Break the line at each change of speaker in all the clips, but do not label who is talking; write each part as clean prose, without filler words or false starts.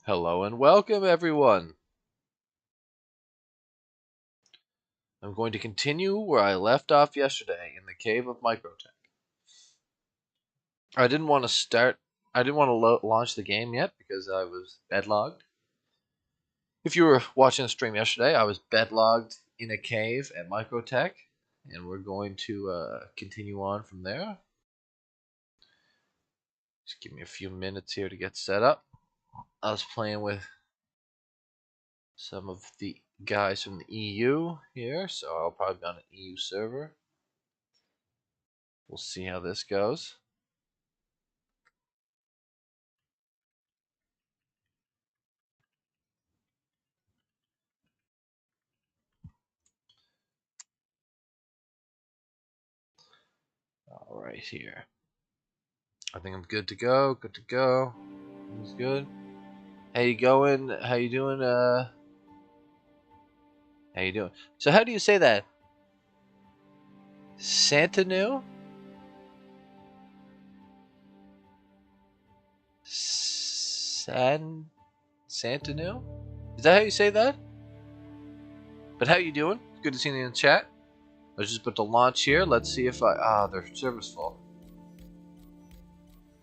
Hello and welcome, everyone. I'm going to continue where I left off yesterday in the cave of Microtech. I didn't want to launch the game yet because I was bedlogged. If you were watching the stream yesterday, I was bedlogged in a cave at Microtech, and we're going to continue on from there. Just give me a few minutes here to get set up. I was playing with some of the guys from the EU here, so I'll probably be on an EU server. We'll see how this goes. All right, here. I think I'm good to go. Good to go. Everything's good. How you going? How you doing? How you doing? So how do you say that? Santanu? Santanu? Is that how you say that? But how you doing? Good to see you in the chat. I was just about to launch here. Let's see if their server's full.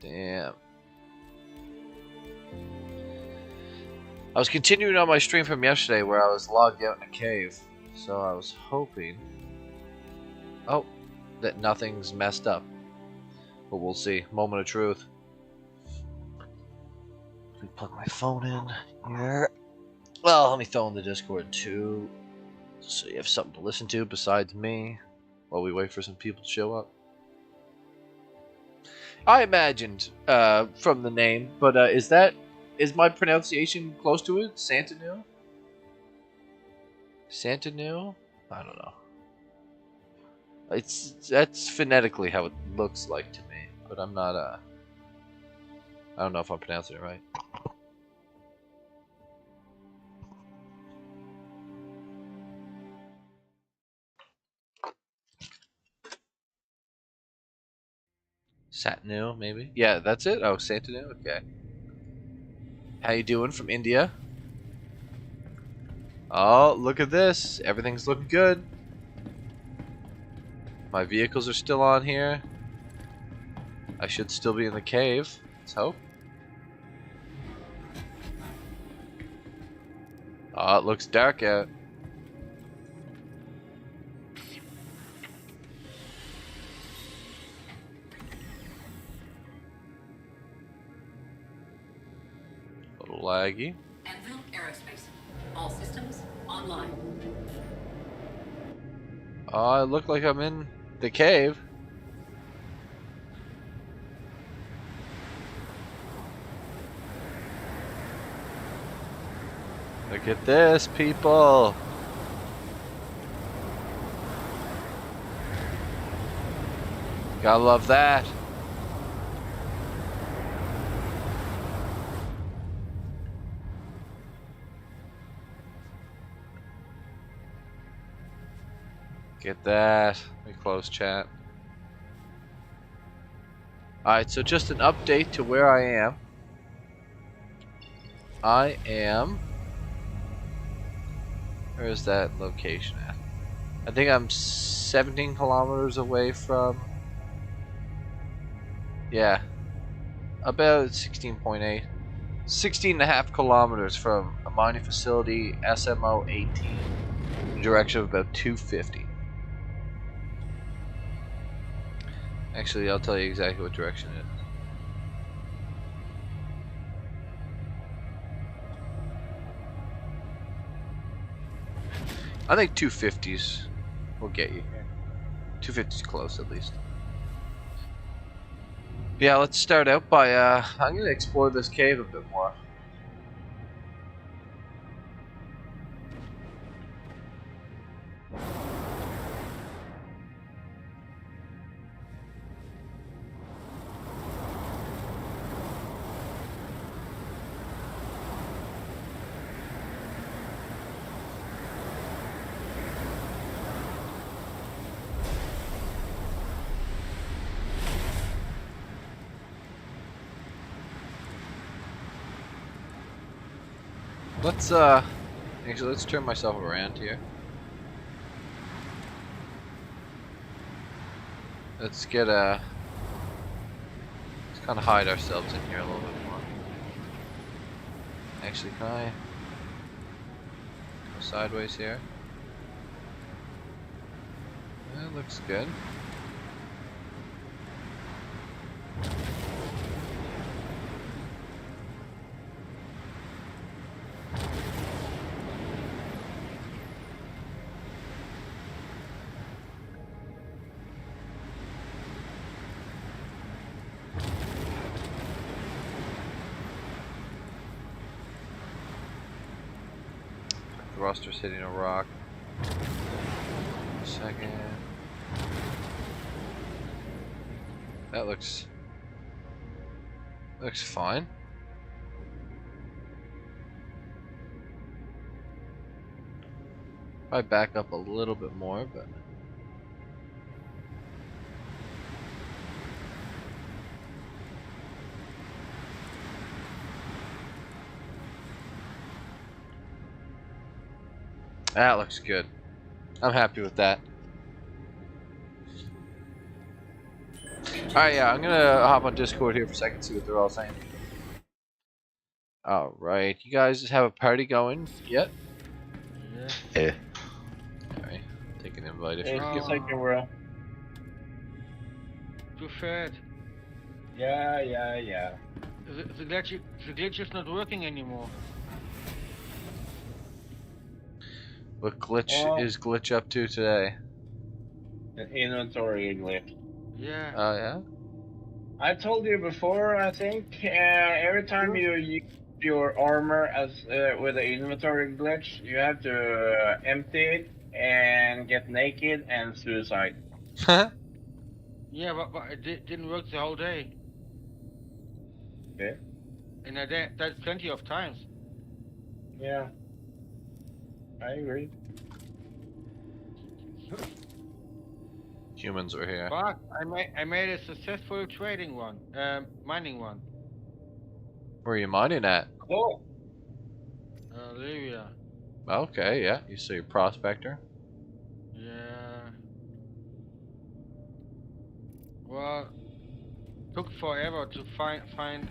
Damn. I was continuing on my stream from yesterday where I was logged out in a cave. So I was hoping... Oh, that nothing's messed up. But we'll see. Moment of truth. Let me plug my phone in here. Well, let me throw in the Discord too. So you have something to listen to besides me while we wait for some people to show up. I imagined from the name, but is my pronunciation close to it? Santanu? Santanu? I don't know. That's phonetically how it looks like to me, but I'm not I don't know if I'm pronouncing it right. Satnu, maybe? Yeah, that's it? Oh, Santanu? Okay. How you doing from India? Oh, look at this. Everything's looking good. My vehicles are still on here. I should still be in the cave. Let's hope. Oh, it looks dark out. A little laggy.
Anvil Aerospace. All systems online.
Oh, I look like I'm in the cave. Look at this, people. Gotta love that. Get that. Let me close chat. Alright, so just an update to where I am. I am... Where is that location at? I think I'm 17 kilometers away from... Yeah. About 16.8. 16.5 kilometers from a mining facility, SMO 18. In the direction of about 250. Actually, I'll tell you exactly what direction it is. I think 250s will get you here. 250's close, at least. Yeah, let's start out by, I'm gonna explore this cave a bit more. Let's actually let's turn myself around here. Let's get let's kind of hide ourselves in here a little bit more. Actually, can I go sideways here? That looks good. Thruster's hitting a rock. Second. That looks fine. Probably back up a little bit more, but that looks good. I'm happy with that. Alright, yeah, I'm gonna hop on Discord here for a second, see what they're all saying. Alright, you guys just have a party going yet?
Yeah.
Alright, take an invite if
It's
you're
the
given.
second row.
Too fat.
Yeah.
The glitch is not working anymore.
What glitch
Well-
is Glitch up to today?
An inventory glitch.
Yeah.
Oh, yeah?
I told you before, I think, every time you use your armor as with the inventory glitch, you have to empty it and get naked and suicide.
Yeah, but it didn't work the whole day.
Okay.
And I did that plenty of times.
Yeah. I agree.
Humans are here.
But I made a successful trading one, mining one.
Where are you mining at?
Cool.
Libya.
Okay, yeah. You see a prospector?
Yeah. Well, took forever to find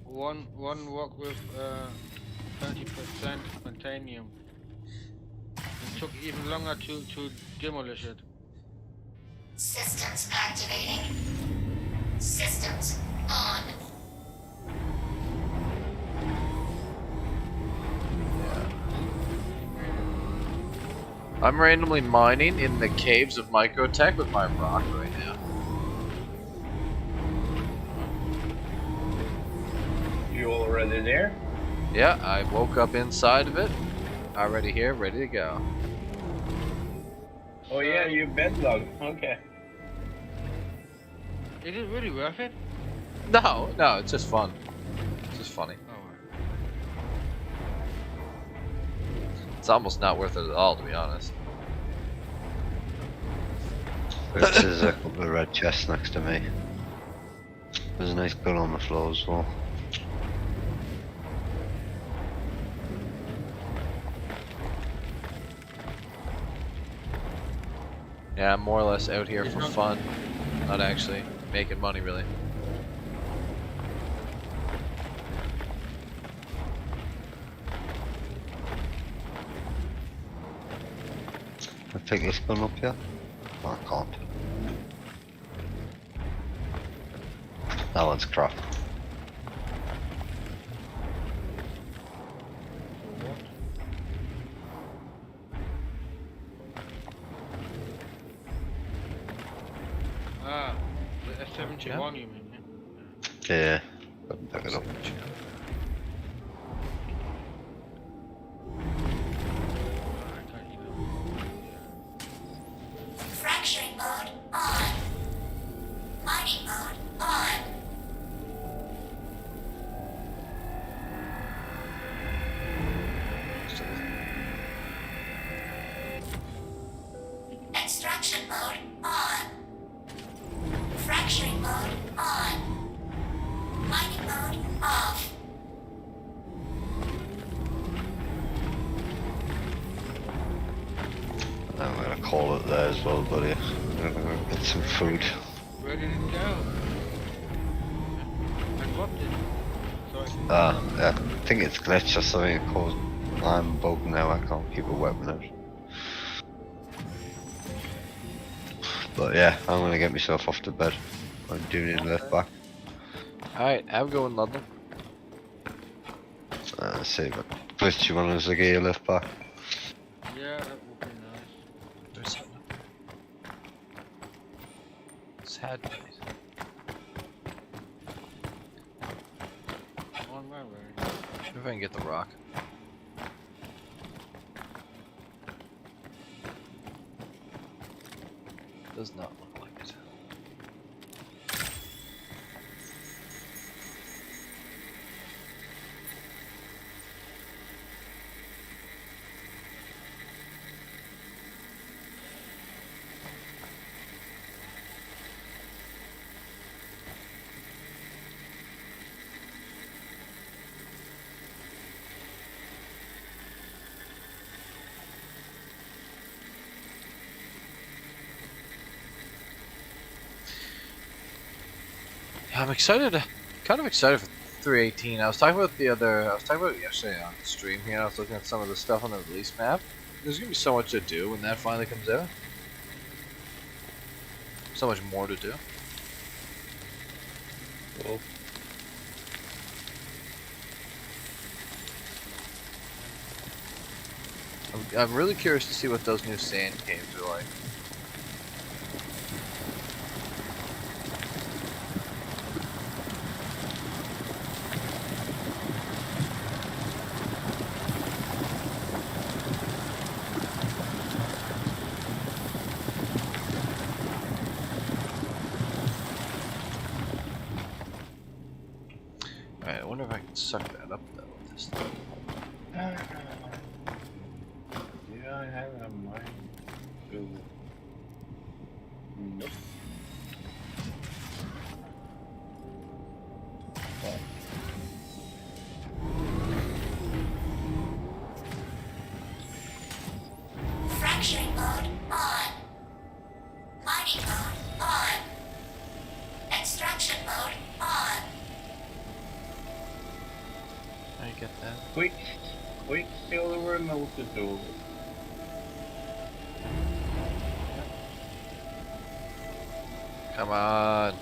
one rock with 20% titanium. It took even longer to demolish it.
Systems activating. Systems on.
I'm randomly mining in the caves of Microtech with my rock right now.
You already there?
Yeah, I woke up inside of it. Already here, ready to go.
Oh yeah, you bedlog. Okay.
Is it really worth it?
No, it's just fun. It's just funny.
Oh.
It's almost not worth it at all, to be honest.
There's a couple of red chests next to me. There's a nice gun on the floor as well.
Yeah, I'm more or less out here for fun. Not actually making money, really.
I pick this gun up here. No, I can't. That one's crap.
Ah, the S71 you mean?
Yeah, couldn't pick it up.
I can't either.
Fracturing mode on. Mining mode on. Extraction mode on. Fracturing mode on. Mining mode off.
call it there as well, buddy. I'm gonna go get some food.
Where did it go? I dropped it. Sorry.
I think it's glitched or something. It caused. I'm bugged now. I can't keep a weapon out. But yeah, I'm gonna get myself off to bed. I do need a lift back.
Alright, have a good one, London.
See if I glitch you on as I get your lift back.
Yeah, that would be nice.
There's something. Sad place.
On my way.
If I can get the rock. Does not look like it. I'm excited, kind of excited for 318. I was talking about it yesterday on the stream here. I was looking at some of the stuff on the release map. There's gonna be so much to do when that finally comes out. So much more to do.
Oh.
I'm really curious to see what those new sand caves are like. Alright, I wonder if I can suck that up though with this thing.
Do I have a mind to... Nope. Well,
Fracturing mode on. Mining mode on. Extraction mode on.
I get that.
quick silver multi-tool.
Come on.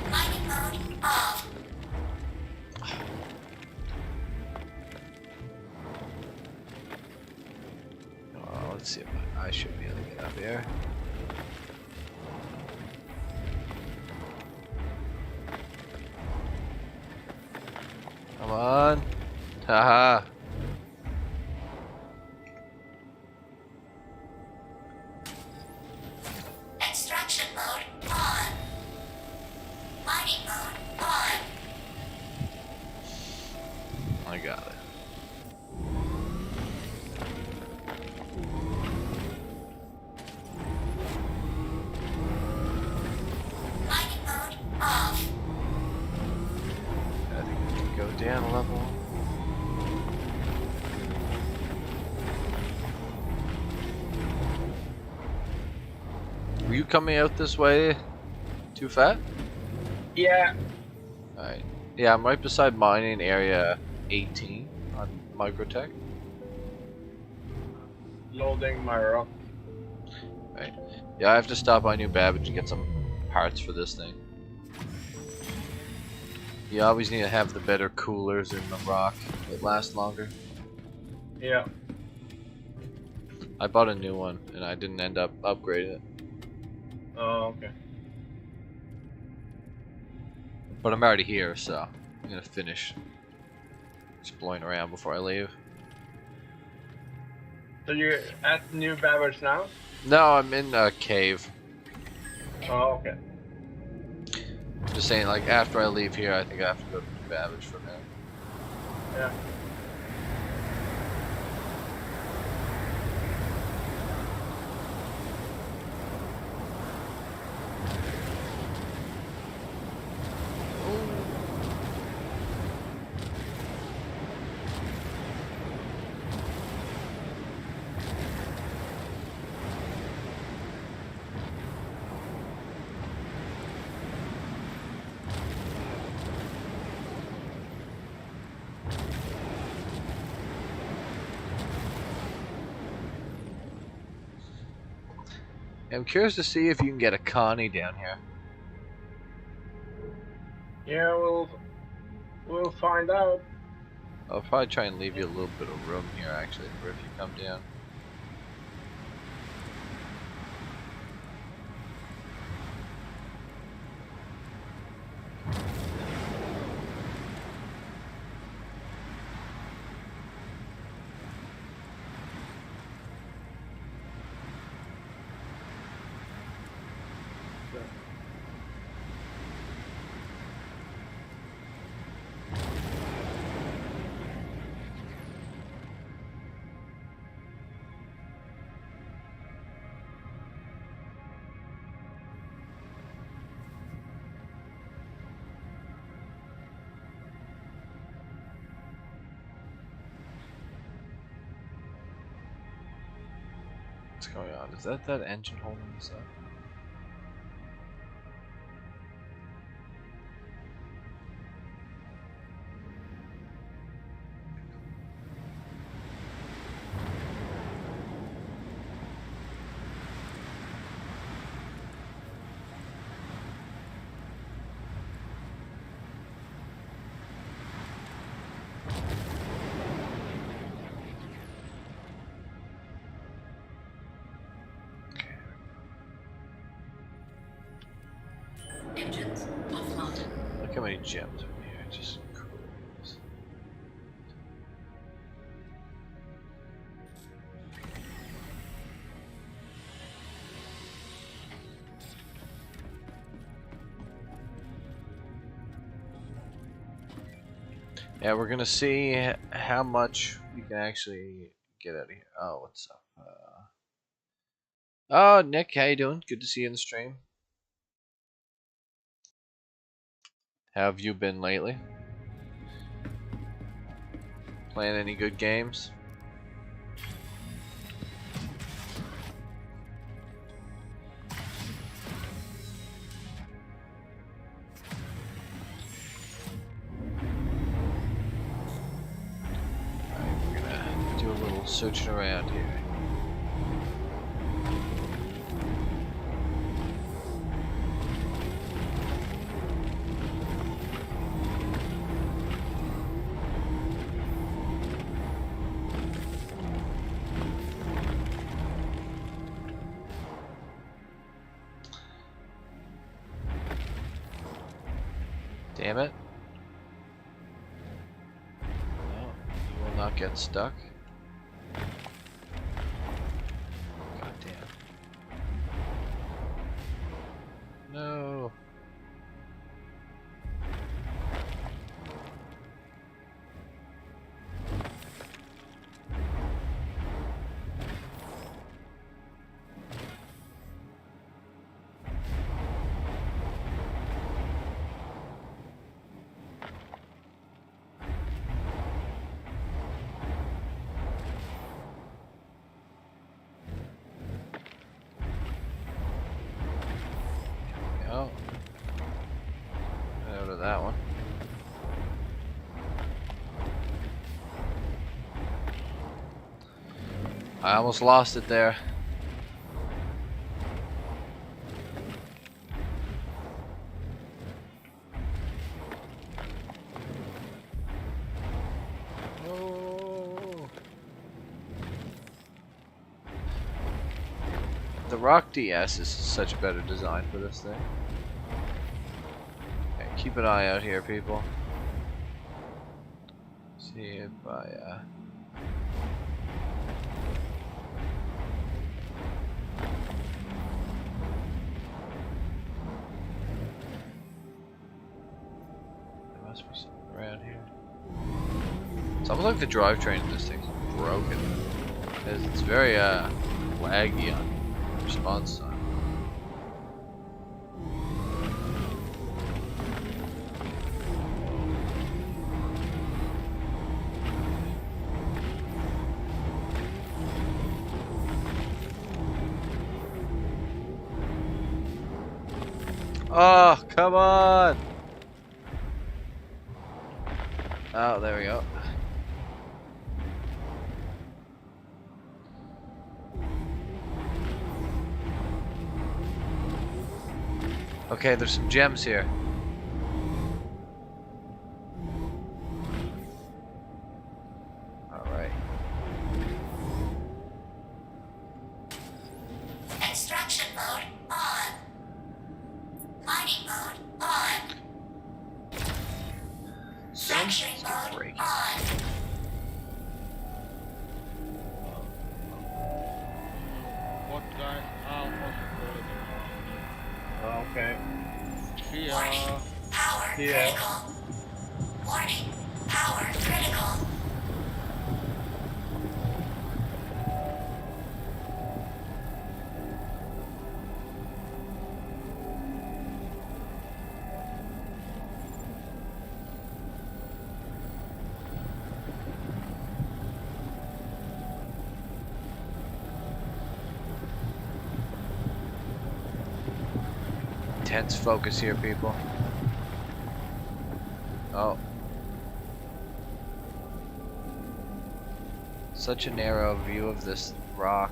Mining mode off.
Oh, let's see if I should be able to get up here. Come on. Haha.
Extraction mode on. Mining mode on.
I got it.
Mining mode off.
I think I can go down a level. Were you coming out this way? Too fat?
Yeah,
Alright. Yeah, I'm right beside mining area 18 on Microtech.
loading my rock.
Right. Yeah, I have to stop by New Babbage and get some parts for this thing. You always need to have the better coolers in the rock that last longer.
Yeah.
I bought a new one and I didn't end up upgrading it.
Oh, okay.
But I'm already here, so I'm gonna finish exploring around before I leave.
So you're at New Babbage now?
No, I'm in a cave.
Oh, okay.
Just saying, like, after I leave here, I think I have to go to New Babbage for a minute.
Yeah.
I'm curious to see if you can get a Connie down here.
Yeah, we'll find out.
I'll probably try and leave you a little bit of room here, actually, for if you come down. What's going on? Is that engine holding this up?
Engines offline.
Look how many gems are in here. Just cruise. Yeah, we're gonna see how much we can actually get out of here. Oh, what's up? Oh, Nick, how you doing? Good to see you in the stream. How have you been lately? Playing any good games? Alright, we're gonna do a little searching around here. Damn it. No, you will not get stuck. God damn. No. Oh. Out of that one. I almost lost it there. Oh. The Rock DS is such a better design for this thing. Okay, keep an eye out here, people. See if I there must be something around here. It's almost like the drivetrain in this thing's broken. It's very laggy on response time. Oh, come on! Oh, there we go. Okay, there's some gems here. Alright.
Extraction mode on. Mining mode on. Fracturing mode
breaking.
on.
What guys are possible?
Okay.
See
Warning. Power
Yeah.
critical. Warning. Power critical.
Intense focus here, people. Oh. Such a narrow view of this rock.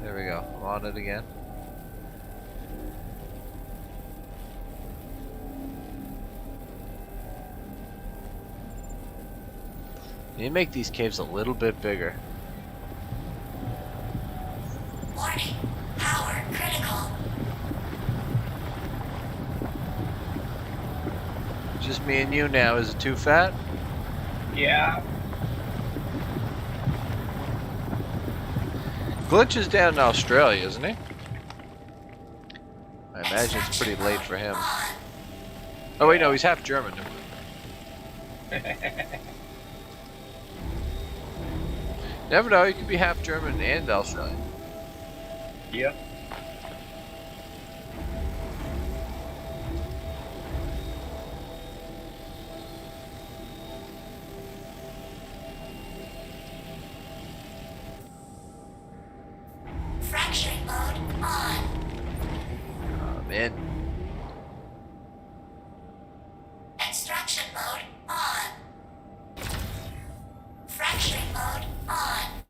There we go. I'm on it again. You need to make these caves a little bit bigger.
Warning. Power critical.
Just me and you now. Is it too fat?
Yeah.
Glitch is down in Australia, isn't he? I imagine it's pretty late for him. Oh wait, no, he's half German. Never know, he could be half German and Australian.
Yep.
Fracturing mode on.
I'm in.
Extraction mode on. Fracturing mode on.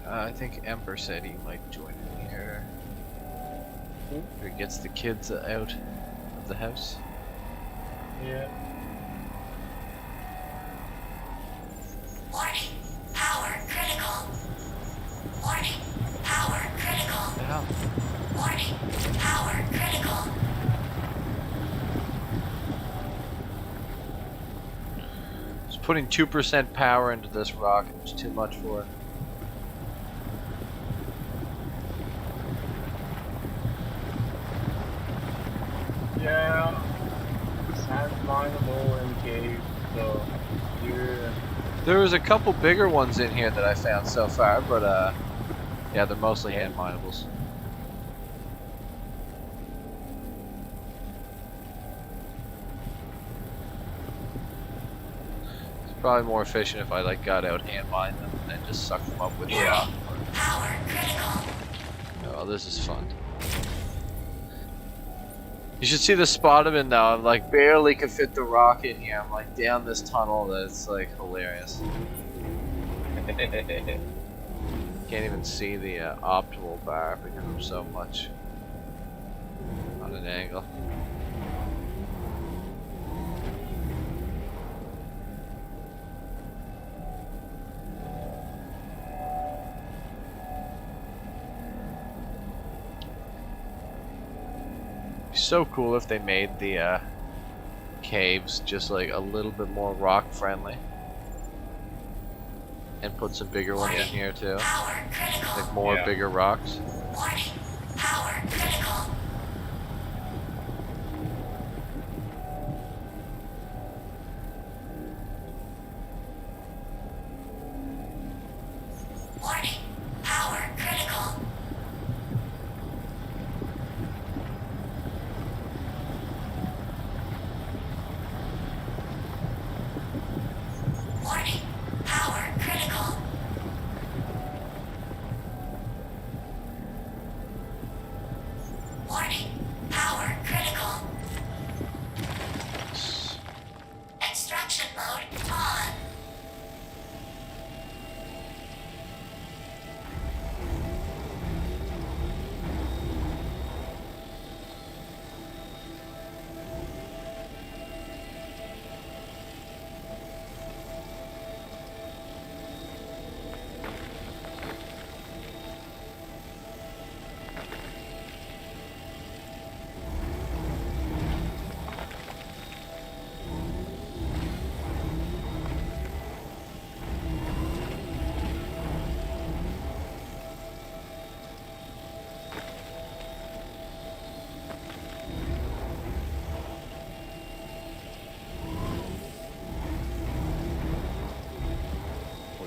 I think Emperor said he might join in here. Or gets the kids out of the house.
Yeah.
Warning. Power critical. Warning. Power critical.
What the hell?
Warning. Power critical.
Just putting 2% power into this rock was too much for it.
Yeah. Sand mineable in cave, so you.
There was a couple bigger ones in here that I found so far, but yeah, they're mostly hand minables. It's probably more efficient if I like got out hand mine them and then just suck them up with the rock.
Power critical.
Oh, this is fun. You should see the spot I'm in now. I'm like barely could fit the rock in here. I'm like down this tunnel that's like hilarious. Can't even see the optimal bar because I'm so much on an angle. So cool if they made the caves just like a little bit more rock friendly and put some bigger ones in here too,
Power critical.
like more
Yeah.
bigger rocks.
Warning. Power critical. Warning. Power critical.
Warning. Power critical. Extraction mode on.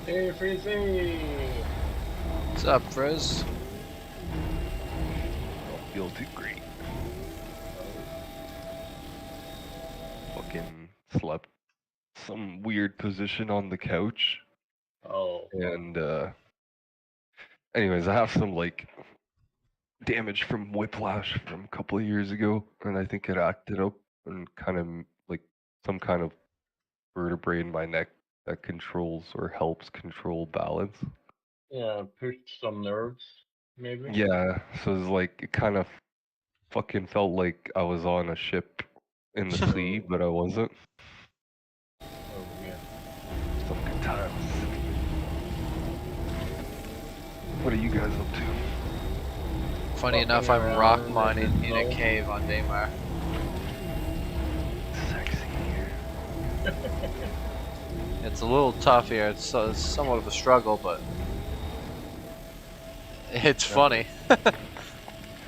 Hey, Freezy!
What's up, Frizz?
Don't feel too great. Fucking slept some weird position on the couch.
Oh.
And anyways, I have some like damage from whiplash from a couple of years ago, and I think it acted up and kind of like some kind of vertebrae in my neck that controls or helps control balance.
Yeah, pushed some nerves, maybe?
Yeah, so it's like it kind of fucking felt like I was on a ship in the sea, but I wasn't.
Oh, yeah.
Some good times. What are you guys up to?
Funny
Walking
enough, I'm
around
rock
in
mining
the
in a
snow.
cave on Daymar.
Sexy here.
It's a little tough here. It's somewhat of a struggle, but it's funny.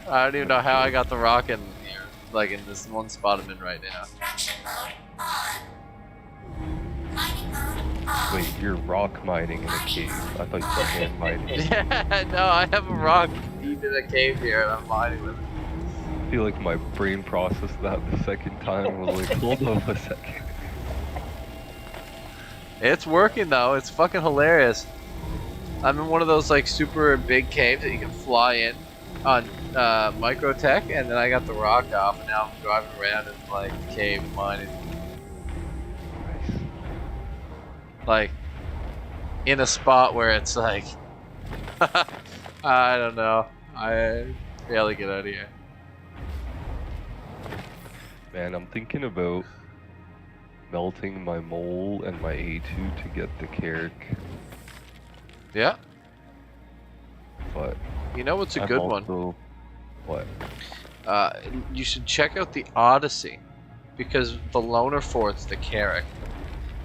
I don't even know how I got the rock in here, like in this one spot I'm in right now.
Extraction mode on. Mining mode on.
Wait, you're rock mining in a cave. I thought you were hand mining.
Yeah, no, I have a rock deep in a cave here and I'm mining with it.
I feel like my brain processed that the second time. Was like, hold on a second.
It's working though. It's fucking hilarious. I'm in one of those like super big caves that you can fly in on Microtech, and then I got the rock off, and now I'm driving around in like cave mining, like in a spot where it's like I don't know. I barely get out of here.
Man, I'm thinking about melting my mole and my A2 to get the Carrick,
Yeah,
but
you know what's a
I'm
good one?
also, what?
You should check out the Odyssey, because the loaner fort's the Carrick,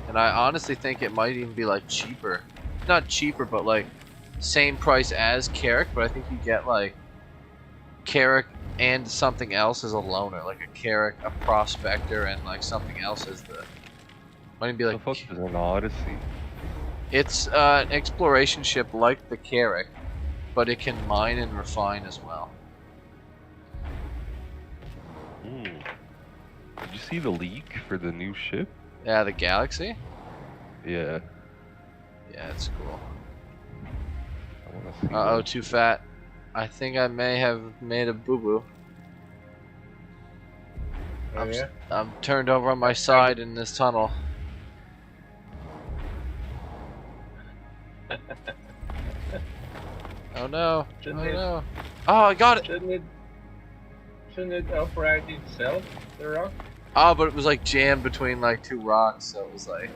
and I honestly think it might even be like cheaper. Not cheaper, but like same price as Carrick, but I think you get like Carrick and something else as a loaner, like a Carrick, a Prospector, and like something else as the. Might even be
The
like.
fuck is an Odyssey?
It's an exploration ship like the Carrick, but it can mine and refine as well.
Did you see the leak for the new ship?
Yeah, the Galaxy.
Yeah.
Yeah, it's cool.
I wanna see
Uh-oh,
that.
too fat. I think I may have made a boo-boo.
Oh, yeah?
I'm turned over on my side in this tunnel. Oh no. Oh no. Oh, I got it!
Shouldn't it upright itself, the rock?
Oh, but it was like jammed between like two rocks, so it was like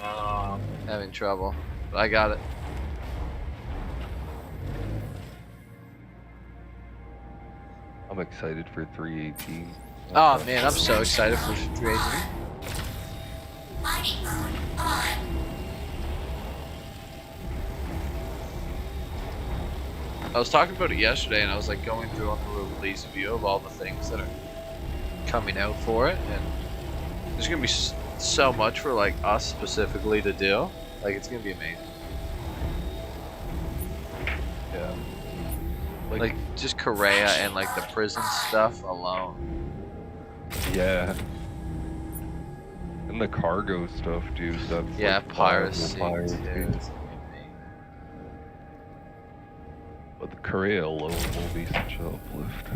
Ah.
having trouble. But I got it.
I'm excited for 318.
Oh man, I'm so excited for 318.
Mining mode on.
I was talking about it yesterday, and I was like going through on the release view of all the things that are coming out for it, and there's gonna be so much for like us specifically to do. Like it's gonna be amazing.
Yeah.
Like just Korea and like the prison stuff alone.
Yeah. And the cargo stuff, dude. That's
Yeah,
like
piracy.
piracy.
Too. It's gonna be amazing.
But the Korea alone will be such an uplift.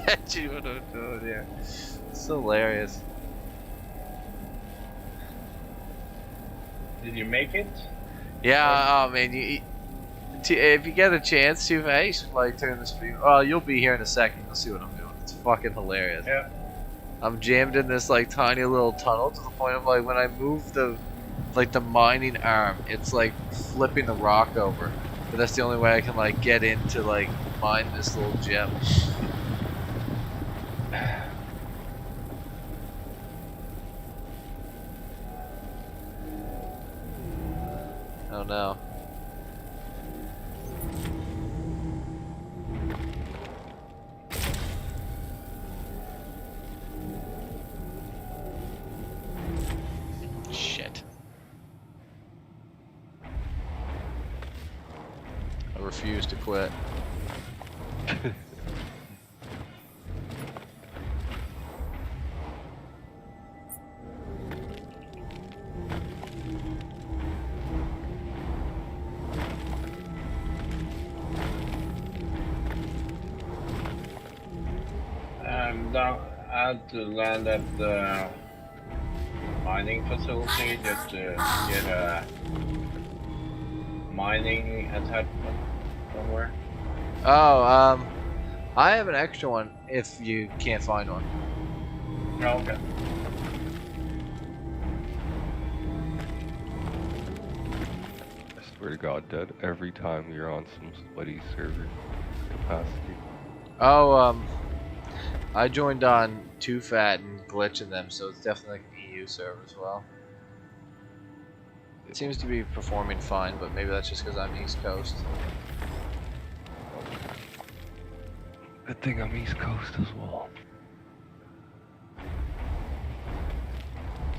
catching what I'm doing here. It's hilarious.
Did you make it?
Yeah, oh man, if you get a chance to, hey, you should like turn the stream. Oh, you'll be here in a second. You'll see what I'm doing. It's fucking hilarious.
Yeah.
I'm jammed in this like tiny little tunnel to the point of like when I move the mining arm, it's like flipping the rock over. But that's the only way I can like get in to like mine this little gem. Oh no. Shit. I refuse to quit.
I had to land at the mining facility just to get a mining attachment somewhere.
Oh, I have an extra one if you can't find one.
Oh, okay.
I swear to God, Dad, every time you're on some sweaty server capacity.
Oh, I joined on Too Fat and glitching them, so it's definitely like an EU server as well. It seems to be performing fine, but maybe that's just because I'm East Coast.
Good thing I'm East Coast as well.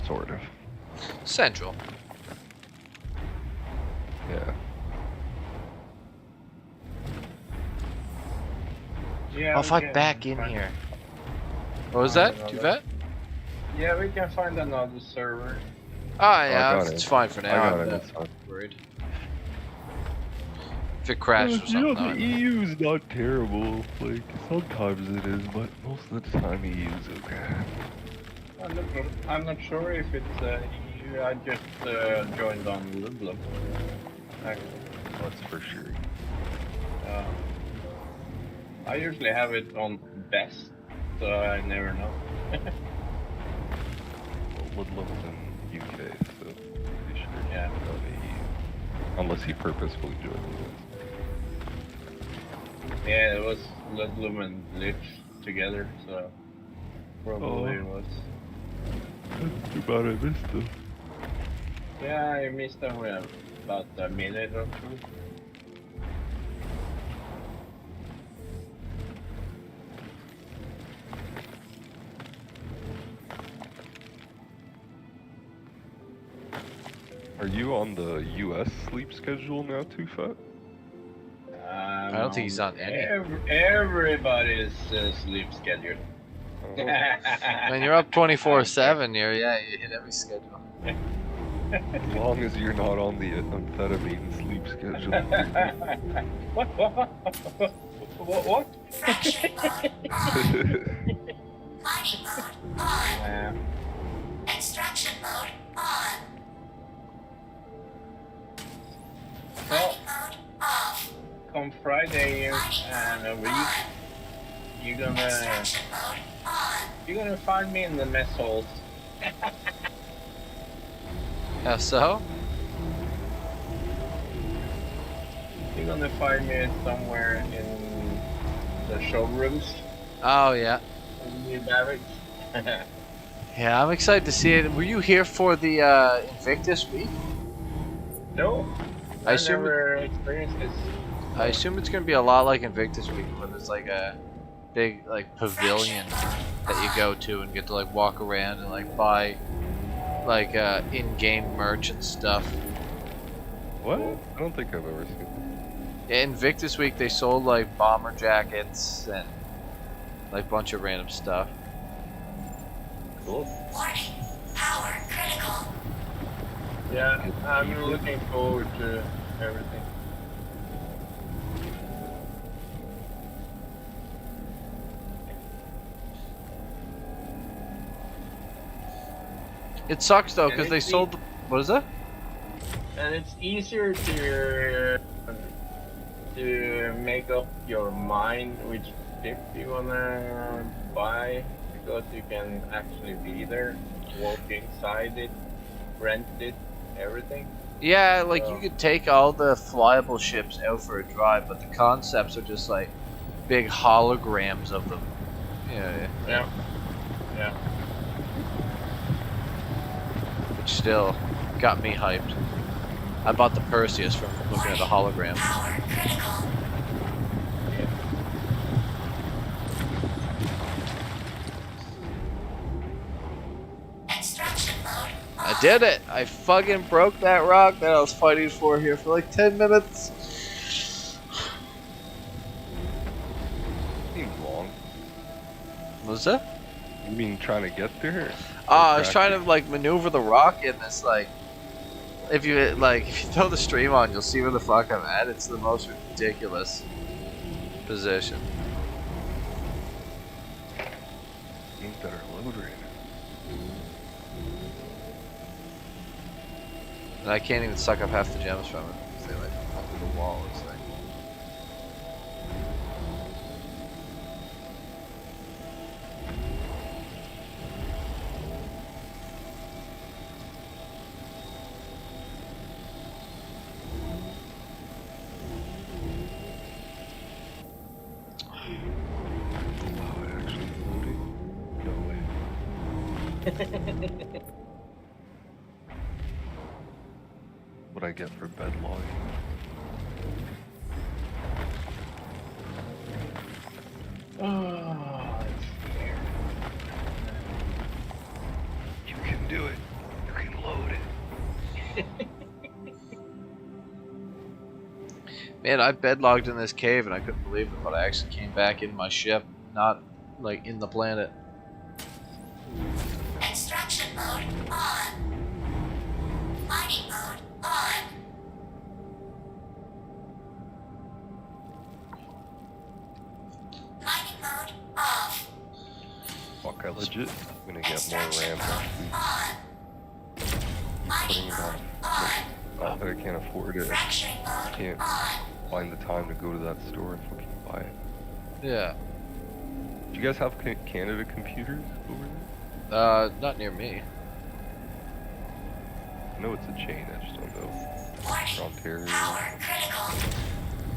Sort of.
Central.
Yeah.
Yeah.
Oh, if
we
I
can
back in
find-
here. What was
find
that? Too
another-
Fat?
Yeah, we can find another server.
Oh yeah,
got
it's
it.
fine for
I
now.
got
I'm
it,
not
it's fine.
worried. If it crashed or
You know,
something,
the EU's not terrible. Like, sometimes it is, but most of the time EU's okay.
I'm not sure if it's EU. I just joined on Lublin.
That's for sure.
I usually have it on best, so I never know.
Well, Woodland's in UK, so pretty sure he's
Yeah.
not on EU. Unless he purposefully joined
Yeah, it was Ludlum and Lich together, so probably it was.
That's too bad I missed him.
Yeah, I missed them with about a minute or two.
Are you on the US sleep schedule now, Too Fat?
I don't think he's on any.
Everybody's sleep schedule.
Oh.
When you're up 24/7, yeah, you hit every schedule.
As long as you're not on the amphetamine sleep schedule.
What?
Fraction mode on. Mining mode on. Extraction mode on.
Well,
Mining mode off.
come Friday and a week, you're gonna
Extraction mode on.
find me in the mess halls.
How so?
You're gonna find me somewhere in the showrooms
Oh yeah.
in New Barracks.
Yeah, I'm excited to see it. Were you here for the Invictus week?
No,
I
I
assume
never experienced this.
I assume it's gonna be a lot like Invictus week, where there's like a big like pavilion that you go to and get to like walk around and like buy like in-game merch and stuff.
What? I don't think I've ever seen that.
Yeah, Invictus week they sold like bomber jackets and like a bunch of random stuff.
Cool.
Warning. Power critical.
Yeah, I'm looking forward to everything.
It sucks though,
And
because they
it's
sold the, what is that?
And it's easier to make up your mind which ship you wanna buy, because you can actually be there, walk inside it, rent it, everything.
Yeah, like
So-
you could take all the flyable ships out for a drive, but the concepts are just like big holograms of them.
Yeah. Yeah.
Which still got me hyped. I bought the Perseus from looking at the hologram.
Power critical. Extraction mode.
I did it! I fucking broke that rock that I was fighting for here for like 10 minutes.
Seems long.
What was that?
You mean trying to get there?
I was trying to like maneuver the rock in this like. If you throw the stream on, you'll see where the fuck I'm at. It's the most ridiculous position.
Things that are loaded.
And I can't even suck up half the gems from it. Because they like come through the wall. It's like.
Oh, it actually loading? No way. What I get for bed logging?
Oh, it's here.
You can do it. You can load it.
Man, I bedlogged in this cave and I couldn't believe it, but I actually came back in my ship, not like in the planet.
Extraction mode on. Mining mode on. Mining mode off.
Fuck, I legit gonna get more
Extraction
RAM.
mode on.
Putting
Mining
it on.
mode on.
Not that I can't afford it.
Fracturing mode
Can't
on.
find the time to go to that store and fucking buy it.
Yeah.
Do you guys have Canada computers over there?
Not near me.
I know it's a chain, I just don't know.
Warning.
Ontario.
Power critical.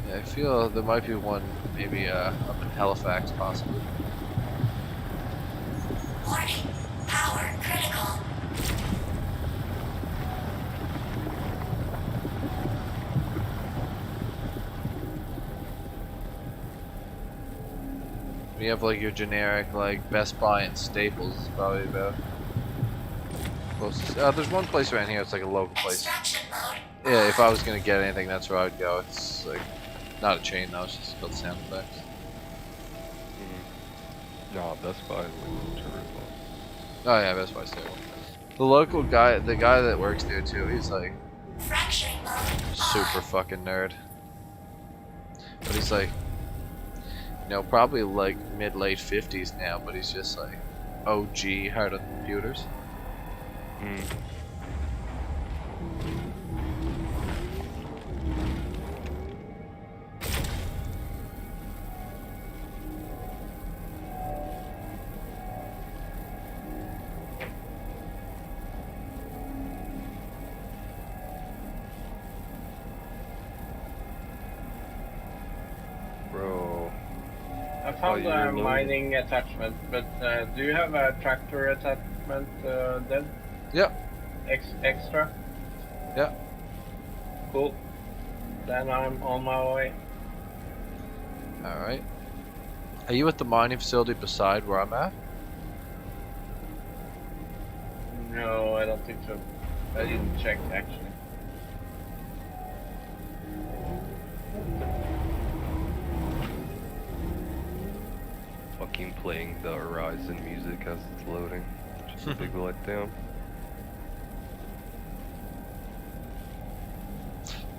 Yeah, I feel there might be one, maybe up in Halifax, possibly.
Warning. Power critical.
You have like your generic like Best Buy and Staples is probably about closest. There's one place around here. It's like a local place.
Extraction mode.
Yeah, if I was gonna get anything, that's where I'd go. It's like not a chain though. It's just called Sound Effects.
No, Best Buy is like terrible.
Oh yeah, Best Buy Staples. The local guy, the guy that works there too, he's like
Fracturing mode.
super fucking nerd. But he's like, you know, probably like mid-late 50s now, but he's just like OG hard on computers.
Mm. Bro,
I found
you're
a
loading.
mining attachment, but do you have a tractor attachment then?
Yep.
Extra?
Yep.
Cool. Then I'm on my way.
Alright. Are you at the mining facility beside where I'm at?
No, I don't think so. I didn't check actually.
fucking playing the Horizon music as it's loading. Just a big letdown.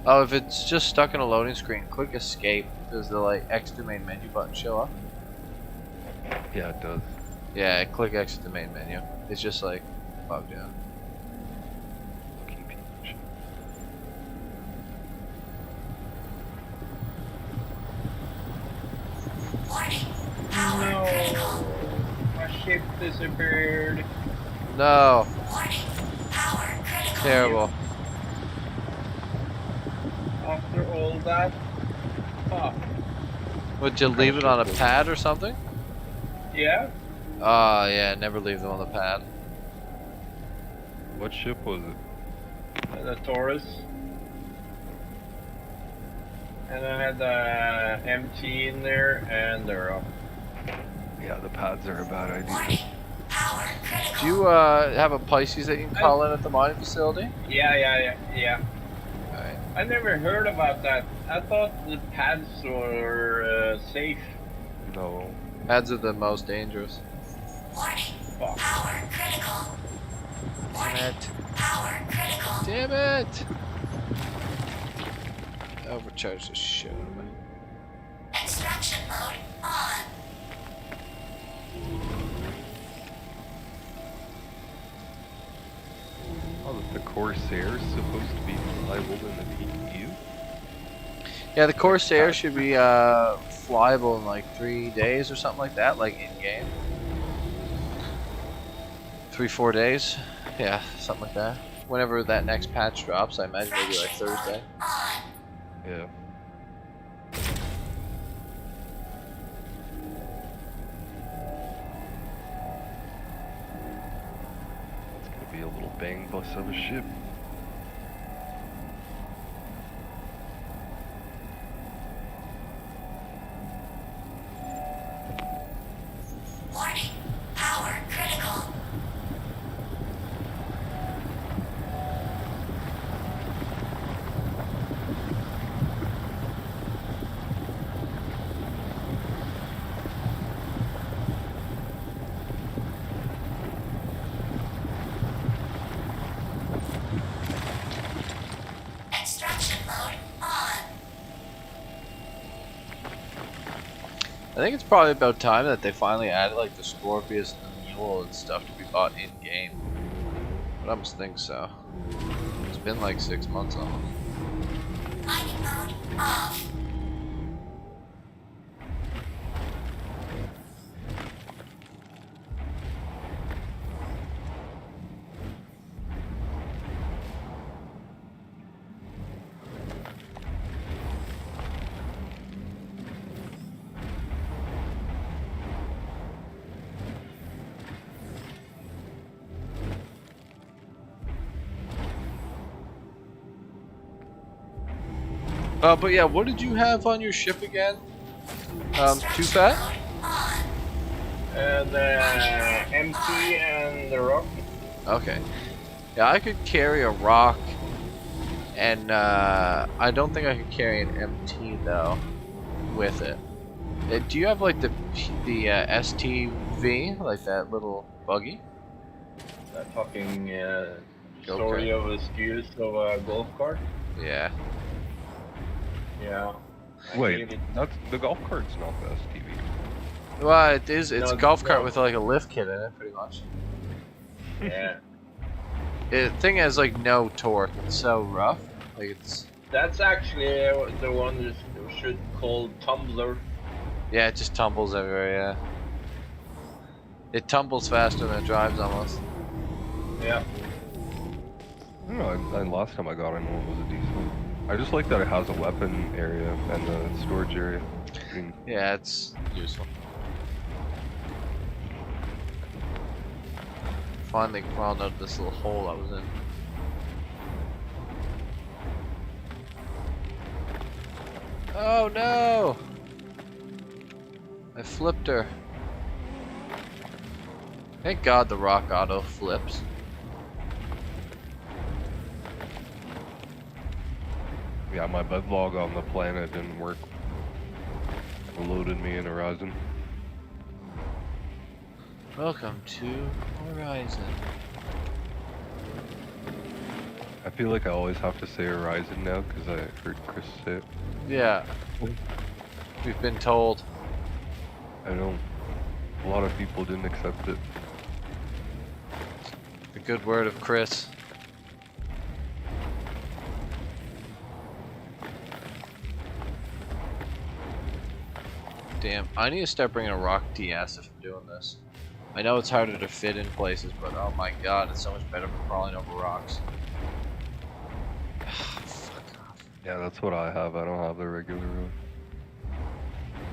Oh, if it's just stuck in a loading screen, click escape. Does the like exit to main menu button show up?
Yeah, it does.
Yeah, click exit to main menu. It's just like bugged out.
ship disappeared.
No.
Warning. Power critical.
Terrible.
After all that, fuck.
Would you leave it on a pad or something?
Yeah.
Oh yeah, never leave them on the pad.
What ship was it?
The Taurus. And I had the MT in there, and they're up.
Yeah, the pads are a bad idea.
Warning. Power critical.
Do you have a Pisces that you can call in at the mining facility?
Yeah.
Alright.
I never heard about that. I thought the pads were safe.
No.
Pads are the most dangerous.
Warning.
Fuck.
Power critical. Warning.
Damn it.
Power critical.
Damn it! Overcharged the shit out of me.
Extraction mode on.
Oh, the Corsair's supposed to be reliable in the PU?
Yeah, the Corsair should be flyable in like 3 days or something like that, like in game. 3-4 days. Yeah, something like that. Whenever that next patch drops, I imagine maybe like Thursday.
On.
Yeah. It's gonna be a little bang bus of a ship.
Warning. Power critical. Extraction mode on.
I think it's probably about time that they finally added like the Scorpius and the Mule and stuff to be bought in game. But I almost think so. It's been like 6 months almost.
Mining mode off.
But yeah, what did you have on your ship again? Too fat?
The MT and the rock.
Okay. Yeah, I could carry a rock, and I don't think I could carry an MT though with it. Do you have like the STV, like that little buggy?
That fucking story of a skews of a golf cart.
Yeah.
Yeah. I
Wait,
hate it.
that's the golf cart's not the STV.
Well, it is. It's
No,
a golf cart
no.
with like a lift kit in it, pretty much.
Yeah.
The thing has like no torque. It's so rough. Like it's.
That's actually the one you should call tumbler.
Yeah, it just tumbles everywhere. Yeah. It tumbles faster than it drives almost.
Yeah.
I don't know, and last time I got it, I know it was a decent one. I just like that it has a weapon area and a storage area. I mean,
Yeah, it's useful. Finally crawled out of this little hole I was in. Oh no! I flipped her. Thank God the rock auto flips.
yeah, my bed log on the planet didn't work. It loaded me in Horizon.
Welcome to Horizon.
I feel like I always have to say Horizon now because I heard Chris say it.
Yeah. We've been told.
I know a lot of people didn't accept it.
The good word of Chris. Damn, I need to start bringing a rock DS if I'm doing this. I know it's harder to fit in places, but oh my god, it's so much better for crawling over rocks. Fuck off.
Yeah, that's what I have. I don't have the regular road.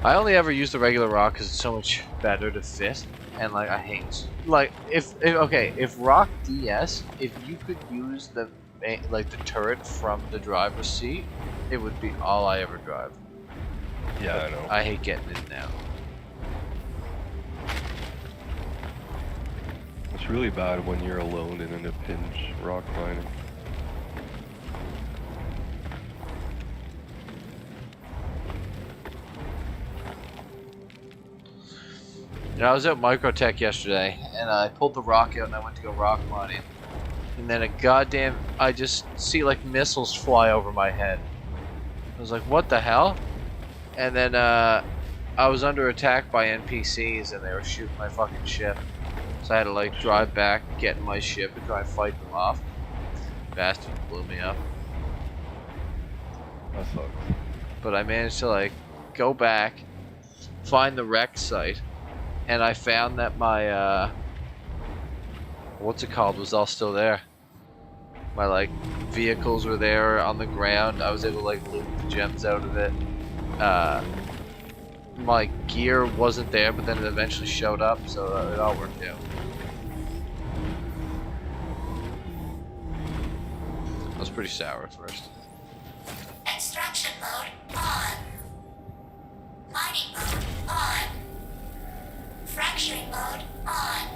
I only ever use the regular rock because it's so much better to fit, and like I hate like if rock DS, if you could use the like the turret from the driver's seat, it would be all I ever drive.
Yeah,
But
I know.
I hate getting in now.
It's really bad when you're alone and in a pinch rock mining.
I was at Microtech yesterday, and I pulled the rock out, and I went to go rock mining, and then I just see like missiles fly over my head. I was like, what the hell? And then I was under attack by NPCs, and they were shooting my fucking ship. So I had to like drive back, get in my ship, and try and fight them off. Bastard blew me up.
That sucks.
But I managed to like go back, find the wreck site, and I found that my what's it called was all still there. My like vehicles were there on the ground. I was able to like loot the gems out of it. My gear wasn't there, but then it eventually showed up, so it all worked out. I was pretty sour at first.
Extraction mode on. Mining mode on. Fracturing mode on.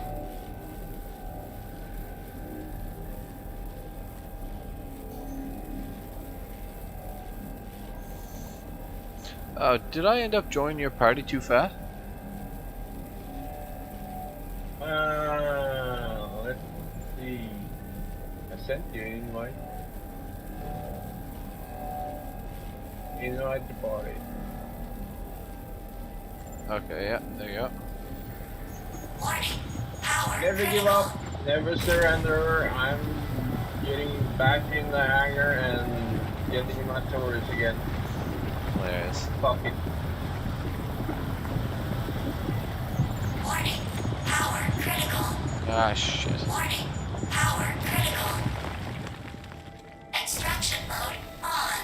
Did I end up joining your party too fast?
Let's see. I sent you an invite. Invite the party.
Okay, yeah, there you go.
Warning. Power
Never give
critical.
up. Never surrender. I'm getting back in the hangar and getting my tours again.
Hilarious.
Fuck it.
Warning. Power critical.
Ah, shit.
Warning. Power critical. Extraction mode on.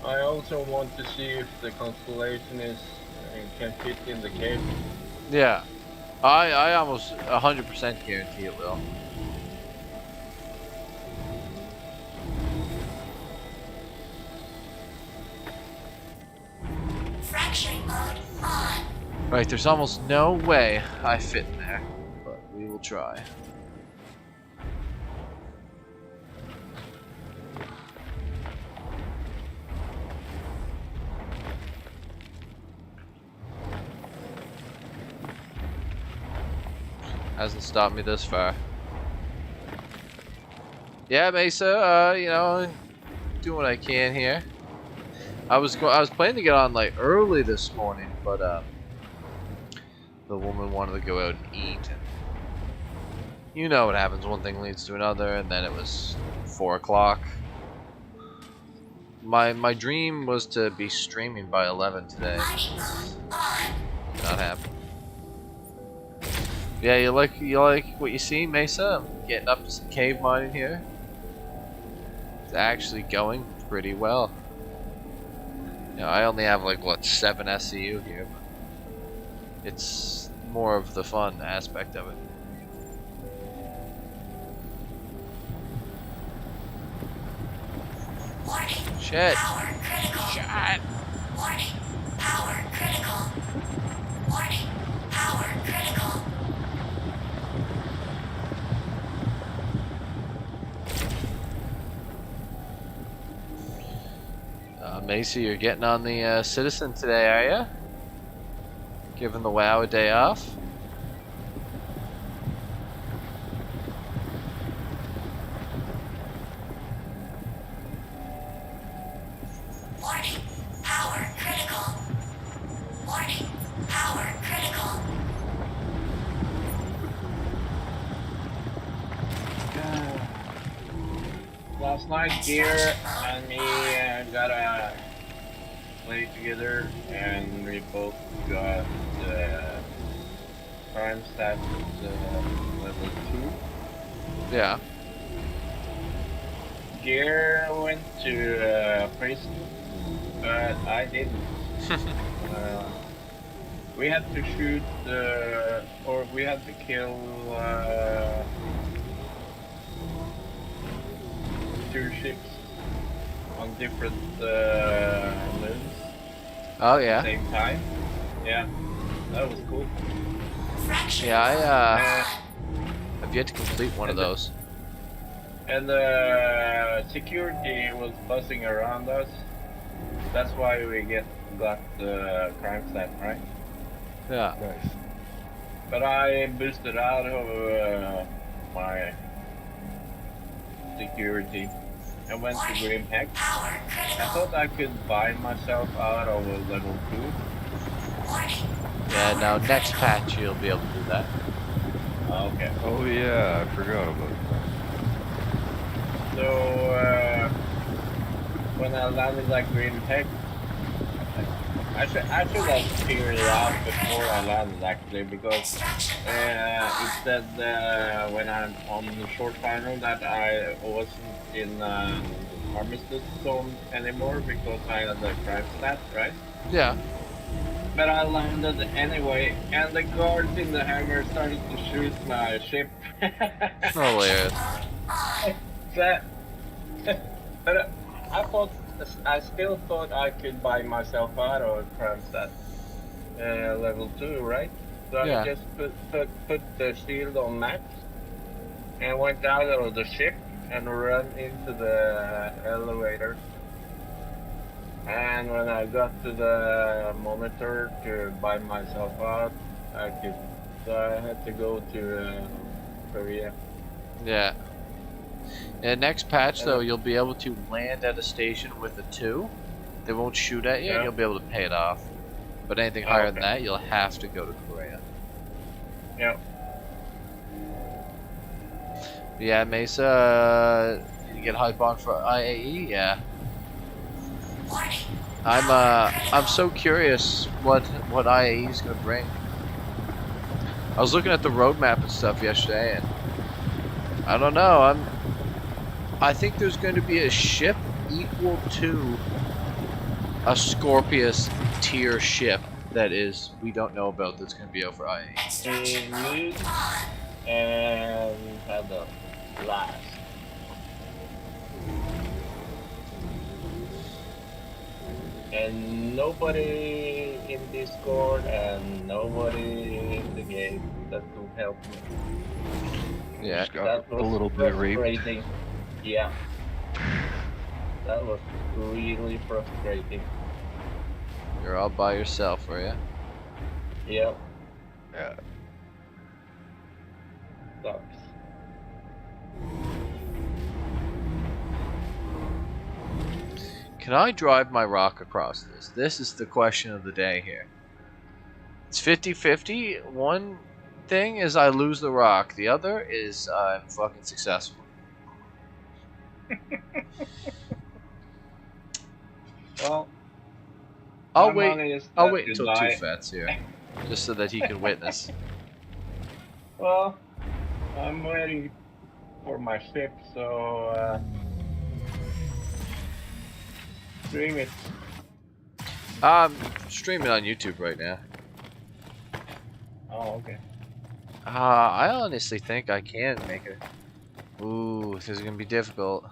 I also want to see if the constellation is can fit in the cave.
Yeah. I almost 100% guarantee it will.
Fracturing mode on.
Right, there's almost no way I fit in there, but we will try. Hasn't stopped me this far. Yeah, Mesa, you know, doing what I can here. I was planning to get on like early this morning, but the woman wanted to go out and eat, and you know what happens. One thing leads to another, and then it was 4 o'clock. My dream was to be streaming by 11 today.
Mining mode on.
Not happening. Yeah, you like what you see, Mesa? I'm getting up to some cave mining here. It's actually going pretty well. You know, I only have like what 7 SCU here, but it's more of the fun aspect of it.
Warning.
Shit.
Power critical.
Shit.
Warning. Power critical. Warning. Power critical.
Macy, you're getting on the Citizen today, are ya? Giving the WoW a day off?
Warning. Power critical. Warning. Power critical.
Last night, Gear and me got a play together, and we both got crime stats level 2.
Yeah.
Gear went to prison, but I didn't. We had to shoot, or we had to kill 2 ships on different moons
Oh
at the
yeah.
same time. Yeah, that was cool.
Fraction
Yeah,
Uh,
I've yet to complete one of those.
and security was buzzing around us. That's why we got the crime stat, right?
Yeah.
Nice.
But I boosted out of my security and went to Grim Hex.
power
I
critical.
thought I could buy myself out of a level 2.
Warning.
Yeah, now next patch you'll be able to do that.
Okay.
Oh yeah, I forgot about that.
So when I landed at Grim Hex, I should have figured it out before I landed actually, because
Extraction
it said when I'm on the short final that I wasn't in armistice zone anymore because I had the crime stat, right?
Yeah.
But I landed anyway, and the guards in the hangar started to shoot my ship.
Hilarious.
So, but I still thought I could buy myself out of crime stat level 2, right? So
Yeah.
I just put the shield on max and went out of the ship and ran into the elevator. And when I got to the monitor to buy myself out, so I had to go to Korea.
Yeah. Yeah, next patch though, you'll be able to land at a station with a 2. They won't shoot at you, and
Yeah.
you'll be able to pay it off. But anything higher than that, you'll have to go to Korea.
Yeah.
Yeah, Mesa, you get hype on for IAE? Yeah.
Warning.
I'm so curious what IAE is gonna bring. I was looking at the roadmap and stuff yesterday, and I don't know. I think there's going to be a ship equal to a Scorpius tier ship that is we don't know about that's going to be out for IAE.
Extraction
Nude
on.
and had the blast. And nobody in Discord and nobody in the game that could help me.
Yeah.
Just got
That
a
was
little bit raped.
frustrating. Yeah. That was really frustrating.
You're all by yourself, are you?
Yep.
Yeah.
Sucks.
Can I drive my rock across this? This is the question of the day here. It's 50-50. One thing is I lose the rock. The other is I'm fucking successful.
Well,
I'll
my
wait.
money is
I'll
that
wait
you
until
die.
Two Fat's here, just so that he can witness.
Well, I'm waiting for my ship, so stream it.
Streaming on YouTube right now.
Oh, okay.
I honestly think I can make it. Ooh, this is gonna be difficult.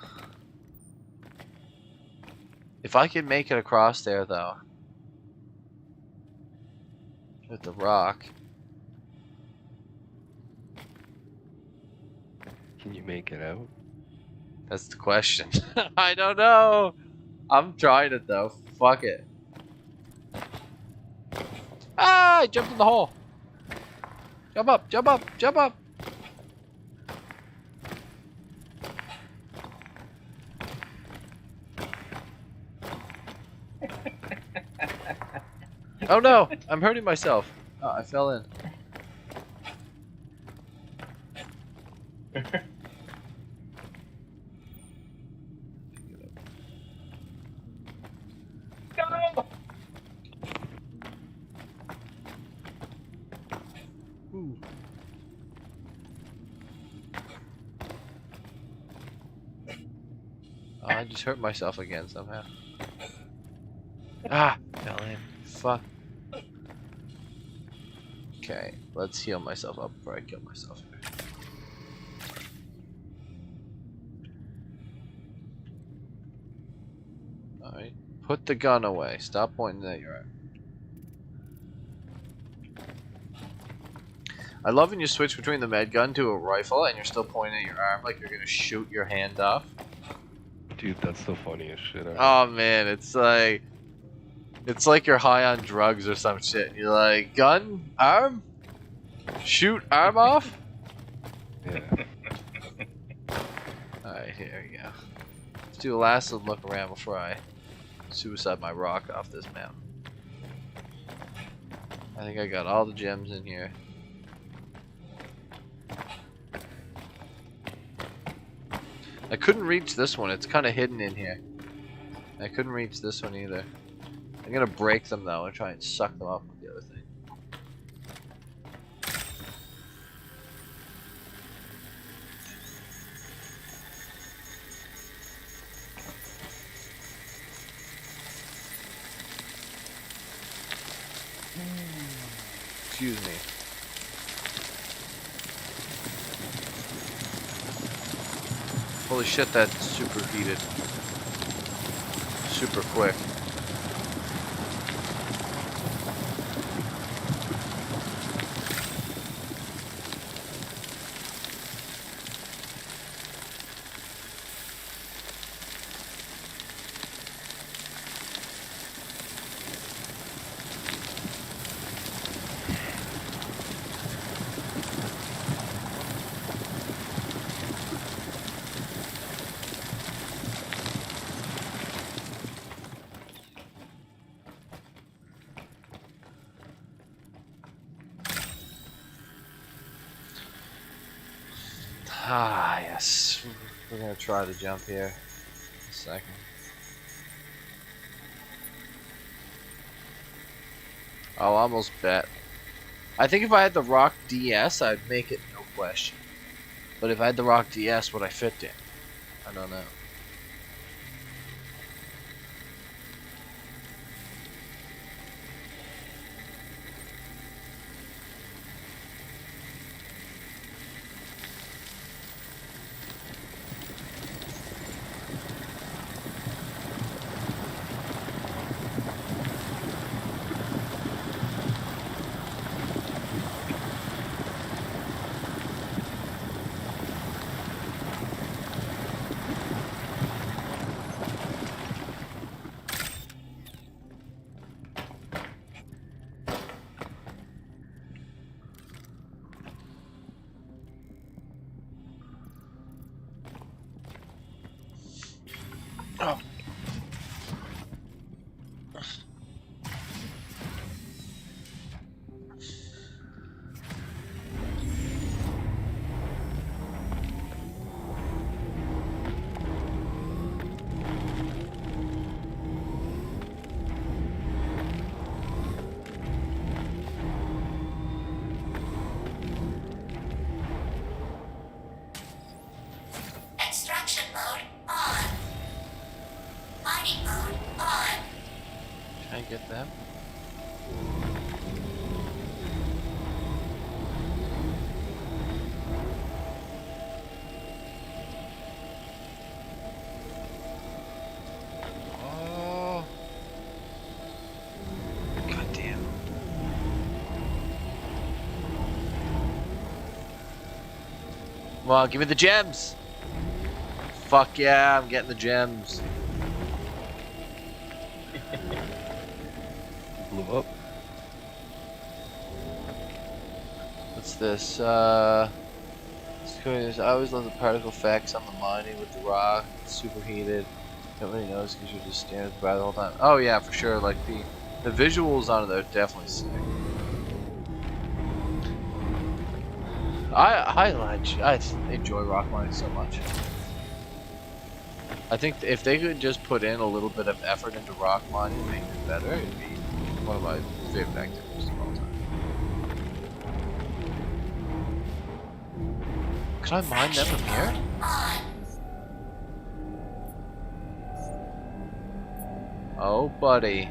If I could make it across there, though, with the rock.
Can you make it out?
That's the question. I don't know. I'm trying it though. Fuck it. Ah! I jumped in the hole. Jump up! Jump up! Jump up! Oh no! I'm hurting myself. Oh, I fell in.
No!
Oh, I just hurt myself again somehow. Ah, fell in. Fuck. Okay, let's heal myself up before I kill myself here. Alright. Put the gun away. Stop pointing at your arm. I love when you switch between the med gun to a rifle and you're still pointing at your arm like you're gonna shoot your hand off.
Dude, that's the funniest shit ever.
Oh man, it's like you're high on drugs or some shit. You're like, gun, arm, shoot, arm off.
Yeah.
Alright, here we go. Let's do a last little look around before I suicide my rock off this mountain. I think I got all the gems in here. I couldn't reach this one. It's kind of hidden in here. I couldn't reach this one either. I'm gonna break them though and try and suck them up with the other thing. Excuse me. Holy shit, that's super heated. Super quick. Ah, yes. We're gonna try to jump here. A second. I'll almost bet. I think if I had the Rock DS, I'd make it no question. But if I had the Rock DS, would I fit in? I don't know. Oh.
Extraction mode on. Mining mode on.
Can I get them? Oh. God damn. Well, give me the gems. Fuck yeah, I'm getting the gems.
Blew up.
What's this? I always love the particle effects on the mining with the rock. It's super heated. Don't really notice because you're just standing by the whole time. Oh yeah, for sure. Like the visuals on it are definitely sick. I enjoy rock mining so much. I think if they could just put in a little bit of effort into rock mining and make it better, it'd be one of my favorite activities of all time. Can I mine them from here?
On.
Oh, buddy.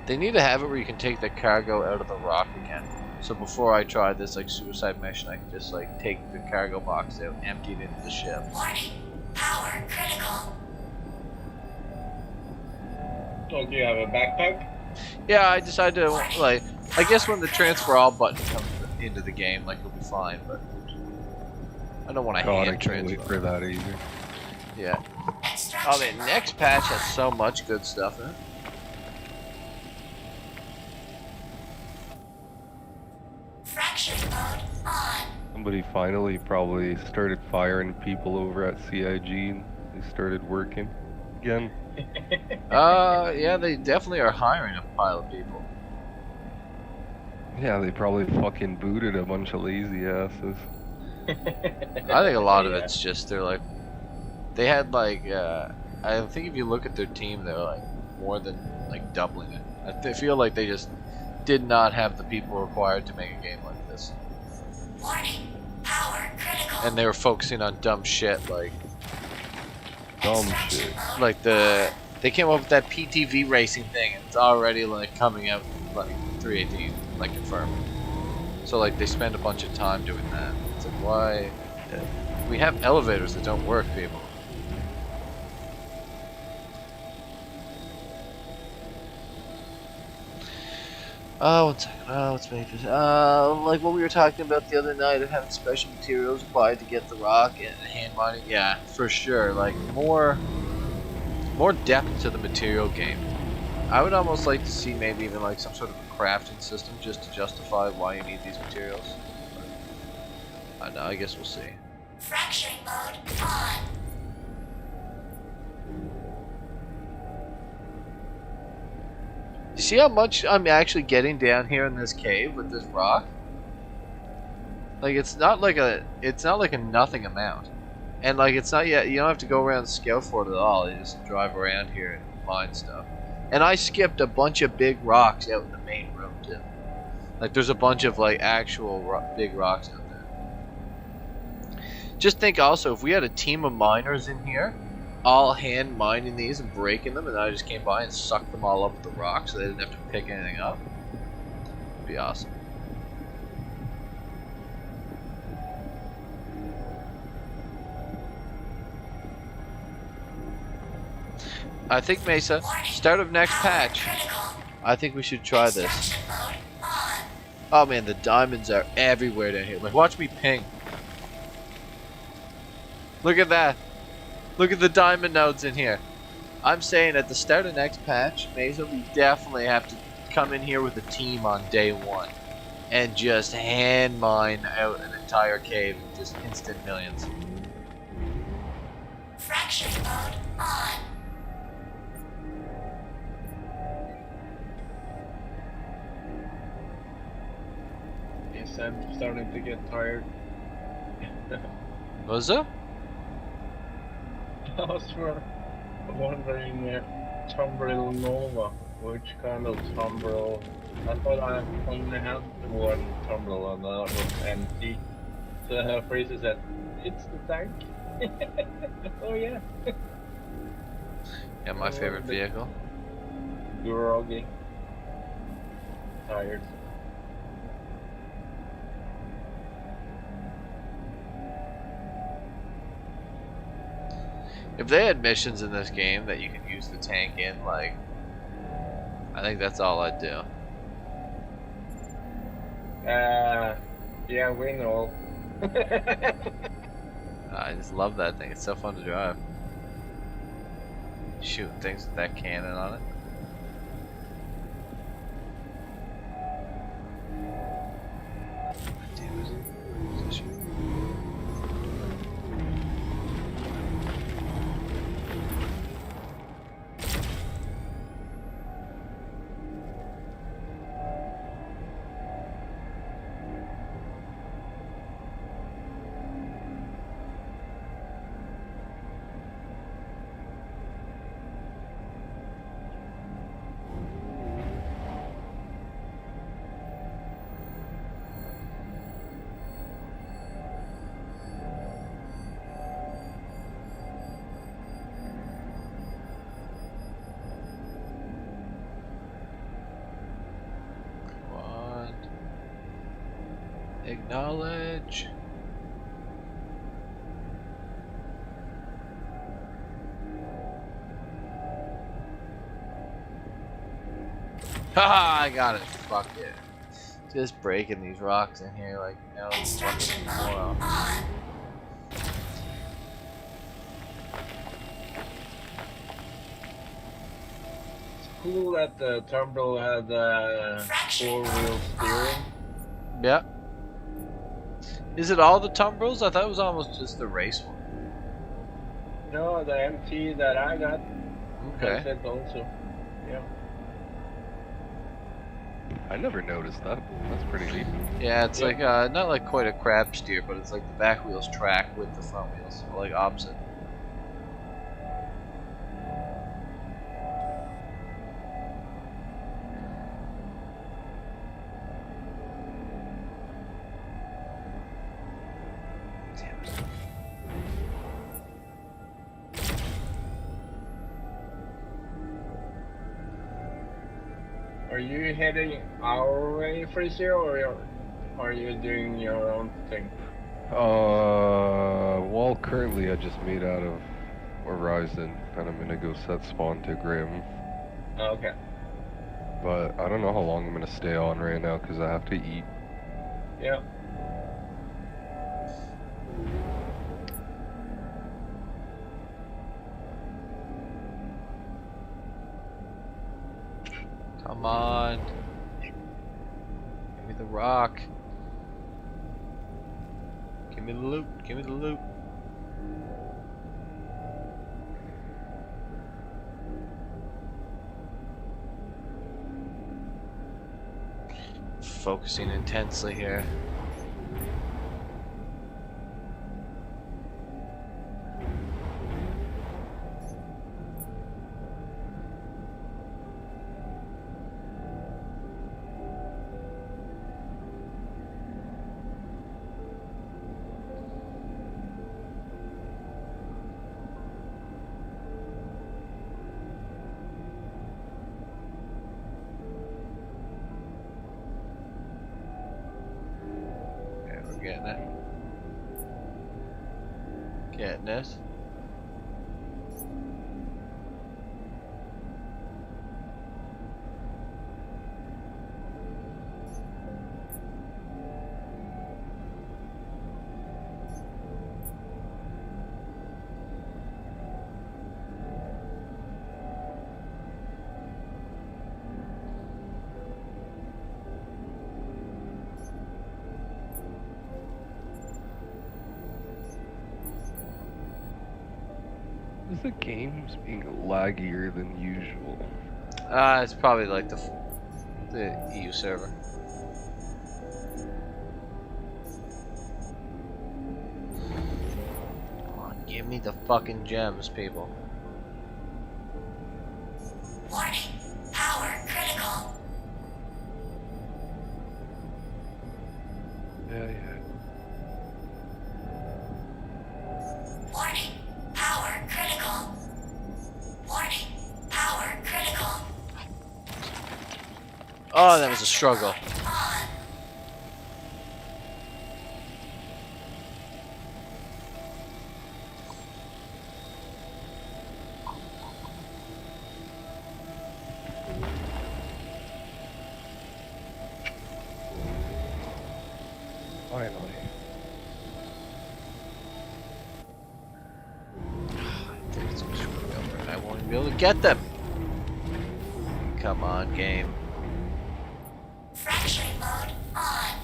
They need to have it where you can take the cargo out of the rock again. So before I try this like suicide mission, I can just like take the cargo box out, empty it into the ship.
Warning. Power critical.
Don't you have a backpack?
Yeah, I decided to like. I guess when the transfer all button comes into the game, like it'll be fine, but I don't want to
God, I
hand
can't wait
transfer.
for that either.
Yeah.
Extraction
Oh, the next patch has so much good stuff in it.
Fraction mode on.
Somebody finally probably started firing people over at CIG and they started working again.
Yeah, they definitely are hiring a pile of people.
Yeah, they probably fucking booted a bunch of lazy asses.
I think a lot of it's just they're like, they had like, I think if you look at their team, they're like more than like doubling it. I feel like they just did not have the people required to make a game like this,
Warning. Power critical.
and they were focusing on dumb shit like
Dumb shit.
they came up with that PTV racing thing, and it's already like coming out like 318, like confirmed. So like they spend a bunch of time doing that. It's like, why? We have elevators that don't work, people. One second. Let's make this. Like what we were talking about the other night of having special materials applied to get the rock and hand mining. Yeah, for sure. Like more depth to the material game. I would almost like to see maybe even like some sort of a crafting system just to justify why you need these materials. But, I don't know. I guess we'll see.
Fracturing mode on.
You see how much I'm actually getting down here in this cave with this rock? Like it's not like a nothing amount. And like it's not yet, you don't have to go around Scalefort at all. You just drive around here and find stuff. And I skipped a bunch of big rocks out in the main room too. Like there's a bunch of like actual big rocks out there. Just think also, if we had a team of miners in here, all hand mining these and breaking them, and I just came by and sucked them all up with the rocks so they didn't have to pick anything up, it'd be awesome. I think, Mesa, start of next patch, I think we should try this.
Extraction mode on.
Oh man, the diamonds are everywhere down here. Like, watch me ping. Look at that. Look at the diamond nodes in here. I'm saying at the start of next patch, Mesa, we definitely have to come in here with a team on day one and just hand mine out an entire cave in just instant millions.
Fraction mode on.
Yes, I'm starting to get tired.
Was it?
I was wondering, Tumbril Nova, which kind of Tumbril? I thought I only had one Tumbril and that was empty. So Fraser said, "It's the tank." Oh yeah.
Yeah, my favorite vehicle.
Groggy. Tired.
If they had missions in this game that you can use the tank in, like, I think that's all I'd do.
Yeah, we know.
I just love that thing. It's so fun to drive. Shooting things with that cannon on it. Damn it. Position. Acknowledge. Haha, I got it. Fuck it. Just breaking these rocks in here like no
Extraction
fucking
mode
moron.
on.
It's cool that the turbo had four-wheel steering.
Yep. Is it all the tumbrils? I thought it was almost just the race one.
No, the MT that I got has
Okay.
it also. Yeah.
I never noticed that. That's pretty neat.
Yeah, it's
Yeah.
like not like quite a crab steer, but it's like the back wheels track with the front wheels, or like opposite. Damn it.
Are you heading our way, Freezer, or are you doing your own thing?
Well, currently I just made out of Horizon, and I'm gonna go set spawn to Grim.
Okay.
But I don't know how long I'm gonna stay on right now because I have to eat.
Yeah.
Come on. Give me the rock. Give me the loot. Give me the loot. Focusing intensely here. Yeah, we're getting it. Getting it.
Is the game's being laggier than usual?
It's probably like the EU server. Come on, give me the fucking gems, people.
Warning. Power critical.
Yeah.
Warning. Power critical. Warning. Power critical.
Oh, that was a struggle.
On.
Finally.
I think it's gonna screw me over and I won't even be able to get them. Come on, game.
Fracturing mode on.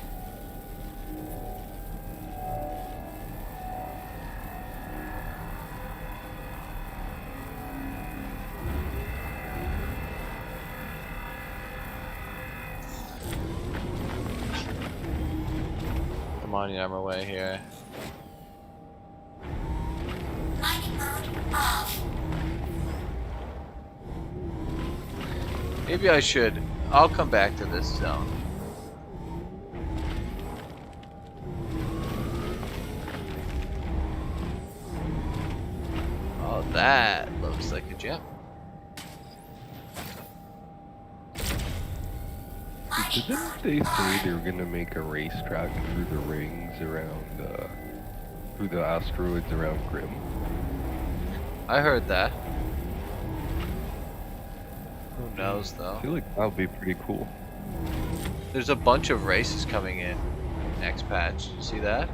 Come on, you're on my way here.
Mining mode off.
Maybe I should. I'll come back to this zone. Oh, that looks like a gem.
Mining
Didn't
they say they were gonna make a racetrack through the rings around, through the asteroids around Grim?
I heard that. Who knows
I
though?
feel like that would be pretty cool.
There's a bunch of races coming in next patch. You see that?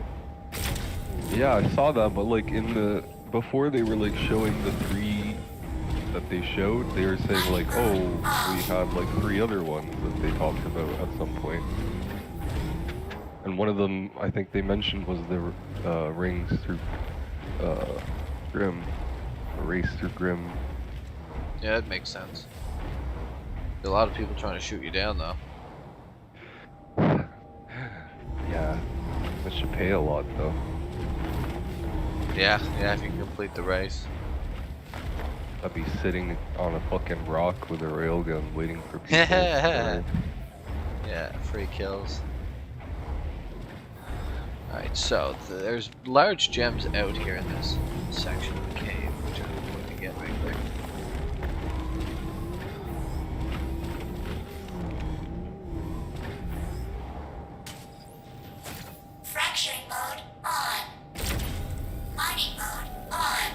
Yeah, I saw that, but like in the before they were like showing the 3 that they showed, they were saying like, oh, we had like 3 other ones that they talked about at some point. And one of them, I think they mentioned, was the rings through Grim, a race through Grim.
Yeah, it makes sense. A lot of people trying to shoot you down though.
Yeah, that should pay a lot though.
Yeah, if you can complete the race.
I'd be sitting on a fucking rock with a railgun waiting for people to
Yeah, free kills. Alright, so there's large gems out here in this section of the cave, which I'm going to get right quick.
Fracturing mode on. Mining mode on.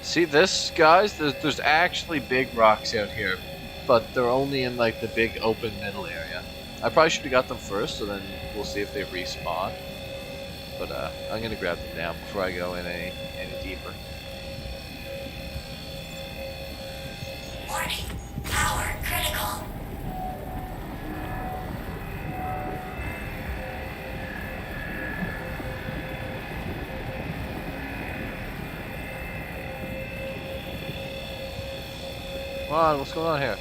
See this, guys? There's actually big rocks out here, but they're only in like the big open middle area. I probably should have got them first, so then we'll see if they respawn. But I'm gonna grab them now before I go in any deeper.
Warning. Power critical.
Come on, what's going on here?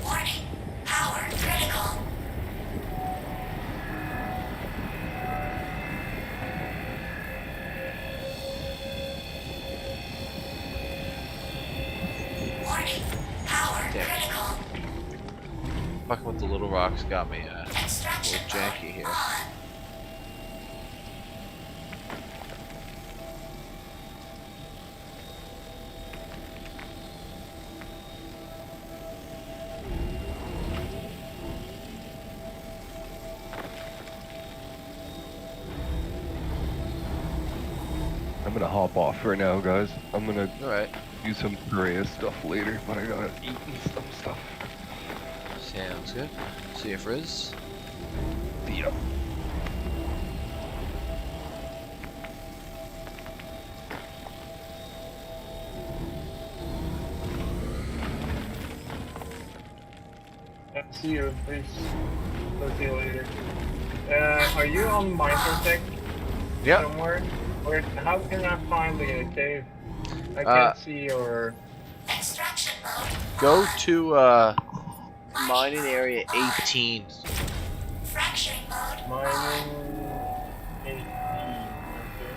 Warning. Power critical. Warning. Power
Damn.
critical.
Fucking with the little rocks got me a
Extraction
little janky here.
on.
I'm gonna hop off for now, guys. I'm gonna
Alright,
do some Korea stuff later, but I gotta eat some stuff.
sounds good. See you, Frizz.
Yeah.
See you, please. Talk to you later. Are you on Microtech
Yep.
somewhere? Or how can I find the cave? I can't
Uh,
see your...
Extraction mode.
Go to mining area 18.
Fracturing mode.
Mining 18. Okay.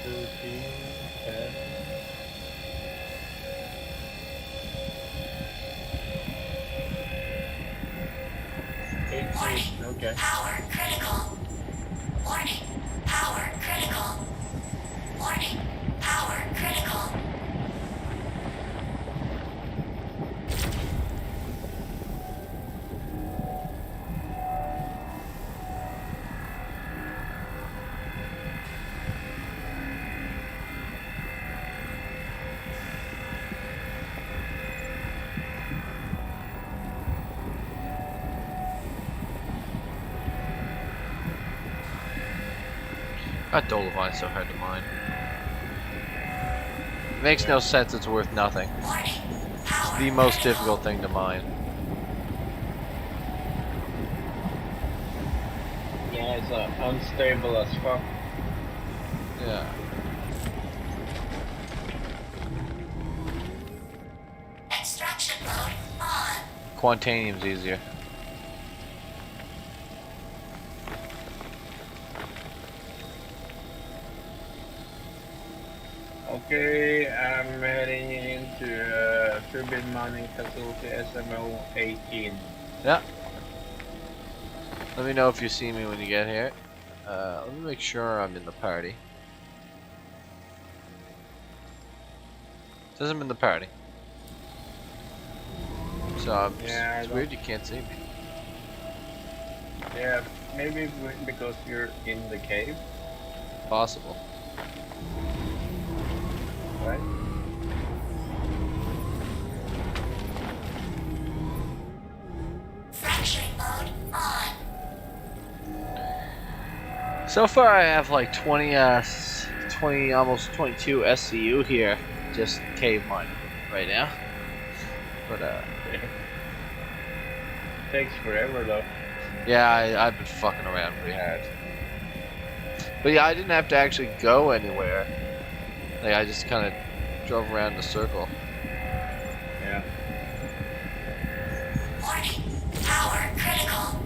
13, 10.
Warning.
Okay.
Power critical. Warning. Power critical. Warning. Power critical.
That Dolovine's so hard to mine. It makes no sense, it's worth nothing.
Warning.
It's
Power
the most
critical.
difficult thing to mine.
Yeah, it's unstable as fuck.
Yeah.
Extraction mode on.
Quantanium's easier.
Okay, I'm heading into turbine mining facility SMO 18.
Yeah. Let me know if you see me when you get here. Let me make sure I'm in the party. Says I'm in the party. So
Yeah,
it's weird you can't see me.
yeah, maybe because you're in the cave,
Possible.
right?
Fracturing mode on.
So far I have like 20, 20, almost 22 SCU here. Just cave mining right now. But
Takes forever though.
yeah, I've been fucking around pretty hard. But yeah, I didn't have to actually go anywhere. Like I just kind of drove around in a circle.
Yeah.
Warning. Power critical.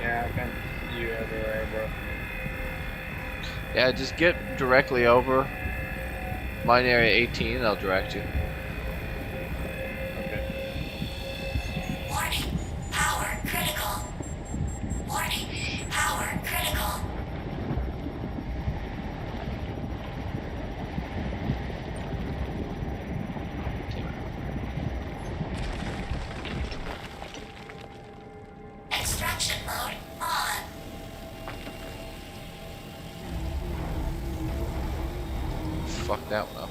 Yeah, I can't see you everywhere, bro.
Yeah, just get directly over mine area 18 and I'll direct you.
Okay.
Warning. Power critical. Warning. Power critical. Extraction mode on.
Fuck that one up.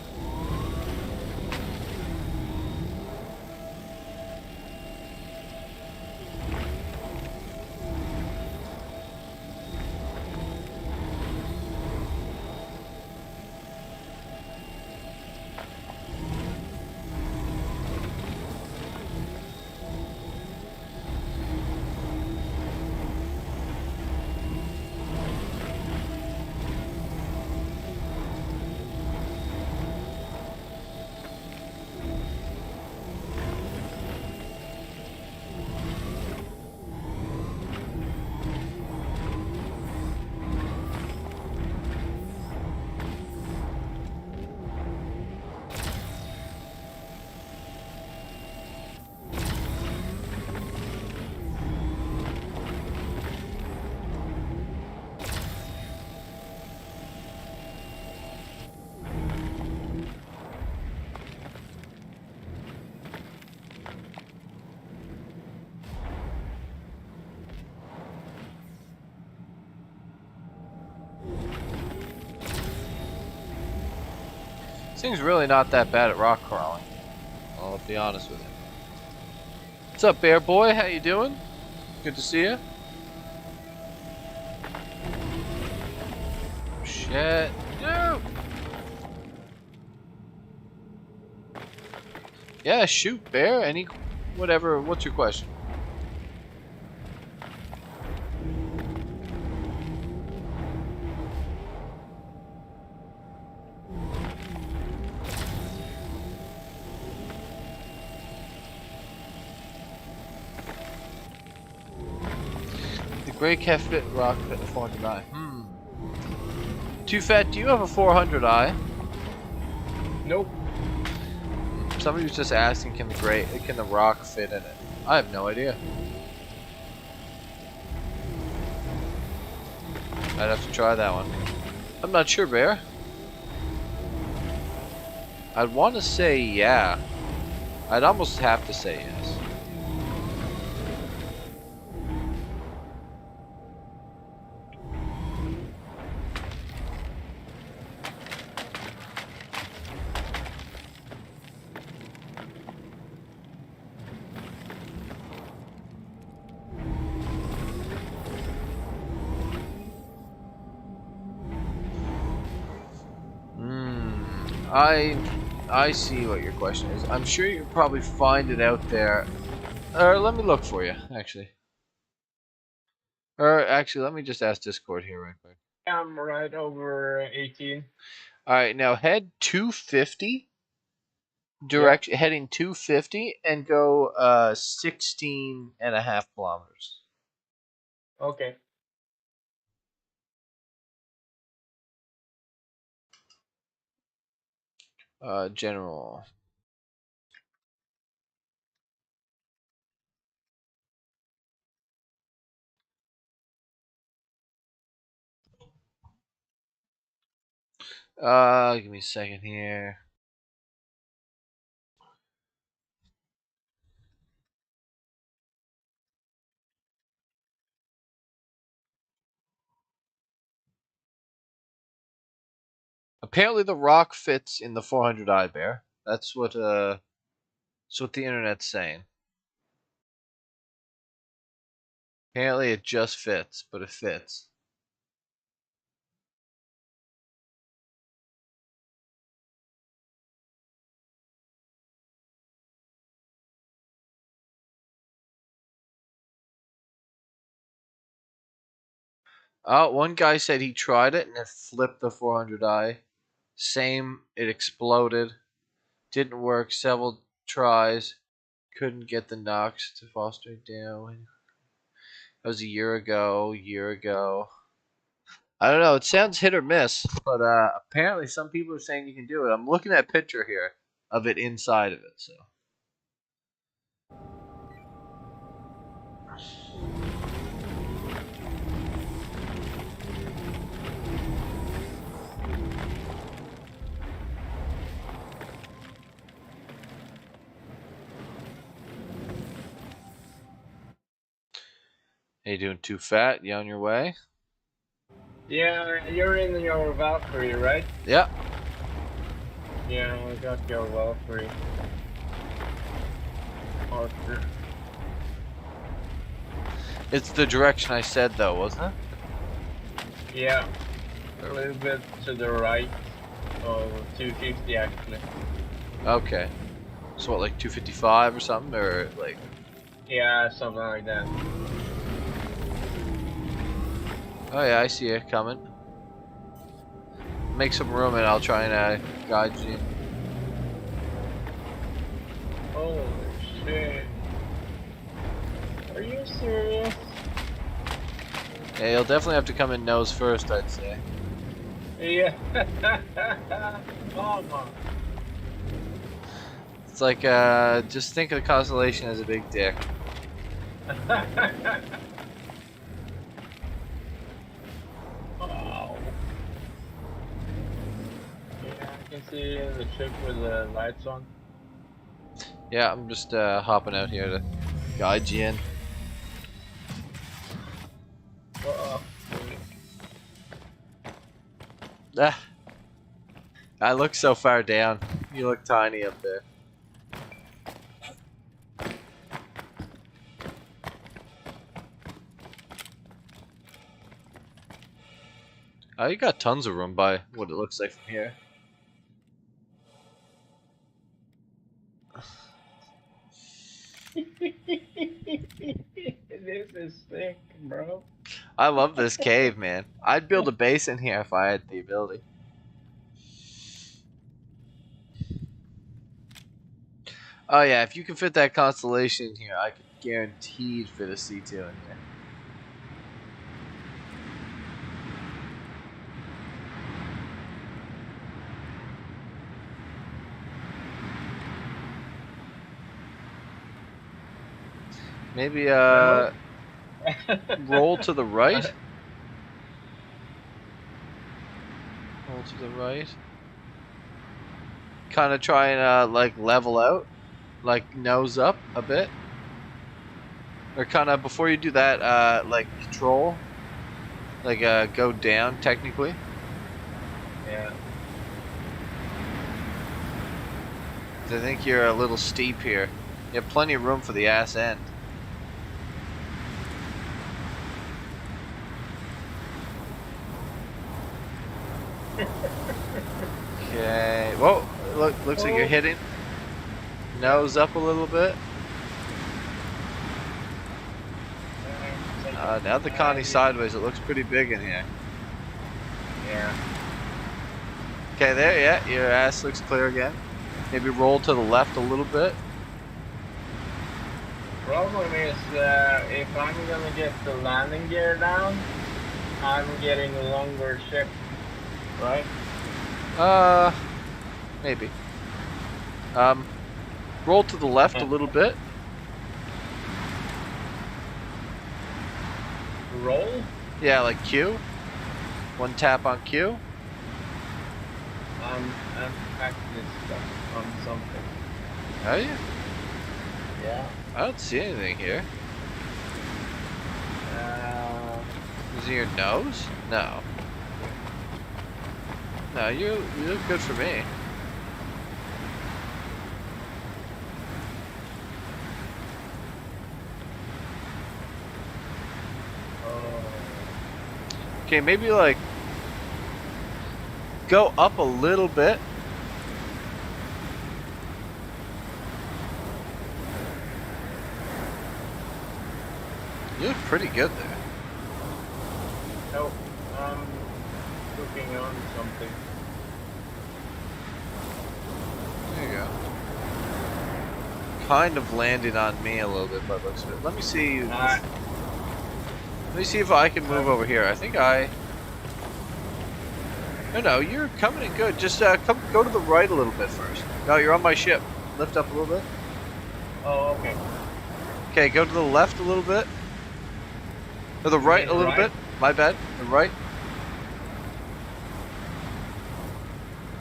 This thing's really not that bad at rock crawling. I'll be honest with you. What's up, Bear Boy? How you doing? Good to see you. Shit. No. Yeah, shoot, Bear. Any, whatever. What's your question? The gray cat fit rock fit 400i. Too fat. Do you have a 400i?
Nope.
Somebody was just asking, can the rock fit in it? I have no idea. I'd have to try that one. I'm not sure, Bear. I'd want to say yeah. I'd almost have to say yes. I see what your question is. I'm sure you can probably find it out there. Or let me look for you, actually. Or actually, let me just ask Discord here right quick.
I'm right over 18.
Alright, now head 250 Direct heading 250 and go 16.5 kilometers.
Okay.
General. Give me a second here. Apparently, the rock fits in the 400i bear. That's what the internet's saying. Apparently, it just fits, but it fits. One guy said he tried it and it flipped the 400i. Same, it exploded. Didn't work. Several tries. Couldn't get the knocks to foster it down. That was a year ago. I don't know. It sounds hit or miss, but apparently some people are saying you can do it. I'm looking at a picture here of it inside of it. So. Hey, doing too fat? You on your way?
Yeah, you're in your Valkyrie, right?
Yeah.
Yeah, I got your Valkyrie. Archer.
It's the direction I said, though, wasn't it?
Yeah, a little bit to the right of 250 actually.
Okay. So what, like 255 or something, or like?
Yeah, something like that.
Oh yeah, I see you coming. Make some room and I'll try and guide you.
Holy shit. Are you serious?
Yeah, you'll definitely have to come in nose first, I'd say.
Yeah. Oh my.
It's like, just think of the constellation as a big dick.
Wow. Yeah, I can see the ship with the lights on.
Yeah, I'm just hopping out here to guide you in.
Uh-oh.
Ah, I look so far down. You look tiny up there. Oh, you got tons of room by what it looks like from here.
This is sick, bro.
I love this cave, man. I'd build a base in here if I had the ability. Oh yeah, if you can fit that constellation in here, I could guaranteed fit a C2 in here. Maybe roll to the right. Roll to the right. Kind of try and like level out, like nose up a bit. Or kind of before you do that, like control, like go down technically.
Yeah.
I think you're a little steep here. You have plenty of room for the ass end. Okay. Whoa! Looks like you're hitting. Nose up a little bit. Now the Connie sideways. It looks pretty big in here.
Yeah.
Okay, there. Yeah, your ass looks clear again. Maybe roll to the left a little bit.
Problem is, if I'm gonna get the landing gear down, I'm getting a longer ship, right?
Maybe. Roll to the left a little bit.
Roll?
Yeah, like Q. One tap on Q.
I'm actually stuck on something.
Are you?
Yeah.
I don't see anything here. Is it your nose? No. No, you look good for me. Okay, maybe like go up a little bit. You look pretty good there.
No, I'm cooking on something.
There you go. Kind of landed on me a little bit by the looks of it. Let me see. Let me see if I can move over here. I think I. No, you're coming in good. Just go to the right a little bit first. No, you're on my ship. Lift up a little bit.
Oh, okay.
Okay, go to the left a little bit. To the right a little bit. My bad. The right.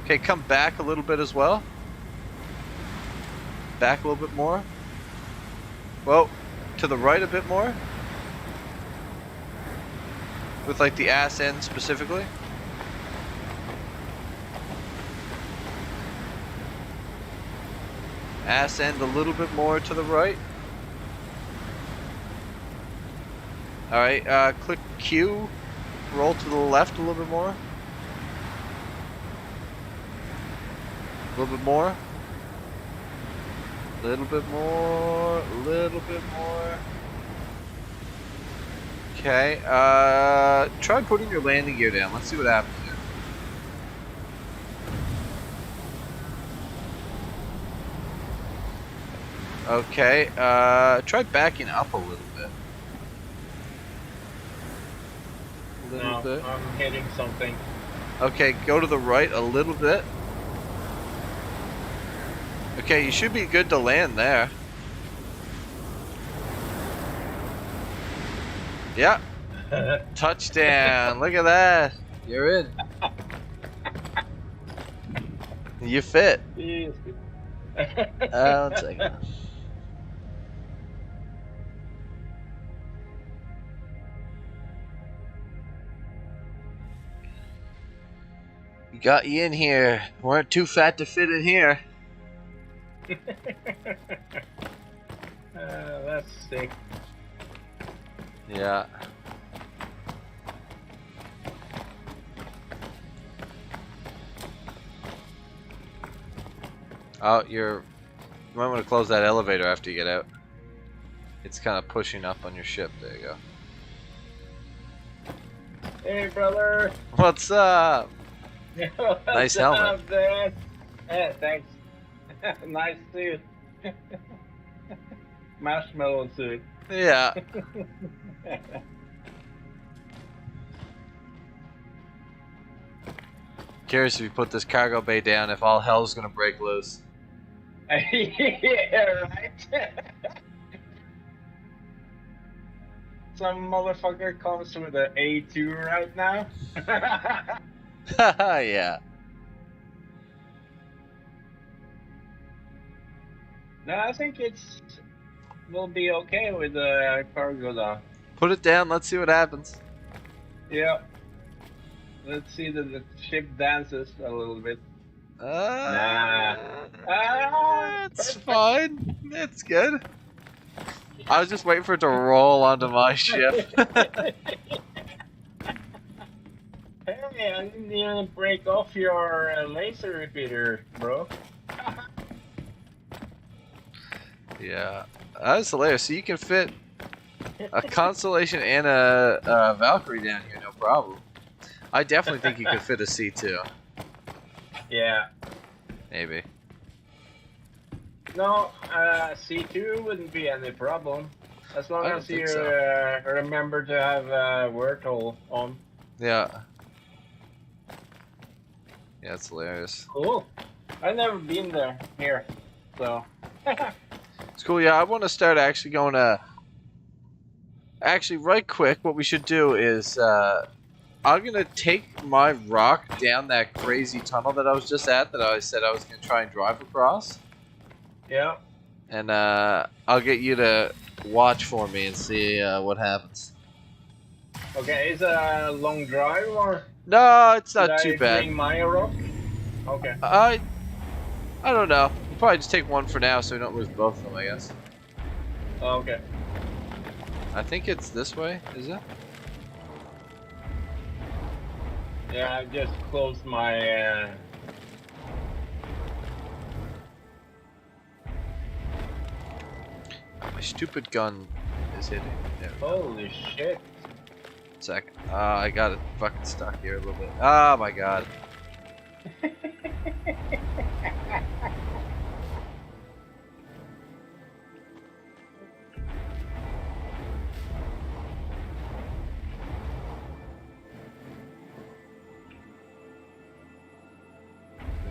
Okay, come back a little bit as well. Back a little bit more. Well, to the right a bit more. With like the ass end specifically. Ass end a little bit more to the right. Alright, click Q. Roll to the left a little bit more. A little bit more. A little bit more. A little bit more. Okay, try putting your landing gear down. Let's see what happens here. Okay, try backing up a little bit. A little bit.
I'm hitting something.
Okay, go to the right a little bit. Okay, you should be good to land there. Yeah. Touchdown. Look at that. You're in. You fit.
Jeez.
1 second. We got you in here. Weren't too fat to fit in here.
That's sick.
Yeah. Oh, you might want to close that elevator after you get out. It's kind of pushing up on your ship. There you go.
Hey, brother.
What's up?
What's
Nice helmet.
up, man? Yeah, thanks. Nice suit. Marshmallow suit.
Yeah. Curious if you put this cargo bay down, if all hell's gonna break loose.
Yeah, right. Some motherfucker comes with an A2 right now.
Yeah.
No, I think will be okay with the cargo though.
Put it down, let's see what happens.
Yeah. Let's see that the ship dances a little bit. Nah.
It's fine. It's good. I was just waiting for it to roll onto my ship.
Hey, I didn't even break off your laser repeater, bro.
Yeah. That's hilarious. So you can fit a Constellation and a Valkyrie down here, no problem. I definitely think you could fit a C2.
Yeah.
Maybe.
No, C2 wouldn't be any problem. As long
I don't
as you
think so.
remember to have word hole on.
Yeah. Yeah, it's hilarious.
Cool. I've never been there here, so.
It's cool. Yeah, I want to start actually going to. Actually, right quick, what we should do is I'm gonna take my rock down that crazy tunnel that I was just at. That I said I was gonna try and drive across.
Yeah.
And I'll get you to watch for me and see what happens.
Okay, is it a long drive or
No, it's
should
not too
I
bad.
bring my rock? Okay.
I don't know. We'll probably just take one for now, so we don't lose both of them. I guess.
Okay.
I think it's this way. Is it?
Yeah, I just closed my.
Oh, my stupid gun is hitting. There we go.
Holy shit.
Second. I got it fucking stuck here a little bit. Oh my god.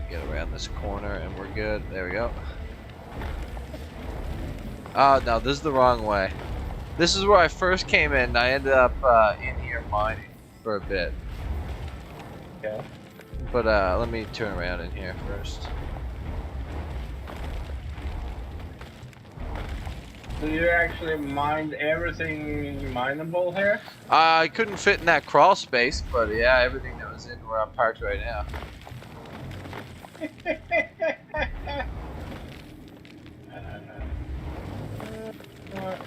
Get around this corner and we're good. There we go. Oh no, this is the wrong way. This is where I first came in. I ended up in here mining for a bit.
Okay.
But let me turn around in here first.
So you actually mined everything mineable here?
I couldn't fit in that crawl space, but yeah, everything that was in where I'm parked right now.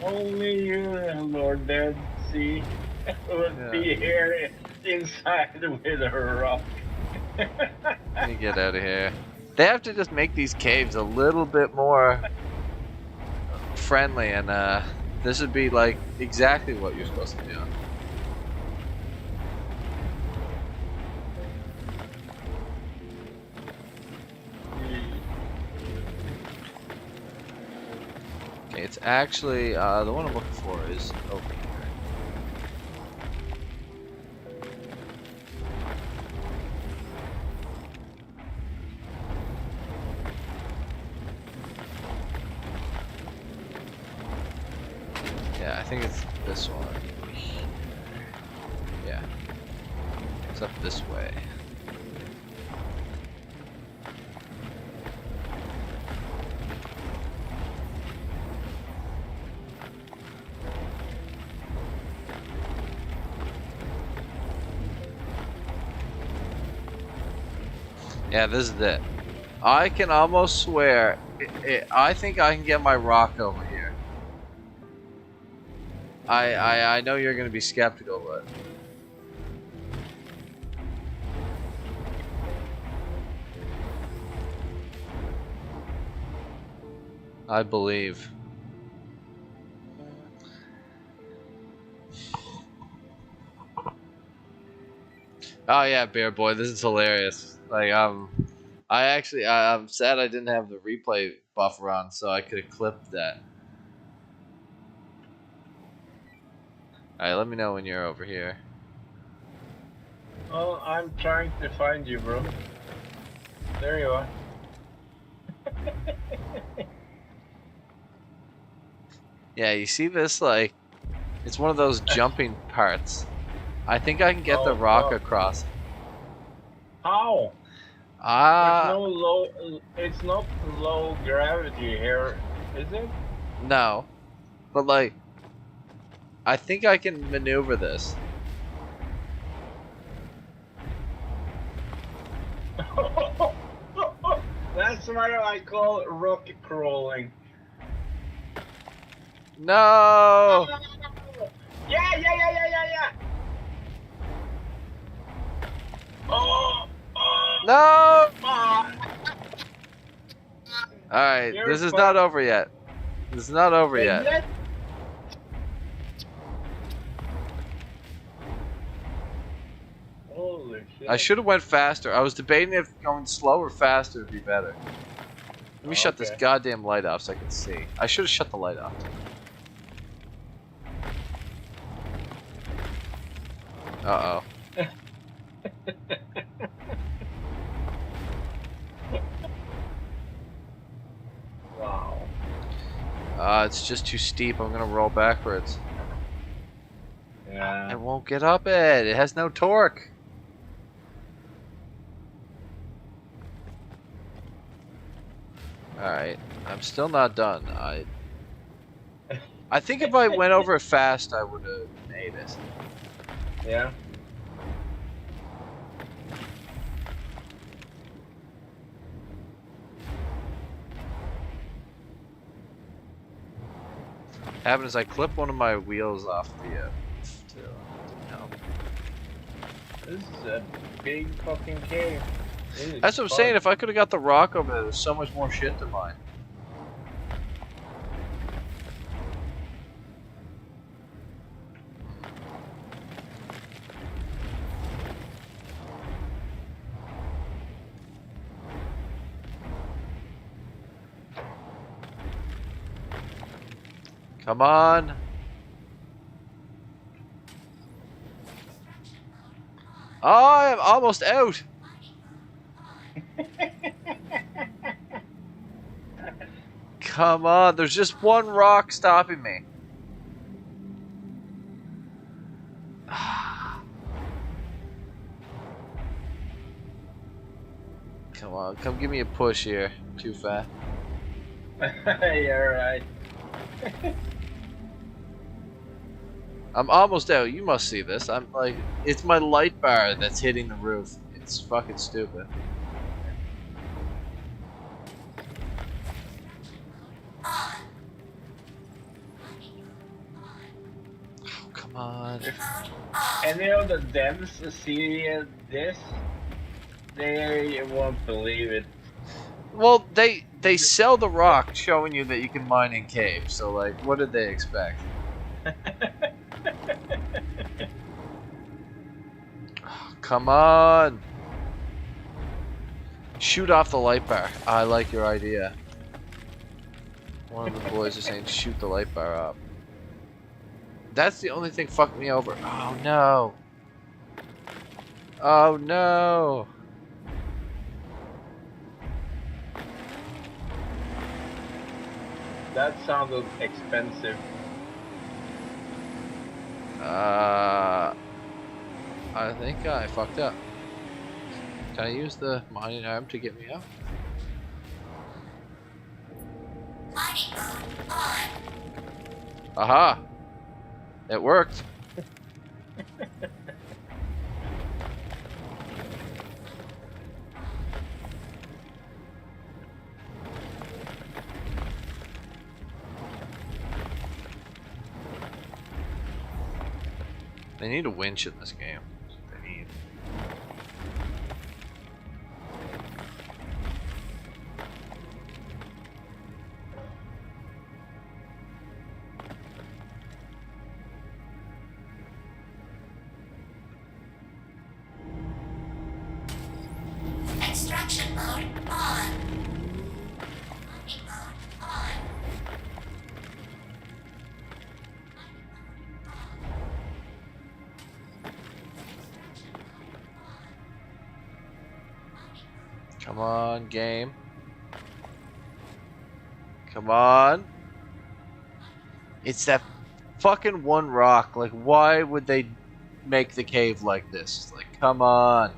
Only you, Lord Dead Sea, would be here inside with a rock.
Let me get out of here. They have to just make these caves a little bit more friendly, and this would be like exactly what you're supposed to be doing. Okay, it's actually the one I'm looking for is over here. Yeah, I think it's this one. Yeah. It's up this way. Yeah, this is it. I can almost swear, I think I can get my rock over here. I know you're gonna be skeptical, but I believe. Oh yeah, Bear Boy, this is hilarious. Like I'm sad I didn't have the replay buffer on, so I could have clipped that. All right, let me know when you're over here.
Oh, I'm trying to find you, bro. There you are.
Yeah, you see this, like, it's one of those jumping parts. I think I can get the
Oh,
rock
no.
across.
How? It's not low gravity here, is it?
No. But, like, I think I can maneuver this.
That's what I call rock crawling.
No!
Yeah. Oh.
No!
Ah.
Alright,
You're
this is
fucked.
not over yet. This is not over yet.
Is it? Holy shit.
I should have went faster. I was debating if going slow or faster would be better. Let me shut this
Okay.
goddamn light off so I can see. I should have shut the light off. Uh-oh.
Wow.
It's just too steep. I'm gonna roll backwards. I
Yeah.
won't get up it. It has no torque. Alright. I'm still not done. I think if I went over it fast, I would have made it.
Yeah.
Happens is I clip one of my wheels off the
This is a big fucking cave. This is
That's what I'm
fun.
saying. If I could have got the rock over there, there's so much more shit to mine. Come on. Oh, I'm almost out. Come on, there's just one rock stopping me. Come on, come give me a push here. Too fat.
Yeah, right.
I'm almost out. You must see this. I'm like, it's my light bar that's hitting the roof. It's fucking stupid. Oh, come on.
Any of the devs see this, they won't believe it.
Well, they sell the rock showing you that you can mine in caves. So like, what did they expect? Come on. Shoot off the light bar. I like your idea. One of the boys is saying shoot the light bar up. That's the only thing fucked me over. Oh no. Oh no.
That sounded expensive.
I think I fucked up. Can I use the mining arm to get me out?
Mining mode on.
Aha! It worked. They need a winch in this game. That's what they need.
Extraction mode on. Mining mode on.
Come on, game. Come on. It's that fucking one rock. Like, why would they make the cave like this? Like, come on.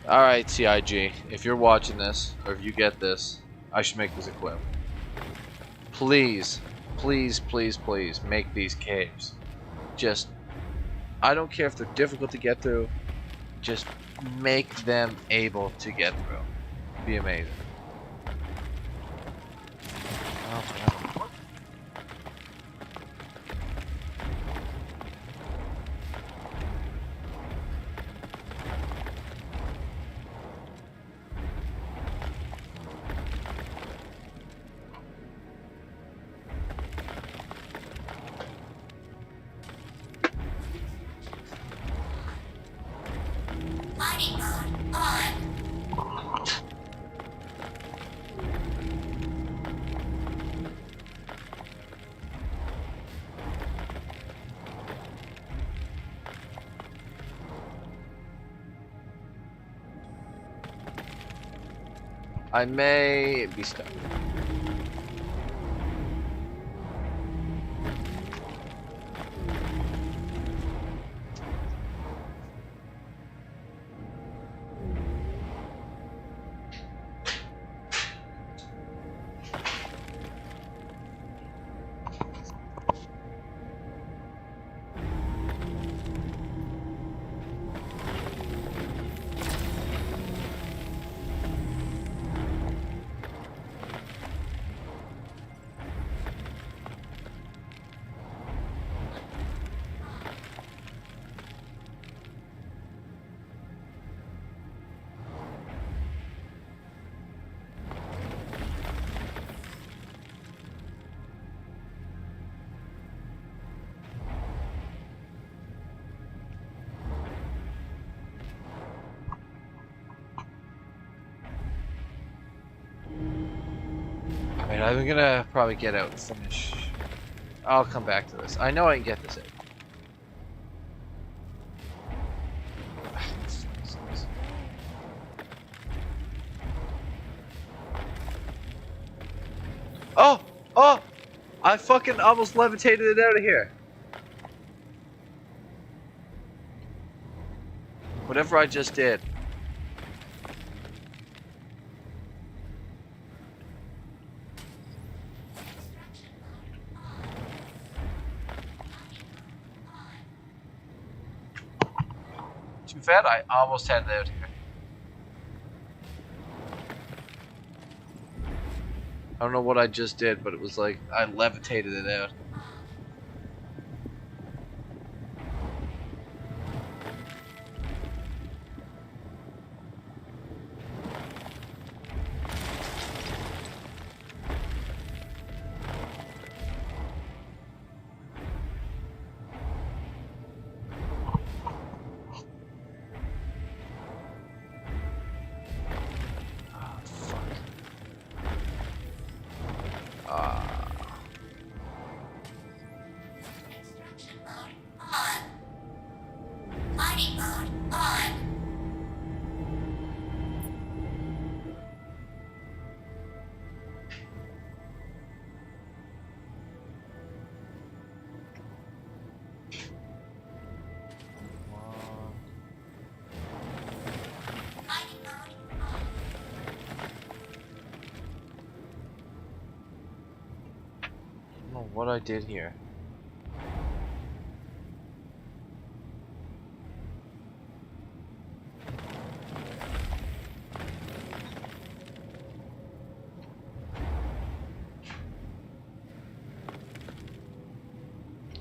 Alright, CIG. If you're watching this, or if you get this, I should make this a clip. Please, please, please, please, make these caves. Just, I don't care if they're difficult to get through, just make them able to get through. Be amazing. Oh, I may be stuck. Alright, I'm gonna probably get out and finish. I'll come back to this. I know I can get this out. Oh! Oh! I fucking almost levitated it out of here. Whatever I just did. Too fat? I almost had it out here. I don't know what I just did, but it was like I levitated it out.
Mining mode on. Mining mode on.
I don't know what I did here.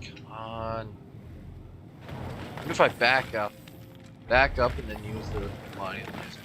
Come on. What if I back up? Back up and then use the mining laser.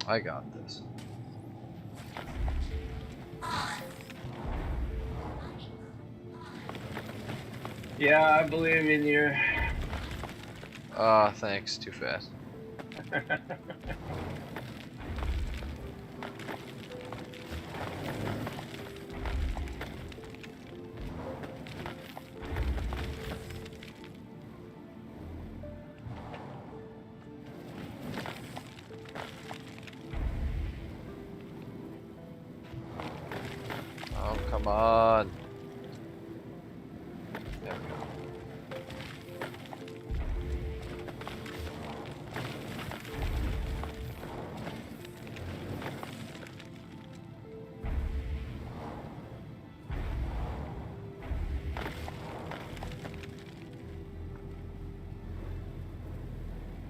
I got this.
Yeah, I believe in you.
Thanks, too fast. Oh, come on. There we go.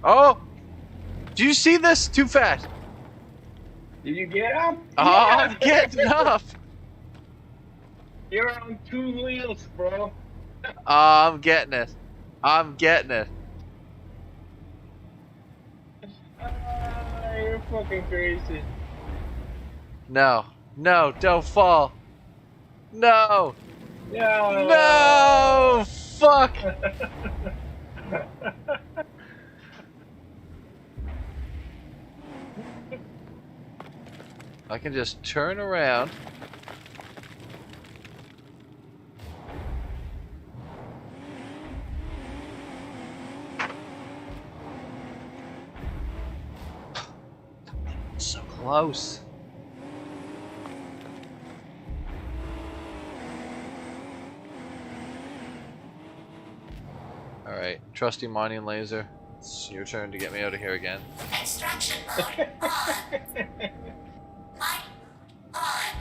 Oh! Do you see this? Too fast.
Did you get up?
Oh,
Yeah.
I'm getting up.
You're on 2 wheels, bro.
I'm getting it. I'm getting it.
fucking crazy.
No. No, don't fall. No.
Yeah.
No! Fuck! I can just turn around. So close. Alright, trusty mining laser. It's your turn to get me out of here again.
Extraction mode on. Mining mode on.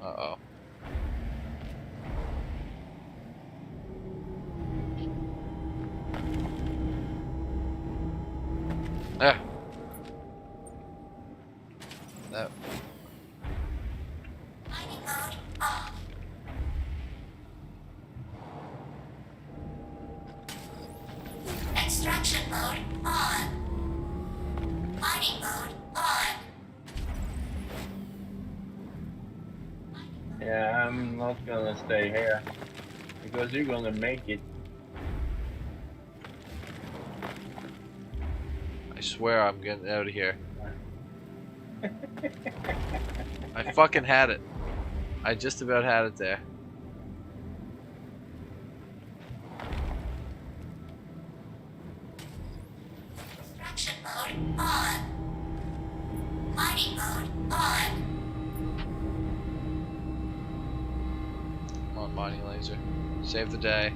Uh-oh. Ah. No.
Mining mode off. Extraction mode on. Mining mode on.
Yeah, I'm not gonna stay here because you're gonna make it.
I swear I'm getting out of here. I fucking had it. I just about had it there.
Extraction mode on. Mining mode on.
Come on, mining laser. Save the day.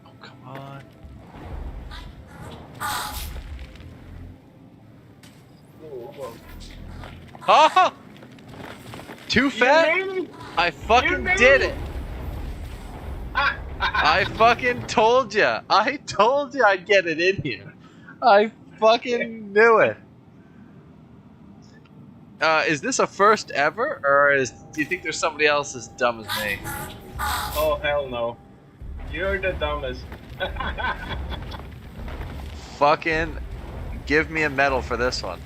Oh, come on.
Off.
Ah! Too fat?
You
I fucking
made
did
it.
it. I fucking told ya. I told ya I'd get it in here. I fucking knew it. Is this a first ever, or do you think there's somebody else as dumb as me?
Oh hell no. You're the dumbest.
Fucking give me a medal for this one.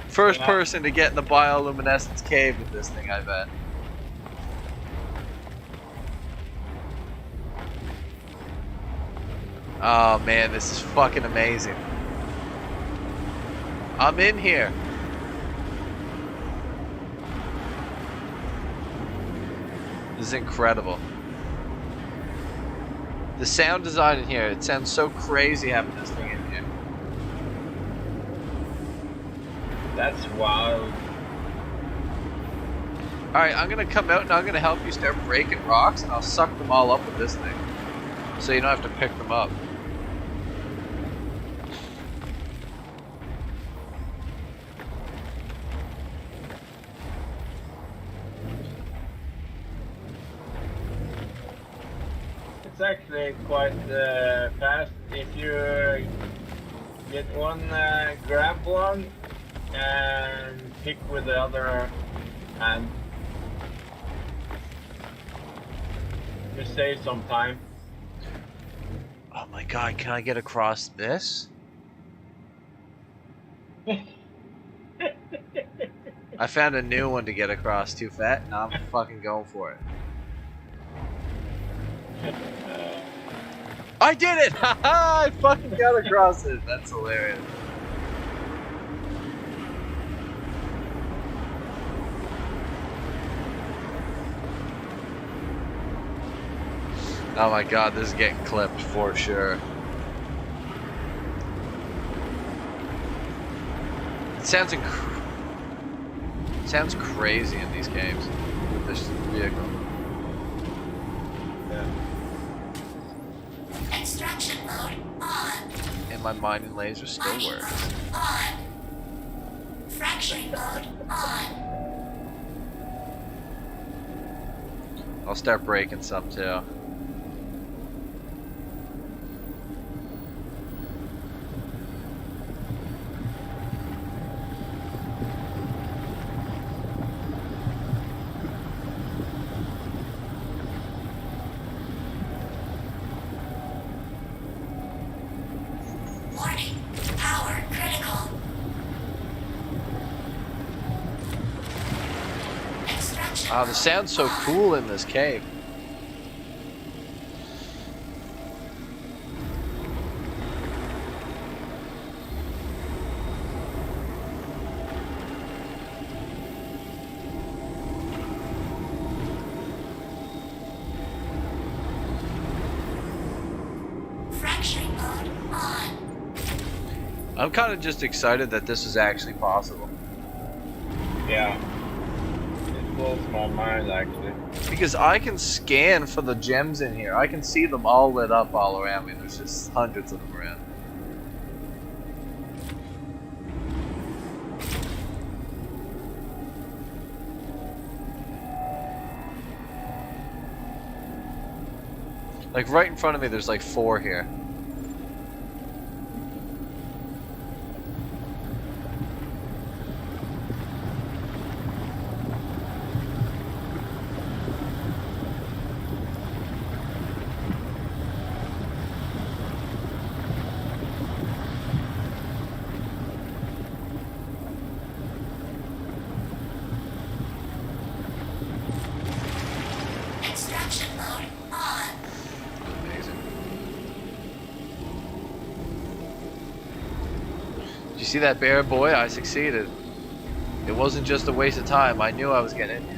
First
Yeah.
person to get in the bioluminescence cave with this thing, I bet. Oh man, this is fucking amazing. I'm in here. This is incredible. The sound design in here, it sounds so crazy having this thing in here.
That's wild.
Alright, I'm gonna come out and I'm gonna help you start breaking rocks and I'll suck them all up with this thing. So you don't have to pick them up.
It's actually quite fast if you get one, grab one and pick with the other hand. You save some time.
Oh my god, can I get across this? I found a new one to get across, Too Fat, and I'm fucking going for it. I did it! Haha! I fucking got across it. That's hilarious. Oh my god, this is getting clipped for sure. It sounds crazy in these games with this vehicle.
Yeah.
Extraction mode on.
And my mining laser still
Mining
works.
mode on. Fracturing mode on.
I'll start breaking some too. Wow, the sound's so cool in this cave.
Fracturing mode on.
I'm kind of just excited that this is actually possible.
Yeah. It blows my mind actually.
Because I can scan for the gems in here. I can see them all lit up all around me. There's just hundreds of them around. Like right in front of me, there's like 4 here.
Extraction mode on.
Amazing. Did you see that bear, boy? I succeeded. It wasn't just a waste of time. I knew I was getting in here.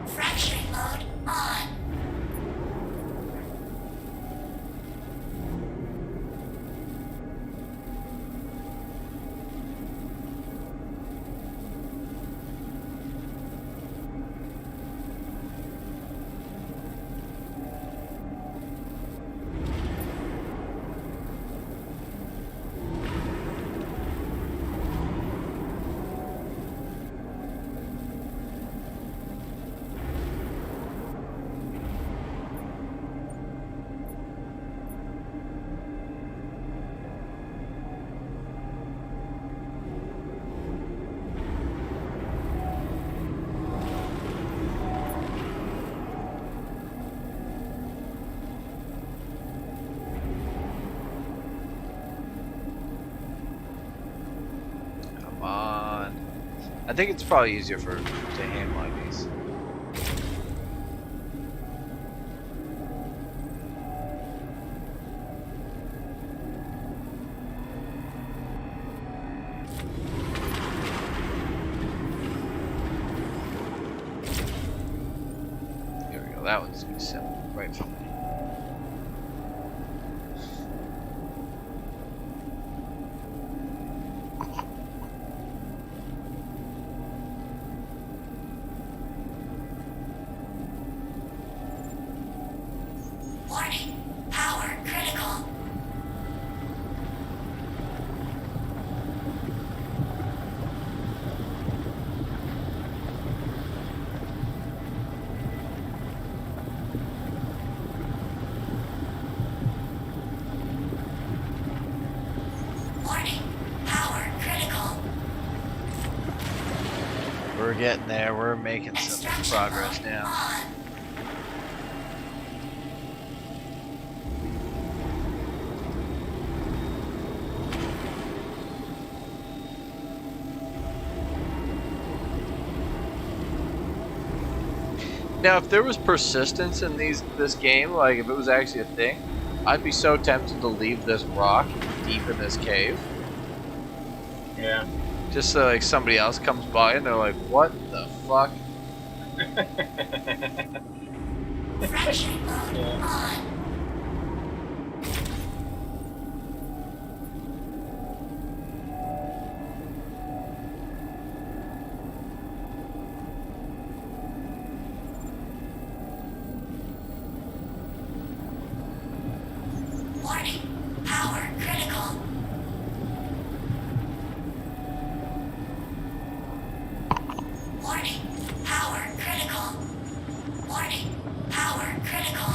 Fracturing mode on.
Come on. I think it's probably easier to hand like these. Here we go. That one's gonna set right from me.
Warning. Power critical. Warning. Power critical.
We're getting there. We're making some
Extraction
progress
mode
now.
on.
Now, if there was persistence in this game, like if it was actually a thing, I'd be so tempted to leave this rock deep in this cave,
Yeah.
just so like somebody else comes by and they're like, "What the fuck?"
Fracturing mode
Yeah.
on. Warning. Power critical. Warning. Power critical. Warning. Power critical.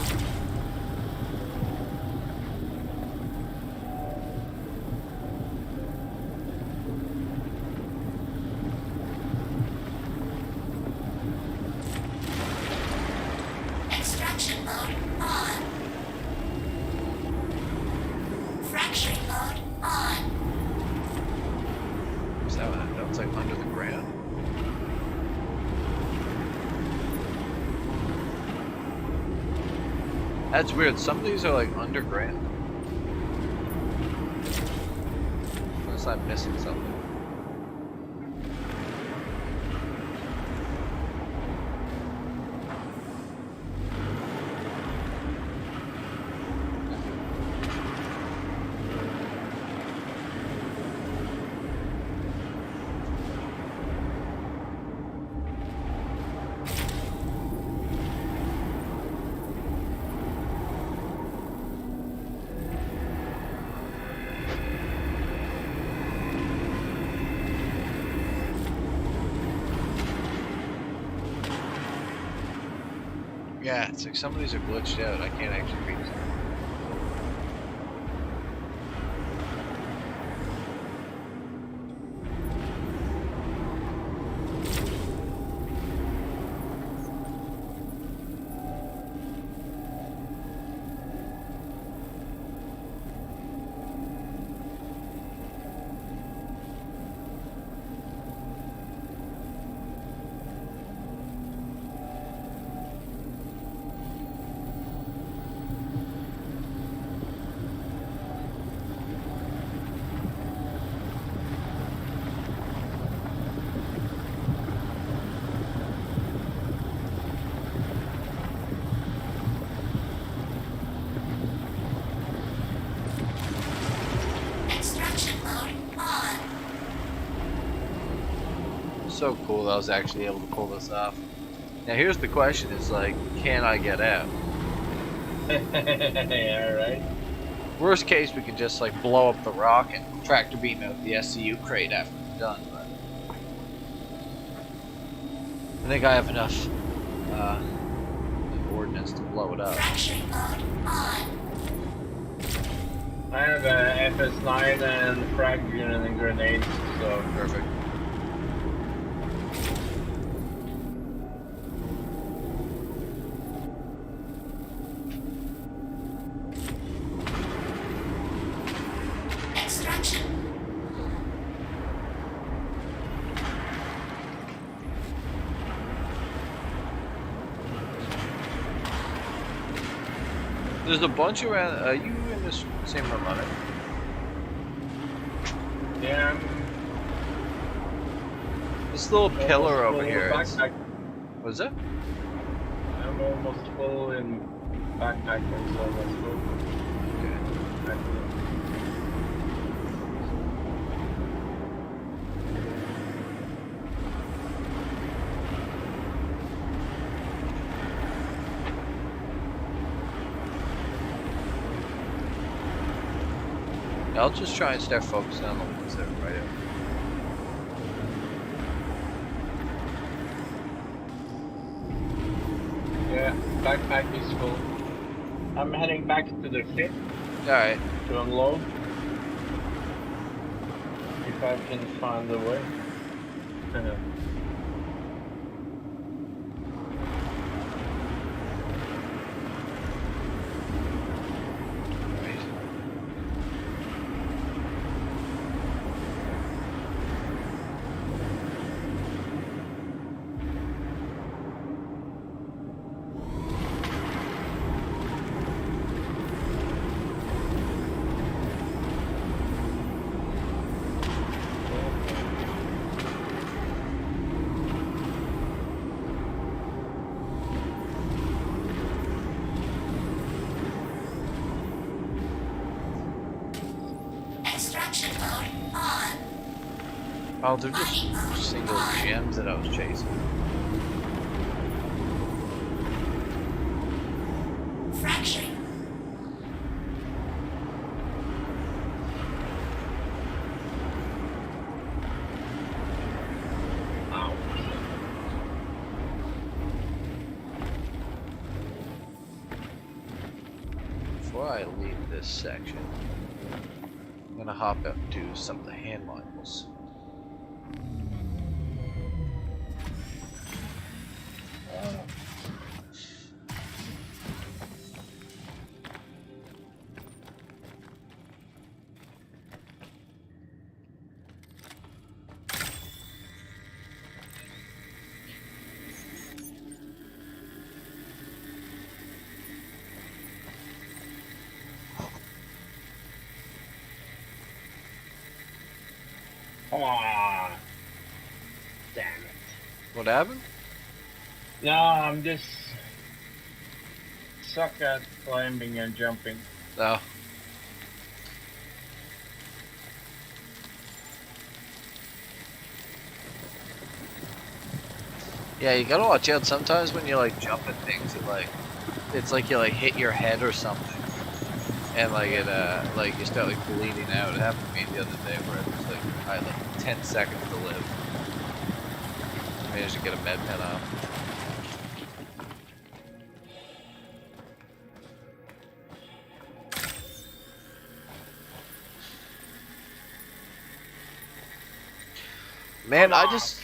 Where's that one? That one's like under the ground. That's weird. Some of these are like underground. Unless I'm missing something. Yeah, it's like some of these are glitched out. I can't actually read them.
Extraction mode on.
So cool that I was actually able to pull this off. Now here's the question: is like, can I get out?
Yeah, right.
Worst case, we can just like blow up the rock and tractor beam out the SCU crate after we're done. But I think I have enough ordnance to blow it up.
Fracturing mode on.
I have a FS9 and frag unit and grenades, so
Perfect.
Extraction.
There's a bunch around. Are you in this same room on it?
yeah.
This little pillar over
full
here. It's,
Backpack.
what is it?
I'm almost full in backpack, so almost full.
Okay. I'll just try and start focusing on the ones that are right out.
Yeah, backpack is full. I'm heading back to the ship
Alright.
to unload. If I can find a way.
Extraction mode on.
Oh, they're just single gems that I was chasing.
Fracturing.
Ow.
Before I leave this section, I'm gonna hop up to some of the hand modules.
Ah, damn it.
What happened?
No, I'm just suck at climbing and jumping.
Oh. Yeah, you gotta watch out. Sometimes when you like jump at things, it's like you like hit your head or something, and like it like you start like bleeding out. It happened to me the other day where it was like I had like 10 seconds to live. I managed to get a med pen off. Man, I just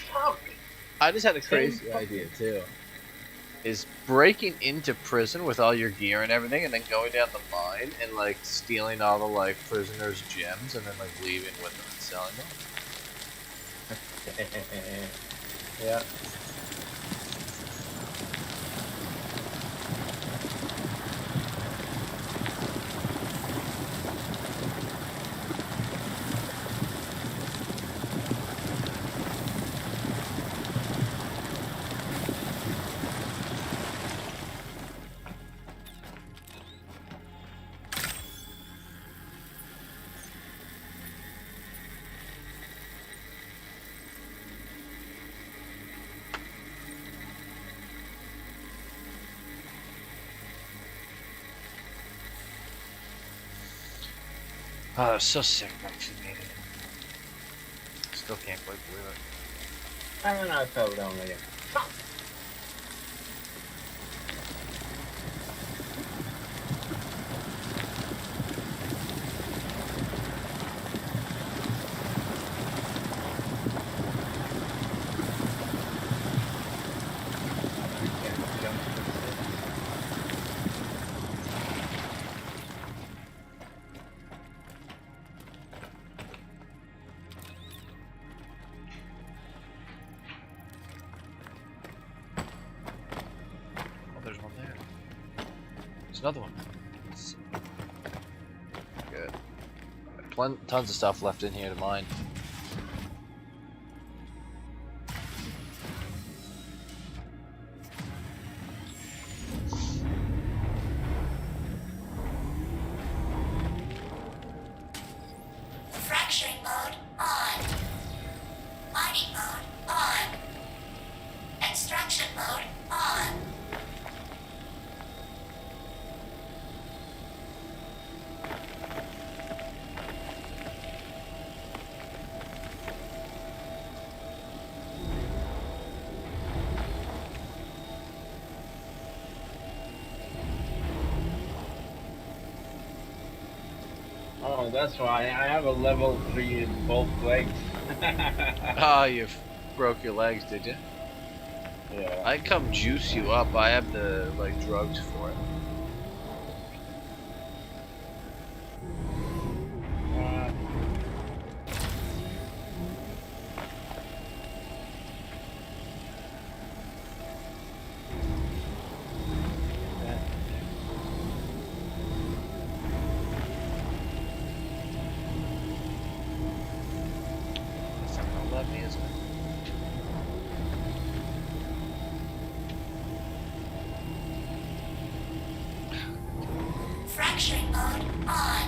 had a crazy idea too. Is breaking into prison with all your gear and everything, and then going down the mine and like stealing all the like prisoners' gems, and then like leaving with them and selling them.
Yeah.
Oh, I was so sick vaccinated. Still can't quite believe it.
I don't know, I fell down again.
Oh, there's one there. There's another one. Good. Tons of stuff left in here to mine.
Fracturing mode on. Mining mode on. Extraction mode on.
Oh, that's why I have a level 3 in both legs.
Ah, you broke your legs, did you?
Yeah.
I come juice you up. I have the like drugs for it.
Uh,
That's not gonna let me, is it?
Fracturing mode on.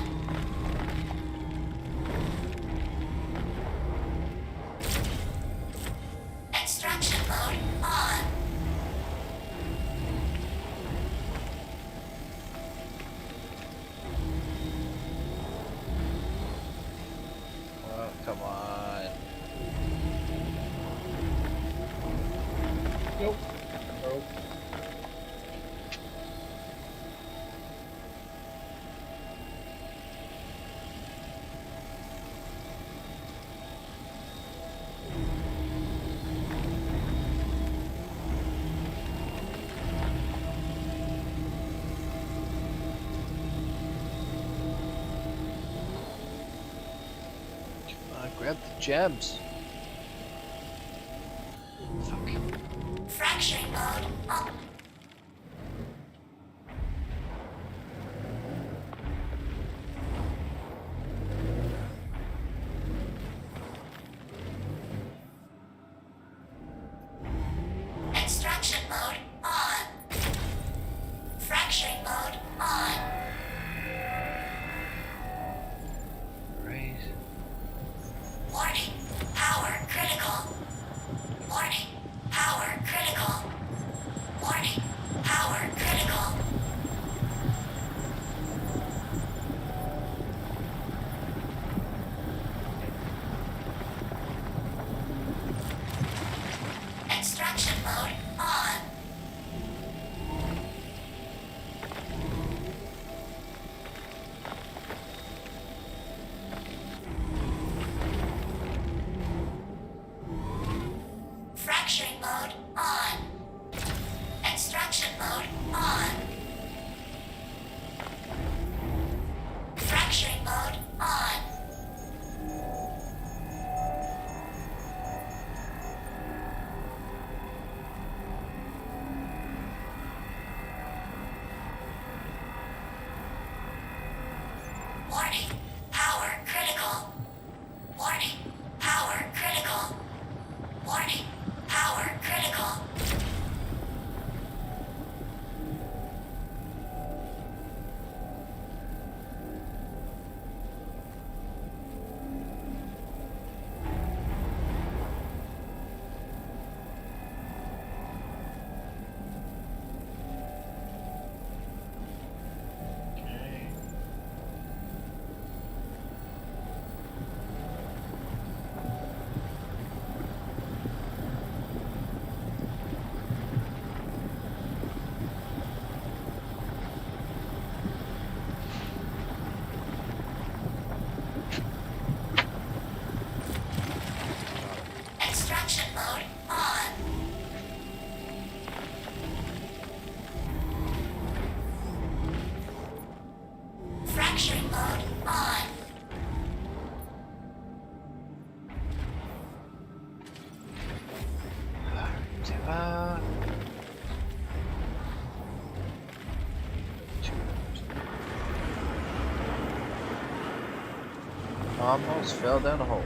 Extraction mode on.
Oh, come on.
nope. Nope.
Grab the gems. Fuck.
Fracturing mode on. Fracturing mode on. Extraction mode on. Fracturing mode on. Warning, power critical. Warning, power critical. Warning, power critical. Extraction mode on. Fracturing mode on.
Uh, almost fell down a hole.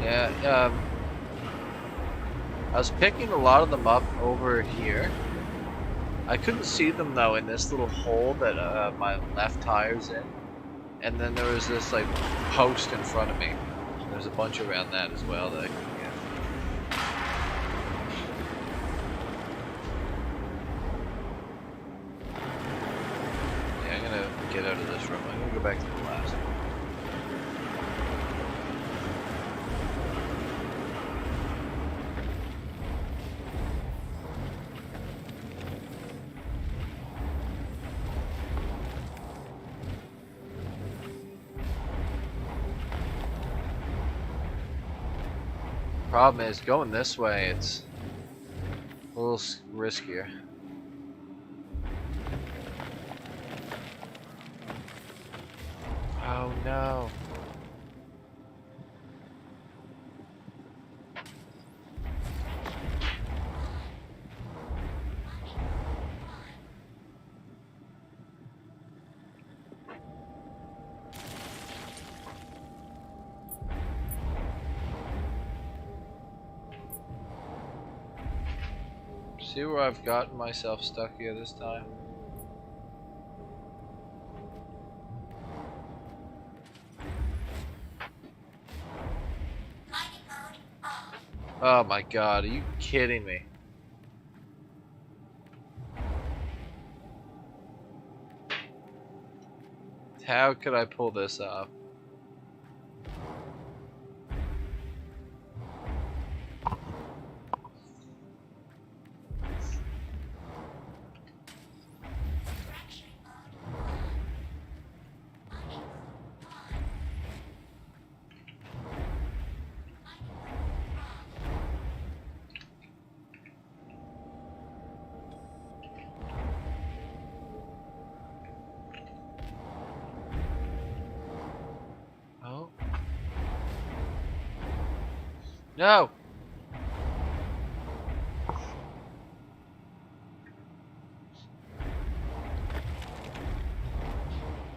Yeah, I was picking a lot of them up over here. I couldn't see them though in this little hole that my left tire's in. And then there was this like post in front of me. There's a bunch around that as well that I couldn't get. Yeah, I'm gonna get out of this room. I'm gonna go back to the last one. Problem is, going this way, it's a little riskier. Oh no. See where I've gotten myself stuck here this time?
Mining mode off.
Oh my god, are you kidding me? How could I pull this off?
Fracturing mode on. Mining mode on. Mining mode off.
Oh. No!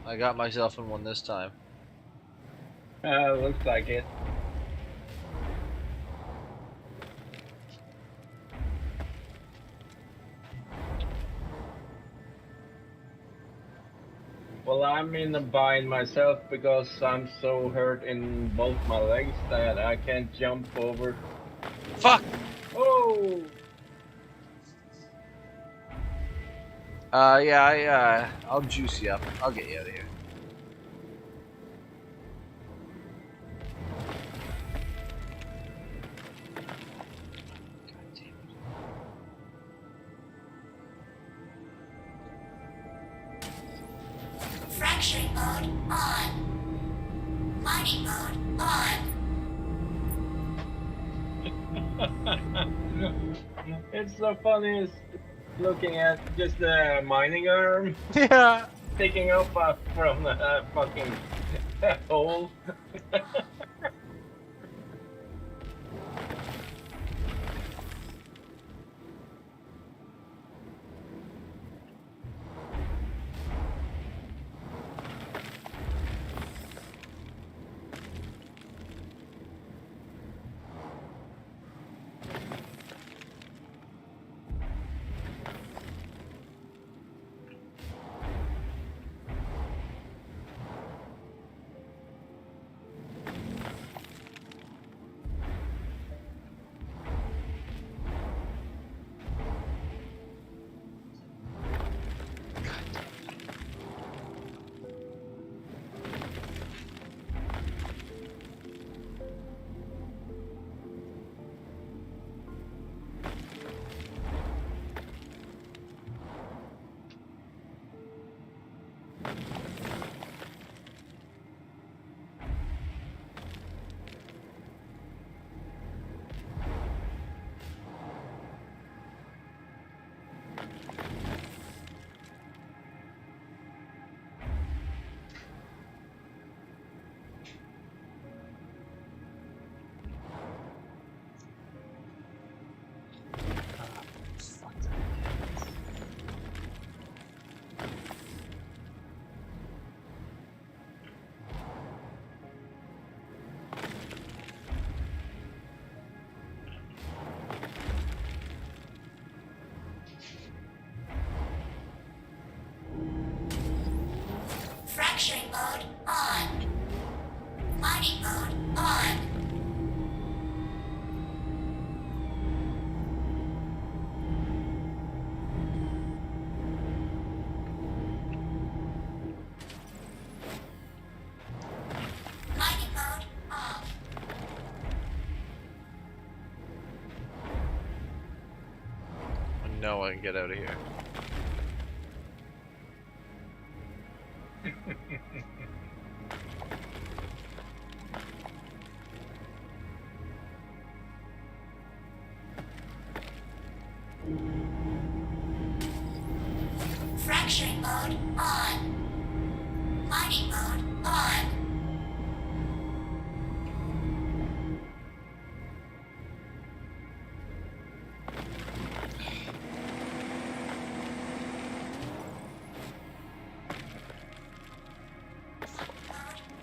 I got myself in one this time.
Looks like it. Well, I'm in a bind myself because I'm so hurt in both my legs that I can't jump over.
Fuck!
Oh!
Yeah, I'll juice you up. I'll get you out of here.
Fracturing mode on. Mining mode on.
It's so funny looking at just the mining arm
Yeah.
sticking up from the fucking hole.
Fracturing mode on. Mining mode on. Mining mode off.
I know I can get out of here.
Fracturing mode on. Mining mode on.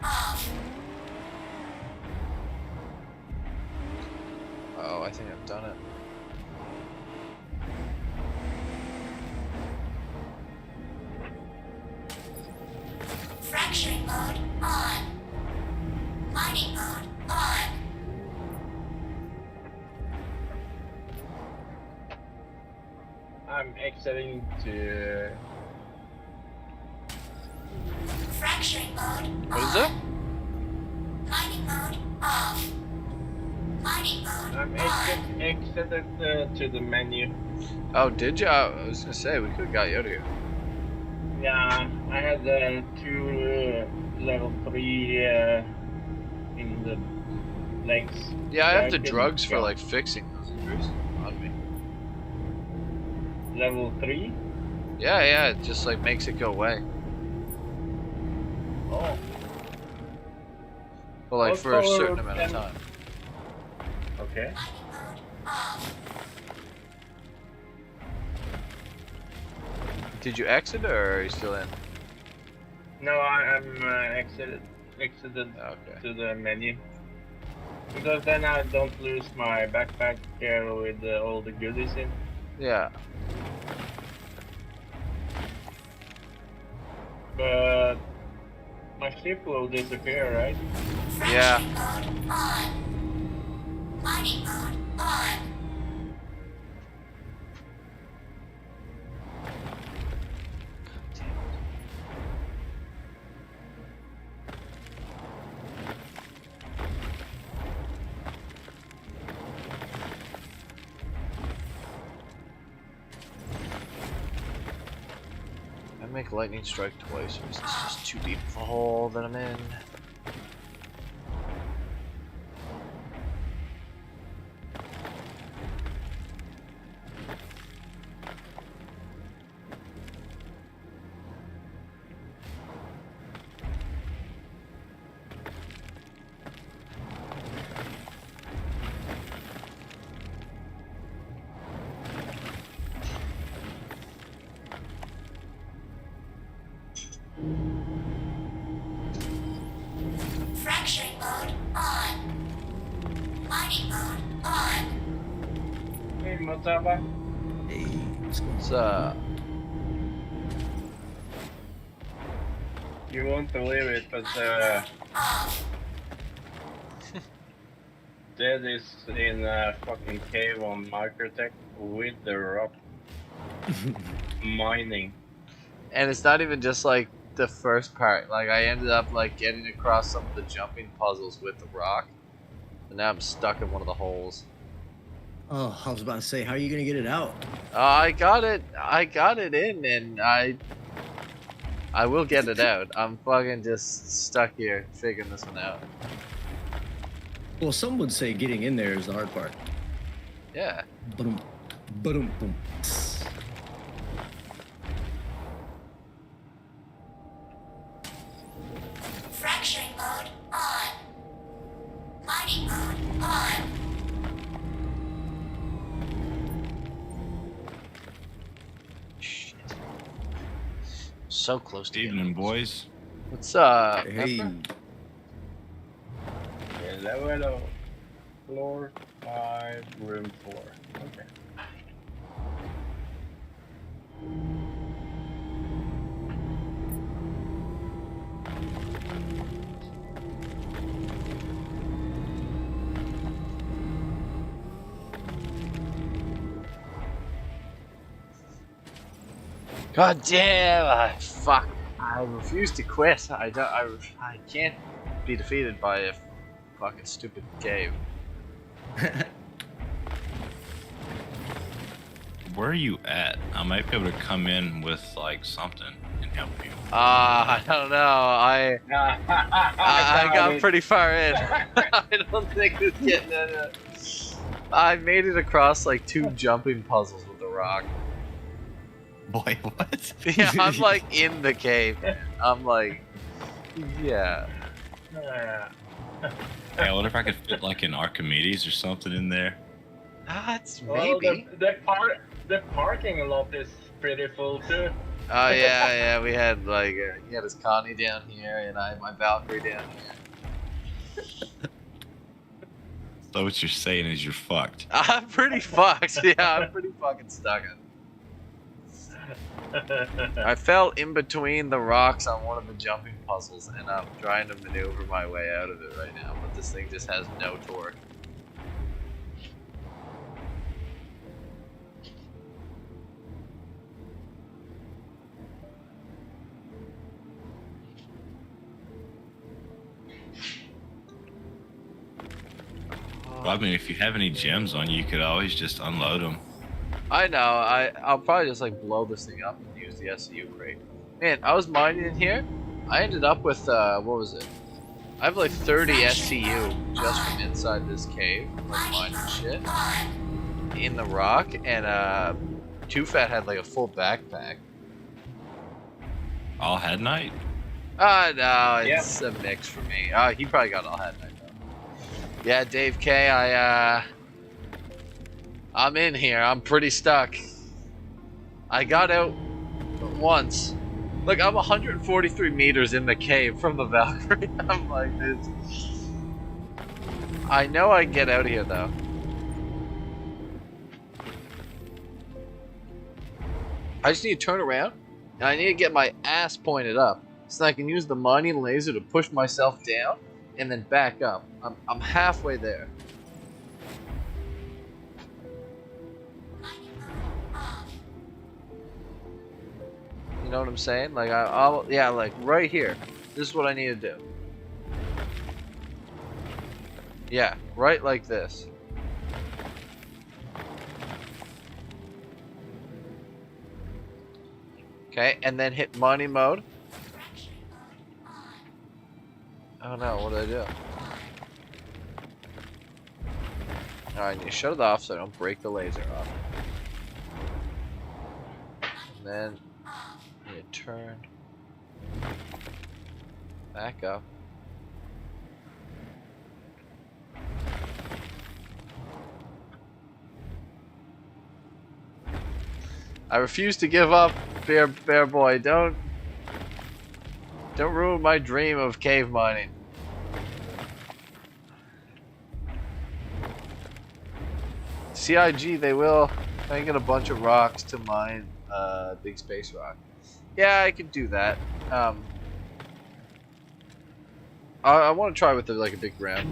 Off.
Oh, I think I've done it.
Fracturing mode on. Mining mode on.
I'm exiting to.
Fracturing mode
What is
on.
it?
Mining mode off. Mining mode
I'm
on.
exited to the menu.
Oh, did you? I was gonna say we could have got you out of here.
Yeah, I had two level 3 in the legs.
Yeah, I
so
have the
couldn't
drugs for
go.
like fixing those injuries on me.
Level 3?
Yeah, it just like makes it go away.
Oh.
But like
What
for a certain
color
amount of
pen?
time.
Okay.
Mining mode off.
Did you exit or are you still in?
No, I'm exited
Okay.
to the menu. Because then I don't lose my backpack here with all the goodies in.
Yeah.
But my ship will disappear, right?
Yeah.
Fracturing mode on. Mining mode on.
make lightning strike twice, or is this just too deep of a hole that I'm in?
Fracturing mode on. Mining mode on.
Hey, Motaba.
Hey, what's going on?
What's up?
You won't believe it, but
Off.
Dead is in a fucking cave on Microtech with the rock mining.
And it's not even just like the first part. Like I ended up like getting across some of the jumping puzzles with the rock, and now I'm stuck in one of the holes.
Oh, I was about to say, how are you gonna get it out?
I got it in, and I will get it out. I'm fucking just stuck here figuring this one out.
Well, some would say getting in there is the hard part.
Yeah.
Boom, boom, boom.
Fracturing mode on. Mining mode on.
Shit. So close to
Evening, boys.
What's up?
Hey,
Pepper?
Level of floor 5, room 4. Okay.
God damn! Fuck! I refuse to quit. I can't be defeated by a fucking stupid cave.
Where are you at? I might be able to come in with like something and help you.
I don't know. I got pretty far in. I don't think it's getting in it. I made it across like 2 jumping puzzles with the rock.
Boy, what?
Yeah, I'm like in the cave. I'm like, yeah.
Hey, I wonder if I could fit like an Archimedes or something in there.
That's
Well,
maybe.
the parking lot is pretty full too.
Oh yeah, we had like he had his Connie down here, and I had my Valkyrie down here.
So what you're saying is you're fucked.
I'm pretty fucked. Yeah, I'm pretty fucking stuck. I fell in between the rocks on one of the jumping puzzles, and I'm trying to maneuver my way out of it right now, but this thing just has no torque.
Well, I mean, if you have any gems on you, you could always just unload them.
I know. I'll probably just like blow this thing up and use the SCU crate. Man, I was mining in here. I ended up with what was it? I have like 30 SCU just from inside this cave, like mining shit in the rock, and Too Fat had like a full backpack.
All had night?
No, it's a mix for me. He probably got all had night though. Yeah, Dave K, I'm in here. I'm pretty stuck. I got out once. Look, I'm 143 meters in the cave from the Valkyrie. I'm like, this. I know I can get out of here though. I just need to turn around, and I need to get my ass pointed up, so I can use the mining laser to push myself down, and then back up. I'm halfway there. You know what I'm saying? Like yeah, like right here. This is what I need to do. Yeah, right like this. Okay, and then hit money mode. Oh no, what did I do? Alright, you shut it off so I don't break the laser off. And then you turn back up. I refuse to give up, bear boy. Don't ruin my dream of cave mining. CIG, they get a bunch of rocks to mine big space rock. Yeah, I could do that. I want to try with like a big ramp.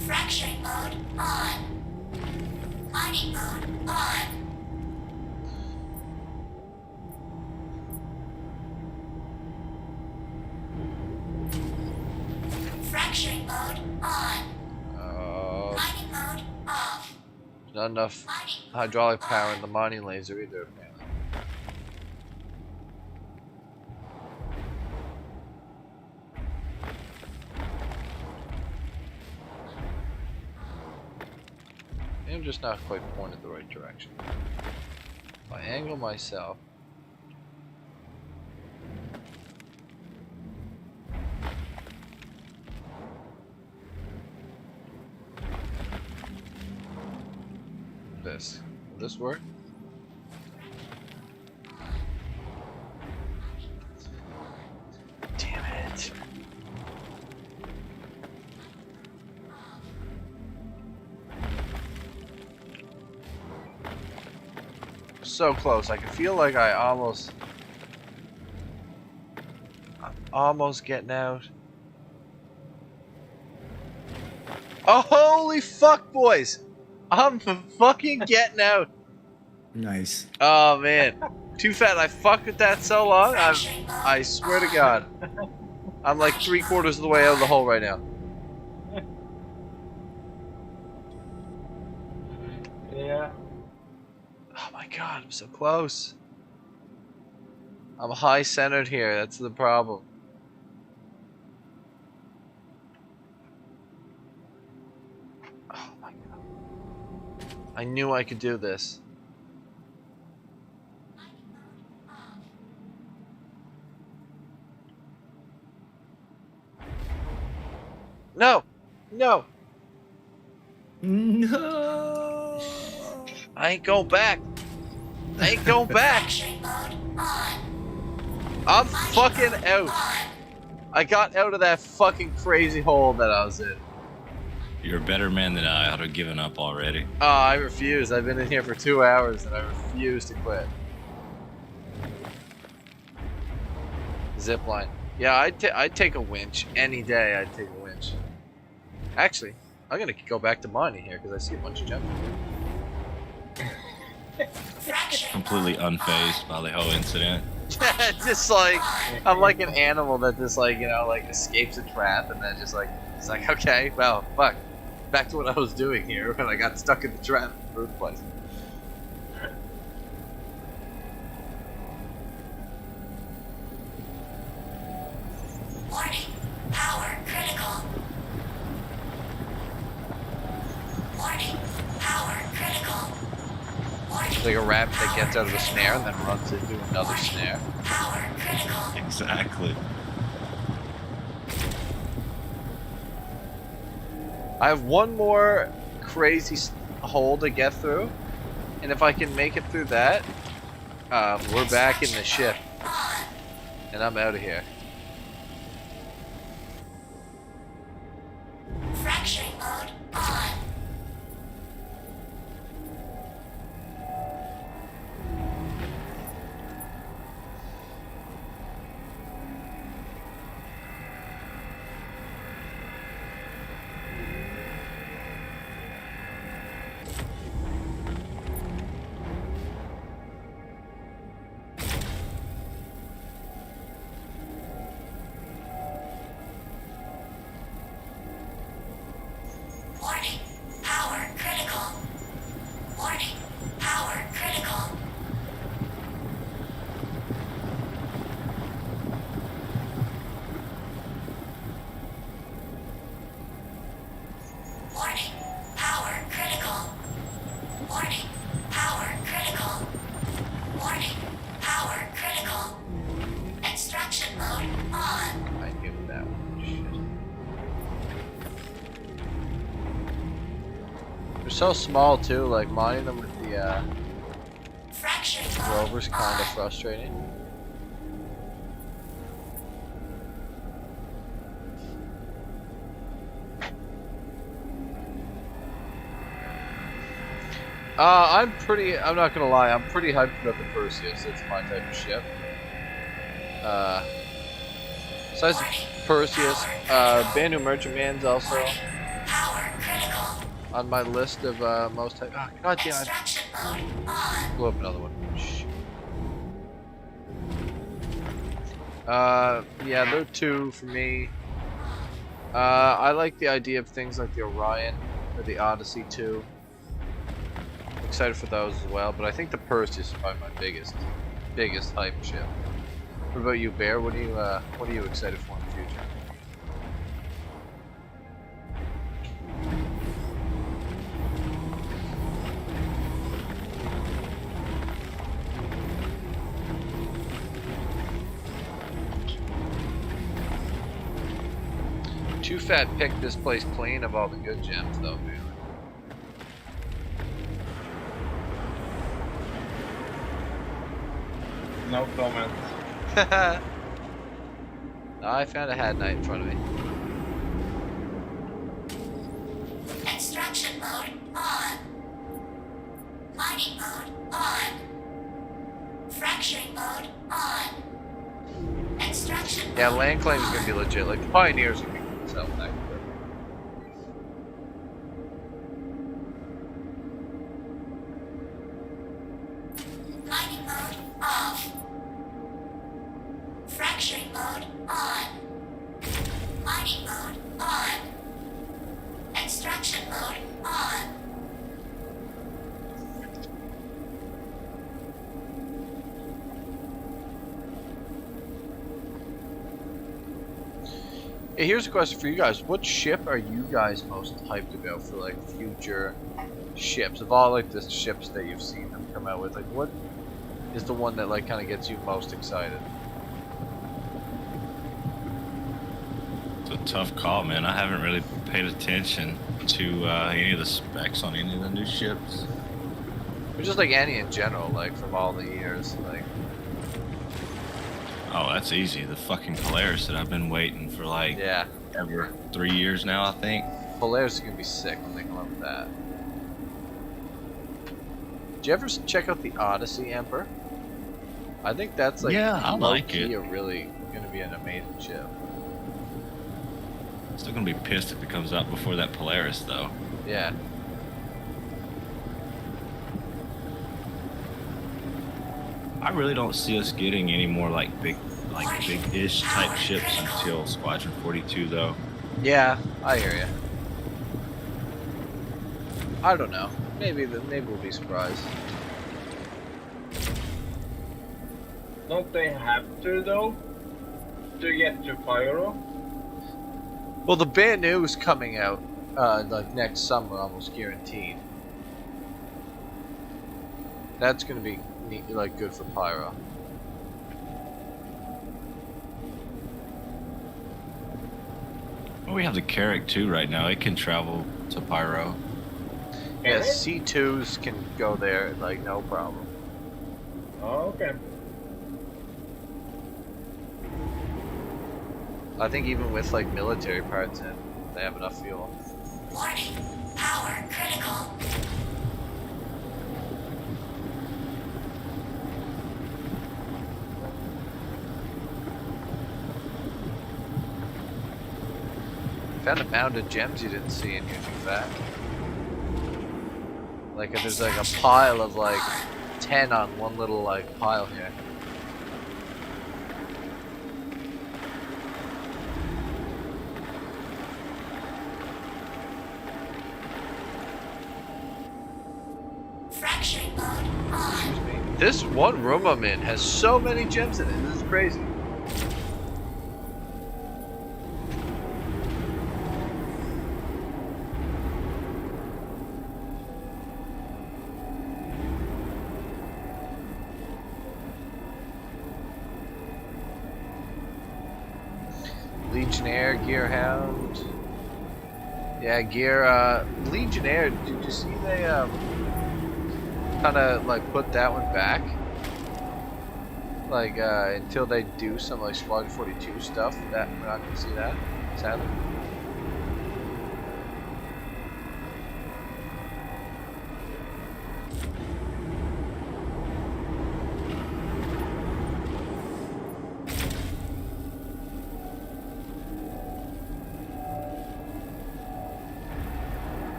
Fracturing mode on. Mining mode on. Fracturing mode on. Mining mode off.
Not enough hydraulic power in the mining laser either, apparently. I'm just not quite pointed the right direction. If I angle myself. This. Will this work? Damn it. So close. I can feel like I'm almost getting out. Oh, holy fuck, boys! I'm fucking getting out.
Nice.
Oh man, too fat. I fucked with that so long. I swear to God, I'm like 3/4 of the way out of the hole right now.
Yeah.
Oh my God, I'm so close. I'm high centered here. That's the problem. Oh my God. I knew I could do this. No! No!
No.
I ain't going back. I ain't going back. I'm fucking out. I got out of that fucking crazy hole that I was in.
You're a better man than I. I'd have given up already.
Oh, I refuse. I've been in here for 2 hours and I refuse to quit. Zipline. Yeah, I'd take a winch. Any day I'd take a winch. Actually, I'm gonna go back to mining here because I see a bunch of gems.
Completely unfazed by the whole incident.
Just like, I'm like an animal that just like, you know, like escapes a trap and then just like, it's like, okay, well, fuck. Back to what I was doing here when I got stuck in the trap in the first place.
Warning. Power critical. Warning. Power critical. Warning.
It's like a rabbit that gets out of a snare and then runs into another snare.
Power critical.
Exactly.
I have one more crazy hole to get through, and if I can make it through that, we're back in the ship, and I'm out of here.
Fracturing mode on.
so small too, like mining them with the
Fracturing
rover's kind of frustrating. I'm not gonna lie, I'm pretty hyped about the Perseus. It's my type of ship. Besides the Perseus, Banu Merchantman's also
Power critical.
on my list of most hyped. Oh, God damn it.
Extraction mode on.
Blow up another one. Shh. Yeah, they're two for me. I like the idea of things like the Orion or the Odyssey too. Excited for those as well, but I think the Perseus is probably my biggest hype ship. What about you, Bear? What are you excited for in the future? Too Fat picked this place clean of all the good gems, though, man.
No comment.
I found a Had Knight in front of me.
Extraction mode on. Mining mode on. Fracturing mode on. Extraction
Yeah,
mode
land claim is gonna be legit. Like the Pioneers are gonna be self back.
Mining mode off. Fracturing mode on. Mining mode on. Extraction mode on.
Hey, here's a question for you guys. What ship are you guys most hyped about for like future ships? Of all like the ships that you've seen them come out with, like what is the one that like kind of gets you most excited?
It's a tough call, man. I haven't really paid attention to any of the specs on any of the new ships.
Or just like any in general, like from all the years, like.
Oh, that's easy. The fucking Polaris that I've been waiting for like
Yeah,
ever 3 years now, I think.
Polaris is gonna be sick when they come up with that. Did you ever check out the Odyssey Emperor? I think that's like
Yeah, I like
low-key
it.
a really gonna be an amazing ship.
Still gonna be pissed if it comes out before that Polaris, though.
Yeah.
I really don't see us getting any more like big-ish type ships until Squadron 42, though.
Yeah, I hear you. I don't know. Maybe we'll be surprised.
Don't they have to though? To get to Pyro?
Well, the band new is coming out like next summer, almost guaranteed. That's gonna be neat, like good for Pyro.
Well, we have the Carrack too right now. It can travel to Pyro.
Yeah, C2s can go there like no problem.
Oh, okay.
I think even with like military parts in, they have enough fuel.
Warning. Power critical.
Found a mound of gems you didn't see in here, Too Fat. Like there's like a pile of like 10 on one little like pile here.
Fracturing mode on.
This one room I'm in has so many gems in it. This is crazy. Legionnaire, Gearhound. Yeah, gear. Legionnaire. Did you see they kind of like put that one back? Like until they do some like Squadron 42 stuff. That we're not gonna see that, sadly.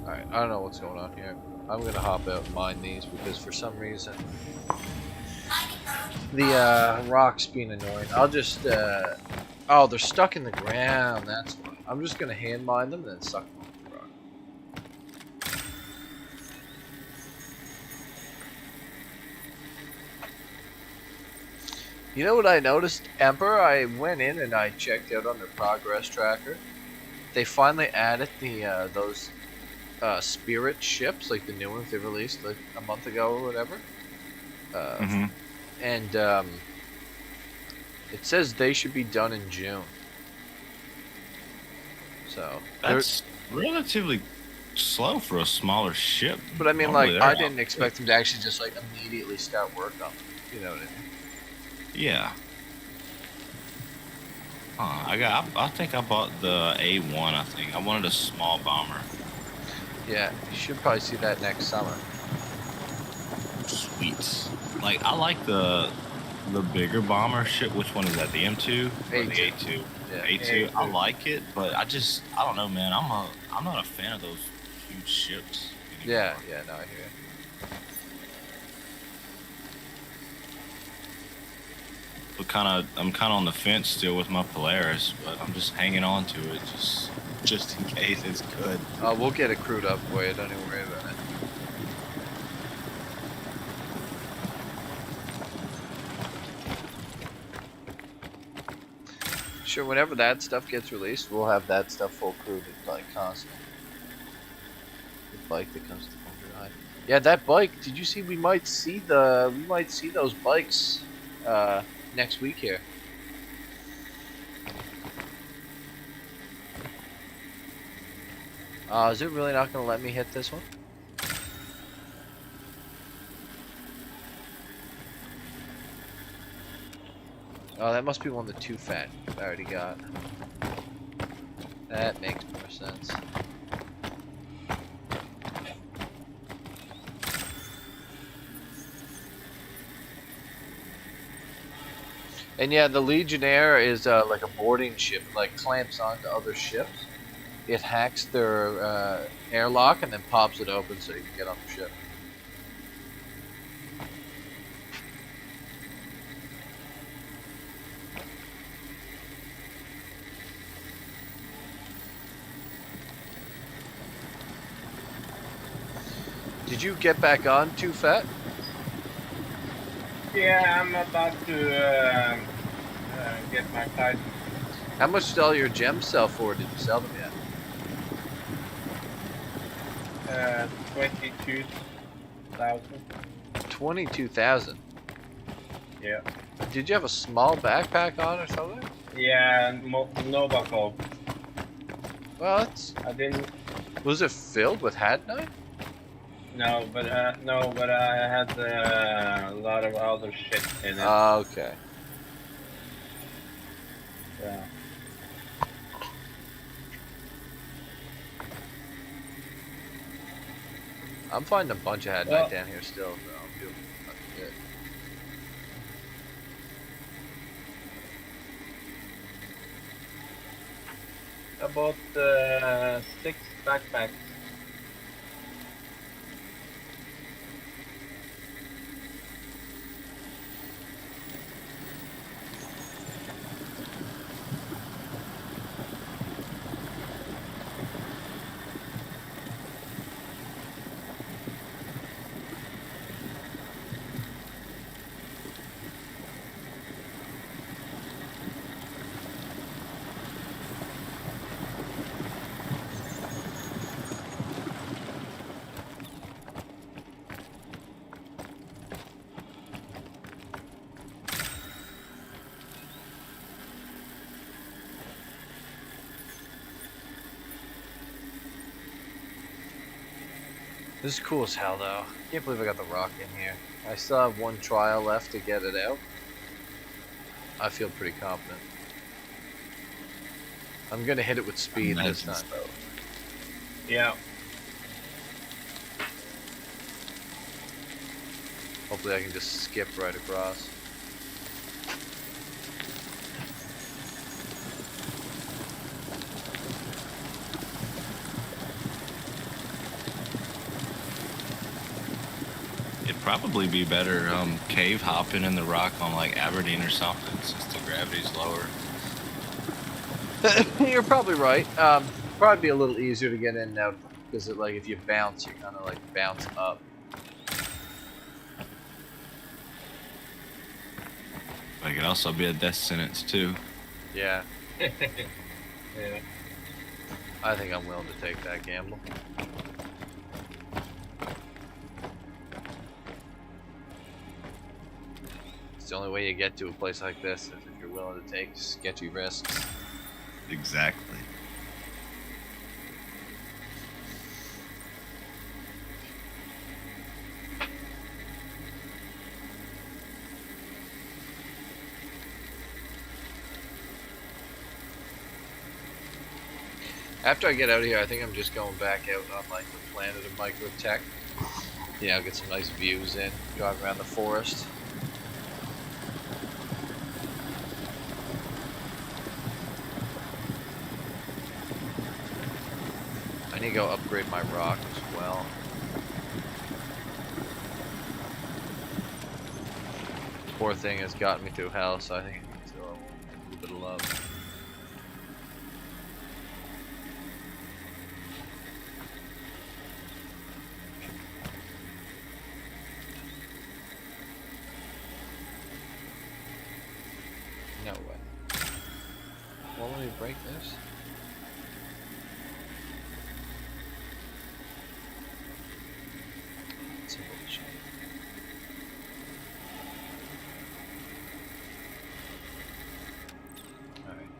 Alright, I don't know what's going on here. I'm gonna hop out and mine these because for some reason the rocks being annoying. I'll just oh, they're stuck in the ground, that's why. I'm just gonna hand mine them and then suck them off the rock. You know what I noticed, Emperor? I went in and I checked out on their progress tracker. They finally added the those spirit ships, like the new ones they released like a month ago or whatever. And it says they should be done in June. So
that's relatively slow for a smaller ship.
But I mean,
Normally
like, I didn't expect them to actually just like immediately start work on them. You know what I mean?
Yeah. I think I bought the A1. I think I wanted a small bomber.
Yeah, you should probably see that next summer.
Sweet. Like I like the bigger bomber ship. Which one is that? The M2 or the A2?
Yeah.
A2. I like it, but I don't know, man. I'm not a fan of those huge ships anymore.
Yeah, no, I hear it.
But I'm kind of on the fence still with my Polaris, but I'm just hanging on to it just in case it's good.
We'll get it crewed up for you. Don't even worry about it. Sure, whenever that stuff gets released, we'll have that stuff full crewed, like constantly. The bike that comes to the ride. Yeah, that bike. Did you see? We might see those bikes next week here. Is it really not going to let me hit this one? Oh, that must be one of the too fat I already got. That makes more sense. And yeah, the Legionnaire is like a boarding ship, like clamps onto other ships. It hacks their airlock and then pops it open so you can get on the ship. Did you get back on Too Fat?
Yeah, I'm about to get my flight.
How much did all your gems sell for? Did you sell them yet?
22,000.
22,000.
Yeah.
Did you have a small backpack on or something?
Yeah, no buckle.
Well, it's...
I didn't.
Was it filled with hadnite?
No, but I had a lot of other shit in it.
Okay.
Yeah.
I'm finding a bunch of hadnite
Well,
down here still, so I'm feeling fucking good.
I bought 6 backpacks.
This is cool as hell, though. Can't believe I got the rock in here. I still have one trial left to get it out. I feel pretty confident. I'm gonna hit it with speed this time, though.
Yeah.
Hopefully I can just skip right across.
It'd probably be better cave hopping in the rock on like Aberdeen or something, since the gravity's lower.
You're probably right. Probably be a little easier to get in and out because like if you bounce, you kind of like bounce up.
But it could also be a death sentence too.
Yeah,
Yeah.
I think I'm willing to take that gamble. It's the only way you get to a place like this is if you're willing to take sketchy risks.
Exactly.
After I get out of here, I think I'm just going back out on like the planet of Microtech. You know, get some nice views in, drive around the forest. I need to go upgrade my rock as well. Poor thing has gotten me through hell, so I think it needs a little bit of love. No way. Won't let me break this? It's a bullshit. Alright.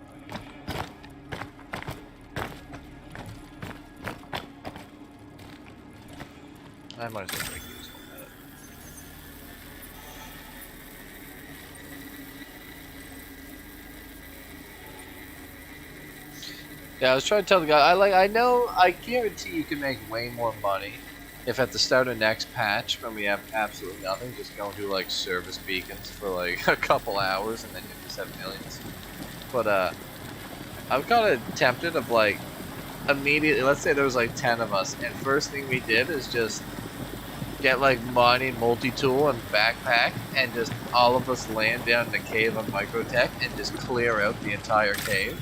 I might as well break these one minute. Yeah, I was trying to tell the guy, I guarantee you can make way more money if at the start of next patch, when we have absolutely nothing, just go and do like service beacons for like a couple hours and then you just have millions. But I'm kind of tempted of like, immediately, let's say there was like 10 of us, and first thing we did is just get like mining multi-tool and backpack, and just all of us land down in the cave on Microtech and just clear out the entire cave.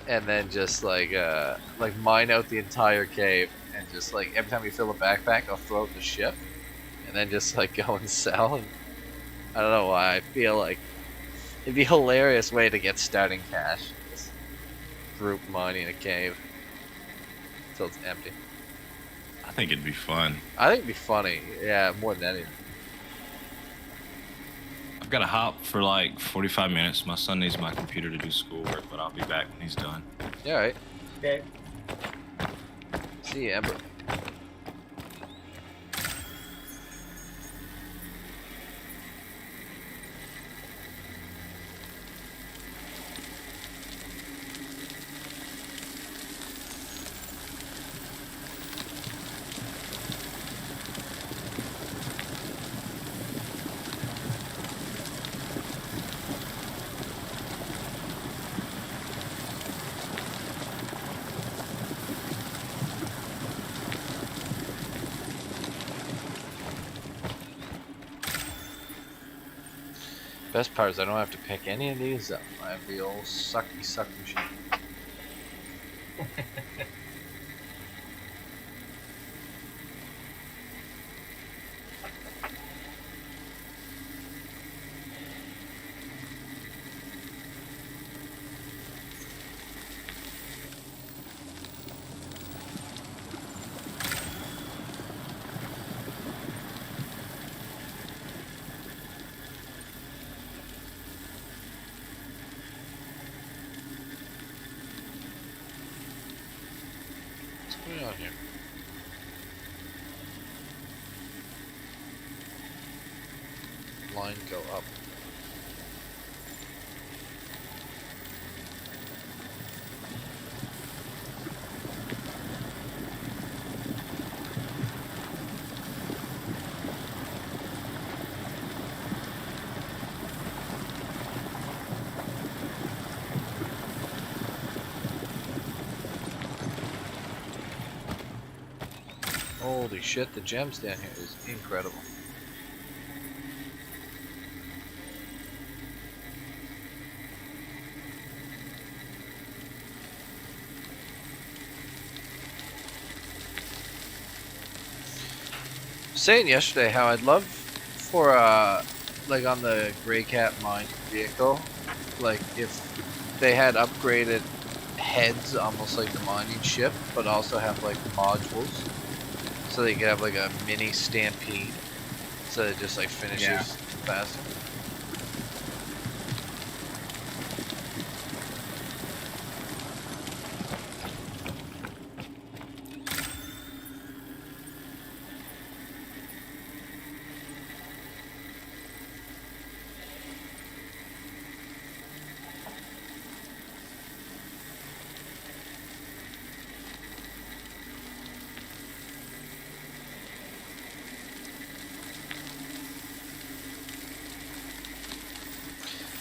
And then just like mine out the entire cave, and just like every time we fill a backpack, I'll throw it in the ship, and then just like go and sell. And I don't know why, I feel like it'd be a hilarious way to get starting cash. Just group mining a cave until it's empty.
I think it'd be fun.
I think it'd be funny, yeah, more than anything.
I've got to hop for like 45 minutes. My son needs my computer to do schoolwork, but I'll be back when he's done.
Yeah, alright.
Okay.
See you, Amber. Best part is I don't have to pick any of these up. I have the old sucky machine. What's going on here? mine go up. Holy shit, the gems down here is incredible. Saying yesterday how I'd love for like on the Grey Cat mine vehicle, like if they had upgraded heads almost like the mining ship, but also have like modules. So they could have like a mini stampede, so it just like finishes faster.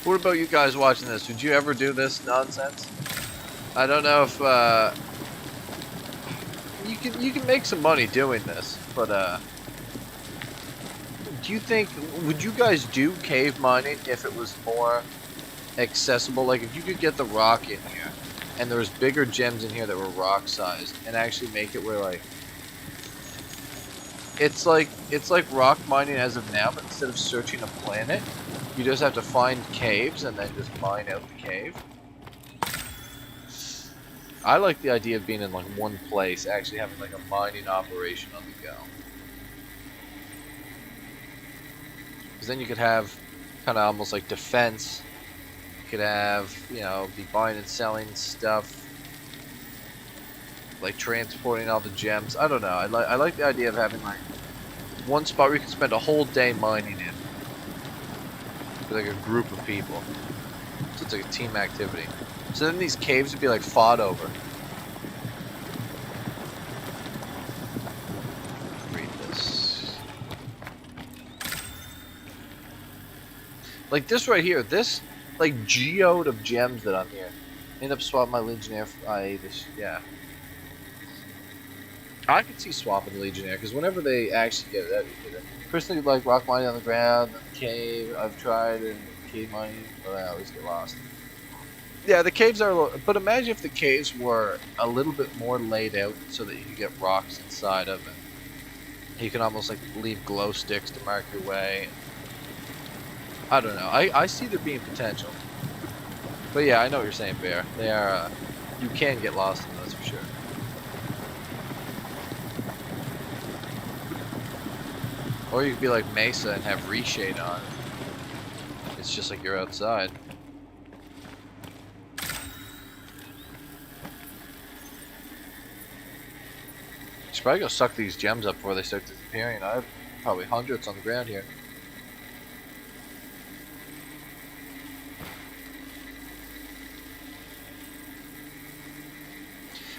What about you guys watching this? Would you ever do this nonsense? I don't know if you can make some money doing this, but do you think would you guys do cave mining if it was more accessible? Like if you could get the rock in here, and there was bigger gems in here that were rock sized, and actually make it where like it's like rock mining as of now, but instead of searching a planet, you just have to find caves and then just mine out the cave. I like the idea of being in like one place, actually having like a mining operation on the go. Because then you could have kind of almost like defense. You could have, you know, be buying and selling stuff, like transporting all the gems. I don't know. I like the idea of having like one spot where you can spend a whole day mining in. Like a group of people, so it's like a team activity. So then these caves would be like fought over. Read this. Like this right here, this like geode of gems that I'm here. End up swapping my Legionnaire for yeah. I could see swapping the Legionnaire because whenever they actually get it, personally like rock mining on the ground, the cave. I've tried and cave mining, but I always get lost. Yeah, the caves are. But imagine if the caves were a little bit more laid out so that you could get rocks inside of it. You can almost like leave glow sticks to mark your way. I don't know. I see there being potential. But yeah, I know what you're saying, Bear. They are. You can get lost in those for sure. Or you could be like Mesa and have reshade on. It's just like you're outside. Should probably go suck these gems up before they start disappearing. I have probably hundreds on the ground here.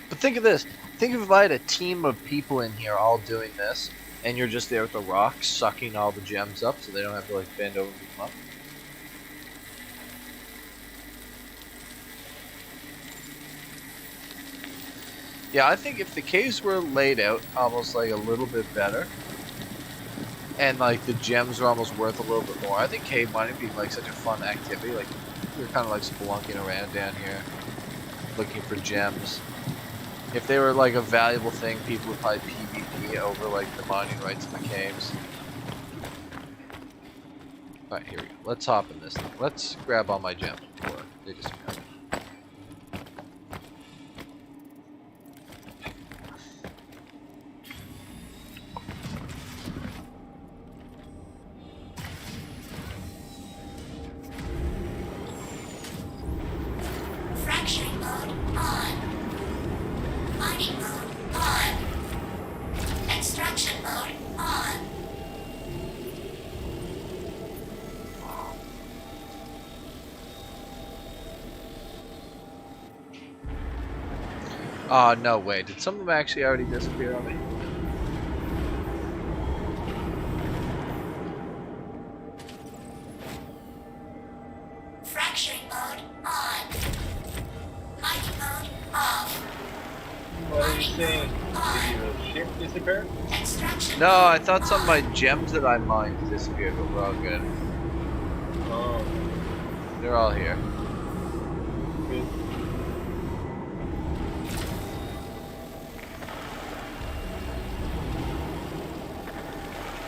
But think of this. Think if I had a team of people in here all doing this, and you're just there with the rocks sucking all the gems up so they don't have to like bend over and pick them up. Yeah, I think if the caves were laid out almost like a little bit better, and like the gems are almost worth a little bit more, I think cave mining would be like such a fun activity. Like you're kind of like spelunking around down here, looking for gems. If they were like a valuable thing, people would probably PvP over like the mining rights in the caves. Alright, here we go. Let's hop in this thing. Let's grab all my gems before they disappear.
Fracturing mode on. Mining mode on. Extraction mode on.
Oh, no way. Did some of them actually already disappear on me?
Fracturing mode on. Mining mode off.
What are you saying? Did your ship disappear?
Extraction
No,
mode
I thought some of my
on.
gems that I mined disappeared, but we're all good.
Oh,
They're all here.
good.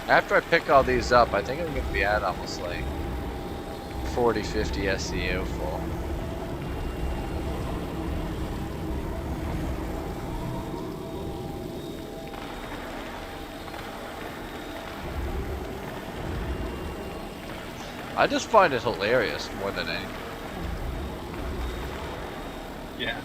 After I pick all these up, I think I'm going to be at almost like 40, 50 SCU full. I just find it hilarious more than anything.
Yeah.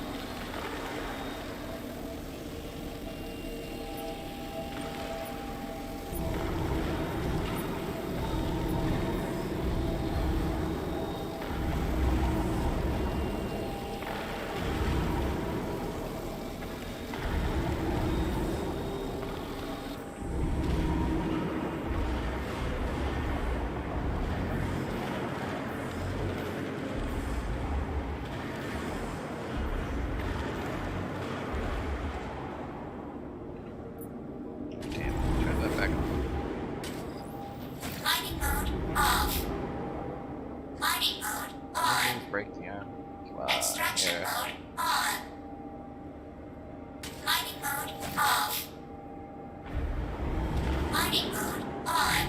Damn, turn that back on.
Mining mode off. Mining mode on.
Break the arm.
Extraction
Here.
mode on. Mining mode off. Mining mode on.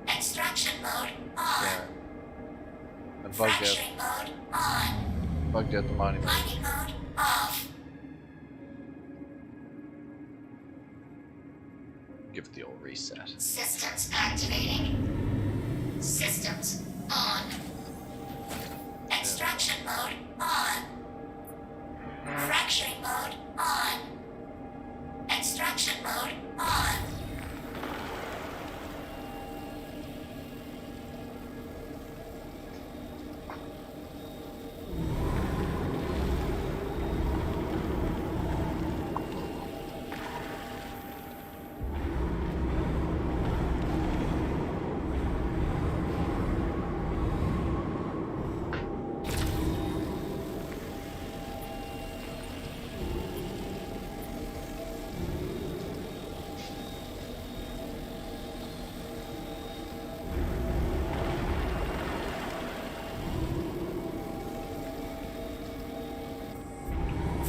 Extraction mode on.
There. I bugged out.
Fracturing mode on.
Bugged out the monument.
Mining mode off.
Give it the old reset.
Systems activating. Systems on. Extraction mode on. Fracturing mode on. Extraction mode on.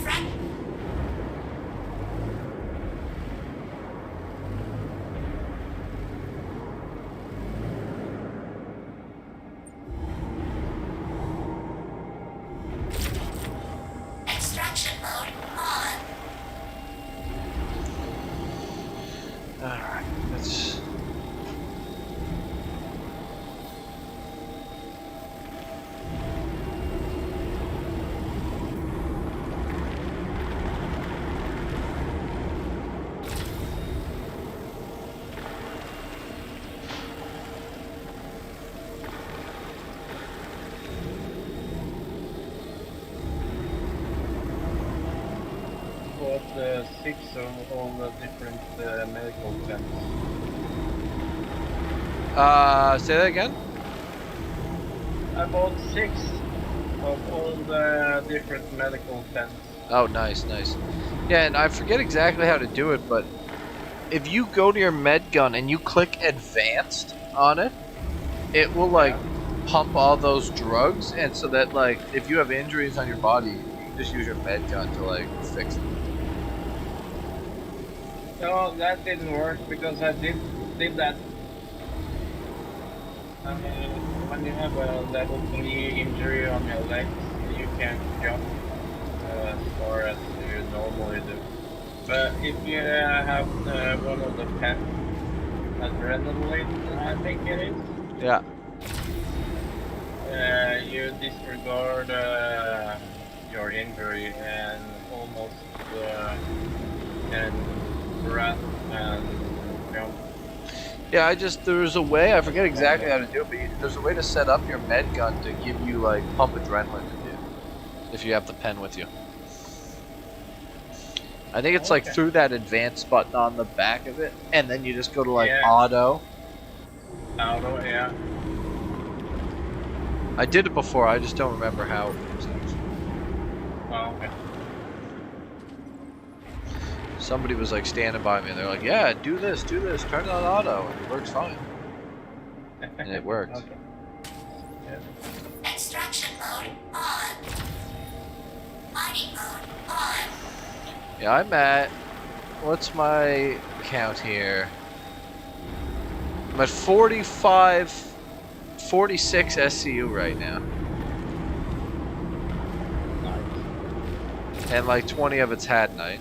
Frac- Extraction mode on.
Alright, let's.
Bought 6 of all the different medical tents.
Say that again?
I bought 6 of all the different medical tents.
Oh, nice, nice. Yeah, and I forget exactly how to do it, but if you go to your med gun and you click advanced on it, it will like pump all those drugs, and so that like if you have injuries on your body, you can just use your med gun to like fix them.
No, that didn't work because I did that. When you have a level 3 injury on your legs, you can't jump as far as you normally do. But if you have one of the pet adrenaline, I think it is,
Yeah.
you disregard your injury and almost can run and jump.
Yeah, there's a way, I forget exactly how to do it, but there's a way to set up your med gun to give you like pump adrenaline to do, if you have the pen with you. I think it's like
Okay.
through that advanced button on the back of it, and then you just go to like
Yeah.
auto.
Auto, yeah.
I did it before, I just don't remember how it was.
Oh, okay.
Somebody was like standing by me and they're like, yeah, do this, turn it on auto, and it works fine. And it worked.
Okay. Yeah.
Extraction mode on. Mining mode on.
Yeah, I'm at, what's my count here? I'm at 46 SCU right now. And like 20 of it's had night.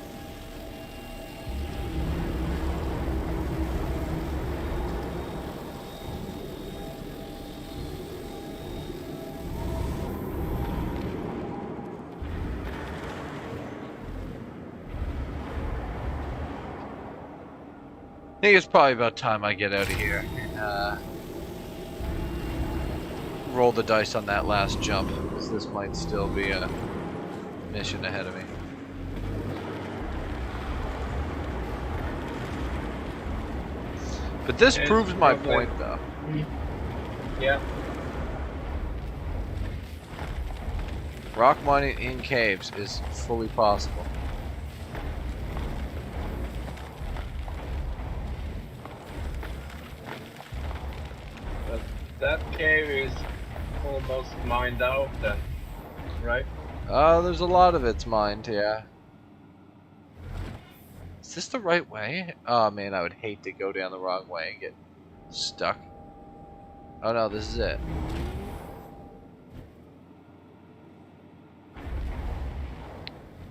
I think it's probably about time I get out of here and roll the dice on that last jump, because this might still be a mission ahead of me. But this
It's
proves my
probably-
point, though.
Yeah.
Rock mining in caves is fully possible.
But that cave is almost mined out then, right?
There's a lot of it's mined, yeah. Is this the right way? Oh man, I would hate to go down the wrong way and get stuck. Oh no, this is it.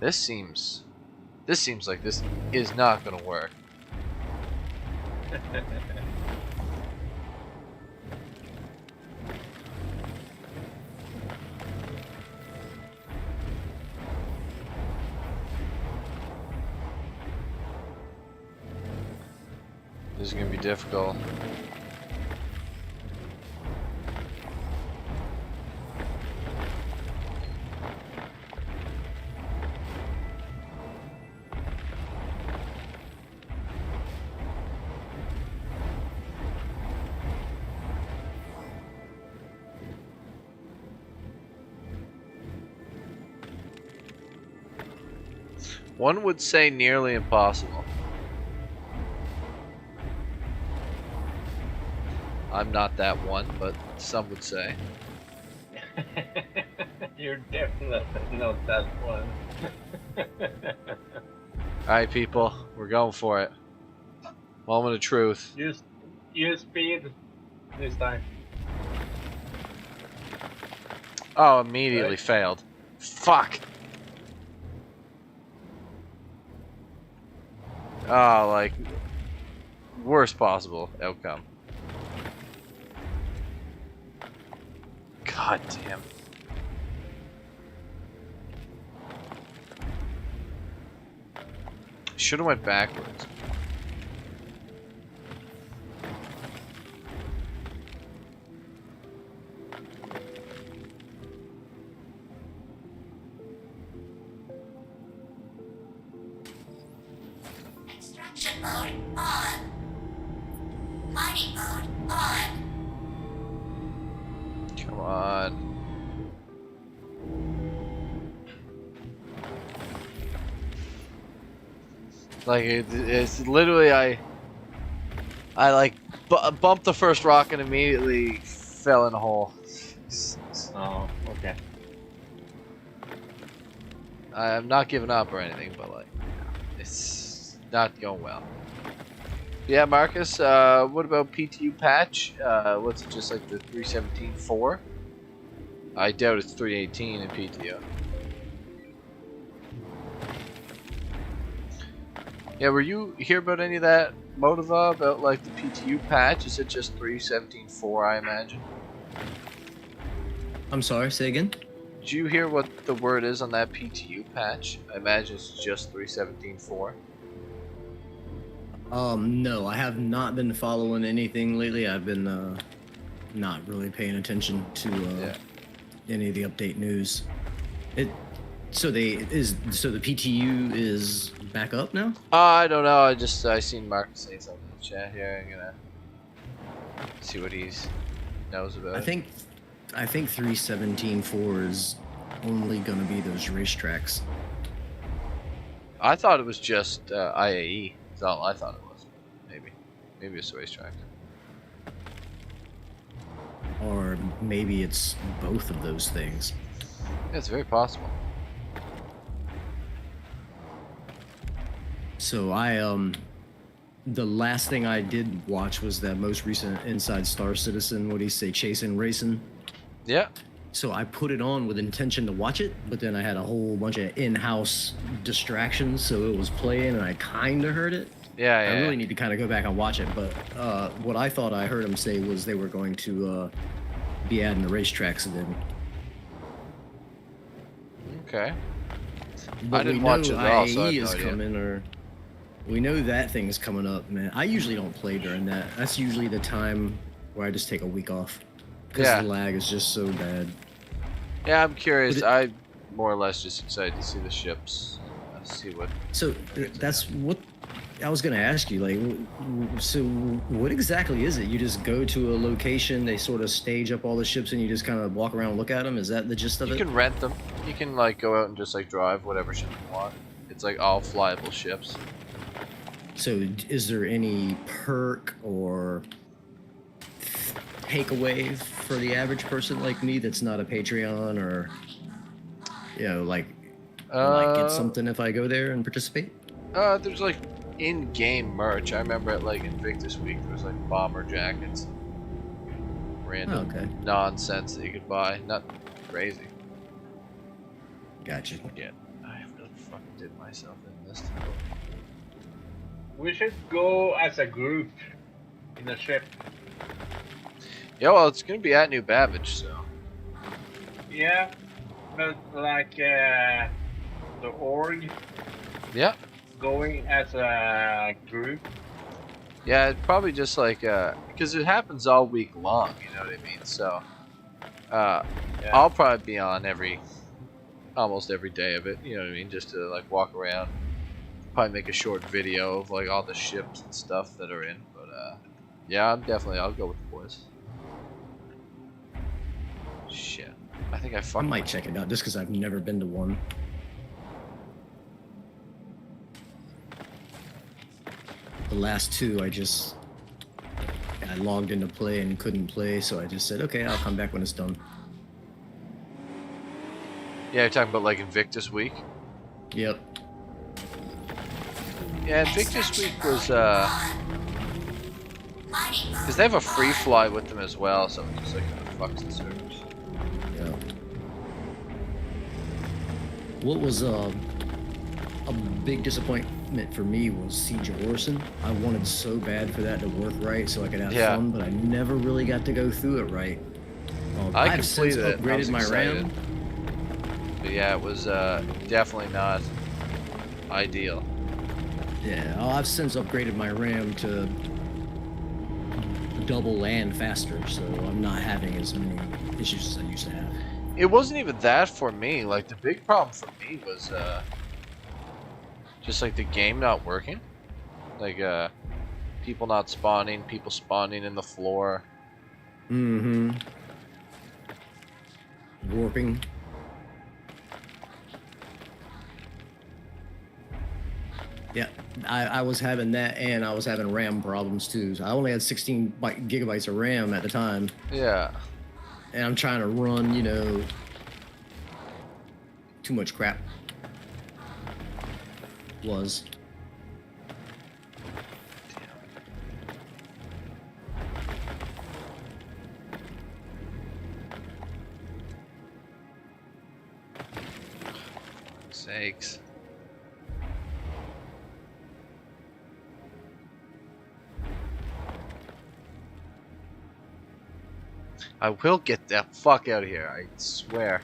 This seems like this is not gonna work. This is gonna be difficult. One would say nearly impossible. I'm not that one, but some would say.
You're definitely not that one.
Alright people, we're going for it. Moment of truth.
Use speed this time.
Oh, immediately
Right.
failed. Fuck! Oh, like, worst possible outcome. God damn. Should have went backwards.
Extraction mode on. Mining mode on.
Come on. Like it's literally I like bumped the first rock and immediately fell in a hole.
Oh, okay.
I'm not giving up or anything, but like it's not going well. Yeah, Marcus. What about PTU patch? What's it, just like the 3.17.4? I doubt it's 3.18 in PTU. Yeah, were you hear about any of that, Motiva, about like the PTU patch? Is it just 3.17.4, I imagine?
I'm sorry, say again?
Did you hear what the word is on that PTU patch? I imagine it's just 3.17.4.
No, I have not been following anything lately. I've been not really paying attention to
Yeah.
any of the update news. It So the PTU is back up now?
I don't know. I seen Mark say something in the chat here. I'm gonna see what he knows about.
I think 317.4 is only gonna be those racetracks.
I thought it was just IAE. That's all I thought it was. Maybe it's a racetrack.
Or maybe it's both of those things.
Yeah, it's very possible.
So the last thing I did watch was that most recent Inside Star Citizen, what do you say, Chasing Racing?
Yeah.
So I put it on with intention to watch it, but then I had a whole bunch of in-house distractions, so it was playing and I kind of heard it.
Yeah,
I really need to kind of go back and watch it, but what I thought I heard him say was they were going to be adding the racetracks in.
Okay.
But
I didn't watch it at all, so I have
IAE
no
is
idea.
coming, or we know that thing is coming up, man. I usually don't play during that. That's usually the time where I just take a week off because
Yeah.
the lag is just so bad.
Yeah, I'm curious.
But
I'm more or less just excited to see the ships. See what.
So that's what I was gonna ask you. Like, so what exactly is it? You just go to a location, they sort of stage up all the ships, and you just kind of walk around and look at them. Is that the gist of
You
it?
can rent them. You can like go out and just like drive whatever ship you want. It's like all flyable ships.
So is there any perk or takeaway for the average person like me that's not a Patreon, or like get something if I go there and participate?
There's like in-game merch. I remember at like Invictus Week there was like bomber jackets, random nonsense that you could buy. Not crazy.
Gotcha.
Yeah, I really fucking did myself in this time.
We should go as a group in a ship.
Yeah, well, it's gonna be at New Babbage, so.
Yeah, but like the org.
Yeah.
Going as a group.
Yeah, it probably just like because it happens all week long. You know what I mean? So, I'll probably be on almost every day of it. You know what I mean? Just to like walk around. Probably make a short video of like all the ships and stuff that are in. But yeah, I'll go with the boys. Shit, I think I
might check it out just because I've never been to one. The last two, I logged into play and couldn't play, so I just said, okay, I'll come back when it's done.
Yeah, you're talking about like Invictus Week?
Yep.
Yeah, Invictus Week was, because they have a free fly with them as well, so it just like kind of fucks the servers.
Yeah. What was a big disappointment for me was Siege of Orson. I wanted so bad for that to work right so I could have fun, but I never really got to go through it right.
I
I've since
completed it. I was
upgraded my
excited.
RAM.
But yeah, it was definitely not ideal.
Yeah, I've since upgraded my RAM to double and faster, so I'm not having as many issues as I used to have.
It wasn't even that for me. Like, the big problem for me was just like the game not working. Like, people not spawning, people spawning in the floor.
Mm-hmm. Warping. Yeah, I was having that, and I was having RAM problems too. So I only had 16 gigabytes of RAM at the time.
Yeah.
And I'm trying to run, too much crap. Was.
Sakes. I will get the fuck out of here, I swear.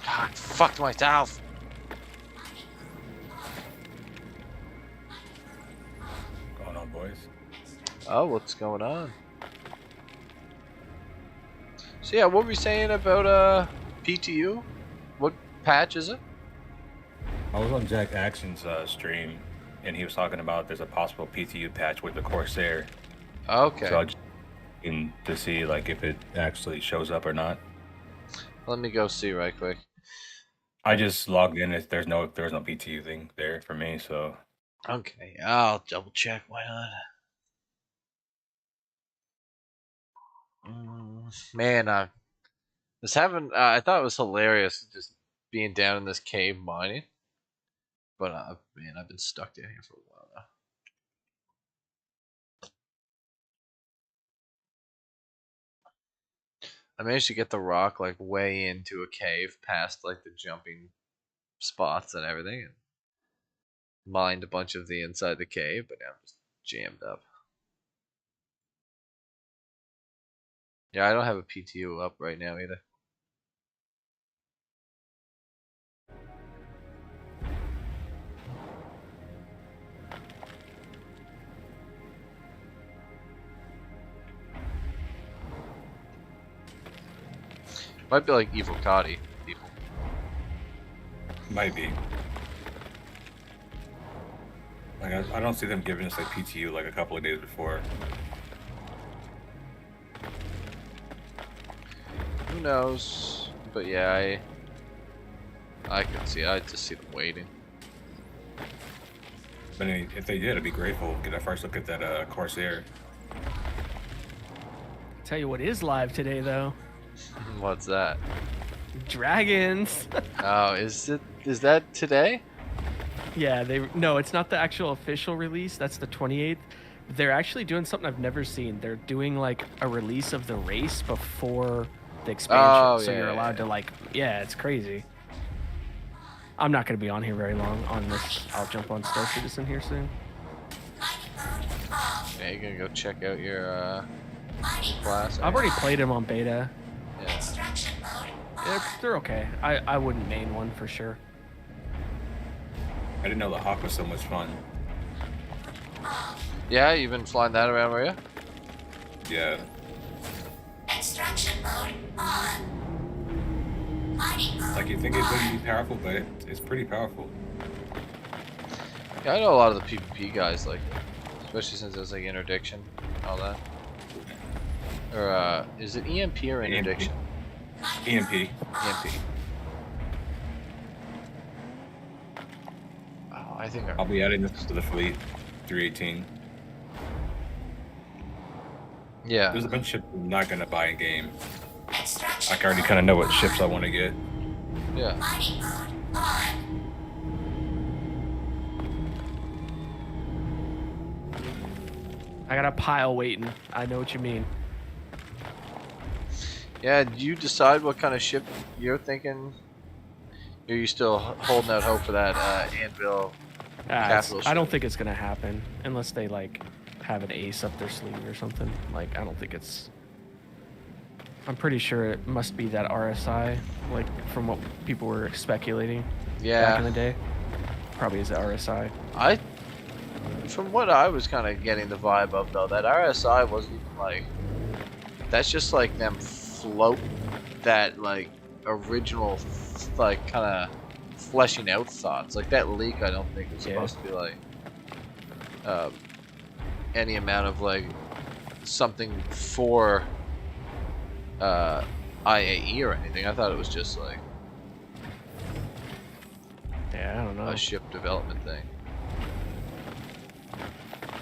God, fucked myself.
Going on, boys?
Oh, what's going on? So yeah, what were we saying about PTU? What patch is it?
I was on Jack Action's stream, and he was talking about there's a possible PTU patch with the Corsair.
Okay.
So I just in to see like if it actually shows up or not.
Let me go see right quick.
I just logged in. There's no PTU thing there for me. So
Okay, I'll double check. Why not? Man, I was having. I thought it was hilarious just being down in this cave mining, but man, I've been stuck down here for a while now. I managed to get the rock like way into a cave, past like the jumping spots and everything, and mined a bunch of the inside the cave, but now I'm just jammed up. Yeah, I don't have a PTU up right now either. Might be like Evil Cotty people.
might be. Like I don't see them giving us like PTU like a couple of days before.
Who knows? But yeah, I can see. I just see them waiting.
But if they did, I'd be grateful. Get a first look at that Corsair.
Tell you what is live today, though.
What's that?
Dragons.
Oh, is that today?
Yeah, no, it's not the actual official release. That's the 28th. They're actually doing something I've never seen. They're doing like a release of the race before the expansion,
Oh,
so
yeah,
you're
yeah,
allowed
yeah.
to like, yeah, it's crazy. I'm not gonna be on here very long on this. I'll jump on Star Citizen here soon.
Yeah, you're gonna go check out your class.
I've already played them on beta.
Yeah.
They're okay. I wouldn't main one for sure.
I didn't know the Hawk was so much fun.
Yeah, you've been flying that around, were you?
Yeah.
Extraction mode on. Mining mode.
Like you think it wouldn't be powerful, but it's pretty powerful.
Yeah, I know a lot of the PvP guys like it, especially since it's like interdiction, and all that. Or is it EMP or interdiction?
EMP.
EMP. Oh, I think
I'll be adding this to the fleet. 318.
Yeah.
There's a bunch of ships I'm not gonna buy in game. I already kind of know what ships I want to get.
Yeah.
Mining mode on.
I got a pile waiting. I know what you mean.
Yeah, did you decide what kind of ship you're thinking? Or are you still holding out hope for that Anvil capital ship?
I don't think it's gonna happen unless they like have an ace up their sleeve or something. Like I don't think it's. I'm pretty sure it must be that RSI, like from what people were speculating back in the day. Probably is the RSI.
From what I was kind of getting the vibe of though, that RSI wasn't even like. That's just like them float that like original like kind of fleshing out thoughts. Like that leak, I don't think was supposed to be like any amount of like something for IAE or anything. I thought it was just like
I don't know.
A ship development thing.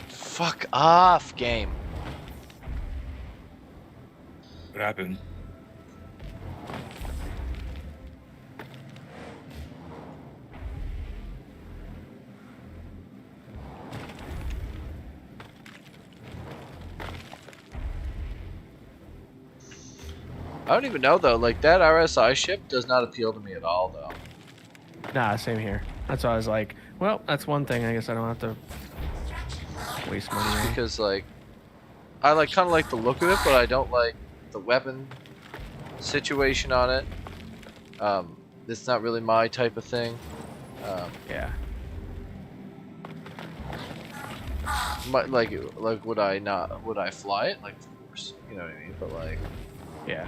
Fuck off, game.
What happened?
I don't even know though. Like that RSI ship does not appeal to me at all though.
Nah, same here. That's why I was like, well, that's one thing. I guess I don't have to waste money on.
Because like, I like kind of like the look of it, but I don't like the weapon situation on it. It's not really my type of thing.
Yeah.
Like would I fly it? Like, of course, you know what I mean. But like,
Yeah.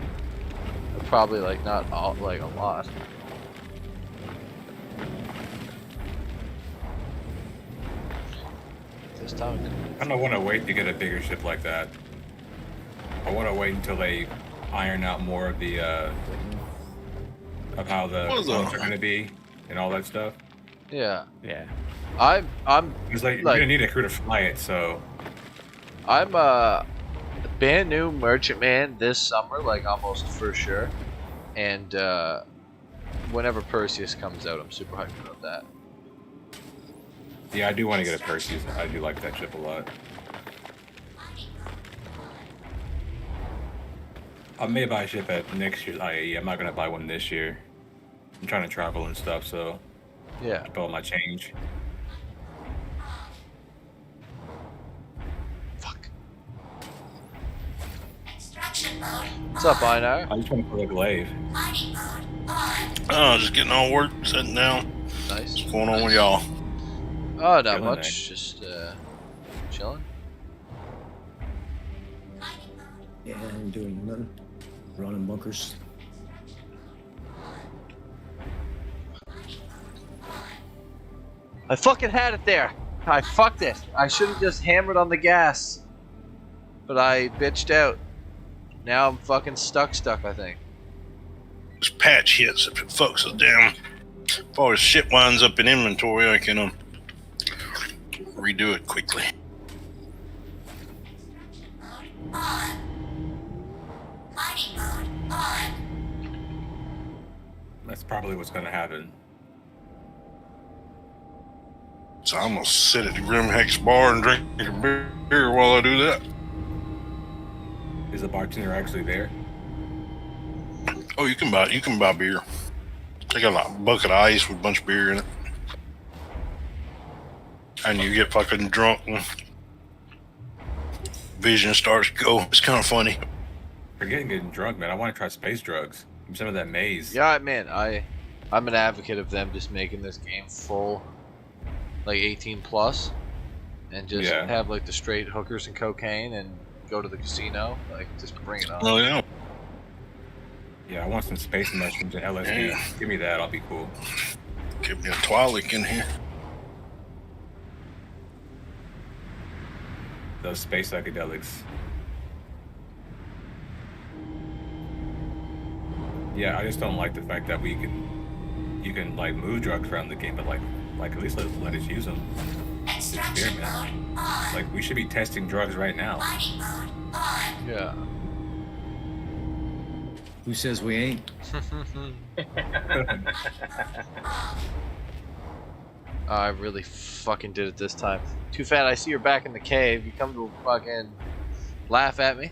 probably like not all, like a lot. This time,
I don't want to wait to get a bigger ship like that. I want to wait until they iron out more of the of how the components are going to be and all that stuff.
yeah.
Yeah.
I'm
It's like, you're gonna need a crew to fly it, so
I'm a brand new merchantman this summer, like almost for sure. And whenever Perseus comes out, I'm super hyped about that.
yeah, I do want to get a Perseus. I do like that ship a lot. I may buy a ship at next year's IAE. I'm not gonna buy one this year. I'm trying to travel and stuff, so
Yeah.
keep all my change.
Fuck.
Extraction mode.
What's up, Ino?
I just want to play a glaive.
Mining mode. On.
Oh, just getting on work, sitting down.
Nice.
What's going on with y'all?
Oh, not
Chilling,
much. Just chilling.
Yeah, I'm doing nothing. Running bunkers.
I fucking had it there. I fucked it. I should have just hammered on the gas. But I bitched out. Now I'm fucking stuck, I think.
This patch hits if it fucks us down. If all this shit winds up in inventory, I can redo it quickly.
On. Mining mode. On.
That's probably what's gonna happen.
So I'm gonna sit at the Grimhex bar and drink a beer while I do that.
Is the bartender actually there?
Oh, you can buy beer. They got like a bucket of ice with a bunch of beer in it. And you get fucking drunk and vision starts to go. It's kind of funny.
Forgetting getting drunk, man. I want to try space drugs. Give me some of that maze.
Yeah, man, I'm an advocate of them just making this game full, like 18 plus, and just
Yeah.
have like the straight hookers and cocaine and go to the casino. Like, just bring it on.
Oh yeah.
Yeah, I want some space mushrooms and LSD.
Yeah.
Give me that. I'll be cool.
Give me a Twilight in here.
Those space psychedelics. Yeah, I just don't like the fact that you can like move drugs around the game, but like at least let us use them.
Extraction mode. On.
Like we should be testing drugs right now.
Mining mode. On.
Yeah.
Who says we ain't?
I really fucking did it this time. Too fat. I see you're back in the cave. You come to fucking laugh at me?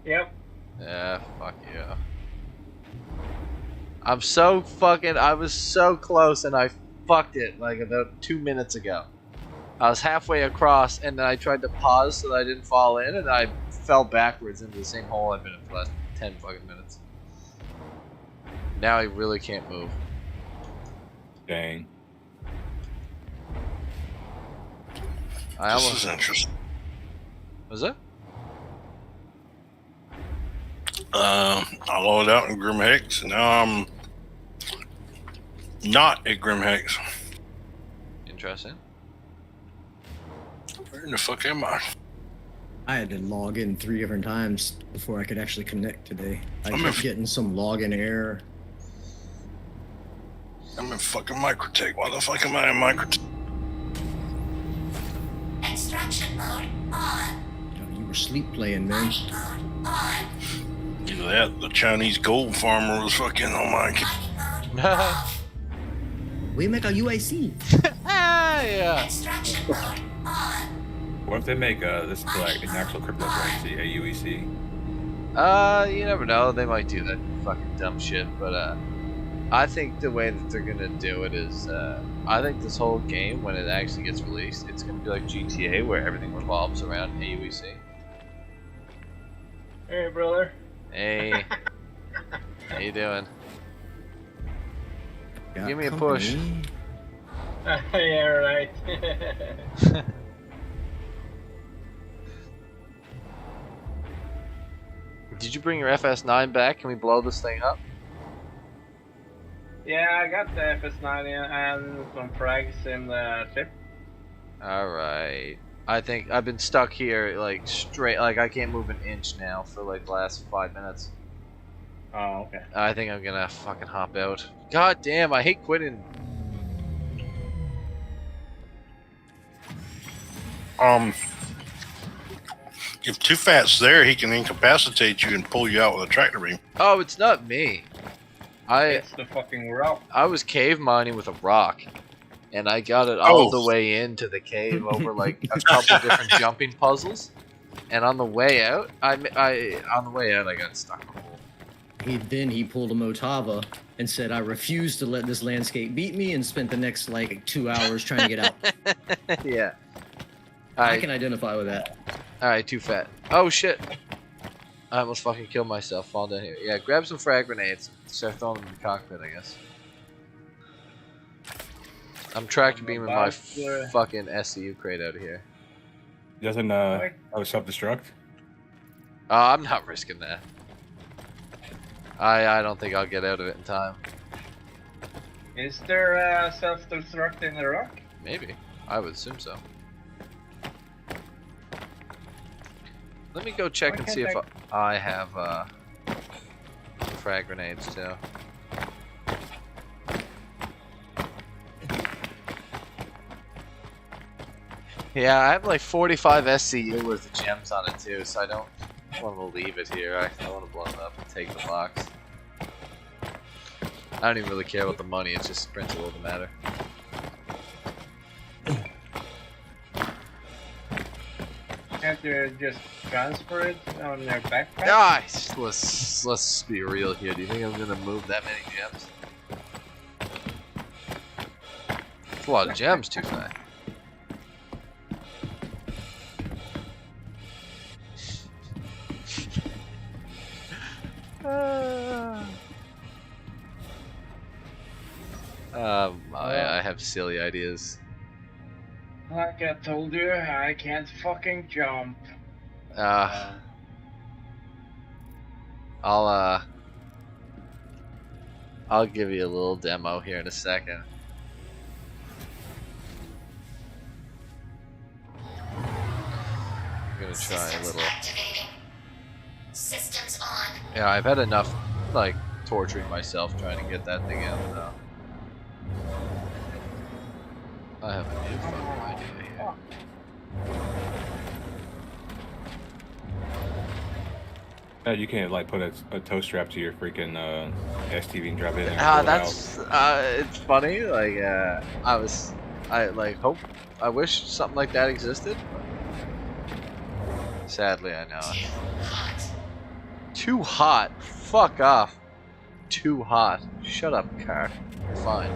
Yep.
Yeah, fuck yeah. I was so close and I fucked it like about 2 minutes ago. I was halfway across and then I tried to pause so that I didn't fall in and I fell backwards into the same hole I've been in for the last 10 fucking minutes. Now I really can't move.
Dang.
This is interesting.
Was it?
I loaded out in Grimhex, and now I'm not at Grimhex.
Interesting.
Where in the fuck am I?
I had to log in 3 different times before I could actually connect today. I
I'm
kept
in-
getting some login error.
I'm in fucking Microtech. Why the fuck am I in Microtech?
Extraction mode. On.
You were sleep playing, man.
Mining mode. On.
Either that, the Chinese gold farmer was fucking on my.
Mining mode. Off.
We make a UAC.
Yeah.
Extraction mode. On.
What if they make this like an actual cryptocurrency, a UEC?
You never know. They might do that fucking dumb shit, but I think the way that they're gonna do it is, I think this whole game, when it actually gets released, it's gonna be like GTA, where everything revolves around AUEC.
Hey, brother.
Hey. How you doing?
Got
Give me a push.
company.
Yeah, right.
Did you bring your FS9 back? Can we blow this thing up?
Yeah, I got the FS9 and some frags in the ship.
Alright. I think I've been stuck here, like, straight, like, I can't move an inch now for, like, the last 5 minutes.
Oh, okay.
I think I'm gonna fucking hop out. God damn, I hate quitting.
If Too Fat's there, he can incapacitate you and pull you out with a tractor beam.
Oh, it's not me.
It's the fucking rock.
I was cave mining with a rock, and I got it all the way into the cave over like a couple different jumping puzzles. And on the way out, I got stuck in a hole.
He pulled a Motava and said, "I refuse to let this landscape beat me," and spent the next like 2 hours trying to get out.
Yeah.
I can identify with that.
Alright, Too Fat. Oh shit. I almost fucking killed myself. Fall down here. Yeah, grab some frag grenades. Start throwing them in the cockpit, I guess. I'm tractor beaming my fucking SCU crate out of here.
Doesn't self-destruct?
I'm not risking that. I don't think I'll get out of it in time.
Is there self-destruct in the rock?
Maybe. I would assume so. Let me go check and see if I have frag grenades too. Yeah, I have like 45 SCU worth of gems on it too, so I don't want to leave it here. I want to blow it up and take the box. I don't even really care about the money, it's just principle of the matter.
Can't you just transfer it on their backpack?
Guys, let's be real here. Do you think I'm gonna move that many gems? It's a lot of gems, Too Fat. I have silly ideas.
Like I told you, I can't fucking jump.
I'll give you a little demo here in a second. I'm gonna try a little.
Systems on.
Yeah, I've had enough, like, torturing myself trying to get that thing out now. I have a new fucking idea here.
You can't like put a tow strap to your freaking STV and drop it in there.
That's it's funny. Like I wish something like that existed. But sadly, I know. Too hot. Fuck off. Too hot. Shut up, car. You're fine.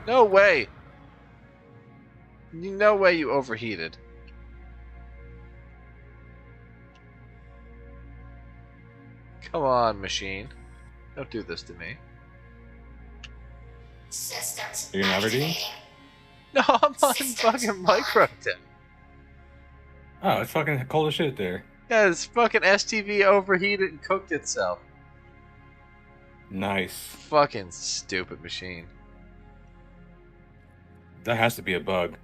No way! No way you overheated. Come on, machine. Don't do this to me.
Systems.
You're gonna Aberdeen?
No, I'm on fucking Microtech.
Oh, it's fucking cold as shit there.
Yeah, this fucking STV overheated and cooked itself.
Nice.
Fucking stupid machine.
That has to be a bug.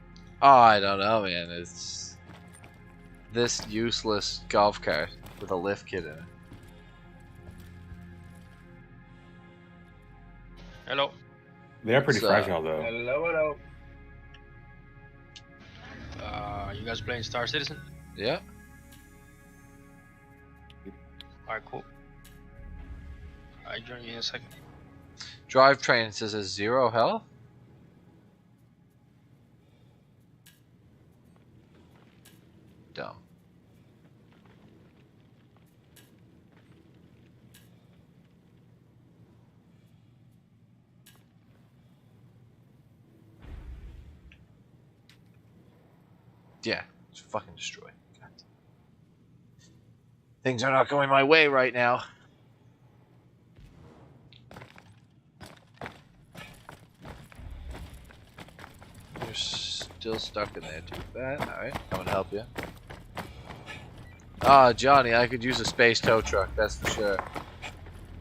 Oh, I don't know, man. It's this useless golf cart with a lift kit in it.
Hello.
They are pretty
So,
fragile though.
Hello.
You guys playing Star Citizen?
Yeah.
Alright, cool. I'll join you in a second.
Drivetrain says it's 0 health. Dumb. Yeah, it's fucking destroyed. God. Things are not going my way right now. You're still stuck in there, too bad. Alright, coming to help you. Ah, Johnny, I could use a space tow truck, that's for sure.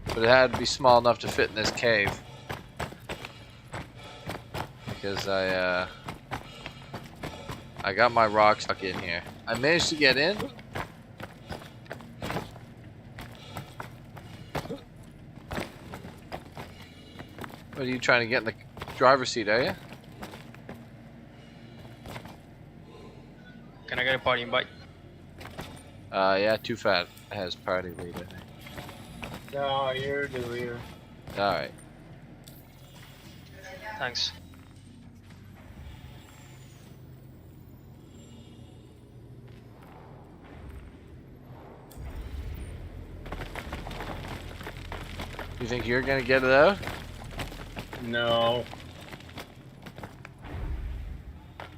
But it had to be small enough to fit in this cave. Because I got my rock stuck in here. I managed to get in. What are you trying to get in the driver's seat, are you?
Can I get a party invite?
Yeah, Too Fat has party lead, I think.
No, you're the leader.
Alright.
Thanks.
You think you're gonna get it out?
No.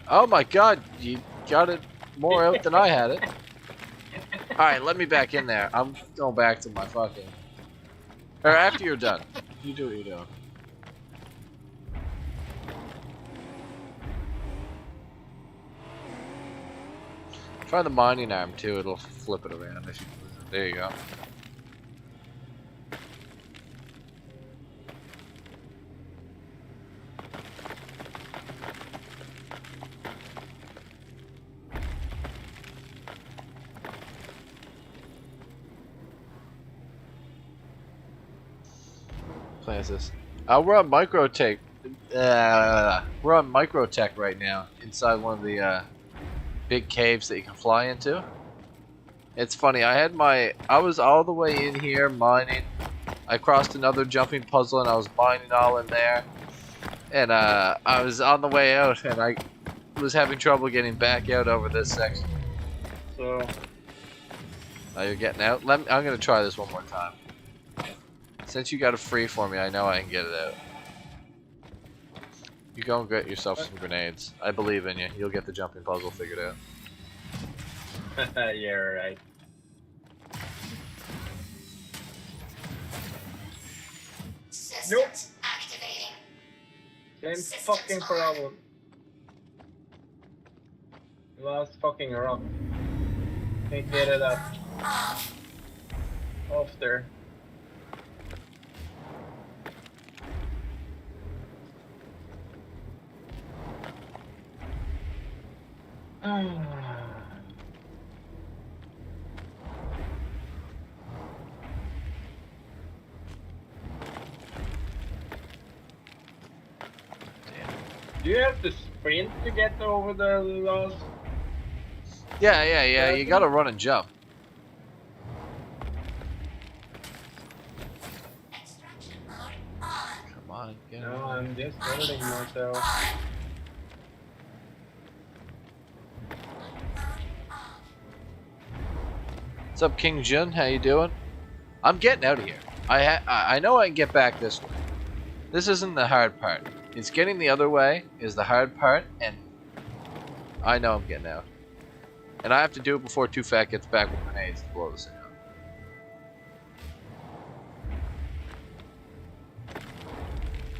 Oh my god, you got it more out than I had it. Alright, let me back in there. I'm going back to my fucking... Or after you're done. You do what you're doing. Try the mining arm too, it'll flip it around if you lose it. There you go. This. We're on Microtech. We're on Microtech right now, inside one of the big caves that you can fly into. It's funny. I was all the way in here mining. I crossed another jumping puzzle and I was mining all in there. And I was on the way out and I was having trouble getting back out over this section.
So.
Now you're getting out. I'm gonna try this one more time. Since you got it free for me, I know I can get it out. You go and get yourself some grenades. I believe in you. You'll get the jumping puzzle figured out.
Yeah, right. Nope.
Activating.
Same fucking problem. Last fucking rock. Can't get it up. Off there. Do you have to sprint to get over the last?
Yeah. You gotta run and jump. Come on, get
No, I'm just holding myself.
What's up, King Jun? How you doing? I'm getting out of here. I know I can get back this way. This isn't the hard part. It's getting the other way is the hard part, and I know I'm getting out. And I have to do it before Too Fat gets back with grenades to blow this thing up.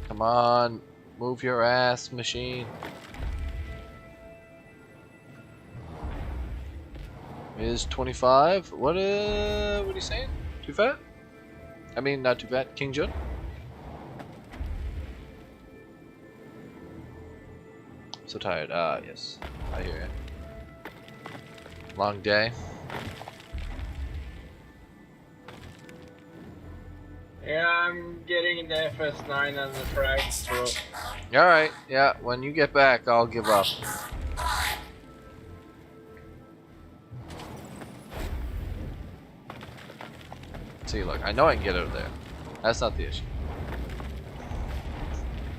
Come on, move your ass, machine. Is 25? What are you saying? Too Fat? I mean, not Too Fat. King Jun? So tired. Yes. I hear you. Long day.
Yeah, I'm getting the FS9 on the track, bro.
Alright, yeah, when you get back, I'll give up. See, look, I know I can get out there. That's not the issue.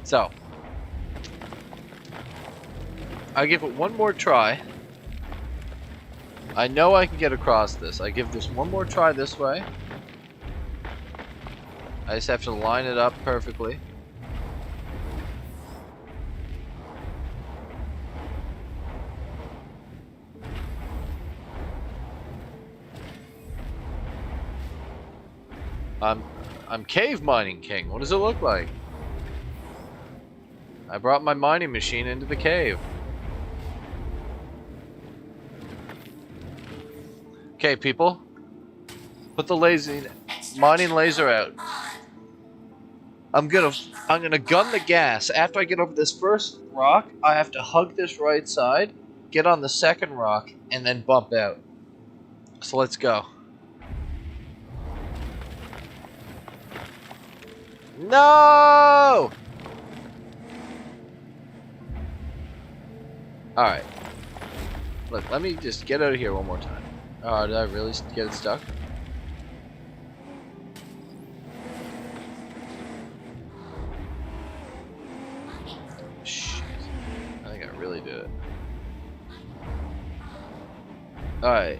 So, I give it one more try. I know I can get across this. I give this one more try this way. I just have to line it up perfectly. I'm cave mining king. What does it look like? I brought my mining machine into the cave. Okay, people. Put the mining laser out. I'm gonna gun the gas. After I get over this first rock, I have to hug this right side, get on the second rock, and then bump out. So let's go. No! Alright. Look, let me just get out of here one more time. Oh, did I really get it stuck? Shit. I think I really did it. Alright.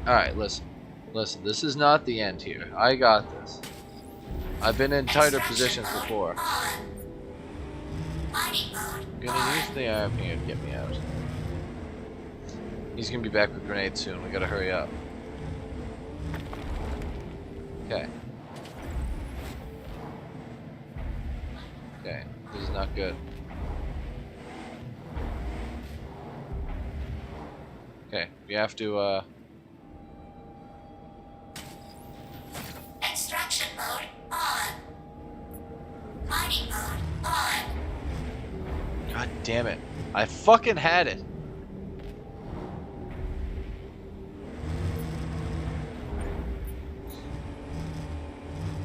Alright, listen. Listen, this is not the end here. I got this. I've been in tighter positions before. I'm gonna use the arm here to get me out. He's gonna be back with grenades soon. We gotta hurry up. Okay. Okay, this is not good. Okay, we have to,
Extraction mode on. Mining mode on.
God damn it. I fucking had it.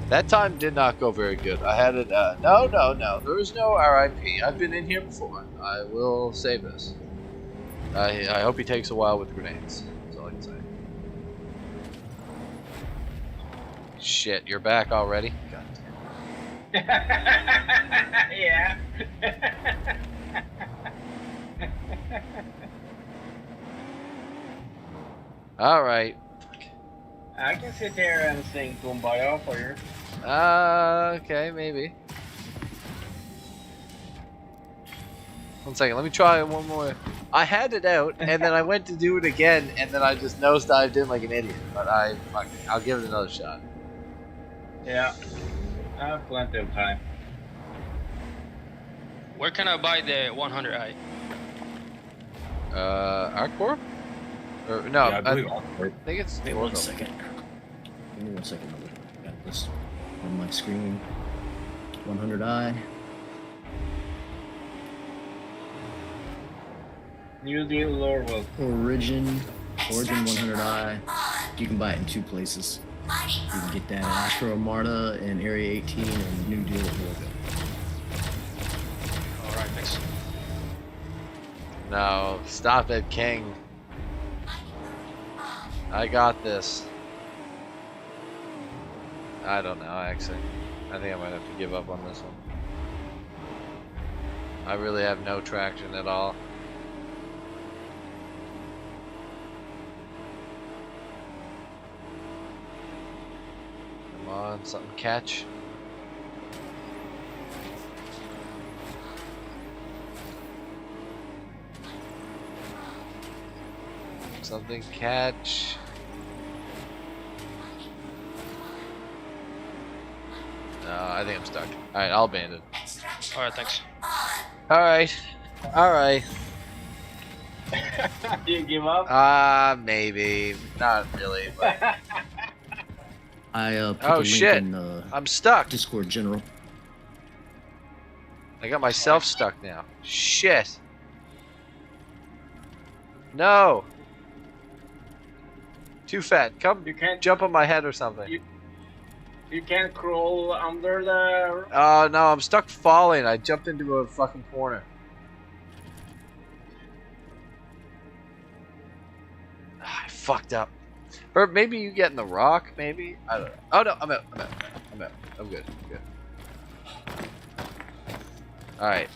That time did not go very good. I had it, no. There is no RIP. I've been in here before. I will save this. I hope he takes a while with grenades. That's all I can say. Shit, you're back already? God damn.
Yeah.
Alright.
I can sit here and sing Kumbaya for you.
Okay, maybe. One second, let me try one more. I had it out, and then I went to do it again, and then I just nosedived in like an idiot. But I'll give it another shot.
Yeah. I have plenty of time.
Where can I buy the 100i?
Arcor? Or no,
Yeah, I believe
I think it's.
Wait 1 second. Give me 1 second. I got this on my screen. 100i.
New Deal Lorwell.
Origin 100i. You can buy it in 2 places. You can get that at Astro Armada and Area 18 and New Deal at Louisville.
Alright, thanks.
No, stop it, King. I got this. I don't know, actually. I think I might have to give up on this one. I really have no traction at all. Come on, something catch. Something catch. No, I think I'm stuck. Alright, I'll abandon.
Alright, thanks.
Alright. Alright.
You give up?
Maybe. Not really, but...
I put
Oh
the link
shit!
in
I'm stuck!
Discord General.
I got myself stuck now. Shit! No! Too fat. Come
You can't
jump on my head or something.
You can't crawl under the...
Oh no, I'm stuck falling. I jumped into a fucking corner. I fucked up. Or maybe you get in the rock, maybe? I don't know. Oh no, I'm out. I'm good. Alright,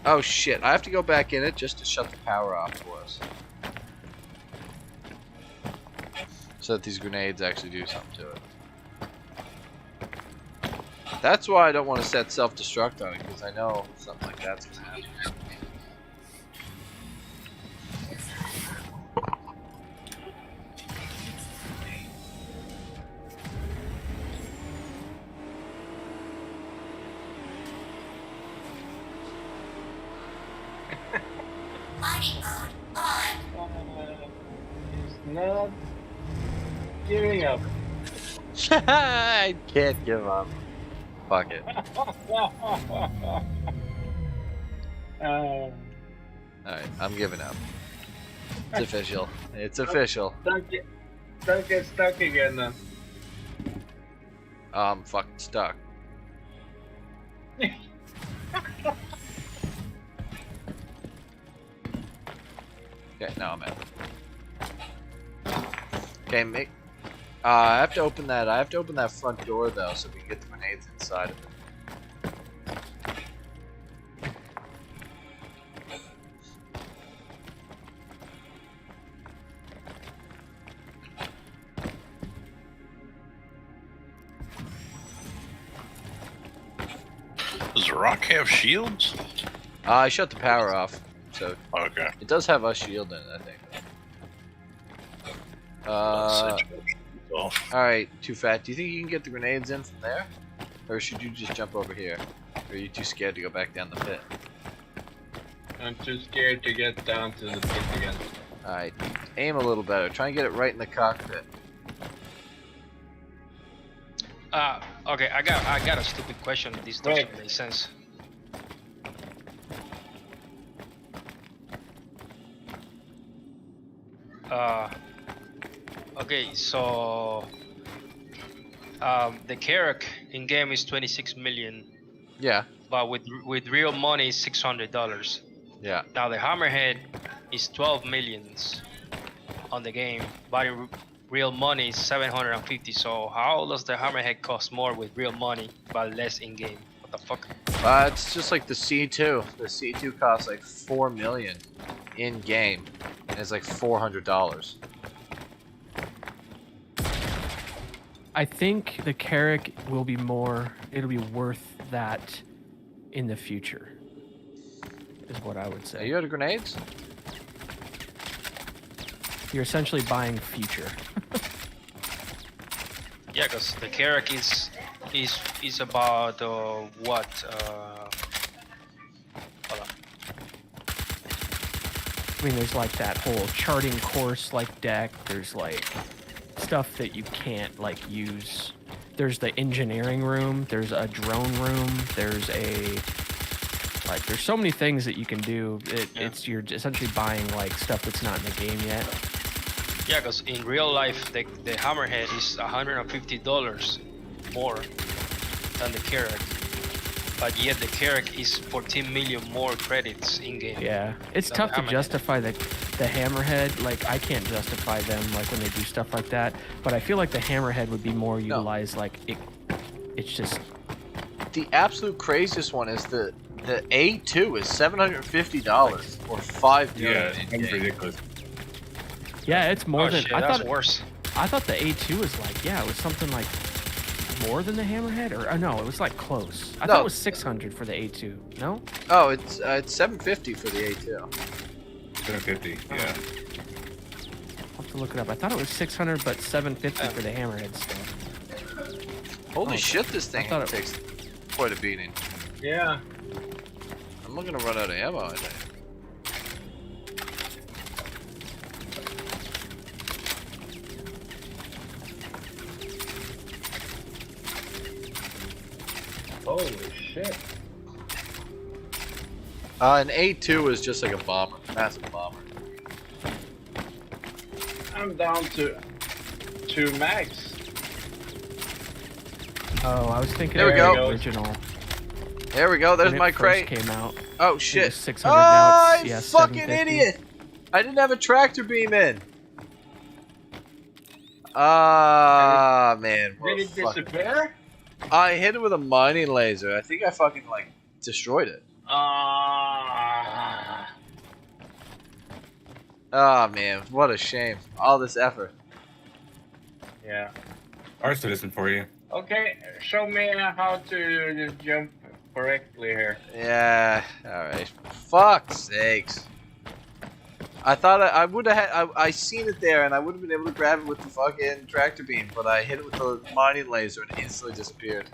oh shit. I have to go back in it just to shut the power off for us. So that these grenades actually do something to it. That's why I don't want to set self-destruct on it, because I know something like that's gonna happen.
not giving up.
I can't give up. Fuck it. Alright, I'm giving up. It's official. It's official.
Don't get stuck again then.
I'm fucking stuck. Okay, now I'm in. Okay, I have to open that. I have to open that front door though, so we can get the grenades inside of it.
Does the rock have shields?
I shut the power off, so
okay.
It does have a shield in it, I think. Alright, Too Fat, do you think you can get the grenades in from there? Or should you just jump over here? Or are you too scared to go back down the pit?
I'm too scared to get down to the pit again.
Alright, aim a little better. Try and get it right in the cockpit.
Okay, I got a stupid question. This doesn't make sense. Okay, so the Carrack in game is 26 million.
Yeah.
But with real money is $600.
Yeah.
Now the Hammerhead is 12 millions on the game, but in real money is 750. So how does the Hammerhead cost more with real money but less in game? What the fuck?
It's just like the C2. The C2 costs like 4 million in game, and it's like $400.
I think the Carrack will be more. It'll be worth that in the future. Is what I would say.
Are you out of grenades?
You're essentially buying future.
Yeah, because the Carrack is about what? Hold on.
I mean, there's like that whole charting course like deck. There's like stuff that you can't like use. There's the engineering room. There's a drone room. There's there's so many things that you can do. It's you're essentially buying like stuff that's not in the game yet.
Yeah, because in real life, the Hammerhead is $150 more than the Carrack, but yet the Carrack is 14 million more credits in game.
Yeah, it's tough to justify the Hammerhead. Like I can't justify them like when they do stuff like that. But I feel like the Hammerhead would be more utilized. Like it's just
the absolute craziest one is the A2 is $750 or $5 million.
Yeah, it's ridiculous.
Yeah, it's more than
shit,
I
that's
thought.
Worse.
I thought the A2 was like it was something like more than the Hammerhead, or no, it was like close. I thought it was 600 for the A2. No?
Oh, it's 750 for the A2.
750, yeah.
I'll have to look it up. I thought it was 600, but 750 for the Hammerhead stuff.
Holy shit, this thing
thought
takes quite a beating.
Yeah.
I'm not gonna run out of ammo, I think.
Holy shit.
An A2 is just like a bomber, massive bomber.
I'm down to 2 mags.
Oh, I was thinking
There we
of
go.
the original.
There we go. There's
When it
my
first
crate.
came out.
Oh
It
shit!
was 600, now it's, yeah,
fucking
750.
idiot! I didn't have a tractor beam in. Ah man.
Did it disappear?
I hit it with a mining laser. I think I fucking like destroyed it.
Ah.
Ah man, what a shame. All this effort.
Yeah.
Ours to listen for you.
Okay, show me how to jump correctly here.
Yeah. All right. Fuck's sakes. I thought I would have had. I seen it there, and I would have been able to grab it with the fucking tractor beam, but I hit it with the mining laser and it instantly disappeared.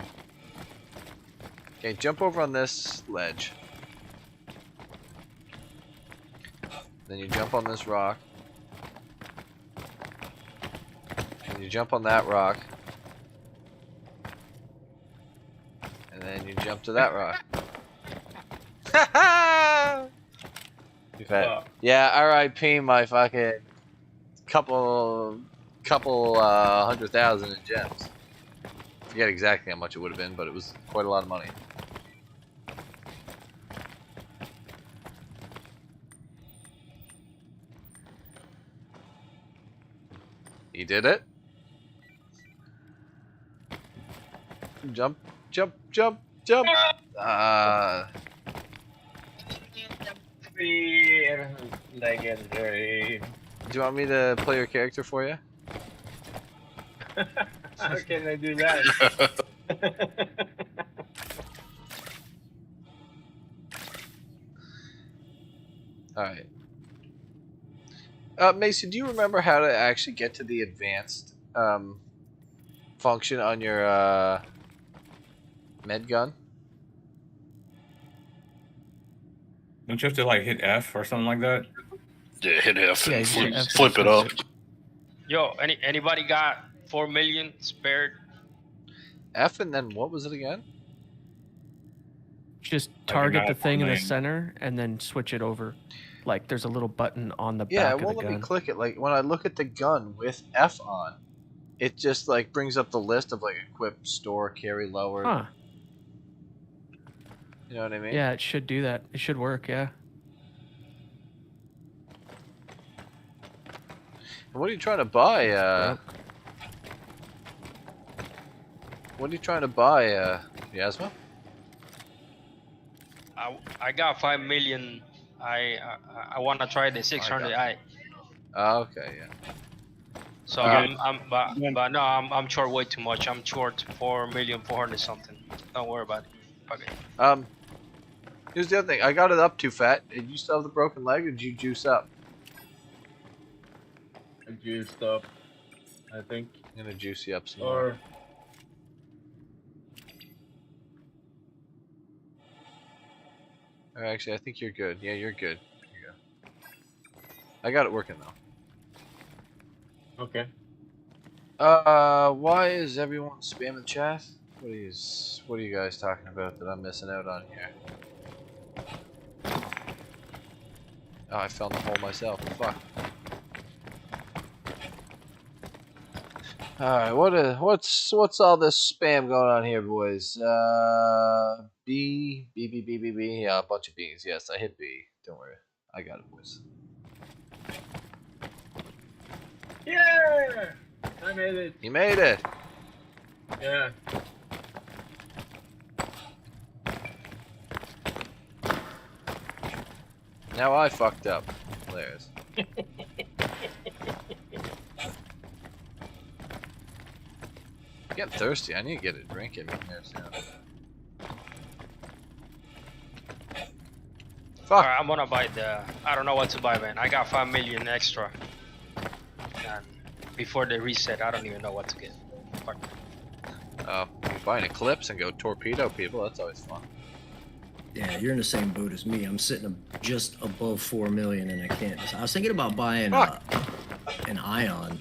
Okay, jump over on this ledge. Then you jump on this rock. You jump on that rock. And then you jump to that rock. Yeah, R.I.P. my fucking couple 100,000 in gems. Forget exactly how much it would have been, but it was quite a lot of money. He did it. Jump, jump, jump, jump.
Legendary.
Do you want me to play your character for you?
How can I do that?
Alright. Mason, do you remember how to actually get to the advanced function on your med gun?
Don't you have to like hit F or something like that?
Yeah, hit F and
Yeah,
flip it up.
Yo, anybody got 4 million spared?
F and then what was it again?
Just
Like
target the
not
thing in the
online.
center and then switch it over. Like there's a little button on the
Yeah,
back
it
of the
won't let me
gun.
click it. Like when I look at the gun with F on, it just like brings up the list of like equip, store, carry, lower.
Huh.
You know what I mean?
Yeah, it should do that. It should work, yeah.
What are you trying to buy?
Broke.
What are you trying to buy, Yasma?
I got 5 million. I want to try the 600i.
Oh, okay, yeah.
So
Okay.
but no, I'm short way too much. I'm short 4,400,000 something. Don't worry about it. Okay.
Here's the other thing. I got it up too fat. Did you still have the broken leg, or did you juice up?
I juiced up, I think.
I'm gonna juice you up some more. Or actually, I think you're good. Yeah, you're good. Here you go. I got it working though.
Okay.
Why is everyone spamming chat? What are you guys talking about that I'm missing out on here? Oh, I fell in the hole myself. Fuck. Alright, what's all this spam going on here, boys? B. Yeah, a bunch of B's. Yes, I hit B. Don't worry. I got it, boys.
Yeah! I made it.
You made it!
Yeah.
Now I fucked up. Hilarious. I'm getting thirsty. I need to get a drink in me here soon. Fuck.
Alright, I'm gonna buy the. I don't know what to buy, man. I got 5 million extra. And before the reset, I don't even know what to get. Fuck.
Oh, you buy an Eclipse and go torpedo people. That's always fun.
Yeah, you're in the same boat as me. I'm sitting just above 4 million, and I can't. I was thinking about buying an Ion.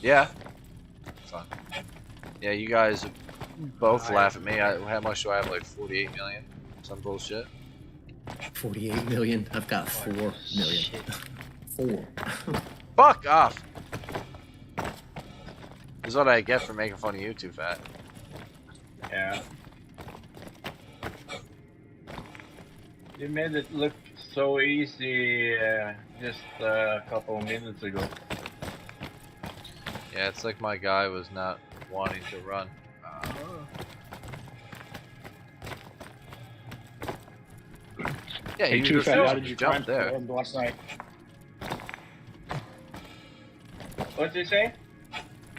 Yeah. Fun. Yeah, you guys both laugh at me. How much do I have? Like 48 million? Some bullshit.
48 million. I've got 4 million. 4.
Fuck off. This is what I get for making fun of you two, fat.
Yeah. You made it look so easy just a couple of minutes ago.
Yeah, it's like my guy was not wanting to run. Yeah,
Hey,
you
Too Fat, how did
just
you
jump there.
last night?
What'd you say?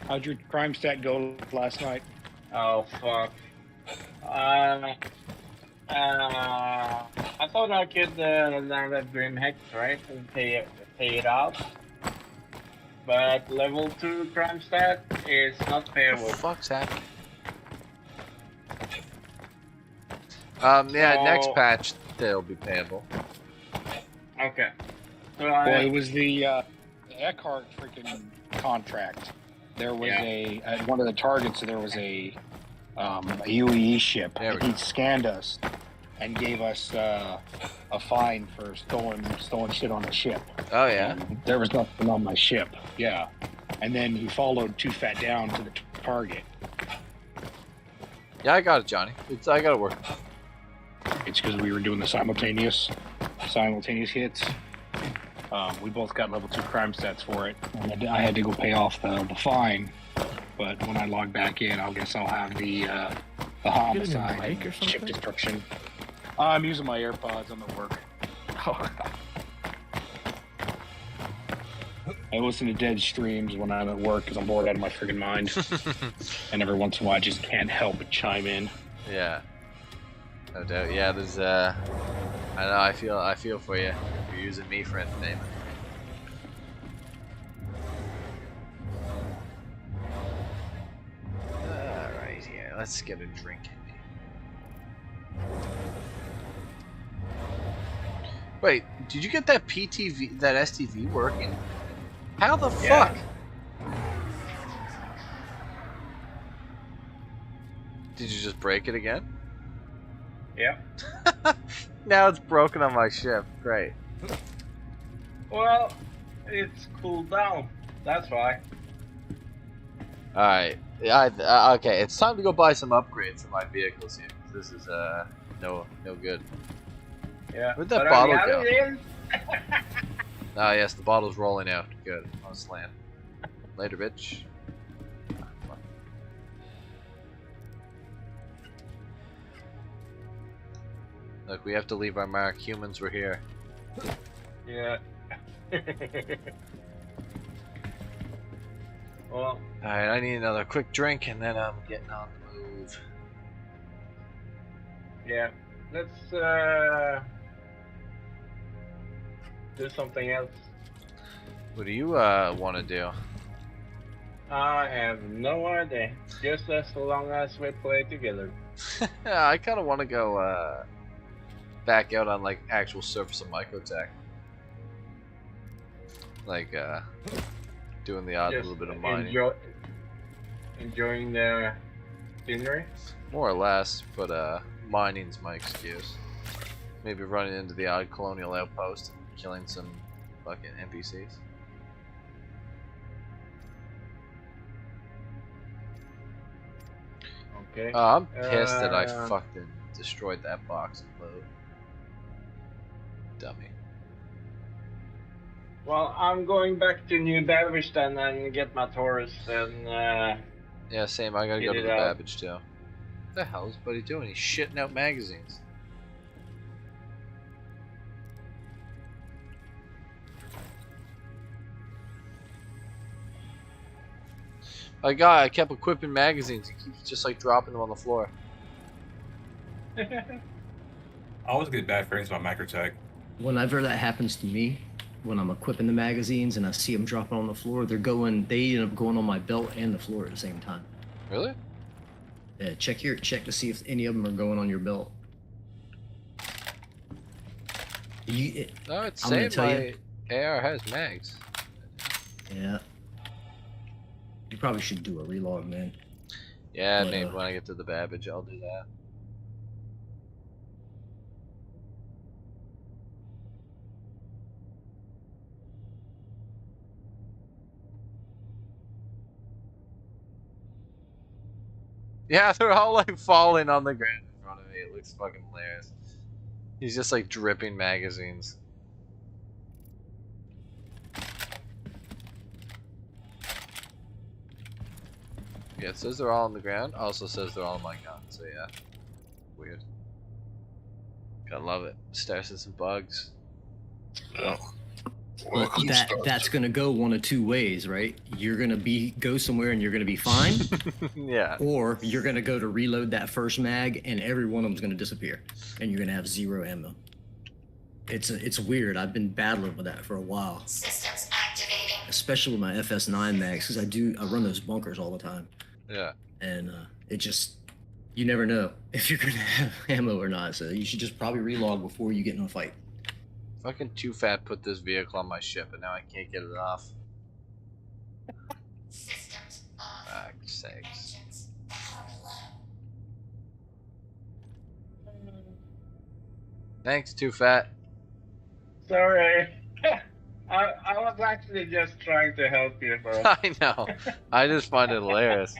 How'd your crime stat go last night?
Oh fuck. I thought I could land that Grim Hex, right, and pay it out. But level 2 crime stat is not payable.
What the fuck's happening? Yeah, next patch they'll be payable.
Okay. So
Well, it was the Eckhart freaking contract. there was at one of the targets, there was a UEE ship. And he scanned us and gave us a fine for stolen shit on the ship.
Oh, yeah?
And there was nothing on my ship. Yeah. And then he followed Too Fat down to the target.
Yeah, I got it, Johnny. I got it working.
It's because we were doing the simultaneous hits. We both got level 2 crime stats for it. And I had to go pay off the fine. But when I log back in, I guess I'll have the homicide and ship destruction. I'm using my AirPods. I'm at work.
Oh.
I listen to dead streams when I'm at work because I'm bored out of my friggin' mind. And every once in a while, I just can't help but chime in.
Yeah. No doubt. Yeah, there's I know. I feel for you. You're using me for entertainment. All right, here. Let's get a drink in me. Wait, did you get that PTV, that STV working? How the fuck? Did you just break it again?
Yeah.
Now it's broken on my ship. Great.
Well, it's cooled down. That's why.
Alright. Okay, it's time to go buy some upgrades for my vehicles here. This is no good.
Yeah.
Where'd that
But
bottle
on the
go?
other end,
Ah, yes, the bottle's rolling out. Good. I'll slam. Later, bitch. Look, we have to leave our mark. Humans were here.
Yeah. Well.
Alright, I need another quick drink and then I'm getting on the move.
Yeah. Let's do something else.
What do you want to do?
I have no idea. Just as long as we play together.
Yeah, I kind of want to go back out on like actual surface of Microtech. Like doing the odd
Just
little bit of mining.
Enjoying the scenery?
More or less, but mining's my excuse. Maybe running into the odd colonial outpost and killing some fucking NPCs.
Okay.
I'm pissed that I fucking destroyed that box of loot. Dummy.
Well, I'm going back to New Babbage then and get my Taurus and
yeah, same. I gotta go to
get
the
it out.
Babbage too. What the hell is Buddy doing? He's shitting out magazines. I kept equipping magazines. He keeps just like dropping them on the floor.
I always get bad feelings about Microtech.
Whenever that happens to me, when I'm equipping the magazines and I see them dropping on the floor, they end up going on my belt and the floor at the same time.
Really?
Yeah, check to see if any of them are going on your belt.
No, it's
I'm
saying
gonna tell
my
you.
AR has mags.
Yeah. You probably should do a relog, man.
Yeah,
But,
maybe when I get to the Babbage, I'll do that. Yeah, they're all like falling on the ground in front of me. It looks fucking hilarious. He's just like dripping magazines. Yeah, it says they're all on the ground. Also says they're all on my gun. So yeah, weird. Gotta love it. STAARS and some bugs.
Oh.
Well, that's gonna go one of two ways, right? You're gonna go somewhere and you're gonna be fine,
yeah.
Or you're gonna go to reload that first mag and every one of them's gonna disappear, and you're gonna have 0 ammo. It's weird. I've been battling with that for a while.
Systems activating.
Especially with my FS9 mags, because I run those bunkers all the time.
Yeah.
And it just, you never know if you're gonna have ammo or not. So you should just probably relog before you get in a fight.
Fucking Too Fat put this vehicle on my ship and now I can't get it off.
Systems
sakes. Thanks, Too Fat.
Sorry. I was actually just trying to help you, bro.
I know. I just find it hilarious.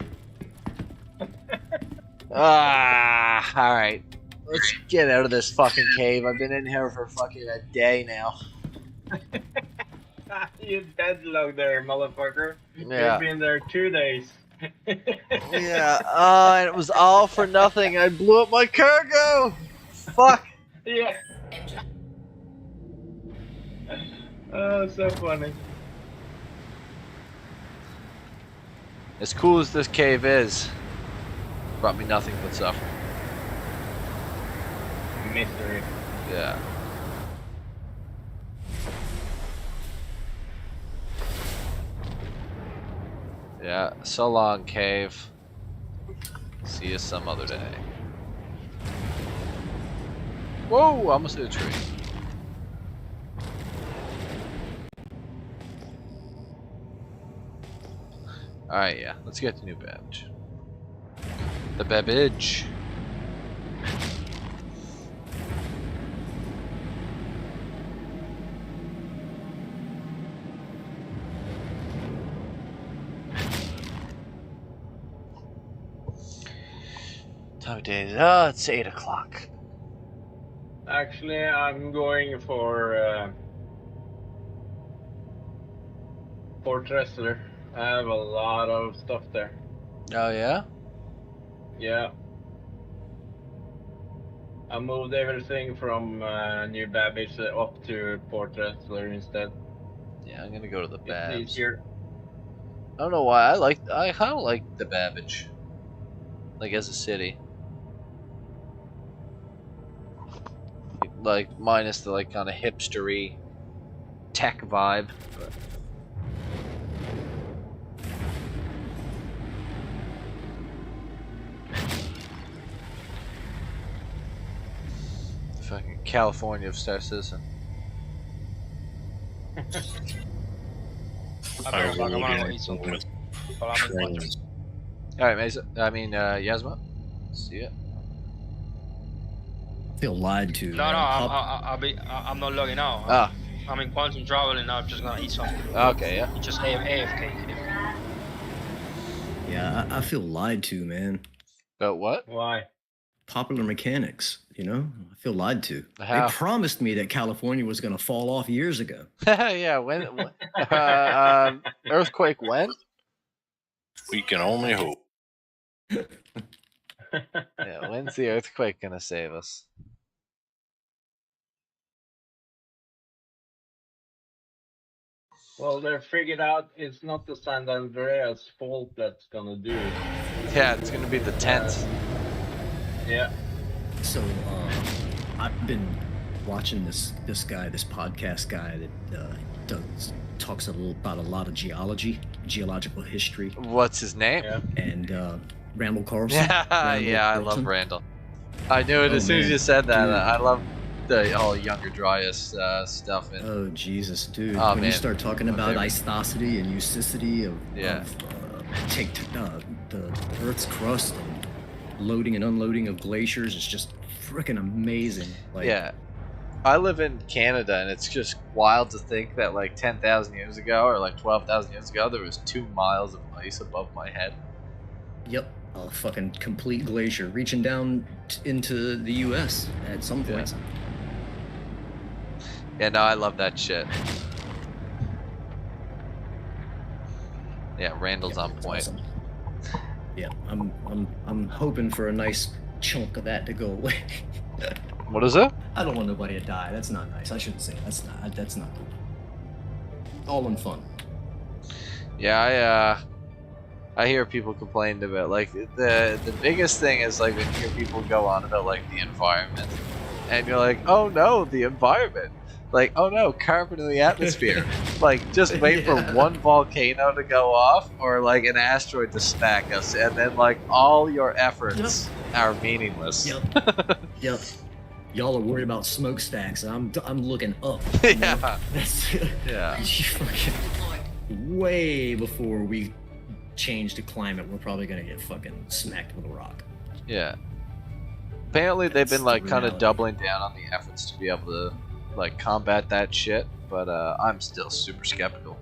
Alright. Let's get out of this fucking cave. I've been in here for fucking a day now.
You deadlocked there, motherfucker.
Yeah.
You've been there 2 days.
Yeah, and it was all for nothing. I blew up my cargo! Fuck!
Yeah. Oh, so funny.
As cool as this cave is, brought me nothing but suffering.
Mystery.
Yeah. Yeah, so long, cave. See you some other day. Whoa, I almost hit a tree. Alright, yeah, let's get to New Babbage. The Babbage. Time of day. Oh, it's 8 o'clock.
Actually, I'm going for Port Wrestler. I have a lot of stuff there.
Oh, yeah?
Yeah. I moved everything from New Babbage up to Port Wrestler instead.
Yeah, I'm gonna go to the
It's
Babs.
easier.
I don't know why. I kind of like the Babbage. Like, as a city. Like, minus the, like, kind of hipstery tech vibe. But... fucking California of Star Citizen.
I will
Alright, Mesa. Yasma. See ya.
I feel lied to.
No, I'm not logging out.
Ah.
I'm in quantum traveling now. I'm just gonna eat something.
Okay, yeah.
Just AFK.
Yeah, I feel lied to, man.
About what?
Why?
Popular Mechanics, you know? I feel lied to.
How?
They promised me that California was going to fall off years ago.
Yeah, when earthquake when?
We can only hope.
Yeah, when's the earthquake gonna save us?
Well, they figured out it's not the San Andreas fault that's gonna do it.
Yeah, it's gonna be the tents.
Yeah.
So, I've been watching this podcast guy that talks about a lot of geological history.
What's his name?
Yeah.
And Randall Carlson.
Yeah, I love Randall. I knew it as soon as you said that.
Dude.
I love the whole Younger Dryas stuff. And,
Oh Jesus, dude!
Oh,
when
man.
you start talking
My
about
favorite.
isosity and usicity of the Earth's crust and loading and unloading of glaciers, is just freaking amazing. Like,
yeah. I live in Canada, and it's just wild to think that like 10,000 years ago or like 12,000 years ago, there was 2 miles of ice above my head.
Yep, a fucking complete glacier reaching down into the U.S. at some point.
Yeah, no, I love that shit. Yeah, Randall's on point.
Awesome. Yeah, I'm hoping for a nice chunk of that to go away.
What is it?
I don't want nobody to die. That's not nice. I shouldn't say that. That's not cool. All in fun.
Yeah, I hear people complain about like the biggest thing is like when you hear people go on about like the environment, and you're like, oh no, the environment. Like, oh no, carbon in the atmosphere. Like, just wait for one volcano to go off or like an asteroid to smack us, and then like all your efforts are meaningless.
Yep. Yep. Y'all are worried about smokestacks, and I'm looking up. You know?
Yeah.
That's
Yeah.
fucking way before we change the climate, we're probably gonna get fucking smacked with a rock.
Yeah. Apparently they've been like kind of
reality.
doubling down on the efforts to be able to like combat that shit, but I'm still super skeptical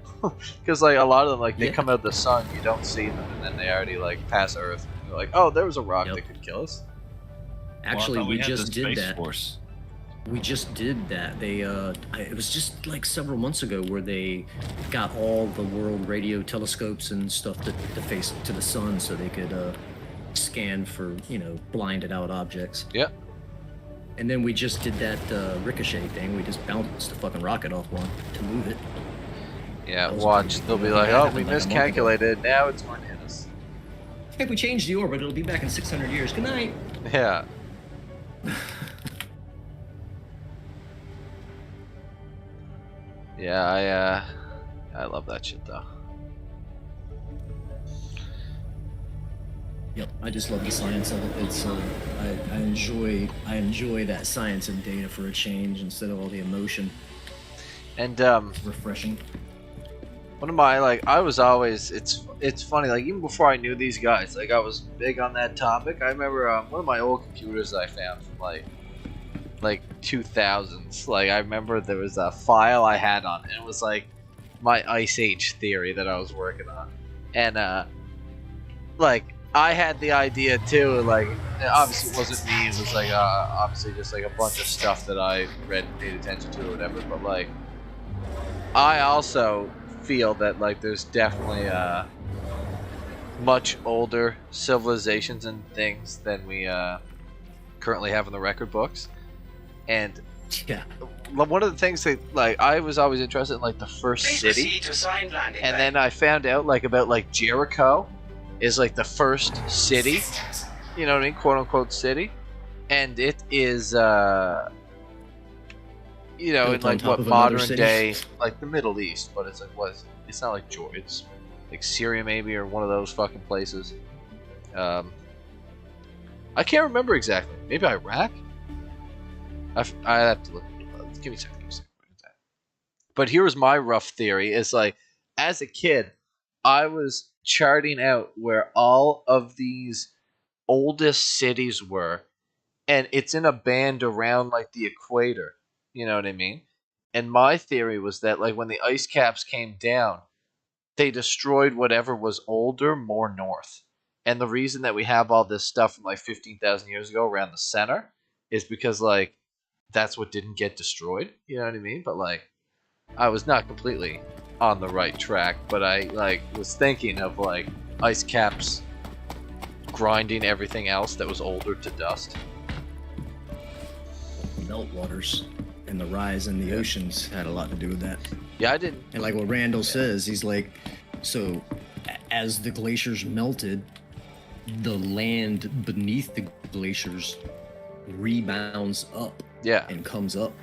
because like a lot of them like they come out of the sun, you don't see them, and then they already like pass Earth. They're like, oh, there was a rock that could kill us.
Actually, we just did that. We just did that. They it was just like several months ago where they got all the world radio telescopes and stuff to face to the sun so they could scan for, you know, blinded out objects.
Yep.
And then we just did that ricochet thing. We just bounced the fucking rocket off one to move it.
Yeah, watch. They'll be like, oh, we miscalculated. Now it's going to hit us.
Hey, we changed the orbit. It'll be back in 600 years. Good night.
Yeah. Yeah, I love that shit though.
Yep, I just love the science of it. It's I enjoy that science and data for a change instead of all the emotion.
And
refreshing.
One of my I was always it's funny, like even before I knew these guys, like I was big on that topic. I remember one of my old computers that I found from like 2000s. Like I remember there was a file I had on it. It was like my Ice Age theory that I was working on, and like I had the idea too. Like obviously it wasn't me. It was like obviously just like a bunch of stuff that I read and paid attention to or whatever. But like I also feel that like there's definitely much older civilizations and things than we currently have in the record books. And
yeah,
one of the things that like I was always interested in like the first city, and then I found out like about like Jericho is like the first city, you know what I mean, quote unquote city, and it is you know, in like what modern day, like the Middle East, but it's like it's not like Georgia, it's like Syria maybe, or one of those fucking places. I can't remember exactly. Maybe Iraq. I have to look. Give me a second. But here was my rough theory: is like as a kid, I was charting out where all of these oldest cities were, and it's in a band around like the equator. You know what I mean? And my theory was that like when the ice caps came down, they destroyed whatever was older more north. And the reason that we have all this stuff from like 15,000 years ago around the center is because like that's what didn't get destroyed. You know what I mean? But like I was not completely on the right track, but I like was thinking of like ice caps grinding everything else that was older to dust.
Meltwaters and the rise in the oceans had a lot to do with that.
Yeah, I didn't.
And like what Randall says, he's like, so as the glaciers melted, the land beneath the glaciers rebounds up.
Yeah.
And comes up.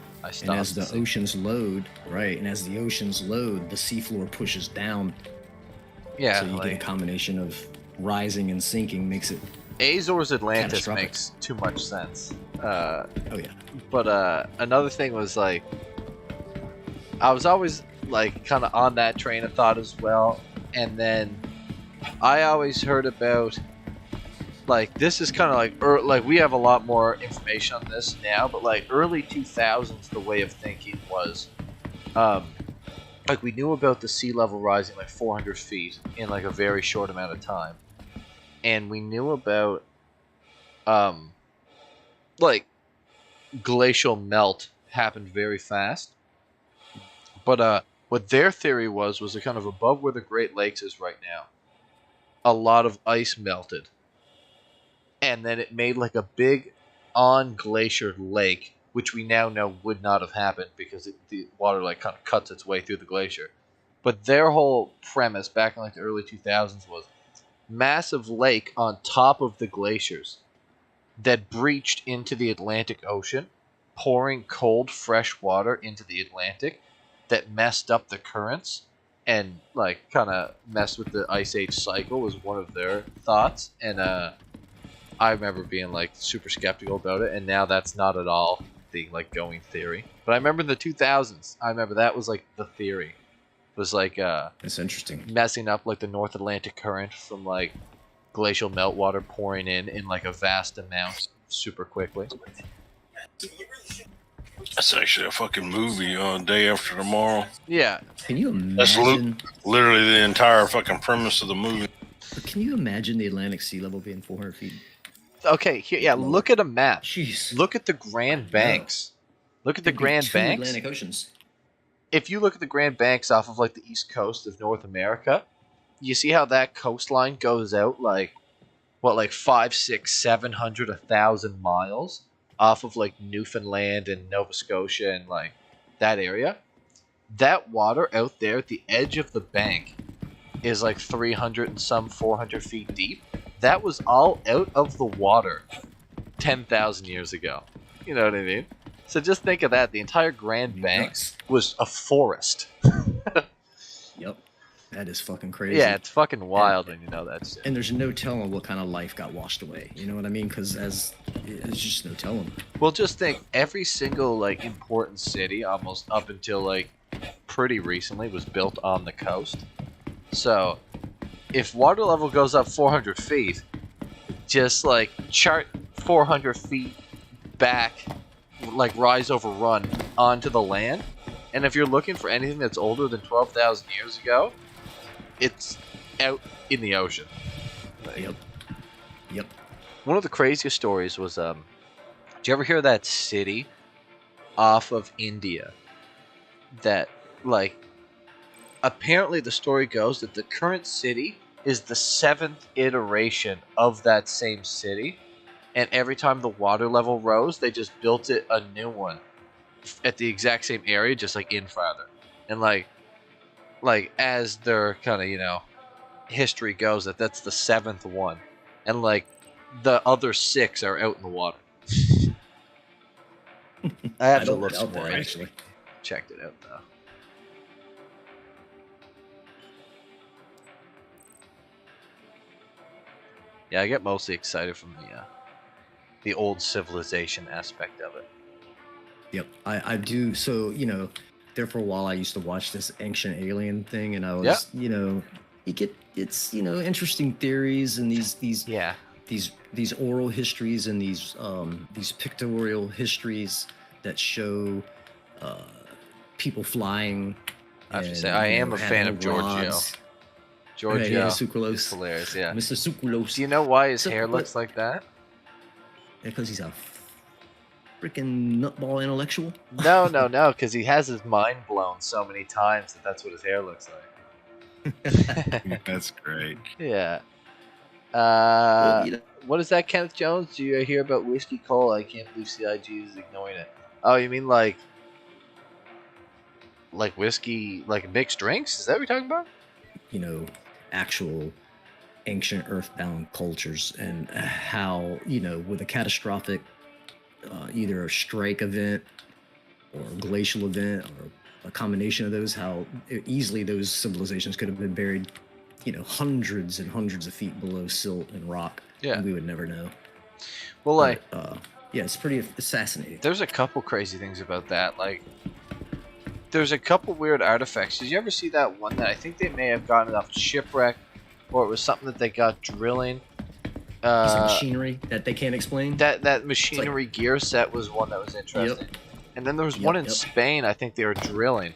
And as the oceans load, right, and as the oceans load, the seafloor pushes down.
Yeah.
So you get a combination of rising and sinking makes it
Azores Atlantis makes too much sense.
Oh yeah.
But another thing was like I was always like kind of on that train of thought as well, and then I always heard about like this is kind of like we have a lot more information on this now, but like early 2000s the way of thinking was like we knew about the sea level rising like 400 feet in like a very short amount of time, and we knew about like glacial melt happened very fast, but what their theory was a kind of above where the Great Lakes is right now, a lot of ice melted, and then it made like a big on-glaciered lake, which we now know would not have happened because the water like kind of cuts its way through the glacier. But their whole premise back in like the early 2000s was massive lake on top of the glaciers that breached into the Atlantic Ocean, pouring cold fresh water into the Atlantic that messed up the currents and like kind of messed with the Ice Age cycle was one of their thoughts. And I remember being like super skeptical about it, and now that's not at all the like going theory. But I remember in the 2000s, I remember that was like the theory. was like
That's interesting.
messing up like the North Atlantic current from like glacial meltwater pouring in like a vast amount super quickly.
That's actually a fucking movie. Day After Tomorrow.
Yeah.
Can you
That's
imagine?
literally the entire fucking premise of the movie.
Can you imagine the Atlantic sea level being 400 feet?
Okay, here, yeah. Look at a map.
Jeez.
Look at the Grand Banks. Look at the
There'd be
Grand
2
Banks.
Atlantic Oceans.
If you look at the Grand Banks off of like the east coast of North America, you see how that coastline goes out like what, like 500, 600, 700, 1,000 miles off of like Newfoundland and Nova Scotia and like that area. That water out there at the edge of the bank is like 300 and some 400 feet deep. That was all out of the water 10,000 years ago. You know what I mean? So just think of that. The entire Grand Banks was a forest.
Yep. That is fucking crazy.
Yeah, it's fucking wild when you know that shit.
And there's no telling what kind of life got washed away. You know what I mean? Because there's just no telling.
Well, just think, every single like important city, almost up until like pretty recently, was built on the coast. So, if water level goes up 400 feet, just like chart 400 feet back, like rise over run onto the land. And if you're looking for anything that's older than 12,000 years ago, it's out in the ocean.
Yep. Yep.
One of the craziest stories was, did you ever hear of that city off of India that, like, apparently the story goes that the current city is the 7th iteration of that same city, and every time the water level rose, they just built it a new one at the exact same area, just like in farther. And like as their kind of, you know, history goes, that's the 7th one, and like the other 6 are out in the water. I have to look some more.
Actually,
checked it out though. Yeah, I get mostly excited from the old civilization aspect of it.
Yep, I do. So, you know, there for a while I used to watch this Ancient Alien thing, and I was, you know, it's you know, interesting theories and these oral histories and these pictorial histories that show people flying.
I have to say, I am a fan of Giorgio. Giorgio is hilarious, yeah.
Mr. Sucralose.
Do you know why his hair looks like that?
Because he's a freaking nutball intellectual?
No, because he has his mind blown so many times that's what his hair looks like.
That's great.
Yeah.
Well, you know,
what is that, Kenneth Jones? Do you hear about Whiskey Cola? I can't believe CIG is ignoring it. Oh, you mean like whiskey, like mixed drinks? Is that what you're talking about?
You know, actual ancient earthbound cultures, and how, you know, with a catastrophic either a strike event or a glacial event or a combination of those, how easily those civilizations could have been buried, you know, hundreds and hundreds of feet below silt and rock.
Yeah.
And we would never know.
Well, like,
yeah, it's pretty fascinating.
There's a couple crazy things about that. Like, there's a couple weird artifacts. Did you ever see that one that I think they may have gotten off shipwreck, or it was something that they got drilling?
Machinery that they can't explain.
That machinery gear set was one that was interesting.
Yep.
And then there was one in Spain. I think they were drilling,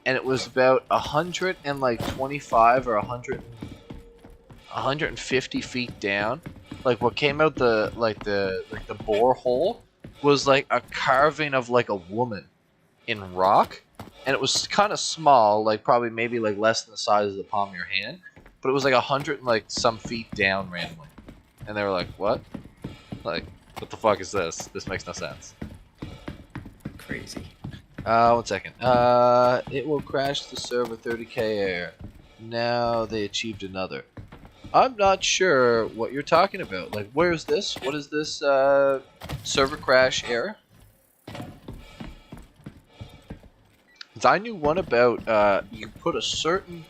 and it was about 125 or 150 feet down. Like what came out the borehole was like a carving of like a woman in rock, and it was kind of small, like probably maybe like less than the size of the palm of your hand, but it was like 100 and like some feet down randomly. And they were like, what? Like, what the fuck is this? This makes no sense.
Crazy.
1 second. It will crash the server 30k error. Now they achieved another. I'm not sure what you're talking about. Like, where's this? What is this, server crash error? 'Cause I knew one about, you put a certain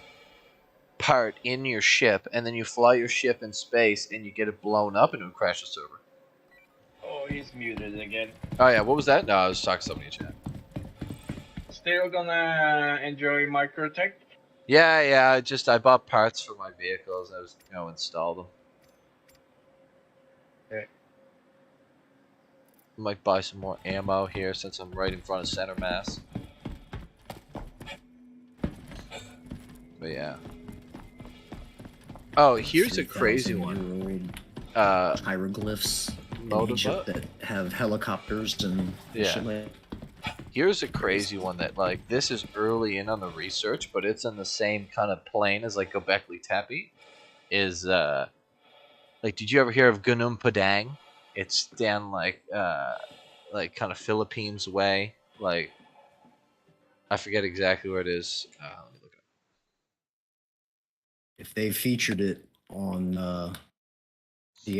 part in your ship, and then you fly your ship in space, and you get it blown up, and it would crash the server.
Oh, he's muted again.
Oh yeah, what was that? No, I was talking to somebody in chat.
Still gonna enjoy Microtech?
Yeah. I bought parts for my vehicles. I was gonna install them.
Okay.
Might buy some more ammo here since I'm right in front of center mass. But yeah. Oh, here's a crazy one.
Hieroglyphs in Egypt that have helicopters and shit like that.
Here's a crazy one that, like, this is early in on the research, but it's in the same kind of plane as, like, Göbekli Tepe. Is, like, did you ever hear of Gunung Padang? It's down, like kind of Philippines way. Like, I forget exactly where it is. Let me look it up.
If they featured it on the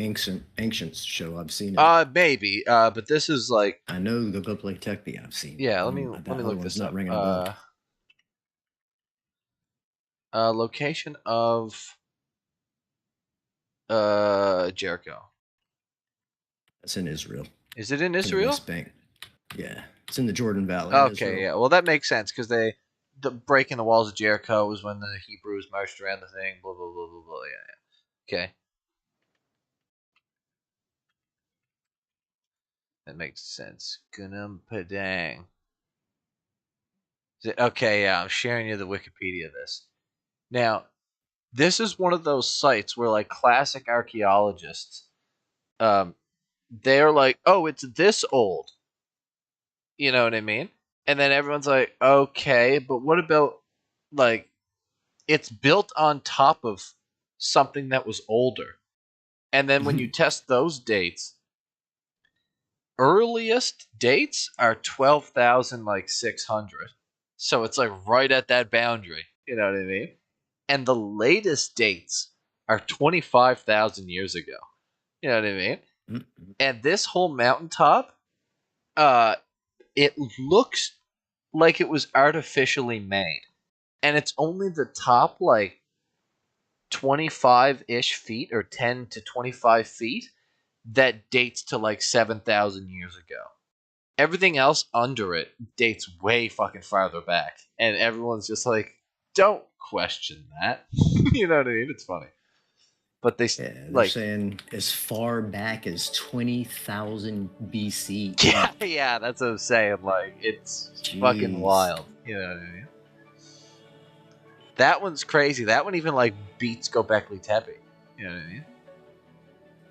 Ancients show, I've seen it.
Maybe. But this is like,
I know the Göbekli Tepe I've seen.
Yeah, let me look this up.
Ringing a bell.
Location of Jericho.
It's in Israel.
Is it in Israel?
West Bank. Yeah, it's in the Jordan Valley.
Okay, yeah. Well, that makes sense because the breaking the walls of Jericho was when the Hebrews marched around the thing. Blah blah blah blah blah. Yeah. Okay. That makes sense. Gunung Padang. Okay, yeah, I'm sharing you the Wikipedia of this. Now, this is one of those sites where, like, classic archaeologists, they're like, oh, it's this old. You know what I mean? And then everyone's like, okay, but what about, like, it's built on top of something that was older. And then when you test those dates, earliest dates are 12,600. So it's like right at that boundary. You know what I mean? And the latest dates are 25,000 years ago. You know what I mean? Mm-hmm. And this whole mountaintop, it looks like it was artificially made. And it's only the top, like, 25-ish feet or 10 to 25 feet that dates to, like, 7,000 years ago. Everything else under it dates way fucking farther back. And everyone's just like, don't question that. You know what I mean? It's funny. But they're like
saying as far back as 20,000 BC.
Yeah, that's what I'm saying. Like, it's fucking wild. You know what I mean? That one's crazy. That one even, like, beats Göbekli Tepe. You know what I mean?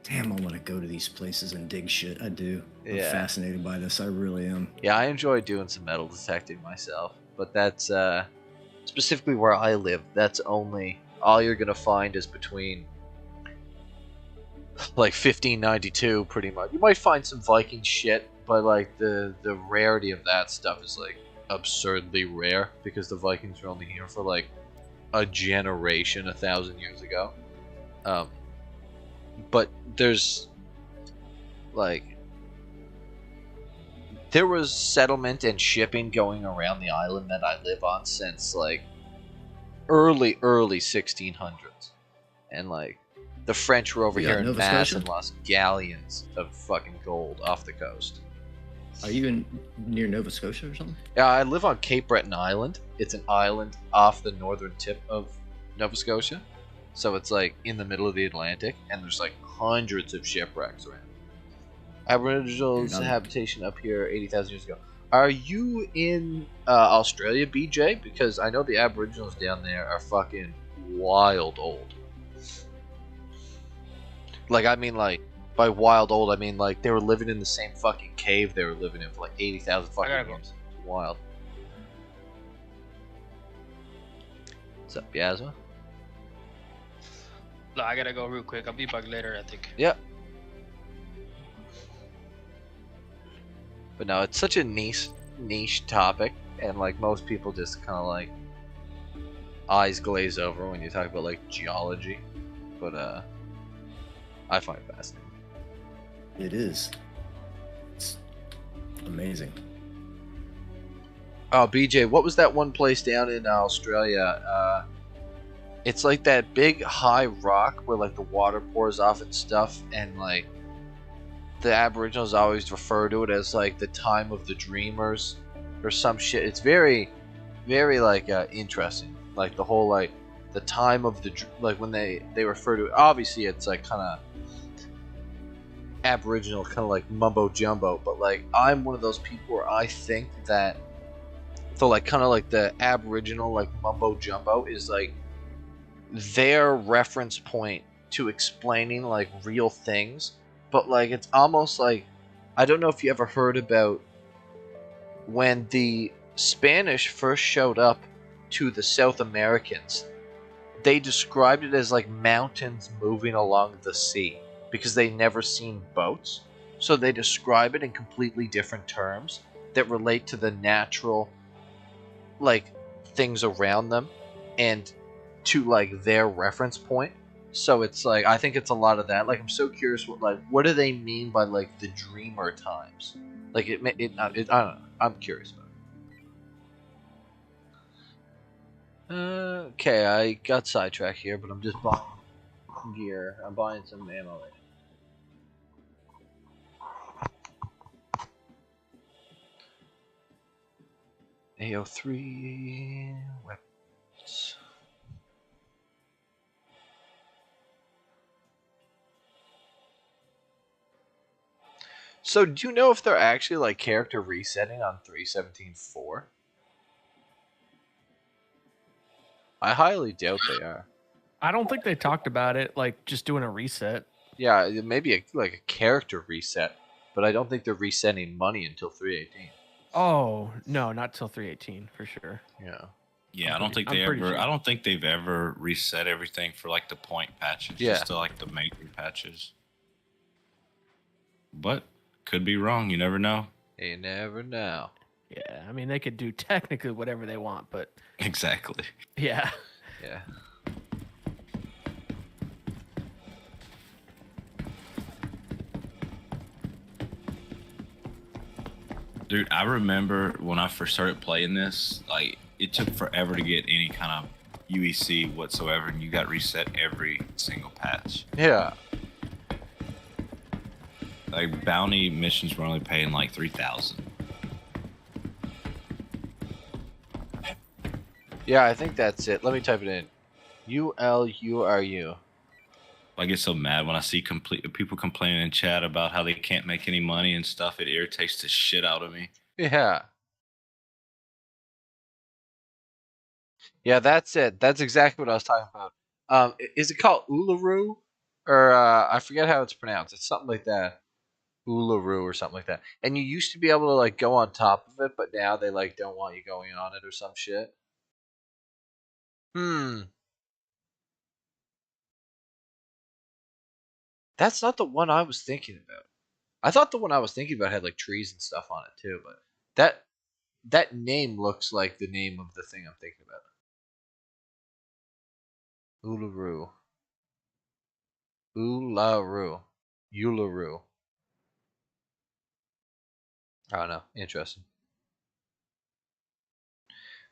Damn, I want to go to these places and dig shit. I do. I'm
Yeah.
fascinated by this. I really am.
Yeah, I enjoy doing some metal detecting myself. But that's, specifically where I live, that's only, all you're gonna find is between, like, 1592, pretty much. You might find some Viking shit, but, like, the rarity of that stuff is, like, absurdly rare, because the Vikings were only here for, like, a generation 1,000 years ago. But there's, like, there was settlement and shipping going around the island that I live on since, like, early 1600s. And, like, the French were over here in Mass and lost galleons of fucking gold off the coast.
Are you near Nova Scotia or something?
Yeah, I live on Cape Breton Island. It's an island off the northern tip of Nova Scotia. So it's, like, in the middle of the Atlantic, and there's, like, hundreds of shipwrecks around. Aboriginals habitation up here 80,000 years ago. Are you in Australia, BJ? Because I know the Aboriginals down there are fucking wild old. Like, I mean, like, by wild old, I mean, like, they were living in the same fucking cave they were living in for, like, 80,000 fucking years. It's wild. What's up, Yasma?
No, I gotta go real quick. I'll be back later, I think.
Yep. But no, it's such a niche topic, and, like, most people just kind of, like, eyes glaze over when you talk about, like, geology. But I find it fascinating.
It is. It's amazing.
Oh, BJ, what was that one place down in Australia? It's like that big high rock where, like, the water pours off and stuff, and, like, the Aboriginals always refer to it as, like, the time of the dreamers or some shit. It's very, very, like, interesting. like the whole like the time of the like when they refer to it. Obviously, it's like kind of Aboriginal, kind of like mumbo jumbo. But like I'm one of those people where I think that so like kind of like the Aboriginal like mumbo jumbo is like their reference point to explaining like real things, but like it's almost like I don't know if you ever heard about when the Spanish first showed up to the South Americans, they described it as like mountains moving along the sea because they never seen boats, so they describe it in completely different terms that relate to the natural like things around them and to like their reference point. So it's like I think it's a lot of that. Like I'm so curious what do they mean by like the dreamer times? Like it I don't know. I'm curious about it. Okay, I got sidetracked here, but I'm just buying gear. I'm buying some ammo. AO3 weapons. So do you know if they're actually like character resetting on 3.17.4? I highly doubt they are.
I don't think they talked about it, like just doing a reset.
Yeah, it may be like a character reset, but I don't think they're resetting money until 3.18.
Oh no, not till 3.18 for sure.
Yeah.
Yeah, I don't think they ever. I don't think they've ever reset everything for like the point patches.
Yeah.
Just to, like the major patches. But could be wrong. You never know.
You never know.
Yeah, I mean they could do technically whatever they want, but
Exactly.
yeah.
Yeah.
Dude, I remember when I first started playing this, like it took forever to get any kind of UEC whatsoever, and you got reset every single patch.
Yeah.
Like bounty missions were only paying like 3,000.
Yeah, I think that's it. Let me type it in. ULURU.
I get so mad when I see people complaining in chat about how they can't make any money and stuff. It irritates the shit out of me.
Yeah. Yeah, that's it. That's exactly what I was talking about. Is it called Uluru? Or I forget how it's pronounced. It's something like that. Uluru or something like that. And you used to be able to like go on top of it, but now they like don't want you going on it or some shit. That's not the one I was thinking about. I thought the one I was thinking about had like trees and stuff on it too, but that name looks like the name of the thing I'm thinking about. Uluru. Uluru. Uluru. I don't know. Interesting.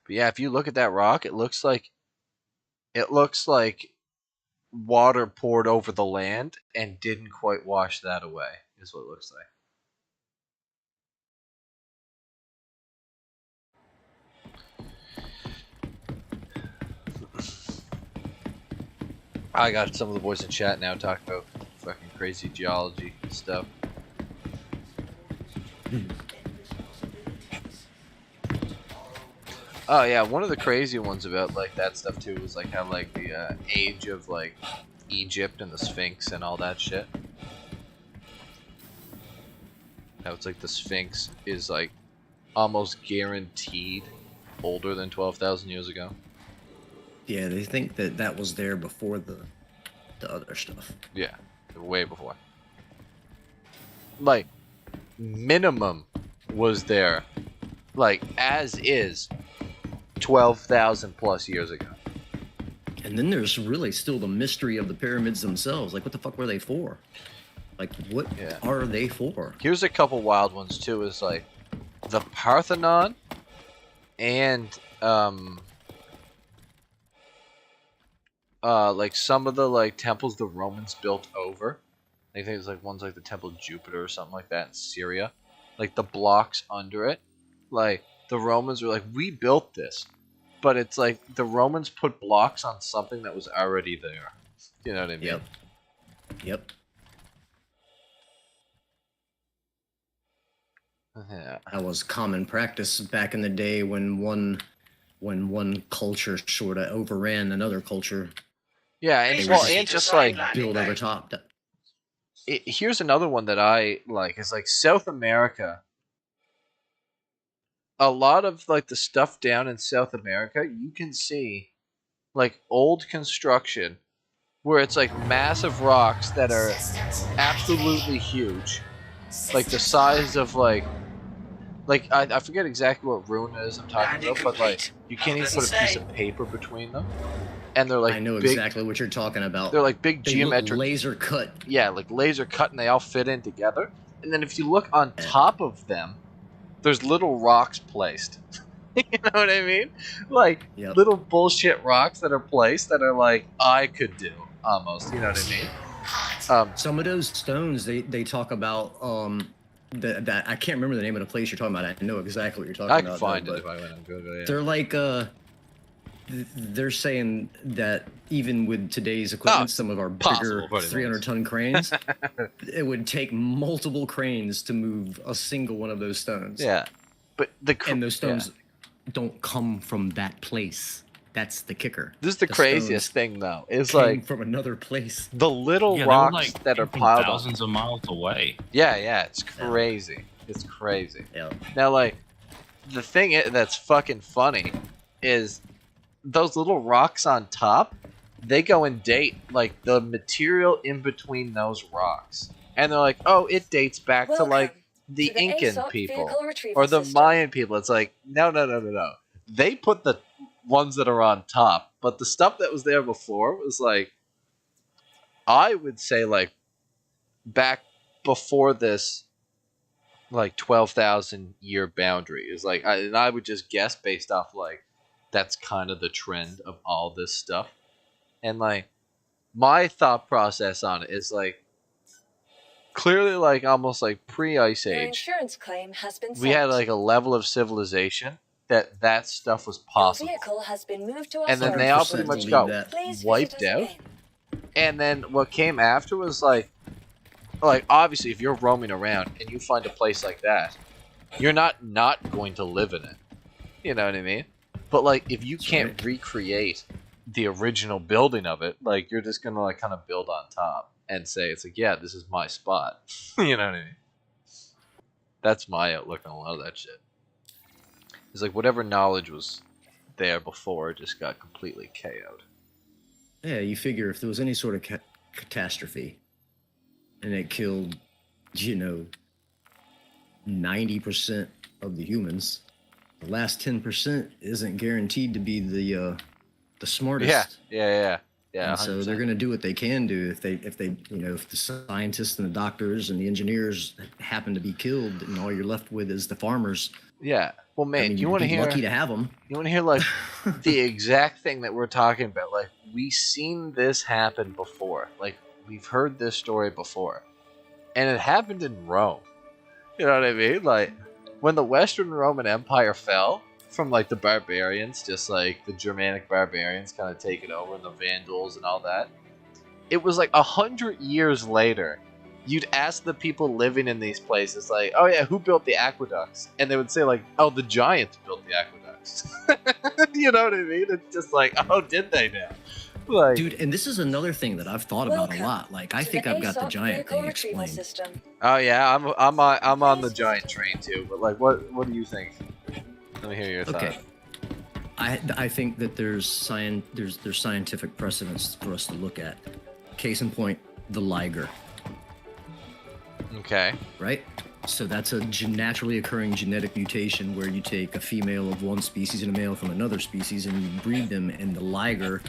But yeah, if you look at that rock, it looks like water poured over the land and didn't quite wash that away. Is what it looks like. I got some of the boys in chat now talking about fucking crazy geology stuff. Oh yeah, one of the crazy ones about like that stuff too was like how like the age of like Egypt and the Sphinx and all that shit. How it's like the Sphinx is like almost guaranteed older than 12,000 years ago.
Yeah, they think that was there before the other stuff.
Yeah, way before. Like minimum was there, like as is 12,000 plus years ago.
And then there's really still the mystery of the pyramids themselves. Like, what the fuck were they for? Like, what are they for?
Here's a couple wild ones too. Is like the Parthenon and like some of the like temples the Romans built over. I think it's like one's like the Temple of Jupiter or something like that in Syria. Like the blocks under it, like the Romans were like, we built this. but it's like the Romans put blocks on something that was already there. You know what I mean?
Yep. Yep.
Yeah.
That was common practice back in the day when one culture sort of overran another culture.
Yeah, and just like
build over top.
Here's another one that I like. Is like South America. A lot of like the stuff down in South America, you can see like old construction where it's like massive rocks that are absolutely huge, like the size of like I forget exactly what ruin it is I'm talking about, but like you can't even put a piece of paper between them, and they're like
I know
big,
exactly what you're talking about.
They're like big
they
geometric
laser cut.
Yeah, like laser cut, and they all fit in together. And then if you look on top of them, there's little rocks placed. You know what I mean? Like little bullshit rocks that are placed that are like I could do almost. You know what I mean?
Some of those stones they talk about that I can't remember the name of the place you're talking about. I know exactly what you're talking about.
I can find it if I went on Google. Yeah.
They're like they're saying that even with today's equipment, some of our bigger 300-ton cranes, it would take multiple cranes to move a single one of those stones.
Yeah, but
and those stones don't come from that place. That's the kicker.
This is the craziest thing, though. Is
came
like
from another place.
The little
Yeah,
rocks
they were, like,
that are
from
piled
thousands of miles away.
Yeah, it's crazy. It's crazy.
Yeah.
Now, like, the thing that's fucking funny is those little rocks on top. They go and date like the material in between those rocks, and they're like, oh, it dates back to like the Incan people or the Mayan people. It's like no. They put the ones that are on top, but the stuff that was there before was like, I would say like back before this, like 12,000 year boundary is like, and I would just guess based off like that's kind of the trend of all this stuff, and like my thought process on it is like clearly like almost like pre-ice
Your
age.
insurance claim has been
We had like a level of civilization that stuff was possible.
Your vehicle has been moved to
And then they all pretty much got wiped out. And then what came after was like obviously if you're roaming around and you find a place like that, you're not going to live in it. You know what I mean? But like if you can't recreate the original building of it, like you're just gonna like kind of build on top and say it's like, yeah, this is my spot. You know what I mean? That's my outlook on a lot of that shit. It's like whatever knowledge was there before just got completely KO'd.
Yeah, you figure if there was any sort of catastrophe and it killed, 90% of the humans, the last 10% isn't guaranteed to be the smartest.
Yeah.
And so
100%.
they're going to do what they can do. If the scientists and the doctors and the engineers happen to be killed, and all you're left with is the farmers.
Yeah. Well, man,
I mean,
you want to
you'd be
hear?
lucky to have them.
You want to hear like the exact thing that we're talking about? Like we've seen this happen before. Like we've heard this story before, and it happened in Rome. You know what I mean? Like when the Western Roman Empire fell from like the barbarians, just like the Germanic barbarians kind of take it over, and the Vandals and all that. It was like 100 years later. You'd ask the people living in these places, like, oh yeah, who built the aqueducts? And they would say, like, oh, the Giants built the aqueducts. You know what I mean? It's just like, oh, did they now? Like,
Dude, and this is another thing that I've thought about a lot. Like, I think I've got the giant thing explained.
oh yeah, I'm on the giant train too. But like, what do you think? Let me hear your thoughts.
Okay. I think that there's scientific precedents for us to look at. Case in point, the liger.
Okay.
Right? So that's a naturally occurring genetic mutation where you take a female of one species and a male from another species and you breed them, and the liger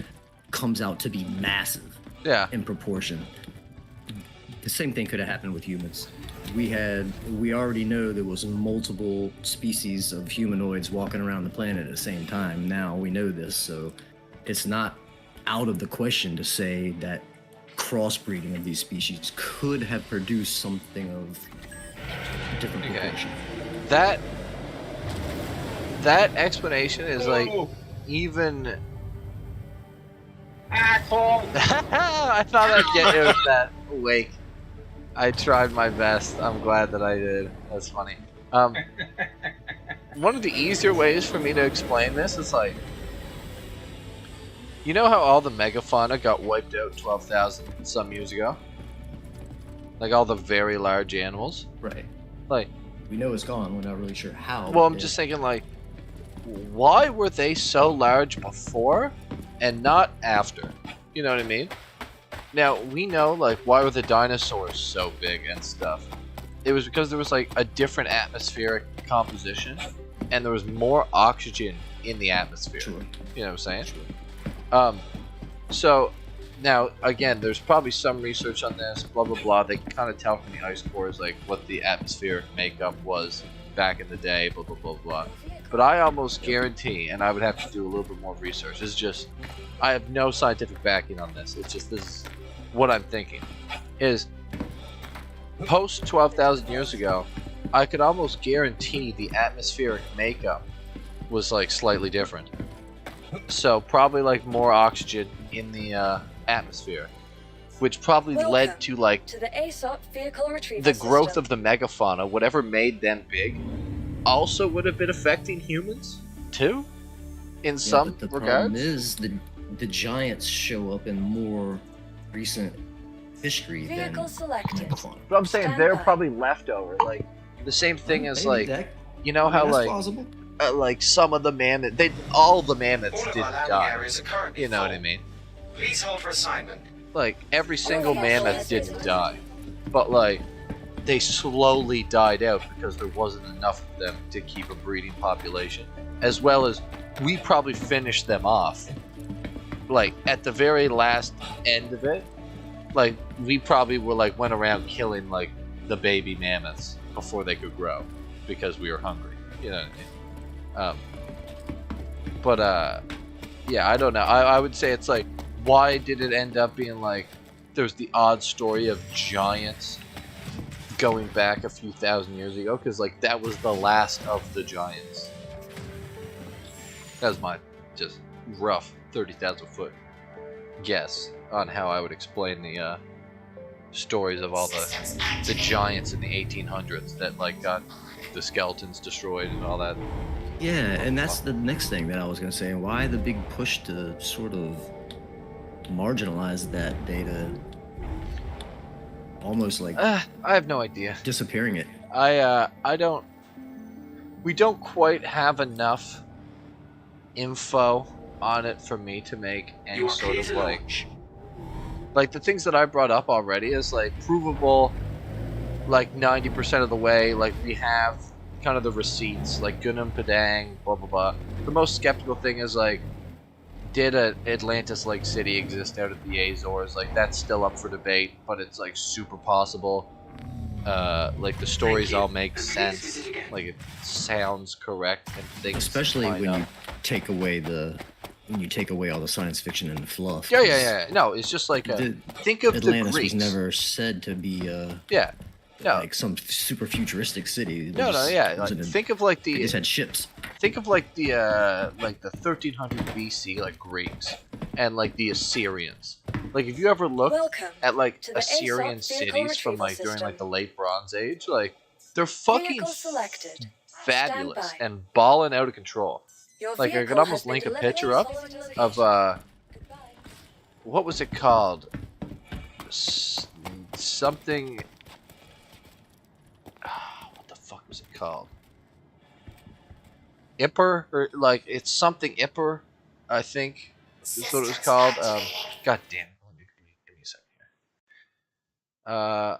comes out to be massive.
Yeah.
In proportion. The same thing could have happened with humans. We already know there was multiple species of humanoids walking around the planet at the same time. Now we know this, so it's not out of the question to say that crossbreeding of these species could have produced something of different proportion.
That explanation is like even.
Asshole!
I thought I'd get it with that wake. I tried my best. I'm glad that I did. That's funny. One of the easier ways for me to explain this is like, you know how all the megafauna got wiped out 12,000 some years ago? Like all the very large animals?
Right.
Like,
we know it's gone. We're not really sure how.
well, I'm just thinking like, why were they so large before and not after? You know what I mean? Now, we know like, why were the dinosaurs so big and stuff? It was because there was like a different atmospheric composition and there was more oxygen in the atmosphere.
Sure.
You know what I'm saying? Sure. So now again, there's probably some research on this, blah blah blah. They can kind of tell from the ice cores like what the atmospheric makeup was back in the day, blah blah blah blah. But I almost guarantee, and I would have to do a little bit more research. It's just I have no scientific backing on this. It's just this is what I'm thinking. Is post 12,000 years ago, I could almost guarantee the atmospheric makeup was like slightly different. So probably like more oxygen in the atmosphere, which probably led to like
to the ASOP vehicle retrieval
the growth
system.
of the megafauna. Whatever made them big, also would have been affecting humans too, in some
but the
regards.
problem is the giants show up in more recent history
Vehicle
than
selected.
megafauna.
But I'm saying they're
Standby.
probably leftover. Like the same thing as
Maybe
like
that-
you know how
that's
like
plausible.
like some of the mammoth, all the mammoths
All of
didn't
our landing
die.
areas are currently
You know what I
full.
mean?
Please hold for assignment.
Like every single mammoth didn't die, but like they slowly died out because there wasn't enough of them to keep a breeding population, as well as we probably finished them off. Like at the very last end of it, like we probably were like went around killing like the baby mammoths before they could grow because we were hungry. You know what I mean? But yeah, I don't know. I would say it's like, why did it end up being like there's the odd story of giants going back a few thousand years ago? Because like that was the last of the giants. That was my just rough 30,000 foot guess on how I would explain the stories of all the giants in the 1800s that like got the skeletons destroyed and all that.
Yeah, and that's the next thing that I was going to say. Why the big push to sort of marginalize that data, almost like
I have no idea.
disappearing it.
I don't. We don't quite have enough info on it for me to make any
You are
sort
clear
of
to
like the things that I brought up already is like provable, like 90% of the way. Like we have kind of the receipts, like Gunam Padang, blah blah blah. The most skeptical thing is like, did an Atlantis-like city exist out at the Azores? Like that's still up for debate, but it's like super possible. Like the stories all make sense. Like it sounds correct and things.
Especially
line
when
up.
you take away all the science fiction and the fluff.
Yeah. No, it's just like think of
Atlantis
the Greeks.
was never said to be like some super futuristic city.
No, like, think of like
they
the
just had ships.
think of like the 1300 BC like Greeks and like the Assyrians. Like if you ever looked
Welcome
at like
to the
Assyrian
ASOP vehicle
cities from
retrieval
like during
system.
like the late Bronze Age, like they're fucking
Vehicle selected.
fabulous
Standby.
and balling out of control.
Your
Like I could
vehicle
almost
has been
link a
delivered
picture
to
up
the location.
of what was it called? Something. What the fuck was it called? Ipper, or like it's something Ipper, I think is what it was called. God damn. Give me a second here.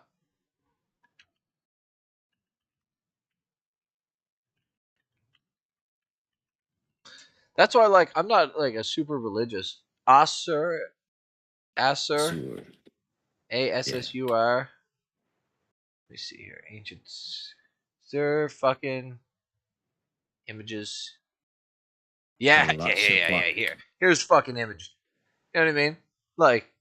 That's why like I'm not like a super religious. Assur,
Sure.
Assur. Let me see here. Ancient Sir fucking images. Yeah. Here's fucking image. You know what I mean? Like,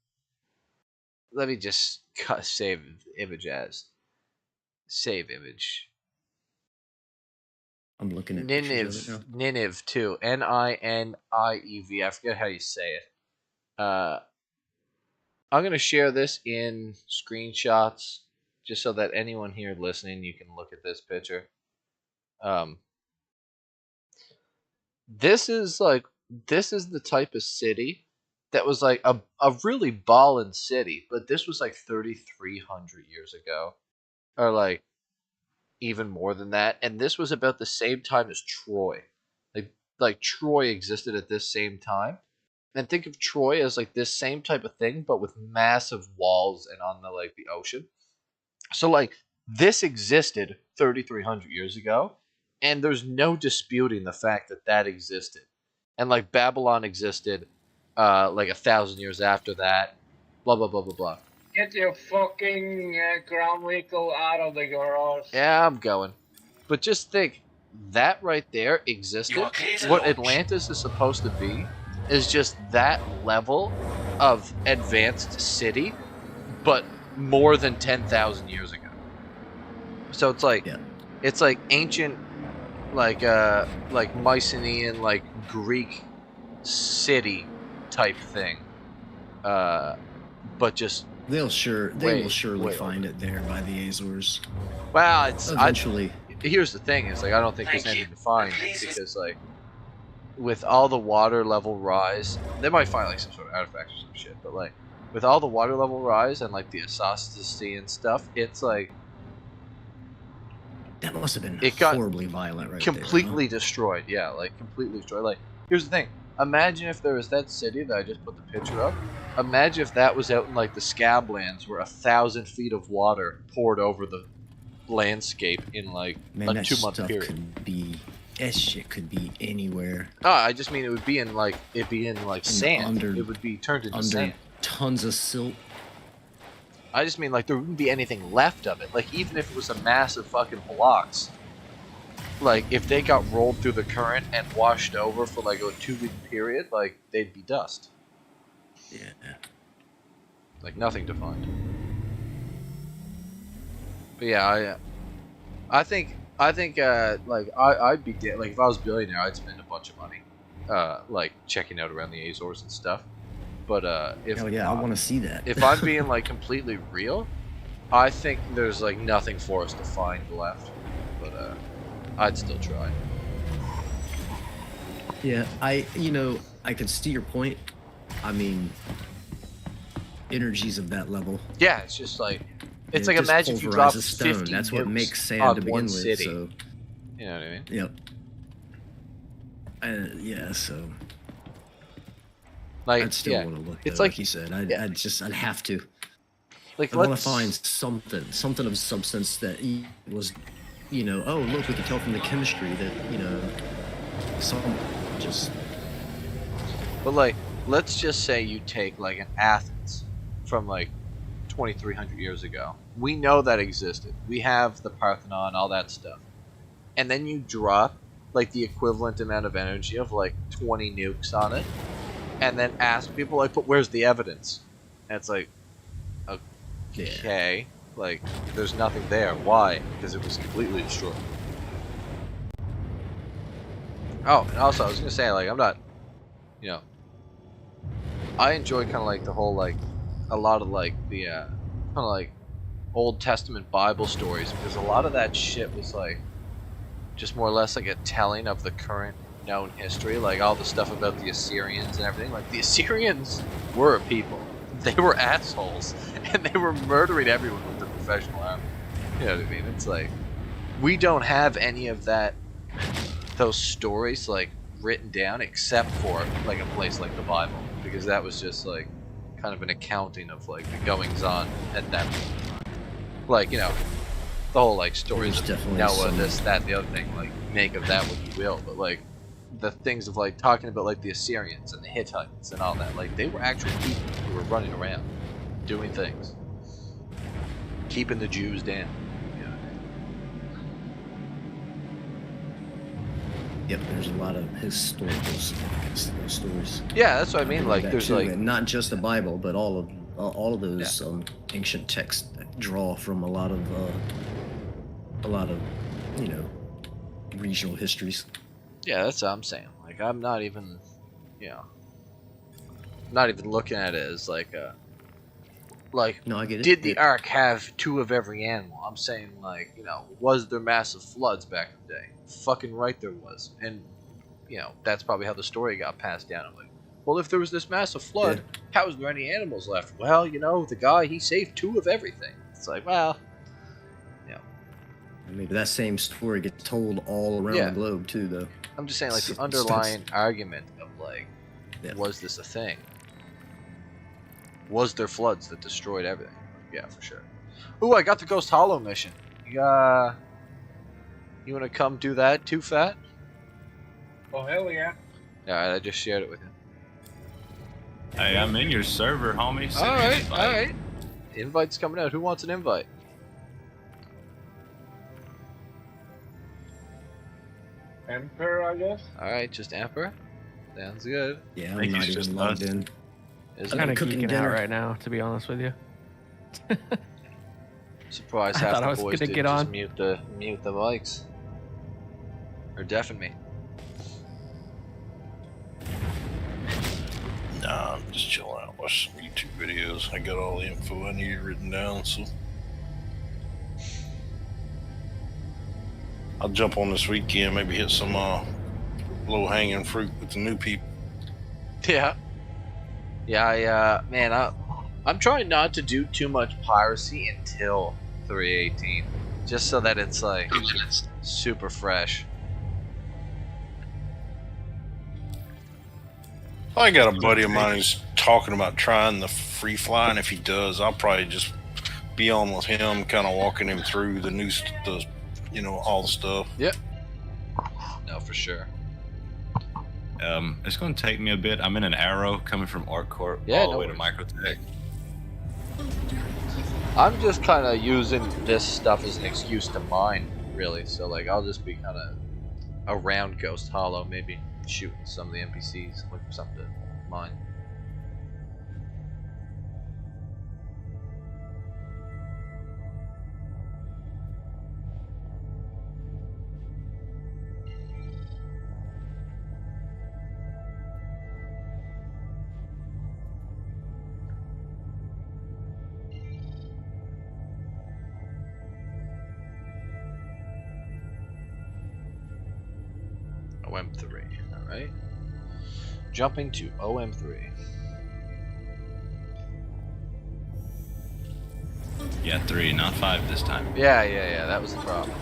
let me just save image as. Save image.
I'm looking at pictures of it now.
Ninive too. Niniev. I forget how you say it. I'm gonna share this in screenshots just so that anyone here listening, you can look at this picture. This is the type of city that was like a really ballin' city, but this was like 3,300 years ago, or like even more than that, and this was about the same time as Troy. Like Troy existed at this same time, and think of Troy as like this same type of thing, but with massive walls and on the like the ocean. So like this existed 3,300 years ago, and there's no disputing the fact that that existed, and like Babylon existed, like 1,000 years after that. Blah blah blah blah blah.
Get your fucking ground vehicle out of the garage.
Yeah, I'm going. But just think, that right there existed. What Atlantis is supposed to be is just that level of advanced city, but more than 10,000 years ago. So it's like, it's like ancient, like Mycenaean, like Greek city type thing. But just
they will surely find it there by the Azores.
Well, it's
eventually.
Here's the thing: is like I don't think there's anything to find because like with all the water level rise, they might find like some sort of artifacts or some shit. But like with all the water level rise and like the apostasy and stuff, it's like
that must have been horribly violent, right?
Completely destroyed. Yeah, like completely destroyed. Like here's the thing: imagine if there was that city that I just put the picture of. Imagine if that was out in like the Scablands where 1,000 feet of water poured over the landscape in like a 2-month period.
That shit could be anywhere.
No, I just mean it would be in like sand. It would be turned into sand.
Tons of silt.
I just mean like there wouldn't be anything left of it. Like even if it was a massive fucking blocks, like if they got rolled through the current and washed over for like a 2-week period, like they'd be dust.
Yeah.
Like nothing to find. But yeah, I think like I'd be like if I was a billionaire, I'd spend a bunch of money, like checking out around the Azores and stuff. But if
I want to see that.
If I'm being like completely real, I think there's like nothing for us to find left. But I'd still try.
Yeah, I can see your point. I mean, energies of that level.
Yeah, it's just like it's like imagine if you drop 50
That's what makes sand to begin with.
City.
So
you know what I mean?
Yep. Yeah. So.
Like
I'd still want to look.
It's
like you said. I'd have to.
Like
I want to find something of substance that was, oh look, we can tell from the chemistry that some just.
But like, let's just say you take like an Athens from like 2,300 years ago. We know that existed. We have the Parthenon, all that stuff, and then you drop like the equivalent amount of energy of like 20 nukes on it. And then ask people like, but where's the evidence? And it's like, okay, like there's nothing there. Why? Because it was completely destroyed. Oh, and also I was gonna say like I'm not, I enjoy kind of like the whole like, a lot of like the kind of like Old Testament Bible stories because a lot of that shit was like, just more or less like a telling of the current known history, like all the stuff about the Assyrians and everything. Like the Assyrians were a people. They were assholes, and they were murdering everyone with the professional army. You know what I mean? It's like we don't have any of those stories like written down, except for like a place like the Bible, because that was just like kind of an accounting of like the goings on at that point. Like the whole like stories of Noah, this, that, the other thing. Like make of that what you will, but like. The things of like talking about like the Assyrians and the Hittites and all that, like they were actual people who were running around doing things, keeping the Jews down.
Yep, there's a lot of historical significance to those stories.
Yeah, that's what I mean. Like there's like
and not just the Bible, but all of those ancient texts that draw from a lot of regional histories.
Yeah, that's what I'm saying. Like, I'm not even, you know, not even looking at it as like a, like,
No, I get it.
did the Ark have 2 of every animal? I'm saying, like, you know, was there massive floods back in the day? Fucking right there was. And, you know, that's probably how the story got passed down. I'm like, well, if there was this massive flood, how was there any animals left? Well, you know, the guy, he saved 2 of everything. It's like, well, you know.
Maybe that same story gets told all around the globe, too, though.
I'm just saying, like, the underlying argument of, like, was this a thing? Was there floods that destroyed everything? Yeah, for sure. Ooh, I got the Ghost Hollow mission. You want to come do that, Too Fat?
Oh, hell yeah.
Alright, I just shared it with you.
Hey, I'm in your server, homie. Send me an
Alright,
invite.
alright. Invite's coming out. Who wants an invite?
Emperor, I guess.
Alright, just Emperor. Sounds good.
Yeah, I'm not even logged in.
Is
I'm kind
it?
of geeking out right now, to be honest with you.
Surprised
I
half
thought I
the
was
boys
gonna
didn't
get
just
on.
mute the mics. Or deafen me.
Nah, I'm just chilling out, watching some YouTube videos. I got all the info I needed written down, so I'll jump on this weekend, maybe hit some low-hanging fruit with the new people.
Yeah. Yeah, man, I'm trying not to do too much piracy until 318. Just so that it's, like, super fresh.
I got a buddy of mine who's talking about trying the free fly, and if he does, I'll probably just be on with him, kind of walking him through the new, all the stuff.
Yep. No, for sure.
It's going to take me a bit. I'm in an arrow coming from ArcCorp all the way to Microtech.
I'm just kind of using this stuff as an excuse to mine, really. So, like, I'll just be kind of around Ghost Hollow, maybe shooting some of the NPCs, looking for something to mine. OM3, alright. Jumping to OM3.
Yeah, 3, not 5 this time.
Yeah, that was the problem.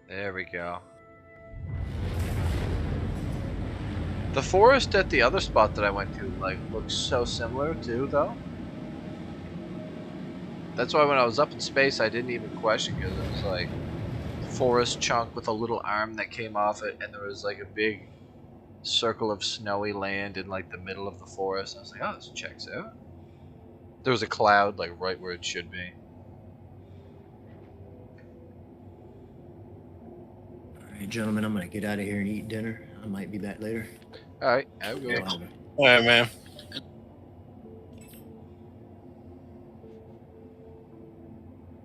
There we go. The forest at the other spot that I went to, like, looks so similar too, though. That's why when I was up in space, I didn't even question, because it was like forest chunk with a little arm that came off it, and there was like a big circle of snowy land in like the middle of the forest. I was like, oh, this checks out. There was a cloud like right where it should be.
Alright, gentlemen, I'm gonna get out of here and eat dinner. I might be back later.
Alright, I will.
All right, man.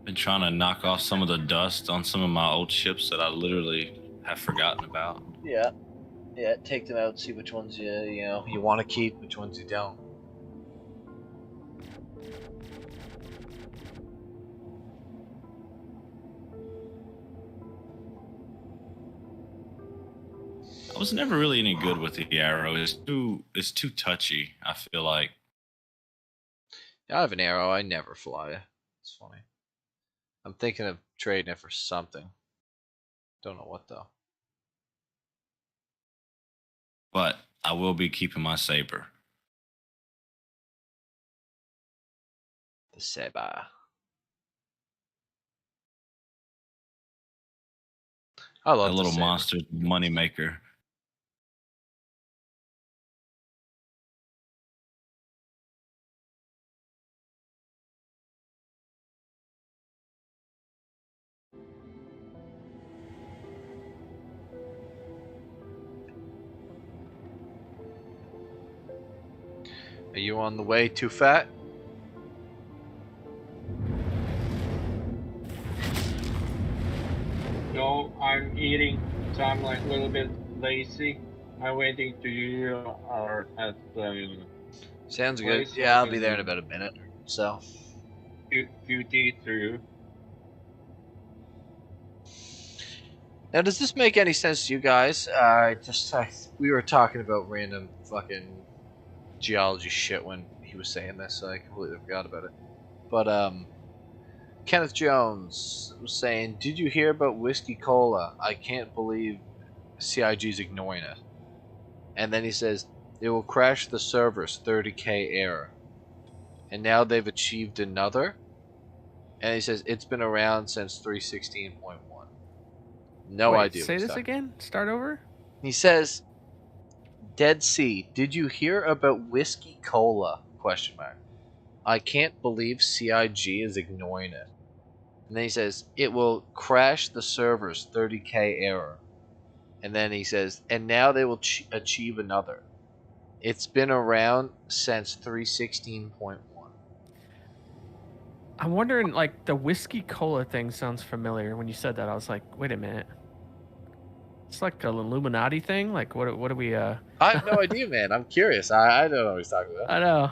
Been trying to knock off some of the dust on some of my old ships that I literally have forgotten about.
Yeah, take them out, see which ones you want to keep, which ones you don't.
I was never really any good with the arrow. It's too touchy, I feel like.
I have an arrow, I never fly. It's funny. I'm thinking of trading it for something. Don't know what though.
But I will be keeping my saber.
The saber. I love
that little
saber.
monster moneymaker.
Are you on the way too fat?
No, I'm eating, so I'm like a little bit lazy. I'm waiting to you are at
Sounds good.
place so
Yeah,
I
I'll be there in
can
about a minute. So.
QT through.
Now, does this make any sense to you guys? We were talking about random fucking geology shit when he was saying this, so I completely forgot about it. But Kenneth Jones was saying, "Did you hear about Whiskey Cola? I can't believe CIG's ignoring it." And then he says, "It will crash the servers, 30K error." And now they've achieved another. And he says it's been around since 316.1. No
Wait,
idea what
say
he's
this
talking.
again. Start over.
He says, "Dead Sea, did you hear about Whiskey Cola? Question mark. I can't believe CIG is ignoring it." And then he says, "It will crash the servers, 30K error." And then he says, "And now they will achieve another. It's been around since 316.1.
I'm wondering, like, the whiskey cola thing sounds familiar. When you said that, I was like, wait a minute. It's like an Illuminati thing? Like, what do we,
I have no idea, man. I'm curious. I don't know what he's talking about.
I know.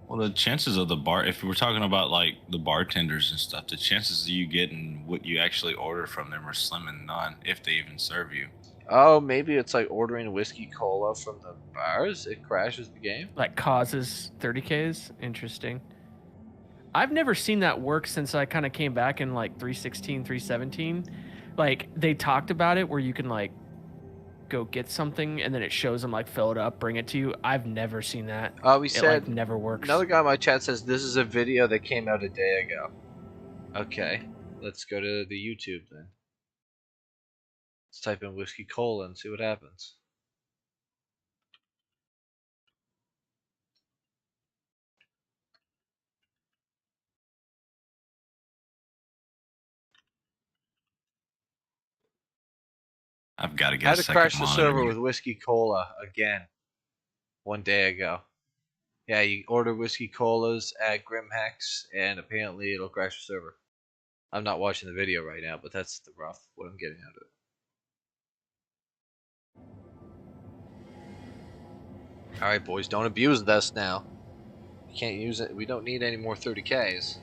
Well, the chances of the bar, if we're talking about like the bartenders and stuff, the chances of you getting what you actually order from them are slim and none, if they even serve you.
Oh, maybe it's like ordering Whiskey Cola from the bars. It crashes the game.
Like, causes 30Ks? Interesting. I've never seen that work since I kind of came back in, like, 316, 317. Like, they talked about it where you can, like, go get something and then it shows them, like, fill it up, bring it to you. I've never seen that.
We
it,
said
like, never works.
Another guy in my chat says this is a video that came out a day ago. Okay, let's go to the YouTube then. Let's type in Whiskey Cola and see what happens.
I've got to get
Had
a
to
second
crash the server
monitor.
with Whiskey Cola again. One day ago. Yeah, you order Whiskey Colas at Grimhex, and apparently it'll crash the server. I'm not watching the video right now, but that's the rough what I'm getting out of it. Alright, boys, don't abuse this now. You can't use it. We don't need any more 30Ks.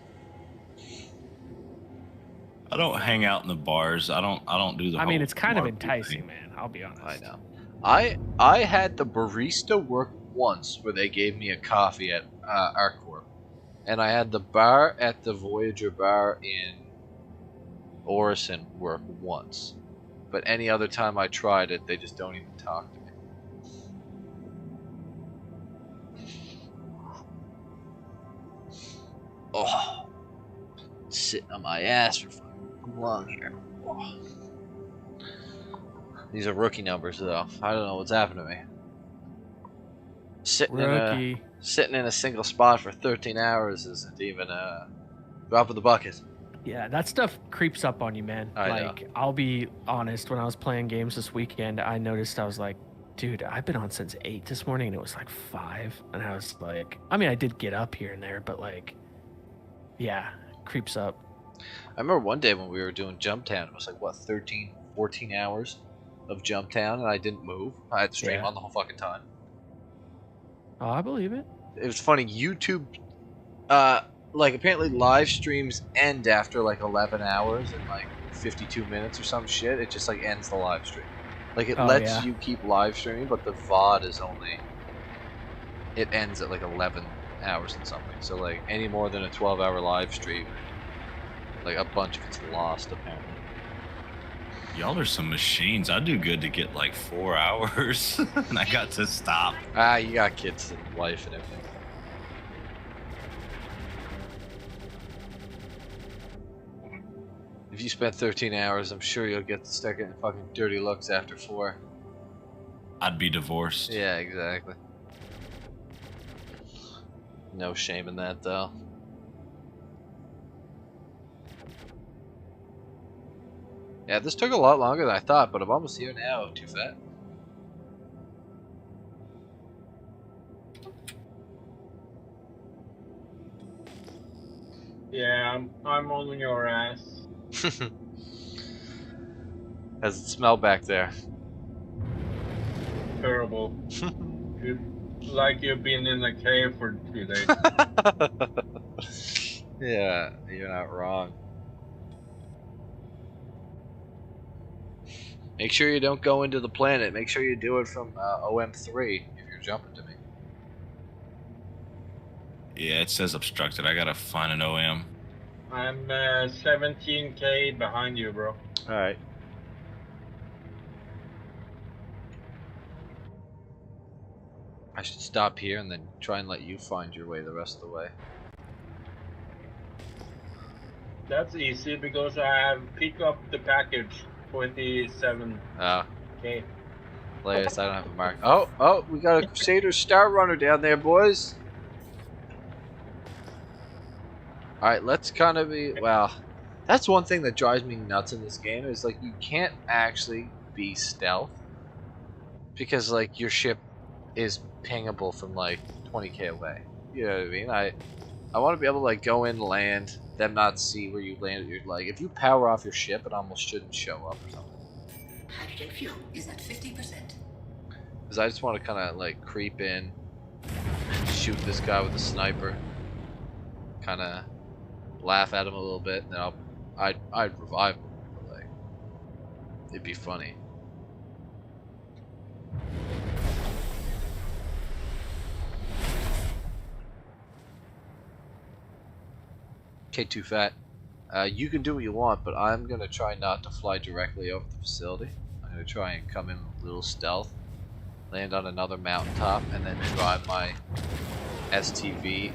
I don't hang out in the bars. I don't do the
I mean,
whole
it's kind of
bar
enticing,
thing.
man. I'll be honest.
I know. I had the barista work once where they gave me a coffee at Arcorp. And I had the bar at the Voyager bar in Orison work once. But any other time I tried it, they just don't even talk to me. Oh, sitting on my ass for fucking long here. Oh. These are rookie numbers, though. I don't know what's happened to me. Sitting in a single spot for 13 hours isn't even a drop of the bucket.
Yeah, that stuff creeps up on you, man.
I know.
Like, I'll be honest, when I was playing games this weekend, I noticed, I was like, dude, I've been on since 8 this morning, and it was like 5. And I was like, I mean, I did get up here and there, but like, yeah, creeps up.
I remember one day when we were doing Jumptown, it was like, what, 13, 14 hours of Jumptown, and I didn't move. I had the stream on the whole fucking time.
Oh, I believe it.
It was funny, YouTube, like, apparently live streams end after, like, 11 hours and, like, 52 minutes or some shit. It just, like, ends the live stream. Like, it lets you keep live streaming, but the VOD is only... It ends at, like, 11 hours and something. So, like, any more than a 12-hour live stream, like, a bunch of it's lost, apparently.
Y'all are some machines. I do good to get like 4 hours, and I got to stop.
You got kids and wife and everything. If you spend 13 hours, I'm sure you'll get to start getting fucking dirty looks after 4.
I'd be divorced.
Yeah, exactly. No shame in that, though. Yeah, this took a lot longer than I thought, but I'm almost here now. Too fat.
Yeah, I'm on your ass.
How's it smell back there?
Terrible. Like you've been in a cave for 2 days.
Yeah, you're not wrong. Make sure you don't go into the planet. Make sure you do it from OM3 if you're jumping to me.
Yeah, it says obstructed. I gotta find an OM.
I'm 17k behind you, bro.
Alright. I should stop here and then try and let you find your way the rest of the way.
That's easy because I have picked up the package 27k.
Latest, I don't have a mark. Oh, we got a Crusader Star Runner down there, boys. Alright, let's kind of be, well, that's one thing that drives me nuts in this game is like you can't actually be stealth because like your ship is pingable from like 20k away. You know what I mean? I want to be able to like go in, land, them not see where you landed. You're like, if you power off your ship, it almost shouldn't show up or something.
Hydrogen fuel is at 50%.
Because I just want to kind of like creep in, shoot this guy with a sniper, kind of laugh at him a little bit, and then I'd revive him. But like, it'd be funny. Okay, Too Fat. You can do what you want, but I'm gonna try not to fly directly over the facility. I'm gonna try and come in a little stealth, land on another mountaintop, and then drive my STV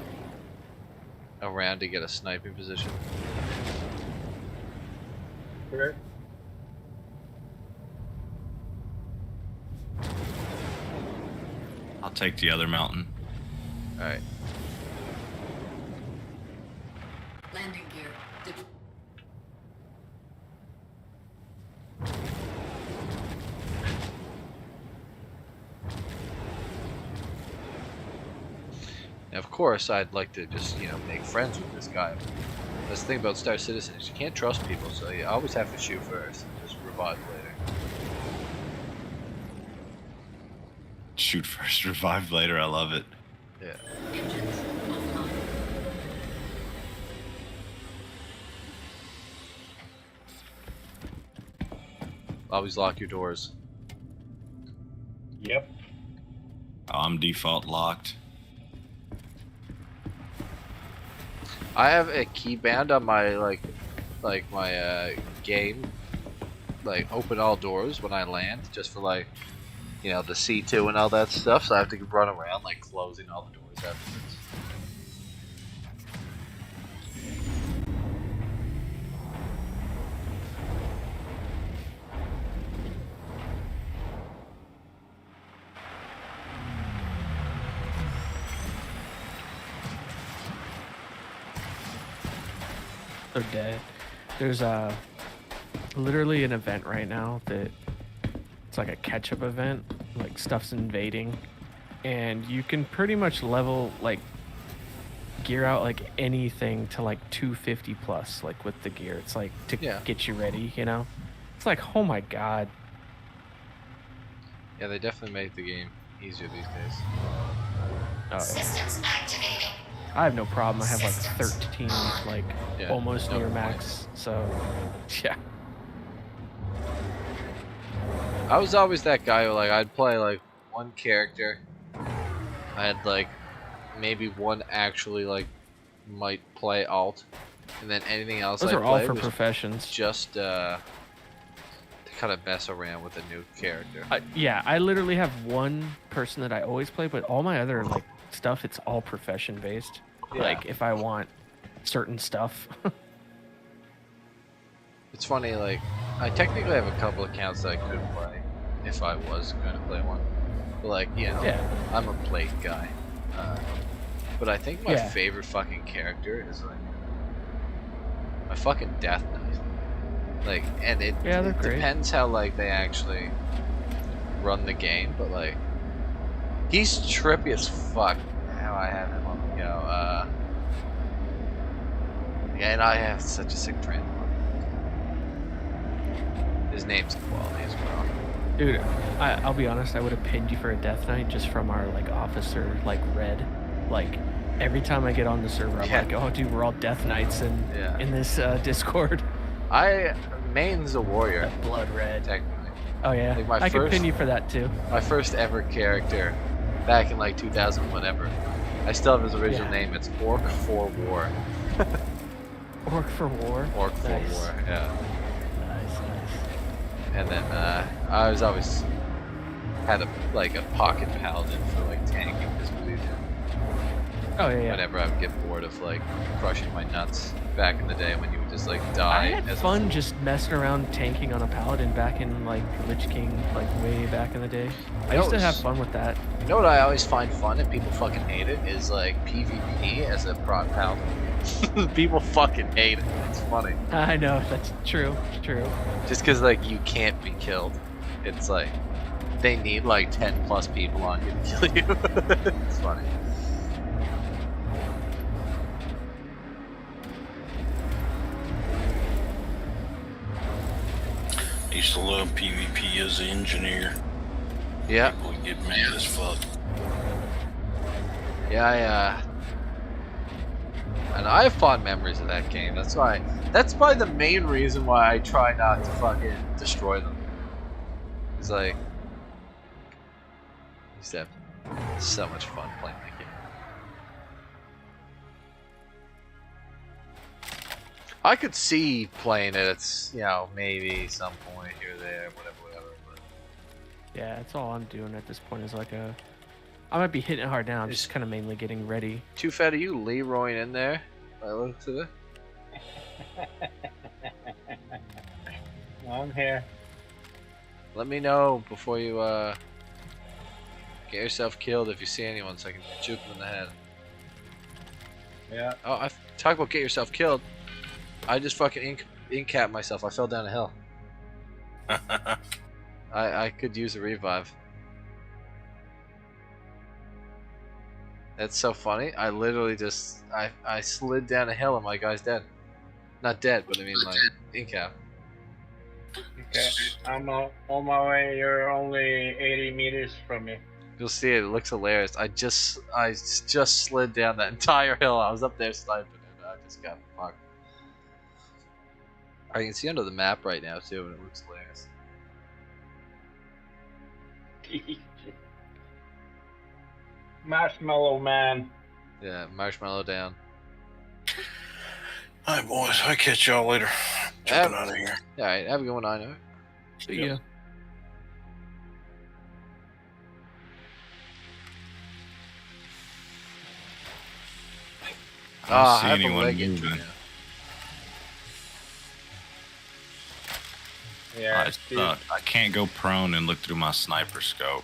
around to get a sniping position.
Okay.
I'll take the other mountain.
Alright.
Landing gear.
Now, of course, I'd like to just, make friends with this guy. That's the thing about Star Citizen is you can't trust people, so you always have to shoot first and just revive later.
Shoot first, revive later. I love it.
Yeah. Always lock your doors.
Yep.
I'm default locked.
I have a keybound on my my game, like open all doors when I land, just for like, the C2 and all that stuff. So I have to run around like closing all the doors afterwards.
They're dead. There's literally an event right now that it's like a catch-up event, like stuff's invading, and you can pretty much level like gear out like anything to like 250 plus, like with the gear. It's like to get you ready, It's like, oh my god.
Yeah, they definitely make the game easier these days.
Oh, yeah.
Systems activating.
I have no problem. I have like 13, like almost near
no
max. So, yeah.
I was always that guy who like I'd play like one character. I had like maybe one actually like might play alt, and then anything else
Those
I
are all
play
for
was
professions.
just to kind of mess around with a new character.
Yeah, I literally have one person that I always play, but all my other like stuff, it's all profession based.
Yeah.
Like if I want certain stuff.
It's funny, like I technically have a couple accounts that I could play if I was going to play one, but like I'm a plate guy. But I think my favorite fucking character is like my fucking Death Knight. Like, and it
great.
depends how like they actually run the game, but like He's trippy as fuck. How I have him on the go. Yeah, and I have such a sick train. His name's quality as well.
Dude, I'll be honest, I would have pinned you for a death knight just from our like officer like red. Like every time I get on the server, I'm like, oh dude, we're all death knights in this Discord.
I main's a warrior.
That blood red.
Technically.
Oh yeah.
Like
I could pin you for that too.
My first ever character, back in like 2000 whatever. I still have his original name. It's Orc for War.
Orc for War.
Orc for
Nice.
War. Yeah.
Nice.
And then I was always had a pocket paladin for like tanking this movie.
Oh yeah.
Whenever I would get bored of like crushing my nuts back in the day when you would just like die.
I had fun just messing around tanking on a paladin back in like Lich King, like way back in the day. I used to have fun with that.
You know what I always find fun and people fucking hate it is like PvP as a prot paladin. People fucking hate it. It's funny.
I know, that's true. It's true.
Just because like you can't be killed. It's like they need like 10 plus people on you to kill you. It's funny.
I used to love PvP as an engineer.
Yeah.
People would get mad as fuck.
Yeah, and I have fond memories of that game. That's probably the main reason why I try not to fucking destroy them. It's like, I used to have so much fun playing that game. I could see playing it at, maybe some point here or there, whatever. But
Yeah, that's all I'm doing at this point is like I might be hitting it hard now. I'm just kind of mainly getting ready.
Too fat of you Leroy in there. By the looks of it.
I'm here.
Let me know before you get yourself killed if you see anyone, so I can juke them in the head.
Yeah.
Oh, I talk about get yourself killed. I just fucking ink-capped myself. I fell down a hill. I could use a revive. That's so funny. I literally just I slid down a hill and my guy's dead. Not dead, but I mean like ink-cap.
Okay, I'm on my way. You're only 80 meters from me.
You'll see it. It looks hilarious. I just slid down that entire hill. I was up there sniping and I just got fucked. I can see under the map right now too, and it looks hilarious.
Marshmallow man.
Yeah, marshmallow down.
Alright, boys. I'll catch y'all later. Jumping out of here.
Alright, have a good one, I know.
See ya.
I
I
don't see anyone moving.
Yeah,
I can't go prone and look through my sniper scope.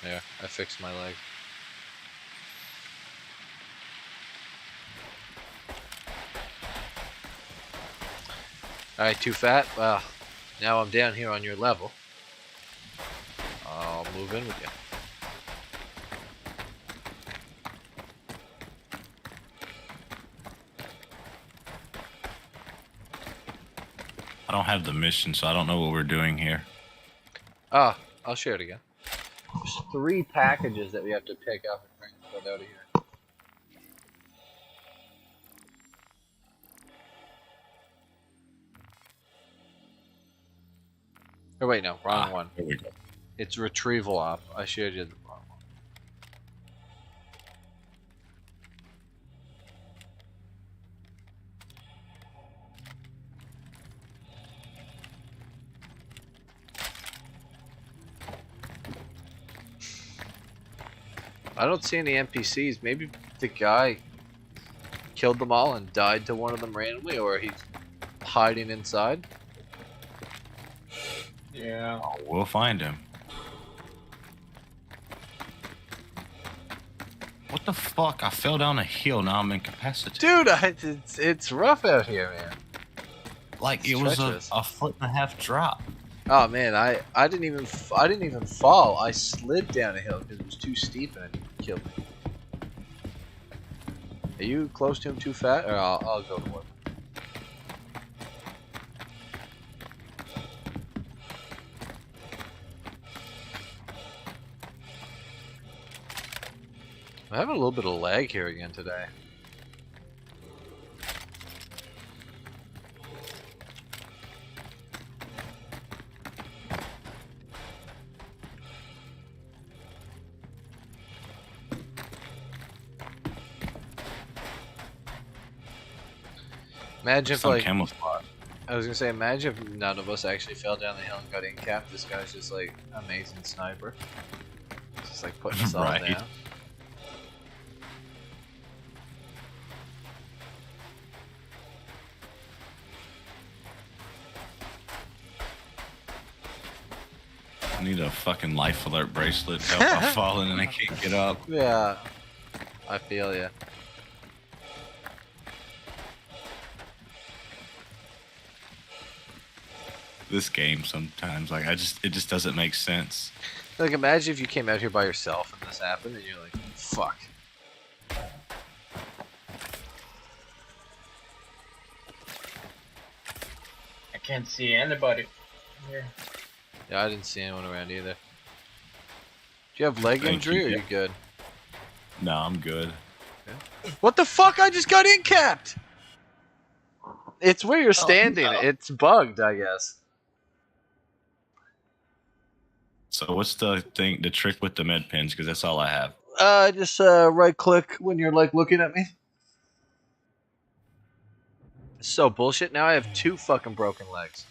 Yeah, I fixed my leg. Alright, too fat? Well, now I'm down here on your level. I'll move in with you.
I don't have the mission, so I don't know what we're doing here.
Ah, I'll share it again. There's 3 packages that we have to pick up and bring out of here. Oh wait, no, wrong one.
Here we go.
It's retrieval op. I shared you the wrong one. I don't see any NPCs. Maybe the guy killed them all and died to one of them randomly, or he's hiding inside.
Yeah.
Oh, we'll find him. What the fuck? I fell down a hill. Now I'm incapacitated.
Dude, it's rough out here, man.
Like
It's
it was a
treacherous.
1.5 foot drop.
Oh man, I didn't even fall. I slid down a hill because it was too steep and it killed me. Are you close to him too fat, or I'll go for it? I'm having a little bit of lag here again today. Imagine if, like,
camouflage.
I was gonna say, imagine if none of us actually fell down the hill and got in-capped. This guy's just like amazing sniper. Just like putting us all
Right.
down.
I need a fucking life alert bracelet. Help! I'm falling and I can't get up.
Yeah, I feel ya.
This game sometimes, like, it just doesn't make sense.
Like, imagine if you came out here by yourself and this happened, and you're like, fuck.
I can't see anybody here.
Yeah, I didn't see anyone around either. Do you have leg
Thank
injury,
you.
or are you good?
No, I'm good.
What the fuck? I just got in-capped! It's where you're standing.
no.
It's bugged, I guess.
So what's the trick with the med pins? Because that's all I have.
Just right click when you're like looking at me. It's so bullshit. Now I have 2 fucking broken legs.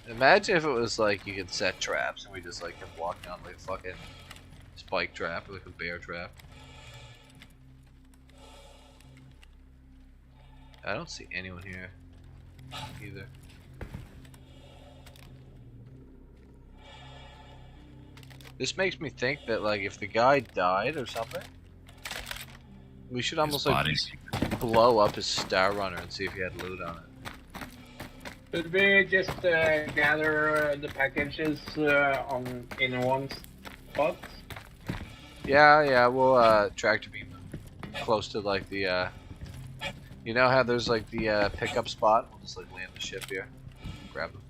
Imagine if it was like you could set traps and we just like kept walking on like a fucking spike trap or like a bear trap. I don't see anyone here either. This makes me think that, like, if the guy died or something, we should almost like blow up his Star Runner and see if he had loot on it.
Should we just gather the packages in one spot?
Yeah, we'll tractor beam them close to like the you know how there's like the pickup spot? We'll just like land the ship here, grab them.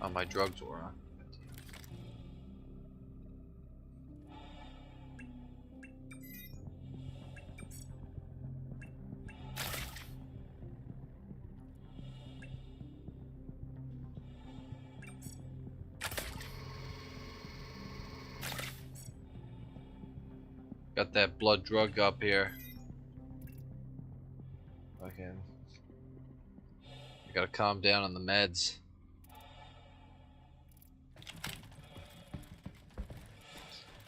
Oh, my drugs were on. Got that blood drug up here. Okay. I gotta calm down on the meds.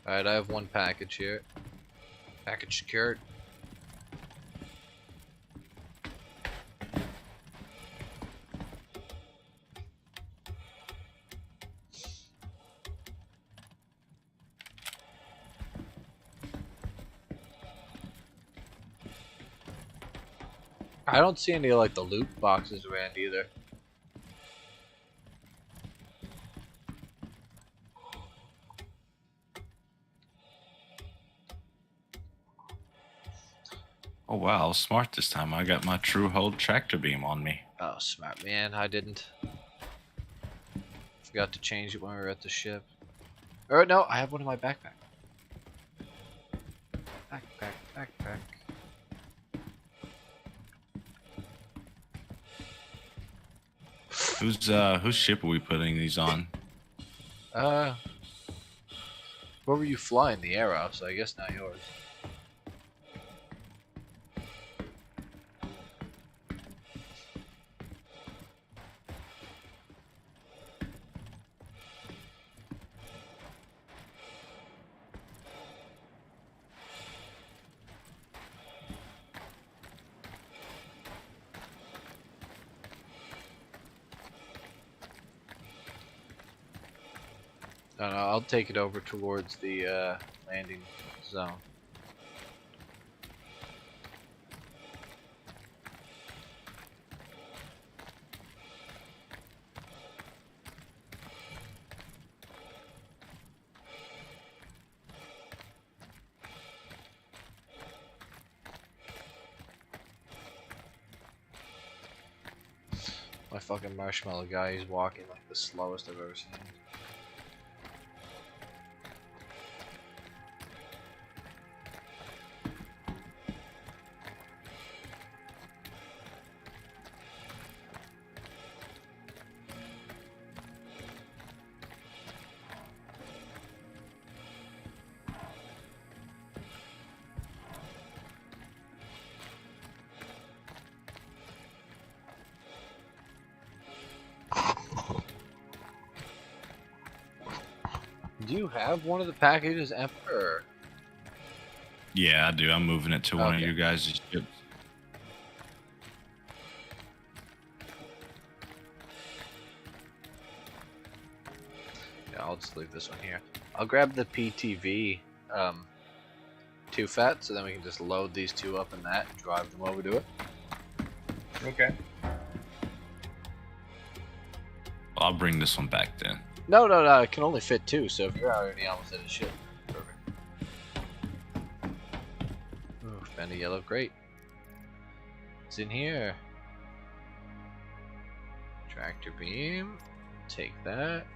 Alright, I have 1 package here. Package secured. I don't see any like the loot boxes around either.
Oh wow, I was smart this time. I got my true hold tractor beam on me.
Oh, smart man. I didn't. Forgot to change it when we were at the ship. Or no, I have one in my backpack. Backpack.
Whose ship are we putting these on?
Where were you flying? The Arrow, so I guess not yours. No, I'll take it over towards the landing zone. My fucking marshmallow guy is walking like the slowest I've ever seen. Do you have one of the packages, Emperor?
Yeah, I do. I'm moving it to one of
Okay.
your guys' ships.
Yeah, I'll just leave this one here. I'll grab the PTV 2 fat, so then we can just load these two up in that and drive them over to it.
Okay.
I'll bring this one back then.
No, it can only fit 2, so if you're already almost at a ship, perfect. Ooh, found a yellow crate. It's in here. Tractor beam. Take that.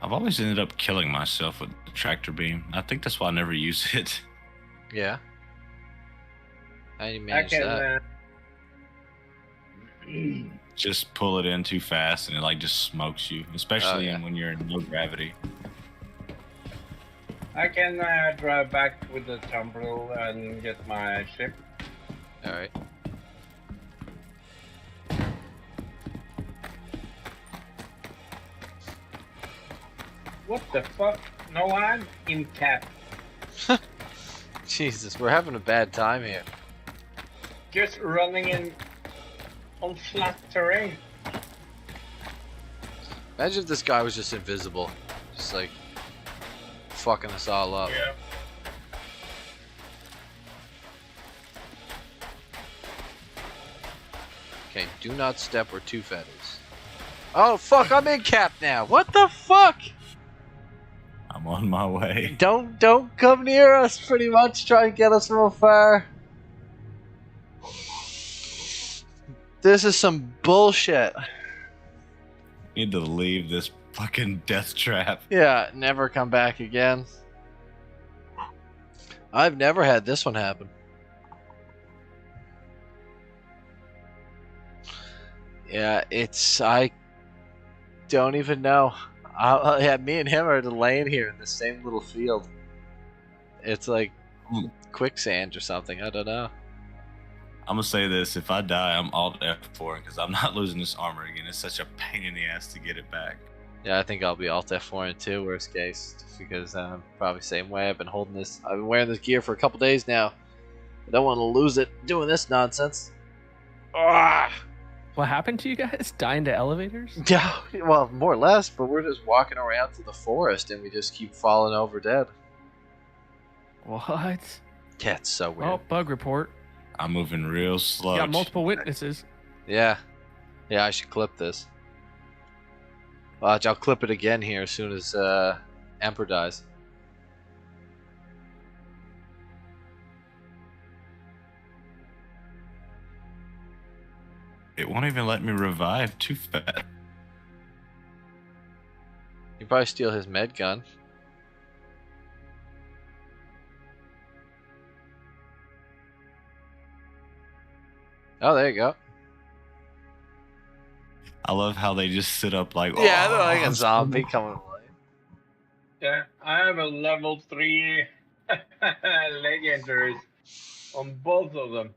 I've always ended up killing myself with the tractor beam. I think that's why I never use it.
Yeah. How do you
I
manage that?
Just pull it in too fast and it like just smokes you, especially
yeah.
when you're in low gravity.
I can drive back with the tumbril and get my ship.
Alright.
What the fuck? No, I'm in cap.
Jesus, we're having a bad time here.
Just running in on flat terrain.
Imagine if this guy was just invisible. Just like fucking us all up.
Yeah.
Okay, do not step where 2 fat is. Oh fuck, I'm in cap now. What the fuck?
I'm on my way.
Don't come near us, pretty much. Try and get us from afar. This is some bullshit.
Need to leave this fucking death trap.
Yeah, never come back again. I've never had this one happen. Yeah, I don't even know. Yeah, me and him are laying here in the same little field. It's like quicksand or something. I don't know.
I'm gonna say this: if I die, I'm alt F4 because I'm not losing this armor again. It's such a pain in the ass to get it back.
Yeah, I think I'll be alt F4 and 2, worst case, just because probably same way. I've been wearing this gear for a couple days now. I don't want to lose it doing this nonsense. Ah!
What happened to you guys? Dying to elevators?
Yeah, well, more or less, but we're just walking around through the forest and we just keep falling over dead.
What?
Yeah, it's so weird.
Oh, bug report.
I'm moving real slow.
Got multiple witnesses.
Yeah. Yeah, I should clip this. Watch, I'll clip it again here as soon as Emperor dies.
It won't even let me revive Too Fat.
You probably steal his med gun. Oh, there you go.
I love how they just sit up like,
Yeah, they're
oh,
like a zombie coming alive.
Yeah, I have a level 3 leg injuries on both of them.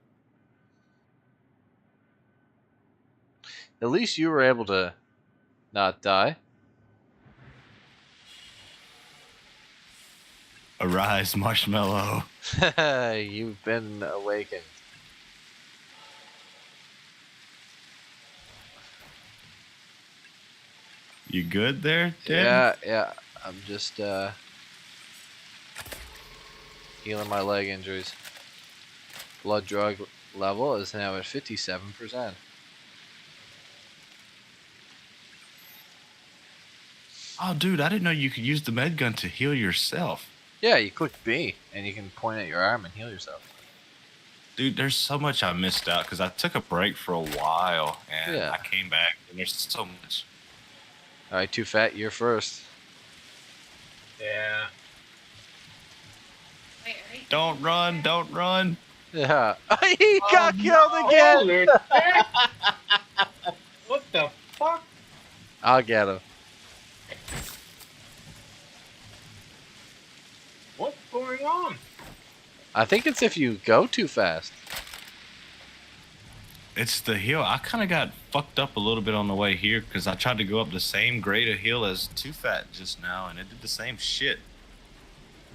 At least you were able to not die.
Arise, Marshmallow.
You've been awakened.
You good there, Tim?
Yeah. I'm just healing my leg injuries. Blood drug level is now at 57%.
Oh, dude, I didn't know you could use the med gun to heal yourself.
Yeah, you click B and you can point at your arm and heal yourself.
Dude, there's so much I missed out because I took a break for a while and
Yeah.
I came back and there's so much.
All right, Too Fat, you're first.
Yeah.
Don't run, don't run.
Yeah. He got killed again.
Holy shit! What the fuck?
I'll get him.
What's going on?
I think it's if you go too fast.
It's the hill. I kind of got fucked up a little bit on the way here because I tried to go up the same grade of hill as Too Fat just now, and it did the same shit.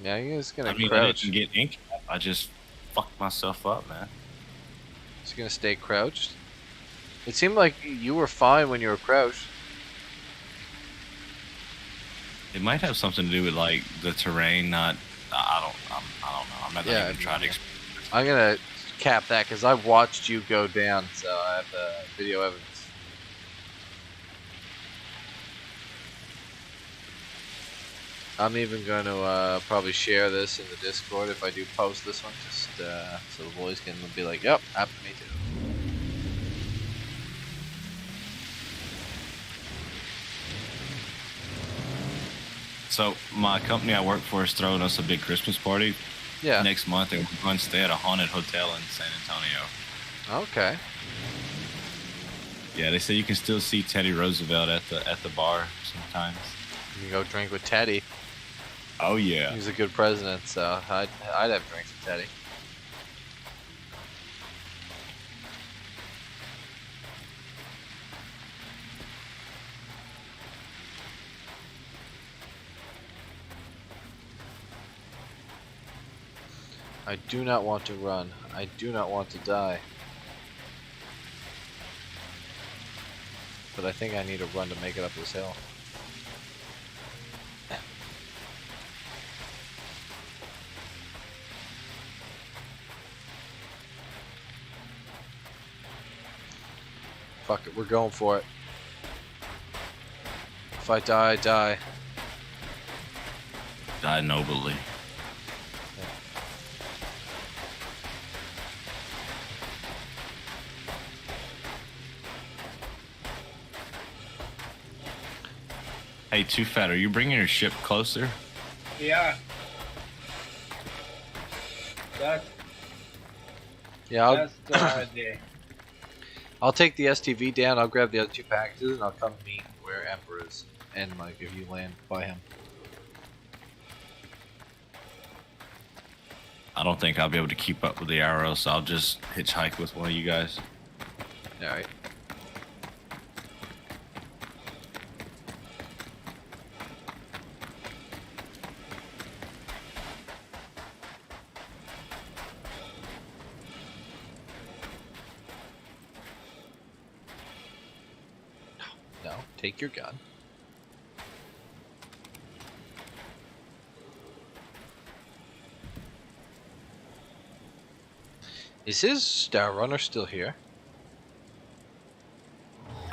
Yeah, you're just gonna
I mean, I
crouch.
didn't get ink. I just fucked myself up, man.
Just gonna stay crouched. It seemed like you were fine when you were crouched.
It might have something to do with like the terrain. Not, I don't know. I'm not
Yeah,
even trying to.
I'm gonna cap that because I watched you go down, so I have the video evidence. I'm even going to probably share this in the Discord if I do post this one, just so the boys can be like, "Yep, happened to me too."
So my company I work for is throwing us a big Christmas party.
Yeah.
Next month, and we're going to stay at a haunted hotel in San Antonio.
Okay.
Yeah, they say you can still see Teddy Roosevelt at the bar sometimes.
You can go drink with Teddy.
Oh yeah.
He's a good president, so I'd have drinks with Teddy. I do not want to run. I do not want to die. But I think I need to run to make it up this hill. Fuck it, we're going for it. If I die, I die.
Die nobly. Hey, Too Fat, are you bringing your ship closer?
Yeah. That's
Yeah,
the idea.
I'll take the STV down, I'll grab the other two packages, and I'll come meet where Emperor is. And, like, if you land by him.
I don't think I'll be able to keep up with the arrow, so I'll just hitchhike with one of you guys.
Alright. No, take your gun. Is his Star Runner still here?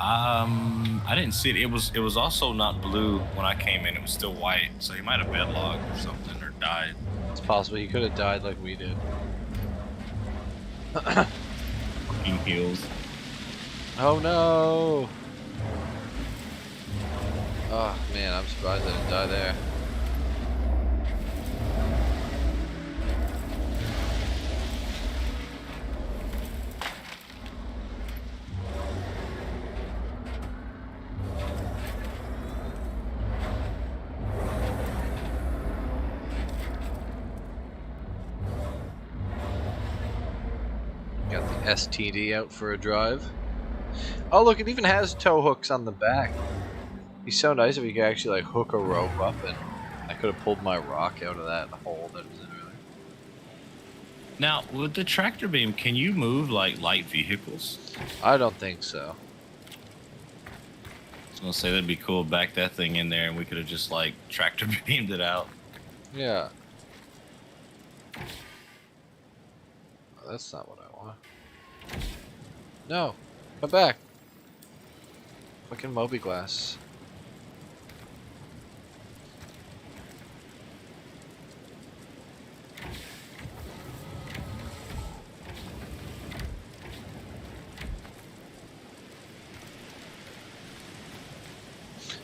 I didn't see it. It was also not blue when I came in. It was still white. So he might have bedlogged or something or died.
It's possible he could have died like we did.
Fucking heals.
Oh no! Oh man, I'm surprised I didn't die there. Got the STD out for a drive. Oh look, it even has tow hooks on the back. It'd be so nice if you could actually like hook a rope up, and I could have pulled my rock out of that hole that was in earlier.
Now, with the tractor beam, can you move like light vehicles?
I don't think so.
I was gonna say that'd be cool. Back that thing in there, and we could have just like tractor beamed it out.
Yeah. Oh, that's not what I want. No, come back. Fucking Moby Glass.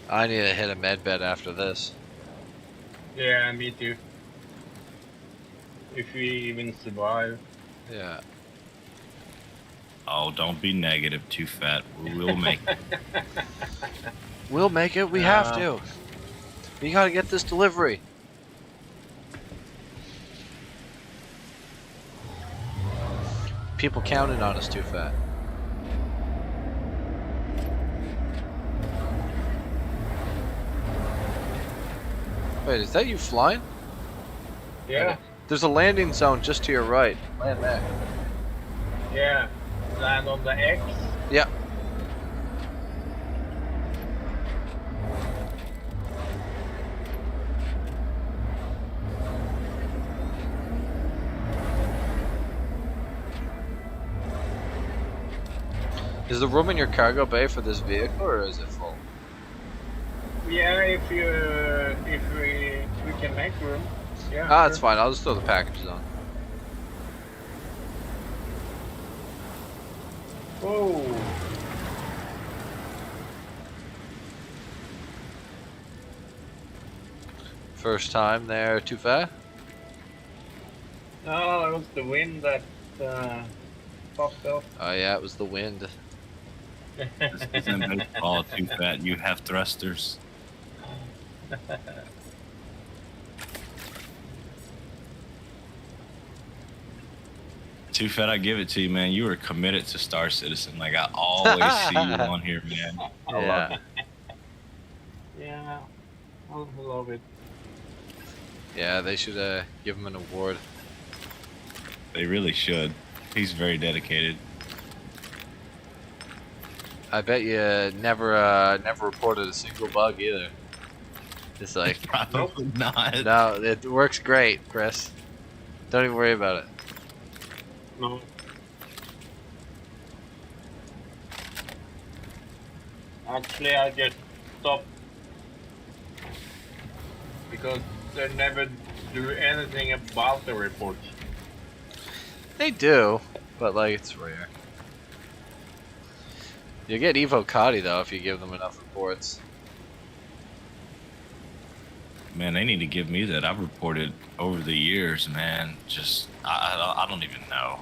I need to hit a med bed after this.
Yeah, me too. If we even survive.
Yeah.
Oh, don't be negative, too fat. We'll make it.
We'll make it. We have to. We gotta get this delivery. People counted on us, too fat. Wait, is that you flying?
Yeah.
There's a landing zone just to your right. Land there.
Yeah. Land on the X.
Yeah. Is the room in your cargo bay for this vehicle, or is it full?
Yeah, if we can make room. Yeah.
Ah, it's fine. I'll just throw the packages on.
Whoa.
First time there, too fat?
No, it was the wind that popped off.
Oh yeah, it was the wind.
This isn't baseball, too fat. You have thrusters. Too fat, I give it to you, man. You were committed to Star Citizen. Like, I always see you on here, man. I love it.
Yeah, I love it.
Yeah, they should give him an award.
They really should. He's very dedicated.
I bet you never reported a single bug either. It's like
Probably not.
No, it works great, Chris. Don't even worry about it.
No. Actually, I just stopped because they never do anything about the reports.
They do, but like it's rare. You get Evocati though if you give them enough reports.
Man, they need to give me that. I've reported over the years, man. Just, I don't even know.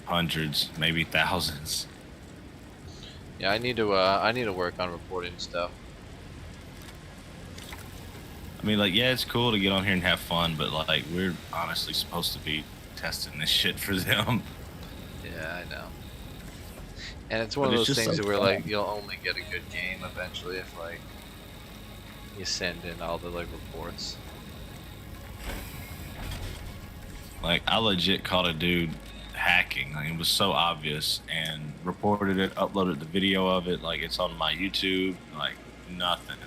Hundreds, maybe thousands.
Yeah, I need to work on reporting stuff.
I mean, like, yeah, it's cool to get on here and have fun, but like, we're honestly supposed to be testing this shit for them.
Yeah, I know. And it's one of those things where like you'll only get a good game eventually if like you send in all the like reports.
Like, I legit caught a dude hacking. Like, it was so obvious, and reported it, uploaded the video of it. Like, it's on my YouTube. Like, nothing.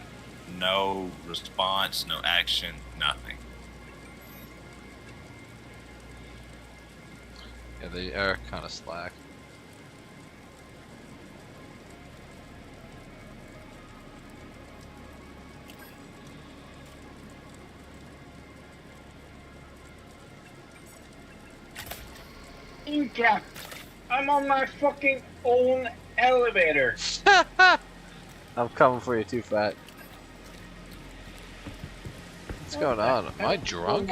No response, no action, nothing.
Yeah, they are kind of slack.
Incap! I'm on my fucking own elevator.
I'm coming for you, too fat. What's going on? Am I drunk?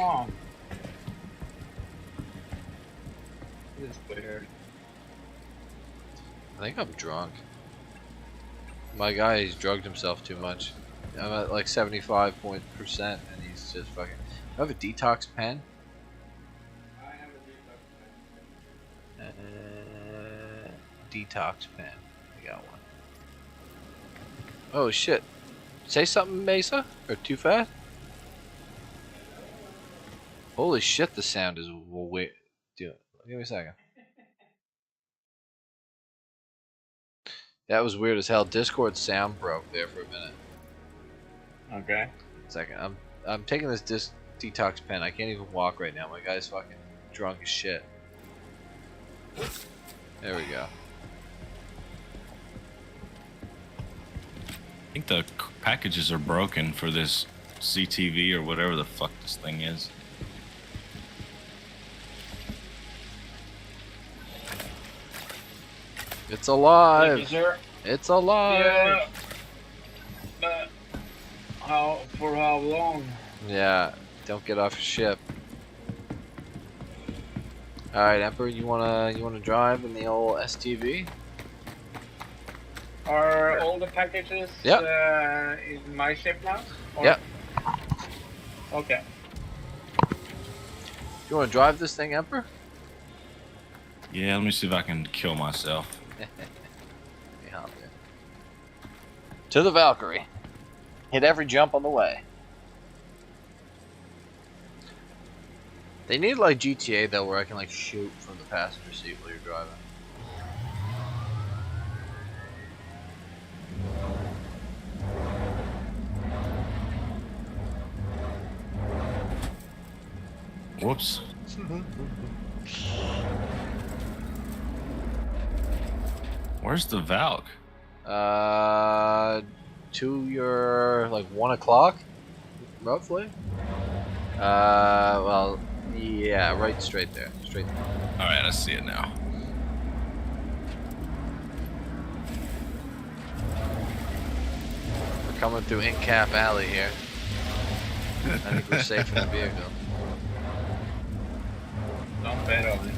This is weird.
I think I'm drunk. My guy, he's drugged himself too much. I'm at like 75% and he's just fucking. I have a detox pen. Detox pen. I got one. Oh shit. Say something, Mesa? Or too fast? Holy shit, the sound is weird. Do it. Give me a second. That was weird as hell. Discord sound broke there for a minute.
Okay.
Second. I'm taking this detox pen. I can't even walk right now. My guy's fucking drunk as shit. There we go.
I think the packages are broken for this CTV or whatever the fuck this thing is.
It's alive.
Thank you, sir.
It's alive.
Yeah. But for how long?
Yeah. Don't get off your ship. All right, Emperor. You wanna drive in the old STV?
Are all the packages in my ship now? Or?
Yep.
Okay.
You wanna drive this thing, Emperor?
Yeah, let me see if I can kill myself.
Yeah, to the Valkyrie. Hit every jump on the way. They need like GTA though, where I can like shoot from the passenger seat while you're driving.
Whoops. Where's the Valk?
To your like 1 o'clock, roughly. Well, yeah, right, straight there, straight there.
All right, I see it now.
We're coming through Incap Alley here. I think we're safe in the vehicle.
Don't bet on it.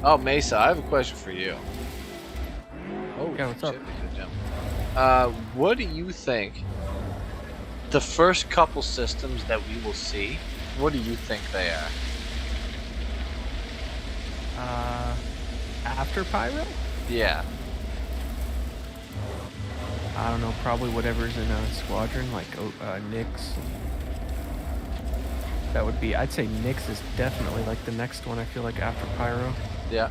Oh, Mesa, I have a question for you. Oh,
yeah, what's up?
What do you think the first couple systems that we will see, what do you think they are?
After Pyro?
Yeah.
I don't know, probably whatever's in a squadron, like Nyx. That would be, I'd say Nyx is definitely like the next one, I feel like, after Pyro.
Yeah.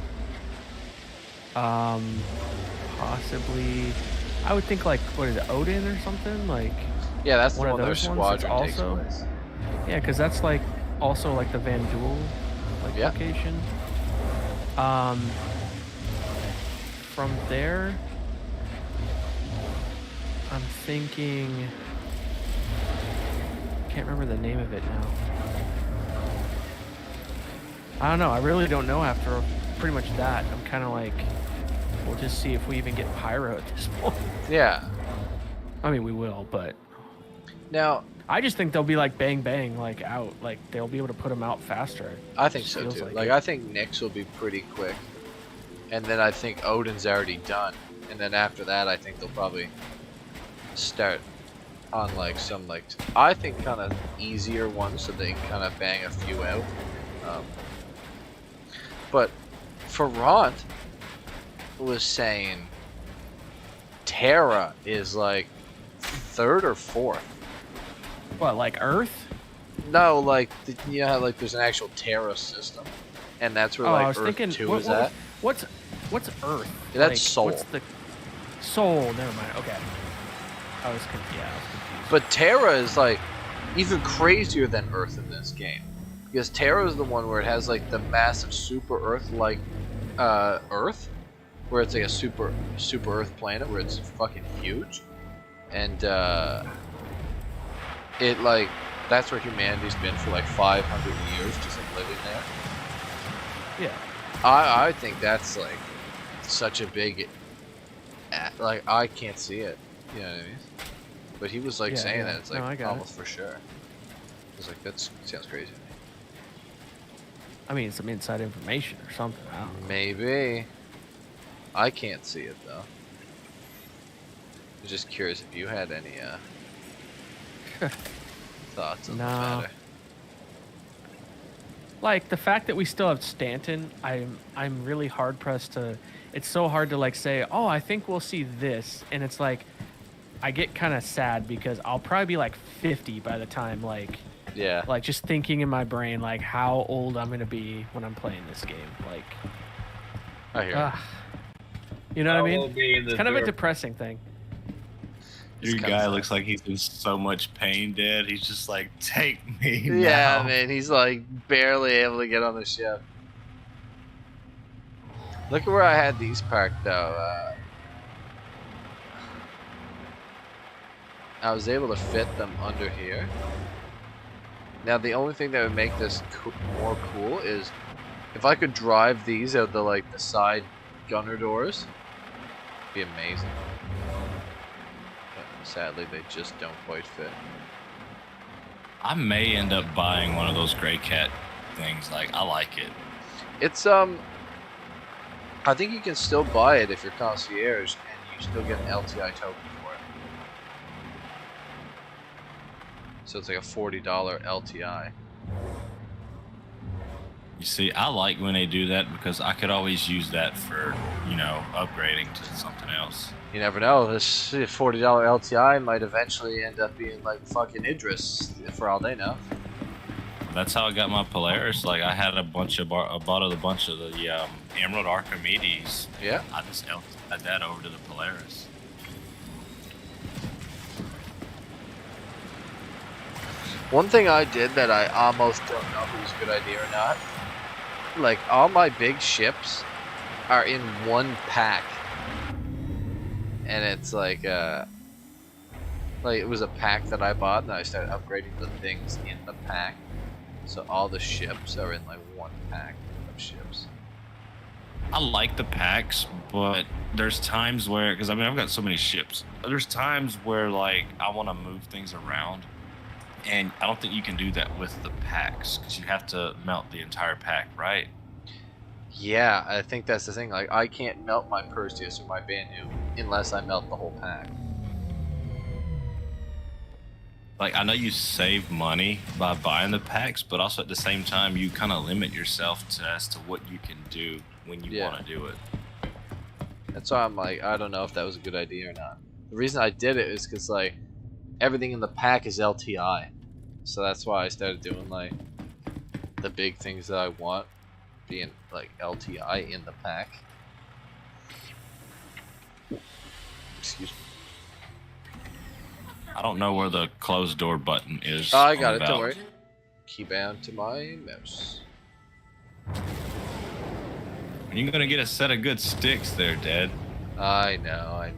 Possibly, I would think like, what is it, Odin or something? Like,
yeah, that's
one
the
of
one
those
their
ones
squadron
that's also,
takes place.
yeah, because that's like also like the Van Duel like location. From there, I'm thinking, can't remember the name of it now. I don't know. I really don't know after pretty much that. I'm kind of like, we'll just see if we even get Pyro at this point.
Yeah.
I mean, we will, but
now
I just think they'll be like bang bang, like out, like they'll be able to put them out faster.
I think so
feels
too.
like
I think Nyx will be pretty quick, and then I think Odin's already done, and then after that, I think they'll probably start on like some like I think kind of easier ones, so they can kind of bang a few out. But Ferrant was saying Terra is like 3rd or 4th.
What, like Earth?
No, like you know how like there's an actual Terra system, and that's where like
I was
Earth
thinking,
2 is at.
What's Earth?
Yeah, that's
like,
Sol.
What's the Sol? Never mind. Okay. I was confused.
But Terra is like even crazier than Earth in this game, Because Terra is the one where it has like the massive super Earth like Earth, where it's like a super Earth planet where it's fucking huge, and it like that's where humanity's been for like 500 years, just like living there.
Yeah.
I think that's like such a big, like I can't see it. You know what I mean? But he was like
Yeah,
saying
yeah.
that it's
No, I
like
got
almost for sure. I was like, that sounds crazy to me.
I mean, some inside information or something. I don't know.
Maybe. I can't see it though. I'm just curious if you had any thoughts on the matter.
Like the fact that we still have Stanton, I'm really hard pressed to. It's so hard to like say, oh, I think we'll see this, and it's like, I get kind of sad because I'll probably be like 50 by the time like.
Yeah.
Like just thinking in my brain like how old I'm gonna be when I'm playing this game. Like.
I hear.
You know what I
will
mean?
be in the
It's kind of a
dirt.
depressing thing.
Your guy looks like he's in so much pain, Dad. He's just like, take me
Yeah,
now.
man, he's like barely able to get on the ship. Look at where I had these parked though. I was able to fit them under here. Now the only thing that would make this more cool is if I could drive these out the like the side gunner doors. It'd be amazing. But sadly, they just don't quite fit.
I may end up buying one of those gray cat things. Like, I like it.
It's I think you can still buy it if you're concierge, and you still get an LTI token for it. So it's like a $40 LTI.
You see, I like when they do that because I could always use that for, you know, upgrading to something else.
You never know. This $40 LTI might eventually end up being like fucking Idris, for all they know.
That's how I got my Polaris. Like, I had a bunch of I bought a bunch of the Emerald Archimedes.
Yeah.
I just had that over to the Polaris.
One thing I did that I almost don't know if it was a good idea or not, like all my big ships are in one pack, and it's like it was a pack that I bought, and I started upgrading the things in the pack, so all the ships are in like one pack of ships.
I like the packs, but there's times where, because I mean I've got so many ships, there's times where like I want to move things around. And I don't think you can do that with the packs because you have to melt the entire pack, right?
Yeah, I think that's the thing. Like, I can't melt my Perseus or my Banu unless I melt the whole pack.
Like, I know you save money by buying the packs, but also at the same time, you kind of limit yourself as to what you can do when you want to do it.
That's why I'm like, I don't know if that was a good idea or not. The reason I did it is because, like, everything in the pack is LTI. So that's why I started doing like the big things that I want being like LTI in the pack. Excuse me.
I don't know where the closed door button is.
Oh, I got
on
it,
the
don't
valve.
worry. Keybound to my mouse.
You're gonna get a set of good sticks there, Dad.
I know. I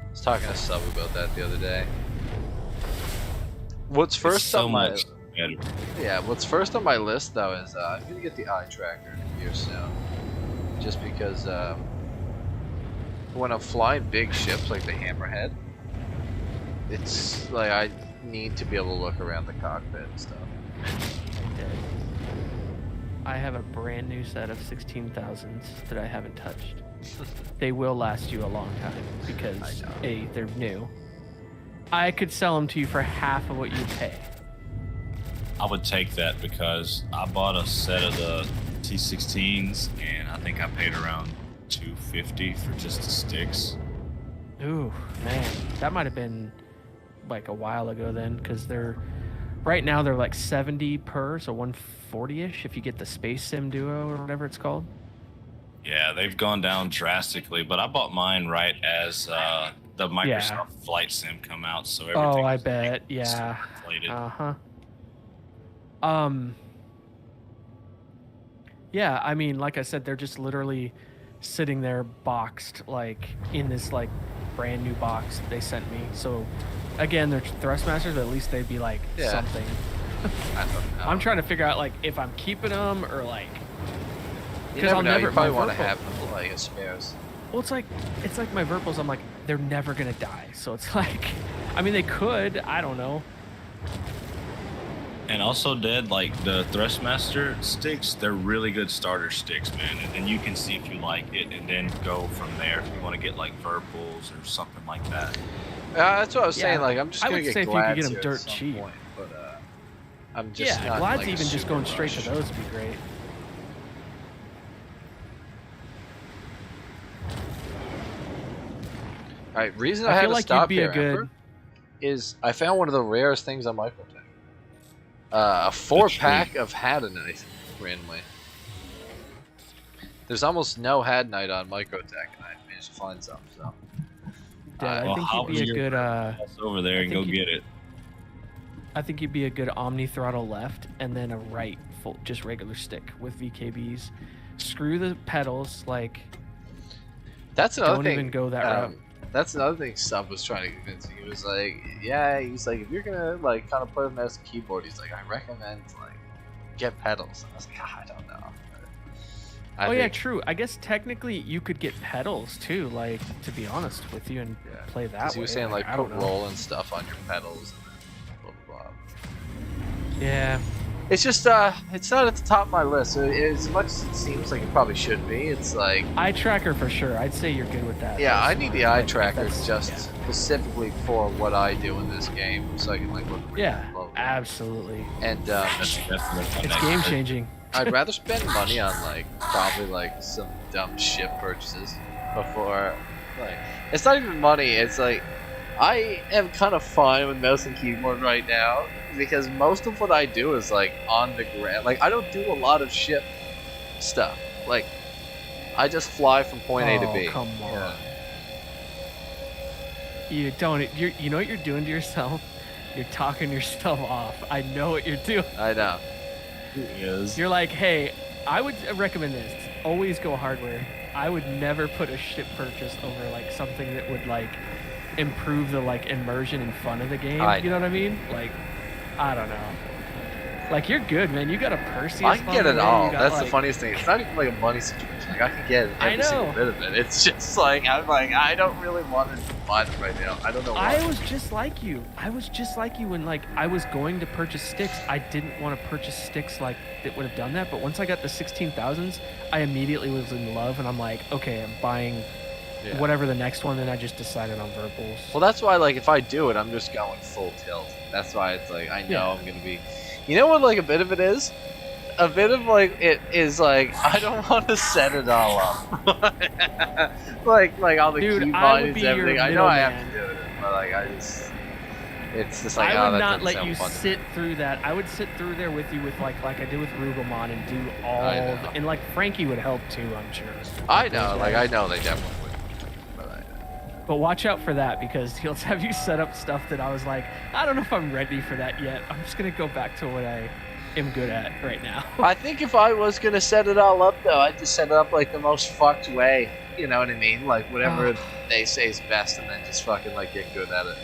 was talking to Sub about that the other day. What's
It's
first
so
on my
much better.
what's first on my list though is I'm gonna get the eye tracker here soon, just because when I'm flying big ships like the Hammerhead, it's like I need to be able to look around the cockpit and stuff.
I have a brand new set of 16,000s that I haven't touched. They will last you a long time because A, they're new. I could sell them to you for half of what you pay.
I would take that because I bought a set of the T16s and I think I paid around $250 for just the sticks.
Ooh, man, that might have been like a while ago then, because right now they're like 70 per, so 140-ish if you get the Space Sim Duo or whatever it's called.
Yeah, they've gone down drastically, but I bought mine right as the Microsoft Flight Sim come out, so everything.
Oh, I bet, yeah.
inflated.
Yeah, I mean, like I said, they're just literally sitting there boxed, like in this like brand new box they sent me. So again, they're Thrustmasters, but at least they'd be like something.
I don't know.
I'm trying to figure out like if I'm keeping them or like.
You never know. You probably want to have them like as spares.
Well, it's like my Verpals. I'm like, they're never gonna die. So it's like, I mean, they could. I don't know.
And also, Dead, like the Thrustmaster sticks, they're really good starter sticks, man. And you can see if you like it, and then go from there if you want to get like Verpals or something like that.
That's what I was saying. Like, I'm just gonna
would
get
say if you
Glads
could get them
here
dirt
at some
cheap.
point, but I'm just not
Glad's
like a
even just
super
going straight
rush.
to those would be great.
All right, reason
I
I had
feel
to
like
stop
you'd be a
here,
good-
Emperor, is I found one of the rarest things on Microtech. A 4-pack of Hadanite, randomly. There's almost no Hadanite on Microtech, and I managed to find some. So,
Dad, I think you'd be a good.
Over there and go get it.
I think you'd be a good Omni throttle left, and then a right full, just regular stick with VKBs. Screw the pedals, like.
that's another
don't
thing.
even go that route.
That's another thing Sub was trying to convince me. He was like, yeah, he's like, if you're gonna like kind of play with mouse and keyboard, he's like, I recommend like get pedals. And I was like, I don't know.
Oh yeah, true. I guess technically you could get pedals too, like to be honest with you, and play that way.
He was saying like
I
put
don't know.
roll and stuff on your pedals. And blah, blah, blah.
Yeah.
It's just it's not at the top of my list. So as much as it seems like it probably should be, it's like
eye tracker for sure. I'd say you're good with that.
yeah,
That's
I need the
smart.
eye
Like,
tracker
that's-
just specifically for what I do in this game, so I can like look.
Yeah, absolutely.
And
It's game changing.
I'd rather spend money on like probably like some dumb shit purchases before like it's not even money. It's like I am kind of fine with mouse and keyboard right now because most of what I do is like on the ground. Like I don't do a lot of ship stuff. Like I just fly from point A to B.
Come on.
Yeah.
You don't. You know what you're doing to yourself? You're talking yourself off. I know what you're doing.
I know.
You're like, hey, I would recommend this. Always go hardware. I would never put a ship purchase over like something that would like improve the like immersion and fun of the game. You know what I mean? Like, I don't know. Like you're good, man. You got a Perseus.
I can get it all.
You got,
That's
like,
the funniest thing. It's not even like a money situation. Like I can get every single bit of it. It's just like I'm like I don't really want to buy them right now. I don't know why.
I was just like you. I was just like you when like I was going to purchase sticks. I didn't want to purchase sticks like that would have done that. But once I got the 16,000s, I immediately was in love, and I'm like, okay, I'm buying whatever the next one. Then I just decided on Verpals.
Well, that's why like if I do it, I'm just going full tilt. That's why it's like I know I'm gonna be. You know what? Like a bit of it is. A bit of like it is like I don't want to set it all up. like all the key bindings and everything. I know I have to do it, but like it's just like
I would
that
not
doesn't
let
sound
you
fun to me.
sit through that. I would sit through there with you with like I did with Rugelmon and do all and like Frankie would help too, I'm sure.
I know, like I know they definitely would.
But watch out for that because he'll have you set up stuff that I was like, I don't know if I'm ready for that yet. I'm just gonna go back to what I am good at right now.
I think if I was gonna set it all up though, I'd just set it up like the most fucked way. You know what I mean? Like whatever they say is best, and then just fucking like get good at it.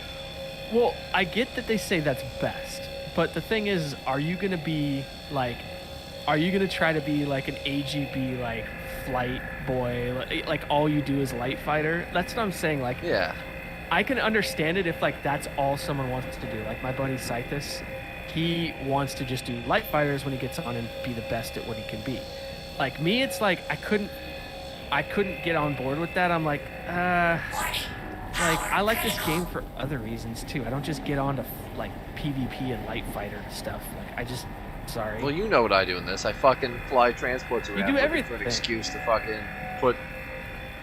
Well, I get that they say that's best, but the thing is, are you gonna be like, are you gonna try to be like an AGB like flight boy, like all you do is light fighter? That's what I'm saying. Like,
yeah,
I can understand it if like that's all someone wants to do. Like my buddy Scythus, he wants to just do light fighters when he gets on and be the best at what he can be. Like me, it's like I couldn't get on board with that. I'm like, like I like this game for other reasons too. I don't just get on to like PvP and light fighter stuff. Like I just, sorry.
Well, you know what I do in this. I fucking fly transports around.
You do
looking
everything.
for an excuse to fucking put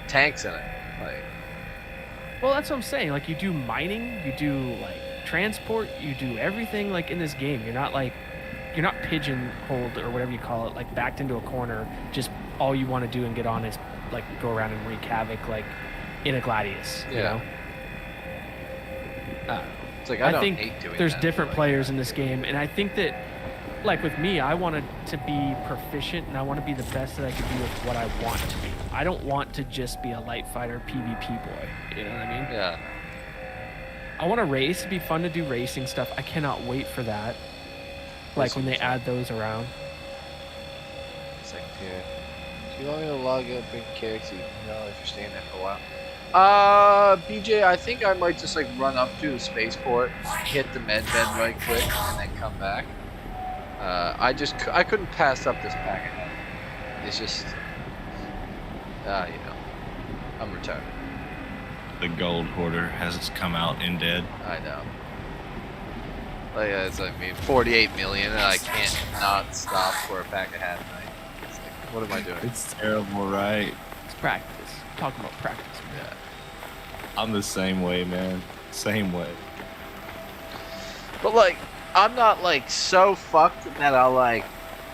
tanks in it. Like,
well, that's what I'm saying. Like you do mining, you do like transport, you do everything like in this game. You're not pigeonholed or whatever you call it, like backed into a corner. Just all you want to do and get on is like go around and wreak havoc, like in a Gladius. You know?
It's like I don't
think
hate doing
there's
that,
different
but,
players in this game, and I think that like with me, I wanted to be proficient and I want to be the best that I could be with what I want to be. I don't want to just be a light fighter PvP boy. You know what I mean?
Yeah.
I want to race. It'd be fun to do racing stuff. I cannot wait for that. Like when they add those around.
Second tier. Do you want me to log out, bring characters? No, if you're staying there for a while. BJ, I think I might just like run up to the spaceport, hit the med bed right quick, and then come back. I couldn't pass up this pack ahead. It's just, you know, I'm retarded.
The gold hoarder has come out in dead.
I know. Like, it's like, I mean, 48 million, and I can't not stop for a pack of hat tonight. It's like, what am I doing?
It's terrible, right?
It's practice. I'm talking about practice.
Yeah.
I'm the same way, man. Same way.
But like, I'm not like so fucked that I'll like,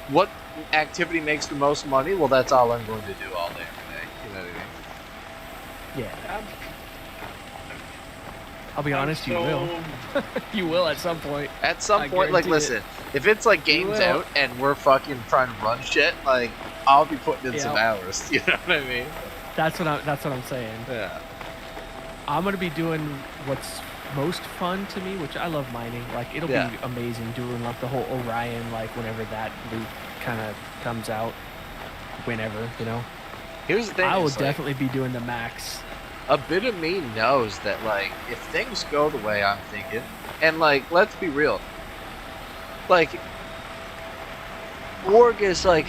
what activity makes the most money? Well, that's all I'm going to do all day, every day. You know what I mean?
Yeah. I'll be honest, you will. You will at some point.
At some point, like, listen, if it's like games out and we're fucking trying to run shit, like, I'll be putting in some hours. You know what I mean?
That's what I'm saying.
Yeah.
I'm gonna be doing what's most fun to me, which I love mining. Like, it'll be amazing doing like the whole Orion, like whenever that loot kind of comes out, whenever, you know.
Here's the thing.
I will definitely be doing the max.
A bit of me knows that, like, if things go the way I'm thinking, and like, let's be real, like, Org is like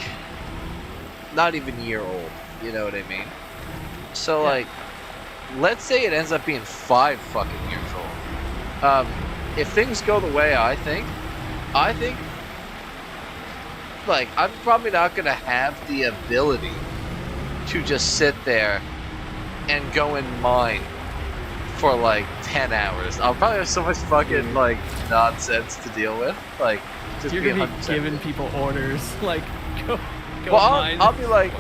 not even a year old. You know what I mean? So like, let's say it ends up being 5 fucking years old. If things go the way I think, like, I'm probably not gonna have the ability to just sit there and go and mine for like 10 hours. I'll probably have so much fucking like nonsense to deal with. Like, just
you're gonna be giving people orders, like, go
well,
mine.
I'll be like,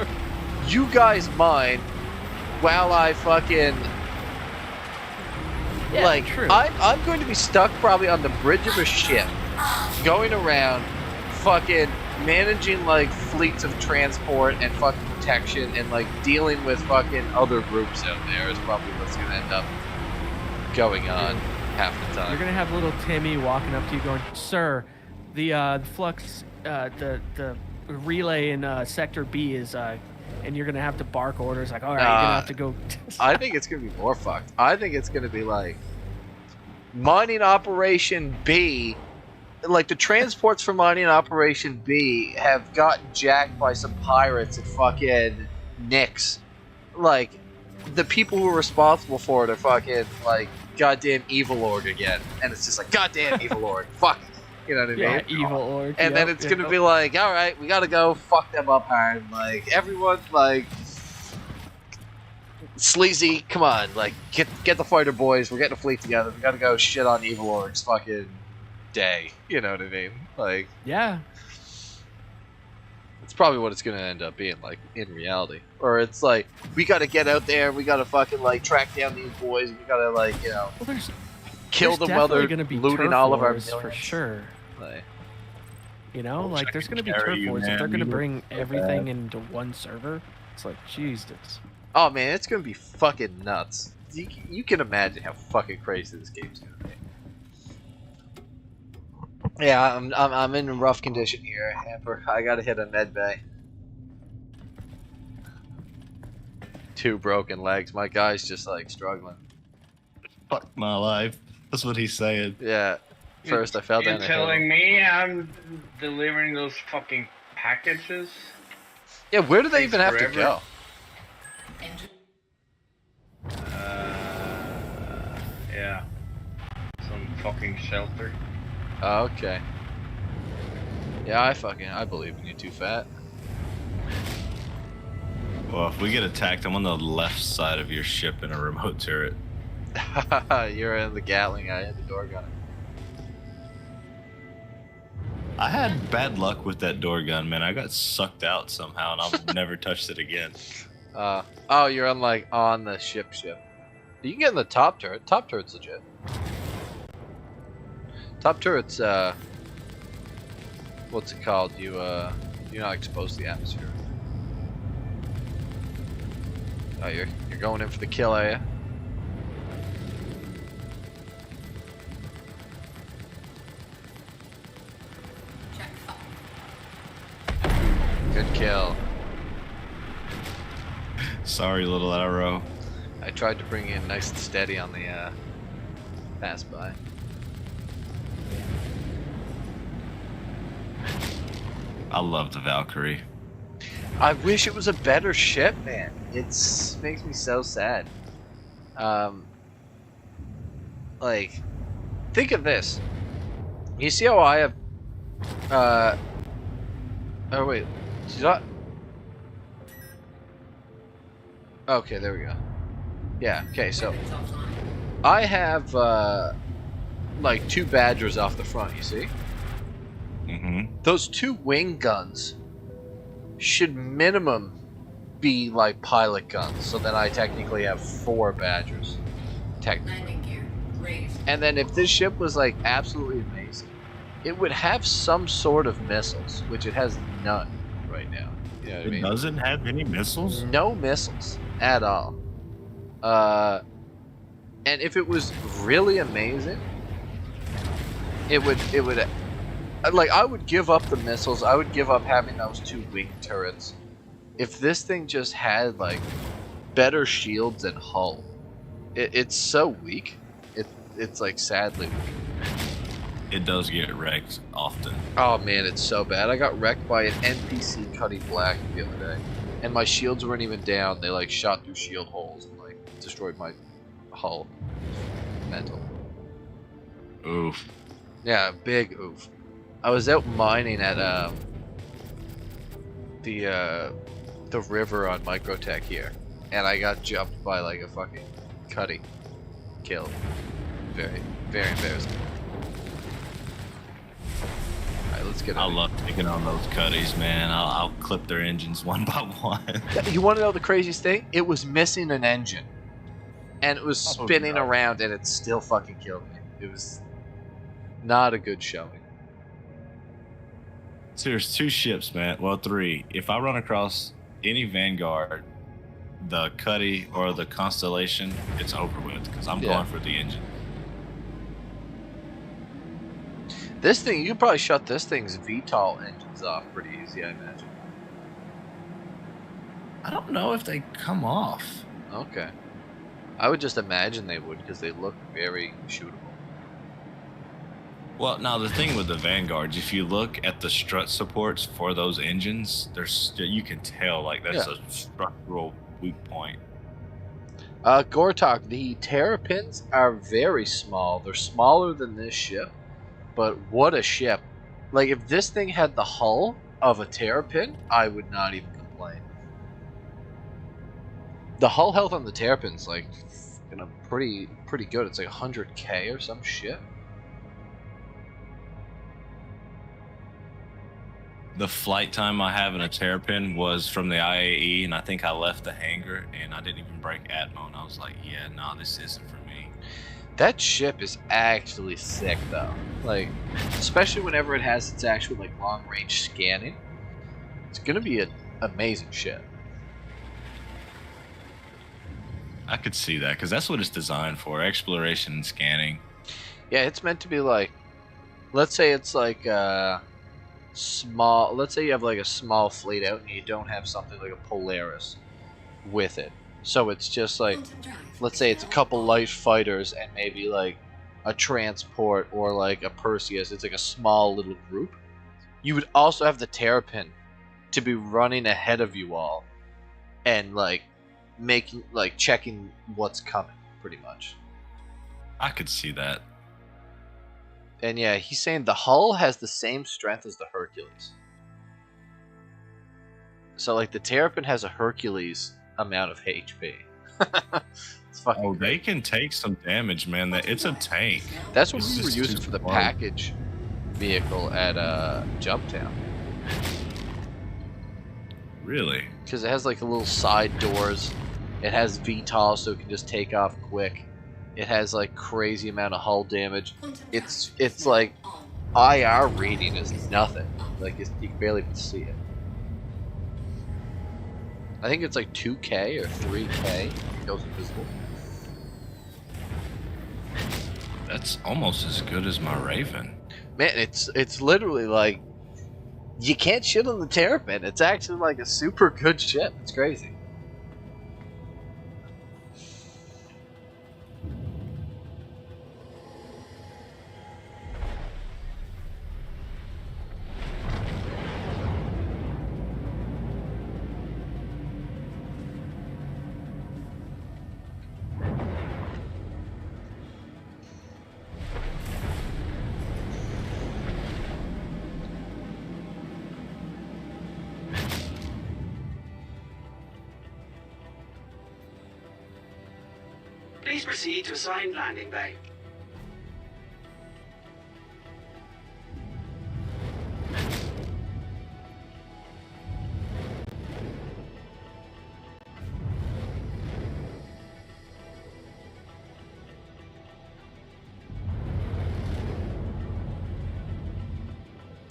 you guys mine while I fucking like,
true.
I'm going to be stuck probably on the bridge of a ship, going around, fucking managing like fleets of transport and fucking protection, and like dealing with fucking other groups out there is probably what's gonna end up going on half the time.
You're gonna have little Timmy walking up to you, going, "Sir, the flux, the relay in sector B is and you're gonna have to bark orders like, all right, you're gonna have to go."
I think it's gonna be more fucked. I think it's gonna be like mining operation B. Like, the transports for mining operation B have gotten jacked by some pirates at fucking Nyx. Like, the people who are responsible for it are fucking like goddamn evil org again, and it's just like, goddamn evil org, fuck. You know what I mean?
Yeah, evil org.
And then it's gonna be like, all right, we gotta go fuck them up hard. Like, everyone, like, sleazy, come on, like, get the fighter boys. We're getting a fleet together. We gotta go shit on evil org's fucking day. You know what I mean? Like,
yeah.
It's probably what it's gonna end up being like in reality. Or it's like, we gotta get out there. We gotta fucking like track down these boys. We gotta, like, you know, kill them while they're looting all of our millions.
For sure.
Like,
you know, like, there's gonna be turf wars if they're gonna bring everything into one server. It's like, Jesus.
Oh man, it's gonna be fucking nuts. You can imagine how fucking crazy this game's gonna be. Yeah, I'm in rough condition here, Amber. I gotta hit a med bay. 2 broken legs. My guy's just like struggling.
Fuck my life. That's what he's saying.
Yeah. First, I fell down.
You're telling me I'm delivering those fucking packages?
Yeah, where do they even have to go?
Yeah. Some fucking shelter.
Oh, okay. Yeah, I believe in you, Too Fat.
Well, if we get attacked, I'm on the left side of your ship in a remote turret.
You're in the Gatling, I had the door gunner.
I had bad luck with that door gun, man. I got sucked out somehow, and I've never touched it again.
Oh, you're on, like, on the ship. You can get in the top turret. Top turret's legit. Top turret's, what's it called? You're not exposed to the atmosphere. Oh, you're going in for the kill, are you? Good kill.
Sorry, little arrow.
I tried to bring you in nice and steady on the pass by.
I love the Valkyrie.
I wish it was a better ship, man. It makes me so sad. Like, think of this. You see how I have, oh wait, did I? Okay, there we go. Yeah, okay, so I have, like 2 Badgers off the front, you see?
Mm-hmm.
Those 2 wing guns should minimum be like pilot guns, so then I technically have 4 Badgers. Technically. And then if this ship was like absolutely amazing, it would have some sort of missiles, which it has none right now. You know what I mean?
It doesn't have any missiles?
No missiles at all. And if it was really amazing, it would like, I would give up the missiles. I would give up having those 2 wing turrets if this thing just had like better shields and hull. It's so weak. It's like sadly weak.
It does get wrecked often.
Oh man, it's so bad. I got wrecked by an NPC cutting black the other day, and my shields weren't even down. They like shot through shield holes and like destroyed my hull. Mental.
Oof.
Yeah, big oof. I was out mining at the river on Microtech here, and I got jumped by like a fucking cutty. Killed. Very, very embarrassing. Alright, let's get
I love taking on those cutties, man. I'll clip their engines one by one.
You want to know the craziest thing? It was missing an engine. And it was spinning around, and it still fucking killed me. It was not a good showing.
So there's 2 ships, man. Well, 3. If I run across any Vanguard, the Cuddy or the Constellation, it's over with because I'm going for the engine.
This thing, you could probably shut this thing's VTOL engines off pretty easy, I imagine.
I don't know if they come off.
Okay. I would just imagine they would because they look very shootable.
Well, now the thing with the Vanguards, if you look at the strut supports for those engines, there's you can tell like that's a structural weak point.
Gortok, the terrapins are very small. They're smaller than this ship, but what a ship. Like, if this thing had the hull of a terrapin, I would not even complain. The hull health on the terrapin's like pretty good. It's like 100k or some shit.
The flight time I have in a Terrapin was from the IAE, and I think I left the hangar, and I didn't even break Atmo, and I was like, yeah, nah, this isn't for me.
That ship is actually sick, though. Like, especially whenever it has its actual, like, long-range scanning. It's gonna be an amazing ship.
I could see that, because that's what it's designed for, exploration and scanning.
Yeah, it's meant to be like, let's say it's like, small, let's say you have like a small fleet out and you don't have something like a Polaris with it, so it's just like, let's say it's a couple light fighters and maybe like a transport or like a Perseus. It's like a small little group. You would also have the Terrapin to be running ahead of you all and like making, like, checking what's coming pretty much.
I could see that.
And yeah, he's saying the hull has the same strength as the Hercules. So, like, the Terrapin has a Hercules amount of HP. It's fucking
they can take some damage, man. It's a tank.
That's what we were using for the package vehicle at Jumptown.
Really?
Because it has, like, the little side doors. It has VTOL, so it can just take off quick. It has like crazy amount of hull damage. It's like IR reading is nothing. Like you can barely even see it. I think it's like 2K or 3K. It goes invisible.
That's almost as good as my Raven.
Man, it's literally like you can't shit on the Terrapin. It's actually like a super good ship. It's crazy.
Please proceed to assigned landing bay.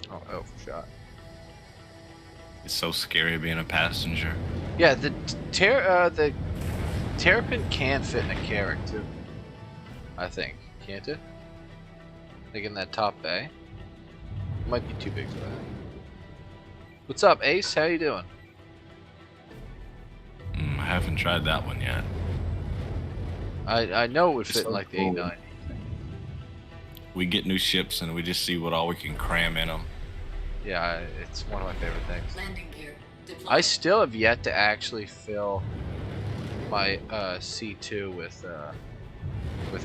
Oh, for shot.
It's so scary being a passenger.
Yeah, the Terrapin can fit in a Carrack too. I think, can't it? Like in that top bay. It might be too big for that. What's up, Ace? How you doing?
I haven't tried that one yet.
I know it would fit in like the
cool.
890.
We get new ships and we just see what all we can cram in them.
Yeah, it's one of my favorite things.
Landing gear deployed.
I still have yet to actually fill my C2 with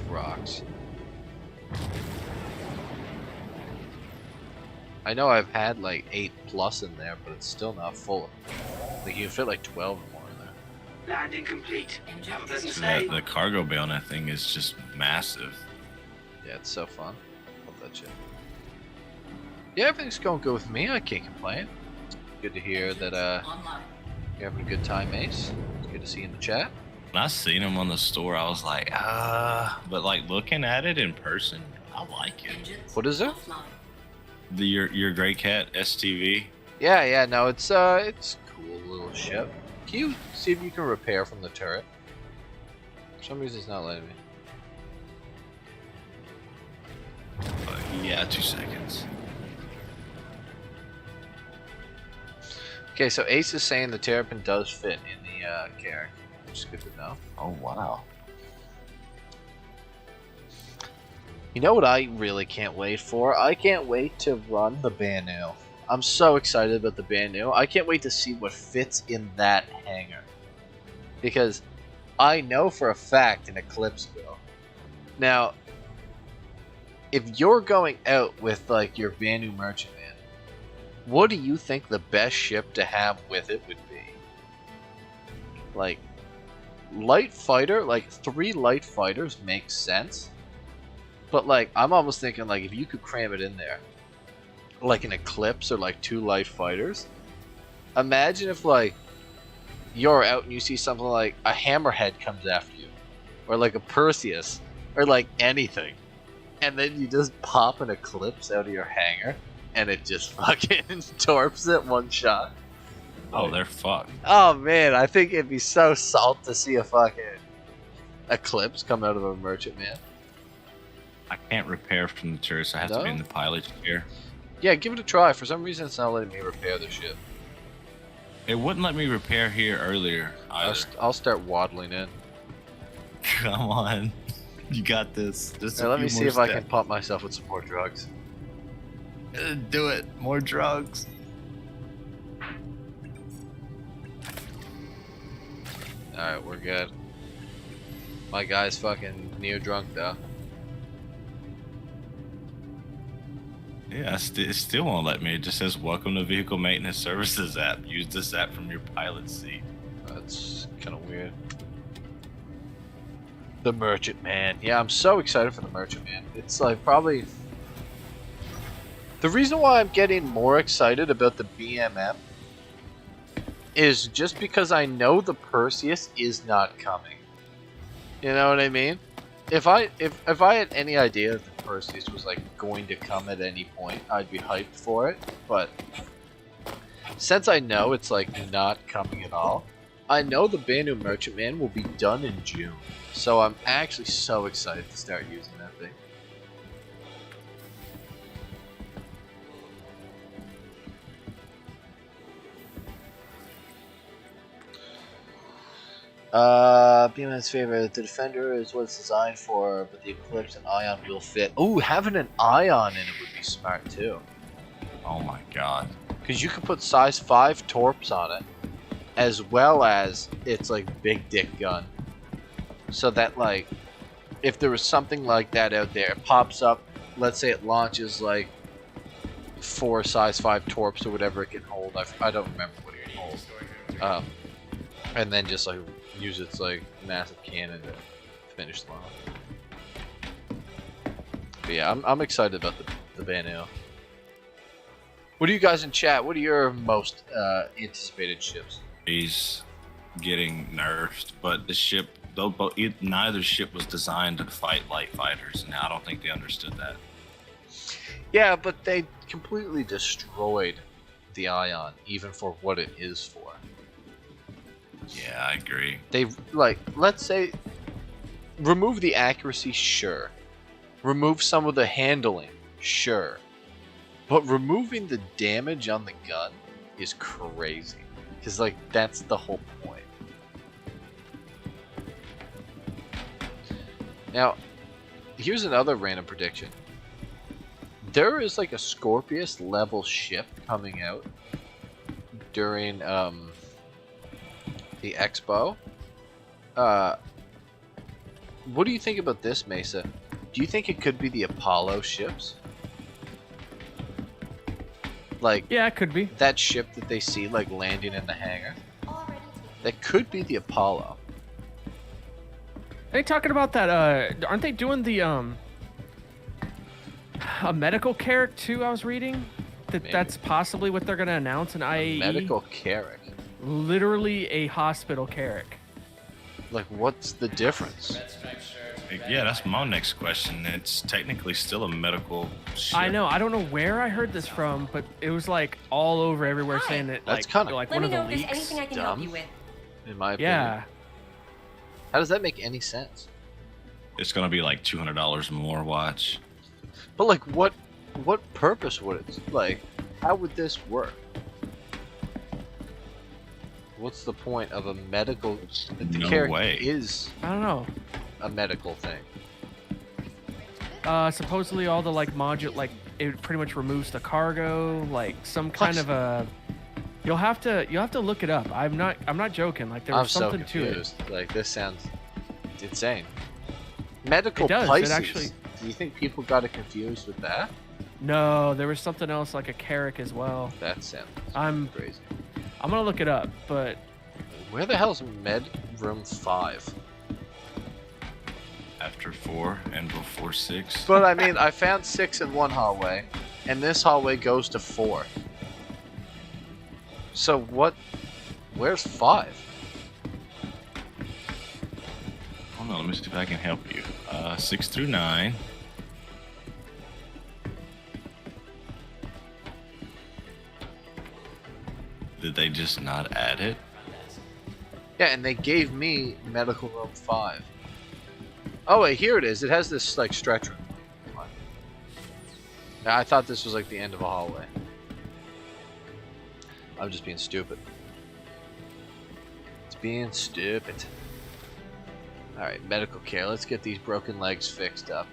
rocks. I know I've had like 8+ in there, but it's still not full. Like you can fit like 12 or more in there.
Landing complete. Have a pleasant
So
stay.
the cargo bay on that thing is just massive.
Yeah, it's so fun. Love that shit. Yeah, everything's going good with me. I can't complain. Good to hear that
Online.
you're having a good time, Ace. It's good to see you in the chat.
When I seen them on the store, I was like, but like looking at it in person, I like it.
Engines
What is it?
offline.
Your Grey Cat STV.
Yeah, no, it's cool little ship. Can you see if you can repair from the turret? For some reason it's not letting me.
Yeah, 2 seconds.
Okay, so Ace is saying the Terrapin does fit in the Carrack, which is good to know.
Oh wow.
You know what I really can't wait for? I can't wait to run the Banu. I'm so excited about the Banu. I can't wait to see what fits in that hangar. Because I know for a fact an Eclipse will. Now, if you're going out with like your Banu Merchantman, what do you think the best ship to have with it would be? Like, light fighter, like 3 light fighters makes sense. But like, I'm almost thinking like if you could cram it in there, like an Eclipse or like 2 light fighters. Imagine if like you're out and you see something like a Hammerhead comes after you, or like a Perseus, or like anything, and then you just pop an Eclipse out of your hangar. And it just fucking torps it one shot.
Oh, they're fucked.
Oh man, I think it'd be so salt to see a fucking Eclipse come out of a Merchantman.
I can't repair from the turret, so I have to be in the pilot's chair.
Yeah, give it a try. For some reason, it's not letting me repair the ship.
It wouldn't let me repair here earlier either.
I'll start waddling in.
Come on. You got this. Just
Let me see if I can pump myself with some more drugs.
Do it. More drugs.
Alright, we're good. My guy's fucking near drunk though.
Yeah, it still won't let me. It just says, welcome to Vehicle Maintenance Services app. Use this app from your pilot seat.
That's kind of weird. The Merchantman. Yeah, I'm so excited for the Merchantman. It's like probably... The reason why I'm getting more excited about the BMM is just because I know the Perseus is not coming. You know what I mean? If I had any idea that the Perseus was like going to come at any point, I'd be hyped for it. But since I know it's like not coming at all, I know the Banu Merchantman will be done in June. So I'm actually so excited to start using that thing. BM's favorite. The Defender is what it's designed for, but the Eclipse and Ion will fit. Ooh, having an Ion in it would be smart too.
Oh my god.
Because you could put size 5 torps on it, as well as its like big dick gun. So that like, if there was something like that out there, it pops up, let's say it launches like 4 size 5 torps or whatever it can hold. I don't remember what it can hold. And then just like use its like massive cannon to finish them off. But yeah, I'm excited about the Banu. What do you guys in chat? What are your most anticipated ships?
He's getting nerfed, but the ship, though, neither ship was designed to fight light fighters, and I don't think they understood that.
Yeah, but they completely destroyed the Ion, even for what it is for.
Yeah, I agree.
They, like, let's say, remove the accuracy, sure. Remove some of the handling, sure. But removing the damage on the gun is crazy. Because, like, that's the whole point. Now, here's another random prediction. There is, like, a Scorpius level ship coming out during, the Expo. What do you think about this, Mesa? Do you think it could be the Apollo ships? Like,
yeah, it could be.
That ship that they see like landing in the hangar. That could be the Apollo.
Are they talking about that? Aren't they doing the a medical carrick too? I was reading that's possibly what they're gonna announce in IAE.
Medical carrick.
Literally a hospital carrick.
Like, what's the difference?
Yeah, that's my next question. It's technically still a medical ship.
I know. I don't know where I heard this from, but it was like all over everywhere saying that.
That's
like,
kind of
like
Let
one
me
of
know
the
if there's
leaks.
anything I can help you with.
In my opinion.
Yeah.
How does that make any sense?
It's gonna be like $200 more. Watch.
But like, what purpose would it? Like, how would this work? What's the point of a medical? The
No
carrick
way.
is.
I don't know.
A medical thing.
Supposedly all the like module, like it pretty much removes the cargo, like some kind of a. You'll have to look it up. I'm not joking. Like there was something
so
to it.
confused. Like, this sounds insane. Medical
It does.
Pisces.
It actually.
Do you think people got it confused with that?
No, there was something else like a carrick as well.
That sounds crazy.
I'm gonna look it up, but
where the hell's Med Room 5?
After 4 and before 6.
But I mean, I found 6 in one hallway, and this hallway goes to 4. So what? Where's 5?
Hold on, let me see if I can help you. 6 through 9. Did they just not add it?
Yeah, and they gave me Medical Room 5. Oh wait, here it is. It has this like stretch room. Now, I thought this was like the end of a hallway. I'm just being stupid. It's being stupid. Alright, medical care. Let's get these broken legs fixed up.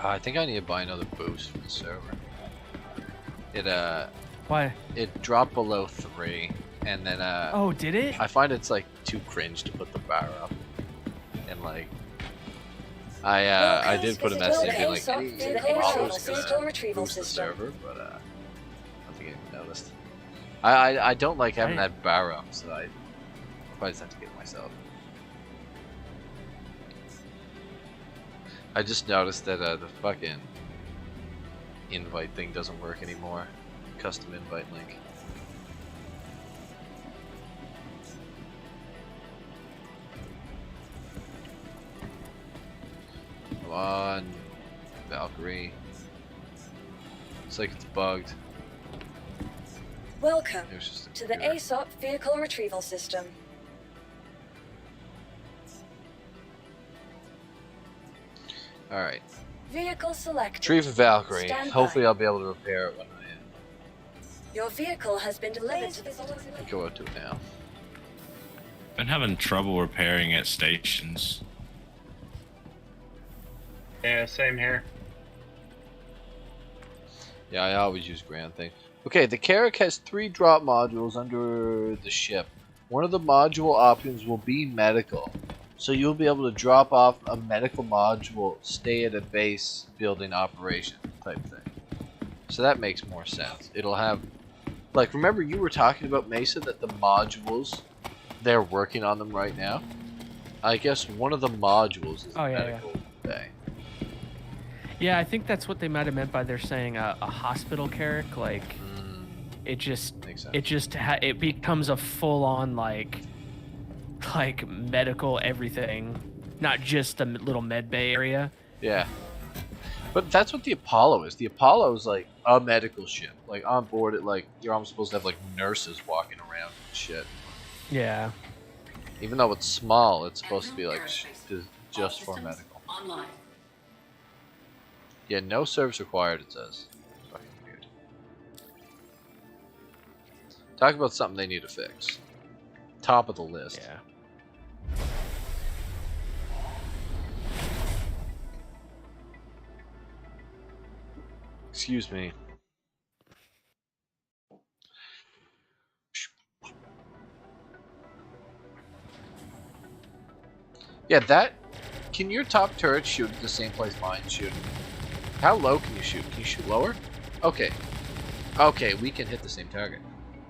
I think I need to buy another boost for the server. It
Why?
It dropped below 3, and then
Oh, did it?
I find it's like too cringe to put the bar up, and like I did put a message being like, hey, Rollo's gonna boost the server, but I don't think anyone noticed. I don't like having that bar up, so I probably just have to get it myself. I just noticed that the fucking invite thing doesn't work anymore. Custom invite link. Come on, Valkyrie. Looks like it's bugged.
Welcome to the ASOP Vehicle Retrieval System.
Alright.
Vehicle selected.
Retrieve a Valkyrie.
Stand by.
Hopefully I'll be able to repair it when
Your vehicle has been delivered to the
I go out to it now.
Been having trouble repairing at stations.
Yeah, same here.
Yeah, I always use ground thing. Okay, the Carrack has 3 drop modules under the ship. One of the module options will be medical. So you'll be able to drop off a medical module, stay at a base building operation type thing. So that makes more sense. It'll have, like, remember you were talking about Mesa that the modules, they're working on them right now? I guess one of the modules is medical bay.
Yeah, I think that's what they might have meant by they're saying a hospital Carrack. Like, it it becomes a full-on like medical everything, not just a little med bay area.
Yeah, but that's what the Apollo is. The Apollo is like a medical ship. Like on board it, like you're almost supposed to have like nurses walking around and shit.
Yeah.
Even though it's small, it's supposed to be like just for medical.
Online.
Yeah, no service required, it says. Fucking weird. Talk about something they need to fix. Top of the list.
Yeah.
Excuse me. Yeah, that... Can your top turret shoot at the same place mine's shooting? How low can you shoot? Can you shoot lower? Okay. Okay, we can hit the same target.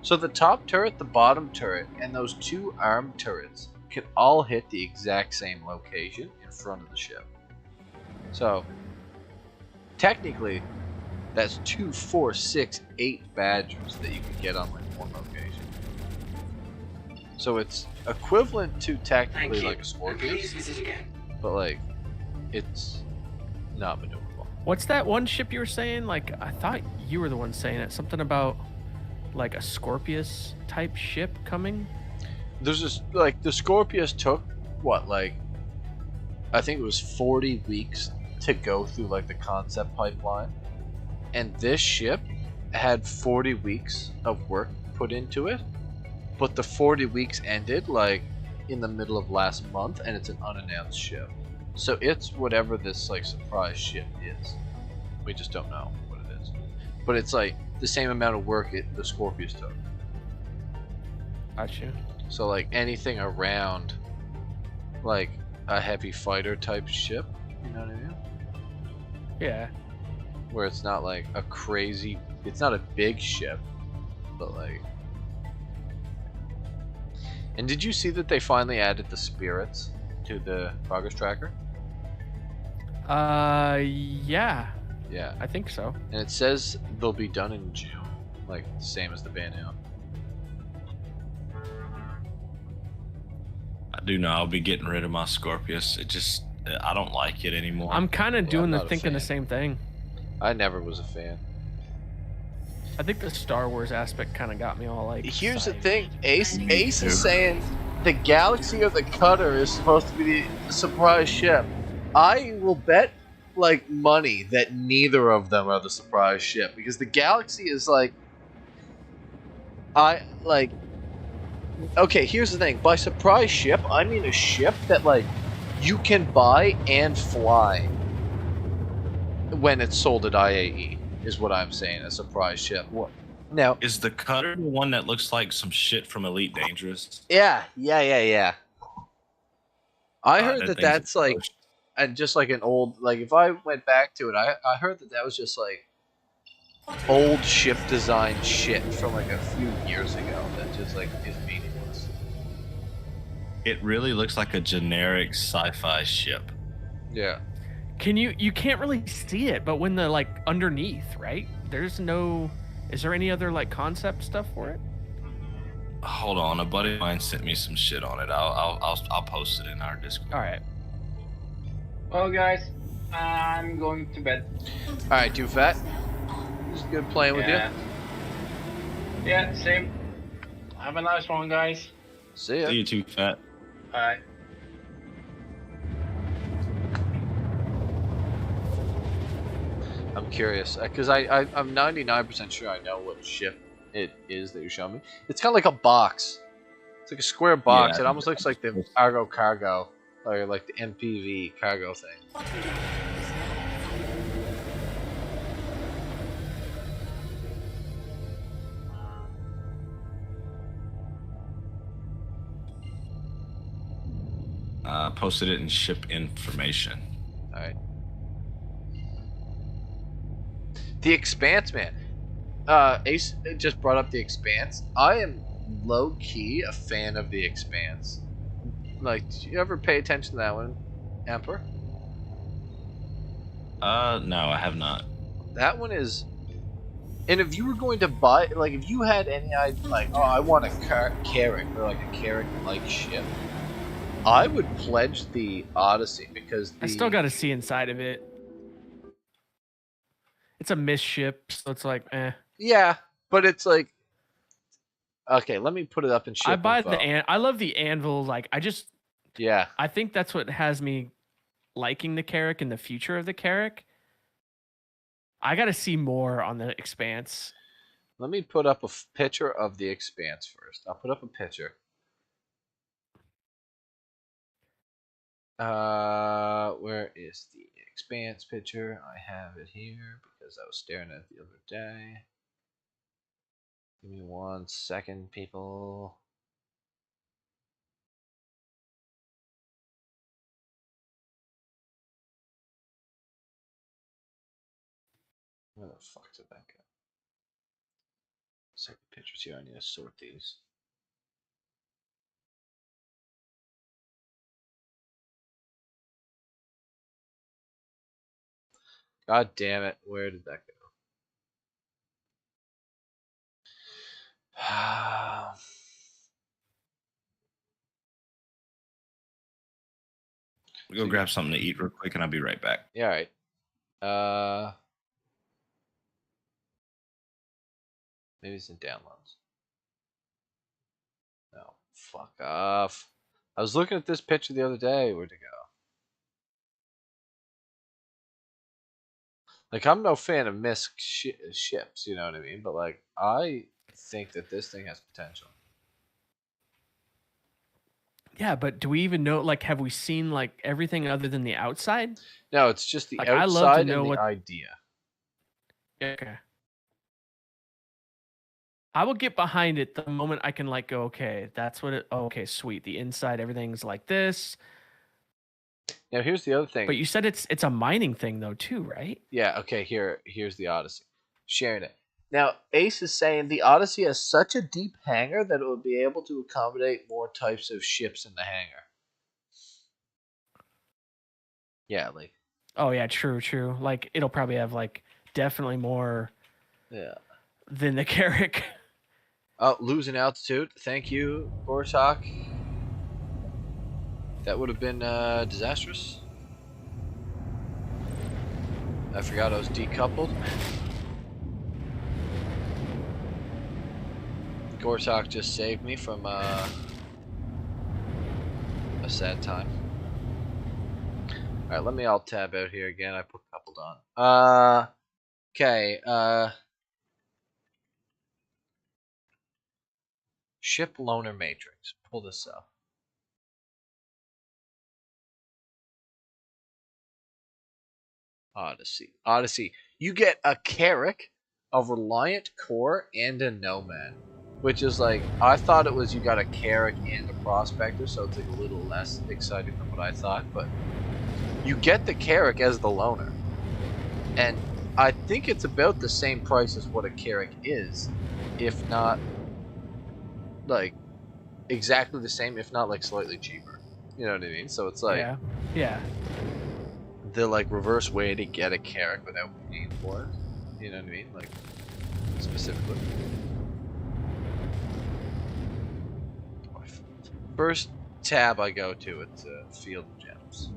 So the top turret, the bottom turret, and those 2 armed turrets can all hit the exact same location in front of the ship. So, technically, that's 2, 4, 6, 8 Badgers that you can get on like one location. So it's equivalent to technically like a Scorpion, but like, it's not maneuverable.
What's that one ship you were saying? Like, I thought you were the one saying it. Something about like a Scorpius type ship coming?
There's this, like, the Scorpius took, what, like, I think it was 40 weeks to go through, like, the concept pipeline. And this ship had 40 weeks of work put into it. But the 40 weeks ended, like, in the middle of last month, and it's an unannounced ship. So it's whatever this, like, surprise ship is. We just don't know what it is. But it's, like, the same amount of work the Scorpius took.
Gotcha.
So like anything around like a heavy fighter type ship, you know what I mean?
Yeah.
Where it's not like a crazy, it's not a big ship, but like. And did you see that they finally added the spirits to the progress tracker?
Yeah.
Yeah.
I think so.
And it says they'll be done in June, like same as the Banu.
I do know I'll be getting rid of my Scorpius. It just, I don't like it anymore.
I'm kind of thinking the same thing.
I never was a fan.
I think the Star Wars aspect kind of got me all like.
Here's the thing, Ace is saying the Galaxy of the Cutter is supposed to be the surprise ship. I will bet like money that neither of them are the surprise ship, because the Galaxy is like, okay, here's the thing, by surprise ship I mean a ship that like you can buy and fly. when it's sold at IAE, is what I'm saying. A surprise ship. Now,
is the cutter the one that looks like some shit from Elite Dangerous?
Yeah. I heard
That
that
thing's
that's like, and just like an old, like if I went back to it, I heard that was just like old ship design shit from like a few years ago that just like is meaningless.
It really looks like a generic sci-fi ship.
Yeah.
You can't really see it, but when the like underneath, right? There's no. Is there any other like concept stuff for it?
Hold on, a buddy of mine sent me some shit on it. I'll post it in our Discord.
All right.
Well, guys, I'm going to bed.
All right, Too Fat. It's good playing with you.
Yeah, same. Have a nice one, guys.
See ya.
See you, Too Fat.
Bye.
I'm curious because I'm 99% sure I know what ship it is that you show me. It's kind of like a box. It's like a square box.
Yeah.
It almost looks like the Argo cargo, or like the MPV cargo thing.
Posted it in ship information.
All right. The Expanse, man. Ace just brought up The Expanse. I am low key a fan of The Expanse. Like, do you ever pay attention to that one, Emperor?
No, I have not.
That one is. And if you were going to buy, like, if you had any idea, like, oh, I want a Carrack, or like a Carrack-like ship, I would pledge the Odyssey because
I still got to see inside of it. It's a mist ship, so it's like, eh.
Yeah, but it's like, okay, let me put it up in ship
I buy
info.
I love the anvil. Like,
Yeah.
I think that's what has me liking the Carrack and the future of the Carrack. I got to see more on the Expanse.
Let me put up a picture of the Expanse first. I'll put up a picture. Where is the Expanse picture? I have it here because I was staring at it the other day. Give me 1 second, people. Where the fuck did that go? Second pictures here. I need to sort these. God damn it! Where did that go?
Go grab something to eat real quick, and I'll be right back.
Yeah, all right. Maybe it's in downloads. No, fuck off. I was looking at this picture the other day. Where'd it go? Like, I'm no fan of missed ships, you know what I mean? But, like, I think that this thing has potential.
Yeah, but do we even know, like, have we seen, like, everything other than the outside?
No, it's just the
like,
outside
I love to know
and the
what...
idea.
Okay. I will get behind it the moment I can, like, go, okay, that's what it... Oh, okay, sweet. The inside, everything's like this.
Now, here's the other thing.
But you said it's a mining thing, though, too, right?
Yeah, okay, here's the Odyssey. Sharing it. Now, Ace is saying the Odyssey has such a deep hangar that it will be able to accommodate more types of ships in the hangar. Yeah, like...
Oh, yeah, true. Like, it'll probably have, like, definitely more...
Yeah.
Than the Carrack.
Oh, losing altitude. Thank you, Bortok. That would have been disastrous. I forgot I was decoupled. Gortok just saved me from a sad time. Alright, let me alt tab out here again. I put coupled on. Okay, Ship loaner matrix. Pull this up. Odyssey. You get a Carrack, a Reliant Core, and a Nomad. Which is like, I thought it was you got a Carrack and a Prospector, so it's like a little less exciting than what I thought. But you get the Carrack as the loner. And I think it's about the same price as what a Carrack is. If not, like, exactly the same, if not, like, slightly cheaper. You know what I mean? So it's like...
Yeah.
The, like, reverse way to get a Carrack without paying for it. You know what I mean? Like, specifically. First tab I go to, it's Field of Gems.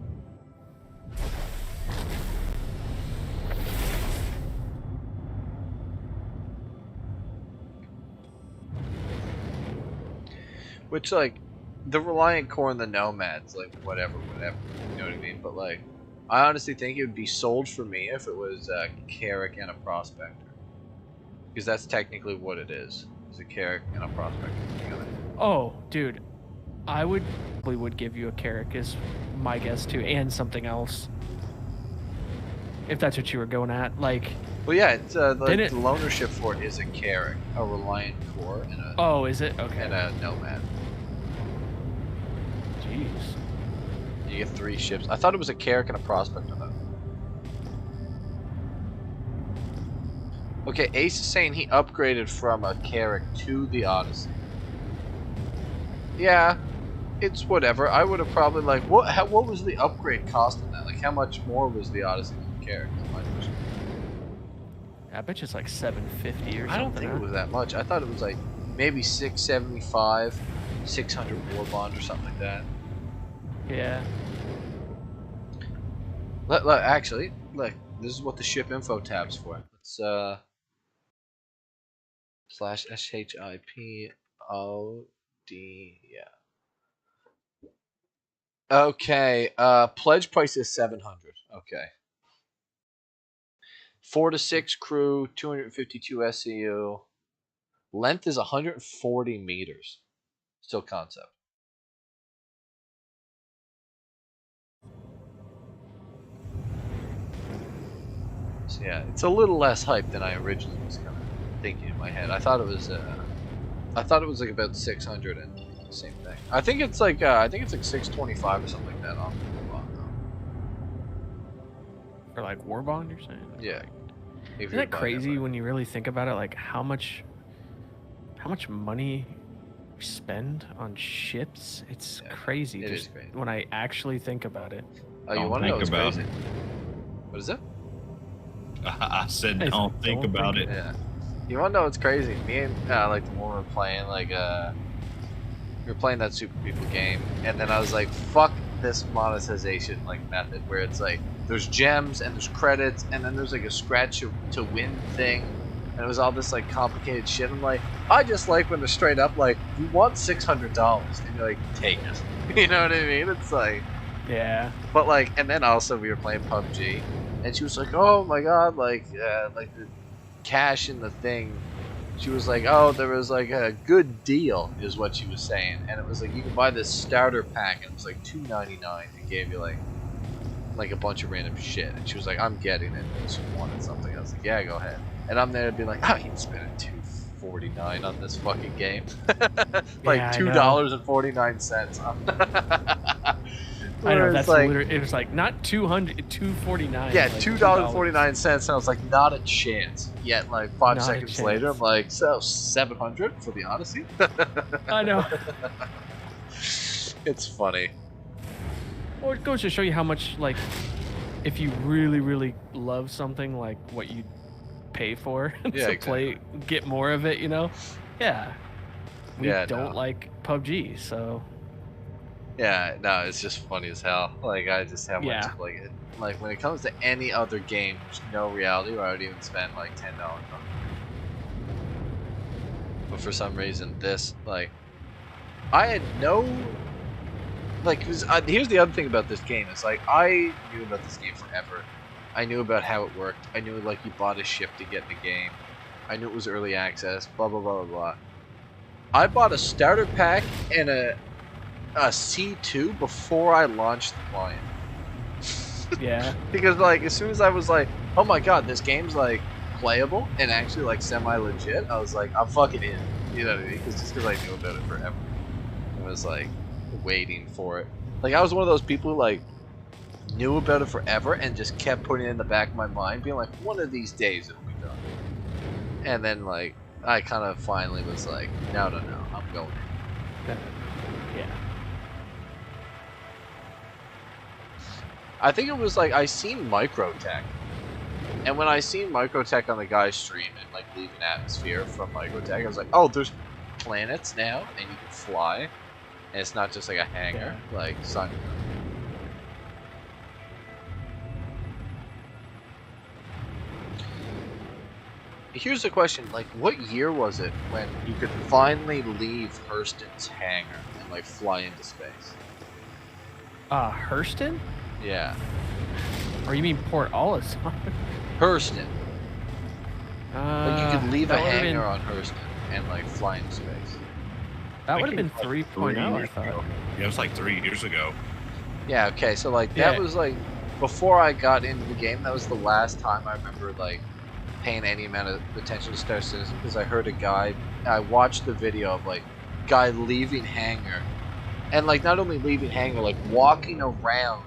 Which, like, the Reliant Core and the Nomads, like, whatever, you know what I mean? But, like, I honestly think it would be sold for me if it was a Carrack and a Prospector. Because that's technically what it is. It's a Carrack and a Prospector together.
Oh, dude. I would give you a Carrack is my guess, too, and something else. If that's what you were going at, like...
Well, yeah, it's, the loanership for it is a Carrack, a Reliant Core, and a...
Oh, is it? Okay.
And a Nomad.
Jeez.
You get 3 ships. I thought it was a Carrack and a Prospector, though. Okay, Ace is saying he upgraded from a Carrack to the Odyssey. Yeah, it's whatever. I would have probably, like, what was the upgrade cost on that? Like, how much more was the Odyssey than the Carrack?
I bet you it's like $750 or something.
I don't think it was that much. I thought it was like maybe $675, 600 war bond or something like that.
Yeah.
Actually, look, this is what the ship info tab's for. Let's /SHIPOD, yeah. Okay, pledge price is 700. Okay. 4 to 6 crew, 252 SEU. Length is 140 meters. Still concept. So yeah, it's a little less hype than I originally was kind of thinking in my head. I thought it was like about 600 and same thing. I think it's like 625 or something like that off the bond though.
For like war bond, you're saying?
Yeah.
Isn't that crazy when you really think about it? Like how much money we spend on ships? It's crazy.
It
just
is crazy.
When I actually think about it.
Oh, you want to know what's crazy? What is it?
I said don't think about it.
Yeah. You want to know what's crazy? Me and like when we were playing we were playing that Super People game, and then I was like, fuck this monetization like method where it's like there's gems and there's credits and then there's like a scratch to win thing, and it was all this like complicated shit. I'm like, I just like when they're straight up like, you want $600 and you're like, take it. You know what I mean? It's like,
yeah.
But like, and then also we were playing PUBG, and she was like, oh my god, like the cash in the thing. She was like, oh, there was like a good deal, is what she was saying, and it was like you could buy this starter pack, and it was like $2.99. It gave you like a bunch of random shit, and she was like, I'm getting it. And she wanted something. I was like, yeah, go ahead. And I'm there to be like, I ain't spending $2.49 on this fucking game. Like
yeah,
$2.49.
I know, that's like, literally, it was like not $249.
Yeah,
like
$2.49, and I was like, not a chance. Yet, like 5 seconds later, I'm like, so 700 for the Odyssey?
I know.
It's funny.
Well, it goes to show you how much, like, if you really, really love something, like what you pay for to play, get more of it, you know? Yeah. We don't like PUBG, so.
Yeah, no, it's just funny as hell. Like, I just have much to play it. Like, when it comes to any other game, there's no reality where I would even spend like $10 on it. But for some reason, this, like, I had no, like, here's the other thing about this game. It's like, I knew about this game forever. I knew about how it worked. I knew, like, you bought a ship to get in the game. I knew it was early access, blah, blah, blah, blah, blah. I bought a starter pack and a C2 before I launched the client.
Yeah.
Because like as soon as I was like, oh my god, this game's like playable and actually like semi-legit, I was like, I'm fucking in. You know what I mean? Just because I knew about it forever. I was like waiting for it. Like I was one of those people who like knew about it forever and just kept putting it in the back of my mind, being like, one of these days it'll be done. And then like I kind of finally was like, no, I'm going in.
Yeah.
I think it was like I seen Microtech, and when I seen Microtech on the guy's stream and like leaving atmosphere from Microtech, I was like, oh, there's planets now and you can fly, and it's not just like a hangar, like sun. Here's the question, like, what year was it when you could finally leave Hurston's hangar and like fly into space?
Hurston?
Yeah.
Or you mean Port Olisar?
Hurston. Like you could leave a
that would've
hangar
been-
on Hurston and like fly into space.
That would have been
Like
3.0, I thought.
Yeah, it was like 3 years ago.
Yeah, okay, so like that
Yeah.
was like before I got into the game, that was the last time I remember like paying any amount of attention to Star Citizen, because I heard a guy, I watched the video of like guy leaving hangar, and like not only leaving hangar, like walking around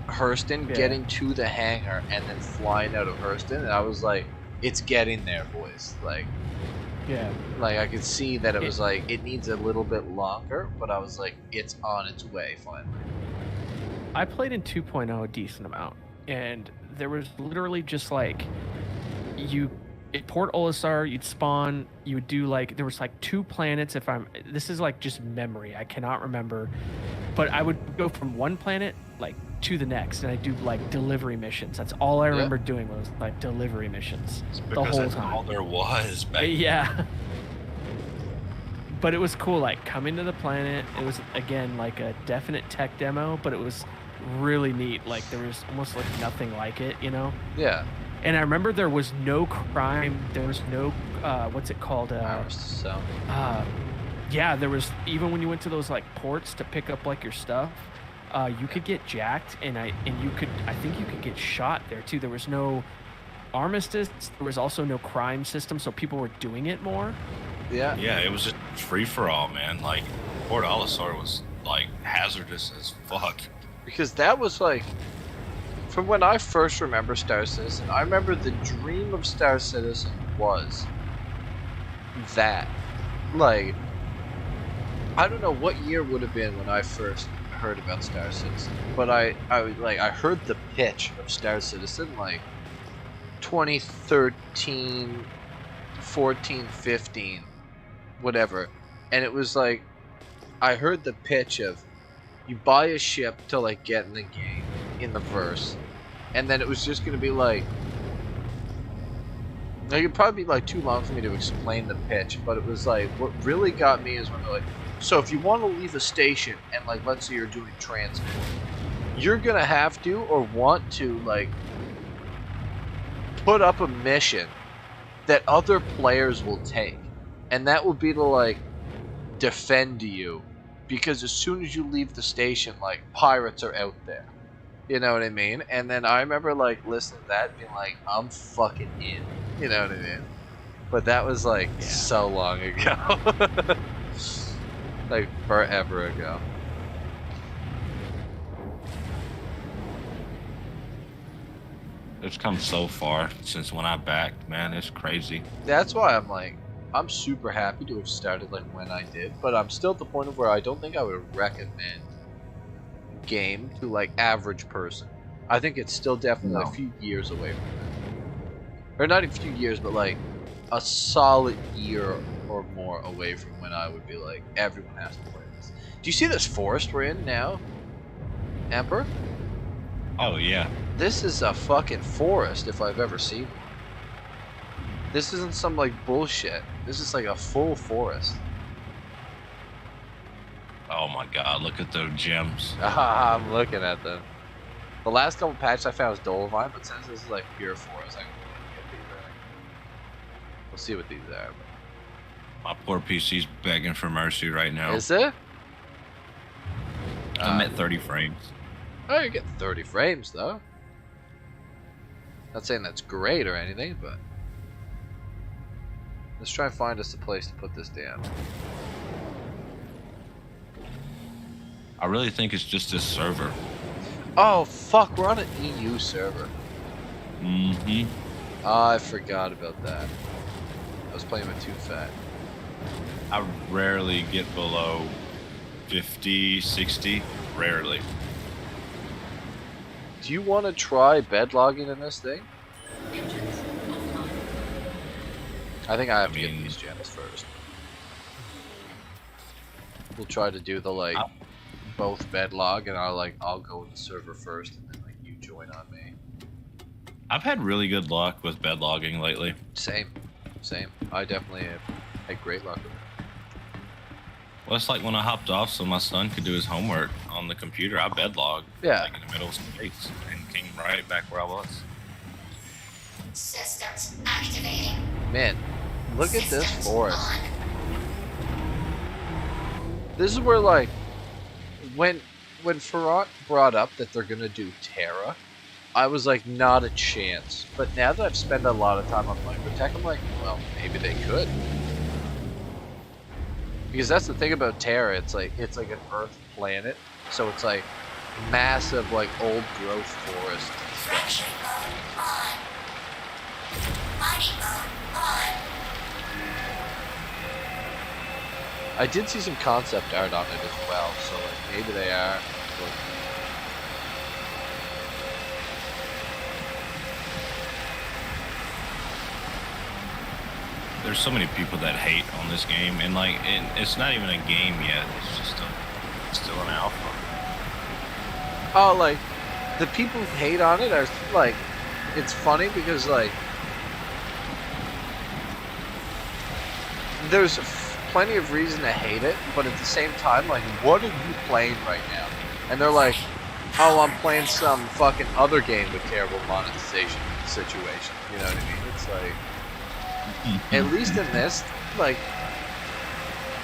Hurston,
Yeah.
getting to the hangar and then flying out of Hurston, and I was like, it's getting there, boys. Like I could see that it was like it needs a little bit longer, but I was like, it's on its way finally.
I played in 2.0 a decent amount, and there was literally just like at Port Olisar, you'd spawn, you would do like, there was like 2 planets, this is like just memory, I cannot remember, but I would go from one planet like to the next, and I'd do like delivery missions. That's all I remember doing was like delivery missions the
Because
whole
that's
time.
all there was back
Yeah. But it was cool, like coming to the planet, it was again like a definite tech demo, but it was really neat. Like there was almost like nothing like it, you know?
Yeah.
And I remember there was no crime, there was no what's it called? Yeah, there was, even when you went to those like ports to pick up like your stuff, you could get jacked, and I think you could get shot there too. There was no armistice, there was also no crime system, so people were doing it more.
Yeah.
Yeah, it was just free for all, man. Like Port Olisar was like hazardous as fuck.
Because that was like, from when I first remember Star Citizen, I remember the dream of Star Citizen was that. Like, I don't know what year would have been when I first heard about Star Citizen, but I heard the pitch of Star Citizen like 2013, 14, 15, whatever, and it was like I heard the pitch of you buy a ship to like get in the game in the verse, and then it was just gonna be like it'd probably be like too long for me to explain the pitch, but it was like what really got me is when they're like, so if you want to leave a station and like let's say you're doing transport, you're gonna have to or want to like put up a mission that other players will take, and that will be to like defend you, because as soon as you leave the station, like pirates are out there, you know what I mean? And then I remember like listening to that and being like, I'm fucking in, you know what I mean? But that was like so long ago. Like forever ago.
It's come so far since when I backed, man. It's crazy.
That's why I'm like, I'm super happy to have started like when I did, but I'm still at the point of where I don't think I would recommend game to like average person. I think it's still definitely a few years away from that. Or not a few years, but like a solid year or more away from when I would be like, everyone has to play this. Do you see this forest we're in now, Emperor?
Oh yeah.
This is a fucking forest if I've ever seen one. This isn't some like bullshit. This is like a full forest.
Oh my god, look at those gems.
I'm looking at them. The last couple patches I found was Dolomite, but since this is like pure forest, I can get these there. We'll see what these are.
My poor PC's begging for mercy right now.
Is it?
I'm at 30 frames.
Oh, you get 30 frames though. Not saying that's great or anything, but let's try and find us a place to put this down.
I really think it's just this server.
Oh fuck, we're on an EU server.
Mm-hmm.
I forgot about that. I was playing with Too Fat.
I rarely get below 50, 60. Rarely.
Do you want to try bed logging in this thing? I think I have to get these gems first. We'll try to do the like both bed log, and I'll go to the server first, and then like you join on me.
I've had really good luck with bed logging lately.
Same. I definitely have had great luck with it.
Well, it's like when I hopped off so my son could do his homework on the computer. I bed logged like in the middle of space and came right back where I was.
Systems activating.
Man, look at this forest. This is where like when Farrant brought up that they're gonna do Terra, I was like, not a chance. But now that I've spent a lot of time on Microtech, I'm like, well, maybe they could. Because that's the thing about Terra, it's like an Earth planet, so it's like massive, like old growth forest.
Traction mode on. Mining mode on.
I did see some concept art on it as well, so like maybe they are.
There's so many people that hate on this game, and like it's not even a game yet. It's just still an alpha.
Oh, like the people who hate on it are like, it's funny because like there's plenty of reason to hate it, but at the same time, like, what are you playing right now? And they're like, oh, I'm playing some fucking other game with terrible monetization situation. You know what I mean? It's like, at least in this, like,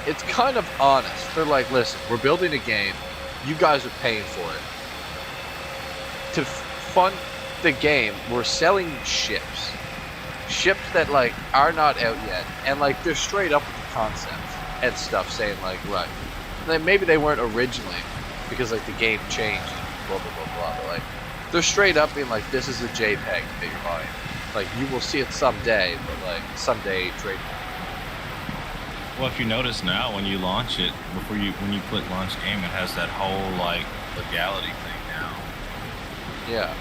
it's kind of honest. They're like, listen, we're building a game. You guys are paying for it. To fund the game, we're selling ships. Ships that, like, are not out yet. And, like, they're straight up with the concepts and stuff, saying, like, right. Then maybe they weren't originally, because, like, the game changed and blah, blah, blah, blah. But, like, they're straight up being like, this is a JPEG that you're buying. Like, you will see it someday, but, like, someday trade.
Well, if you notice now, when you launch it, when you click launch game, it has that whole, like, legality thing now.
Yeah.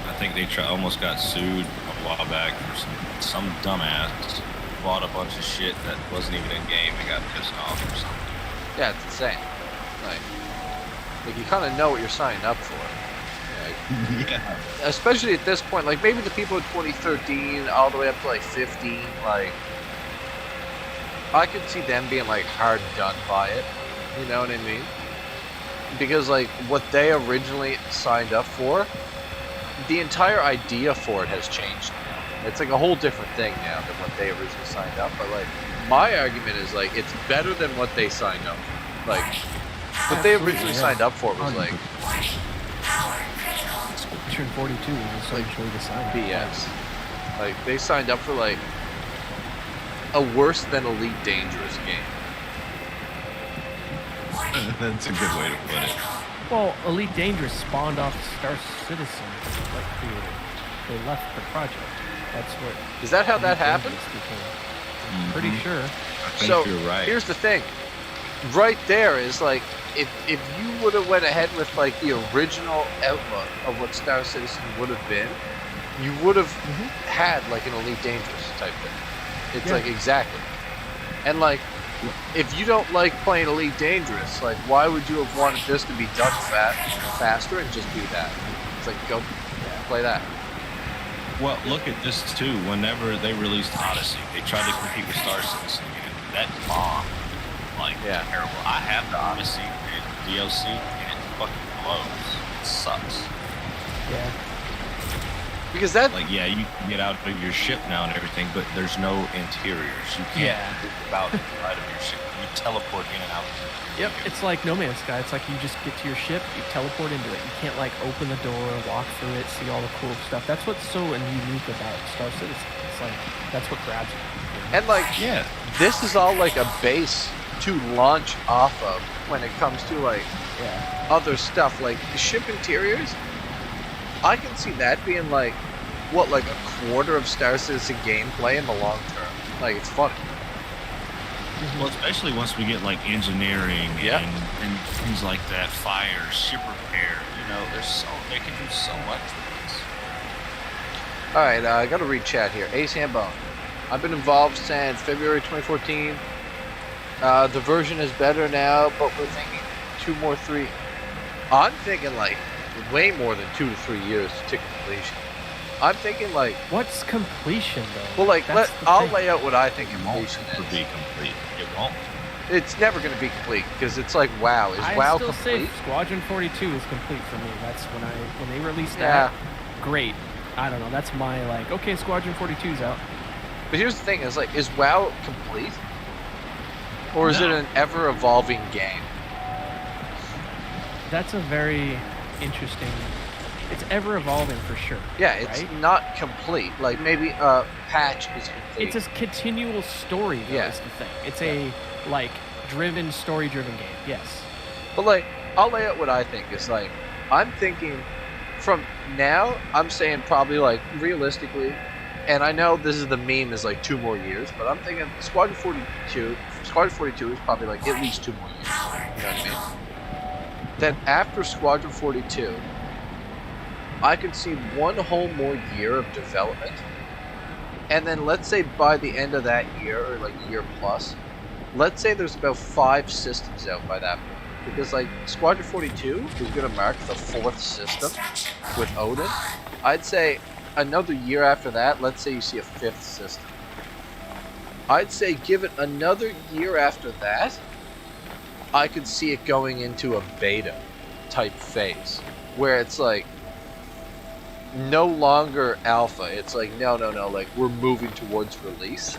I think they almost got sued a while back for some dumbass bought a bunch of shit that wasn't even in game and got pissed off or something.
Yeah, it's insane. Like you kind of know what you're signing up for.
Yeah.
Especially at this point, like maybe the people in 2013 all the way up to like 15, like I could see them being like hard done by it. You know what I mean? Because like what they originally signed up for, the entire idea for it has changed now. It's like a whole different thing now than what they originally signed up. But like my argument is like it's better than what they signed up for. Like what they originally signed up for was like
Turn 42 was essentially the sign.
BS. Like they signed up for like a worse than Elite Dangerous game.
That's a good way to put it.
Well, Elite Dangerous spawned off Star Citizen. They left the project. That's what.
Is that how that happened?
Pretty sure.
I think
So
you're right.
here's the thing. Right there is like if you would have went ahead with like the original outlook of what Star Citizen would have been, you would have had like an Elite Dangerous type thing. It's like exactly. And like if you don't like playing Elite Dangerous, like why would you have wanted this to be done faster and just do that? It's like go play that.
Well, look at this too. Whenever they released Odyssey, they tried to compete with Star Citizen again. That bombed. Like, terrible. I have the Odyssey DLC, and it fucking blows. It sucks.
Yeah.
Because that...
Like, yeah, you can get out of your ship now and everything, but there's no interiors. You can't move about inside of your ship. You teleport in and out.
Yep, it's like No Man's Sky. It's like you just get to your ship, you teleport into it. You can't like open the door, walk through it, see all the cool stuff. That's what's so unique about Star Citizen. It's like that's what grabs you.
And like,
yeah,
this is all like a base to launch off of when it comes to like other stuff. Like the ship interiors, I can see that being like what, like a quarter of Star Citizen gameplay in the long term. Like it's funny.
Well, especially once we get like engineering and things like that, fire, ship repair. You know, they can do so much with this.
All right, I got to read chat here. Ace Hambone. I've been involved since February 2014. The version is better now, but we're thinking 3. I'm thinking like way more than 2 to 3 years to completion. I'm thinking like,
what's completion though?
Well, like I'll lay out what I think completion is.
Be complete. It won't.
It's never going to be complete because it's like WoW. Is WoW
still
complete?
Say Squadron 42 is complete for me. That's when they released that. Great. I don't know. That's my like. Okay, Squadron 42's out.
But here's the thing: is like, is WoW complete, or is it an ever-evolving game?
That's a very interesting. It's ever evolving for sure.
Yeah, it's not complete. Like maybe a patch is complete.
It's a continual story though, is the thing. It's a like story-driven game. Yes.
But like, I'll lay out what I think is like. I'm thinking from now. I'm saying probably like realistically, and I know this is the meme is like 2 more years, but I'm thinking Squadron 42. Squadron 42 is probably like at least 2 more years. You know what I mean? Then after Squadron 42. I could see 1 whole more year of development, and then let's say by the end of that year, or like year plus, let's say there's about 5 systems out by that point, because like Squadron 42 is going to mark the 4th system with Odin. I'd say another year after that, let's say you see a 5th system. I'd say give it another year after that, I could see it going into a beta type phase, where it's like, no longer alpha. It's like no, like we're moving towards release,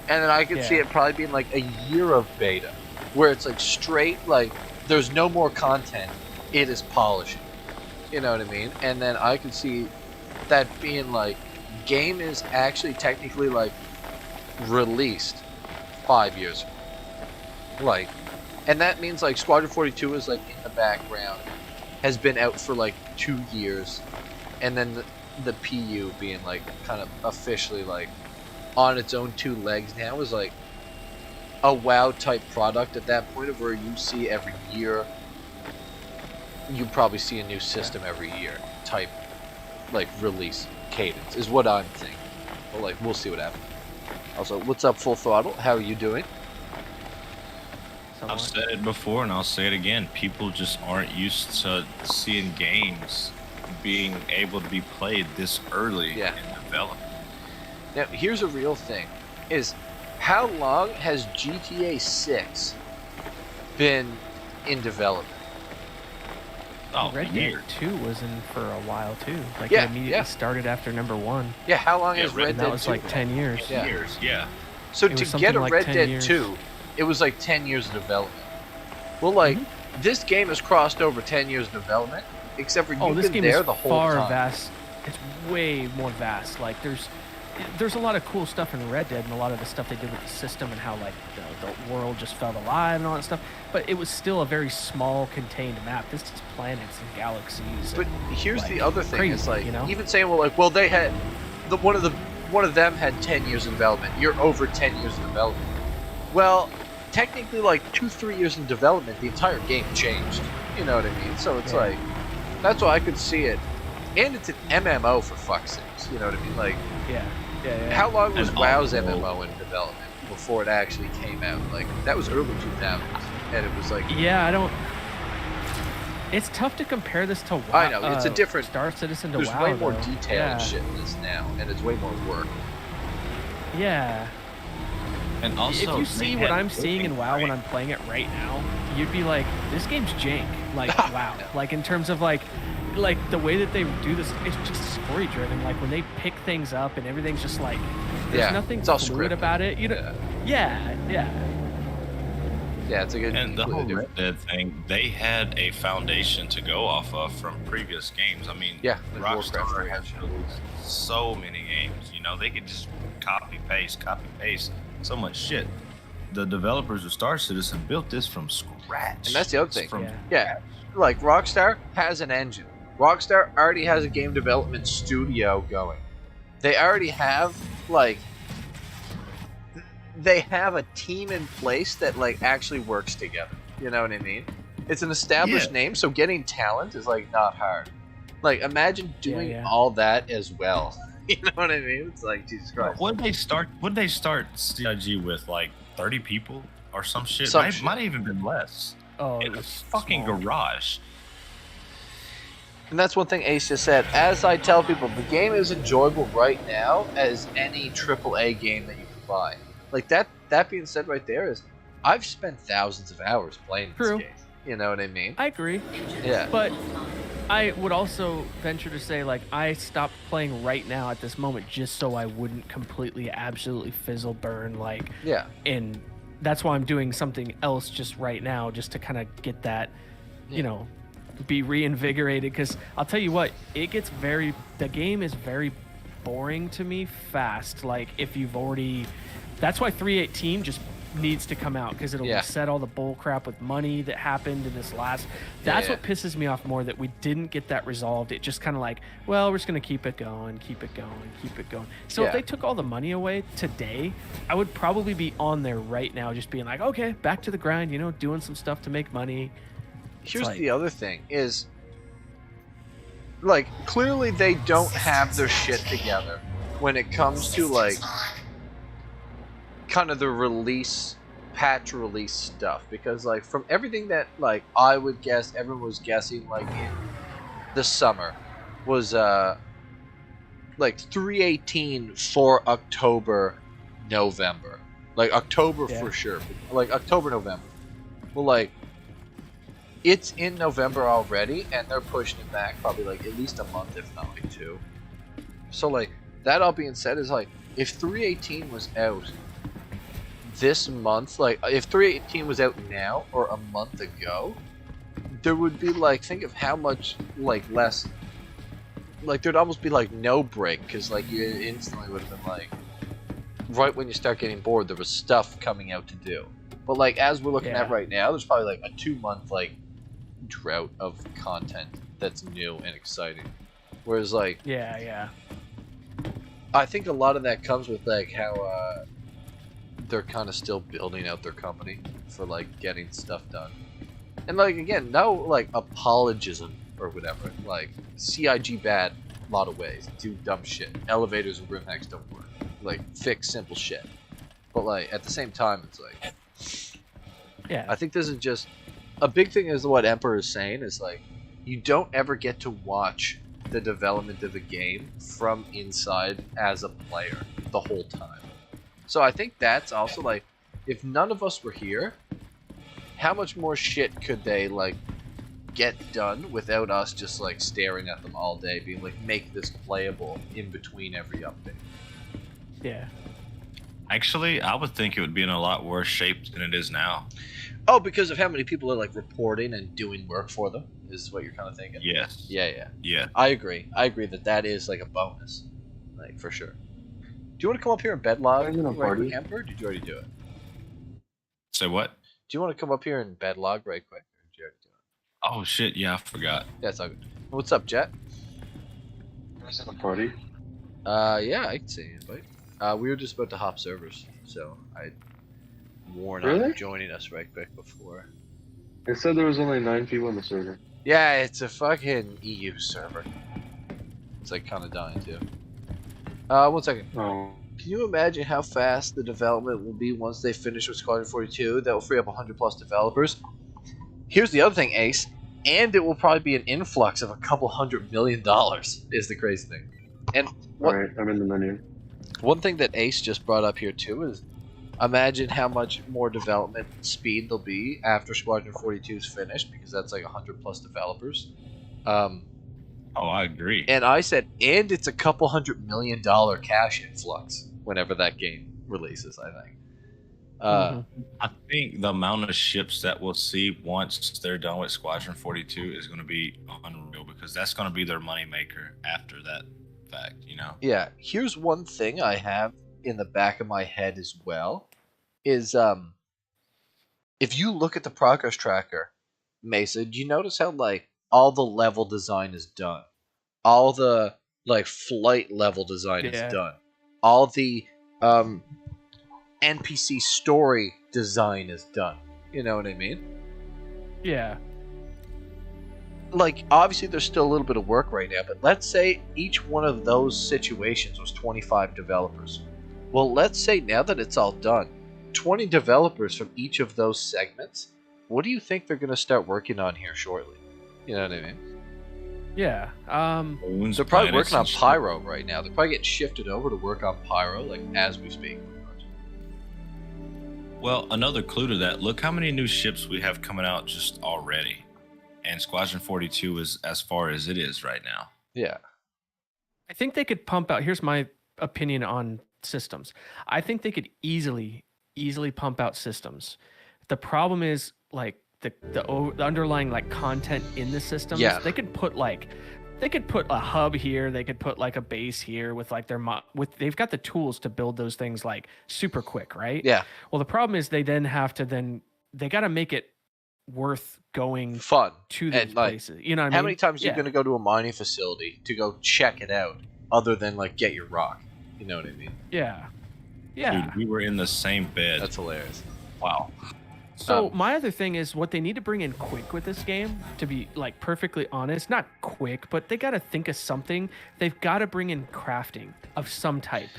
and then I could see it probably being like a year of beta, where it's like straight like there's no more content. It is polishing. You know what I mean? And then I could see that being like game is actually technically like released 5 years ago. Like, and that means like Squadron 42 is like in the background, has been out for like 2 years. And then the PU being like kind of officially like on its own 2 legs now is like a WoW type product at that point, of where you see every year, you probably see a new system every year type like release cadence is what I'm thinking. But like we'll see what happens. Also, what's up, Full Throttle? How are you doing?
I've said it before and I'll say it again. People just aren't used to seeing games being able to be played this early in development.
Now, here's a real thing: is how long has GTA 6 been in development?
Red Dead 2 was in for a while too. Like it immediately started after number 1.
Yeah, how long has Red Dead 2?
That was like 10 years.
Yeah.
So to get a Red Dead 2, it was like 10 years of development. Well, like this game has crossed over 10 years of development, except for you've
this
been
game
there
is
the whole
far
time.
Vast. It's way more vast. Like there's a lot of cool stuff in Red Dead, and a lot of the stuff they did with the system and how like the world just felt alive and all that stuff. But it was still a very small, contained map. This is planets and galaxies.
But here's
like,
the other thing:
crazy,
is like
even
saying, well, they had one of them had 10 years of development. You're over 10 years of development. Well, technically, like 2-3 years in development, the entire game changed. You know what I mean? So it's like that's why I could see it, and it's an MMO for fuck's sakes. You know what I mean? Like how long was WoW's MMO in development before it actually came out? Like that was early 2000s, and it was like
I don't. It's tough to compare this to WoW.
I know it's a different
Star Citizen to
There's
WoW.
way more
though.
detail and shit in this now, and it's way more work.
Yeah.
And also,
if you see what I'm seeing in WoW when I'm playing it right now, you'd be like, this game's jank. Like WoW. Like in terms of like the way that they do this, it's just story driven. Like when they pick things up and everything's just like there's nothing
it's all
fluid
scripted.
about it. You know? Yeah.
Yeah, it's a good.
And the whole Red Dead thing, they had a foundation to go off of from previous games. I mean,
yeah,
Rockstar has released so many games. You know, they could just copy paste so much shit. The developers of Star Citizen built this from scratch.
And that's the other thing. Yeah, like Rockstar has an engine. Rockstar already has a game development studio going. They already have they have a team in place that like actually works together. You know what I mean? It's an established name, so getting talent is like not hard. Like imagine doing all that as well. You know what I mean? It's like Jesus Christ.
Would they start CIG with like 30 people or some shit?
Some
might
shit.
have even been less.
Oh,
in a fucking garage.
And that's one thing Ace just said. As I tell people, the game is enjoyable right now as any AAA game that you can buy. Like that being said right there is, I've spent thousands of hours playing this game. You know what I mean?
I agree.
Yeah.
But I would also venture to say, like, I stopped playing right now at this moment just so I wouldn't completely, absolutely fizzle burn, like,
yeah.
And that's why I'm doing something else just right now, just to kind of get that, you know, be reinvigorated. Because I'll tell you what, the game is very boring to me fast. Like, if you've already, that's why 3.18 just needs to come out, because it'll reset all the bull crap with money that happened in this last. That's what pisses me off more, that we didn't get that resolved. It just kind of like, well, we're just gonna keep it going. So if they took all the money away today, I would probably be on there right now, just being like, okay, back to the grind, you know, doing some stuff to make money.
Here's the other thing is, like, clearly they don't have their shit together when it comes to like kind of the patch release stuff, because like from everything that like I would guess everyone was guessing like in the summer was like 3.18 for October, November, like October for sure, like October, November. Well, like it's in November already, and they're pushing it back probably like at least a month, if not like 2. So like that all being said is like, if 3.18 was out this month, like if 3.18 was out now or a month ago, there would be like, think of how much like less, like there'd almost be like no break, because like you instantly would have been like, right when you start getting bored, there was stuff coming out to do. But like as we're looking at right now, there's probably like a 2-month like drought of content that's new and exciting. Whereas like I think a lot of that comes with like how they're kind of still building out their company for like getting stuff done. And like again, no like apologism or whatever. Like CIG bad a lot of ways. Do dumb shit. Elevators and Grimhacks don't work. Like fix simple shit. But like at the same time, it's like, I think this is just a big thing. Is what Emperor is saying is like, you don't ever get to watch the development of a game from inside as a player the whole time. So I think that's also like, if none of us were here, how much more shit could they like get done without us just like staring at them all day, being like, make this playable in between every update?
Yeah.
Actually, I would think it would be in a lot worse shape than it is now.
Oh, because of how many people are like reporting and doing work for them, is what you're kind of thinking?
Yes.
Yeah. I agree that is like a bonus, like for sure. Do you want to come up here and bedlog right quick, Emperor? Did you already do it?
Say what?
Do you want to come up here and bedlog right quick? Or did you already do it?
Oh shit! Yeah, I forgot.
Yeah, it's all good. What's up, Jet?
Is it a party?
Yeah, I can see you, but we were just about to hop servers, so I warned on joining us right quick before.
It said there was only 9 people on the server.
Yeah, it's a fucking EU server. It's like kind of dying too. 1 second.
Oh.
Can you imagine how fast the development will be once they finish with Squadron 42? That will free up 100+ developers. Here's the other thing, Ace, and it will probably be an influx of $200 million. Is the crazy thing. And
Alright, I'm in the menu.
One thing that Ace just brought up here too is, imagine how much more development speed there'll be after Squadron 42 is finished, because that's like 100+ developers.
Oh, I agree.
And I said, and it's $200 million cash influx whenever that game releases, I think.
I think the amount of ships that we'll see once they're done with Squadron 42 is going to be unreal, because that's going to be their moneymaker after that fact, you know?
Yeah, here's one thing I have in the back of my head as well, is if you look at the progress tracker, Mesa, do you notice how like all the level design is done? All the like flight level design is done. All the NPC story design is done. You know what I mean?
Yeah.
Like, obviously there's still a little bit of work right now, but let's say each one of those situations was 25 developers. Well, let's say now that it's all done, 20 developers from each of those segments, what do you think they're going to start working on here shortly? You know what I mean?
Yeah.
They're probably working on Pyro right now. They're probably getting shifted over to work on Pyro, like, as we speak.
Well, another clue to that, look how many new ships we have coming out just already. And Squadron 42 is as far as it is right now.
Yeah.
I think they could pump out, here's my opinion on systems. I think they could easily pump out systems. The problem is, like, the underlying, like, content in the systems.
Yeah.
They could put a hub here, they could put like a base here with like their they've got the tools to build those things like super quick, right?
Yeah.
Well, the problem is they then have to they got to make it worth going
fun
to these
and, like,
places. You know what I mean?
How many times are you going to go to a mining facility to go check it out other than like get your rock? You know what I mean?
Yeah. Yeah.
Dude, we were in the same bed.
That's hilarious.
Wow.
So my other thing is what they need to bring in quick with this game, to be like perfectly honest, not quick, but they got to think of something. They've got to bring in crafting of some type.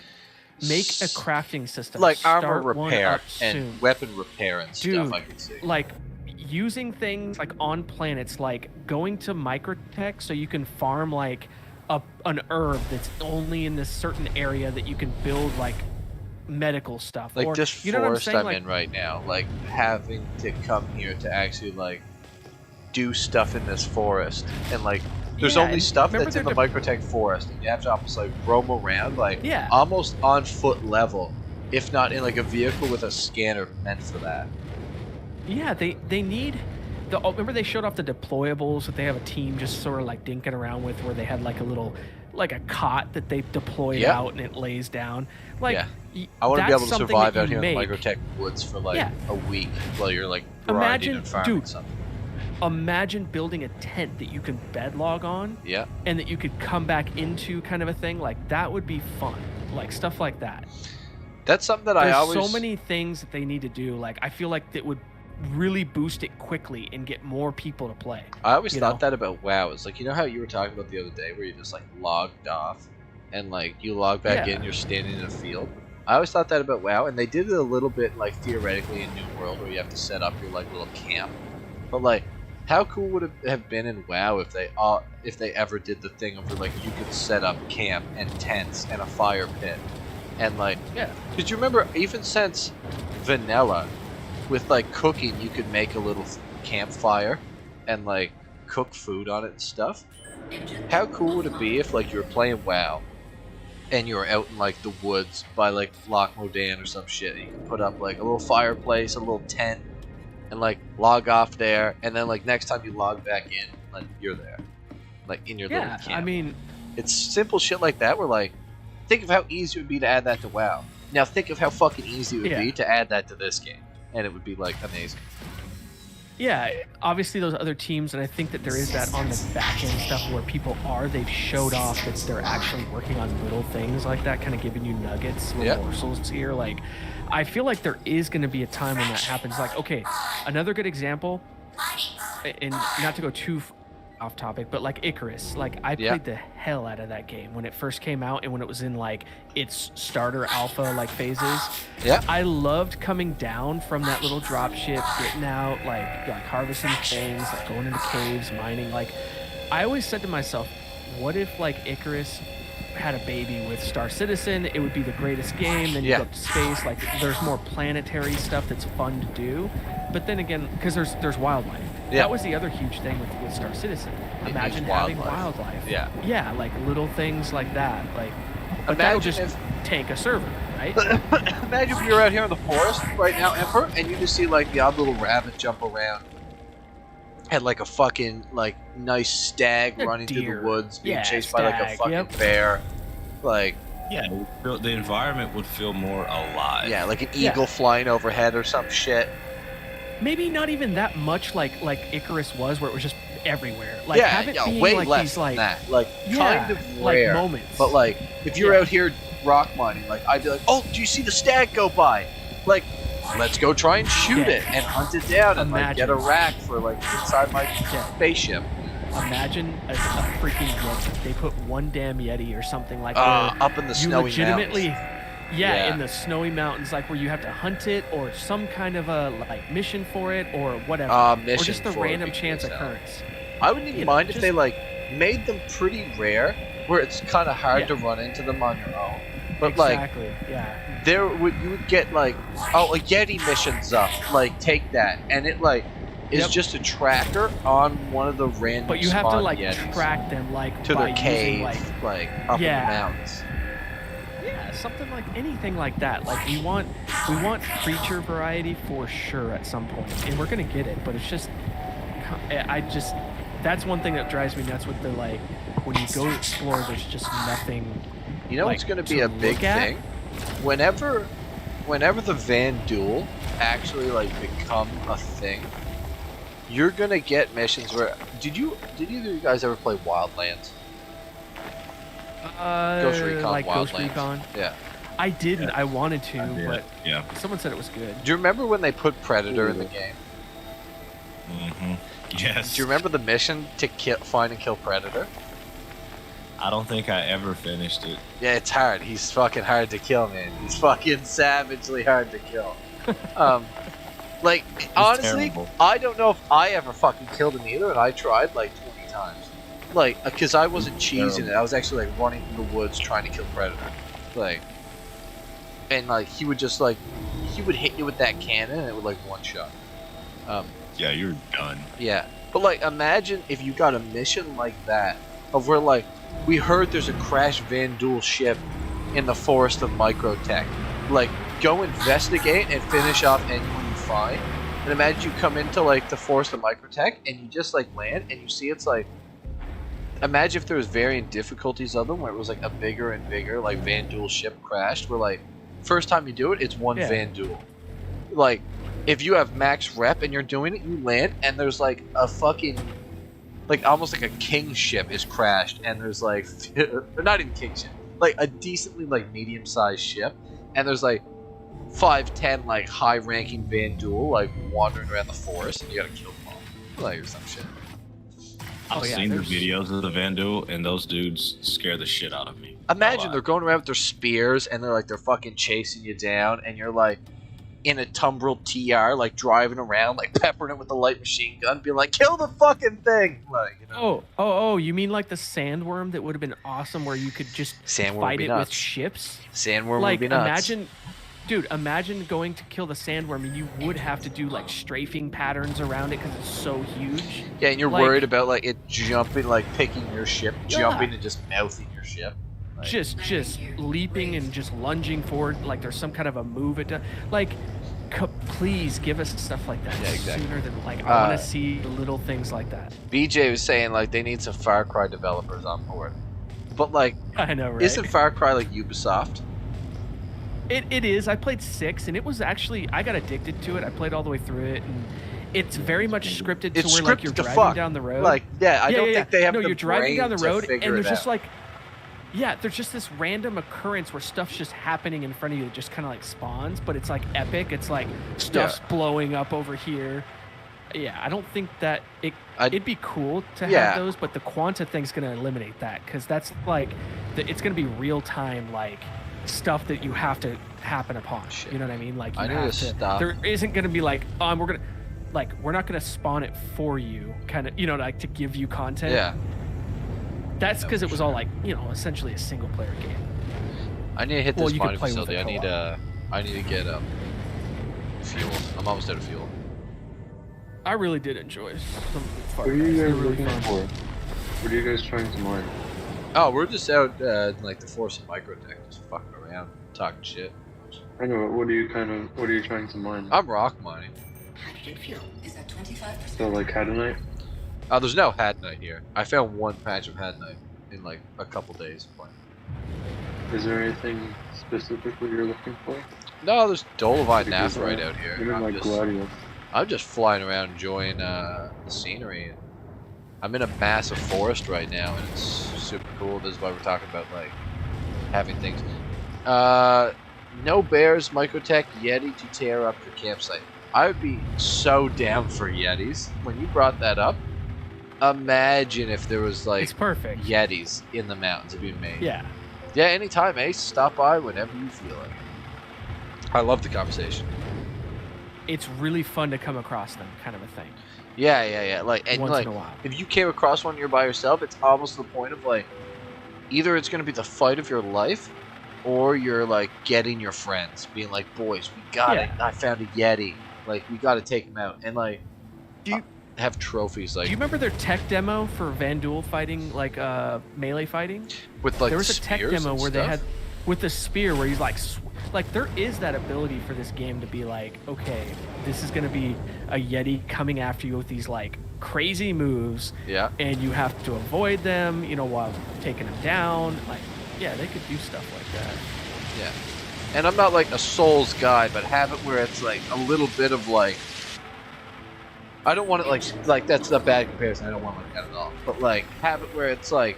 Make a crafting system.
Like
Start
armor
one
repair
up soon.
and weapon repair and
Dude,
stuff I can see.
Like using things like on planets, like going to Microtech so you can farm like an herb that's only in this certain area that you can build like medical stuff.
Like
or,
this
you know
forest
what I'm, saying?
I'm in right now, like having to come here to actually like do stuff in this forest, and like there's
Yeah,
only
and
stuff
remember
that's in the
they're
Microtech forest, and you have to almost like roam around like
Yeah.
almost on foot level, if not in like a vehicle with a scanner meant for that.
Yeah, they need remember they showed off the deployables that they have a team just sort of like dinking around with, where they had like a little like a cot that they deployed
Yeah.
out and it lays down. Like
Yeah. I want to be able to survive out here in the
make.
Microtech woods for like
Yeah.
a week while you're like grinding
Imagine,
and farming
dude,
something.
imagine building a tent that you can bedlog on,
Yeah.
and that you could come back into, kind of a thing. Like that would be fun, like stuff like that.
That's something that
There's
I always
so many things that they need to do. Like I feel like that would really boost it quickly and get more people to play.
I always
you
thought
know?
that about WoW. It's like, you know how you were talking about the other day where you just like logged off and like you log back
Yeah.
in, you're standing in a field? I always thought that about WoW, and they did it a little bit like theoretically in New World where you have to set up your like little camp. But like, how cool would it have been in WoW if they ever did the thing of where like you could set up camp and tents and a fire pit and like,
yeah.
Did you remember even since vanilla, with like cooking, you could make a little campfire and like cook food on it and stuff? How cool would it be if like you were playing WoW and you were out in like the woods by like Loch Modan or some shit, and you could put up like a little fireplace, a little tent, and like log off there, and then like next time you log back in, like you're there, like in your little
Yeah,
camp.
I mean,
It's simple shit like that where like, think of how easy it would be to add that to WoW. Now think of how fucking easy it would
Yeah.
be to add that to this game, and it would be like amazing.
yeah, obviously those other teams, and I think that there is that on the back end stuff where people they've showed off that they're actually working on little things like that, kind of giving you nuggets, little
Yeah.
morsels here. Like, I feel like there is going to be a time when that happens. Like, okay, another good example, and not to go too off topic, but like Icarus, like I
Yeah.
played the hell out of that game when it first came out and when it was in like its starter alpha like phases.
Yeah.
I loved coming down from that little drop ship, getting out, like harvesting things, like going into caves, mining. Like I always said to myself, what if like Icarus had a baby with Star Citizen? It would be the greatest game. Then you
Yeah.
go up to space, like there's more planetary stuff that's fun to do. But then again, because there's wildlife.
Yeah.
That was the other huge thing with Star Citizen.
It
Imagine
needs
having
wildlife.
wildlife.
Yeah.
Yeah, like little things like that. Like But that'll just tank a server, right?
Imagine if you're out here in the forest right now, Emperor, and you just see like the odd little rabbit jump around. Had like a fucking like nice stag running through the woods, being chased by like a fucking bear. Like,
yeah, the environment would feel more alive.
Yeah, like an eagle flying overhead or some shit.
Maybe not even that much like Icarus was, where it was just everywhere. Like, have it being
way
like
less
these
than
like
that. Like kind of rare
moments.
But like, if you're out here rock mining, like I'd be like, oh, do you see the stag go by? Like, let's go try and shoot it and hunt it down and like get a rack for like inside my spaceship.
Imagine a freaking Yeti. They put one damn Yeti or something like
up in the snowy
legitimately,
mountains.
in the snowy mountains, like where you have to hunt it or some kind of a like mission for it or whatever, or just a random chance occurrence.
I wouldn't even mind if they like made them pretty rare, where it's kind of hard to run into them on your own. But you would get like, oh, a Yeti mission's up, like take that, and it like is just a tracker on one of the random.
But you have to like
Yetis
track them like
to
by
their cave,
using,
like up in the mountains.
Yeah, something like anything like that. Like we want creature variety for sure at some point, and we're gonna get it. But it's just, that's one thing that drives me nuts with the like when you go explore, there's just nothing.
You know what's gonna be a big thing? Whenever the Van Duel actually like become a thing, you're gonna get missions where did either of you guys ever play Wildlands? Ghost Recon
like
Wildlands.
Ghost Recon.
Yeah.
I didn't. I wanted to, but
yeah.
Someone said it was good.
Do you remember when they put Predator in the game?
Mm-hmm. Yes.
Do you remember the mission to find and kill Predator?
I don't think I ever finished it.
Yeah, it's hard. He's fucking hard to kill, man. He's fucking savagely hard to kill. Like, honestly,
terrible.
I don't know if I ever fucking killed him either, and I tried like 20 times. Like, because I wasn't cheesing it. I was actually like running through the woods trying to kill Predator. Like, and like he would just like, he would hit you with that cannon and it would like one shot.
Yeah, you're done.
Yeah, but like imagine if you got a mission like that, of where like, we heard there's a crashed Van Duel ship in the forest of Microtech. Like, go investigate and finish off anyone you find. And imagine you come into like the forest of Microtech and you just like land and you see it's like, imagine if there was varying difficulties of them where it was like a bigger and bigger like Van Duel ship crashed, where like first time you do it, it's one Van Duel. Like, if you have max rep and you're doing it, you land and there's like a fucking, like almost like a king ship is crashed and there's like, or not even king ship, like a decently like medium sized ship, and there's like 5-10 like high ranking Van Duel like wandering around the forest and you gotta kill them all, like, or some shit.
I've seen the videos of the Van Duel, and those dudes scare the shit out of me.
Imagine they're going around with their spears and they're fucking chasing you down, and you're like in a tumbril TR, like driving around, like peppering it with a light machine gun, being like, kill the fucking thing! Like, you know?
Oh, you mean like the sandworm that would have been awesome, where you could just fight it with ships?
Sandworm
like,
would be nuts.
Imagine going to kill the sandworm and you would have to do like strafing patterns around it because it's so huge.
Yeah, and you're worried about like it jumping, like picking your ship, jumping and just mouthing your ship. Like,
just leaping and just lunging forward like there's some kind of a move it does. Like, please give us stuff like that sooner than like I want to see little things like that.
BJ was saying like they need some Far Cry developers on board, but like
I know, right?
Isn't Far Cry like Ubisoft?
It is. I played 6 and it was actually, I got addicted to it. I played all the way through it, and it's very much scripted to where like you're driving down the road.
Like, I don't think they have
no,
the
you're driving down the road and
figure
there's
it
just
out.
like, there's just this random occurrence where stuff's just happening in front of you that just kind of like spawns, but it's like epic. It's like stuff's blowing up over here. Yeah, I don't think that it'd be cool to have those, but the Quanta thing's going to eliminate that, because that's like, it's going to be real time, like stuff that you have to happen upon. You know what I mean? Like, you have to stop. There isn't going to be like, we're not going to spawn it for you, kind of, you know, like to give you content.
Yeah.
That's because it was all like, you know, essentially a single player game.
I need to hit this mining
play with
facility. I need to get fuel. I'm almost out of fuel.
I really did enjoy some
What are you guys looking for? What are you guys trying to mine?
Oh, we're just out in, like the forest of Microtech, just fucking around, talking shit.
I know. What are you trying to mine?
I'm rock mining.
Hydrogen fuel is at 25%.
So like Hadanite?
There's no Hadanite here. I found one patch of Hadanite in like a couple days playing.
Is there anything specifically you're looking for?
No, there's Dolomite Naphthalite out here.
Even like Gladius.
I'm just flying around enjoying the scenery. I'm in a massive forest right now, and it's super cool. This is why we're talking about like having things. No bears, Microtech, Yeti to tear up your campsite. I would be so down for Yetis. When you brought that up, imagine if there was like
It's perfect.
Yetis in the mountains. It'd be amazing.
Yeah.
Yeah, anytime, Ace. Stop by whenever you feel like. I love the conversation.
It's really fun to come across them, kind of a thing.
Yeah. Like, and
Once
like,
in a while.
if you came across one, you're by yourself. It's almost the point of like, either it's gonna be the fight of your life, or you're like getting your friends, being like, "Boys, we got it! I found a Yeti. Like, we got to take him out." And like,
do you
have trophies? Like,
do you remember their tech demo for Vandul fighting, like melee fighting?
With like
there was a tech
spears
demo
and
where they
stuff?
had with the spear where he's like there is that ability for this game to be like, okay, this is gonna be a Yeti coming after you with these like crazy moves.
Yeah.
And you have to avoid them, you know, while taking them down. Like, yeah, they could do stuff like that.
Yeah. And I'm not like a Souls guy, but have it where it's like a little bit of like, I don't want it like that's a bad comparison. I don't want like that at all. But like have it where it's like,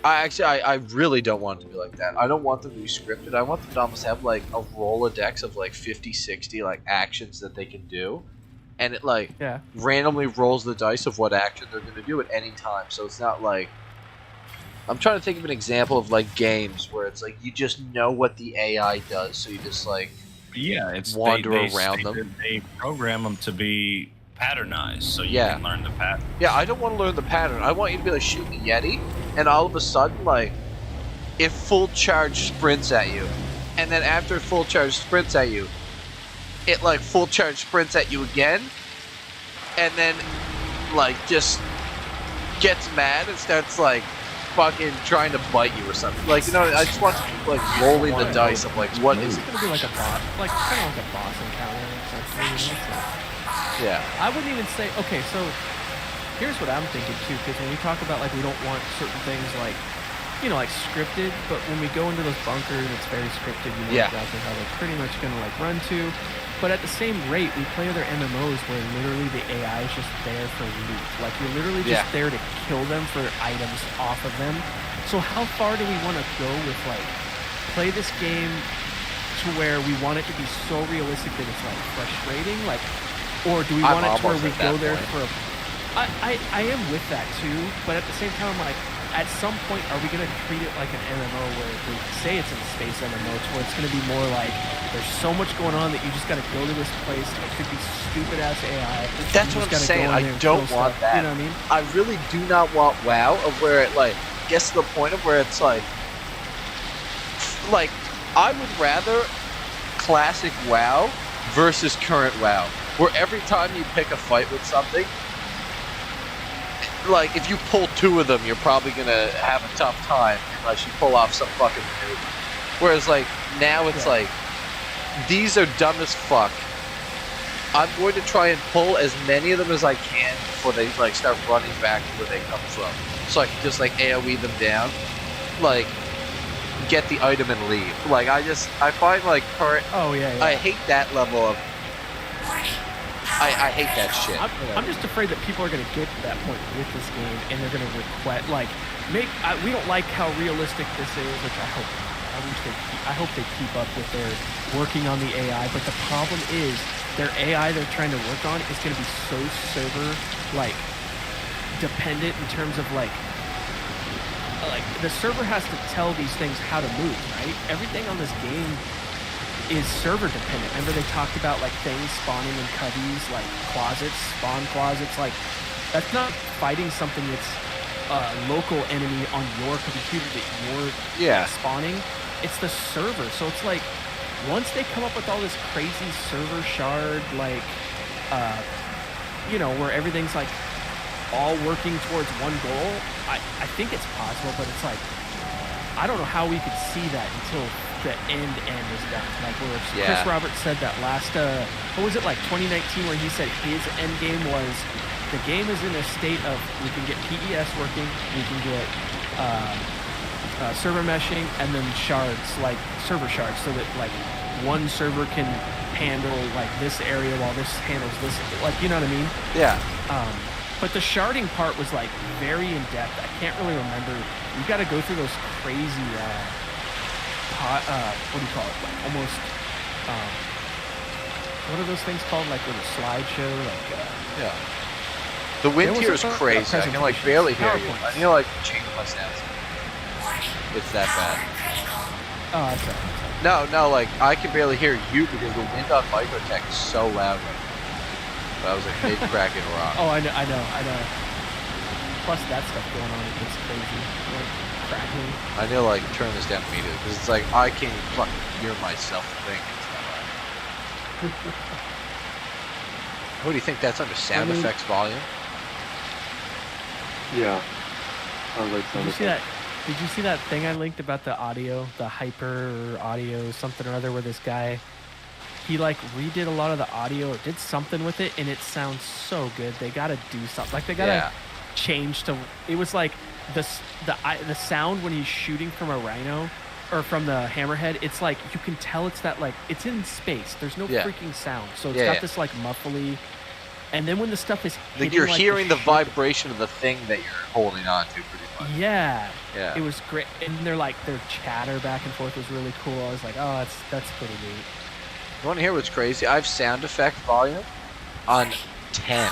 I really don't want it to be like that. I don't want them to be scripted. I want them to almost have like a Rolodex of like 50, 60 like actions that they can do. And it like randomly rolls the dice of what action they're going to do at any time. So it's not like, I'm trying to think of an example of like games where it's like you just know what the AI does, so you just like wander around them.
They program them to be patternized, so you can learn the pattern.
Yeah, I don't want to learn the pattern. I want you to be like shooting a Yeti, and all of a sudden, like, if full charge sprints at you, and then after full charge sprints at you, it like full charge sprints at you again, and then like just gets mad and starts like fucking trying to bite you or something. Like, you know, I just want to keep like rolling the dice of like what is
it gonna be like a boss, like kind of like a boss encounter or something.
Yeah.
I wouldn't even say, okay, so here's what I'm thinking too, because when we talk about like we don't want certain things like, you know, like scripted, but when we go into those bunkers, it's very scripted. You know exactly how they're pretty much gonna like run to. But at the same rate, we play other MMOs where literally the AI is just there for loot. Like you're literally just there to kill them for items off of them. So how far do we want to go with like play this game to where we want it to be so realistic that it's like frustrating, like, or do we want it to where we go there for? I am with that too, but at the same time, like, at some point, are we gonna treat it like an MMO where we say it's a space MMO, to where it's gonna be more like there's so much going on that you just gotta go to this place. It could be stupid ass AI.
That's what I'm saying. I don't want that.
You know what I mean?
I really do not want WoW of where it like gets to the point of where it's like I would rather classic WoW versus current WoW, where every time you pick a fight with something, like if you pull two of them, you're probably gonna have a tough time unless you pull off some fucking maneuver. Whereas like now it's like these are dumb as fuck. I'm going to try and pull as many of them as I can before they like start running back to where they come from, so I can just like AoE them down, like get the item and leave. Like I find like current. I hate that level of. I hate that shit.
I'm just afraid that people are going to get to that point with this game, and they're going to request like we don't like how realistic this is, which I hope. I hope they keep up with their working on the AI. But the problem is their AI they're trying to work on is going to be so server like dependent in terms of like the server has to tell these things how to move, right? Everything on this game is server dependent. Remember they talked about like things spawning in cubbies, like closets, spawn closets. Like that's not fighting something that's a local enemy on your computer that you're spawning. It's the server. So it's like once they come up with all this crazy server shard, like you know, where everything's like all working towards one goal, I think it's possible, but it's like, I don't know how we could see that until the end is done. Like where Chris Roberts said that last, what was it, like 2019, where he said his end game was, the game is in a state of, we can get PES working, we can get server meshing, and then shards, like server shards, so that like one server can handle like this area while this handles this, like, you know what I mean?
Yeah.
But the sharding part was like very in depth. I can't really remember. You got to go through those crazy, what do you call it? Like almost, what are those things called? Like with a slideshow, like.
Yeah. The wind here is crazy. I can like barely hear you. I need to like change my sound. It's that bad.
Oh, that's right.
No, like I can barely hear you because the wind on Microtech is so loud. But I was like mid cracking rock.
Oh, I know. Plus that stuff going on, it gets crazy. Like crackling.
I need to like turn this down immediately because it's like I can't even fucking hear myself think. What do you think? That's under sound effects volume?
Yeah. Sounds like sound effects.
Did you see that thing I linked about the audio, the hyper audio something or other, where this guy, he like redid a lot of the audio or did something with it, and it sounds so good. They gotta do something. Like they gotta change to. It was like the sound when he's shooting from a rhino or from the hammerhead. It's like you can tell it's that, like it's in space. There's no freaking sound, so it's got this like muffly. And then when the stuff is hitting,
like you're hearing the vibration of the thing that you're holding on to pretty much.
Yeah. It was great. And their chatter back and forth was really cool. I was like, oh, that's pretty neat.
You want to hear what's crazy? I have sound effect volume on 10.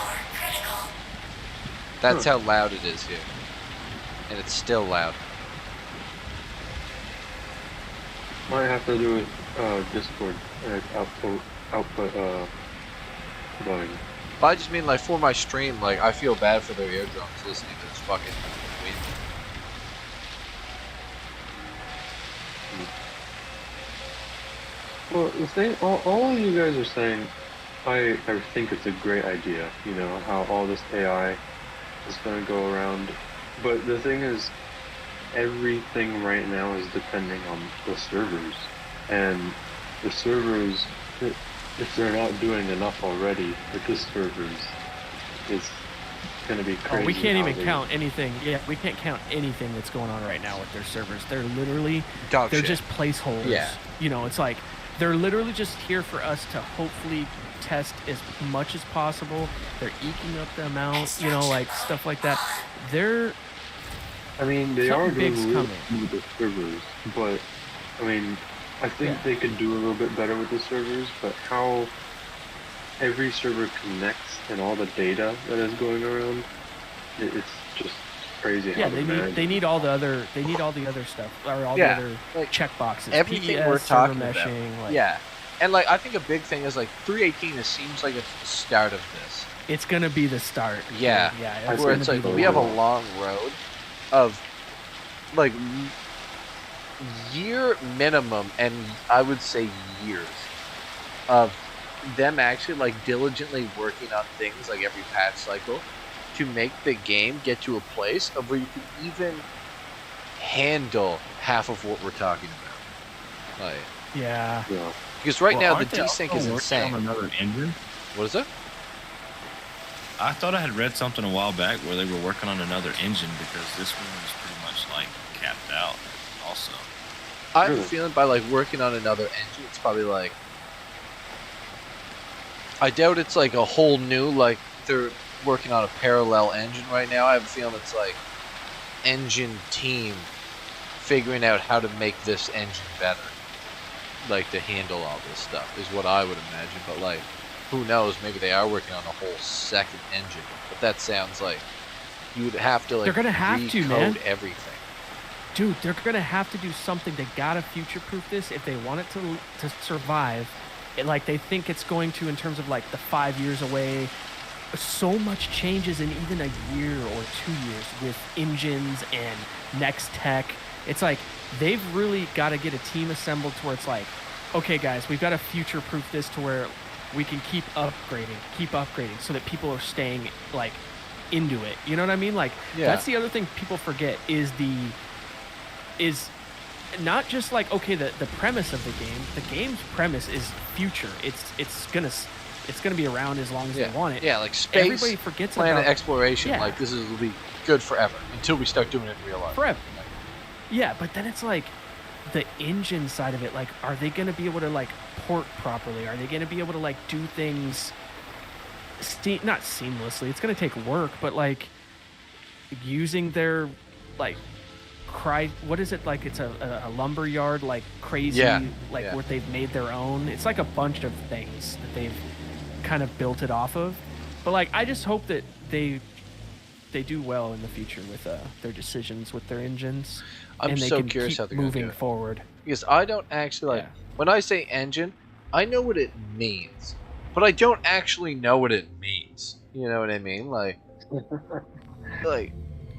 That's how loud it is here. And it's still loud.
Might have to do it Discord output volume.
But I just mean like for my stream, like I feel bad for their eardrums listening to this fucking wind.
Well, the thing, all of you guys are saying, I think it's a great idea. You know how all this AI is going to go around, but the thing is, everything right now is depending on the servers, and the servers, if they're not doing enough already with the servers, it's going to be crazy.
Oh, we can't even count anything. Yeah, we can't count anything that's going on right now with their servers. They're literally, they're just placeholders.
Yeah.
You know, it's like, they're literally just here for us to hopefully test as much as possible. They're eking up the amount, you know, like stuff like that.
I mean, they are doing
big's
really
coming.
with the servers, but I mean, I think they could do a little bit better with the servers, but how every server connects and all the data that is going around, it's just crazy.
Yeah,
how
they need all the other stuff, or all the other checkboxes.
Everything
PES,
we're talking
server
about.
meshing, like,
Yeah. And like I think a big thing is like 318 it seems like it's the start of this.
It's gonna be the start.
Yeah. Where it's like we have a long road of like year minimum, and I would say years of them actually like diligently working on things like every patch cycle to make the game get to a place of where you can even handle half of what we're talking about. Like,
yeah.
Because right now the
aren't they
desync
also
is
working
insane.
on another engine?
What is it?
I thought I had read something a while back where they were working on another engine because this one was pretty much like capped out also.
I have a feeling by like working on another engine, it's probably like, I doubt it's like a whole new, like they're working on a parallel engine right now. I have a feeling it's like engine team figuring out how to make this engine better, like to handle all this stuff is what I would imagine. But like, who knows? Maybe they are working on a whole second engine. But that sounds like you would have to like
They're gonna have to, man.
recode everything.
Dude, they're gonna have to do something. They gotta future-proof this if they want it to survive. Like they think it's going to in terms of like the 5 years away. So much changes in even a year or 2 years with engines and next tech. It's like they've really got to get a team assembled to where it's like, okay, guys, we've got to future-proof this to where we can keep upgrading so that people are staying like into it. You know what I mean? Like
Yeah.
that's the other thing people forget is not just like, okay, the premise of the game. The game's premise is future. It's gonna be around as long as they want it.
Yeah, like space,
everybody forgets
planet
about
exploration.
Yeah.
Like this will be good forever until we start doing it in real life.
Forever. Yeah, but then it's like the engine side of it. Like, are they gonna be able to like port properly? Are they gonna be able to like do things not seamlessly? It's gonna take work, but like using their like what is it, like it's a lumber yard, like crazy, where they've made their own. It's like a bunch of things that they've kind of built it off of. But like I just hope that they do well in the future with their decisions with their engines.
I'm
and they
so
can
curious
keep
how they're going to do
moving
it.
forward.
Because I don't actually like when I say engine, I know what it means, but I don't actually know what it means. You know what I mean? Like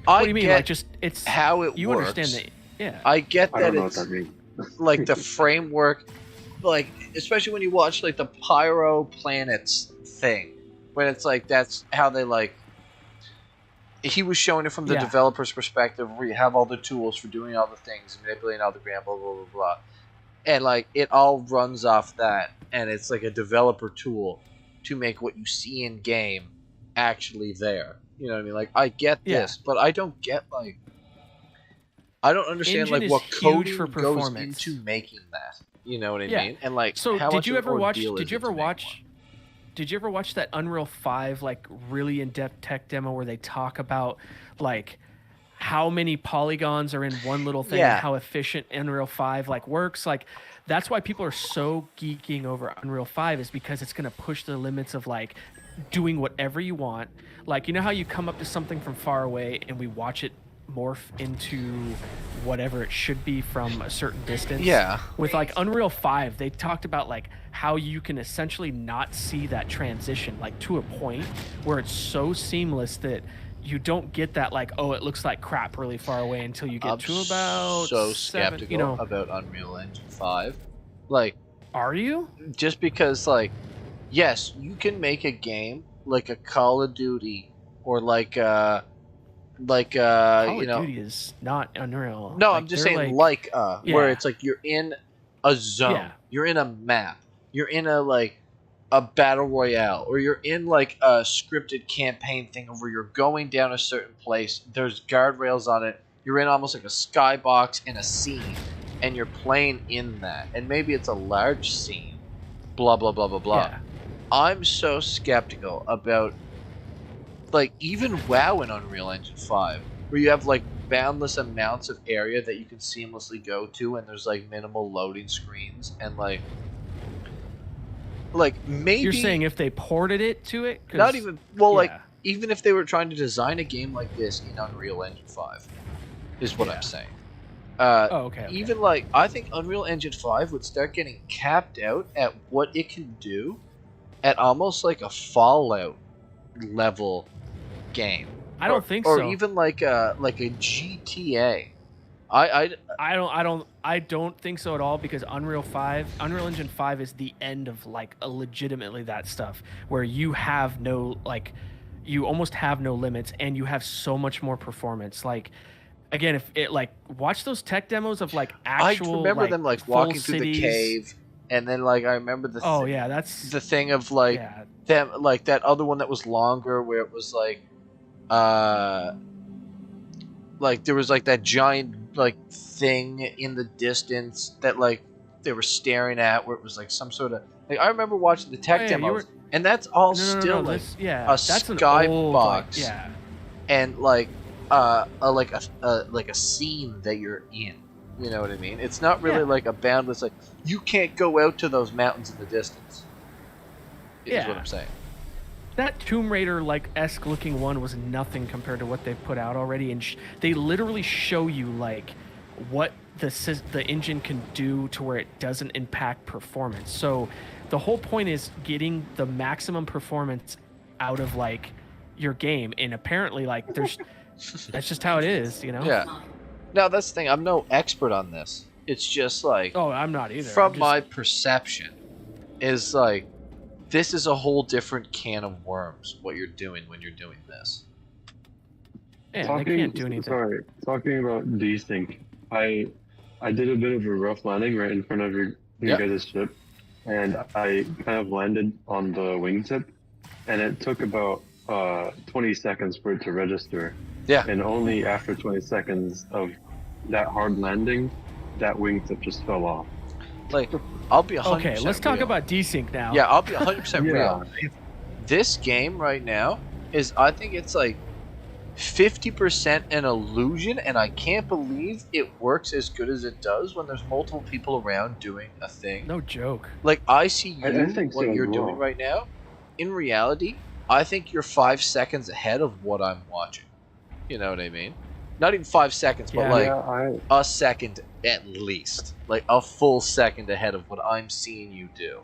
What do you mean?
get
Like just it's
how it
you
works.
understand that? Yeah.
I get
I
that
don't know what
it's
that means.
like the framework, like especially when you watch like the Pyro Planets thing, when it's like that's how they like. He was showing it from the developer's perspective, where you have all the tools for doing all the things, manipulating all the ground, blah blah blah blah, and like it all runs off that, and it's like a developer tool to make what you see in game actually there. You know what I mean? Like I get this, but I don't get like I don't understand
Engine
like what
is huge
coding
for
goes
performance.
into making that. You know what I
Yeah.
mean? And like,
So
how
did
much
you
of an
ever watch?
ordeal
Did
is
you
it to
ever
make
watch? Did you ever watch that Unreal 5 like really in-depth tech demo where they talk about like how many polygons are in one little thing and how efficient Unreal 5 like works? Like that's why people are so geeking over Unreal 5 is because it's going to push the limits of like doing whatever you want. Like, you know how you come up to something from far away and we watch it morph into whatever it should be from a certain distance?
Yeah.
With like Unreal 5, they talked about like how you can essentially not see that transition, like to a point where it's so seamless that you don't get that like, oh, it looks like crap really far away until you get to about
so
7,
skeptical
you know.
about Unreal Engine 5. Like,
are you?
Just because like, yes, you can make a game like a Call of Duty or like
Call
you know,
of Duty is not Unreal.
no,
Like,
I'm just
they're
saying
like,
where it's like you're in a zone, you're in a map, you're in a like a battle royale, or you're in like a scripted campaign thing where you're going down a certain place, there's guardrails on it, you're in almost like a skybox in a scene, and you're playing in that, and maybe it's a large scene, blah blah blah blah blah.
Yeah.
I'm so skeptical about like even WoW in Unreal Engine 5, where you have like boundless amounts of area that you can seamlessly go to, and there's like minimal loading screens, and like maybe
You're saying if they ported it to it? 'Cause-
not even like
yeah.
even if they were trying to design a game like this in Unreal Engine 5, is what I'm saying.
Okay.
Even like I think Unreal Engine 5 would start getting capped out at what it can do at almost like a Fallout level game.
I don't think
or
so.
Or even like a GTA. I
don't think so at all, because Unreal Engine 5 is the end of like a legitimately that stuff where you have no like you almost have no limits and you have so much more performance. Like again, if it like watch those tech demos of like actual
I remember them like
full
walking through
cities.
the cave, and then like I remember the
that's
the thing of like them like that other one that was longer where it was like there was like that giant like thing in the distance that like they were staring at, where it was like some sort of like I remember watching the tech demos, and that's all still like a
that's an old,
skybox,
like,
and like a scene that you're in. You know what I mean? It's not really like a boundless like you can't go out to those mountains in the distance. Is what I'm saying.
That Tomb Raider like esque looking one was nothing compared to what they've put out already, and they literally show you like what the engine can do to where it doesn't impact performance. So the whole point is getting the maximum performance out of like your game, and apparently like there's that's just how it is, you know?
Yeah. Now that's the thing. I'm no expert on this. It's just like
I'm not either.
From my perception, is like this is a whole different can of worms. What you're doing when you're doing this,
Yeah, they can't do anything.
Sorry, talking about desync. I did a bit of a rough landing right in front of your guys' ship, and I kind of landed on the wingtip, and it took about 20 seconds for it to register.
Yeah.
And only after 20 seconds of that hard landing, that wingtip just fell off.
Like, I'll be 100%
Okay, let's talk
real.
about desync now.
Yeah, I'll be 100%
Yeah.
real. This game right now is, I think it's like 50% an illusion, and I can't believe it works as good as it does when there's multiple people around doing a thing.
No joke.
Like, I see you,
I think
what
so
you're
as
doing
well.
right now. In reality, I think you're 5 seconds ahead of what I'm watching. You know what I mean? Not even 5 seconds, but like a second at least. Like a full second ahead of what I'm seeing you do.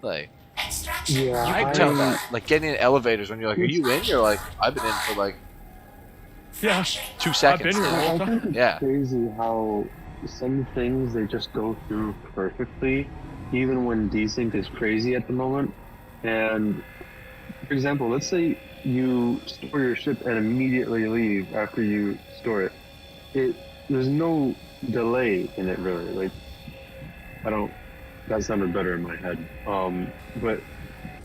Like, you can tell that. Like, getting in elevators when you're like, are you in? You're like, I've been in for like 2 seconds.
I
now.
think it's
Yeah.
crazy how some things they just go through perfectly, even when desync is crazy at the moment. And for example, let's say you store your ship and immediately leave after you store it. There's no delay in it really. Like, that sounded better in my head. But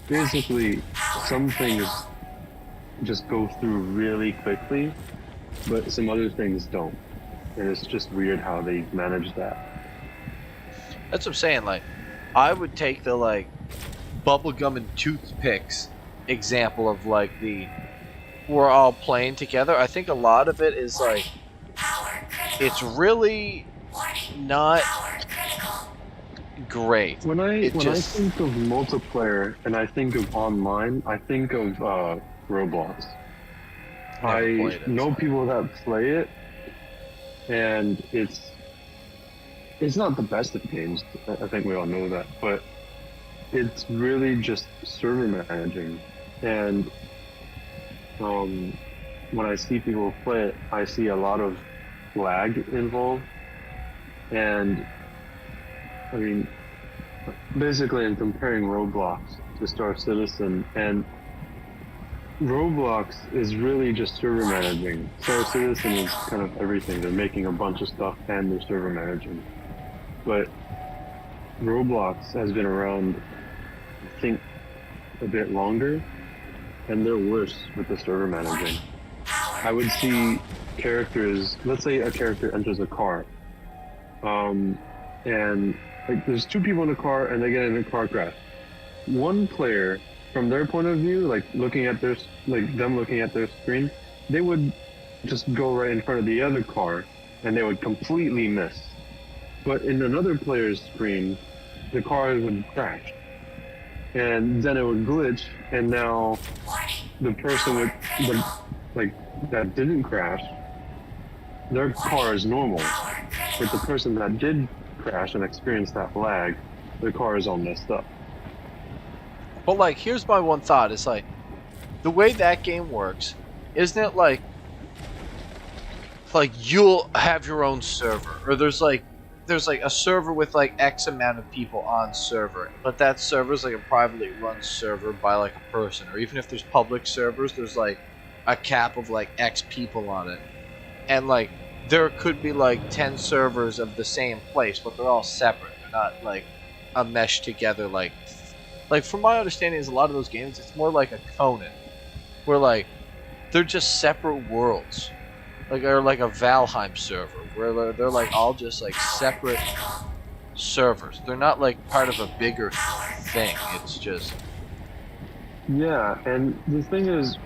basically, some things just go through really quickly, but some other things don't. And it's just weird how they manage that.
That's what I'm saying. Like, I would take the like bubblegum and toothpicks example of like we're all playing together. I think a lot of it is like it's really not great.
When I think of multiplayer and I think of online, I think of Roblox. I know people that play it, and it's not the best of games. I think we all know that, but it's really just server managing. And when I see people play it, I see a lot of lag involved. And I mean, basically, I'm comparing Roblox to Star Citizen, and Roblox is really just server managing. Star Citizen is kind of everything. They're making a bunch of stuff and they're server managing. But Roblox has been around, I think, a bit longer, and they're worse with the server managing. I would see characters, let's say a character enters a car, and like there's two people in the car and they get in a car crash. One player, from their point of view, like looking at their screen, they would just go right in front of the other car and they would completely miss. But in another player's screen, the car would crash. And then it would glitch, and now the person that didn't crash, their car is normal. But the person that did crash and experience that lag, their car is all messed up.
But like, here's my one thought: it's like the way that game works, isn't it like you'll have your own server, or there's like a server with like X amount of people on server, but that server's like a privately run server by like a person, or even if there's public servers, there's like a cap of like X people on it, and like there could be like 10 servers of the same place, but they're all separate. They're not like a mesh together. Like from my understanding, is a lot of those games, it's more like a Conan, where like they're just separate worlds, like or like a Valheim server, where they're like all just like separate servers. They're not like part of a bigger thing. It's just
yeah. And the thing is,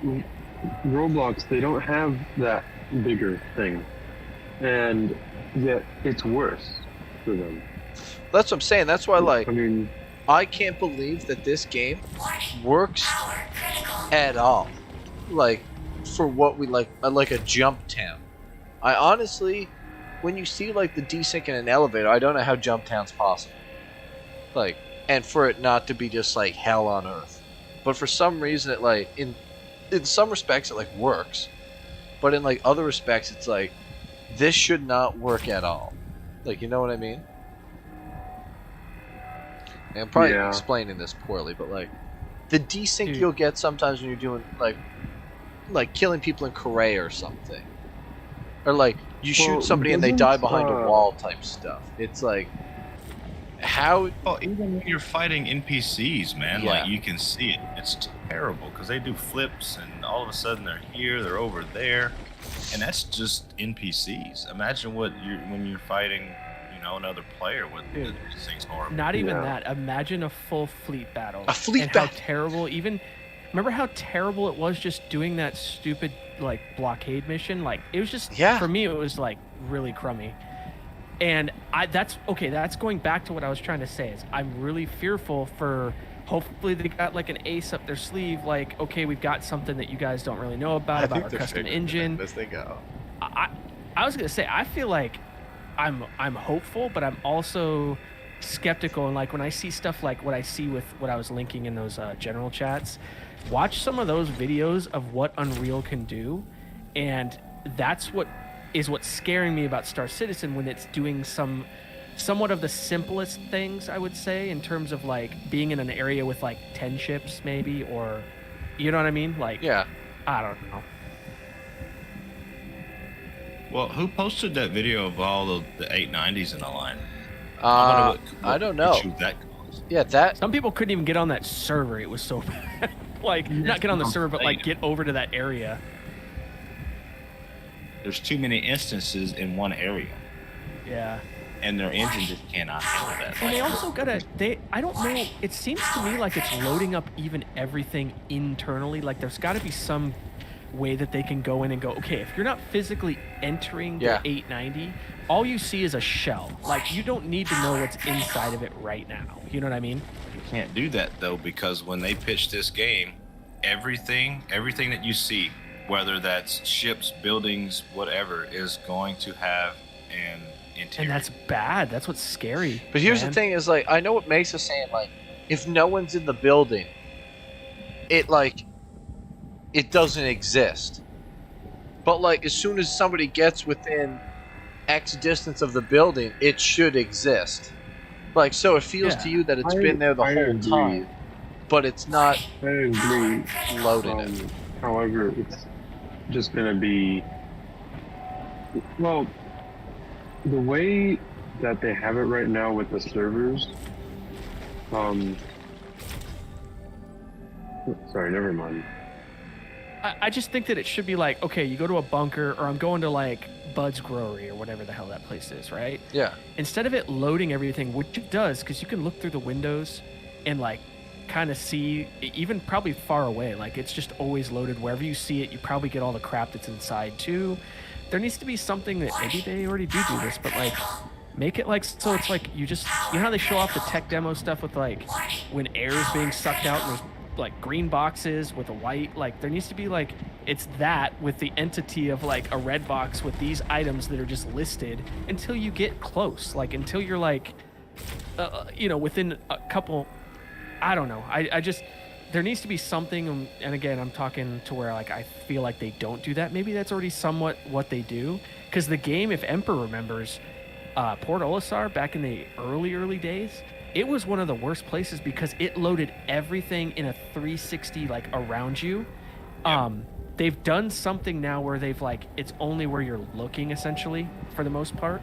Roblox, they don't have that bigger thing, and yet it's worse for them.
That's what I'm saying. That's why, like, I mean, I can't believe that this game works at all. Like, for what we like a jump town. I honestly, when you see like the desync in an elevator, I don't know how jump town's possible. Like, and for it not to be just like hell on earth. But for some reason, it like in some respects it like works, but in like other respects, it's like this should not work at all. Like, you know what I mean? And I'm probably explaining this poorly, but like the desync you'll get sometimes when you're doing like like killing people in Korea or something, or like you
Well,
shoot somebody and they die
doesn't,
behind a wall type stuff. It's like how.
Oh, even when you're fighting NPCs, man,
Yeah.
like you can see it. It's terrible because they do flips, and all of a sudden they're here, they're over there, and that's just NPCs. Imagine what when you're fighting, another player with
Dude,
these things horrible.
Not even that. Imagine a full fleet battle.
A fleet
and
battle.
How terrible. Remember how terrible it was just doing that stupid like blockade mission? Like it was just for me it was like really crummy. And that's going back to what I was trying to say is I'm really fearful for hopefully they got like an ace up their sleeve, like, okay, we've got something that you guys don't really know about our custom engine.
As they go.
I was gonna say I feel like I'm hopeful, but I'm also skeptical. And like when I see stuff like what I see with what I was linking in those general chats, watch some of those videos of what Unreal can do, and that's what's scaring me about Star Citizen when it's doing somewhat of the simplest things, I would say, in terms of like being in an area with like 10 ships maybe, or you know what I mean? Like I don't know.
Well, who posted that video of all the 890s in a line?
I don't know.
That some people couldn't even get on that server. It was so bad. Like not get on the server, but like get over to that area.
There's too many instances in one area.
Yeah.
And their engine just cannot handle that.
And they also I don't know, it seems to me like it's loading up even everything internally. Like there's got to be some way that they can go in and go, okay, if you're not physically entering the 890, all you see is a shell. Like you don't need to know what's inside of it right now. You know what I mean?
You can't do that though, because when they pitch this game, everything that you see, whether that's ships, buildings, whatever, is going to have an interior.
And that's bad. That's what's scary.
But here's the thing: is like I know what Mace is saying. Like if no one's in the building, it doesn't exist. But like as soon as somebody gets within X distance of the building, it should exist. Like so, it feels to you that it's been there the whole time, but it's not.
I agree.
Loading it.
However, it's just gonna be. Well, the way that they have it right now with the servers. Sorry, never mind.
I just think that it should be like, okay, you go to a bunker, or I'm going to like Bud's Growery or whatever the hell that place is, right?
Yeah.
Instead of it loading everything, which it does, because you can look through the windows and like kind of see, even probably far away, like it's just always loaded. Wherever you see it, you probably get all the crap that's inside too. There needs to be something that maybe they already do this, but like make it like so it's like you know how they show off the tech demo stuff with like when air is being sucked out and there's like green boxes with a white, like there needs to be like it's that with the entity of like a red box with these items that are just listed until you get close, like until you're like within a couple. I don't know, I just there needs to be something, and again I'm talking to where like I feel like they don't do that. Maybe that's already somewhat what they do, because the game, if Emperor remembers, Port Olisar back in the early days, it was one of the worst places because it loaded everything in a 360 like around you. They've done something now where they've like it's only where you're looking essentially for the most part,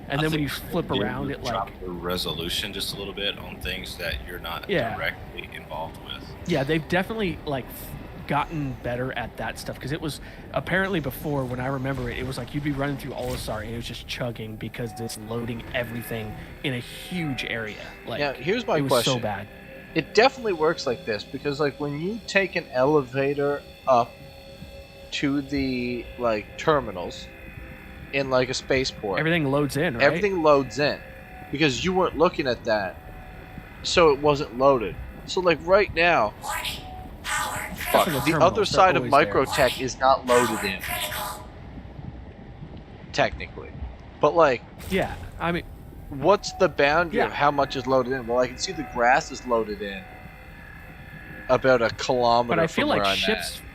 and then when you flip around it like
drop the resolution just a little bit on things that you're not directly involved with.
Yeah, they've definitely like gotten better at that stuff, because it was apparently before, when I remember it was like you'd be running through Olisar and it was just chugging because it's loading everything in a huge area. Like,
yeah, here's my
question. It was so bad.
It definitely works like this, because like when you take an elevator up to the like terminals in like a spaceport,
everything loads in, right?
Everything loads in because you weren't looking at that, so it wasn't loaded. So like right now, the other side of Microtech is not loaded in, technically. But like,
yeah, I mean,
what's the boundary of how much is loaded in? Well, I can see the grass is loaded in about a kilometer.
But I feel
from
like
where
ships.
I'm at.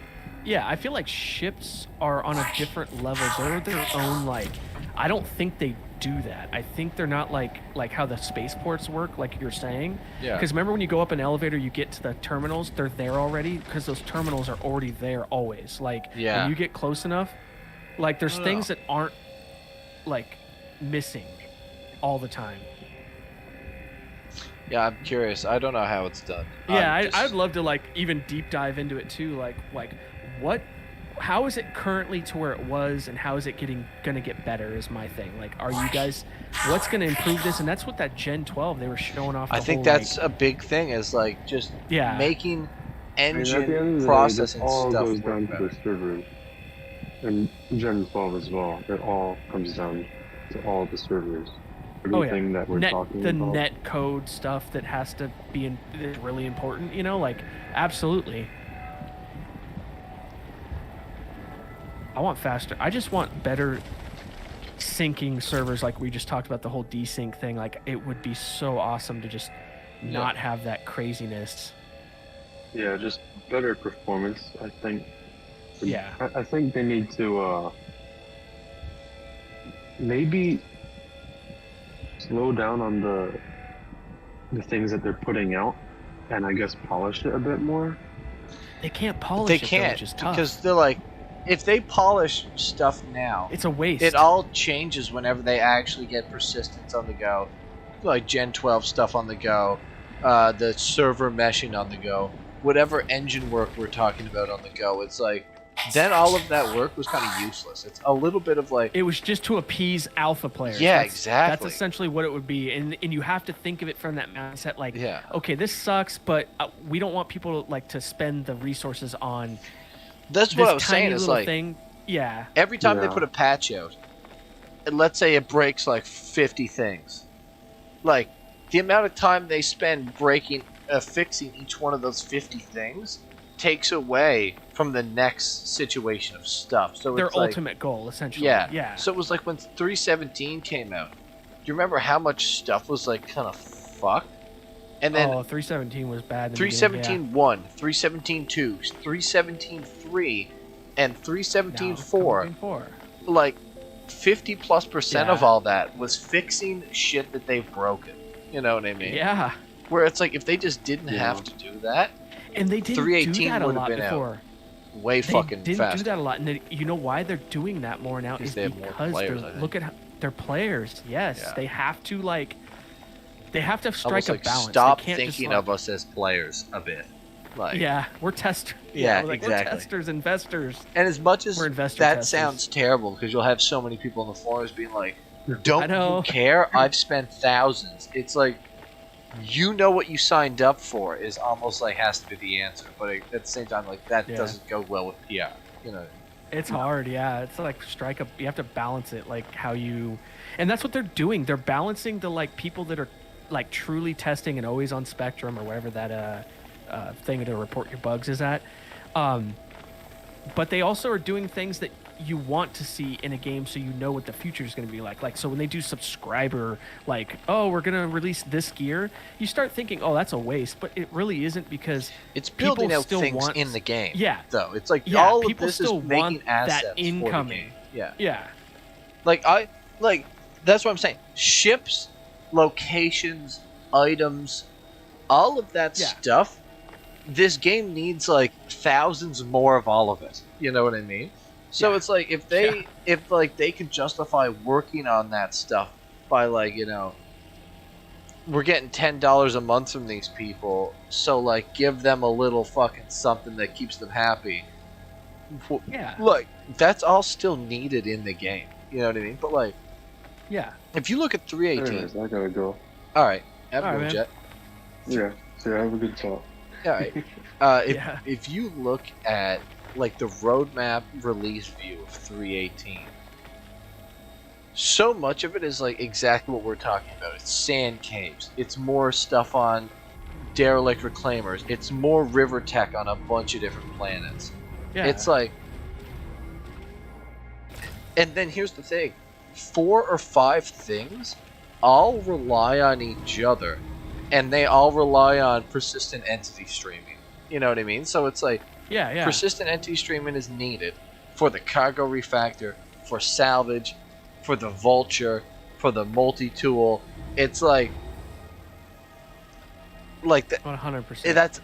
Yeah, I feel like ships are on a different level. They're their own like. I don't think they do that. I think they're not like how the spaceports work, like you're saying.
Yeah.
Because remember when you go up an elevator, you get to the terminals, they're there already, because those terminals are already there always. Like,
Yeah.
when you get close enough, like, there's things that aren't, like, missing all the time.
Yeah, I'm curious. I don't know how it's done.
Yeah, I'd love to, like, even deep dive into it, too. Like how is it currently to where it was, and how is it gonna get better is my thing. Like, are you guys, what's gonna improve this? And that's what that Gen 12 they were showing off.
I think that's a big thing, is like just making engine processing
all
stuff
goes
work
down
better.
to the servers, and Gen 12 as well. It all comes down to all the servers. Everything that we're talking
the
about.
net code stuff that has to be is really important. You know, like, absolutely. I want faster. I just want better syncing servers, like we just talked about, the whole desync thing. Like, it would be so awesome to just not have that craziness.
Yeah, just better performance, I think.
Yeah.
I think they need to maybe slow down on the things that they're putting out, and I guess polish it a bit more.
They can't polish
They
it, though,
can't,
which is tough.
because they're like, if they polish stuff now,
it's a waste.
It all changes whenever they actually get persistence on the go, like Gen 12 stuff on the go, the server meshing on the go, whatever engine work we're talking about on the go. It's like, then all of that work was kind of useless. It's a little bit of like,
it was just to appease alpha players.
Yeah,
That's
exactly.
essentially what it would be, and you have to think of it from that mindset. Like,
Yeah.
okay, this sucks, but we don't want people like to spend the resources on.
That's what
this
I was saying.
tiny
Is
little
like,
thing. Yeah.
every time they put a patch out, and let's say it breaks like 50 things, like the amount of time they spend fixing each one of those 50 things takes away from the next situation of stuff. So
Their
it's like,
ultimate goal, essentially.
Yeah.
Yeah.
So it was like when 317 came out. Do you remember how much stuff was like kind of fucked? And then
317 was bad. In the beginning,
317 1, 317 2, 317 3, and 317
Now,
4.
4.
Like 50+% of
Yeah.
all that was fixing shit that they've broken. You know what I mean?
Yeah.
Where it's like, if they just didn't have to do that,
And they didn't do
318
that a
would have
lot
been
before.
out way
They
fucking
didn't
faster.
do that a lot, and you know why they're doing that more now is
They have more
because
players, I
they're
think.
look at their players. Yes,
Yeah.
they have to strike
Almost
a
like
balance.
stop
they can't
thinking
just,
of us as players a bit. Like,
yeah, we're testers.
Yeah,
we're
exactly.
We're testers, investors.
And as much as
We're investor
that
testers.
sounds terrible, because you'll have so many people on the forums being like,
I
don't
know.
you care? I've spent thousands. It's like, you know what you signed up for is almost like has to be the answer. But at the same time, like, that
Yeah.
doesn't go well with PR. You know.
It's hard, yeah. It's like you have to balance it, like how you, and that's what they're doing. They're balancing the like people that are like truly testing and always on Spectrum or whatever that thing to report your bugs is at. But they also are doing things that you want to see in a game, so you know what the future is going to be like. Like, so when they do subscriber, like, oh, we're going to release this gear, you start thinking, oh, that's a waste, but it really isn't, because
it's building
people
out
still
things
want,
in the game.
Yeah,
though it's like
yeah,
all of
people
this is
still
making
want
assets
that
for the
incoming.
game. Yeah.
Yeah.
Like that's what I'm saying. Ships, locations, items, all of that stuff. This game needs like thousands more of all of it. You know what I mean? So it's like, if they could justify working on that stuff by, like, you know, we're getting $10 a month from these people, so like give them a little fucking something that keeps them happy.
Yeah.
Look, that's all still needed in the game. You know what I mean? But like,
yeah.
If you look at 318,
Anyways, I gotta go.
all right, have a
All
go,
right,
Jet.
Yeah. So have a good talk.
All right. If you look at like the roadmap release view of 318, so much of it is like exactly what we're talking about. It's sand caves. It's more stuff on derelict reclaimers. It's more river tech on a bunch of different planets.
Yeah.
It's like, and then here's the thing: 4 or 5 things all rely on each other, and they all rely on persistent entity streaming. You know what I mean? So it's like,
yeah.
persistent entity streaming is needed for the cargo refactor, for salvage, for the vulture, for the multi-tool. It's like
100%.
That's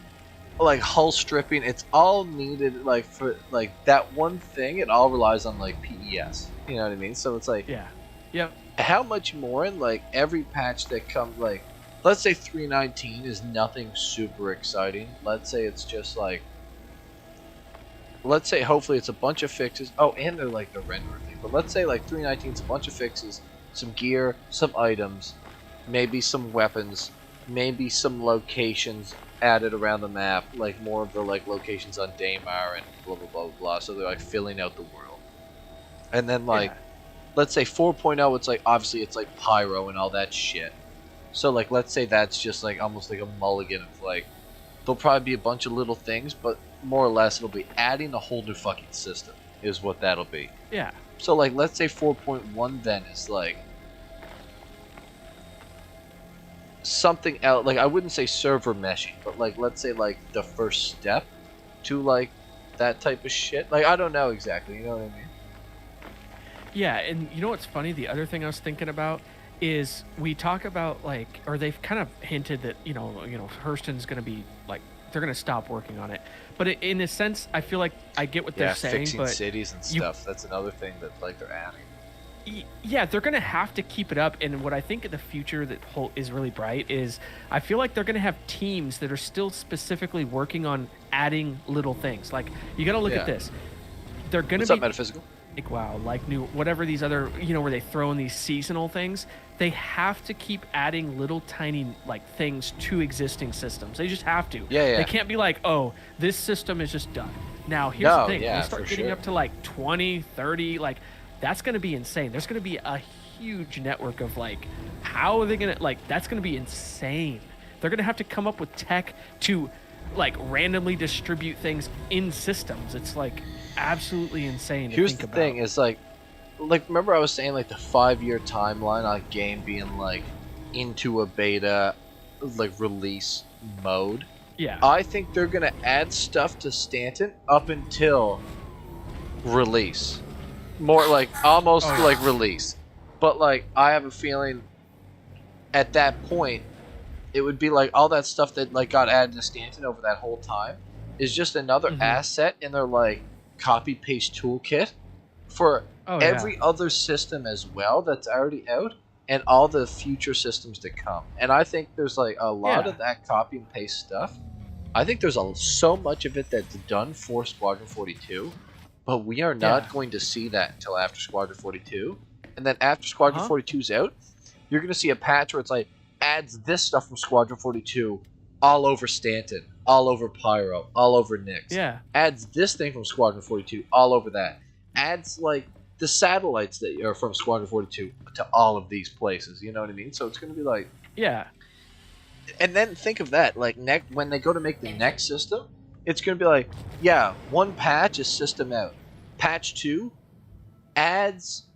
like hull stripping. It's all needed like for like that one thing. It all relies on like PES. You know what I mean? So it's like,
yeah, yep.
How much more in like every patch that comes, like let's say 3.19 is nothing super exciting. Let's say it's just like, let's say hopefully it's a bunch of fixes. Oh, and they're like the render thing. But let's say like 3.19 is a bunch of fixes, some gear, some items, maybe some weapons, maybe some locations added around the map, like more of the like locations on Daymar and blah blah blah blah. So they're like filling out the world. And then like, let's say 4.0, it's like obviously it's like pyro and all that shit. So like let's say that's just like almost like a mulligan of like, there'll probably be a bunch of little things, but more or less it'll be adding a whole new fucking system is what that'll be.
Yeah.
So like let's say 4.1 then is like something else. Like I wouldn't say server meshing, but like let's say like the first step to like that type of shit. Like I don't know exactly, you know what I mean?
Yeah, and you know what's funny? The other thing I was thinking about is we talk about like, or they've kind of hinted that you know Hurston's going to be like they're going to stop working on it. But in a sense, I feel like I get what they're saying.
Fixing
but
cities and stuff. That's another thing that like they're adding.
Yeah, they're going to have to keep it up. And what I think in the future that is really bright is I feel like they're going to have teams that are still specifically working on adding little things. Like, you got to look at this. They're going to be...
What's up, Metaphysical?
Like, wow, like new, whatever these other, where they throw in these seasonal things, they have to keep adding little tiny, like, things to existing systems. They just have to.
Yeah.
They can't be like, oh, this system is just done. Now, here's the thing. When they start getting up to, like, 20, 30, like... That's going to be insane. There's going to be a huge network of like, how are they going to, like, that's going to be insane. They're going to have to come up with tech to like randomly distribute things in systems. It's like absolutely insane to
Here's
think
the thing is like remember I was saying like the 5-year timeline on a game being like into a beta like release mode.
Yeah.
I think they're going to add stuff to Stanton up until release. More like almost like release, but like I have a feeling at that point it would be like all that stuff that like got added to Stanton over that whole time is just another asset in their like copy paste toolkit for every other system as well that's already out and all the future systems to come. And I think there's like a lot of that copy and paste stuff. I think there's so much of it that's done for Squadron 42. But we are not going to see that until after Squadron 42. And then after Squadron 42's out, you're going to see a patch where it's like, adds this stuff from Squadron 42 all over Stanton, all over Pyro, all over Nyx.
Yeah.
Adds this thing from Squadron 42 all over that. Adds, like, the satellites that are from Squadron 42 to all of these places. You know what I mean? So it's going to be like...
Yeah.
And then think of that. Like, when they go to make the next system... It's going to be like, yeah, one patch is system out. Patch 2 adds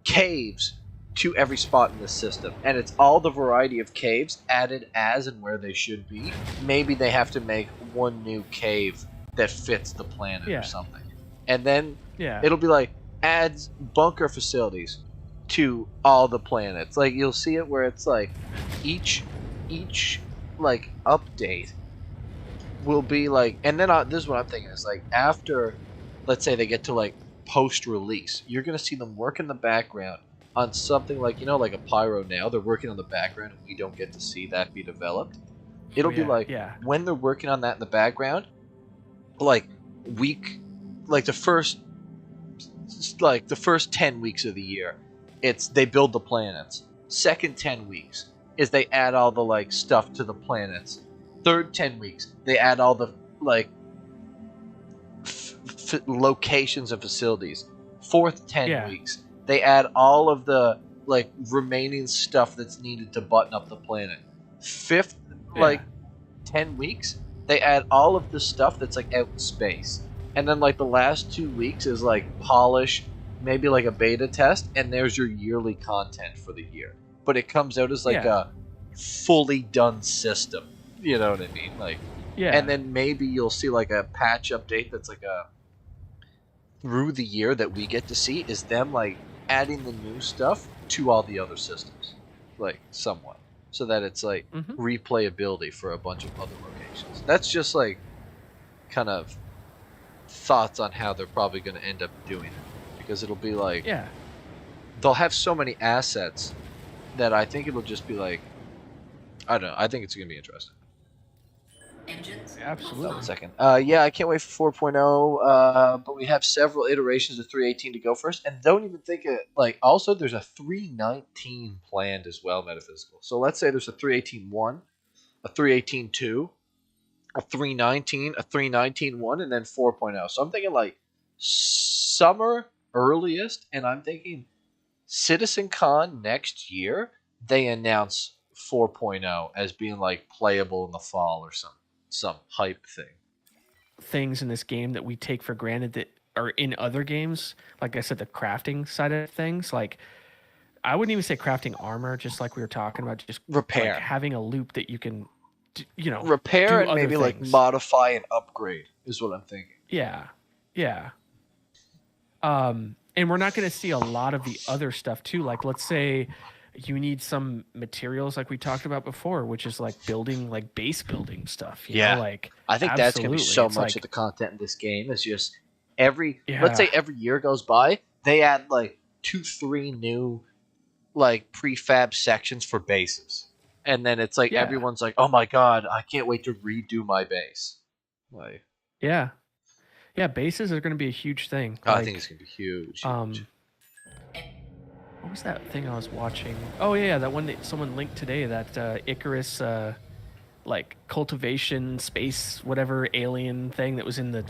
caves to every spot in the system. And it's all the variety of caves added as and where they should be. Maybe they have to make one new cave that fits the planet or something. And then it'll be like, adds bunker facilities to all the planets. Like, you'll see it where it's like, each like, update will be like, and then this is what I'm thinking is like after, let's say they get to like post-release, you're gonna see them work in the background on something like like a Pyro now. They're working on the background and we don't get to see that be developed. It'll be like when they're working on that in the background, like the first 10 weeks of the year, it's they build the planets. Second 10 weeks is they add all the like stuff to the planets. Third 10 weeks, they add all the like locations and facilities. Fourth 10 weeks, they add all of the like remaining stuff that's needed to button up the planet. Fifth, like 10 weeks, they add all of the stuff that's like out in space. And then like the last 2 weeks is like polish, maybe like a beta test, and there's your yearly content for the year. But it comes out as like a fully done system. You know what I mean? Like, and then maybe you'll see like a patch update that's like a through the year that we get to see is them like adding the new stuff to all the other systems, like somewhat, so that it's like replayability for a bunch of other locations. That's just like kind of thoughts on how they're probably going to end up doing it, because it'll be like they'll have so many assets that I think it'll just be like, I don't know. I think it's going to be interesting.
Absolutely.
1 second. Yeah, I can't wait for 4.0, but we have several iterations of 3.18 to go first, and don't even think it, like, also there's a 3.19 planned as well, Metaphysical. So let's say there's a 3.18.1, a 3.18.2, a 3.19, a 3.19.1, and then 4.0. So I'm thinking like summer earliest, and I'm thinking CitizenCon next year, they announce 4.0 as being like playable in the fall or some hype thing.
Things in this game that we take for granted that are in other games, like I said, the crafting side of things, like I wouldn't even say crafting armor, just like we were talking about, just
repair,
like having a loop that you can,
repair
do
and maybe
things.
like modify and upgrade is what I'm thinking.
Yeah. And we're not going to see a lot of the other stuff too. Like, let's say you need some materials like we talked about before, which is like building, like base building stuff. You know, like
I think that's going to be so
It's
much
like,
of the content in this game is just
Yeah.
let's say every year goes by, they add like 2-3 new like prefab sections for bases. And then it's like everyone's like, oh my god, I can't wait to redo my base. Like,
yeah, bases are going to be a huge thing.
I think it's going to be huge.
What was that thing I was watching? Oh yeah, that one that someone linked today, that Icarus like cultivation space whatever alien thing that was in the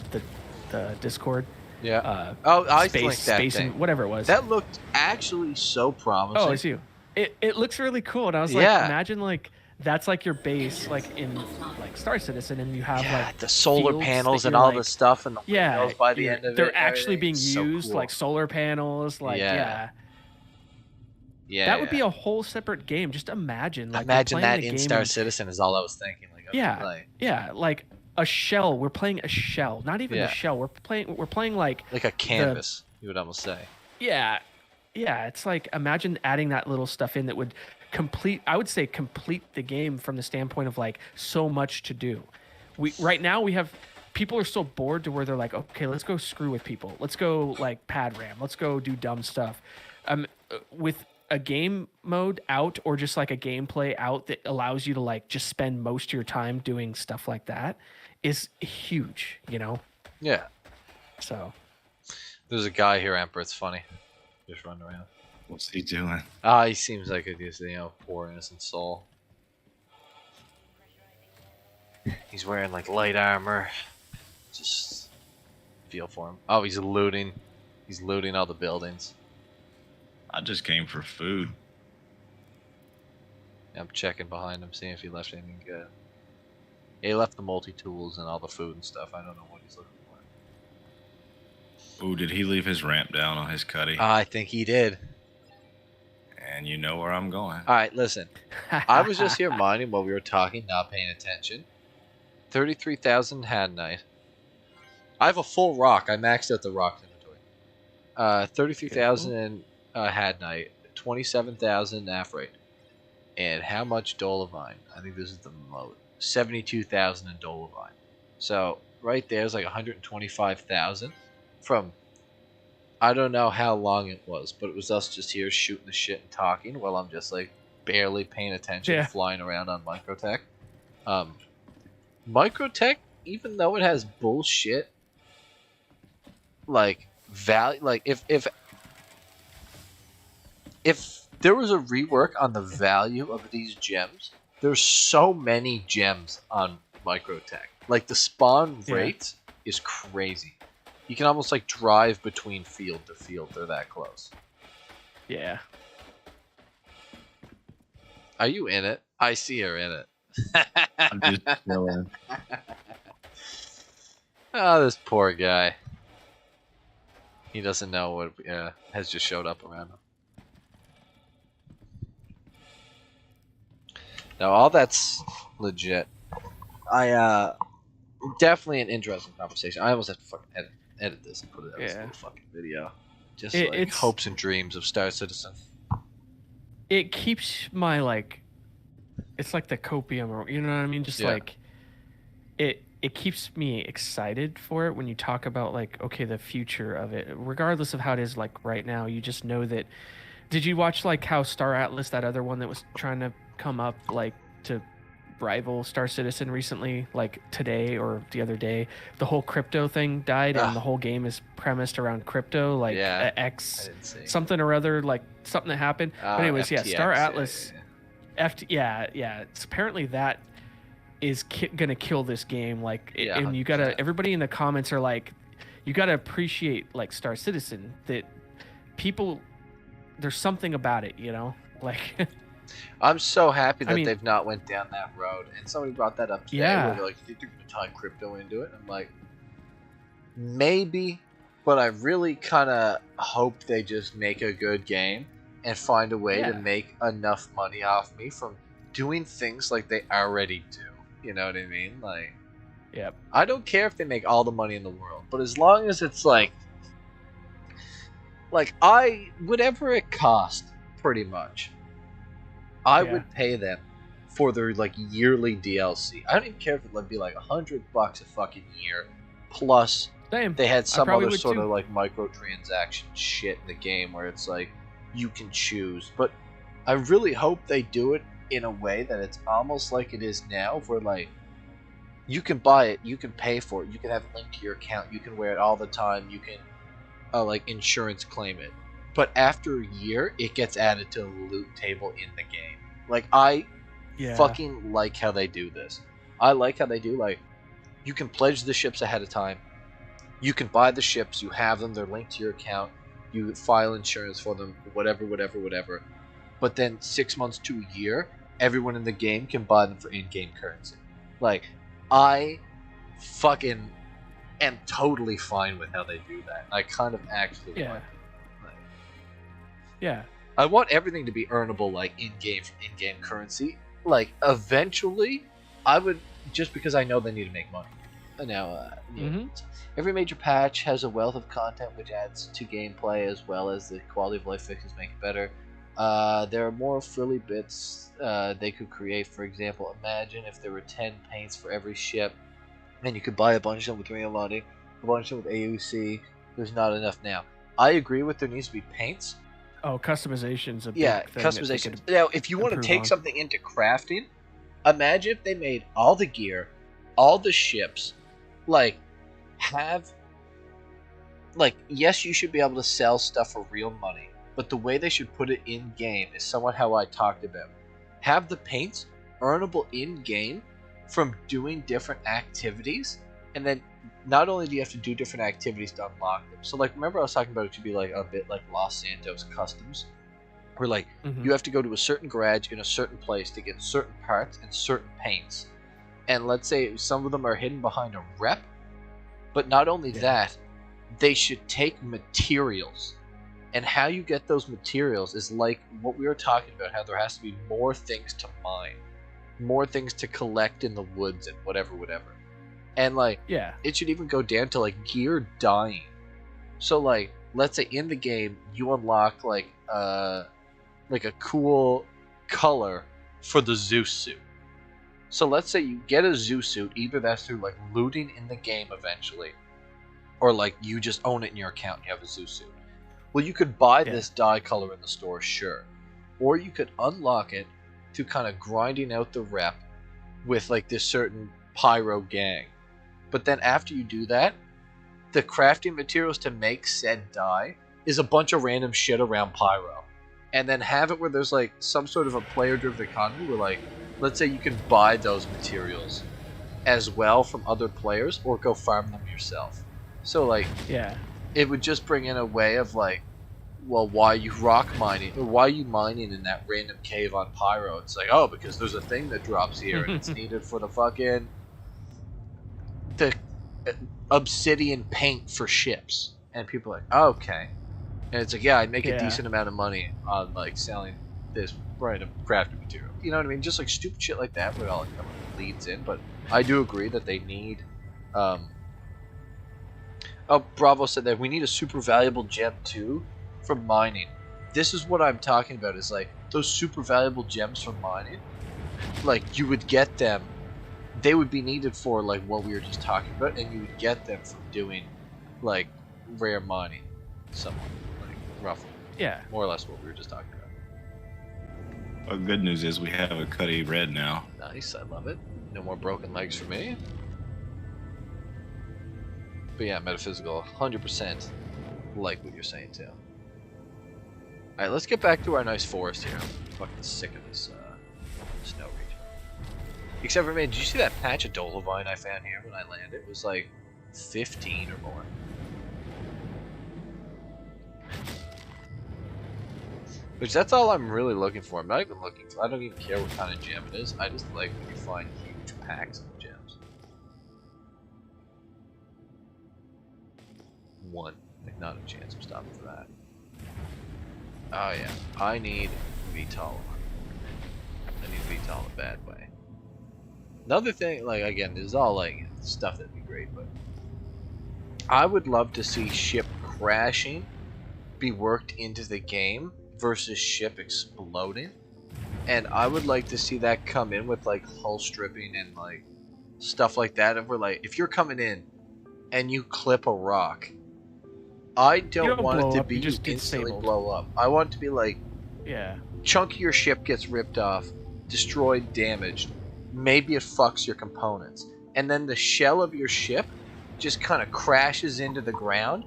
Discord.
Yeah. I
space,
linked that
space
thing.
And whatever it was.
That looked actually so promising.
Oh, it's you. It looks really cool, and I was like, imagine like that's like your base, like in like Star Citizen, and you have like
the solar
fields
panels
that
and
you're,
all
like,
the stuff and the windows by the end of
they're
it.
actually being
So
used,
cool.
like solar panels, like
Yeah,
that would be a whole separate game. Just imagine, like,
imagine that in
game
Star Citizen is all I was thinking. Like,
like a shell. We're playing a shell, not even a
Yeah.
shell. We're playing like
a canvas. You would almost say.
Yeah. It's like, imagine adding that little stuff in that would complete the game from the standpoint of like so much to do. Right now we have people are so bored to where they're like, okay, let's go screw with people. Let's go like pad ram. Let's go do dumb stuff. With a game mode out or just like a gameplay out that allows you to like just spend most of your time doing stuff like that is huge, you know?
Yeah.
So
there's a guy here, Emperor. It's funny. Just running around.
What's he doing?
He seems like a poor innocent soul. He's wearing like light armor. Just feel for him. Oh, he's looting. He's looting all the buildings.
I just came for food.
I'm checking behind him, seeing if he left anything good. He left the multi-tools and all the food and stuff. I don't know what he's looking for.
Ooh, did he leave his ramp down on his cuddy?
I think he did.
And you know where I'm going.
All right, listen. I was just here minding while we were talking, not paying attention. 33,000 Hadnite. I have a full rock. I maxed out the rock inventory. 33,000 Hadnite, 27,000 Naphrite. And how much Dolomine? I think this is the most. 72,000 in Dolomine. So right there is like 125,000 from. I don't know how long it was, but it was us just here shooting the shit and talking while I'm just like barely paying attention, flying around on Microtech. Microtech, even though it has bullshit, like value, like if there was a rework on the value of these gems, there's so many gems on Microtech. Like the spawn rate is crazy. You can almost like drive between field to field. They're that close.
Yeah.
Are you in it? I see her in it.
I'm just chilling.
Oh, this poor guy. He doesn't know what has just showed up around him. Now, all that's legit. Definitely an interesting conversation. I almost have to fucking edit this and put it out as a little fucking video. Just like
it's
hopes and dreams of Star Citizen.
it keeps my like, it's like the copium, or you know what I mean? Just like it keeps me excited for it when you talk about like, okay, the future of it, regardless of how it is like right now. You just know that. Did you watch like how Star Atlas, that other one that was trying to come up like to rival Star Citizen recently, like today or the other day, the whole crypto thing died, and the whole game is premised around crypto, like X something or other, like something that happened. But anyways,
FTX,
Star Atlas, it's apparently that is gonna kill this game. Like, and you gotta, everybody in the comments are like, you gotta appreciate like Star Citizen, that people, there's something about it, you know, like.
I'm so happy that they've not went down that road. And somebody brought that up today. Where they're like, "You think they're gonna tie crypto into it?" I'm like, maybe, but I really kind of hope they just make a good game and find a way to make enough money off me from doing things like they already do. You know what I mean? Like, I don't care if they make all the money in the world, but as long as it's like whatever it cost, pretty much. I would pay them for their like yearly DLC. I don't even care if it would be like $100 a fucking year, plus they had some other sort of like microtransaction shit in the game where it's like you can choose. But I really hope they do it in a way that it's almost like it is now, where like you can buy it, you can pay for it, you can have it linked to your account, you can wear it all the time, you can like insurance claim it. But after a year, it gets added to the loot table in the game. Like, I fucking like how they do this. I like how they do, like, you can pledge the ships ahead of time. You can buy the ships, you have them, they're linked to your account. You file insurance for them, whatever. But then 6 months to a year, everyone in the game can buy them for in-game currency. Like, I fucking am totally fine with how they do that. I kind of actually like it.
Yeah.
I want everything to be earnable, like in-game currency. Like, eventually, I would, just because I know they need to make money. Now, every major patch has a wealth of content which adds to gameplay as well as the quality of life fixes make it better. There are more frilly bits they could create. For example, imagine if there were 10 paints for every ship, and you could buy a bunch of them with reloading, a bunch of them with AUC. There's not enough now. I agree with there needs to be paints.
Oh, customization's a big thing.
Customization. Now, if you want to take something into crafting, imagine if they made all the gear, all the ships, yes, you should be able to sell stuff for real money, but the way they should put it in-game is somewhat how I talked about. Have the paints earnable in-game from doing different activities, and then not only do you have to do different activities to unlock them. So, like, remember I was talking about it to be like a bit like Los Santos Customs, where like you have to go to a certain garage in a certain place to get certain parts and certain paints. And let's say some of them are hidden behind a rep, but not only that, they should take materials. And how you get those materials is like what we were talking about, how there has to be more things to mine, more things to collect in the woods and whatever. And like, it should even go down to like gear dyeing. So like, let's say in the game you unlock like a cool color for the Zeus suit. So let's say you get a Zeus suit, either that's through like looting in the game eventually, or like you just own it in your account and you have a Zeus suit. Well, you could buy this dye color in the store, sure. Or you could unlock it through kind of grinding out the rep with like this certain pyro gang. But then after you do that, the crafting materials to make said dye is a bunch of random shit around pyro. And then have it where there's like some sort of a player-driven economy where like, let's say you can buy those materials as well from other players or go farm them yourself. So like, it would just bring in a way of like, well, why are you rock mining, or why are you mining in that random cave on pyro? It's like, oh, because there's a thing that drops here and it's needed for the obsidian paint for ships. And people are like, oh, okay. And it's like, yeah, I'd make a decent amount of money on like selling this random crafting material. You know what I mean? Just like stupid shit like that where it all kind of leads in. But I do agree that they need Bravo said that we need a super valuable gem too for mining. This is what I'm talking about, is like, those super valuable gems from mining, like you would get them, they would be needed for like what we were just talking about, and you would get them from doing like rare mining, somewhat, like roughly.
Yeah.
More or less what we were just talking about.
Well, good news is we have a Cuddy Red now.
Nice, I love it. No more broken legs for me. But yeah, metaphysical, 100% like what you're saying too. Alright, let's get back to our nice forest here. I'm fucking sick of this snow region. Except for, man, did you see that patch of Dolovine I found here when I landed? It was like 15 or more. Which, that's all I'm really looking for. I'm not even looking for, I don't even care what kind of gem it is. I just like when you find huge packs of gems. One. Like, not a chance I'm stopping for that. Oh yeah, I need VTOL. I need VTOL in a bad way. Another thing, like, again, this is all like stuff that'd be great, but I would love to see ship crashing be worked into the game versus ship exploding, and I would like to see that come in with like hull stripping and like stuff like that. If we're like, if you're coming in and you clip a rock, I don't want it to be you instantly blow up. I want it to be like,
yeah,
chunk of your ship gets ripped off, destroyed, damaged. Maybe it fucks your components, and then the shell of your ship just kind of crashes into the ground,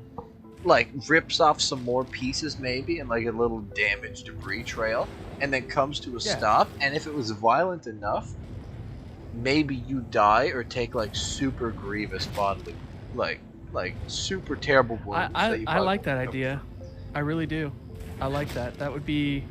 like rips off some more pieces maybe, and like a little damaged debris trail, and then comes to a stop. And if it was violent enough, maybe you die or take like super grievous bodily, like super terrible wounds.
I like that idea. I really do. I like that. That would be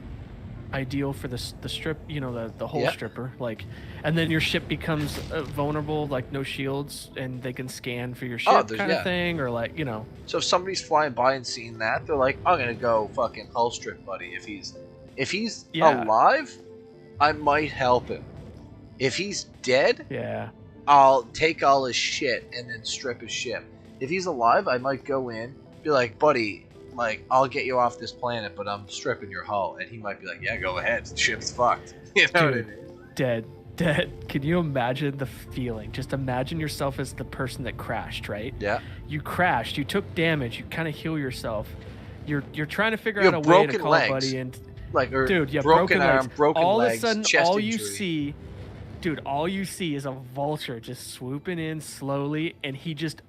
ideal for the strip, you know, the whole stripper, like, and then your ship becomes vulnerable, like no shields, and they can scan for your ship kind of thing, or like, you know.
So if somebody's flying by and seeing that, they're like, I'm gonna go fucking hull strip buddy. If he's alive, I might help him. If he's dead, I'll take all his shit and then strip his ship. If he's alive, I might go in, be like, buddy, like, I'll get you off this planet, but I'm stripping your hull. And he might be like, yeah, go ahead. The ship's fucked. You know what I mean?
Dead. Can you imagine the feeling? Just imagine yourself as the person that crashed, right?
Yeah.
You crashed. You took damage. You kind of heal yourself. You're trying to figure out a way to call buddy and
like, or
dude, yeah,
broken arm,
legs.
broken
all
legs,
of a sudden,
chest
all
injury.
you see, dude, all you see is a vulture just swooping in slowly, and he just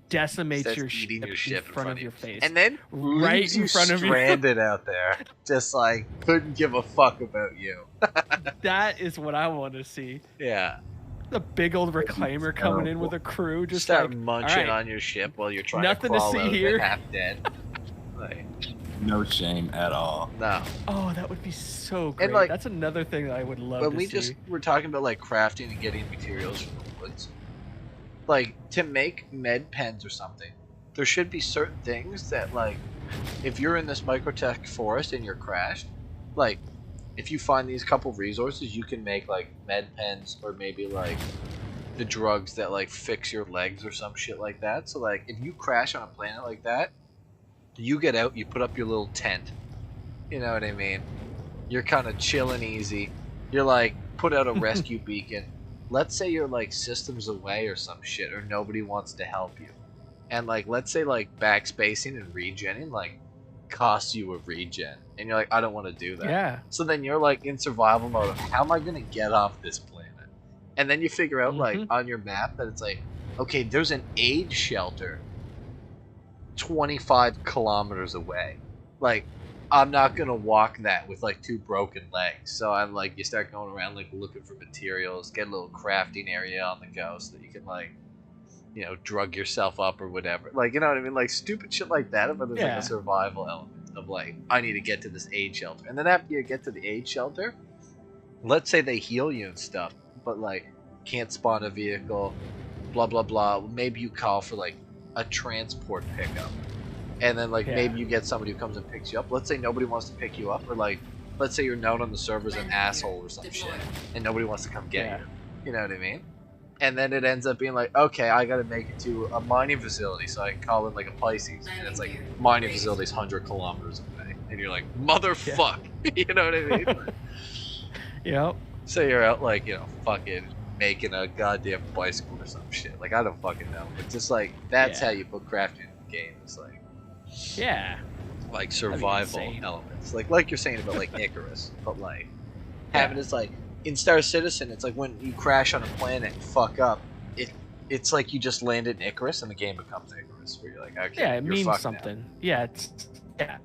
decimates your ship in front of your face,
and then
right in front of you,
stranded out there, just like couldn't give a fuck about you.
That is what I want to see.
Yeah,
the big old reclaimer coming in with a crew, just
start
like,
munching on your ship while you're trying
nothing
to crawl
to see
out
here.
half dead. Like,
no shame at all.
No.
Oh, that would be so great.
And like,
that's another thing that I would love
when
to
we
see.
just were talking about like crafting and getting materials from the woods. Like, to make med pens or something, there should be certain things that, like, if you're in this Microtech forest and you're crashed, like, if you find these couple resources, you can make, like, med pens or maybe, like, the drugs that, like, fix your legs or some shit like that. So, like, if you crash on a planet like that, you get out, you put up your little tent. You know what I mean? You're kind of chilling easy. You're, like, put out a rescue beacon. Let's say you're like systems away or some shit, or nobody wants to help you, and like, let's say like backspacing and regenning like costs you a regen, and you're like, I don't want to do that.
Yeah.
So then you're like in survival mode of, how am I gonna get off this planet? And then you figure out like on your map that it's like, okay, there's an aid shelter 25 kilometers away. Like, I'm not gonna walk that with like 2 broken legs. So I'm like, you start going around like looking for materials, get a little crafting area on the go so that you can like, you know, drug yourself up or whatever. Like, you know what I mean? Like stupid shit like that, but there's like a survival element of like, I need to get to this aid shelter. And then after you get to the aid shelter, let's say they heal you and stuff, but like can't spawn a vehicle, blah blah blah. Maybe you call for like a transport pickup. And then, like, maybe you get somebody who comes and picks you up. Let's say nobody wants to pick you up, or, like, let's say you're known on the server as an asshole or some shit, and nobody wants to come get you. You know what I mean? And then it ends up being like, okay, I gotta make it to a mining facility, so I call in, like, a Pisces, and it's like, mining facility's 100 kilometers away. and you're like, motherfuck. You know what I mean?
Yep.
Say you're out like, you know, fucking making a goddamn bicycle or some shit. Like, I don't fucking know. But just like, that's how you put crafting in the game. It's like,
yeah,
like survival elements. Like you're saying about like Icarus, but like having this like in Star Citizen, it's like when you crash on a planet and fuck up, it's like you just landed in Icarus and the game becomes Icarus, where you're like, okay,
yeah, it
you're
means
fucked
something.
now.
Yeah,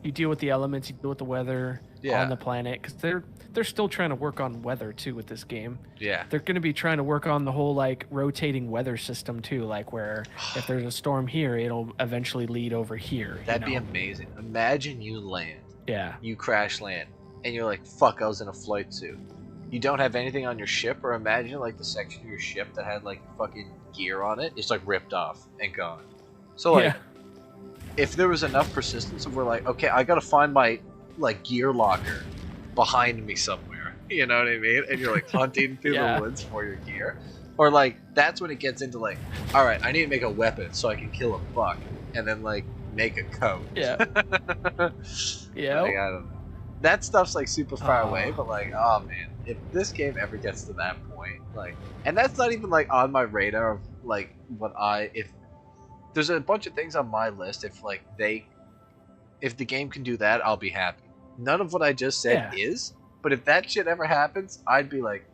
you deal with the elements, you deal with the weather on the planet, because they're still trying to work on weather too with this game.
Yeah.
They're going to be trying to work on the whole like rotating weather system too, like where if there's a storm here, it'll eventually lead over here.
That'd be amazing. Imagine you land.
Yeah.
You crash land, and you're like, fuck, I was in a flight suit. You don't have anything on your ship, or imagine like the section of your ship that had like fucking gear on it, it's like ripped off and gone. So like, if there was enough persistence of we're like, okay, I gotta find my like gear locker behind me somewhere, you know what I mean? And you're like hunting through the woods for your gear, or like that's when it gets into like, all right, I need to make a weapon so I can kill a buck, and then like make a coat.
Yeah. Yeah.
Like, I don't know. That stuff's like super far away, but like, oh man, if this game ever gets to that point, like, and that's not even like on my radar of like if there's a bunch of things on my list, if the game can do that, I'll be happy. None of what I just said is, but if that shit ever happens, I'd be like,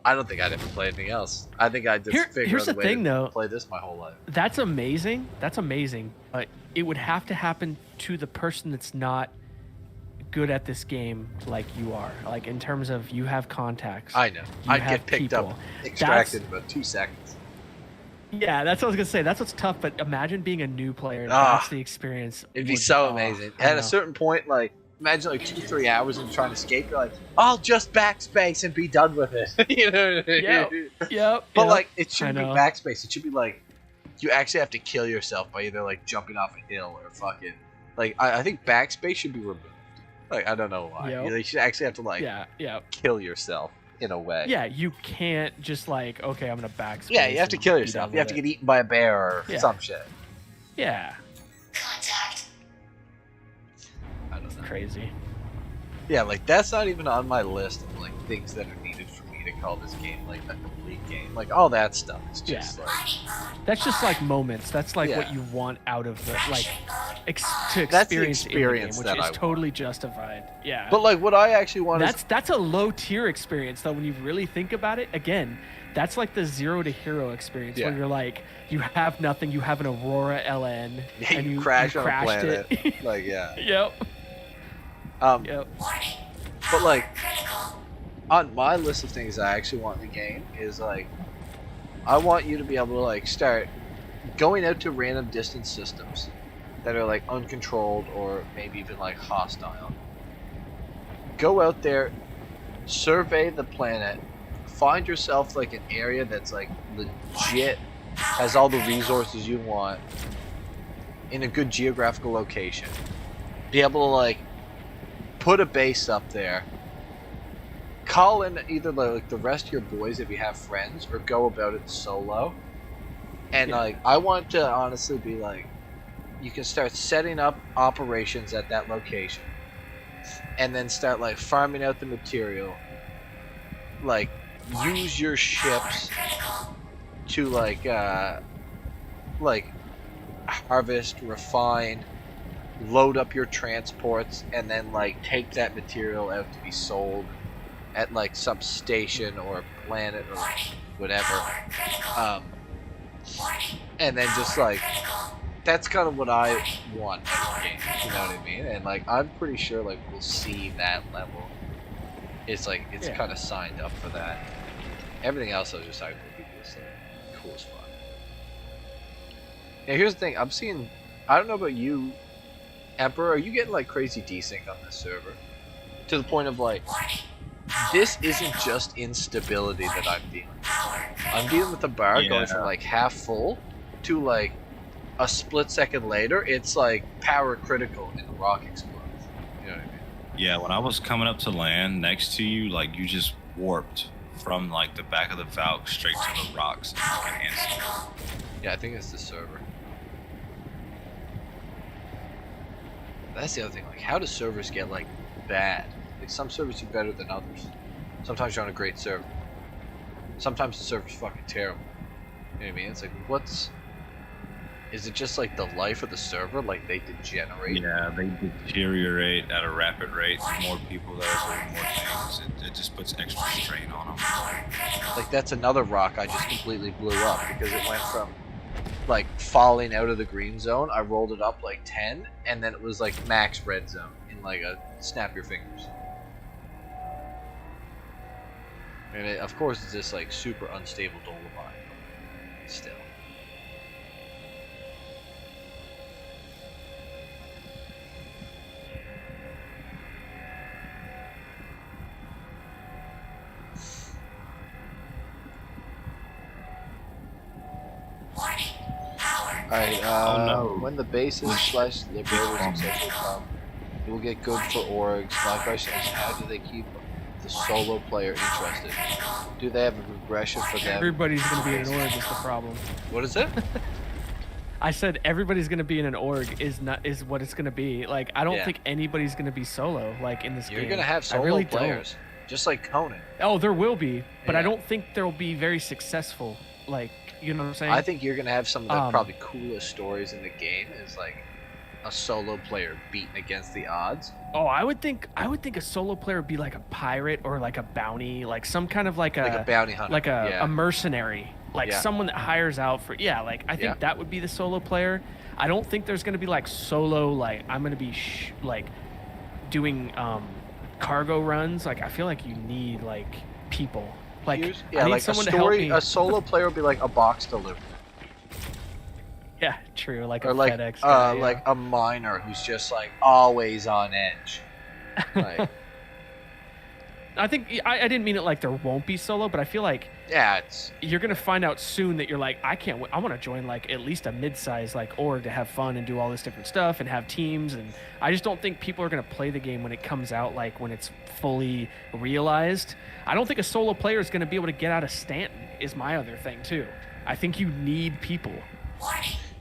I don't think I'd ever play anything else. I think I'd just figure out a way to play this my whole life.
That's amazing. That's amazing. But it would have to happen to the person that's not good at this game like you are. Like in terms of you have contacts.
I know. I'd get picked up, extracted in about 2 seconds.
Yeah, that's what I was gonna say. That's what's tough. But imagine being a new player. That's the experience.
It'd be so amazing. At a certain point, like imagine like 2-3 hours and trying to escape. You're like, I'll just backspace and be done with it. You know?
Yep.
But like, it shouldn't be backspace. It should be like you actually have to kill yourself by either like jumping off a hill or fucking like. I think backspace should be removed. Like I don't know why. You should actually have to like kill yourself in a way.
Yeah, you can't just like, okay, I'm gonna backspace.
Yeah, you have to kill yourself. You have to get eaten by a bear or some shit.
Yeah.
Contact.
I don't know.
Crazy.
Yeah, like that's not even on my list of like things that are needed for me to call this game like a complete game. Like all that stuff is just like
that's just like moments. That's like what you want out of the like to experience,
that's the experience
in the game,
that
which
I
is totally justified. Yeah.
But like what I actually want
that's a low tier experience though when you really think about it. Again, that's like the 0 to hero experience where you're like you have nothing, you have an Aurora LN and you
crash on
crashed
a planet.
it.
Like
Yep.
But like on my list of things I actually want in the game is like I want you to be able to like start going out to random distance systems that are like uncontrolled or maybe even like hostile. Go out there, survey the planet, find yourself like an area that's like legit has all the resources you want in a good geographical location. Be able to like put a base up there, call in either like the rest of your boys if you have friends, or go about it solo. And like I want to honestly be like, you can start setting up operations at that location, and then start like farming out the material. Like use your ships to like harvest, refine, load up your transports, and then like take that material out to be sold at like some station or planet or whatever, and then just like that's kind of what I want in the game, you know what I mean? And like I'm pretty sure like we'll see that level. It's like it's kind of signed up for that. Everything else I was just like just like cool as fuck. Now here's the thing, I'm seeing, I don't know about you, Emperor, are you getting like crazy desync on this server? To the point of like, this isn't just instability that I'm dealing with. I'm dealing with the bar going from like half full to like a split second later, it's like power critical and the rock explodes. You know what I mean?
Yeah, when I was coming up to land next to you, like you just warped from like the back of the Valk straight to the rocks like an instant.
Yeah, I think it's the server. That's the other thing. Like, how do servers get like bad? Like, some servers are better than others. Sometimes you're on a great server. Sometimes the server's fucking terrible. You know what I mean? It's like, is it just like the life of the server? Like, they degenerate?
Yeah, they deteriorate at a rapid rate. The more people that are doing more things, it just puts extra strain on them.
Like, that's another rock I just completely blew up because it went from like falling out of the green zone. I rolled it up like 10, and then it was like max red zone in like a snap your fingers. And it, of course, it's just like super unstable Dolomite. Still. Alright, when the bases slash liberators etc. come, it will get good for orgs. My question is, how do they keep the solo player interested? Do they have a progression for them?
Everybody's going to be in an org is the problem.
What is it?
I said everybody's going to be in an org is what it's going to be. Like, I don't think anybody's going to be solo like in this game.
You're going to have solo players, just like Conan.
Oh, there will be, but I don't think they'll be very successful. Like, you know what I'm saying?
I think you're going to have some of the probably coolest stories in the game is like a solo player beating against the odds.
Oh, I would think a solo player would be like a pirate or like a bounty, like some kind of like a
bounty hunter,
like a mercenary, like
Yeah.
someone that hires out for like I think that would be the solo player. I don't think there's going to be like solo like I'm going to be like doing cargo runs. Like, I feel like you need like people. Like, I need
like
someone
a
to help me.
A solo player would be like a box delivery.
Yeah, true. Like
Or
a
like
FedEx guy, yeah.
like a miner who's just like always on edge. Like,
I think I didn't mean it like there won't be solo, but I feel like you're gonna find out soon that you're like, I want to join like at least a mid-size like org to have fun and do all this different stuff and have teams. And I just don't think people are gonna play the game when it comes out, like when it's fully realized. I don't think a solo player is gonna be able to get out of Stanton. Is my other thing too. I think you need people.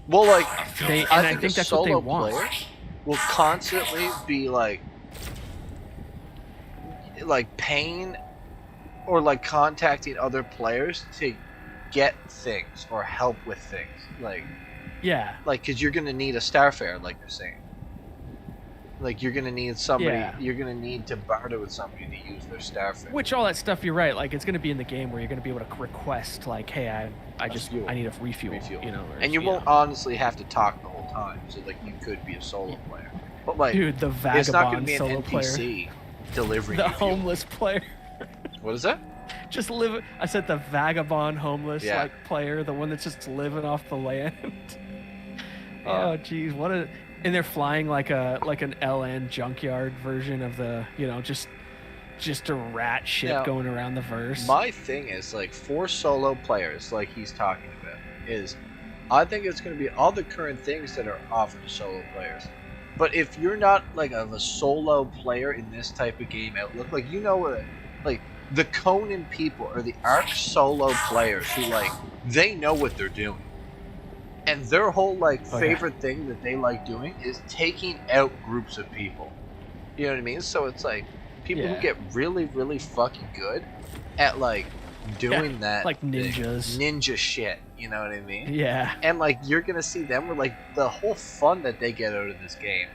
well, like
I think that's what they want.
Player will constantly be like paying or like contacting other players to get things or help with things. Like, because you're gonna need a starfare, like you're saying. Like, you're gonna need somebody. You're gonna need to barter with somebody to use their starfare.
Which all that stuff, you're right. Like, it's gonna be in the game where you're gonna be able to request, like, hey, I need a refuel. You know,
and you won't honestly have to talk the whole time. So like, you could be a solo player. But like,
dude, the vagabond
it's not gonna be an
solo
NPC
player.
Delivering
The
you fuel.
homeless player.
What is that?
Just live. I said the vagabond homeless like player, the one that's just living off the land. Oh, geez, what a! And they're flying like an LN junkyard version of the, just a rat ship going around the verse.
My thing is, like, for solo players, like he's talking about, is I think it's going to be all the current things that are offered to solo players. But if you're not like a solo player in this type of game outlook, like, like the Conan people are the arc solo players who like they know what they're doing, and their whole like favorite thing that they like doing is taking out groups of people. You know what I mean? So it's like people who get really, really fucking good at like doing that,
like
ninja shit. You know what I mean?
Yeah.
And like you're gonna see them where like the whole fun that they get out of this game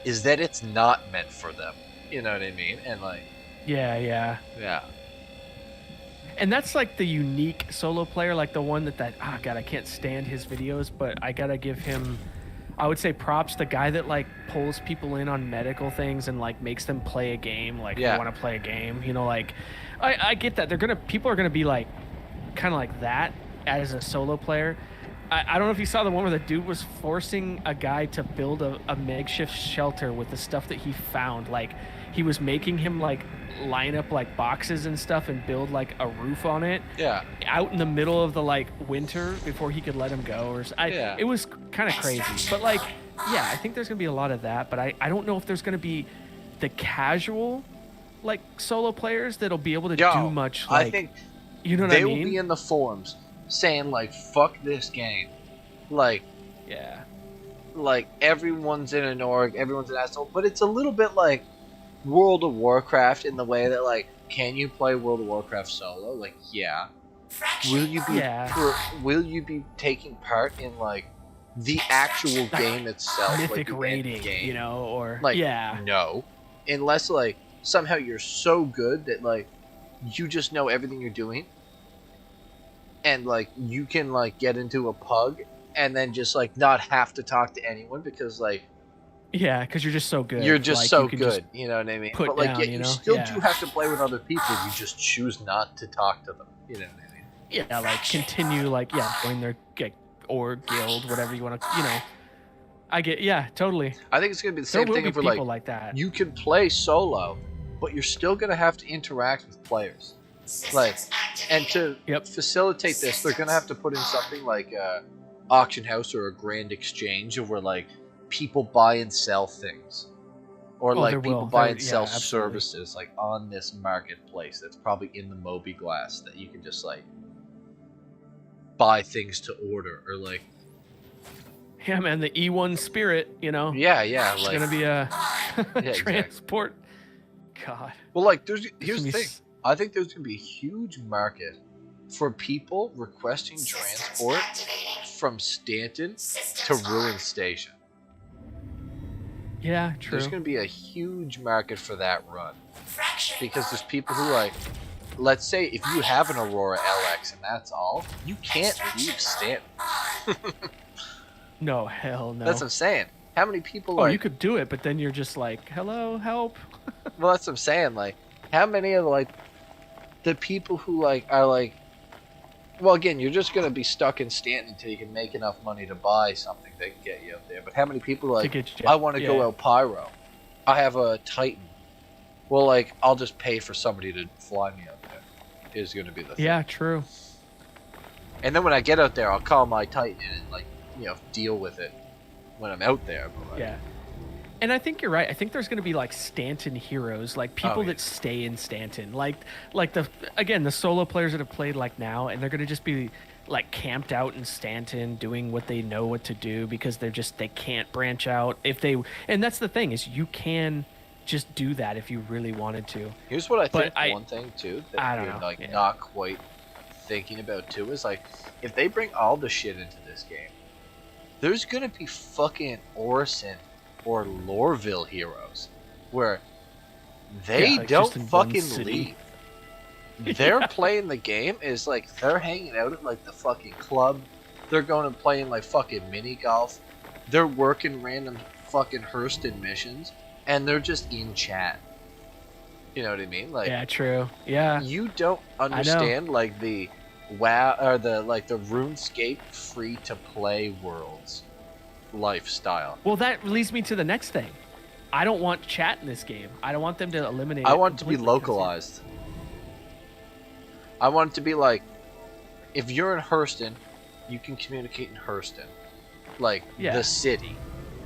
is that it's not meant for them. You know what I mean? And like
yeah. And that's like the unique solo player, like the one that God, I can't stand his videos, but I gotta give him, I would say, props. The guy that like pulls people in on medical things and like makes them play a game, like they want to play a game. Like I get that people are gonna be like kind of like that as a solo player. I don't know if you saw the one where the dude was forcing a guy to build a makeshift shelter with the stuff that he found. Like, he was making him like line up like boxes and stuff and build like a roof on it.
Yeah.
Out in the middle of the like winter before he could let him go. It was kind of crazy. But like, I think there's gonna be a lot of that. But I don't know if there's gonna be the casual like solo players that'll be able to do much. Like,
I think
you know what I mean?
They will be in the forums saying like, "Fuck this game," like, like everyone's in an org, everyone's an asshole, but it's a little bit like World of Warcraft in the way that like, can you play World of Warcraft solo? Like, yeah. Will you be will you be taking part in like the actual game itself,
Mythic
like the
rating,
game?
you know, or
Like,
yeah.
no, unless like somehow you're so good that like you just know everything you're doing, and like you can like get into a pug and then just like not have to talk to anyone because like
Yeah, because you're just so good.
you're just
like,
so
you can
good,
just
you know what I mean?
put
But like,
down,
yet
you
you
know?
still
Yeah.
do have to play with other people. You just choose not to talk to them. You know what I mean?
Yeah, like continue, like join their or guild, whatever you want to, you know. I get, yeah, totally.
I think it's gonna be the
There
same
will
thing
be
if we're
people
like
that.
you can play solo, but you're still gonna have to interact with players. Like, and to facilitate this, they're gonna have to put in something like a auction house or a grand exchange of where like people buy and sell things, or
Oh,
like
there
people
will.
buy
There-
and
yeah,
sell
absolutely.
services like on this marketplace that's probably in the Moby Glass that you can just like buy things to order or like.
Yeah, man, the E1 Spirit, you know.
Yeah,
It's
like
gonna be a
exactly.
transport. God.
Well, like,
It's
here's
gonna
the
be
thing. I think there's gonna be a huge market for people requesting transport from Stanton to Ruin Station.
Yeah, true.
There's gonna be a huge market for that run because there's people who like, let's say if you have an Aurora LX and that's all, you can't leave Stanton.
No, hell no.
That's what I'm saying. How many people
Oh,
like?
you could do it, but then you're just like, hello, help.
Well, that's what I'm saying. Like, how many of like the people who like are like, well, again, you're just gonna be stuck in Stanton until you can make enough money to buy something that can get you up there. But how many people are like, I want to go El Pyro. I have a Titan. Well, like, I'll just pay for somebody to fly me out there. Is gonna be the thing.
Yeah, true.
And then when I get out there, I'll call my Titan and like, you know, deal with it when I'm out there. But like,
Yeah. And I think you're right. I think there's going to be like Stanton heroes, like people that stay in Stanton, like the solo players that have played like now, and they're going to just be like camped out in Stanton doing what they know what to do because they can't branch out and that's the thing is you can just do that if you really wanted to.
Here's what I think. One thing too that you're like
know.
not quite thinking about too is like if they bring all the shit into this game, there's gonna be fucking Orison or Lorville heroes where they don't fucking leave. They're playing the game is like they're hanging out at like the fucking club. They're going and playing like fucking mini golf. They're working random fucking Hurston missions and they're just in chat. You know what I mean? Like,
yeah, true. Yeah.
You don't understand like the WoW or the RuneScape free to play worlds lifestyle.
Well, that leads me to the next thing. I don't want chat in this game. I don't want them to eliminate
I
it
want it to be
completely, 'cause
localized. I want it to be like, if you're in Hurston, you can communicate in Hurston, like the city.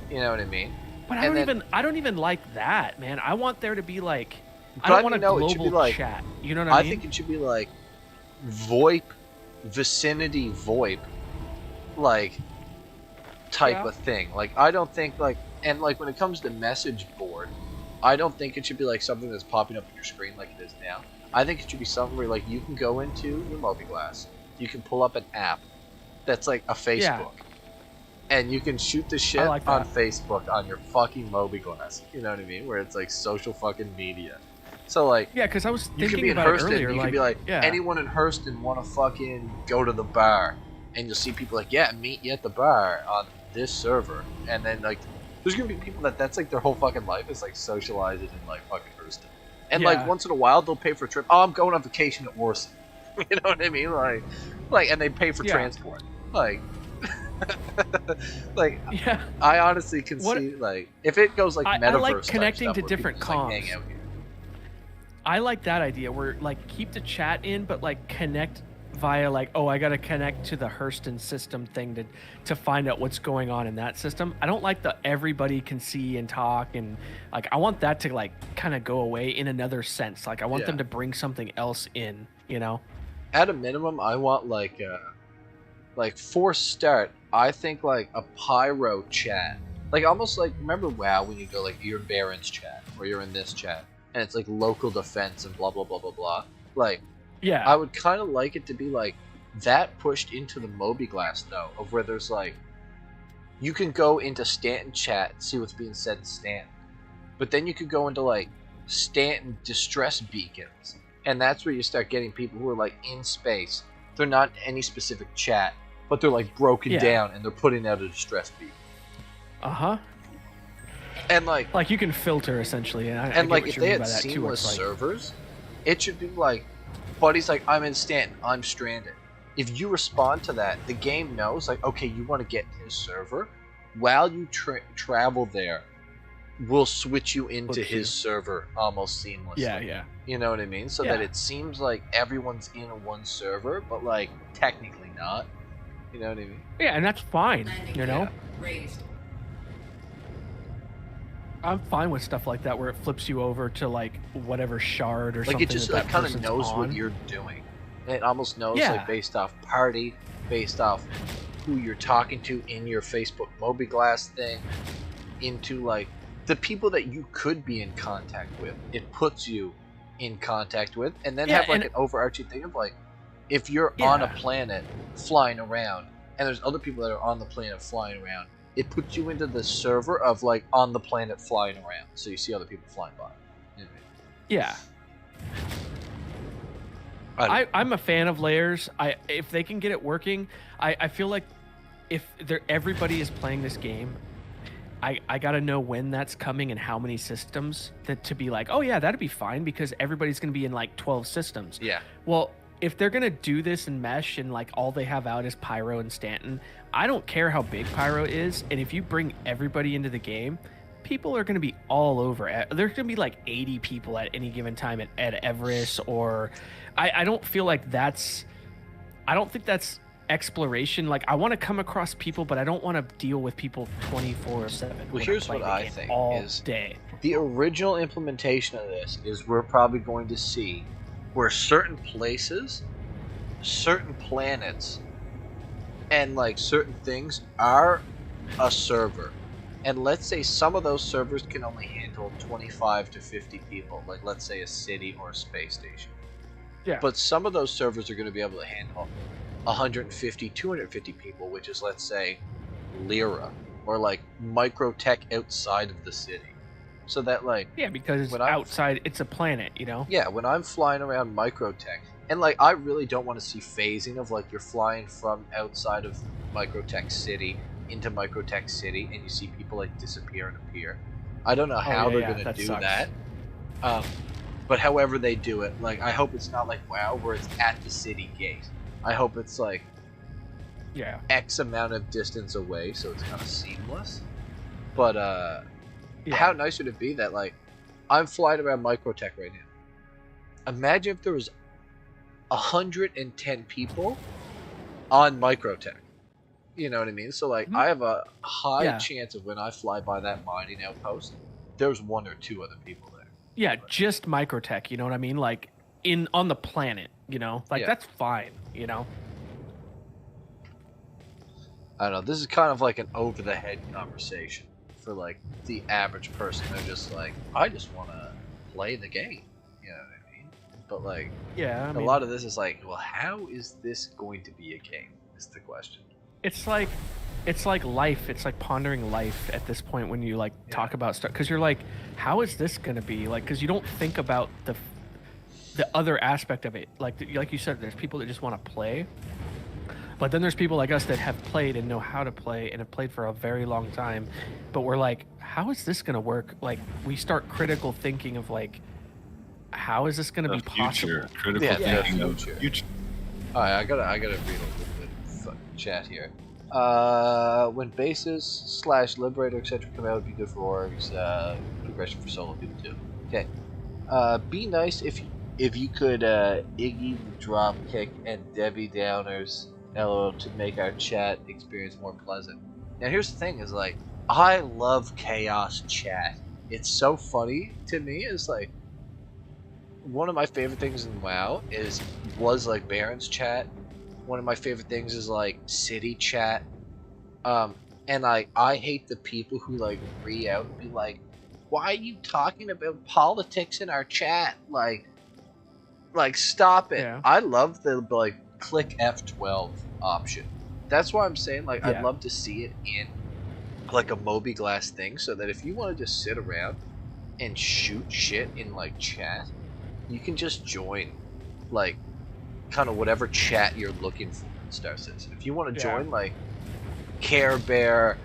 You know what I mean?
But I don't even like that, man. I want there to be like, I
But
don't want a
it should be
global
like,
chat. You know what I mean?
I think it should be like VoIP, vicinity VoIP, like type of thing. Like I don't think like, and like when it comes to message board, I don't think it should be like something that's popping up on your screen like it is now. I think it should be something where like you can go into your Moby Glass, you can pull up an app that's like a Facebook, and you can shoot the shit on Facebook on your fucking Moby Glass. You know what I mean? Where it's like social fucking media. So like,
yeah, because I was
you could
thinking
be in
about it
Hurston.
earlier.
You
like,
could be like,
yeah.
anyone in Hurston want to fucking go to the bar, and you'll see people like, yeah, meet you at the bar on this server, and then like, there's gonna be people that's like their whole fucking life is like socializing in like fucking Hurston, and like once in a while they'll pay for a trip. Oh, I'm going on vacation at Orson. You know what I mean? Like, and they pay for transport. Like, like, I honestly can see like if it goes like metaverse.
I like connecting to different
comms. Like, hang out here.
I like that idea where like keep the chat in, but like connect via like, oh, I gotta connect to the Hurston system thing to find out what's going on in that system. I don't like the everybody can see and talk, and like I want that to like kind of go away in another sense. Like I want them to bring something else in, you know.
At a minimum, I want like for start, I think like a pyro chat, like almost like remember WoW when you go like you're in Baron's chat or you're in this chat and it's like local defense and blah blah blah blah blah. Like,
Yeah.
I would kind of like it to be like that pushed into the Moby-Glass though, of where there's like you can go into Stanton chat and see what's being said in Stanton, but then you could go into like Stanton distress beacons, and that's where you start getting people who are like in space. They're not in any specific chat, but they're like broken down and they're putting out a distress beacon. And like
you can filter essentially, and I
and
get
like
what
if
you
they
mean
had
by that too, where
seamless
it's like-
servers, it should be like, buddy's like, I'm in Stanton, I'm stranded. If you respond to that, the game knows like, okay, you want to get his server. While you travel there, we'll switch you into his server almost seamlessly.
Yeah.
You know what I mean? So that it seems like everyone's in one server, but like technically not. You know what I mean?
Yeah, and that's fine. You know,
Raised.
I'm fine with stuff like that where it flips you over to like whatever shard or
Like
something.
it just
that
like kind of
person's
knows what
on.
you're doing. It almost knows
Yeah.
like based off party, based off who you're talking to in your Facebook Moby-Glass thing, into like the people that you could be in contact with. It puts you in contact with, and then have like an overarching thing of like, if you're on a planet flying around, and there's other people that are on the planet flying around, it puts you into the server of like on the planet flying around, so you see other people flying by. You know what
Yeah. I'm a fan of layers. If they can get it working, I feel like if everybody is playing this game, I gotta know when that's coming and how many systems to be like, oh yeah, that'd be fine because everybody's gonna be in like 12 systems.
Yeah.
Well, if they're gonna do this in mesh and like all they have out is Pyro and Stanton, I don't care how big Pyro is, and if you bring everybody into the game, people are gonna be all over it. There's gonna be like 80 people at any given time at Everest, or I don't feel like I don't think that's exploration. Like I want to come across people, but I don't want to deal with people 24/7.
Well, here's what I think
all
is
day.
The original implementation of this is we're probably going to see where certain places, certain planets, and like certain things are a server. And let's say some of those servers can only handle 25 to 50 people, like let's say a city or a space station.
Yeah.
But some of those servers are going to be able to handle 150, 250 people, which is, let's say, Lyra, or like Microtech outside of the city. So that, like,
yeah, because
when
outside, it's a planet, you know?
Yeah, when I'm flying around Microtech, and like, I really don't want to see phasing of like you're flying from outside of Microtech City into Microtech City, and you see people like disappear and appear. I don't know how they're going to do
sucks.
that. But however they do it, like, I hope it's not like WoW, where it's at the city gate. I hope it's like X amount of distance away, so it's kind of seamless. But how nice would it be that like I'm flying around Microtech right now? Imagine if there was 110 people on Microtech. You know what I mean? So like I have a high chance of when I fly by that mining outpost, there's one or two other people there.
Yeah, just Microtech, you know what I mean? Like on the planet, you know? Like that's fine, you know?
I don't know, this is kind of like an over the head conversation for like the average person. They're just like, I just want to play the game. You know what I mean? But like,
I mean,
a lot of this is like, well, how is this going to be a game? Is the question.
It's like life. It's like pondering life at this point when you like talk about stuff, because you're like, how is this gonna be? Like, because you don't think about the other aspect of it. Like you said, there's people that just want to play, but then there's people like us that have played and know how to play and have played for a very long time. But we're like, how is this gonna work? Like, we start critical thinking of like, how is this gonna be possible?
Critical thinking of future.
All right, I gotta read a little bit of chat here. When bases / Liberator etc. come out, would be good for orgs. Progression for solo people too. Okay. Be nice if you could Iggy the Dropkick and Debbie Downers LOL to make our chat experience more pleasant. Now here's the thing: is like, I love chaos chat. It's so funny to me. It's like one of my favorite things in WoW was like Baron's chat. One of my favorite things is like city chat. And I hate the people who like re-out and be like, why are you talking about politics in our chat? Like stop it.
Yeah.
I love the like click F12 option. That's why I'm saying like I'd
Yeah.
love to see it in like a Moby Glass thing, so that if you want to just sit around and shoot shit in like chat, you can just join like kind of whatever chat you're looking for in Star Citizen. If you want to join like Care Bear,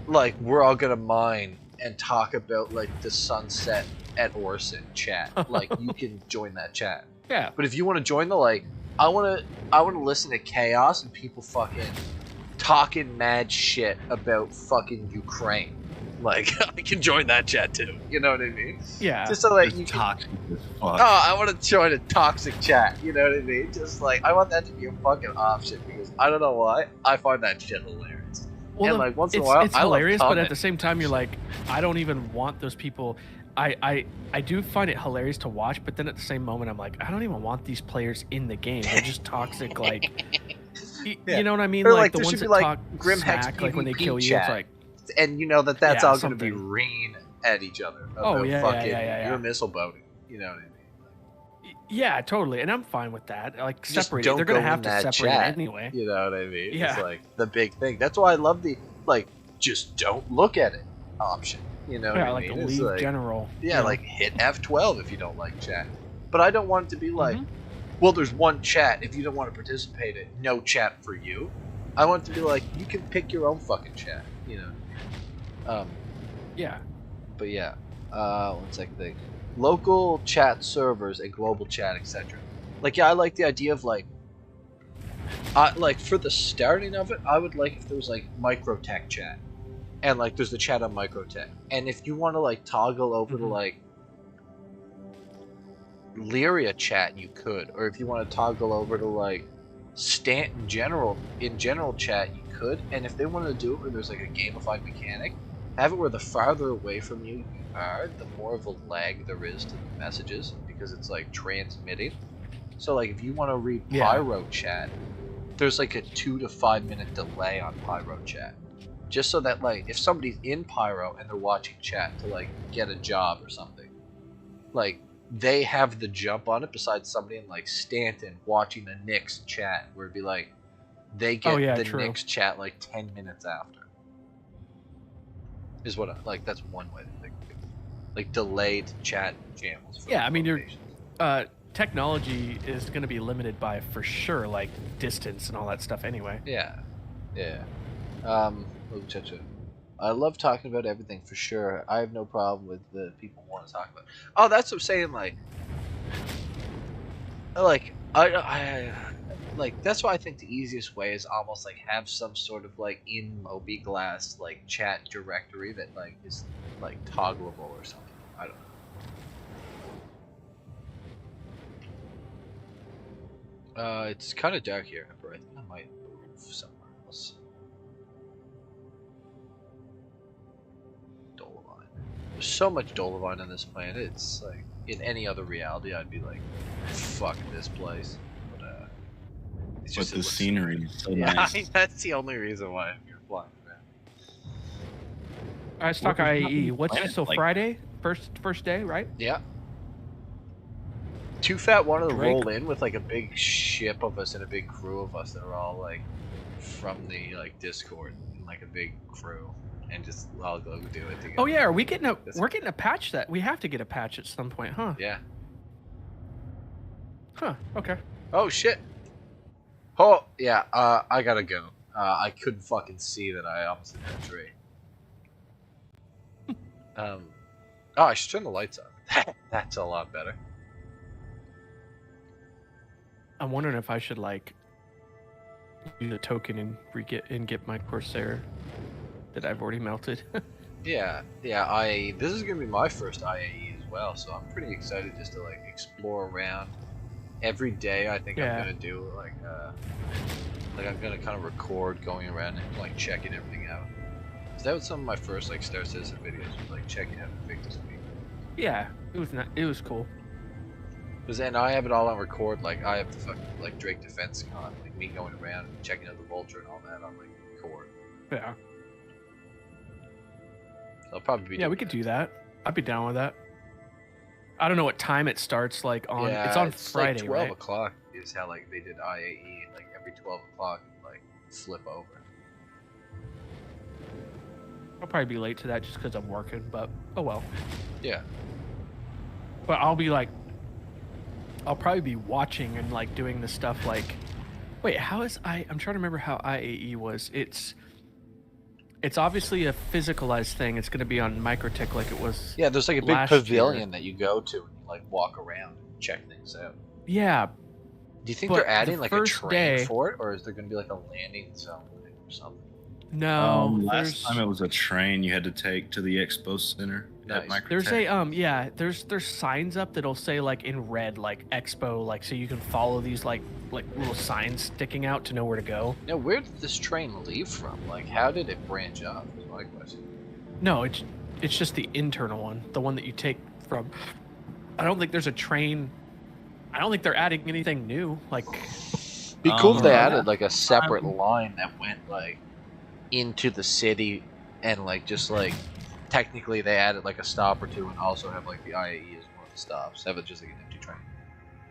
like we're all gonna mine and talk about like the sunset at Orson chat, like you can join that chat.
Yeah.
But if you want to join the like, I want to listen to chaos and people fucking talking mad shit about fucking Ukraine. Like I can join that chat too. You know what I mean?
Yeah.
Just so like
It's
you can,
toxic as fuck.
oh, I want to join a toxic chat. You know what I mean? Just like I want that to be a fucking option because I don't know why I find that shit hilarious.
Well,
and like once in a while,
it's
I
hilarious,
love
but at the same time, you're like, I don't even want those people. I do find it hilarious to watch, but then at the same moment, I'm like, I don't even want these players in the game. They're just toxic, like, you know what I mean?
Or
like the
there
ones
should
that
be
talk
like Grim Hex
smack, like when they
PvP
kill you,
chat.
it's like,
and you know that's
yeah,
all going to be
something.
reeing at each other.
Oh,
about
yeah,
fucking,
yeah.
you're missile boating. You know what I mean?
Yeah, totally, and I'm fine with that. Like
Just
separate it.
don't
They're gonna
go
have
in
to
that
separate
chat,
it anyway.
You know what I mean?
Yeah.
It's like the big thing. That's why I love the like just don't look at it option. You know
Yeah,
what I
like
mean?
the
It's
leave
like,
general.
Yeah,
you know?
like hit F12 if you don't like chat. But I don't want it to be like,
Mm-hmm.
well, there's one chat. If you don't want to participate in, no chat for you. I want it to be like you can pick your own fucking chat. You know.
Yeah.
But yeah, one second thing. Local chat servers and global chat, etc. Like, yeah, I like the idea of like for the starting of it, I would like if there was like Microtech chat, and like there's the chat on Microtech, and if you want to like toggle over to like Lyria chat, you could, or if you want to toggle over to like Stanton in general chat, you could, and if they wanted to do it where there's like a gamified mechanic, have it where the farther away from you are, the more of a lag there is to the messages, because it's like transmitting. So like if you want to read Pyro chat, there's like a 2 to 5 minute delay on Pyro chat, just so that like if somebody's in Pyro and they're watching chat to like get a job or something, like they have the jump on it, besides somebody in like Stanton watching the Knicks chat, where it'd be like they get the Knicks chat like 10 minutes after. Is what that's one way to think of it. Like delayed chat channels.
Yeah, I mean, your technology is going to be limited by, for sure, like distance and all that stuff anyway.
Yeah. I love talking about everything for sure. I have no problem with the people who want to talk about it. Oh, that's what I'm saying. Like that's why I think the easiest way is almost like have some sort of like in Moby Glass like chat directory that like is like toggleable or something. I don't know. It's kind of dark here, but I think I might move somewhere else. Dolomite. There's so much Dolomite on this planet. It's like in any other reality, I'd be like, "Fuck this place." It's
But
just
the scenery is so
yeah,
nice.
that's the only reason why I'm here flying around.
All right, let's talk IAE. What's so
like,
Friday? First day, right?
Yeah. Too Fat wanted to
Drake.
roll in with like a big ship of us and a big crew of us that are all like from the like Discord, and, like a big crew, and just all go do it together.
Oh yeah, we're getting a patch that we have to get a patch at some point, huh?
Yeah.
Huh. Okay.
Oh shit. Oh yeah. I gotta go. I couldn't fucking see that I almost hit that tree. Oh, I should turn the lights on. That's a lot better.
I'm wondering if I should like use a token and get my Corsair that I've already melted.
Yeah, IAE. This is gonna be my first IAE as well, so I'm pretty excited just to like explore around. Every day, I think I'm gonna do like I'm gonna kind of record going around and like checking everything out. So that was some of my first like Star Citizen videos, was like checking out the things.
Yeah, it was cool.
Because then I have it all on record. Like I have the fucking like Drake Defense Con, like me going around and checking out the Vulture and all that on like record.
Yeah.
I'll probably be.
Yeah, we could do that. I'd be down with that. I don't know what time it starts. Like on,
Yeah,
it's on
it's
Friday,
like 12
right?
o'clock is how like they did IAE. Like every 12 o'clock, like flip over.
I'll probably be late to that just because I'm working, but oh well.
Yeah.
But I'll probably be watching and like doing the stuff like, wait, how is I'm trying to remember how IAE was. It's obviously a physicalized thing. It's going to be on Microtech like it was.
Yeah, there's like a big
last
pavilion
year.
that you go to and you like walk around and check things out.
Yeah.
Do you think
but
they're adding
the
like a
first
train
day,
for it, or is there going to be like a landing zone or something?
No,
last time it was a train you had to take to the expo center at Microtech.
There's there's signs up that'll say like in red like expo, like so you can follow these like little signs sticking out to know where to go.
Now, where did this train leave from? Like, how did it branch off? Is my question.
No, it's just the internal one, the one that you take from. I don't think there's a train. I don't think they're adding anything new. Like,
Be cool if they added like a separate line that went like into the city, and like just like technically they added like a stop or two, and also have like the IAE as one of the stops. Have it just like an empty train.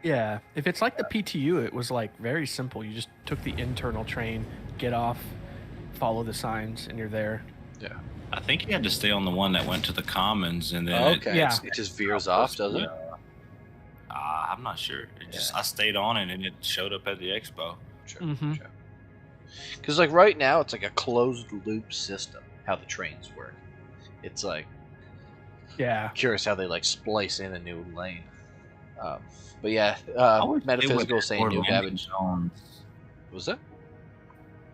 yeah, if it's like the PTU, it was like very simple. You just took the internal train, get off, follow the signs, and you're there.
Yeah.
I think you had to stay on the one that went to the Commons, and then
Okay. It just veers off, does it?
I'm not sure. It just I stayed on it, and it showed up at the expo.
Sure.
Mm-hmm.
Sure. Because like right now, it's like a closed loop system. How the trains work. It's like.
Yeah.
Curious how they like splice in a new lane. But yeah, Metaphysical saying new Babbage. Was that?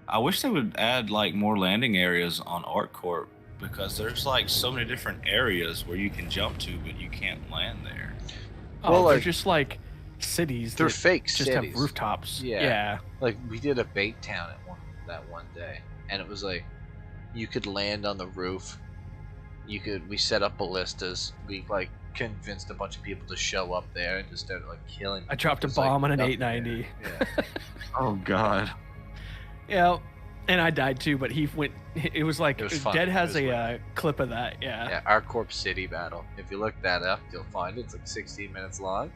I wish they would add like more landing areas on ArtCorp, because there's like so many different areas where you can jump to, but you can't land there.
Oh,
Well,
they're
like-
just like cities.
They're
that
fake
just
cities.
have rooftops.
Yeah.
Yeah.
Like we did a bait town at that one day, and it was like you could land on the roof. We set up ballistas. We like convinced a bunch of people to show up there and just started like killing.
I dropped a
It's, like,
bomb on an
nothing
890.
there. Yeah.
Oh God.
Yeah, and I died too, but he went. It was like
It was fun.
Dead
It
has
was
a clip of that. Yeah.
Yeah, our Corp City battle. If you look that up, you'll find it's like 16 minutes long,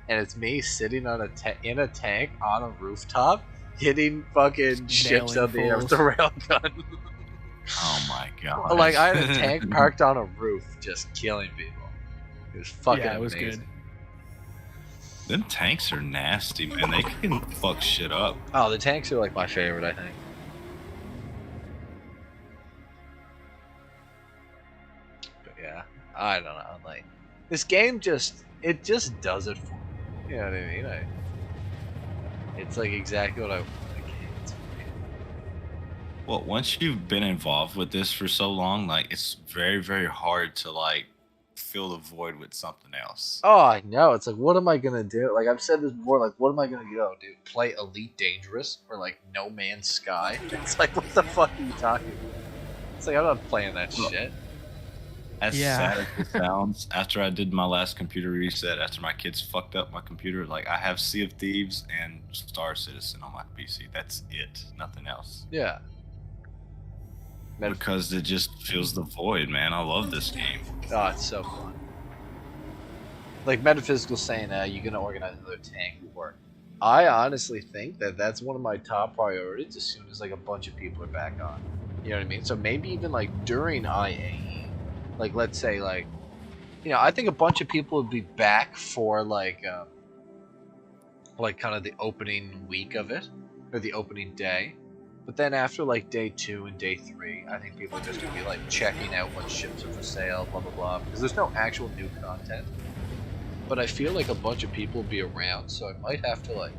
and it's me sitting on in a tank on a rooftop, hitting fucking ships out the air with the railgun.
Oh my God.
Like I had a tank parked on a roof, just killing people. It was fucking
Yeah, it was
amazing.
good.
Them tanks are nasty, man. They can fuck shit up.
Oh, the tanks are like my favorite, I think. But yeah, I don't know. Like this game just does it for me. You know what I mean? It's like exactly what I want.
Well, once you've been involved with this for so long, like it's very, very hard to like fill the void with something else.
Oh, I know. It's like, what am I gonna do? Like I've said this before. Like, what am I gonna go do? Play Elite Dangerous or like No Man's Sky? It's like, what the fuck are you talking about? It's like I'm not playing that shit.
As sad as it sounds, after I did my last computer reset, after my kids fucked up my computer, like I have Sea of Thieves and Star Citizen on my PC. That's it. Nothing else.
Yeah.
Because it just fills the void, man. I love this game.
Oh, it's so fun. Like Metaphysical saying, you're gonna organize another tank war. I honestly think that that's one of my top priorities as soon as like a bunch of people are back on. You know what I mean? So maybe even like during IAE, like let's say like, you know, I think a bunch of people would be back for like kind of the opening week of it, or the opening day. But then after like day 2 and day 3, I think people are just gonna be like checking out what ships are for sale, blah blah blah, because there's no actual new content. But I feel like a bunch of people will be around, so I might have to like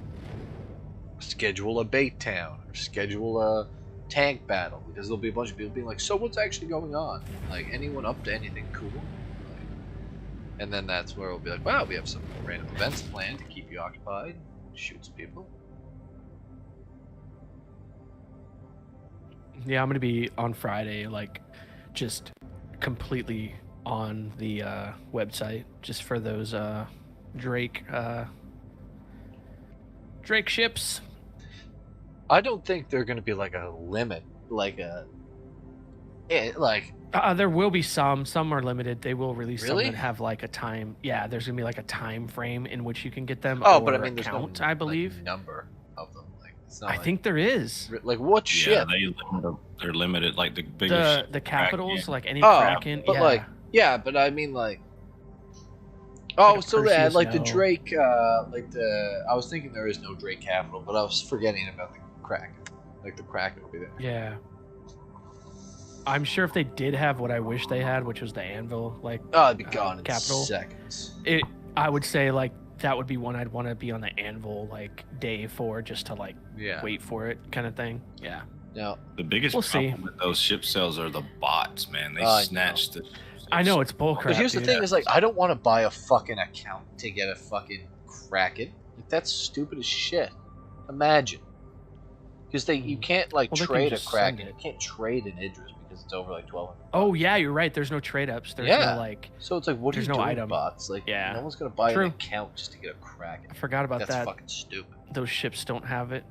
schedule a bait town or schedule a tank battle, because there'll be a bunch of people being like, so what's actually going on? Like, anyone up to anything cool? Like, and then that's where we'll be like, wow, we have some random events planned to keep you occupied, shoot some people.
Yeah, I'm gonna be on Friday, like, just completely on the website, just for those Drake ships.
I don't think they're gonna be like a limit, like a like
there will be some. Some are limited. They will release
Really?
some that have like a time. Yeah, there's gonna be like a time frame in which you can get them.
Oh,
or
but I mean, there's
count,
no
I believe.
like, number of them. Like, it's not
I
like,
think there is.
Like what ship?
They're limited. Like the biggest.
The capitals, like any
Oh,
Kraken.
but
Yeah.
like but I mean like. Oh, so they had like the
no.
Drake, like the. I was thinking there is no Drake capital, but I was forgetting about the Kraken. Like the Kraken would be there.
Yeah. I'm sure if they did have what I wish they had, which was the Anvil, like
Oh, it'd be gone in
capital
seconds.
I would say like that would be one I'd want to be on the Anvil like day for, just to like wait for it kind of thing. Yeah.
No.
The biggest
We'll
problem
see.
with those ship cells are the bots, man. They
I
snatch the.
I know it's bullcrap.
But here's the
dude.
thing: is like I don't want to buy a fucking account to get a fucking Kraken. Like that's stupid as shit. Imagine, because you can't like
Well, they can
trade a
just
Kraken.
send
You
it.
can't trade an Idris because it's over like 1200.
Oh yeah, you're right. There's no trade ups. There's no like.
So it's like, what are
there's
you
no
doing,
item.
bots? Like,
Yeah.
no one's gonna buy
True.
an account just to get a Kraken.
I forgot about
That's
that.
fucking stupid.
Those ships don't have it.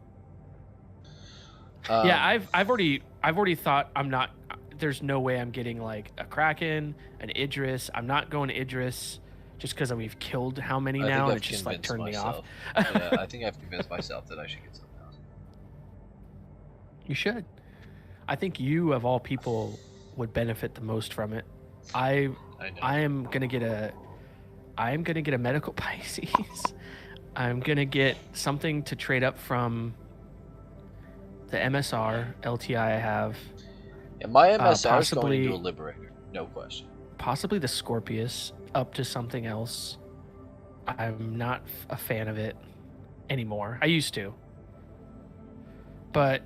Um,
Yeah, I've already thought I'm not. There's no way I'm getting like a Kraken, an Idris. I'm not going to Idris just because we've killed how many
I
now,
think
and
I've
it's just like
convinced
turned me off.
myself. Yeah, I think I've convinced myself that I should get something else.
You should. I think you, of all people, would benefit the most from it. I am gonna get a medical Pisces. I'm gonna get something to trade up from the MSR LTI I have.
Yeah, my MSR is going
possibly-
into a Liberator, no question.
Possibly the Scorpius up to something else. I'm not a fan of it anymore. I used to. But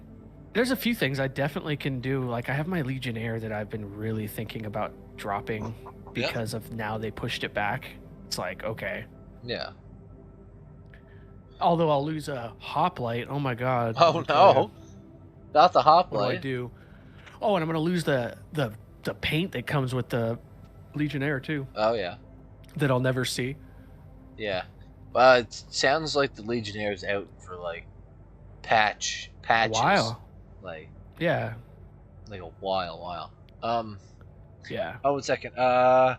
there's a few things I definitely can do. Like I have my Legionnaire that I've been really thinking about dropping because of now they pushed it back. It's like, okay.
Yeah.
Although I'll lose a hoplite. Oh my god.
Oh no. Not the
What do I
hoplite.
do? Oh, and I'm gonna lose the paint that comes with the Legionnaire too.
Oh yeah.
That I'll never see.
Yeah. It sounds like the Legionnaire's out for like patches.
while.
Like
Yeah.
like a while.
Yeah.
Oh, 1 second. You gonna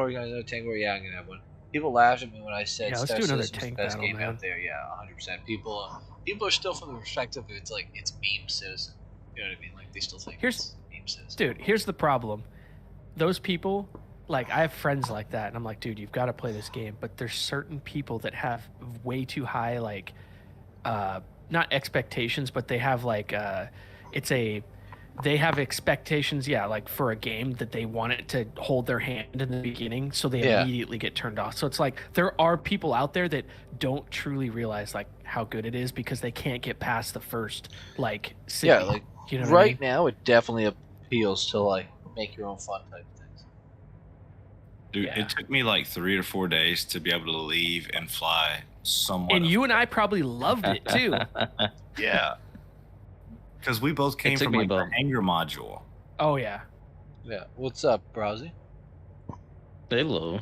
organize another tank war? Yeah, I'm gonna have one. People laughed at me when I said
Yeah, let's
Star
do another
Citizen was the
tank
best
battle,
game
man.
out there. Yeah, 100%. People are still from the perspective of it's like it's meme citizen. You know what I mean? Like they still think it's meme citizen.
Dude, here's the problem. Those people, like, I have friends like that, and I'm like, dude, you've got to play this game. But there's certain people that have way too high, like, not expectations, but they have like, they have expectations, yeah, like for a game that they want it to hold their hand in the beginning, so they
Yeah.
immediately get turned off. So it's like there are people out there that don't truly realize like how good it is because they can't get past the first like city.
Yeah, like
you know what I
right
mean?
now it definitely appeals to like make your own fun type things.
Dude,
Yeah.
it took me like 3 or 4 days to be able to leave and fly somewhat.
And you and I probably loved it too.
Yeah. Because we both came
took
from
me
like the
about-
hangar module.
Oh yeah.
Yeah. What's up, Browsy?
Hello.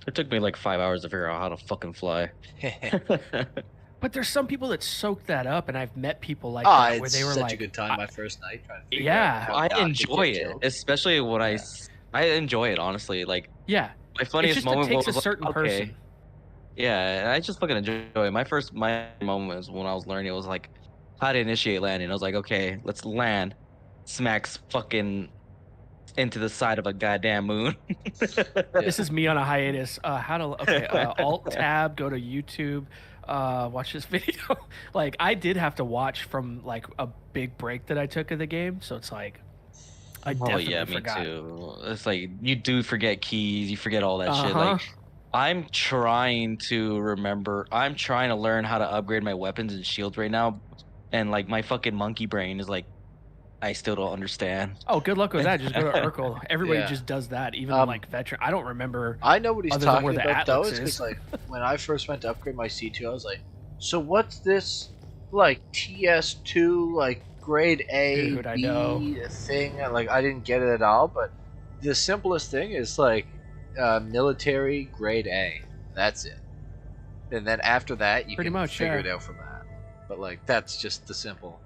It took me like 5 hours to figure out how to fucking fly.
But there's some people that soak that up, and I've met people like
Ah,
that where
it's
they were
such
like,
a good time my first night trying to figure
Yeah.
out how
I
not to
enjoy
get
it,
killed.
especially when I enjoy it honestly. Like
yeah.
my funniest
just,
moment
it takes
was
a certain
like, okay.
person.
Yeah, and I just fucking enjoy it. My moment was when I was learning. It was like how to initiate landing. I was like, okay, let's land. Smacks fucking into the side of a goddamn moon.
This is me on a hiatus. How to Alt tab, go to YouTube, watch this video. Like I did have to watch from like a big break that I took of the game, so it's like I
Oh
definitely
yeah, me
forgot.
too. It's like you do forget keys, you forget all that shit.
Uh-huh.
Like I'm trying to remember. I'm trying to learn how to upgrade my weapons and shields right now, and like my fucking monkey brain is like, I still don't understand.
Oh, good luck with that. Just go to Urkel. Everybody
Yeah.
just does that. Even like veteran. I don't remember.
I know what he's
other than
talking
where the
about though.
Atlas
Is
is.
'cause, like when I first went to upgrade my C2, I was like, so what's this like TS2 like grade A
Dude, I
B
know.
thing? And, like I didn't get it at all. But the simplest thing is like military grade A. That's it. And then after that, you
Pretty
can
much,
figure
yeah.
it out from that. But like that's just the simple.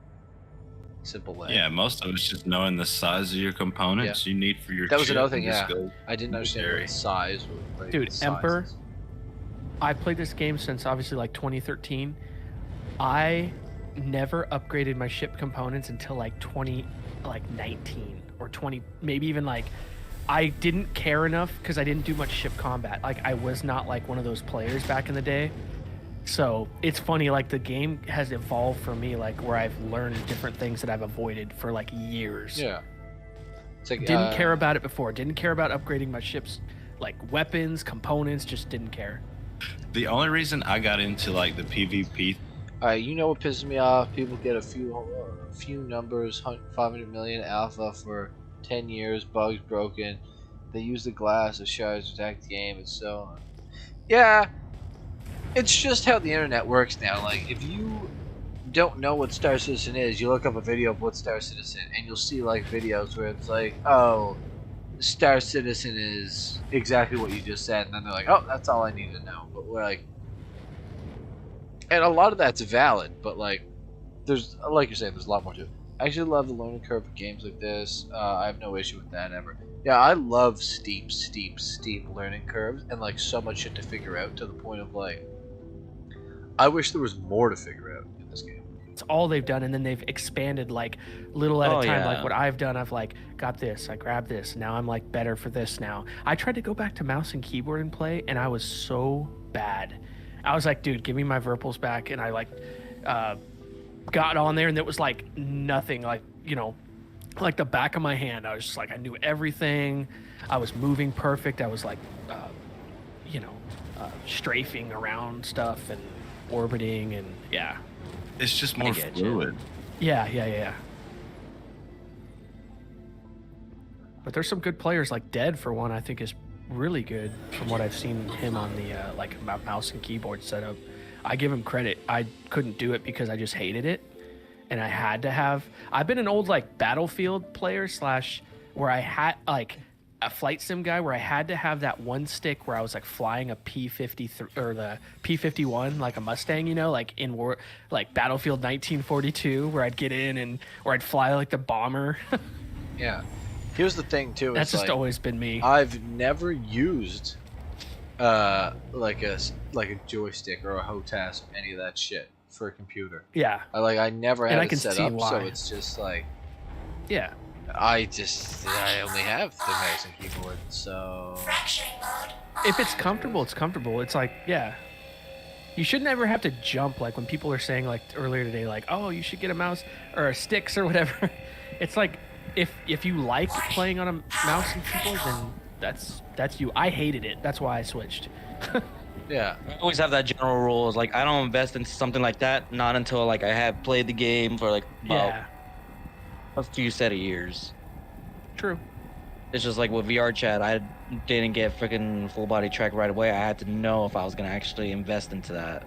simple way.
Yeah, most of it's just knowing the size of your components you need for your
That was
chip
another
and
thing,
just
yeah.
go
I didn't understand
military.
what the size was. Like,
Dude,
the sizes.
Emperor. I played this game since obviously like 2013. I never upgraded my ship components until like 19 or 20, maybe even like I didn't care enough because I didn't do much ship combat. Like I was not like one of those players back in the day. So it's funny, like the game has evolved for me, like where I've learned different things that I've avoided for like years.
Yeah. It's like,
Didn't care about it before. Didn't care about upgrading my ships, like weapons, components. Just didn't care.
The only reason I got into like the PvP.
You know what pisses me off? People get a few numbers, 500 million alpha for 10 years, bugs broken. They use the glass as shards to attack the game, and so on. Yeah, it's just how the internet works now. Like, if you don't know what Star Citizen is, you look up a video of what Star Citizen, and you'll see like videos where it's like, oh, Star Citizen is exactly what you just said, and then they're like, oh, that's all I need to know. But we're like, and a lot of that's valid, but like, there's, like you're saying, there's a lot more to it. I actually love the learning curve of games like this. I have no issue with that ever. Yeah, I love steep learning curves and like so much shit to figure out, to the point of like, I wish there was more to figure out in this game.
It's all they've done, and then they've expanded like little at a time.
yeah.
Like what I've done, I've like got this, I grabbed this, now I'm like better for this now. I tried to go back to mouse and keyboard and play, and I was so bad. I was like, dude, give me my Virpils back, and I like got on there, and it was like nothing, like, you know, like the back of my hand. I was just like, I knew everything. I was moving perfect. I was like, you know, strafing around stuff and orbiting, and yeah.
It's just more fluid.
Yeah. But there's some good players, like Dead for one. I think is really good from what I've seen him on the like mouse and keyboard setup. I give him credit. I couldn't do it because I just hated it, and I had to have. I've been an old like Battlefield player / where I had like a flight sim guy where I had to have that one stick where I was like flying a P-53 or the P-51, like a Mustang, you know, like in war, like Battlefield 1942, where I'd get in and or I'd fly like the bomber.
Yeah. Here's the thing too.
That's just
like,
always been me.
I've never used like a joystick or a HOTAS or any of that shit for a computer.
Yeah.
I never had it set up,
why.
so it's just like,
yeah.
I only have the mouse and keyboard, so
If it's comfortable, it's comfortable. It's like, yeah. You should never have to jump, like when people are saying like earlier today, like, oh, you should get a mouse or a sticks or whatever. It's like, if you like playing on a mouse and keyboard, then that's you. I hated it. That's why I switched.
Yeah.
I always have that general rule. Is like I don't invest in something like that not until like I have played the game for like about a few set of years.
True.
It's just like with VR chat, I didn't get freaking full body track right away. I had to know if I was gonna actually invest into that.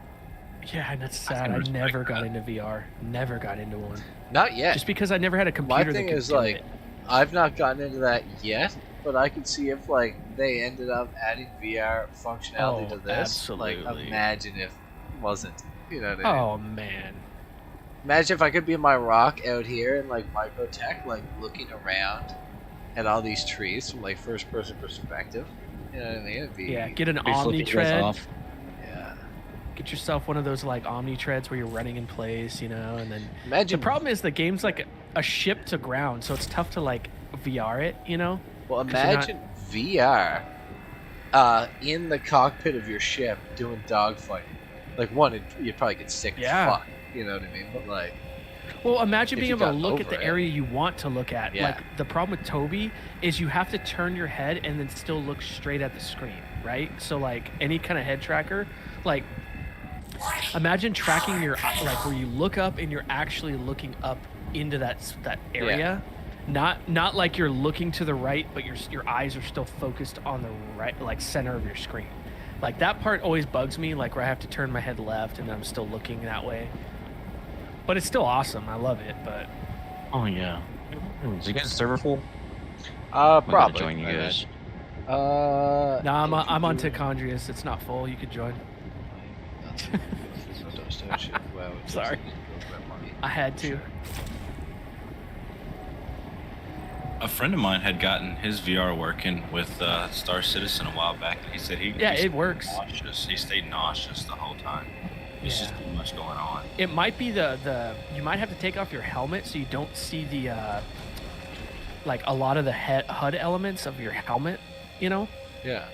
Yeah, and that's sad. I never got into VR. Never got into one.
Not yet.
Just because I never had a computer.
My thing
that could
is
do
like,
it.
I've not gotten into that yet, but I could see if like they ended up adding VR functionality to this.
Absolutely.
Like, imagine if it wasn't. You know what I mean?
Oh man.
Imagine if I could be in my rock out here in like Microtech, like looking around at all these trees from like first person perspective. You know what I mean? It'd be,
Get an
be
Omni
flipping you guys
tread.
off. Yeah.
Get yourself one of those like Omni treads where you're running in place, you know, and then
imagine.
The problem is the game's like a ship to ground, so it's tough to like VR it, you know.
Well, imagine VR in the cockpit of your ship doing dogfighting. Like one, you'd probably get sick as fuck. You know what I mean? But like,
well, imagine
if
being
you
able to
got
look at
over
the
it.
area you want to look at.
Yeah.
Like the problem with Toby is you have to turn your head and then still look straight at the screen, right? So like any kind of head tracker, like imagine tracking your like where you look up and you're actually looking up into that area. Not like you're looking to the right, but your eyes are still focused on the right, like center of your screen. Like that part always bugs me, like where I have to turn my head left and I'm still looking that way. But it's still awesome. I love it, but
oh yeah. Is you guys server full?
Probably.
Join you guys.
No, I'm on Tichondrius. It's not full. You could join.
Sorry.
I had to.
A friend of mine had gotten his VR working with Star Citizen a while back. He said
it works.
Nauseous. He stayed nauseous the whole time. There's just too much going on.
It might be the you might have to take off your helmet so you don't see the like a lot of the HUD elements of your helmet. You know?
Yeah.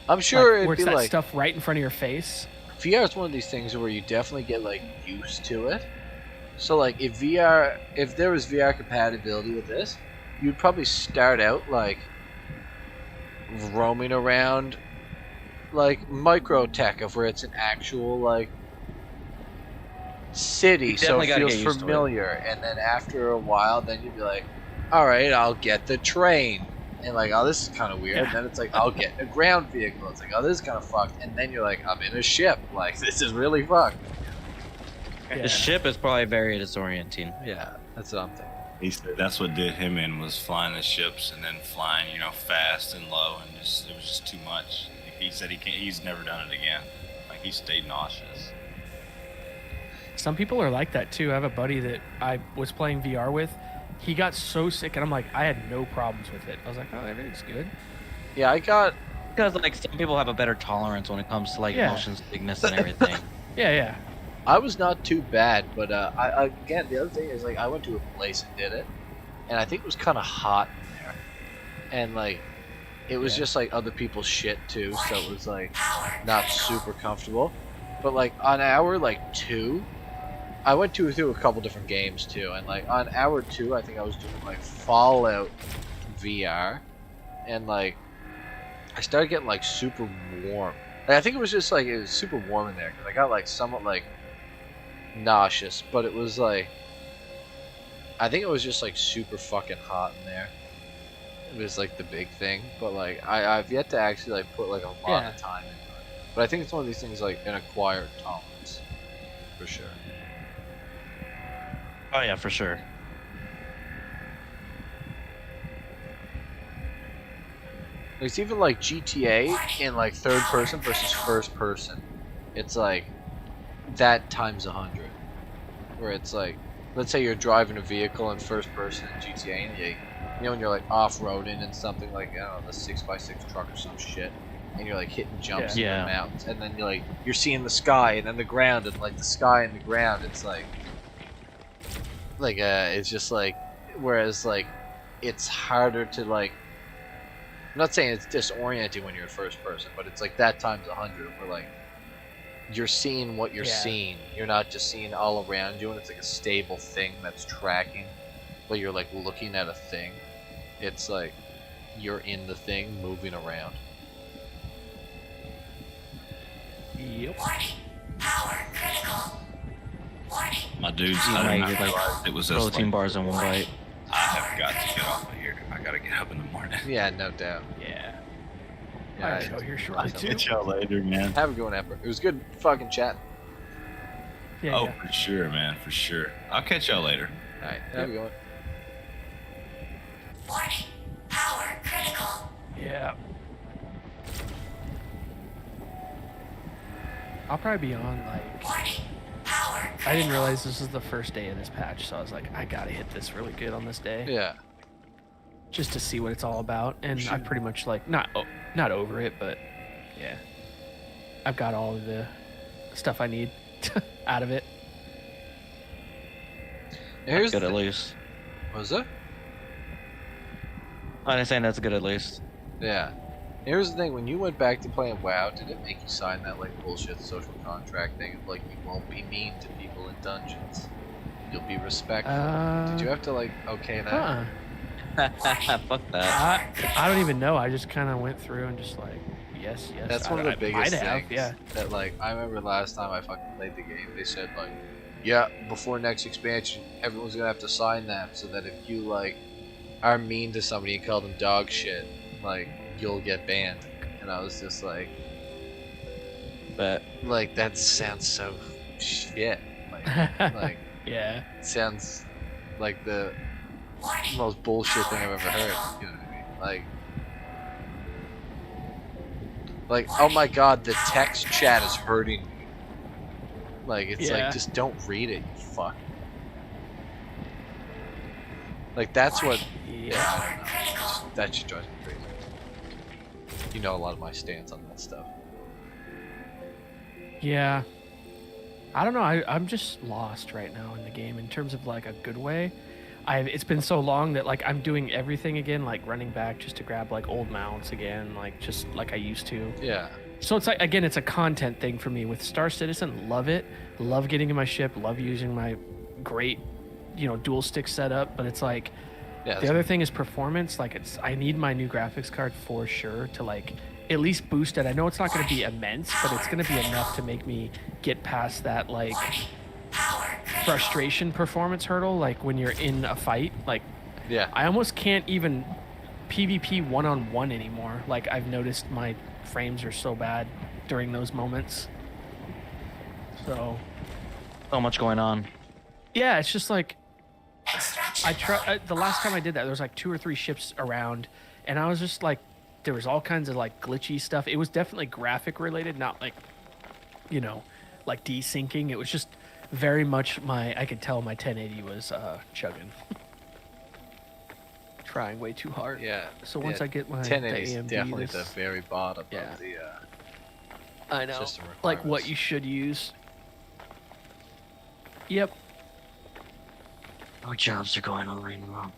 I'm sure
like, where
it'd
it's
be
that
like
stuff right in front of your face.
VR is one of these things where you definitely get like used to it. So like if there was VR compatibility with this, you'd probably start out like roaming around like Microtech, of where it's an actual like city, so it feels familiar. And then after a while, then you'd be like, all right, I'll get the train. And like, oh, this is kind of weird.
Yeah.
And then it's like, I'll get a ground vehicle. It's like, oh, this is kind of fucked. And then you're like, I'm in a ship. Like, this is really fucked.
The ship is probably very disorienting.
Yeah, that's what I'm thinking.
He said that's what did him in, was flying the ships and then flying, you know, fast and low, and just it was just too much. He said he's never done it again. Like, he stayed nauseous.
Some people are like that too. I have a buddy that I was playing VR with. He got so sick, and I'm like, I had no problems with it. I was like, oh, everything's good.
Yeah, I got...
Because, like, some people have a better tolerance when it comes to, like, motion sickness and everything.
Yeah.
I was not too bad, but again, the other thing is, like, I went to a place and did it, and I think it was kind of hot in there. And, like, it was just, like, other people's shit, too, so it was, like, not super comfortable. But, like, on hour, like, 2... I went through a couple different games too, and like on hour 2, I think I was doing like Fallout VR, and like I started getting like super warm. Like, I think it was just like it was super warm in there because I got like somewhat like nauseous, but it was like I think it was just like super fucking hot in there. It was like the big thing, but like I've yet to actually like put like a lot of time into it. But I think it's one of these things like an acquired tolerance, for sure.
Oh yeah, for sure.
It's even like GTA in like third person versus first person. It's like that times 100. Where it's like, let's say you're driving a vehicle in first person in GTA, and you know, when you're like off-roading and something like, I don't know, the 6x6 truck or some shit, and you're like hitting jumps in the mountains, and then you're seeing the sky and then the ground, and like the sky and the ground, it's like it's just like, whereas like it's harder to like, I'm not saying it's disorienting when you're in first person, but it's like that times 100 where like you're seeing what you're seeing. You're not just seeing all around you and it's like a stable thing that's tracking, but you're like looking at a thing. It's like you're in the thing moving around.
Yep.
Warning. Power critical. Warning.
My dudes,
I didn't
realize
like
it was
protein bars in one bite.
I have got to get off of here. I gotta get up in the morning.
Yeah, no doubt.
Yeah.
Yeah,
Alright, go here shortly
I'll
too.
catch y'all later, man.
Have a good one, Emperor. It was good fucking chat.
Yeah,
for sure, man, for sure. I'll catch y'all later.
Alright, have a good one.
Warning. Power critical.
Yeah. I'll probably be on like.
Warning. Power critical.
I didn't realize this was the first day of this patch, so I was like, I gotta hit this really good on this day.
Yeah.
Just to see what it's all about, and I pretty much like not over it, but yeah, I've got all of the stuff I need out of it.
Here's
good at least.
What was that?
I'm just saying that's good at least.
Yeah. Here's the thing, when you went back to playing WoW, did it make you sign that like bullshit social contract thing of like you won't be mean to people in dungeons? You'll be respectful. Did you have to like okay that?
Fuck that.
I don't even know. I just kind of went through and just like, yes.
That's one of the biggest things.
Have, yeah.
That like I remember last time I fucking played the game, they said like, yeah, before next expansion, everyone's gonna have to sign that so that if you like are mean to somebody and call them dog shit, like you'll get banned. And I was just like,
but
like that sounds so shit. Like
yeah,
it sounds like the most bullshit thing I've ever heard. You know what I mean? Like, oh my god, the text chat is hurting me. Like, it's like, just don't read it, you fuck. Like that's what.
Yeah.
I don't know. That just drives me crazy. You know a lot of my stance on that stuff.
Yeah. I don't know. I'm just lost right now in the game in terms of like a good way. It's been so long that like I'm doing everything again, like running back just to grab like old mounts again, like just like I used to.
Yeah.
So it's like again, it's a content thing for me with Star Citizen. Love it. Love getting in my ship. Love using my great, dual stick setup. But it's like the other thing is performance. Like I need my new graphics card for sure to like at least boost it. I know it's not going to be immense, but it's going to be enough to make me get past that like frustration performance hurdle. Like when you're in a fight, like I almost can't even PvP one-on-one anymore. Like I've noticed my frames are so bad during those moments. So
much going on.
Yeah, it's just like the last time I did that, there was like 2 or 3 ships around, and I was just like, there was all kinds of like glitchy stuff. It was definitely graphic related, not like, like desyncing. It was just very much I could tell my 1080 was chugging. Trying way too hard.
Yeah.
So once I get my
1080 is
AMD,
definitely the very bottom of the
I know.
system
Like what you should use. Yep.
What jobs are going on right now?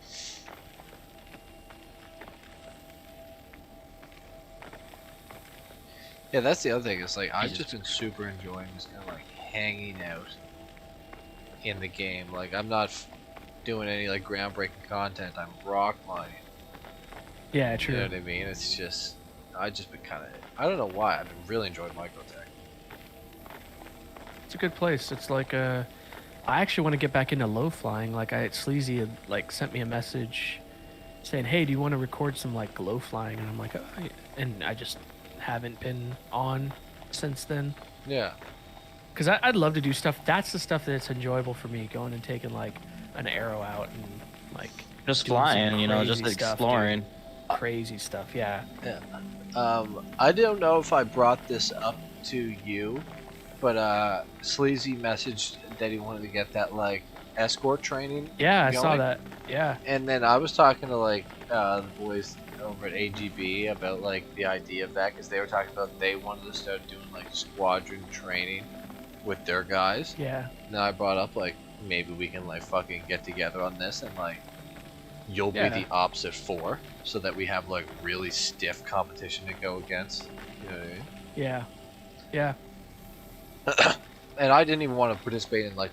Yeah, that's the other thing. It's like I've just been super enjoying just kind of like hanging out in the game. Like I'm not doing any like groundbreaking content. I'm rock mining.
Yeah, true.
You know what I mean? It's just I just been kind of I don't know why I've been really enjoying Microtech.
It's a good place. It's like I actually want to get back into low flying. Like Sleazy had like sent me a message saying, "Hey, do you want to record some like low flying?" And I'm like, and I just haven't been on since then.
Yeah.
Because I'd love to do stuff. That's the stuff that's enjoyable for me. Going and taking like an arrow out and like
just
doing some
flying, just
crazy stuff,
exploring.
dude. Crazy stuff, yeah.
I don't know if I brought this up to you, but Sleazy messaged that he wanted to get that like escort training.
Yeah, I
going.
saw that. Yeah.
And then I was talking to like the boys over at AGB about like the idea of that because they were talking about they wanted to start doing like squadron training with their guys.
Yeah.
Now I brought up like maybe we can like fucking get together on this and like you'll be the opposite 4 so that we have like really stiff competition to go against. You know what I mean?
Yeah. Yeah.
And I didn't even want to participate in like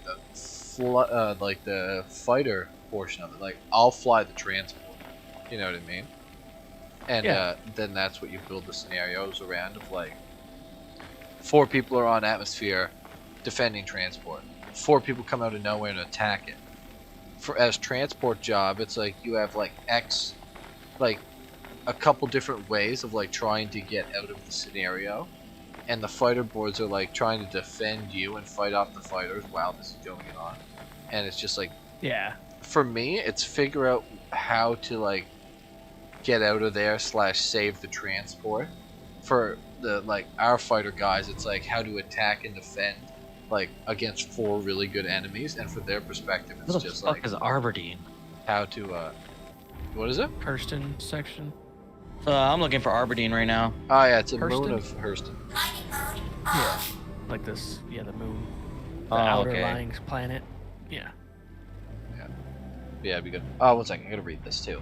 the fighter portion of it. Like I'll fly the transport. You know what I mean? And then that's what you build the scenarios around of like 4 people are on atmosphere defending transport. 4 people come out of nowhere and attack it. As transport job, it's like you have like like a couple different ways of like trying to get out of the scenario. And the fighter boards are like trying to defend you and fight off the fighters while this is going on. And it's just like, for me, it's figure out how to like get out of there / save the transport. For the like our fighter guys, it's like how to attack and defend like against 4 really good enemies. And for their perspective, it's just like
is Aberdeen?
How to what is it?
Hurston section.
I'm looking for Aberdeen right now.
Oh yeah, it's a
Hurston?
moon of Hurston.
Yeah. Like this, the moon. The
Oh,
outer
okay.
lying planet. Yeah.
Yeah, it'd be good. Oh, 1 second, I gotta read this too.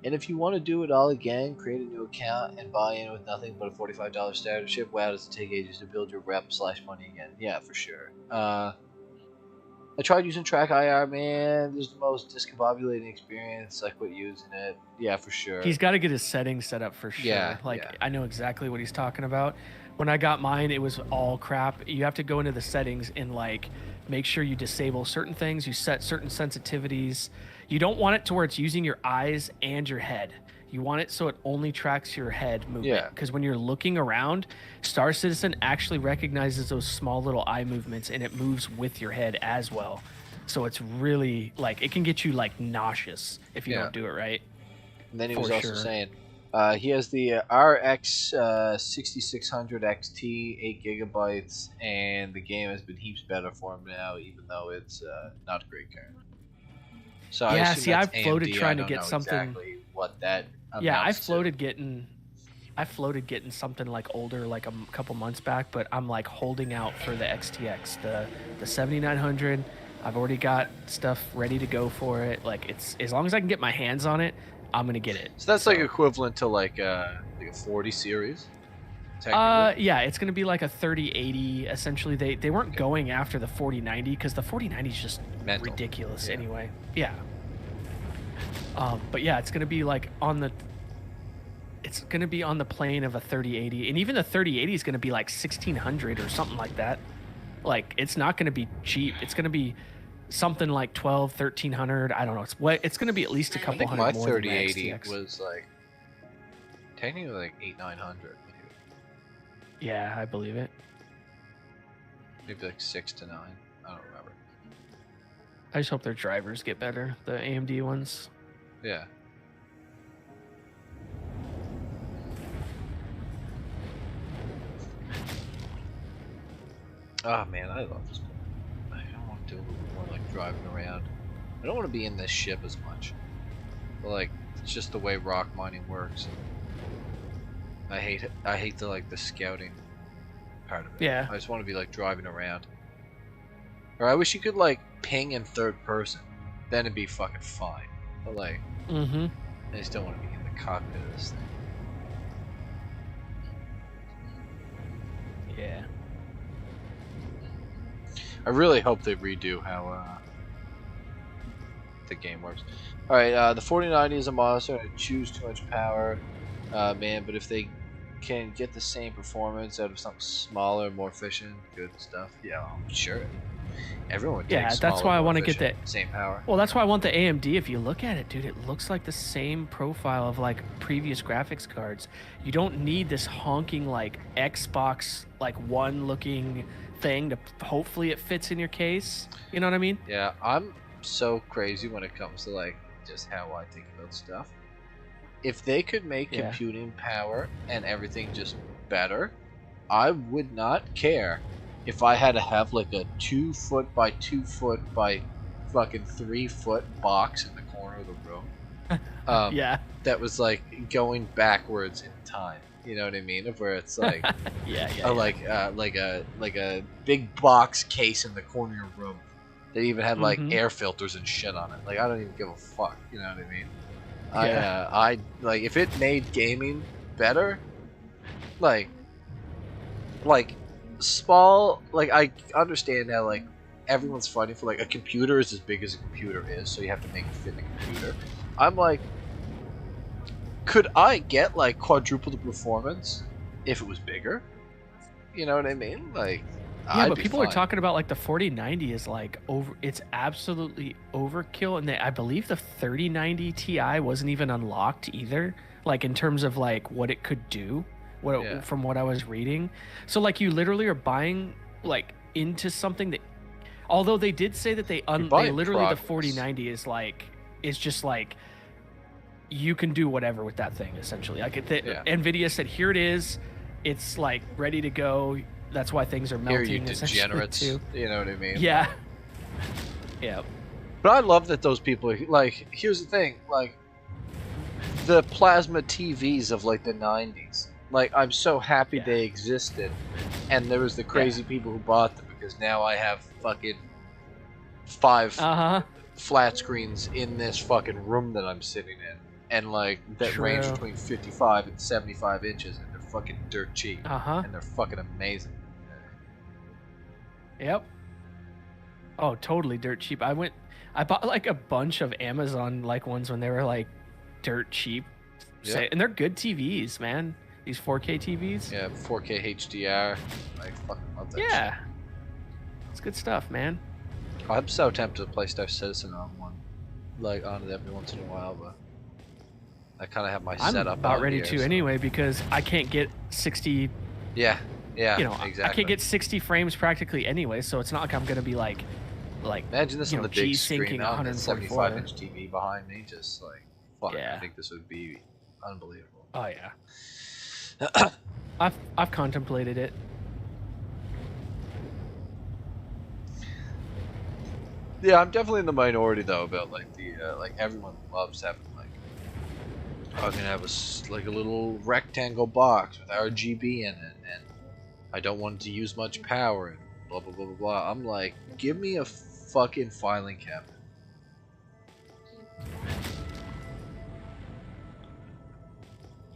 And if you want to do it all again, create a new account and buy in with nothing but a $45 starter ship. Wow, does it take ages to build your rep / money again? Yeah, for sure. I tried using Track IR, man. This is the most discombobulating experience. I quit using it. Yeah, for sure.
He's got to get his settings set up for sure.
Yeah,
I know exactly what he's talking about. When I got mine, it was all crap. You have to go into the settings and like make sure you disable certain things. You set certain sensitivities. You don't want it to where it's using your eyes and your head. You want it so it only tracks your head movement.
Yeah.
Because when you're looking around, Star Citizen actually recognizes those small little eye movements and it moves with your head as well. So it's really like it can get you like nauseous if you don't do it right.
And then he was also saying he has the RX 6600 XT, 8 gigabytes, and the game has been heaps better for him now, even though it's not a great card. So I
Yeah,
assume
see,
that's
I've floated
AMD.
trying
I
to
don't
get
know
something.
exactly what that.
Yeah, I
amounts to.
floated getting something like older, like a couple months back, but I'm like holding out for the XTX, the 7900. I've already got stuff ready to go for it. Like it's as long as I can get my hands on it, I'm gonna get it.
So that's like equivalent to like a 40 series.
Yeah, it's gonna be like a 3080. Essentially, they weren't going after the 4090 because the 4090 is just ridiculous anyway. Yeah. But yeah, it's gonna be like it's gonna be on the plane of a 3080, and even the 3080 is gonna be like 1600 or something like that. Like it's not gonna be cheap. It's gonna be something like 1300. I don't know. It's gonna be at least a
I
couple
think
hundred
my
more than the
3080
XTX.
was like technically like 8,900.
Yeah, I believe it.
Maybe like 6 to 9. I don't remember.
I just hope their drivers get better. The AMD ones.
Yeah. Oh man, I love this game. I want to do a little more like driving around. I don't want to be in this ship as much. But, like, it's just the way rock mining works. And I hate the scouting part of it.
Yeah.
I just want to be like driving around. Or I wish you could like ping in third person. Then it'd be fucking fine. But like, I just don't want to be in the cockpit of this thing.
Yeah.
I really hope they redo how the game works. Alright, the 4090 is a monster and it chews too much power. Man, but if they can get the same performance out of something smaller, more efficient, good stuff, yeah, sure. Everyone would take
Yeah,
smaller,
that's why I
more
want to get
efficient,
that
same power.
Well, that's why I want the AMD. If you look at it, dude, it looks like the same profile of like previous graphics cards. You don't need this honking like Xbox like One looking thing to hopefully it fits in your case. You know what I mean?
Yeah, I'm so crazy when it comes to like just how I think about stuff. If they could make computing power and everything just better, I would not care if I had to have like a 2 foot by 2 foot by fucking 3 foot box in the corner of the room.
Yeah.
That was like going backwards in time. You know what I mean? Of where it's like, like a big box case in the corner of your room. They even had like air filters and shit on it. Like I don't even give a fuck. You know what I mean? I like if it made gaming better, like small. Like I understand how like everyone's fighting for like a computer is as big as a computer is, so you have to make it fit the computer. I'm like, could I get like quadruple the performance if it was bigger? You know what I mean? Like,
yeah, but people are talking about like the 4090 is like over. It's absolutely overkill, and I believe the 3090 Ti wasn't even unlocked either. Like in terms of like what it could do, from what I was reading. So like you literally are buying like into something that, although they did say that they literally the 4090 is just like you can do whatever with that thing essentially. Like Nvidia said, here it is. It's like ready to go. That's why things are melting.
Here, you degenerates.
Too.
You know what I mean?
Yeah. Yeah.
But I love that those people like. Here's the thing, like the plasma TVs of like the 90s. Like I'm so happy they existed, and there was the crazy people who bought them because now I have fucking 5 flat screens in this fucking room that I'm sitting in, and like that range between 55 and 75 inches, and they're fucking dirt cheap, and they're fucking amazing.
Yep. Oh, totally dirt cheap. I bought like a bunch of Amazon like ones when they were like dirt cheap.
Yeah.
And they're good TVs, man. These 4K TVs.
Yeah, 4K HDR. I fucking love that shit.
Yeah. It's good stuff, man.
I'm so tempted to play Star Citizen on one. Like on it every once in a while, but I kind of have my setup.
I'm about ready to anyway because I can't get 60.
Yeah,
you know,
exactly.
I can't get 60 frames practically anyway, so it's not like I'm gonna be like
imagine this on the big screen on the
144
75-inch TV behind me, just like fuck. I think this would be unbelievable.
Oh yeah. I've contemplated it.
Yeah, I'm definitely in the minority though about like the like everyone loves having like I'm gonna have like a little rectangle box with RGB in it, and I don't want it to use much power and blah blah blah blah blah. I'm like, give me a fucking filing cabinet.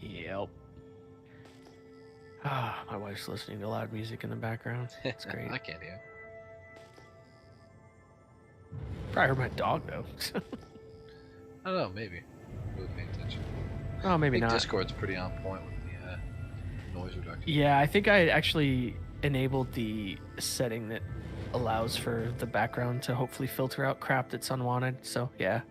Yep. Ah, my wife's listening to loud music in the background. It's great.
I can't hear.
Probably heard my dog though.
I don't know, maybe. Really paying attention.
Oh, maybe
I think
not.
Discord's pretty on point with the noise reduction.
Yeah, I think I actually enabled the setting that allows for the background to hopefully filter out crap that's unwanted. So yeah.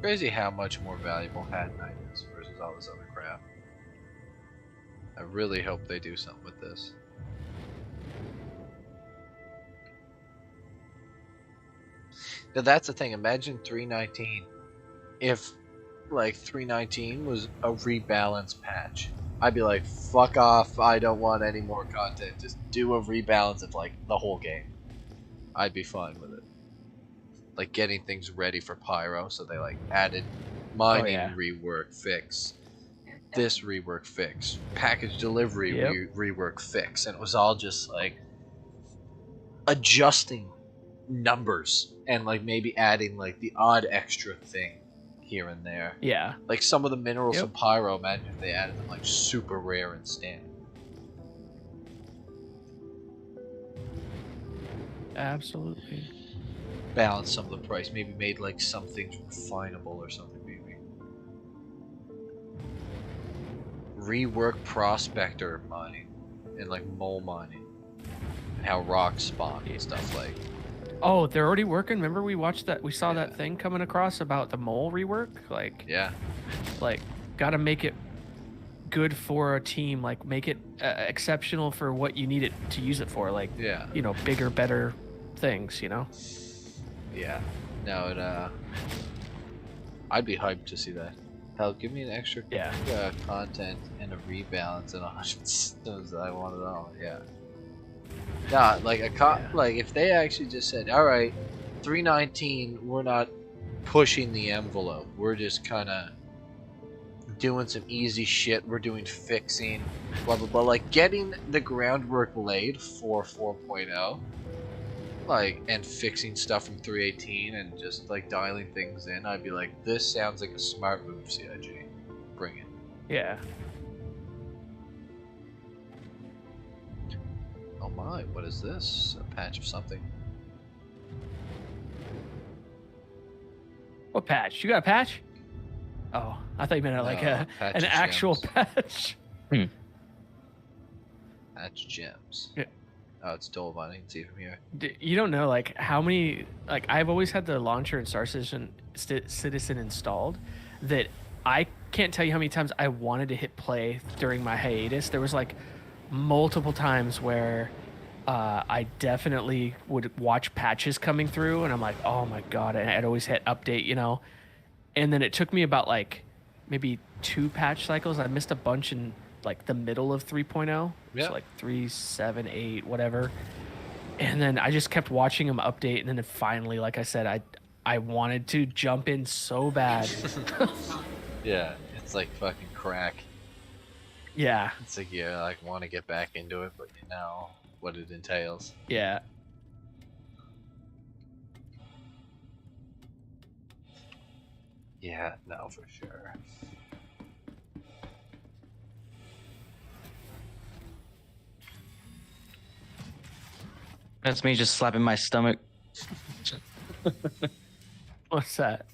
Crazy how much more valuable Hat Knight is versus all this other crap. I really hope they do something with this. Now that's the thing, imagine 319. If like 319 was a rebalance patch, I'd be like, fuck off, I don't want any more content. Just do a rebalance of like the whole game. I'd be fine with it. Like getting things ready for Pyro, so they like added mining rework fix, this rework fix, package delivery rework fix, and it was all just like adjusting numbers and like maybe adding like the odd extra thing here and there.
Yeah.
Like some of the minerals from Pyro, imagine if they added them like super rare and standard.
Absolutely.
Balance some of the price, maybe made like some things refinable or something, maybe. Rework prospector mining and like mole mining and how rocks spawn and stuff like.
Oh, they're already working. Remember we watched that? We saw that thing coming across about the mole rework. Like, like gotta make it good for a team. Like, make it exceptional for what you need it to use it for. Like, you know, bigger, better things. You know.
Yeah. No, it. I'd be hyped to see that. Hell, give me an extra content and a rebalance and 100 systems that I want it all. Yeah. Nah, like like if they actually just said, all right, 319, we're not pushing the envelope. We're just kind of doing some easy shit. We're doing fixing, blah blah blah. Like getting the groundwork laid for 4.0, like, and fixing stuff from 318 and just like dialing things in. I'd be like, this sounds like a smart move, CIG. Bring it.
Yeah.
Oh my, what is this? A patch of something?
What patch? You got a patch? Oh, I thought you meant like an actual patch.
Patch gems. Yeah. Oh, it's Dolvine. I can see it from here.
You don't know like how many, like I've always had the launcher and Star Citizen installed that I can't tell you how many times I wanted to hit play during my hiatus. There was like multiple times where I definitely would watch patches coming through and I'm like, oh my god, and I'd always hit update, you know, and then it took me about like maybe 2 patch cycles. I missed a bunch in like the middle of 3.0, so like 3, 7, 8, whatever, and then I just kept watching them update, and then finally, like I said, I wanted to jump in so bad.
Yeah, it's like fucking crack.
Yeah.
It's like you like want to get back into it, but you know what it entails.
Yeah.
Yeah, no, for sure.
That's me just slapping my stomach.
What's that?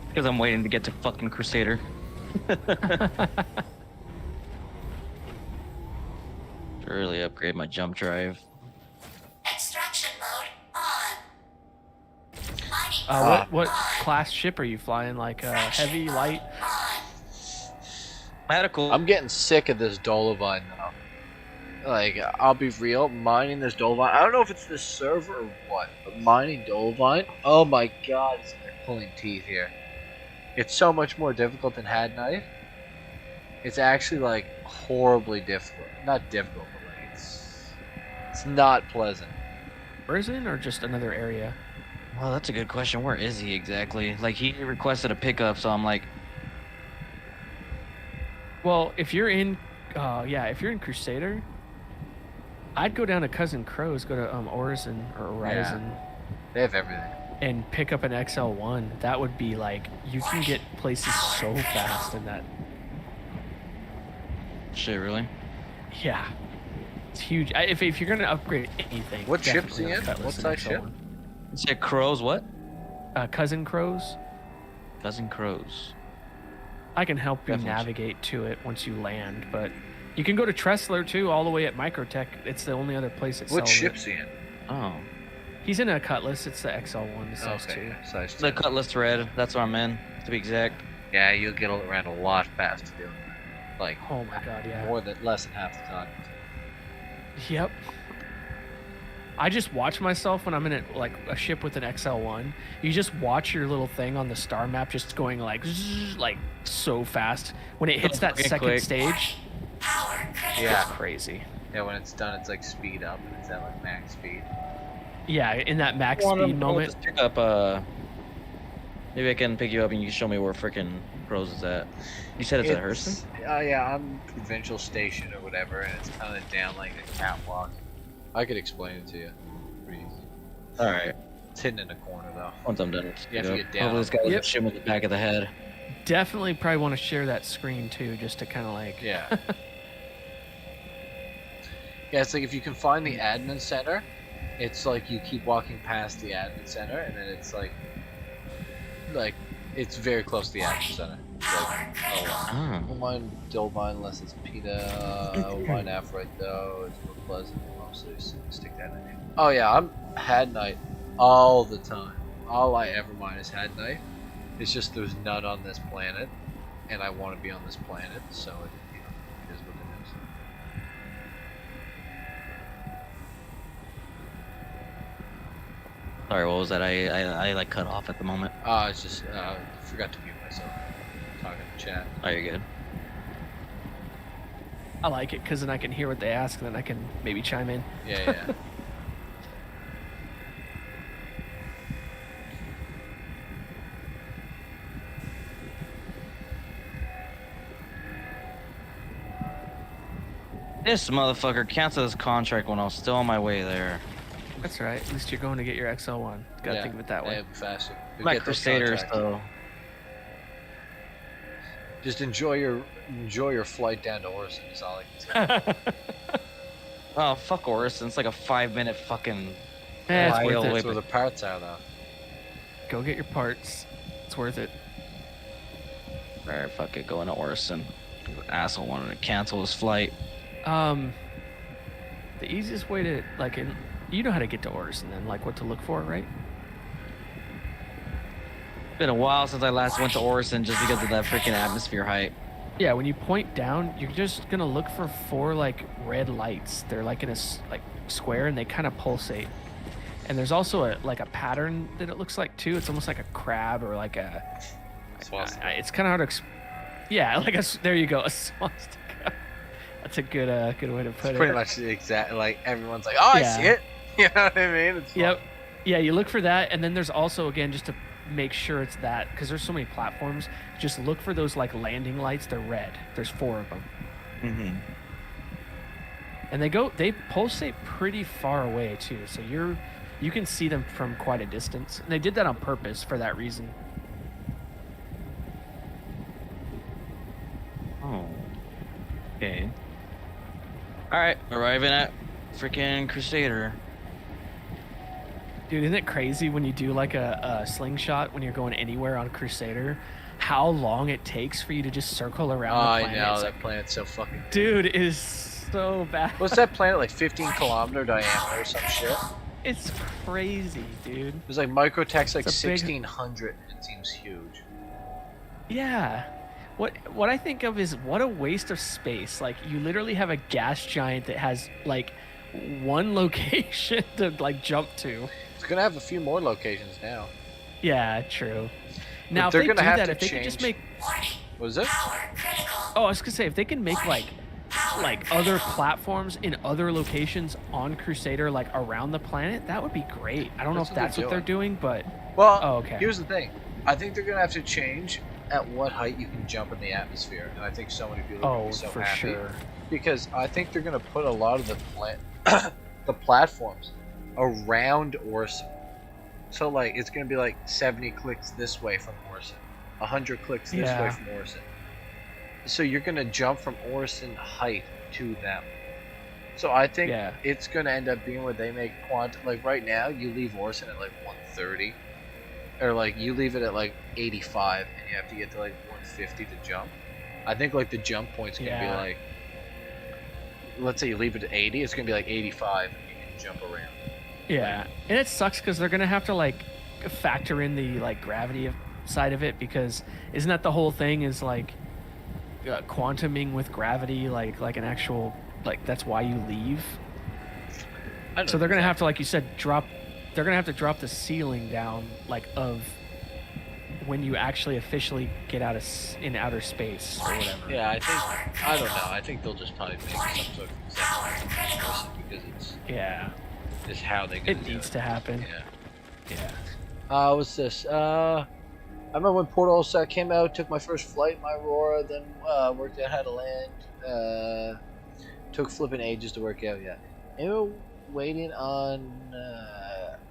Because I'm waiting to get to fucking Crusader. Really upgrade my jump drive.
Extraction mode on.
What class ship are you flying? Like heavy, light?
Medical.
I'm getting sick of this Dolovine now. Like, I'll be real, mining this Dolovine, I don't know if it's the server or what, but mining Dolovine, oh my god, it's like pulling teeth here. It's so much more difficult than Had Knife. It's actually like horribly difficult. Not difficult, but like it's not pleasant.
Prison or just another area?
Well, that's a good question. Where is he exactly? Like, he requested a pickup, so I'm like,
Well, if you're in, if you're in Crusader, I'd go down to Cousin Crow's, go to Orison or Horizon.
Yeah. They have everything.
And pick up an XL1. That would be like, you can get places so fast in that.
shit, really?
Yeah. It's huge. If you're going to upgrade anything.
What ship's he
definitely
in?
a Cutlass
What
and
size ship?
XL1.
You said Crows what?
Cousin Crow's.
Cousin Crows.
I can help you
Definitely.
navigate to it once you land, but you can go to Tressler too, all the way at Microtech. It's the only other place that sells
What ship's he in?
Oh.
He's in a Cutlass. It's the XL1, the size 2.
Size 2.
The Cutlass Red. That's what I'm in, to be exact.
Yeah, you'll get around a lot faster doing that. Like,
oh my god, yeah.
Less than half the time.
Yep. I just watch myself when I'm in a ship with an XL1. You just watch your little thing on the star map just going like so fast. When it hits that second
quick.
stage,
Yeah.
it's crazy.
Yeah, when it's done, it's like speed up, and it's at like max speed.
Yeah, in that max
I wanna
speed moment.
just pick up, maybe I can pick you up and you can show me where frickin' Crows is at. You said it's at Hurston?
Yeah, I'm Provincial Station or whatever, and it's kind of down like a catwalk. I could explain it to you. Pretty easy.
Alright.
It's hidden in a corner though.
Once I'm done,
You have to get down.
Hopefully this guy doesn't shoot me in the back of the head.
Definitely probably want to share that screen too, just to kind of like.
Yeah. Yeah, it's like if you can find the admin center, it's like you keep walking past the admin center, and then it's like it's very close to the admin center. Like, don't mind unless it's PETA. Don't mind Aphrodite though. It's more pleasant. Mostly stick that in there. Oh yeah, I'm Had Night all the time. All I ever mind is Had Night. It's just there's none on this planet, and I want to be on this planet, so it is what it is.
Sorry, what was that? I like cut off at the moment.
It's just forgot to mute myself. Talking to chat.
Oh, you're good.
I like it because then I can hear what they ask, and then I can maybe chime in.
Yeah.
This motherfucker canceled his contract when I was still on my way there.
That's right. At least you're going to get your XL1. Gotta think of it that way.
Yeah, faster.
My Crusaders, though.
Just enjoy your flight down to Orson. Is all I can say.
Oh, fuck Orison. It's like a 5-minute fucking.
It's worth it.
That's where the parts are, though.
Go get your parts. It's worth it.
Alright, fuck it. Going to Orison. The asshole wanted to cancel his flight.
The easiest way to you know how to get to Orison then, like what to look for, right?
Been a while since I last went to Orison just because of that freaking atmosphere height.
Yeah, when you point down, you're just gonna look for 4 red lights. They're like in a square and they kind of pulsate. And there's also a pattern that it looks like too. It's almost like a crab or like a. It's kind of hard to. Yeah, there you go, a swastika. That's a good way to put it.
Pretty much the exact. Like everyone's like, oh, I see it. You know what I mean? It's
yep. Yeah, you look for that, and then there's also again just to make sure it's that because there's so many platforms. Just look for those landing lights. They're red. There's 4 of them.
Mm-hmm.
And they pulsate pretty far away too, so you can see them from quite a distance. And they did that on purpose for that reason.
Oh. Okay. Alright, arriving at freaking Crusader.
Dude, isn't it crazy when you do a slingshot when you're going anywhere on Crusader? How long it takes for you to just circle around the planet?
I know, that planet's so fucking big.
Dude, it is so bad.
What's that planet, like 15 kilometer diameter or some shit?
It's crazy, dude.
There's Microtech's like
It's a big-
1600, and it seems huge.
Yeah. What I think of is what a waste of space. You literally have a gas giant that has one location to jump to.
It's gonna have a few more locations now.
Yeah, true.
But
Now if
they're
they
gonna
do
have
that,
to
if they could just
change-
make
What is it?
Power critical.
Oh, I was gonna say if they can make like other platforms in other locations on Crusader, like around the planet, that would be great. I don't know if that's what they're doing, but
Well,
oh, okay.
Here's the thing. I think they're gonna have to change at what height you can jump in the atmosphere, and I think so many people are gonna be so
for
happy
sure.
because I think they're gonna put a lot of the platforms around Orson. So like it's gonna be like 70 clicks this way from Orson, 100 clicks this way from Orson. So you're gonna jump from Orson height to them. So I think it's gonna end up being where they make quantum. Like right now, you leave Orson at like 130, or like you leave it at like 85, and you have to get to like 150 to jump. I think like the jump point's gonna be like, let's say you leave it at 80, it's gonna be like 85, and you can jump around.
Yeah, and it sucks because they're gonna have to like factor in the like gravity side of it, because isn't that the whole thing is like quantuming with gravity, like an actual that's why you leave. So they're gonna have to, like you said, they're gonna have to drop the ceiling down like of when you actually officially get out in outer space or whatever.
Yeah, I don't know. I think they'll just probably make some sort of exception because it's how they.
It needs to happen.
Yeah. What's this? I remember when Port Olsat came out, took my first flight in my Aurora, then worked out how to land. Took flipping ages to work out. Yeah. And we were waiting on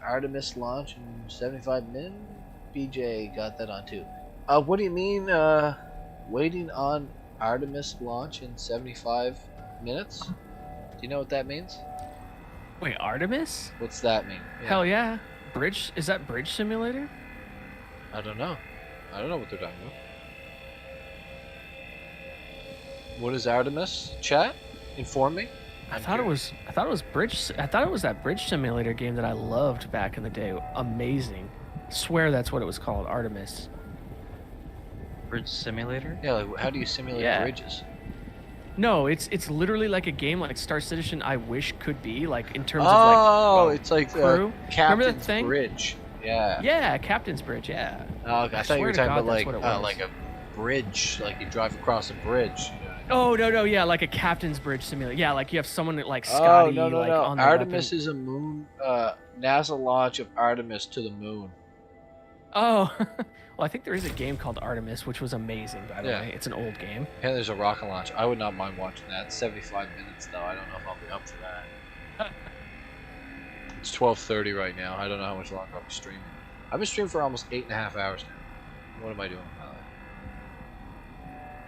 Artemis launch in 75 minutes. BJ got that on too. What do you mean waiting on Artemis launch in 75 minutes? Do you know what that means?
Wait, Artemis?
What's that mean?
Hell yeah. Bridge? Is that Bridge Simulator?
I don't know. I don't know what they're talking about. What is Artemis? Chat? Inform me.
I thought it was Bridge. I thought it was that Bridge Simulator game that I loved back in the day. Amazing. Swear that's what it was called, Artemis.
Bridge Simulator?
Yeah, like how do you simulate bridges?
No, it's literally like a game like Star Citizen I wish could be, like in terms of like
it's like
crew. Remember that
Captain's
thing?
Bridge. Yeah.
Yeah, Captain's Bridge, yeah.
Oh, okay. I thought you were
swear to
talking
God,
about
that's what it was.
like a bridge, like you drive across a bridge.
Oh no, yeah, like a Captain's Bridge simulator. Yeah, like you have someone like Scotty
no.
on the
Artemis
weapon.
is a moon NASA launch of Artemis to the moon.
Oh, well, I think there is a game called Artemis, which was amazing, by the way. It's an old game.
Yeah, there's a rocket launch. I would not mind watching that. It's 75 minutes, though. I don't know if I'll be up for that. It's 12:30 right now. I don't know how much longer I'll be streaming. I've been streaming for almost 8.5 hours now. What am I doing with my life?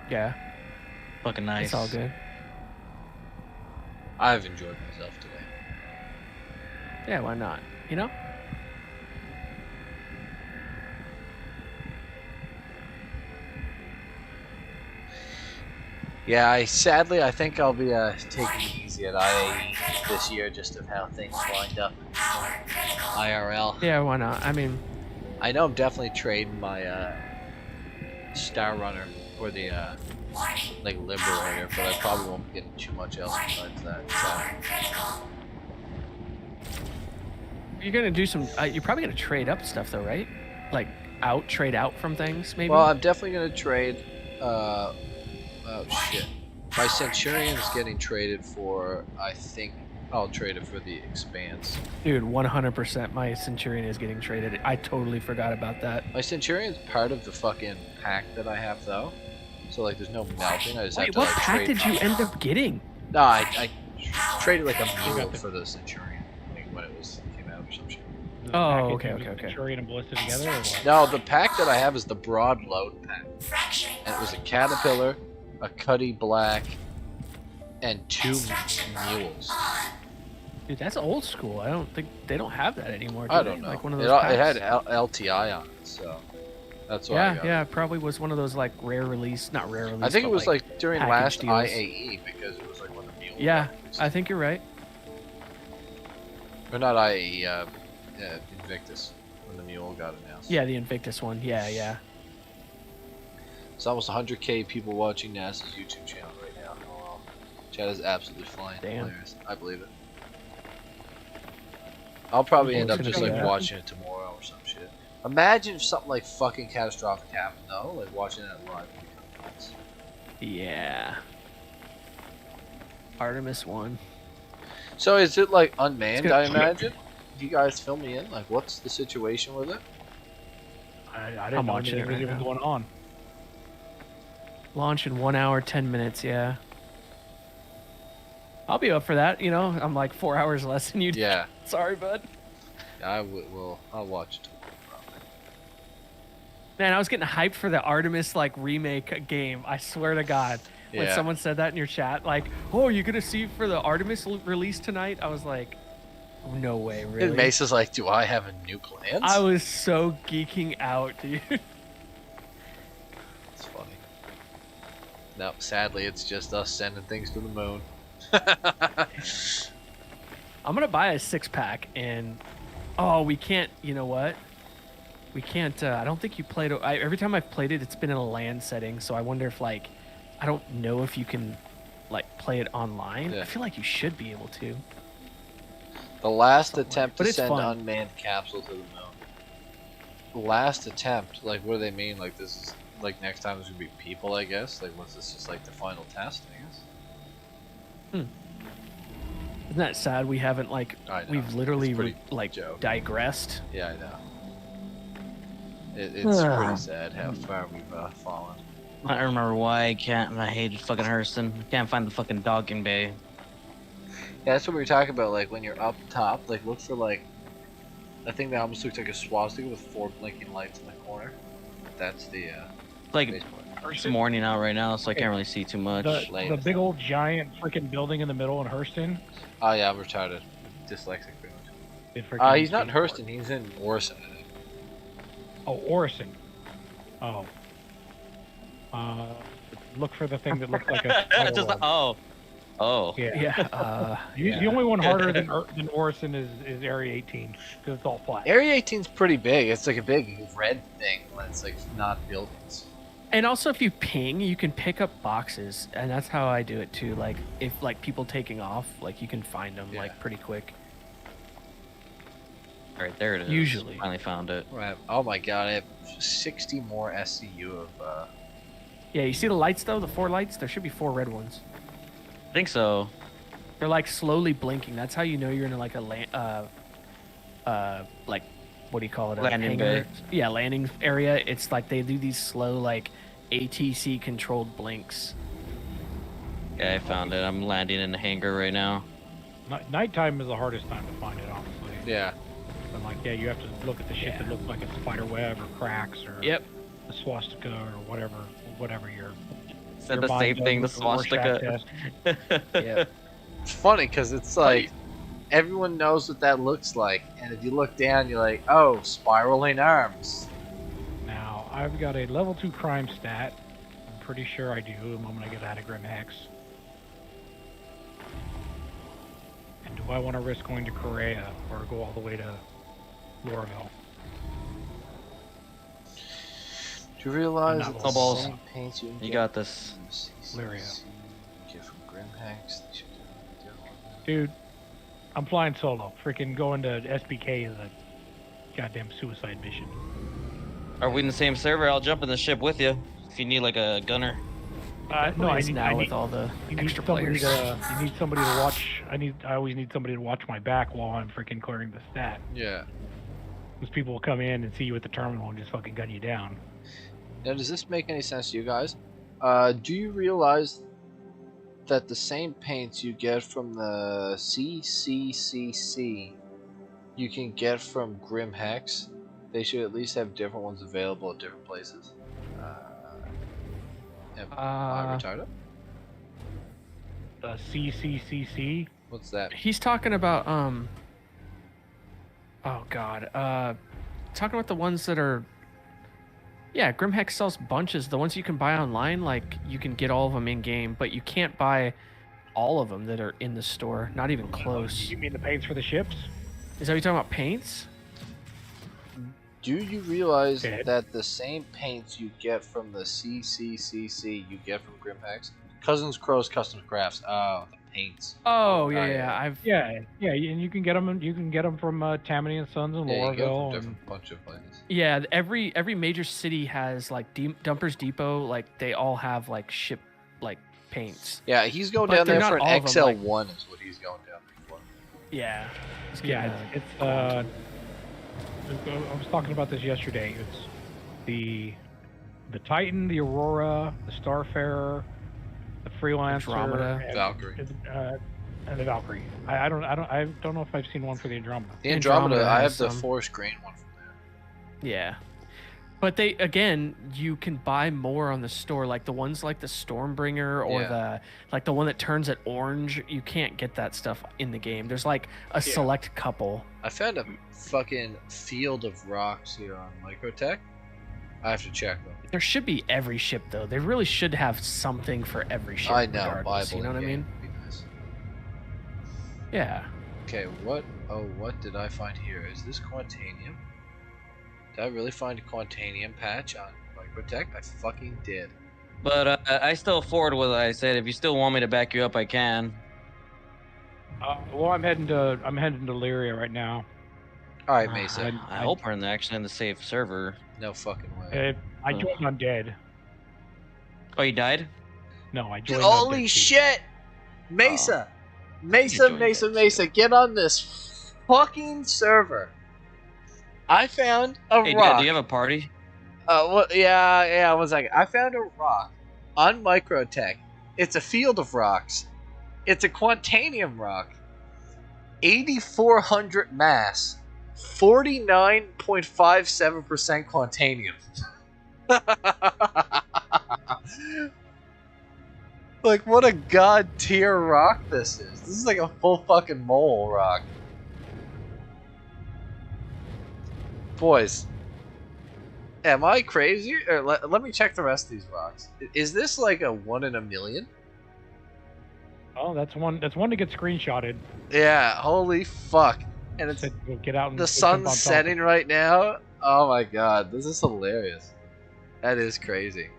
Yeah.
Fucking nice.
It's all good.
I've enjoyed myself today.
Yeah, why not? You know?
Yeah, I think I'll be taking it easy at IAE this year, just of how things lined up. IRL.
Yeah, why not? I mean,
I know I'm definitely trading my Star Runner for the like Liberator, but I probably won't be getting too much else besides that.
you're gonna do some. You're probably gonna trade up stuff though, right? Like trade out from things, maybe.
Well, I'm definitely gonna trade. Oh shit. My Centurion's getting traded for, I think I'll trade it for the Expanse.
Dude, 100% my Centurion is getting traded. I totally forgot about that.
My Centurion's part of the fucking pack that I have though. So like there's no melting, I just have to
what
like
pack
trade.
did you end up getting?
No, I traded like a mule for the Centurion, like when it came out or some shit.
Oh, okay.
Centurion and Ballista together, or what?
No, the pack that I have is the broad load pack. And it was a Caterpillar, a Cuddy Black, and 2 mules.
Dude, that's old school. I don't think they don't have that anymore. Do
I
they?
don't know.
Like one of those
It had
packs?
LTI on it, so that's why I got
it probably was one of those like rare release, not rare release.
I think it
but,
was like during
package
last
deals.
IAE because it was like when the mule.
Yeah, I think you're right.
Or not IAE, Invictus, when the mule got announced.
Yeah, the Invictus one. Yeah.
It's almost 100k people watching NASA's YouTube channel right now. Oh, chat is absolutely flying.
Damn.
Hilarious. I believe it. I'll probably end up
Gonna
just
do
like
that.
watching it tomorrow or some shit. Imagine if something like fucking catastrophic happened though, like watching that live.
Yeah. Artemis 1.
So is it like unmanned?
good.
I imagine. You guys fill me in. Like, what's the situation with it?
I
I'm
didn't know
watching
anything
it
was
right
even
now.
going on.
Launch in 1 hour, 10 minutes. Yeah. I'll be up for that. You know, I'm like 4 hours less than you.
Yeah.
Sorry, bud.
I will. I'll watch it.
Man, I was getting hyped for the Artemis like remake game. I swear to God, when
Yeah.
someone said that in your chat, like, "Oh, you're gonna see for the Artemis release tonight," I was like, "No way, really."
And Mesa's like, "Do I have a new plans?"
I was so geeking out, dude.
It's funny. No, sadly, it's just us sending things to the moon.
I'm gonna buy a 6-pack, and we can't. You know what? We can't. I don't think you played. Every time I've played it, it's been in a LAN setting. So I wonder if like, I don't know if you can, like, play it online.
Yeah.
I feel like you should be able to.
The last attempt
But
to
it's
send
fun.
unmanned capsule to the moon. The last attempt, like, what do they mean? Like, this is like next time there's gonna be people, I guess. Like, what's this just like the final test? I guess.
Isn't that sad? We haven't like.
I know.
We've literally
It's pretty
digressed.
Yeah, I know. It's pretty sad how far we've fallen.
I don't remember why I hated fucking Hurston. I can't find the fucking docking bay.
Yeah, that's what we were talking about. Like, when you're up top, like, look for like a thing that almost looks like a swastika with 4 blinking lights in the corner. That's the
Like,
base point.
it's morning out right now, so I can't really see too much.
The big old giant freaking building in the middle in Hurston.
Oh yeah, I'm retarded. Dyslexic pretty
It
much.
freaking
He's not in
seems-
Hurston, he's in Orson, I think.
Oh, Orison. Oh. Look for the thing that looks like a spider
Just
web.
oh.
Yeah.
Yeah.
The only one harder than Orison is Area 18 because it's all flat.
Area 18's pretty big. It's like a big red thing when it's like not buildings.
And also, if you ping, you can pick up boxes, and that's how I do it too. Like, if like people taking off, like you can find them like pretty quick.
All right, there it is.
Usually.
Finally found it.
Right. Oh my god, I have 60 more SCU of
Yeah, you see the lights though? The 4 lights. There should be 4 red ones.
I think so.
They're like slowly blinking. That's how you know you're in like a like, what do you call it? A
Landing
hangar?
bay.
Yeah, landing area. It's like they do these slow like ATC controlled blinks.
Yeah, I found it. I'm landing in the hangar right now.
Nighttime is the hardest time to find it, honestly.
Yeah.
I'm like, yeah, you have to look at the shit that looks like a spider web or cracks or
Yep.
a swastika or whatever you're.
Said the same thing, the swastika.
Yeah.
It's funny because it's like everyone knows what that looks like, and if you look down, you're like, oh, spiraling arms.
Now, I've got a level 2 crime stat. I'm pretty sure I do the moment I get out of Grim Hex. And do I want to risk going to Korea or go all the way to Lorville?
Do you realize
Not
that
all
the
balls.
same paints you can
You
get
got this.
from
Lyria.
CCC, you get from Grimhex, they should do it.
Dude, I'm flying solo. Freaking going to SBK is a goddamn suicide mission.
Are we in the same server? I'll jump in the ship with you if you need like a gunner.
No, I
Is
need
now
I
with
need,
all the
you need
extra
somebody
players.
you need somebody to watch. I always need somebody to watch my back while I'm freaking clearing the stat.
Yeah.
Because people will come in and see you at the terminal and just fucking gun you down.
Now, does this make any sense to you guys? Do you realize that the same paints you get from the CCCC you can get from Grimhex? They should at least have different ones available at different places. Am I retarded?
CCCC?
What's that?
He's talking about oh god. Talking about the ones that are. Yeah, Grimhex sells bunches. The ones you can buy online, like you can get all of them in game, but you can't buy all of them that are in the store. Not even close.
You mean the paints for the ships?
Is that what you're talking about? Paints?
Do you realize
Dead.
that the same paints you get from the CCCC you get from Grimhex? Cousins Crow's Custom Crafts. Oh, the paints.
Oh yeah,
Oh,
yeah.
yeah.
I've
Yeah, and you can get them. You can get them from Tammany and Sons in
Yeah, you get them from
Lorville.
different bunch of places.
every major city has like Dumpers Depot. Like they all have like ship like paints.
Yeah, he's going
But
down
they're
there for
not
an
all of them, like-
XL1 is what he's going down there for.
Yeah.
It's I was talking about this yesterday. It's the Titan, the Aurora, the Starfarer, the Freelancer,
Andromeda.
Valkyrie.
And the Valkyrie. I don't know if I've seen one for the Andromeda.
The Andromeda, I have
has
the
some.
forest green one from there.
Yeah. But you can buy more on the store, like the ones like the Stormbringer or
Yeah.
the one that turns it orange. You can't get that stuff in the game. There's like a select couple.
I found a fucking field of rocks here on Microtech. I have to check them.
There should be every ship though. They really should have something for every ship.
I know,
regardless,
Bible
you know what I
in-game
mean?
would be nice.
Yeah.
Okay, what did I find here? Is this Quantanium? Did I really find a Quantanium patch on Microtech? I fucking did.
But I still forward what I said. If you still want me to back you up, I can.
Well, I'm heading to Lyria right now.
All right, Mesa.
I hope we're actually in the safe server.
No fucking way.
I joined on dead.
Oh, you died?
No, I joined.
Holy
on dead
shit! Mesa!
You
Mesa,
joined
Mesa, get on this fucking server. I found a
Hey,
rock.
do you have a party?
Yeah, 1 second. I found a rock on Microtech. It's a field of rocks. It's a Quantanium rock. 8,400 mass. 49.57% Quantanium. Like, what a god tier rock this is. This is like a full fucking mole rock. Boys, am I crazy? Or let me check the rest of these rocks. Is this like a 1 in a million?
Oh, that's one to get screenshotted.
Yeah, holy fuck. And it's
Get out and
the
jump on
sun's
top of
setting right now. Oh my god, this is hilarious. That is crazy.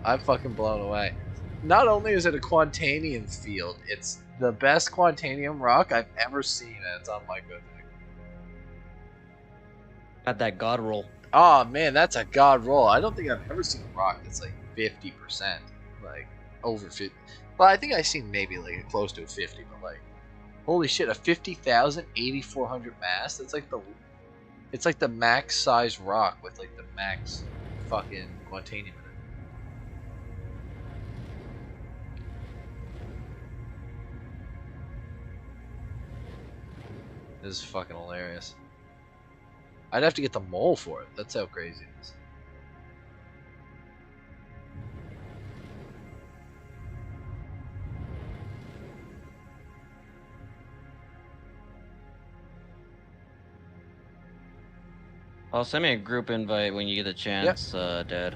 I'm fucking blown away. Not only is it a Quantanium field, it's the best Quantanium rock I've ever seen, and it's on Microtech.
Got that god roll.
Oh man, that's a god roll. I don't think I've ever seen a rock that's like 50%, like over 50. Well, I think I've seen maybe like close to a 50, but like, holy shit, a 50,000, 8,400 mass. That's like it's like the max size rock with like the max fucking Quantanium in it. This is fucking hilarious. I'd have to get the mole for it. That's how crazy it is.
I'll send me a group invite when you get a chance, Dad.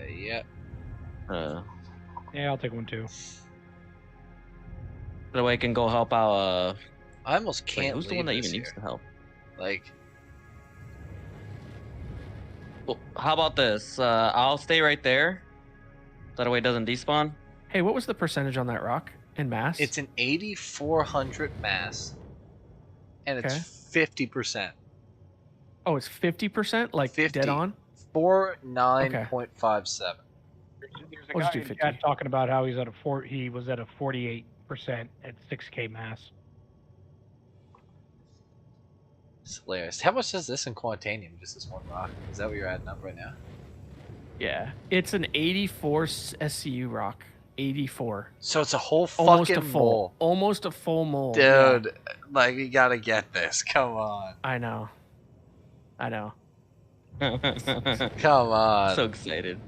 Yep.
Yeah, I'll take one too.
That way I can go help out.
I almost
wait,
can't.
who's the one that even needs the help?
Like,
well, how about this? I'll stay right there. That way it doesn't despawn.
Hey, what was the percentage on that rock in mass?
it's an 8,400 mass, and it's
Okay.
50%.
Oh, it's 50%, like
50.
dead on.
49.57.
There's a
We'll just
guy
do
in
50.
chat talking about how he was at a 48% at 6K mass.
It's hilarious. How much is this in Quantanium? Just this one rock? Is that what you're adding up right now?
Yeah, it's an 84 SCU rock. 84.
So it's a whole
Almost
fucking
a full,
mole.
almost a full mole. yeah.
Dude, like, we gotta get this. Come on.
I know.
Come on.
So excited.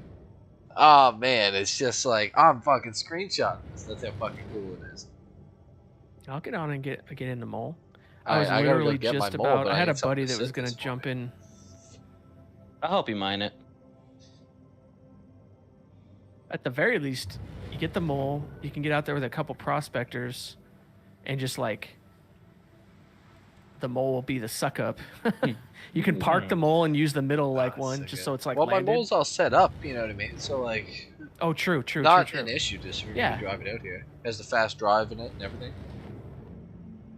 Oh man, it's just like, I'm fucking screenshotting this. That's how fucking cool it is.
I'll get on and get in the mole.
I
I was
gotta go
literally
get my
just
mole,
about.
but
I
I
had a
need something
buddy
to
that was
sit
gonna
this for
jump
me.
in.
I'll help you mine it.
At the very least, you get the mole. You can get out there with a couple prospectors, and just like the mole will be the suck up. You can park the mole and use the middle like one, just so it's like
Well,
landed.
my mole's all set up, you know what I mean? So, like,
Oh, true.
not
true.
an issue just for you
Yeah.
to drive it out here. It has the fast drive in it and everything.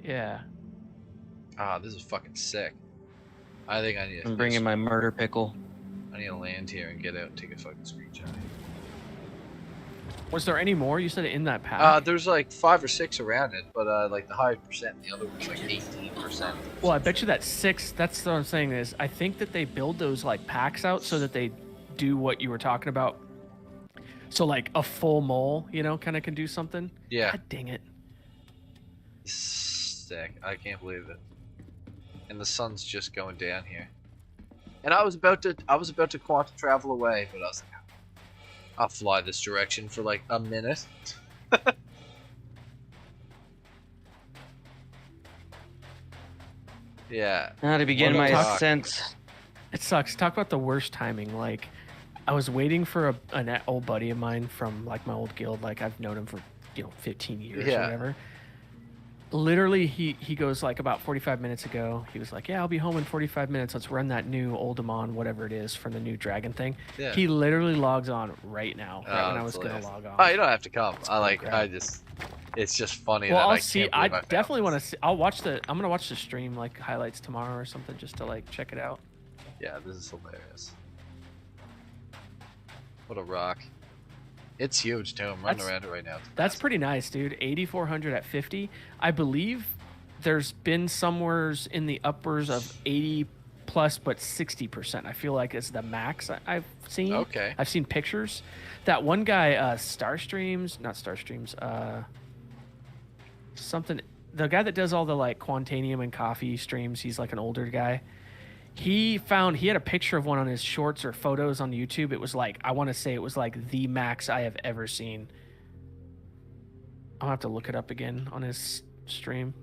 Yeah.
Ah, this is fucking sick. I think I need to
I'm bringing my murder pickle.
I need to land here and get out and take a fucking screenshot.
Was there any more? You said in that pack?
There's like 5 or 6 around it, but like the high percent, the other was like 18%.
Well, I bet you that 6. That's what I'm saying is I think that they build those like packs out so that they do what you were talking about. So like a full mole, you know, kind of can do something.
Yeah.
God dang it.
Sick. I can't believe it. And the sun's just going down here. And I was about to quantum travel away, but I was like, I'll fly this direction for like a minute. Yeah.
Now to begin my ascent.
It sucks. Talk about the worst timing. Like, I was waiting for an old buddy of mine from like my old guild. Like I've known him for 15 years or whatever. Literally, he goes like about 45 minutes ago. He was like, "Yeah, I'll be home in 45 minutes. Let's run that new Oldemon, whatever it is, from the new dragon thing." Yeah. He literally logs on right now, right when I was gonna log on.
Oh, you don't have to come. It's just funny.
Well,
that
I'll see. I definitely want to see. I'm gonna watch the stream like highlights tomorrow or something just to like check it out.
Yeah, this is hilarious. What a rock. It's huge too. I'm running around it right now.
That's pretty nice, dude. 8,400 at 50. I believe there's been somewheres in the uppers of 80 plus, but 60%. I feel like it's the max I've seen.
Okay.
I've seen pictures. That one guy, something. The guy that does all the like Quantanium and coffee streams. He's like an older guy. He had a picture of one on his shorts or photos on YouTube. It was like, I want to say it was like the max I have ever seen. I'll have to look it up again on his stream.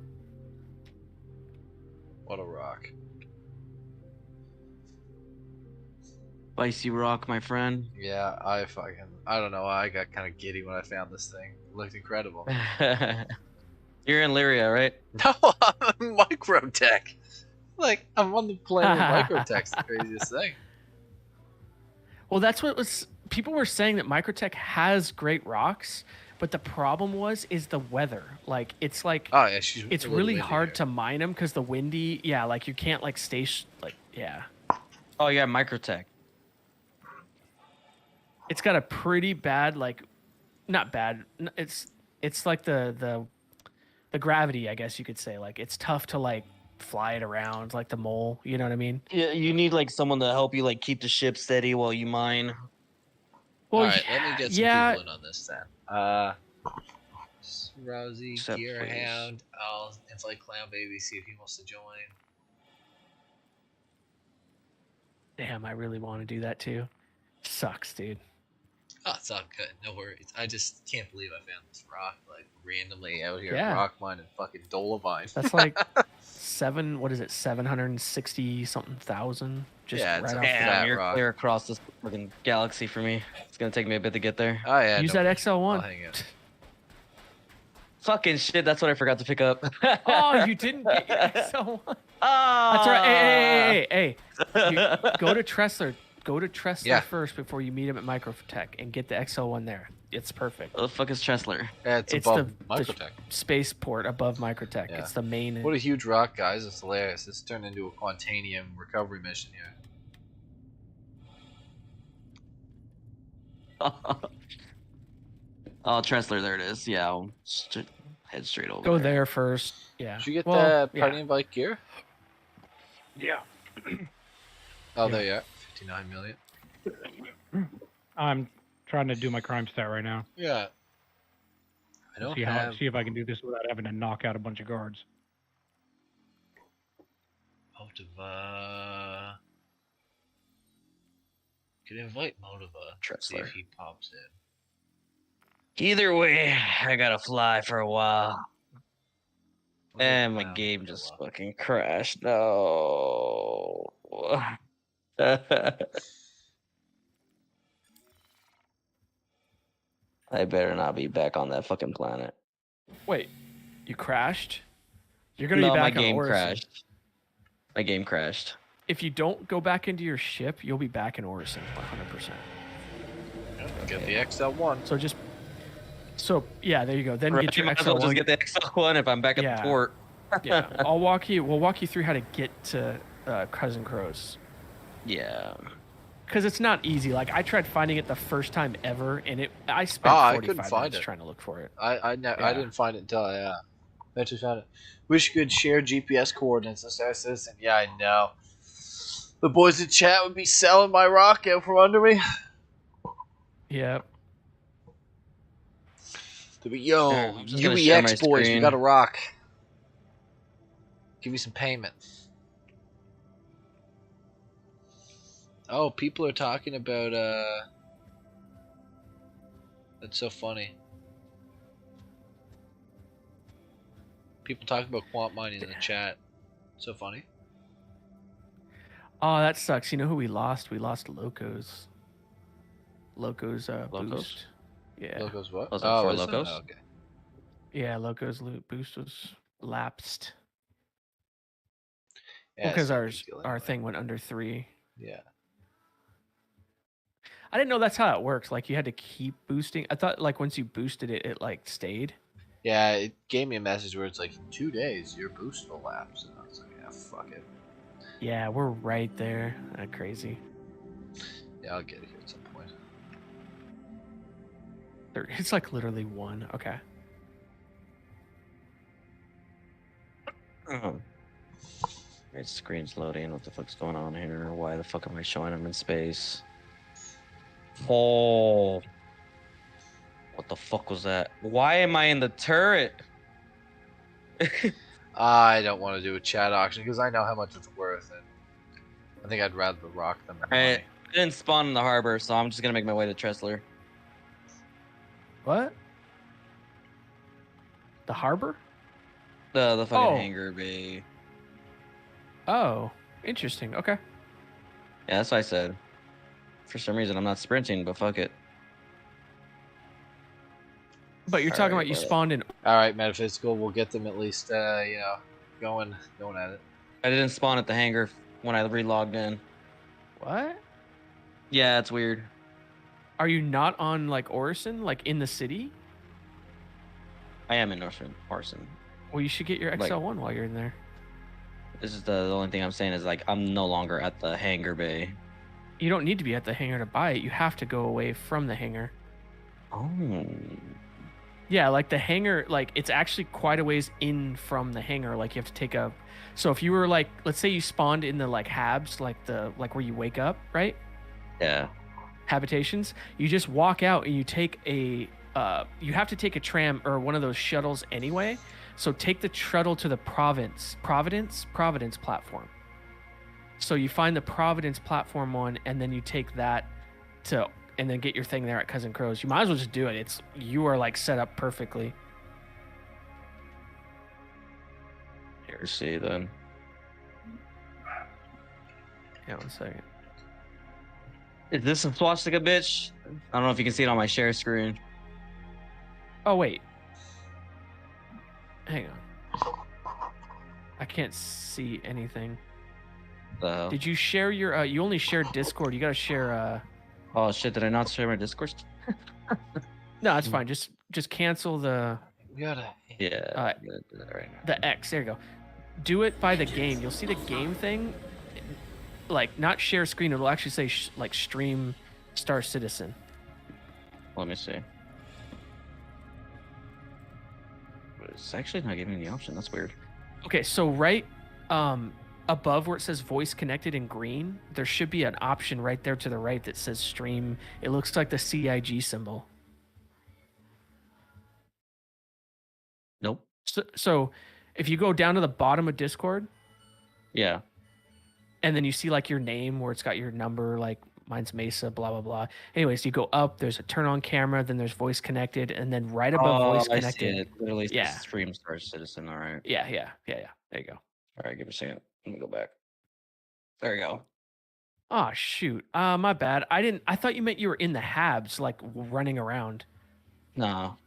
What a rock.
Spicy rock, my friend.
Yeah, I don't know. I got kind of giddy when I found this thing. It looked incredible.
You're in Lyria, right?
No, I'm Microtech. Like, I'm on the planet Microtech's the craziest thing.
Well, that's what people were saying, that Microtech has great rocks, but the problem is the weather. Like, it's like,
oh yeah,
it's really hard to mine them because the windy. Yeah, like you can't like stay yeah.
Oh yeah, Microtech.
It's got a pretty bad not bad. It's like the gravity, I guess you could say. Like, it's tough to like fly it around like the mole, you know what I mean?
Yeah, you need like someone to help you like keep the ship steady while you mine.
Well,
all right, let me get some people in on this then. Rousey, Gearhound, I'll invite Clown Baby, see if he wants to join.
Damn, I really want to do that too. Sucks, dude.
Oh, it's all good. No worries. I just can't believe I found this rock like randomly out here. Rock mine and fucking Dolomite.
That's like 760 something thousand. Just right off the bat.
You're clear across this fucking galaxy for me. It's gonna take me a bit to get there.
Oh yeah.
Use that XL1.
Fucking shit, that's what I forgot to pick up.
Oh, you didn't get your XL1. Oh. That's right. Hey. Go to Tressler. Go to Tressler first before you meet him at Microtech and get the XL1 there. It's perfect.
What the fuck is Tressler?
Yeah, it's above Microtech.
The spaceport above Microtech.
Yeah.
It's the main.
What a huge rock, guys. It's hilarious. This turned into a Quantanium recovery mission here.
Oh, Tressler, there it is. Yeah, I'll head straight over
Go there first. Yeah.
Did you get the party invite gear?
Yeah.
Oh, there you are. 59 million.
I'm trying to do my crime stat right now.
Yeah. I don't
see if I can do this without having to knock out a bunch of guards.
Motiva. Could invite Motiva. See if he pops in.
Either way, I gotta fly for a while. And my game just fucking crashed. No. I better not be back on that fucking planet.
Wait, you crashed? You're gonna be back on Orison.
Crashed. My game crashed.
If you don't go back into your ship, you'll be back in Orison 100%.
Get the XL1.
So yeah, there you go. Then get your
might as
XL1.
well just get the XL1 if I'm back at the port.
Yeah, we'll walk you through how to get to Cousin Crow's.
Yeah.
because it's not easy. Like I tried finding it the first time ever, and I spent 45 minutes trying to look for it.
I didn't find it until I eventually found it. Wish you could share GPS coordinates and Star Citizen. Yeah, I know. The boys in chat would be selling my rock out from under me.
Yep.
To be yo,
I'm just gonna share my
UEX boys, we
screen.
got a rock. Give me some payment. Oh, people are talking about that's so funny. People talking about quant mining in the chat. So funny.
Oh, that sucks. You know who we lost? We lost Locos. Locos boost. Yeah.
Locos what?
Was it for
is it?
Locos?
Oh, okay.
Yeah, Locos loot boost was lapsed.
Yeah,
Because
it's no big deal
our
anyway.
thing went under 3.
Yeah.
I didn't know that's how it works. Like you had to keep boosting. I thought like once you boosted it, it like stayed.
Yeah, it gave me a message where it's like 2 days your boost will lapse, and I was like, yeah, fuck it.
Yeah, we're right there. Crazy.
Yeah, I'll get it here at some point.
It's like literally 1. Okay.
My screen's loading. What the fuck's going on here? Why the fuck am I showing him in space? Oh. What the fuck was that? Why am I in the turret?
I don't want to do a chat auction because I know how much it's worth, and I think I'd rather the rock than the money.
I didn't spawn in the harbor, so I'm just gonna make my way to Tressler.
What? The harbor?
The fucking hangar bay.
Oh, interesting. Okay.
Yeah, that's what I said. For some reason, I'm not sprinting, but fuck it.
But you're talking about you spawned in.
All right, metaphysical. We'll get them at least, going at it.
I didn't spawn at the hangar when I relogged in.
What?
Yeah, it's weird.
Are you not on like Orison, like in the city?
I am in Orson.
Well, you should get your XL1 while you're in there.
This is the only thing I'm saying is like I'm no longer at the hangar bay.
You don't need to be at the hangar to buy it. You have to go away from the hangar.
Oh.
Yeah, like the hangar, like it's actually quite a ways in from the hangar. Like you have to take a. So if you were like, let's say you spawned in the like habs, like where you wake up, right?
Yeah.
Habitations. You just walk out and you take a. You have to take a tram or one of those shuttles anyway. So take the shuttle to the Providence platform. So you find the Providence platform one, and then you take that and then get your thing there at Cousin Crow's. You might as well just do it. You are like set up perfectly.
Here, see then.
Yeah, 1 second.
Is this a swastika, bitch? I don't know if you can see it on my share screen.
Oh wait. Hang on. I can't see anything.
The hell?
Did you share your? You only shared Discord. You gotta share.
Oh shit! Did I not share my Discord?
No, it's fine. Just cancel the.
We gotta.
Yeah.
Right now. The X. There you go. Do it by the game. You'll see the game thing. Like not share screen. It'll actually say like stream Star Citizen.
Let me see. It's actually not giving me the option. That's weird.
Okay, so right above where it says voice connected in green, there should be an option right there to the right that says stream. It looks like the CIG symbol.
Nope.
So if you go down to the bottom of Discord.
Yeah.
And then you see like your name where it's got your number, like mine's Mesa, blah, blah, blah. Anyways, you go up, there's a turn on camera, then there's voice connected, and then right above voice connected.
I see it. Literally
yeah.
Stream Star Citizen, all right.
Yeah. There you go.
All right, give me a second. Let me go back. There you go.
Oh, shoot. My bad. I thought you meant you were in the habs, like running around.
No.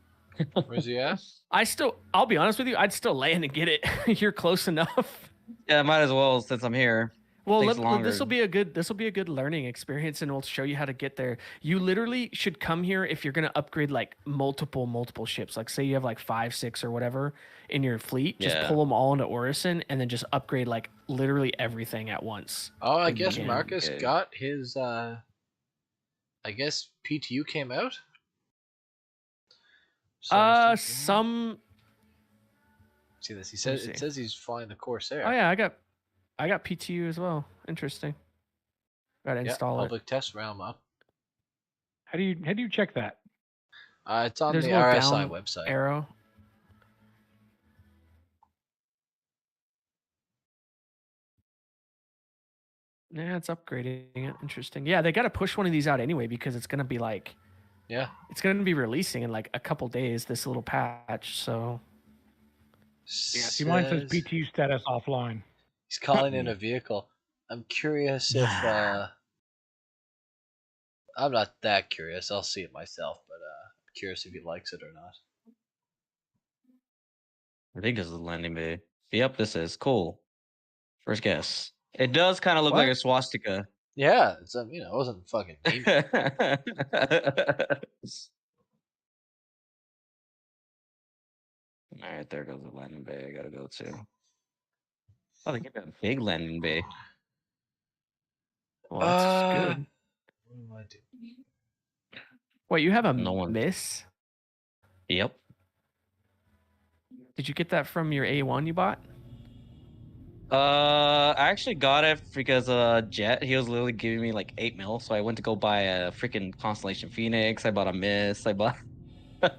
Where's he at?
I'll be honest with you, I'd still land and get it. You're close enough.
Yeah, might as well since I'm here.
Well, this will be a good learning experience, and we'll show you how to get there. You literally should come here if you're gonna upgrade like multiple ships. Like say you have like 5, 6 or whatever in your fleet. Just pull them all into Orison, and then just upgrade like literally everything at once.
Oh, I guess Marcus got his I guess PTU came out.
Some.
See this? He
Let me
says it
see.
says he's flying the Corsair.
Oh yeah, I got PTU as well. Interesting. Gotta install it.
Public test realm up.
How do you check that?
It's on
There's
the
a little
RSI
down
website.
arrow. Yeah, it's upgrading it. Interesting. Yeah, they got to push one of these out anyway because it's gonna be like.
Yeah.
It's gonna be releasing in like a couple days. This little patch, so.
Yeah, see, mine says PTU status offline.
He's calling in a vehicle. I'm curious if I'm not that curious. I'll see it myself, but I'm curious if he likes it or not.
I think this is the landing bay. Yep, this is cool. First guess. It does kind of look like
What?
a swastika.
Yeah, it's it wasn't fucking me.
All right, there goes the landing bay. I gotta go to. Oh, they got a big landing bay.
Well, that's good.
What do I do?
Wait, you have a
No one.
miss?
Yep.
Did you get that from your A1 you bought?
I actually got it because Jet, he was literally giving me like 8 mil, so I went to go buy a freaking Constellation Phoenix. I bought a Miss. I bought.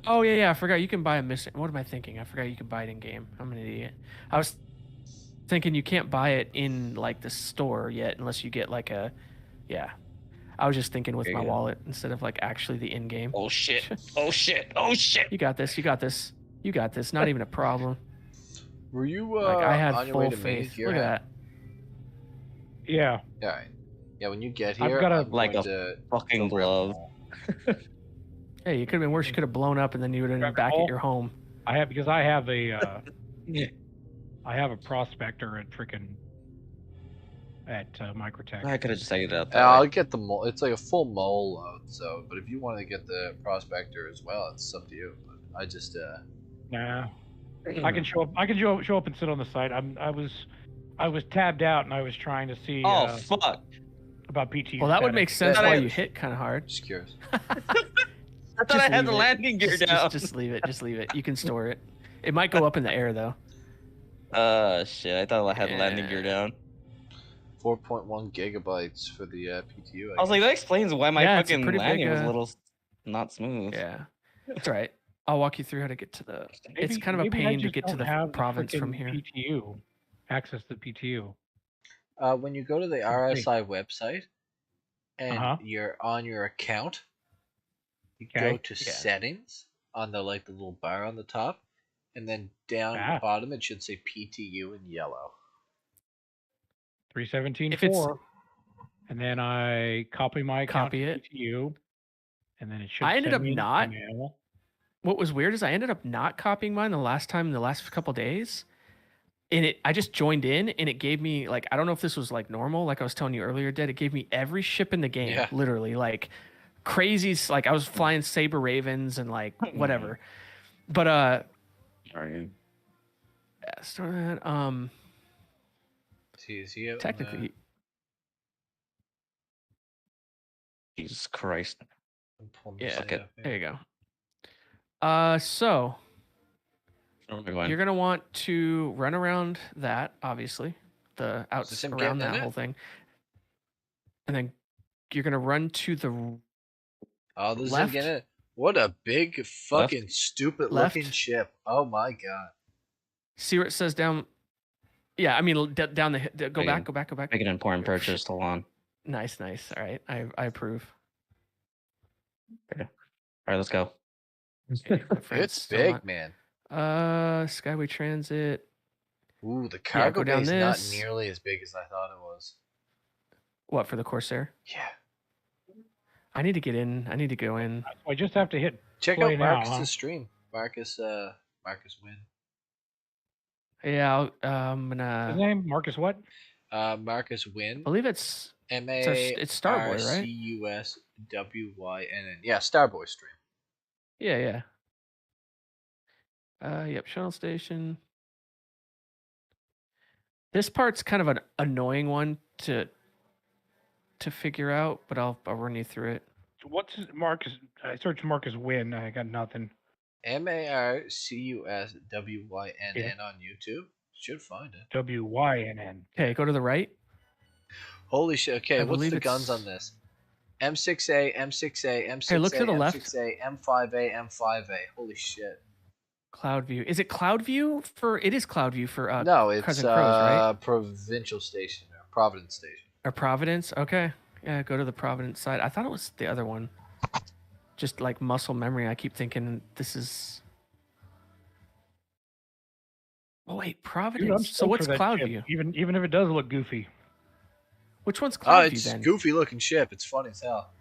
Oh yeah, I forgot you can buy a miss. What am I thinking? I forgot you could buy it in game. I'm an idiot. I was thinking you can't buy it in like the store yet unless you get like a, yeah. I was just thinking with my wallet instead of like actually the in-game.
Oh shit! Oh shit! Oh shit!
You got this. You got this. You got this. Not even a problem.
Were you
like I had
on your way
full
to
faith.
Gear
Look at that.
Yeah.
All right. Yeah, when you get
I've
here,
got
I'm
like
going
a
to
fucking glove.
Hey, it could have been worse. You could have blown up and then you would have been back at your home.
I have because I have a I have a prospector at freaking at Microtech.
I could have just taken it out there.
I'll get the mole. It's like a full mole load. So, but if you want to get the prospector as well, it's up to you. But I just
Nah. I can show up. I can show up and sit on the site. I was tabbed out and I was trying to see.
Oh fuck!
About PT.
Well, that would make sense why you hit kind of hard.
Just curious.
I thought I had the landing gear down.
Just leave it. Just leave it. You can store it. It might go up in the air though.
Shit! I thought I had the landing gear down.
4.1 gigabytes for the PTU.
I was like, that explains why my
Yeah, it's a
fucking
pretty
landing
big,
was a little not smooth.
Yeah, that's right. I'll walk you through how to get to the. It's kind of a
maybe I
pain to
just
get to
don't
the
have
province
freaking
from here.
PTU, access to PTU.
When you go to the RSI website and you're on your account, you go to settings on the the little bar on the top, and then down the bottom it should say PTU in yellow.
317.4, and then I copy my account
Copy it.
PTU, and then it should.
I ended
send
up
me an
not.
email.
What was weird is I ended up not copying mine the last couple days. And I just joined in and it gave me like, I don't know if this was like normal, like I was telling you earlier, Dad, it gave me every ship in the game, literally like crazy. Like I was flying Saber Ravens and like whatever, but,
Sorry.
yeah, start that,
Is he out
technically,
Jesus Christ.
yeah,
Fuck it.
there you go. So you're gonna want to run around that, obviously, the outs
him
around
getting in
that
it?
whole thing, and then you're gonna run to the
Oh, this
left.
is it. What a big fucking stupid
Left.
looking ship. Oh my god.
See where it says down. Yeah, I mean down the go back.
Make an important purchase. Hold on.
Nice. All right, I approve.
Okay. All right, let's go.
It's big, man.
Skyway Transit.
Ooh, the cargo
go down
bay is not
this.
nearly as big as I thought it was.
What, for the Corsair?
Yeah.
I need to get in. I need to go in.
I just have to hit
Check
play
out
now,
Marcus's stream. Marcus Win.
Yeah, I'm gonna.
His name Marcus what?
Marcus Win.
I believe it's
MARCUSWYNN.
it's Starboy, right?
Yeah, Starboy stream.
Yeah. Yep, shuttle station. This part's kind of an annoying one to figure out, but I'll run you through it.
what's Marcus? I searched Marcus Wynn. I got nothing.
MarcusWynn on YouTube. Should find it.
WYNN.
Okay, go to the right.
Holy shit. Okay,
I
what's
believe
the guns
it's-
on this? M6A, M6A, M6A,
Hey, look to the left.
M6A, M5A, M5A. Holy shit.
Cloud View. Is it Cloud View for? It is Cloud View for.
No, it's
Cousin Crows, right?
Provincial Station or Providence Station.
Or Providence. Okay. Yeah, go to the Providence side. I thought it was the other one. Just like muscle memory. I keep thinking this is. Oh wait, Providence.
Dude, I'm
so
stoked
what's
for that
Cloud
ship,
View?
Even if it does look goofy.
Which one's
Oh,
Cloud View
it's
then?
goofy looking ship. It's funny as hell.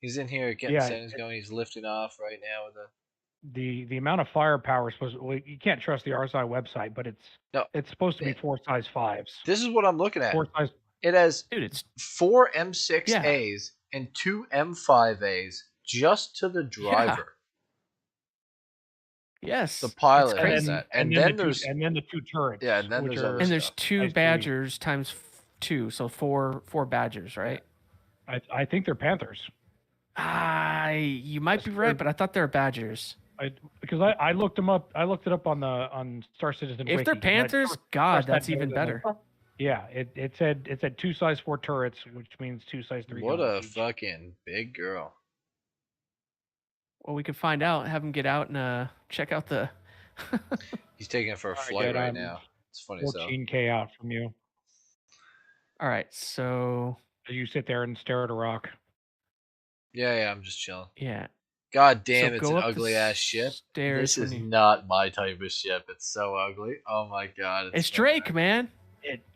He's in here getting
Yeah,
settings going. He's lifting off right now with a.
The amount of firepower is supposed. Well, you can't trust the RSI website, but it's supposed to be 4 size 5s.
This is what I'm looking at.
4 size.
It has
Dude, it's
4 M6As and 2 M5As just to the driver.
Yes.
The pilot
that's
has
crazy.
that. And then there's
the 2 turrets.
Yeah, and then
which
there's
are,
other
and there's
stuff.
2
Size 3.
Badgers times 2, so four Badgers, right?
I think they're Panthers.
You might be right, but I thought they were Badgers.
Because I looked them up. I looked it up on Star Citizen.
If they're
Wiki, and I
Panthers,
trust
God,
that
that's
better
even
than
better.
Yeah, it said 2 size 4 turrets, which means 2 size 3.
What
guns
a
each.
fucking big girl.
Well, we could find out. Have him get out and check out the.
He's taking it for a
All right,
flight
Dad,
right
I'm
now. It's funny as hell.
14K out from you.
All right, so.
As you sit there and stare at a rock.
Yeah, I'm just chilling.
Yeah.
God damn,
So
it's
go
an
up the
ugly ass ship.
stairs
This
when
is
you-
not my type of ship. It's so ugly. Oh my god.
It's Drake, man.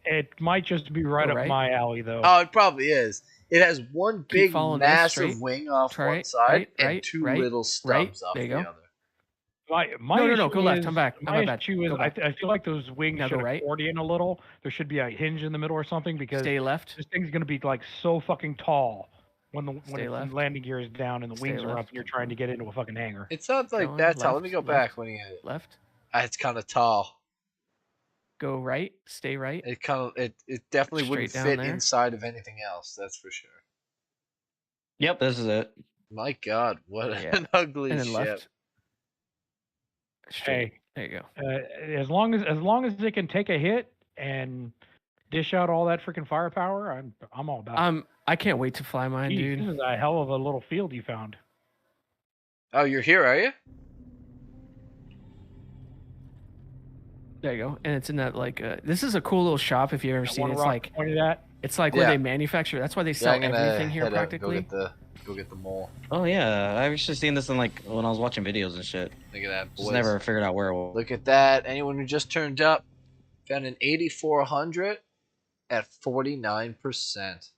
It might just be right
Go
up
right.
my alley though.
Oh, it probably is. It has one big,
following this
massive
straight.
wing off
Try
one
it,
side
right,
and
right,
2
right,
little stubs off
There
the
you go.
other.
My
No,
issue
go left.
is-
I'm back.
My
bad.
issue is
Go back.
I feel like those wings
Now go
should
right.
accordion a little. There should be a hinge in the middle or something because
Stay left.
this thing's gonna be like so fucking tall when
Stay
the
left.
landing gear is down and the
Stay
wings are
left.
up and you're trying to get into a fucking hangar.
It sounds like
Going
that's how. Let
left,
me go
left,
back when you hit it.
Left.
It's kind of tall.
Go right. Stay right.
It kind of it definitely wouldn't
Straight
fit
down there.
inside of anything else. That's for sure.
Yep, this is it.
My God, what
Yeah.
an ugly
And then
ship.
left. Straight.
Hey,
There you go.
as long as it can take a hit and dish out all that freaking firepower, I'm all about it.
I can't wait to fly mine,
Jeez,
dude.
This is a hell of a little field you found.
Oh, you're here, are you?
There you go. And it's in that this is a cool little shop if you've ever
That
seen
one
it. It's
rock
like
pointed at.
it's like where
Yeah.
they manufacture. That's why they
Yeah,
sell
I'm gonna
everything here
head out and
practically.
Go get the mole.
Oh yeah, I've actually seen this in like when I was watching videos and shit.
Look at that.
Just
boys.
never figured out where it was.
Look at that. Anyone who just turned up found an 8400 at 49%.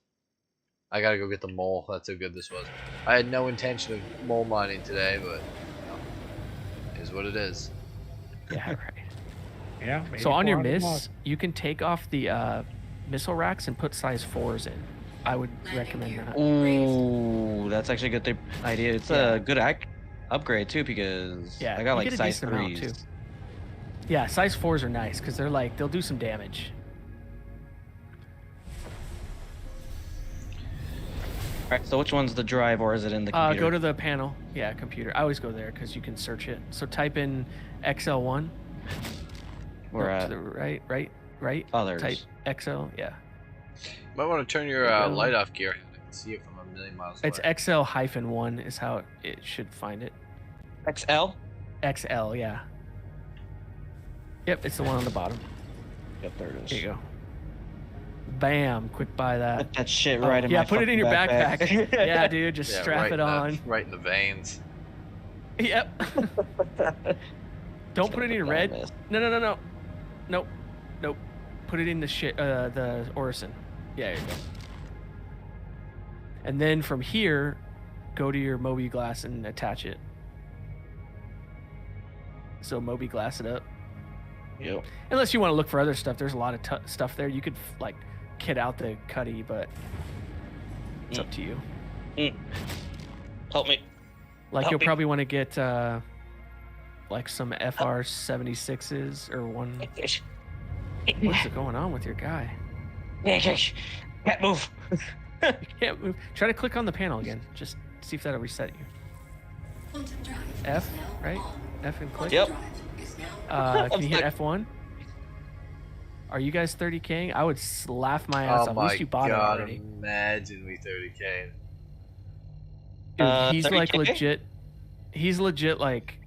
I gotta go get the mole. That's how good this was. I had no intention of mole mining today, but it is what it is.
Yeah, right.
Yeah.
So on your
8400
miss, you can take off the missile racks and put size 4s in. I would recommend that.
Ooh, that's actually a good idea. It's
Yeah.
a good upgrade too because
Yeah,
I got
you
like
get a
size
decent amount,
3s.
too. Yeah, size 4s are nice because they'll do some damage.
Alright, so which one's the drive or is it in the computer?
Go to the panel. Yeah, computer. I always go there because you can search it. So type in XL1.
We're
No,
at
to the right.
others.
Type XL. Yeah.
Might want to turn your
There you go.
light off gear. I can see it from a million miles away.
It's XL-1 is how it should find it.
XL?
XL, yeah. Yep, it's the one on the bottom.
Yep, there it is.
There you go. Bam! Quick buy that.
Put that shit right in
yeah,
my
put it in your
fucking
backpack. yeah, dude, just
Yeah,
strap
right
it
in the-
on.
right in the veins.
Yep. Don't put it in your red. No. Nope. Put it in the Orison. Yeah, there you go. And then from here, go to your Moby glass and attach it. So Moby glass it up.
Yep.
Unless you want to look for other stuff, there's a lot of stuff there. You could kit out the cuddy, but it's up to you.
Help me.
Like
Help
you'll
me.
probably want to get some FR-76s or one. What's going on with your guy?
Can't move.
You can't move. Try to click on the panel again. Just see if that'll reset you. F, right? F and click.
Yep.
Can you hit F1? Are you guys 30K? I would laugh my ass
Oh
off. At
my
least you bought it
god!
already.
Imagine we 30K.
Dude, he's
30K?
like legit. He's legit like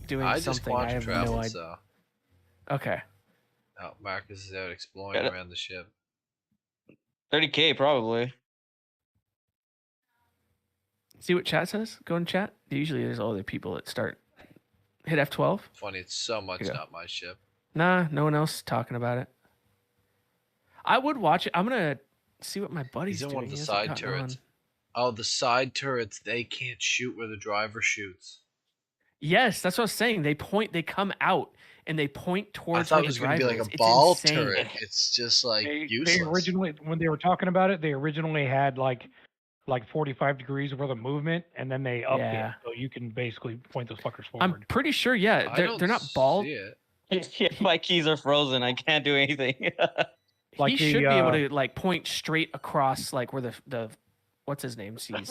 doing
I just
something.
watched
I have
Travel,
no idea.
so.
Okay.
Oh, Marcus is out exploring around the ship.
30K probably.
See what chat says? Go in chat. Usually there's other people that start. Hit F12.
Funny, it's so much not my ship.
Nah, no one else talking about it. I would watch it. I'm gonna see what my buddy's
He's in
doing.
one of the
He hasn't
side
gotten
turrets.
on.
Oh, the side turrets, they can't shoot where the driver shoots.
Yes, that's what I was saying. They come out and they point
I
towards
thought
where
it was
the
going to
driver
be like
is.
a ball
It's insane.
turret. It's just like
They
useless.
originally, when they were talking about it, they originally had like 45 degrees worth of movement, and then they upped
Yeah.
it, so you can basically point those fuckers
I'm
forward.
pretty sure. Yeah, they're not ball.
Yeah, my keys are frozen. I can't do anything.
Like
he
the,
should be able to like point straight across like where the what's his name sees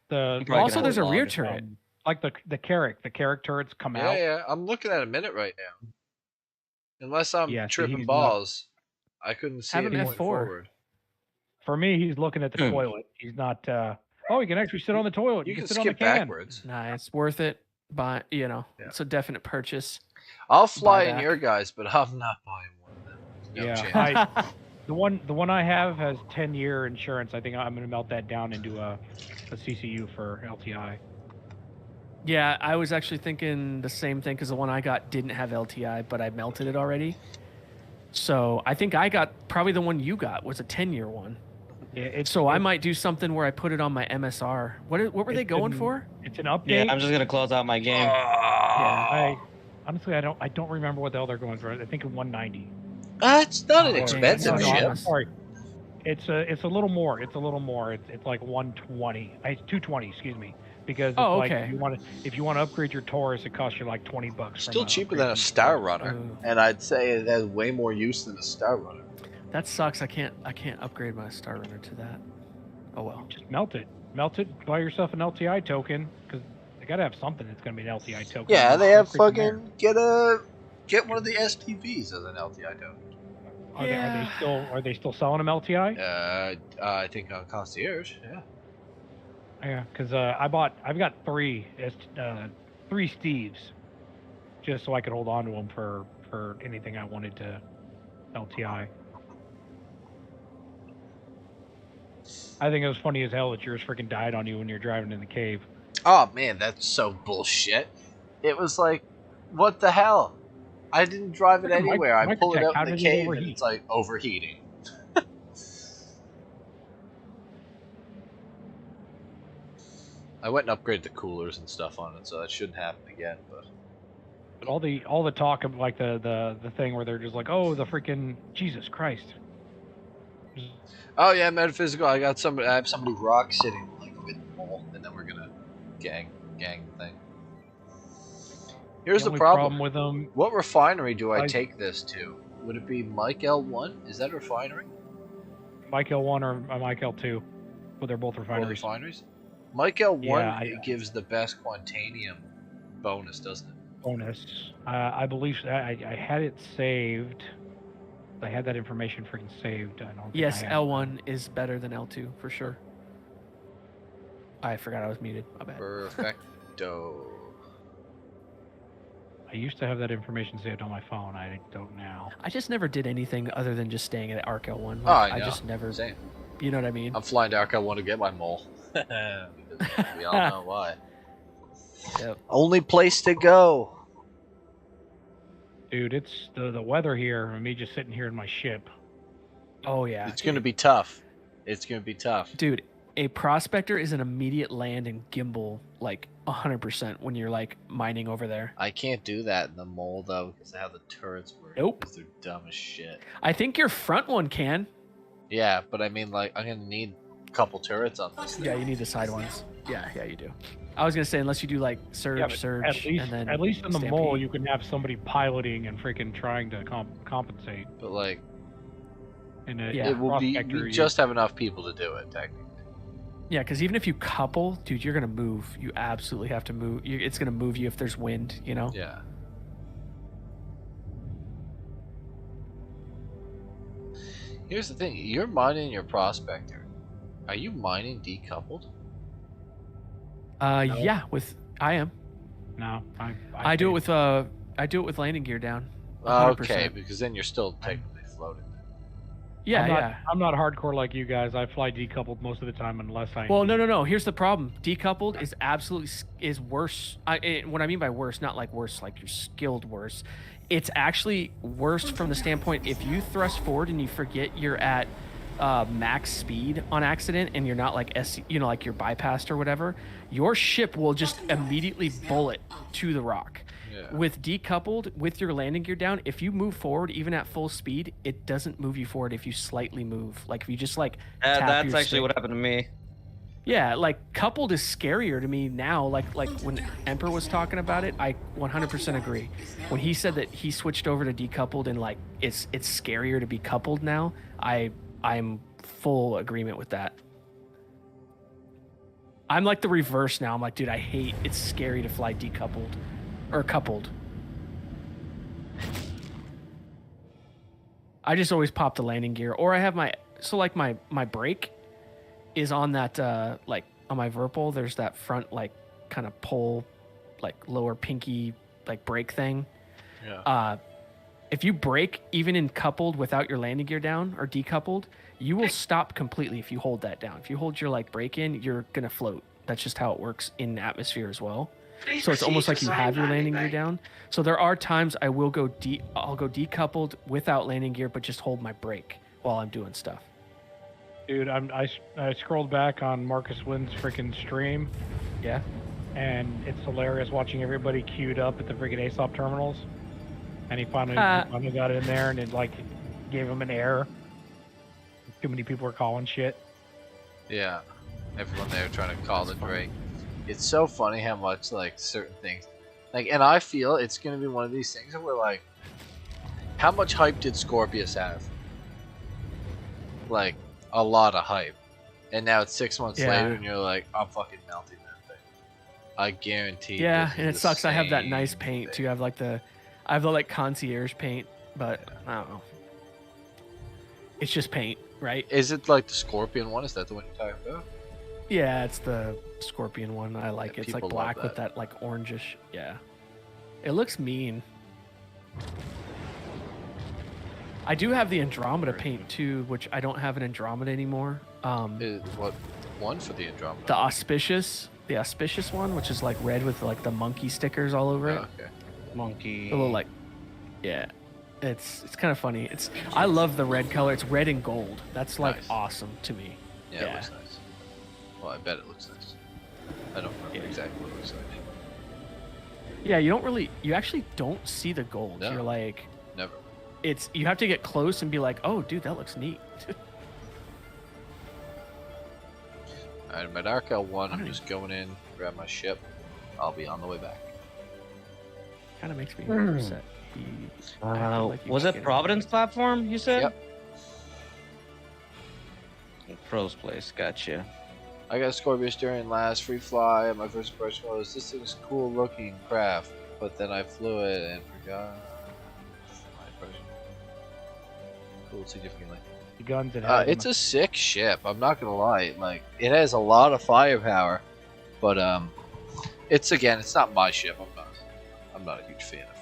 the. Also, there's a rear turret.
Like the Carrack turrets come out.
Yeah, I'm looking at a minute right now. Unless I'm
Yeah, see,
tripping
he's
balls, I couldn't see
Have
it
him
going
F4.
forward.
For me, he's looking at the toilet. He's not. Oh, you can actually sit on the toilet.
You can
sit on the
skip
can.
backwards.
Nah, it's worth it. But it's a definite purchase.
I'll fly in
Buyback.
your guys, but I'm not buying one of them. No
Yeah,
chance.
the one I have has 10-year insurance. I think I'm gonna melt that down into a CCU for LTI.
Yeah, I was actually thinking the same thing because the one I got didn't have LTI, but I melted it already. So I think I got probably the one you got was a 10-year one.
Yeah,
so I might do something where I put it on my MSR. What were they going for?
It's an update.
Yeah, I'm just gonna close out my game.
Yeah, honestly I don't remember what the hell they're going for. I think 190.
It's not an expensive
no,
ship.
I'm sorry. It's a little more. It's a little more. It's like 120. 220. Excuse me. Because it's like
okay.
if you want to upgrade your Taurus, it costs you like $20.
Still cheaper than a Star Runner, and I'd say it has way more use than a Star Runner.
That sucks. I can't upgrade my Star Runner to that. Oh well.
Just melt it. Buy yourself an LTI token because they gotta have something that's gonna be an LTI token.
Yeah, they have fucking get one of the SPVs as an LTI token.
Are they still selling them LTI?
I think on Concierge, yeah.
Yeah, because I've got three Steves, just so I could hold on to them for anything I wanted to LTI. I think it was funny as hell that yours freaking died on you when you're driving in the cave.
Oh man, that's so bullshit. It was like, what the hell? I didn't drive it anywhere. I pull it out in the cave and it's like overheating. I went and upgraded the coolers and stuff on it, so that shouldn't happen again. But
all the talk of like the thing where they're just like, oh, the freaking Jesus Christ.
Oh yeah, metaphysical. I have somebody rock sitting like with the mole, and then we're gonna gang the thing. Here's the problem
with them.
What refinery do I take this to? Would it be Mike L1? Is that a refinery?
Mike L1 or Mike L2, but they're both refineries.
Mike L1 gives the best Quantanium bonus, doesn't it?
Bonus. I believe I had it saved. I had that information freaking saved. I don't think
Yes,
I have
L1 is better than L2 for sure. I forgot I was muted. My bad.
Perfecto.
I used to have that information saved on my phone. I don't now.
I just never did anything other than just staying at Arc L1.
I know.
I just never.
Same.
You know what I mean?
I'm flying to Arc L1 to get my mole. Because we all know why.
Yep.
Only place to go.
Dude, it's the weather here and me just sitting here in my ship.
Oh yeah.
It's gonna be tough. It's gonna be tough.
Dude, a prospector is an immediate land and gimbal like 100% when you're like mining over there.
I can't do that in the mole though because of how the turrets work.
Nope.
Because they're dumb as shit.
I think your front one can.
Yeah, but I mean like I'm gonna need a couple turrets on this thing.
Yeah, you need the side ones. Yeah, you do. I was gonna say unless you do like surge,
at least in the mole you can have somebody piloting and freaking trying to compensate.
But like,
In a
Yeah.
It will be.
prospector,
We
you-
just have enough people to do it, technically.
Yeah, because even if you couple, dude, you're gonna move. You absolutely have to move. It's gonna move you if there's wind. You know.
Yeah. Here's the thing: you're mining your prospector. Are you mining decoupled?
No.
Yeah. I am.
No,
I do it with landing gear down. 100%.
Okay, because then you're still technically floating.
Yeah,
I'm not hardcore like you guys. I fly decoupled most of the time unless I.
Well, no. Here's the problem. Decoupled is absolutely worse. What I mean by worse, not like worse, like you're skilled worse. It's actually worse from the standpoint if you thrust forward and you forget you're at max speed on accident and you're not like like you're bypassed or whatever. Your ship will just immediately bullet to the rock. Yeah. With decoupled, with your landing gear down, if you move forward even at full speed, it doesn't move you forward if you slightly move. Like if you just like tap
that's
your
actually
stick.
what happened to me.
Yeah, like coupled is scarier to me now. Like when Emperor was talking about it, I 100% agree. When he said that he switched over to decoupled and like it's scarier to be coupled now, I'm full agreement with that. I'm like the reverse now. I'm like, dude, it's scary to fly decoupled or coupled. I just always pop the landing gear, or I have my brake is on that like on my Verpal. There's that front like kind of pole, like lower pinky like brake thing. Yeah. If you brake even in coupled without your landing gear down or decoupled, you will stop completely if you hold that down. If you hold your like brake in, you're gonna float. That's just how it works in atmosphere as well. So it's almost like you have your landing gear down. So there are times I'll go decoupled without landing gear, but just hold my brake while I'm doing stuff.
Dude, I scrolled back on Marcus Wynn's freaking stream.
Yeah.
And it's hilarious watching everybody queued up at the freaking ASOP terminals. And he finally got in there and it like gave him an error. Too many people were calling shit.
Yeah. Everyone there trying to call the Drake. It's so funny how much like certain things like, and I feel it's gonna be one of these things where like, how much hype did Scorpius have? Like a lot of hype, and now it's 6 months later and you're like, I'm fucking melting that thing. I guarantee.
Yeah, and it sucks. I have that nice paint too. I have the like concierge paint, but I don't know. It's just paint, right?
Is it like the Scorpion one? Is that the one you're talking about?
Yeah, it's the Scorpion one. I like it. It's like black
that.
with that like orangish. Yeah, it looks mean. I do have the Andromeda paint too, which I don't have an Andromeda anymore.
What one for the Andromeda?
The auspicious one, which is like red with like the monkey stickers all over it.
Okay.
Monkey.
A little like, yeah, it's kind of funny. I love the red color. It's red and gold. That's like awesome to me.
Yeah, it looks nice. Well, I bet it looks nice. I don't remember exactly what it looks like.
Yeah, you actually don't see the gold.
No,
you're like,
never.
You have to get close and be like, oh, dude, that looks neat.
Alright, I'm at RKL1. I'm just going in, grab my ship. I'll be on the way back.
Kind of makes me upset.
Was it Providence platform, you said?
Yep.
Pro's place, gotcha.
I got Scorpius during last free fly. My first impression was, this thing's cool looking craft, but then I flew it and forgot my impression. Cool significantly.
The guns it
it's a sick ship, I'm not gonna lie. Like, it has a lot of firepower, but it's not my ship. I'm not a huge fan of.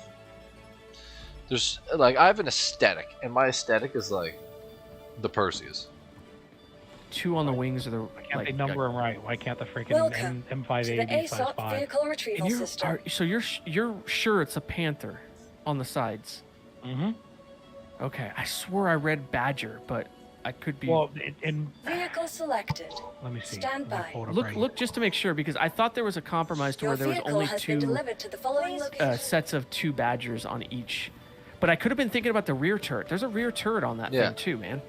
There's like, I have an aesthetic, and my aesthetic is like the Perseus.
2 on the wings are the.
Why can't they number them right? Why can't the freaking M580
the ASOP vehicle retrieval system.
So you're sure it's a Panther on the sides?
Mm-hmm.
Okay, I swore I read Badger, but I could be.
Well,
vehicle selected.
Let me see.
Stand by.
Look just to make sure, because I thought there was a compromise to where there was only 2
to the following location.
sets of 2 Badgers on each. But I could have been thinking about the rear turret. There's a rear turret on that thing too, man.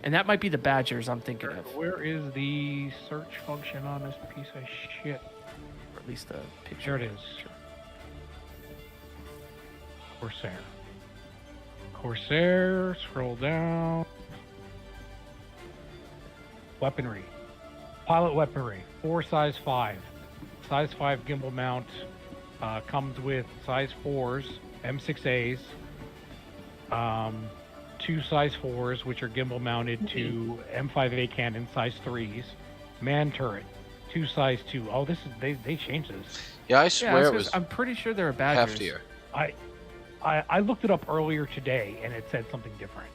And that might be the Badgers I'm thinking of.
Where is the search function on this piece of shit?
Or at least the picture.
There it is. Corsair. Corsair, scroll down. Weaponry. Pilot weaponry, 4 size 5. Size 5 gimbal mount comes with size 4s, M6As. 2 size 4s, which are gimbal mounted to M5A cannon, size 3s. Man turret, 2 size 2. Oh, this is they changed this.
Yeah, I swear it was.
I'm pretty sure they're badgers.
Heftier.
I looked it up earlier today, and it said something different.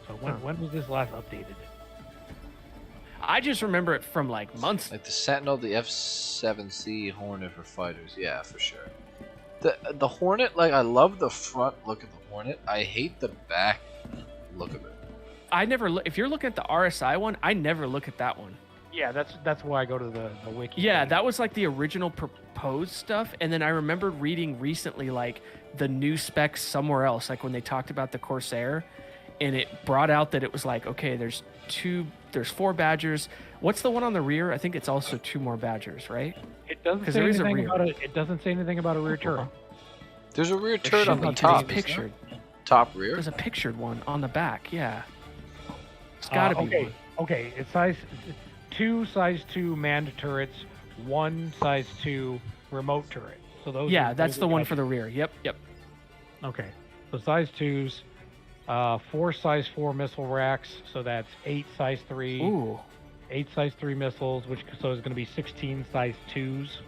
So when was this last updated?
I just remember it from like months.
Like the Sentinel, the F7C Hornet for fighters. Yeah, for sure. The Hornet, like I love the front look of the Hornet. I hate the back look of it.
I never look. If you're looking at the RSI one, I never look at that one.
Yeah, that's why I go to the wiki.
Yeah, that was like the original proposed stuff, and then I remember reading recently like the new specs somewhere else, like when they talked about the Corsair, and it brought out that it was like, okay, there's 4 Badgers. What's the one on the rear? I think it's also 2 more Badgers, right?
It doesn't say anything about it. It doesn't say anything about a rear turret.
There's a rear turret on the top.
Pictured.
Top rear.
There's a pictured one on the back. Yeah. It's got to be
okay.
one.
Okay, it's size 2 size 2 manned turrets, 1 size 2 remote turret. So those.
Yeah, that's the one for the rear. Yep.
Okay, so size 2s, 4 size 4 missile racks. So that's 8 size 3.
Ooh.
8 size 3 missiles, which so is going to be 16 size 2s.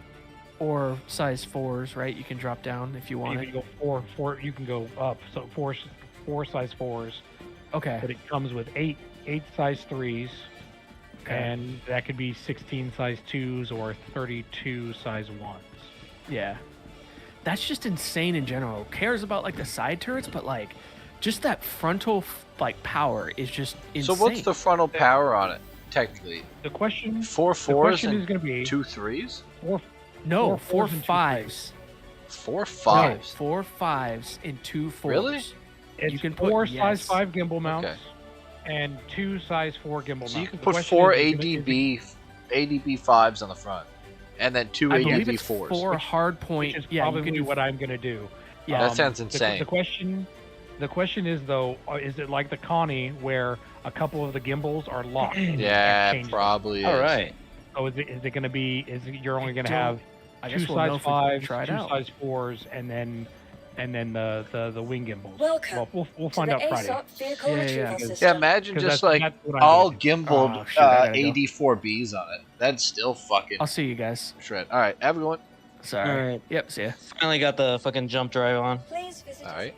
Or size 4s, right? You can drop down if you want
You can go 4. You can go up. So 4 size 4s.
Okay.
But it comes with 8 size 3s. Okay. And that could be 16 size 2s or 32 size 1s.
Yeah. That's just insane in general. Who cares about like the side turrets, but like just that frontal like power is just insane.
So what's the frontal power on it, technically?
The question
4 4s
the question
and
is going to be
2 3s?
4
5s.
4 5s.
No, 4 5s and 2 4s.
Really?
It's
you can
4
put,
size
yes.
5 gimbal mounts and 2 size 4 gimbal mounts.
So you can put 4 ADB 5s on the front, and then 2
I
ADB
believe it's
4s.
4 hard point.
Which is
yeah,
probably
you can do
what I'm going to do.
Yeah,
that sounds insane.
The question is though, is it like the Connie where a couple of the gimbals are locked?
Yeah, probably.
All right.
So is it going to be? You're only going to have
I
2
guess we'll know
size
if we can
5s,
try it
2
out.
size 4s, and then the wing gimbals.
Welcome
Well, we'll
to
find
the
out Friday.
ASOP vehicle retrieval
Yeah,
system.
imagine
'Cause
just
that's
like
what I'm
all
gonna
gimbaled
Oh, shit, I gotta go.
AD4Bs on it. That's still fucking
I'll see you guys.
shred. All right, everyone.
Sorry.
All right.
Yep, see ya.
Finally got the fucking jump drive on.
Please visit
All right.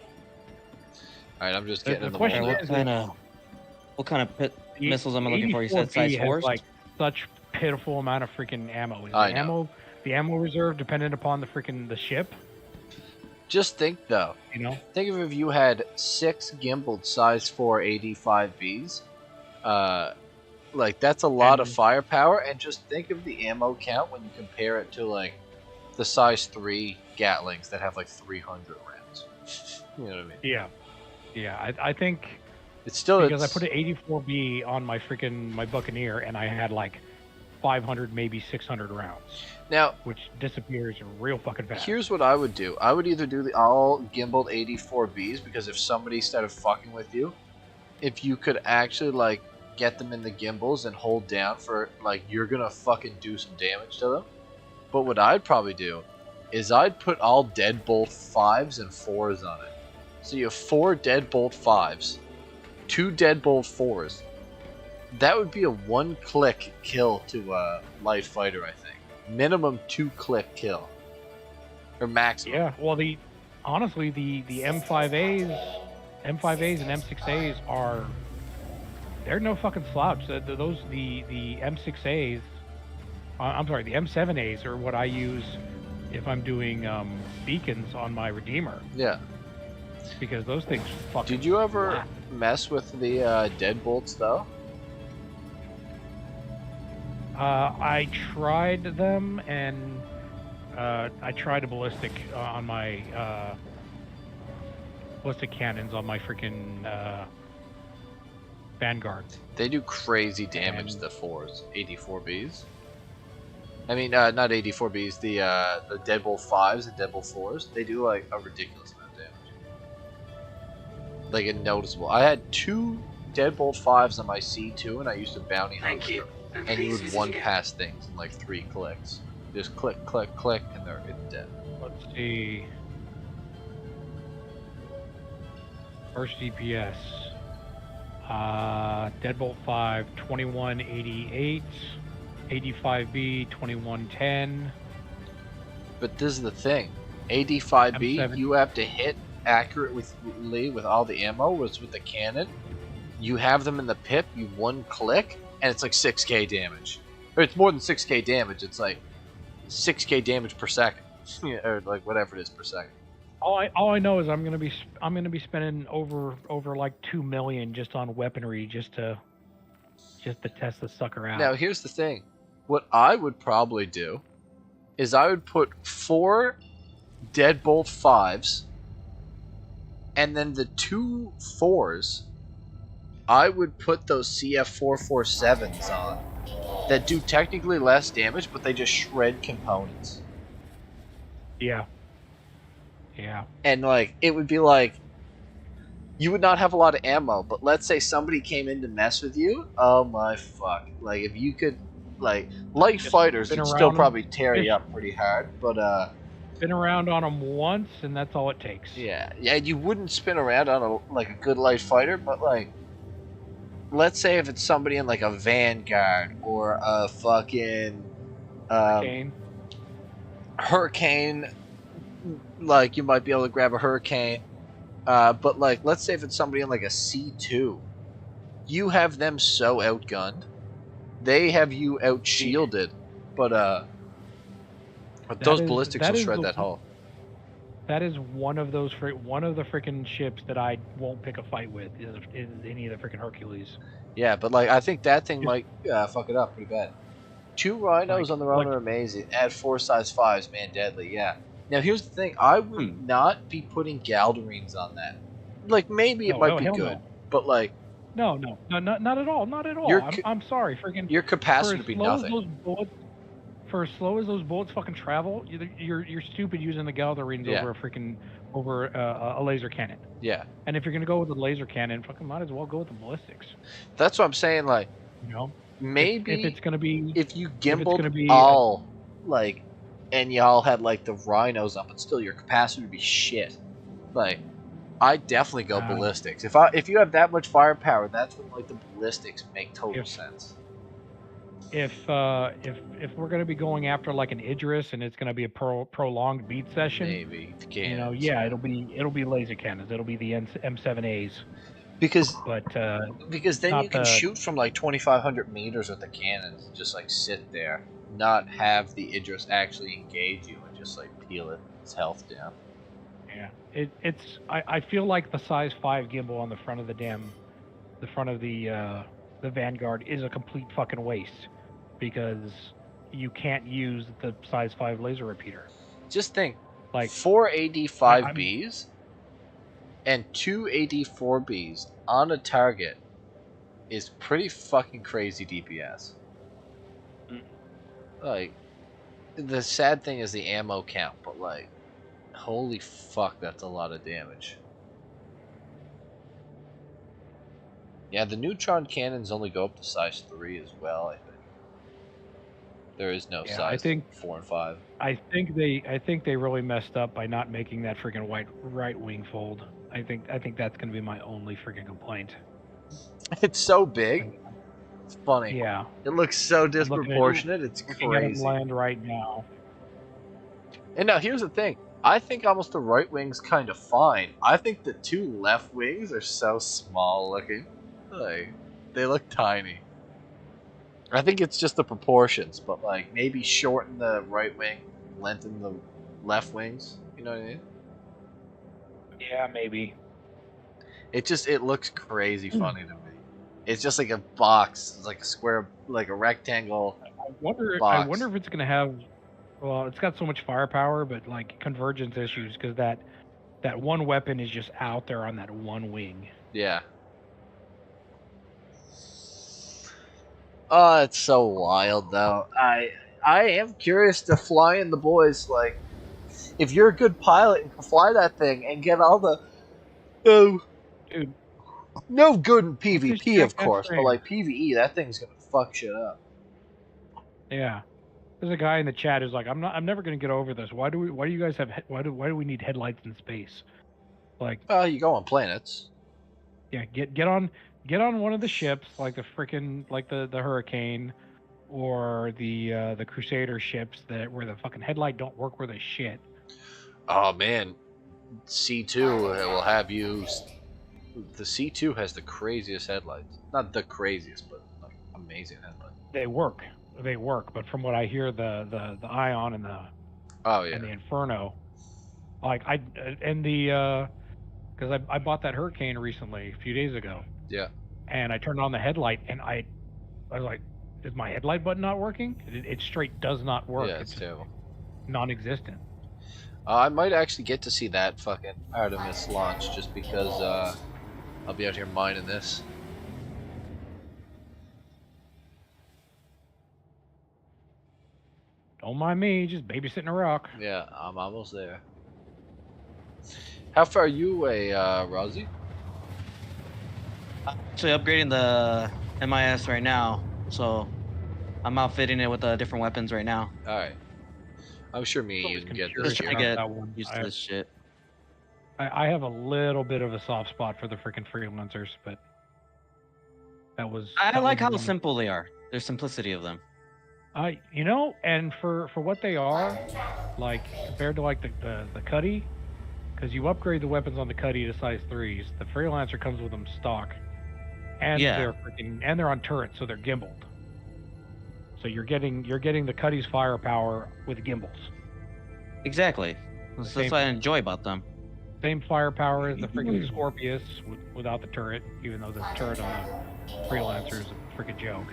All right, I'm just
The
getting in the
question
mold.
is,
What kind of
the
missiles am I looking for? You said
84B
size
has,
4s?
like such pitiful amount of freaking ammo. Is
I know.
the ammo reserve dependent upon the ship?
Just think though.
You know.
Think of if you had 6 gimbaled size 4 AD5Bs. Like that's a lot of firepower, and just think of the ammo count when you compare it to like the size 3 Gatlings that have like 300 rounds. You know what I mean?
Yeah. I think
it's still
because I put an 84B on my Buccaneer, and I had like 500, maybe 600 rounds.
Now,
which disappears real fucking fast.
Here's what I would do. I would either do the all gimbaled 84Bs, because if somebody started fucking with you, if you could actually like get them in the gimbals and hold down for like you're gonna fucking do some damage to them. But what I'd probably do is I'd put all deadbolt 5s and 4s on it. So you have 4 deadbolt 5s, 2 deadbolt 4s. That would be a 1-click kill to a light fighter, I think. Minimum 2-click kill. Or maximum.
Yeah, well honestly the M5As and M6As they're no fucking slouch. The M6As I'm sorry, the M7As are what I use if I'm doing beacons on my Redeemer.
Yeah.
Because those things fucking
Did you ever mess with the deadbolts though?
I tried them, and I tried a ballistic on my ballistic cannons on my freaking Vanguard.
They do crazy damage, the 4s, 84Bs. I mean, not 84Bs, the deadbolt 5s and deadbolt 4s. They do like a ridiculous amount of damage. like a noticeable. I had 2 Deadbolt 5s on my C2, and I used a bounty hunter.
Thank you.
And you would one pass things in like 3 clicks. Just click, click, click, and they're dead.
Let's see. First DPS. Deadbolt 5, 2188. 85B, 2110.
But this is the thing. AD5B,
M7.
you have to hit accurately with all the ammo, whereas with the cannon, you have them in the pip, you one click, and it's like 6k damage. Or it's more than 6k damage, it's like 6k damage per second. Or like whatever it is per second.
All I know is I'm gonna be spending over like 2 million just on weaponry just to test the sucker out.
Now here's the thing. What I would probably do is I would put 4 Deadbolt 5s, and then the 2 4s, I would put those CF447s on that do technically less damage, but they just shred components.
Yeah. Yeah.
And like it would be like you would not have a lot of ammo, but let's say somebody came in to mess with you. Oh my fuck! Like if you could, like light fighters would still probably tear you up pretty hard, but
Been around on them once, and that's all it takes.
yeah, you wouldn't spin around on a good light fighter, but like let's say if it's somebody in like a Vanguard or a fucking Hurricane, like you might be able to grab a Hurricane, but like let's say if it's somebody in like a C2, you have them so outgunned, they have you out shielded, but those ballistics will shred that hull.
That is one of the freaking ships that I won't pick a fight with. Is any of the freaking Hercules.
Yeah, but like I think that thing might fuck it up pretty bad. 2 Rhinos on their own are amazing. Add 4 size 5s, man, deadly. Yeah. Now here's the thing. I would not be putting Galdarines on that. Like maybe it might be good, but like
not at all. Not at all. I'm sorry, freaking.
Your capacity would be nothing.
For as slow as those bullets fucking travel, you're stupid using the Galdarines over a laser cannon.
Yeah.
And if you're gonna go with the laser cannon, fucking might as well go with the ballistics.
That's what I'm saying. Like,
you know,
maybe
if it's gonna be,
if you gimbaled all like, and y'all had like the Rhinos up, but still your capacity would be shit. Like, I definitely go ballistics. If you have that much firepower, that's when like the ballistics make total sense.
If we're gonna be going after like an Idris and it's gonna be a prolonged beat session,
maybe
it'll be laser cannons. It'll be the M7As.
Because
because
then you can shoot from like 2,500 meters with the cannons and just like sit there, not have the Idris actually engage you and just like peel its health down.
Yeah, I feel like the size 5 gimbal on the front of the Vanguard is a complete fucking waste because you can't use the size 5 laser repeater.
Just think,
like
4 AD5Bs and 2 AD4Bs on a target is pretty fucking crazy DPS. Like, the sad thing is the ammo count, but like, holy fuck, that's a lot of damage. Yeah, the neutron cannons only go up to size 3 as well, I think. There is no size 4 and 5.
I think they really messed up by not making that freaking right wing fold. I think that's gonna be my only freaking complaint.
It's so big. It's funny.
Yeah.
It looks so disproportionate. It's
looking at
crazy.
it land right now.
And now here's the thing. I think almost the right wing's kind of fine. I think the 2 left wings are so small looking. Like, they look tiny. I think it's just the proportions, but like maybe shorten the right wing, lengthen the left wings. You know what I mean?
Yeah, maybe.
It looks crazy funny to me. It's just like a box. It's like a square, like a rectangle.
I wonder if it's gonna have. Well, it's got so much firepower, but like convergence issues because that one weapon is just out there on that one wing.
Yeah. Oh, it's so wild though. I am curious to fly in the boys. Like, if you're a good pilot and can fly that thing and get all the
Dude.
No good in
This
PvP, of
jackass
course, but
thing.
like PvE, that thing's gonna fuck shit up.
Yeah. There's a guy in the chat who's like, I'm never gonna get over this. Why do you guys have why do we need headlights in space? Like,
You go on planets.
yeah, get on one of the ships, like the the Hurricane, or the Crusader ships where the fucking headlight don't work worth a shit.
Oh man, C2 will have you. The C2 has the craziest headlights. Not the craziest, but like amazing headlights.
They work, but from what I hear, the Ion and the and the Inferno, like because I bought that Hurricane recently, a few days ago.
Yeah.
And I turned on the headlight, and I was like, is my headlight button not working? It straight does not work.
Yeah, it's terrible.
Non-existent.
I might actually get to see that fucking Artemis launch just because I'll be out here mining this.
Don't mind me, just babysitting a rock.
Yeah, I'm almost there. How far are you away, Rosie?
Actually upgrading the MIS right now, so I'm outfitting it with different weapons right now.
Alright. I'm sure me and you can get this.
Just trying to get used to this shit.
I have a little bit of a soft spot for the freaking freelancers, but that was.
I like how simple they are. Their simplicity of them.
You know, and for what they are, like compared to like the Cuddy, because you upgrade the weapons on the Cuddy to size 3s, the Freelancer comes with them stock, and they're on turrets, so they're gimbaled. So you're getting the Cuddy's firepower with gimbals. Exactly. That's what I enjoy about them. Same firepower as the freaking Scorpius without the turret, even though the turret on the Freelancer is a freaking joke.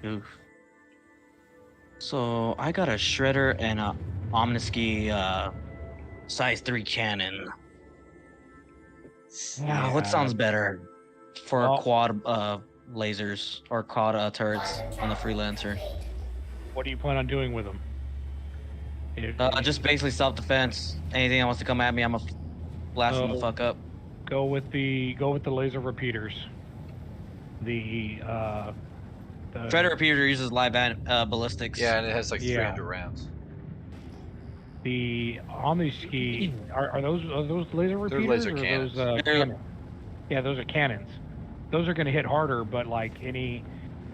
Oof. So I got a Shredder and a Omniski size 3 cannon. Yeah, what sounds better for quad lasers or quad turrets on the Freelancer? What do you plan on doing with them? Just basically self-defense. Anything that wants to come at me, I'm gonna blast them the fuck up. Go with the laser repeaters. The Shredder repeater uses live ballistics.
Yeah, and it has like 300 rounds.
The Omniski are those laser repeaters?
They're laser
or
cannons.
Those, cannons? Yeah, those are cannons. Those are going to hit harder, but like any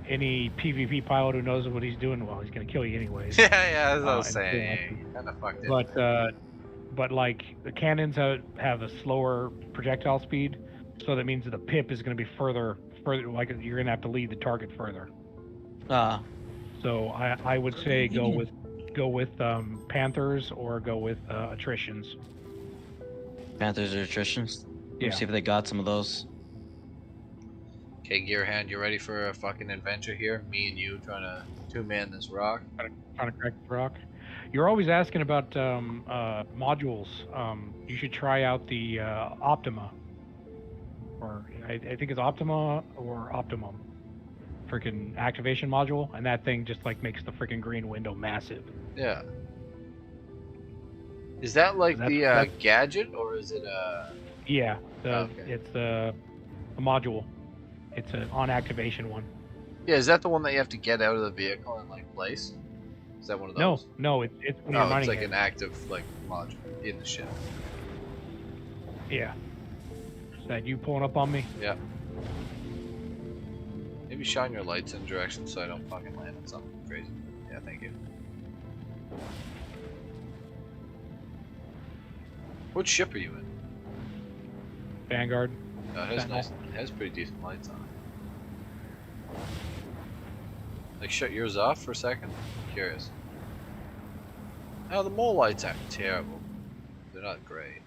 PvP pilot who knows what he's doing, well, he's going to kill you anyways.
Yeah, that's what I was saying. Kind of fucked it.
But like the cannons have a slower projectile speed, so that means that the pip is going to be further. Like you're going to have to lead the target further. So I would say go with Panthers or go with attritions. Panthers or attritions? Yeah. Let's see if they got some of those.
Okay, Gearhand, you ready for a fucking adventure here? Me and you trying to two-man this rock?
Trying to crack the rock. You're always asking about modules. You should try out the Optima. Or I think it's Optima or Optimum. Freaking activation module, and that thing just like makes the freaking green window massive.
Yeah. Is that like the gadget, or is it a?
Yeah, it's a module. It's an on activation one.
Yeah, is that the one that you have to get out of the vehicle and like place? Is that one of those?
No, it's when you're running.
It's like an active like module in the ship.
Yeah. Is that you pulling up on me?
Yeah. Maybe shine your lights in direction so I don't fucking land on something crazy. Yeah, thank you. What ship are you in?
Vanguard.
Oh, it has nice. It has pretty decent lights on it. Like, shut yours off for a second. I'm curious. Oh, the mole lights aren't terrible. They're not great.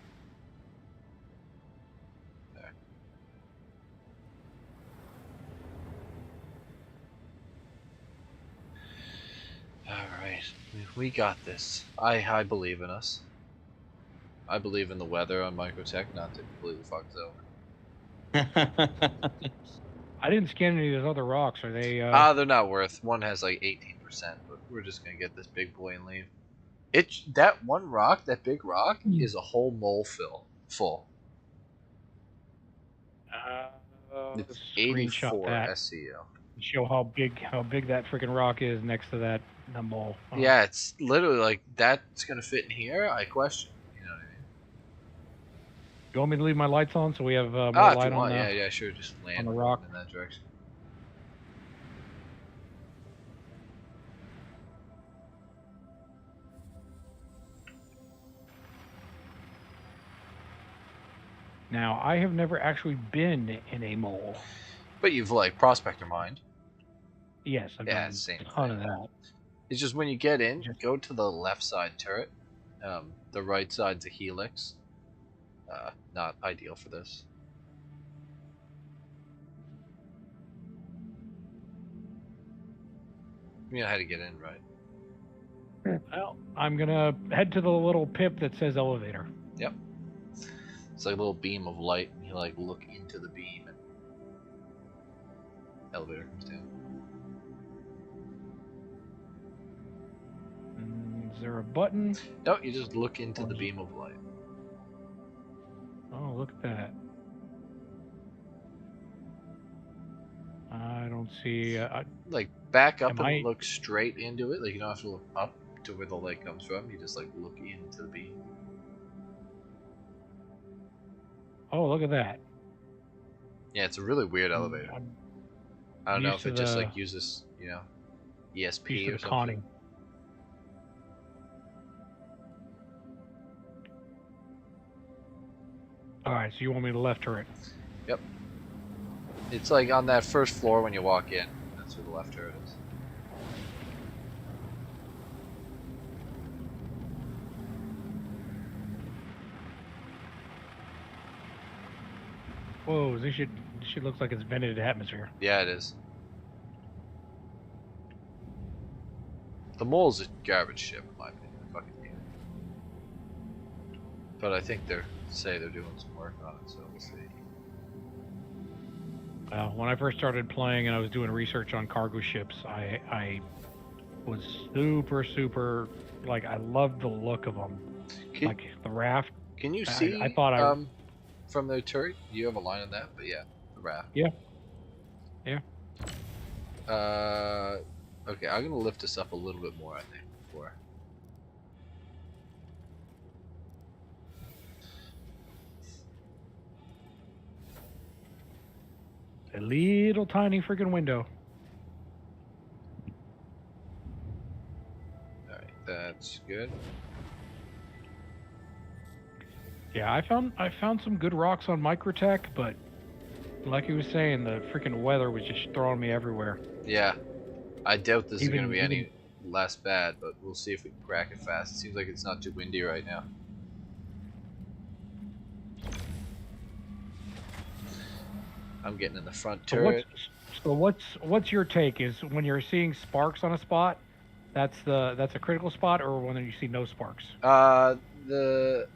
Alright, we got this. I believe in us. I believe in the weather on Microtech not to completely fuck us over.
I didn't scan any of those other rocks. Are they?
They're not worth. One has like 18%, but we're just gonna get this big boy and leave. That one rock, that big rock, is a whole mole fill full. It's
Screenshot
84
that.
SEO.
Show how big that freaking rock is next to that mole.
Yeah, it's literally like that's gonna fit in here. I question. You know what I mean?
You want me to leave my lights on so we have more
If
light
you
on
want,
the
yeah, sure. Just land
the rock
in that direction.
Now, I have never actually been in a mole.
But you've like prospector mined.
Yes, I've done
same
a ton of that.
It's just when you get in, go to the left side turret. The right side's a helix. Not ideal for this. You know how to get in, right?
Well, I'm gonna head to the little pip that says elevator.
Yep. It's like a little beam of light, and you like look into the beam, and elevator comes down.
Is there a button?
No, you just look into the beam of light.
Oh, look at that. I don't see.
Like back up
Am
and
I-
look straight into it. Like you don't have to look up to where the light comes from. You just like look into the beam.
Oh, look at that.
Yeah, it's a really weird elevator. I don't know if
used
it
to
just
the-
like uses, you know, ESP
Used to
or
the
something.
conning. All right, so you want me to left turret?
Yep. It's like on that first floor when you walk in. That's where the left turret is.
Whoa, this shit looks like it's vented atmosphere.
Yeah, it is. The mole's a garbage ship, in my opinion. I fucking hate it. But I think they're doing some work on it, so we'll see.
When I first started playing and I was doing research on cargo ships, I was super like I loved the look of them, like the raft.
Can you see?
I thought
from the turret, you have a line on that, but yeah, the raft.
Yeah.
Okay, I'm gonna lift this up a little bit more, I think, before.
A little tiny freaking window.
Alright, that's good.
Yeah, I found some good rocks on Microtech, but like he was saying, the freaking weather was just throwing me everywhere.
Yeah, I doubt this is
Even-
gonna be any
even-
less bad, but we'll see if we can crack it fast. It seems like it's not too windy right now. I'm getting in the front turret.
So what's your take? Is when you're seeing sparks on a spot, that's a critical spot, or when you see no sparks?
The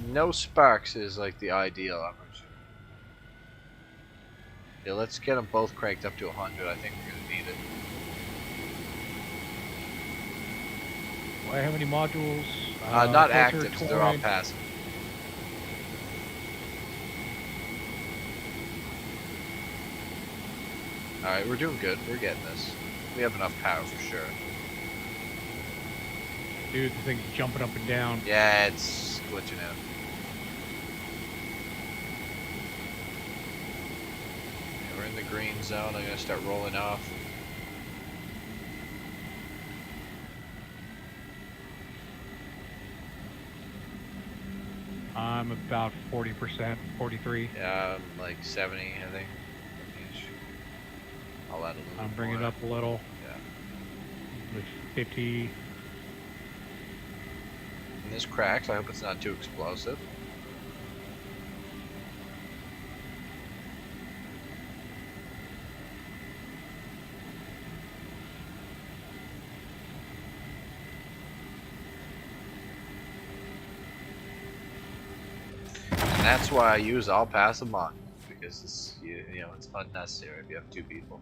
no sparks is like the ideal. I'm not sure. Yeah, let's get them both cranked up to 100. I think we're gonna need it.
Do I have any modules?
Not
filter,
active. They're all
twine?
passive. Alright, we're doing good. We're getting this. We have enough power for sure.
Dude, the thing's jumping up and down.
Yeah, it's glitching out. Yeah, we're in the green zone. I'm gonna start rolling off.
I'm about 40%, 43.
Yeah, I'm like 70, I think. I'll add a little
I'm
bit
bringing it
more.
up a little.
Yeah.
With 50.
And this cracks. I hope it's not too explosive. And that's why I use all passive modules, because it's, you know, it's unnecessary if you have two people.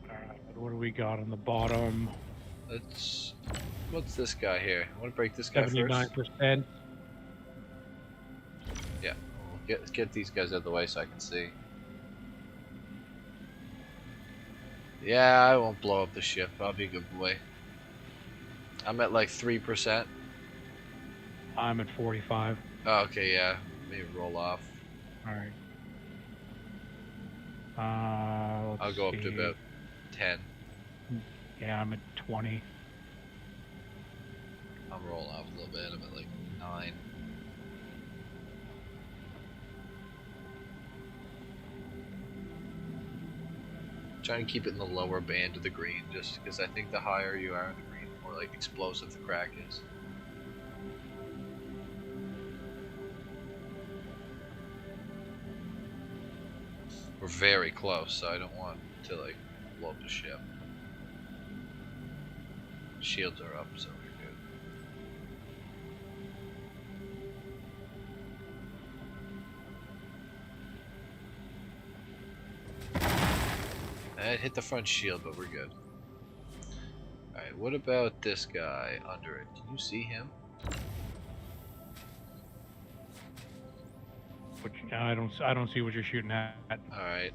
Alright, what do we got on the bottom?
Let's. What's this guy here? I want to break this guy first.
79%.
Get these guys out of the way so I can see. Yeah, I won't blow up the ship. I'll be a good boy. I'm at like 3%.
I'm at 45.
Oh, okay, yeah. Maybe roll off.
All right.
I'll go up to about 10.
Yeah, I'm at 20.
I'll roll off a little bit. I'm at like 9. Trying to keep it in the lower band of the green, just because I think the higher you are in the green, the more like explosive the crack is. We're very close, so I don't want to like blow up the ship. Shields are up, so we're good. It hit the front shield, but we're good. Alright, what about this guy under it? Can you see him?
I don't see what you're shooting at.
Alright,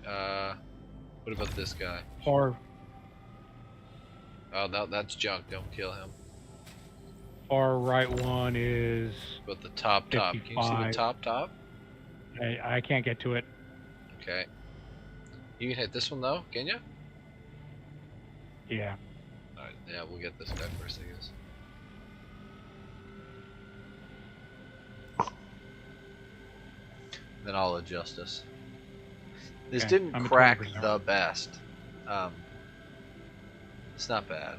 what about this guy?
Far
Oh, no, that's junk. Don't kill him.
far right one is.
But the top. Can you see the
55.
top?
I can't get to it.
Okay. You can hit this one though, can you?
Yeah.
Alright, yeah, we'll get this guy first, I guess. Then I'll adjust us. This
Okay,
didn't
I'm at
crack
20%.
the best. It's not bad.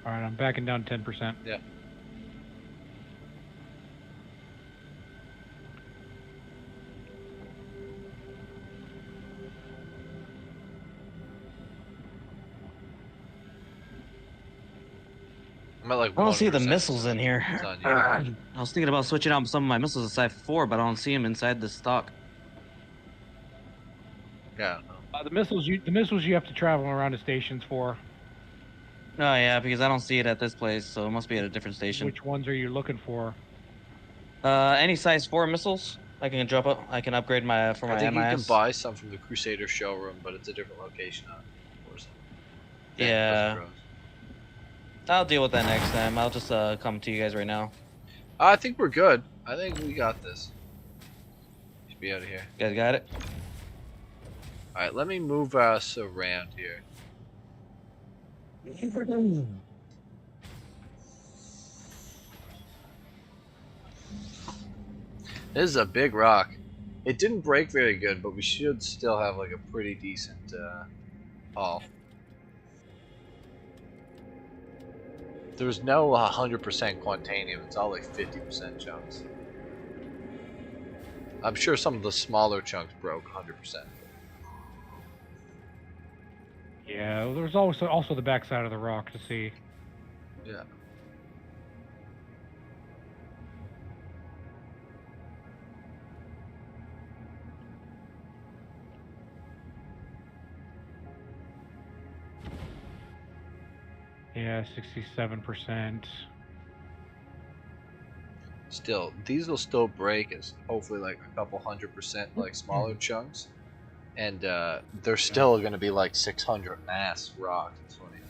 All right, I'm backing down 10%.
Yeah. I'm at like
I don't see the
1%,
missiles
so
in here.
it's on you.
I was thinking about switching out some of my missiles to Sci 4, but I don't see them inside the stock.
Yeah.
The missiles you have to travel around the stations for.
Oh yeah, because I don't see it at this place, so it must be at a different station.
Which ones are you looking for?
Any size 4 missiles? I can drop up. I can upgrade my for my
I think you can
MIS.
buy some from the Crusader showroom, but it's a different location on Forza.
Yeah. I'll deal with that next time. I'll just come to you guys right now.
I think we're good. I think we got this. Should be out of here.
You guys got it?
Alright, let me move us around here. This is a big rock. It didn't break very good, but we should still have like a pretty decent haul. There's no 100% quantanium, it's all like 50% chunks. I'm sure some of the smaller chunks broke 100%.
Yeah, there's also the backside of the rock to see.
Yeah.
Yeah, 67%.
Still, these will still break as hopefully like a couple 100% like smaller chunks. And they're still going to be like 600 mass rock. It's funny.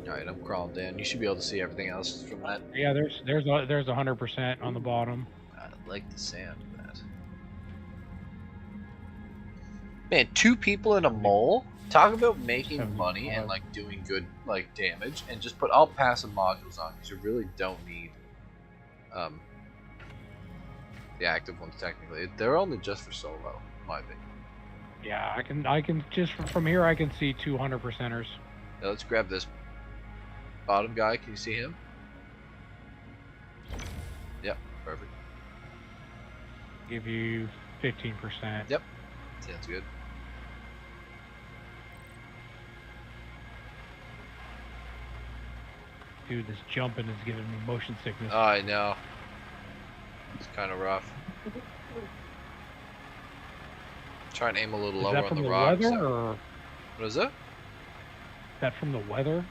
Alright, I'm crawling down. You should be able to see everything else from that.
Yeah, there's 100% on the bottom.
I like the sound of that. Man, 2 people in a mole? Talk about making money and like doing good like damage, and just put all passive modules on because you really don't need the active ones technically. They're only just for solo, in my opinion.
Yeah, I can just from here I can see 200%ers.
Now let's grab this bottom guy. Can you see him? Yep, perfect.
Give you 15%.
Yep, sounds good.
Dude, this jumping is giving me motion sickness.
Oh, I know. It's kind of rough. Try and aim a little
Is
lower
that
on
from
the
the
rocks.
weather, or
What is it?
is that from the weather?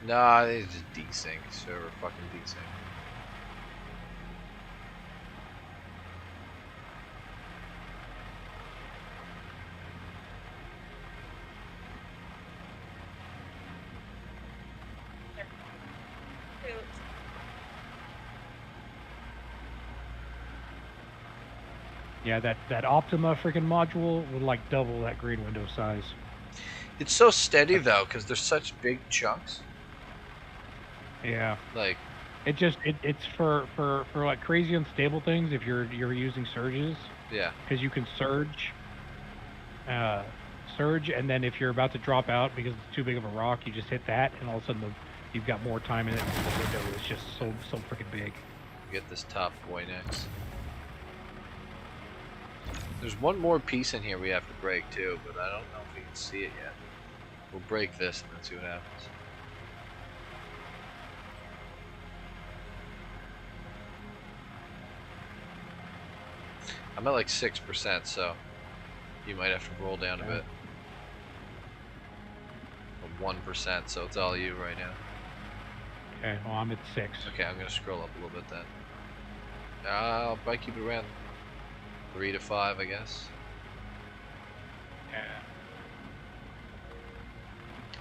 Nah, it's just desync. Server fucking desync.
Yeah, that Optima freaking module would like double that green window size.
It's so steady though, because they're such big chunks.
Yeah.
Like,
it's for like crazy unstable things. If you're using surges,
yeah.
because you can surge, and then if you're about to drop out because it's too big of a rock, you just hit that, and all of a sudden you've got more time in it. And the window is just so freaking big.
Get this top boy next. There's one more piece in here we have to break too, but I don't know if we can see it yet. We'll break this and then see what happens. I'm at like 6%, so you might have to roll down a bit. 1%, so it's all you right now.
Okay, well I'm at 6.
Okay, I'm gonna scroll up a little bit then. I'll probably keep it around 3 to 5, I guess.
Yeah.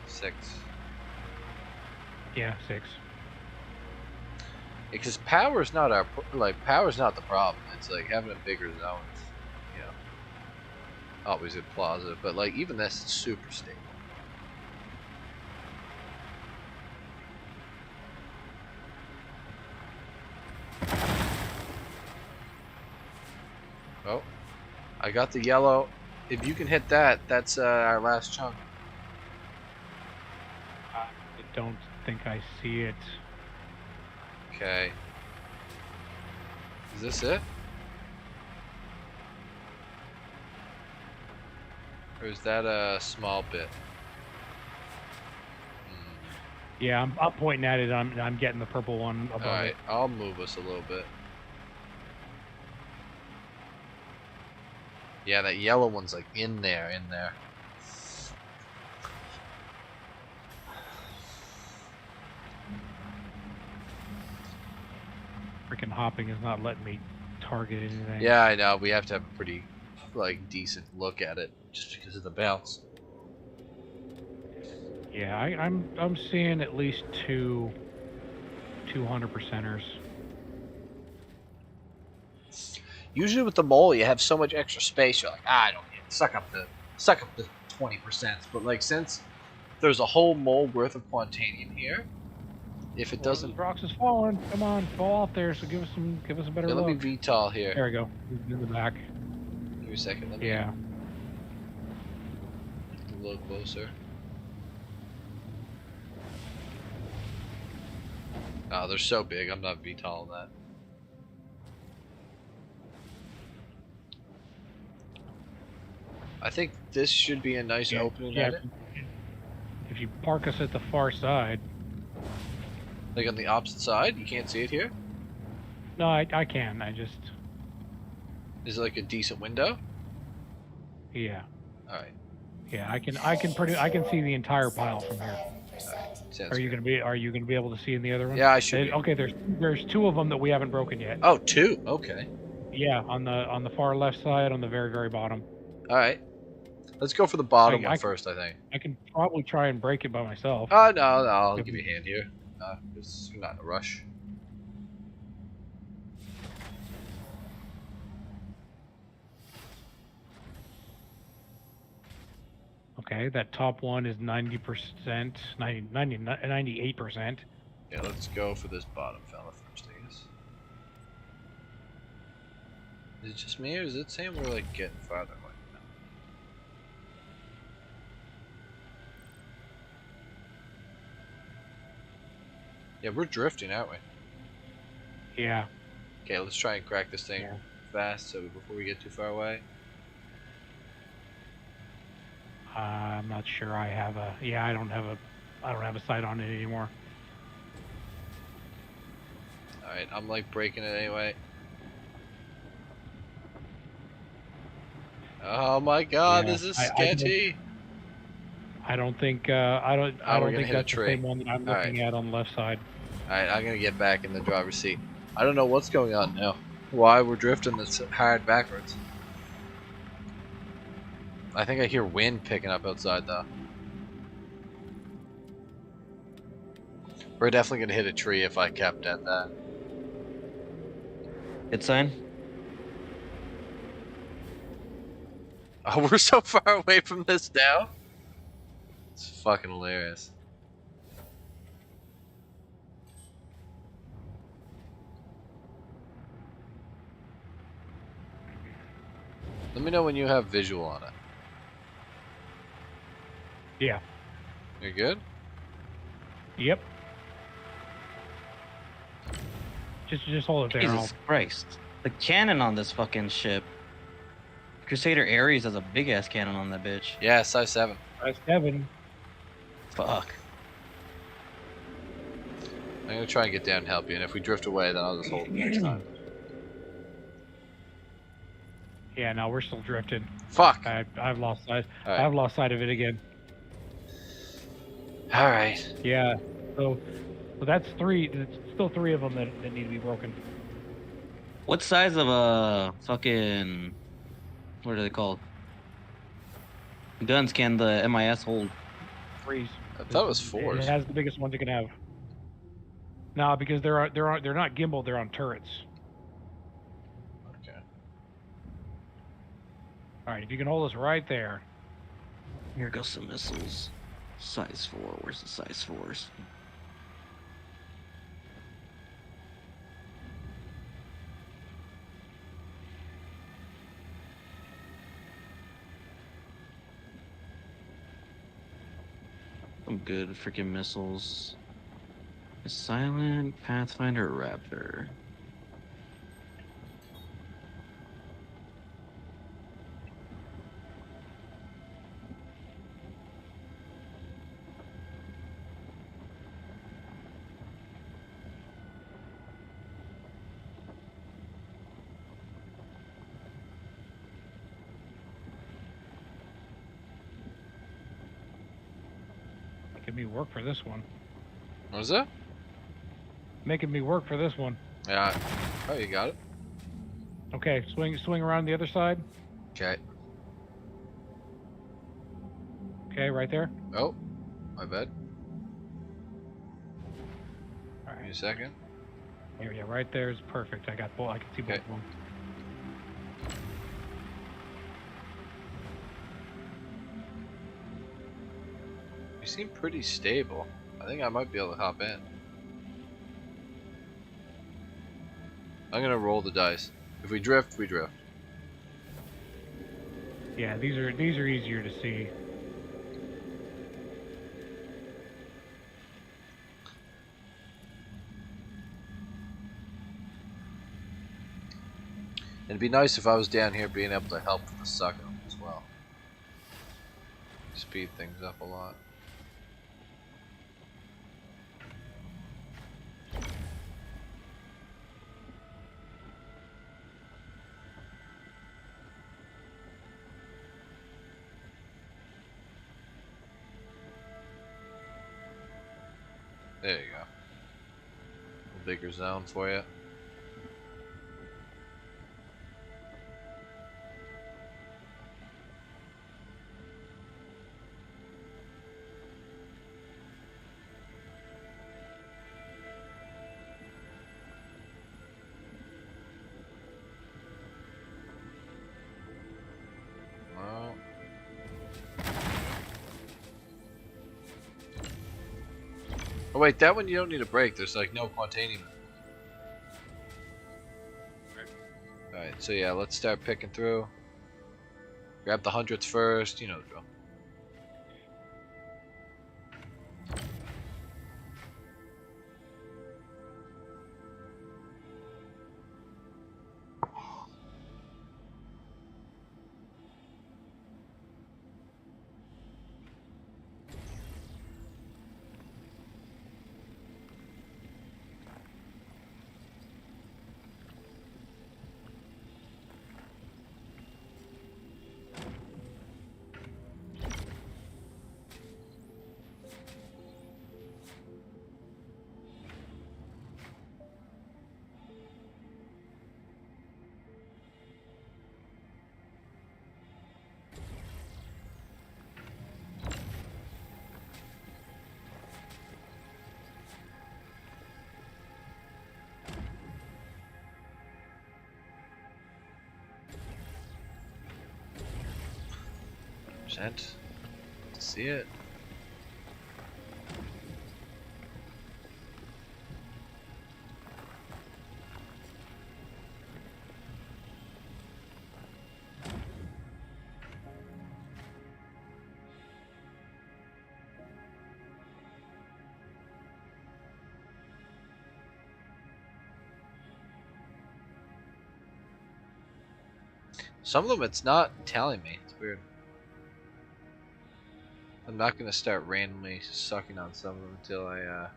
6.
Yeah, 6.
Because power's not power's not the problem. It's like having a bigger zone, you know, always a positive. But like even this is super stable. Oh, I got the yellow. If you can hit that, that's our last chunk.
I don't think I see it.
Okay. Is this it? Or is that a small bit?
Yeah, I'm pointing at it. I'm getting the purple one above
Alright,
it.
I'll move us a little bit. Yeah, that yellow one's like in there.
Freaking hopping is not letting me target anything.
Yeah, I know. We have to have a pretty, like, decent look at it just because of the bounce.
Yeah, I'm seeing at least 200%ers.
Usually with the mole, you have so much extra space. You're like, I don't need it. Suck up the 20%. But like, since there's a whole mole worth of quantanium here, if it doesn't,
Rocks is falling. Come on, fall off there. So give us a better look.
let me VTOL here.
There we go. In the back.
Give me a second. Let me.
Yeah.
A little closer. Oh, they're so big. I'm not VTOLing that. I think this should be a nice opening at it.
If you park us at the far side.
Like on the opposite side? You can't see it here?
No, I can. I just.
Is it like a decent window?
Yeah.
All right.
Yeah, I can see the entire pile from here.
Sounds
Are you gonna be able to see in the other one?
Yeah, I should be.
Okay, there's 2 of them that we haven't broken yet.
Oh, 2. Okay.
Yeah, on the far left side, on the very, very bottom.
All right. Let's go for the bottom one first, I think.
I can probably try and break it by myself.
Oh, no, I'll give you a hand here. Because you're not in a rush.
Okay, that top one is 90%, 98%.
Yeah, let's go for this bottom fella first, I guess. Is it just me, or is it saying we're like getting farther away? No. Yeah, we're drifting, aren't we?
Yeah.
Okay, let's try and crack this thing fast, so before we get too far away.
I'm not sure I have a. Yeah, I don't have a sight on it anymore.
All right, I'm like breaking it anyway. Oh my god,
Yeah,
this is
I don't.
sketchy.
I don't think I don't
Oh, we're gonna
think
hit a
that's the
tree.
same one that I'm
All right.
looking at on the left side.
Alright, I'm gonna get back in the driver's seat. I don't know what's going on now. Why we're drifting this hard backwards. I think I hear wind picking up outside though. We're definitely gonna hit a tree if I kept at that.
Hit sign.
Oh, we're so far away from this now. It's fucking hilarious. Let me know when you have visual on it.
Yeah.
You're good?
Yep. Just hold it there.
Jesus Christ. The cannon on this fucking ship. Crusader Ares has a big ass cannon on that bitch.
Yeah, size 7.
Size 7.
Fuck.
I'm gonna try and get down and help you, and if we drift away, then I'll just hold it next time.
Yeah, no, we're still drifting.
Fuck.
I've lost sight.
Right.
I've lost sight of it again.
All right.
Yeah. So that's 3. There's still 3 of them that need to be broken.
What size of a fucking... What are they called? Guns can the MIS hold?
3s.
I thought it was 4s.
It has the biggest ones it can have. No, because they're not gimbaled. They're on turrets.
Okay.
All right. If you can hold us right there.
Here goes some missiles. Size 4. Where's the size 4s? Some good freaking missiles. A Silent, Pathfinder, Raptor.
Making me work for this one.
What was that?
Making me work for this one.
Yeah. Oh, you got it.
Okay, swing around the other side.
Okay.
Okay, right there.
Oh, my bad.
All
Give me
right.
a second.
Here, yeah, right there is perfect. I got both. I can see both
Okay.
of them.
You seem pretty stable. I think I might be able to hop in. I'm gonna roll the dice. If we drift, we drift.
Yeah, these are easier to see.
It'd be nice if I was down here being able to help with the sucker as well. Speed things up a lot. There you go. A bigger zone for you. Well. Oh wait, that one you don't need a brake. There's like no quantanium. Alright, so yeah, let's start picking through. Grab the hundreds first, you know the drill. 100%. To see it. Some of them it's not telling me. It's weird. I'm not gonna start randomly sucking on some of them until I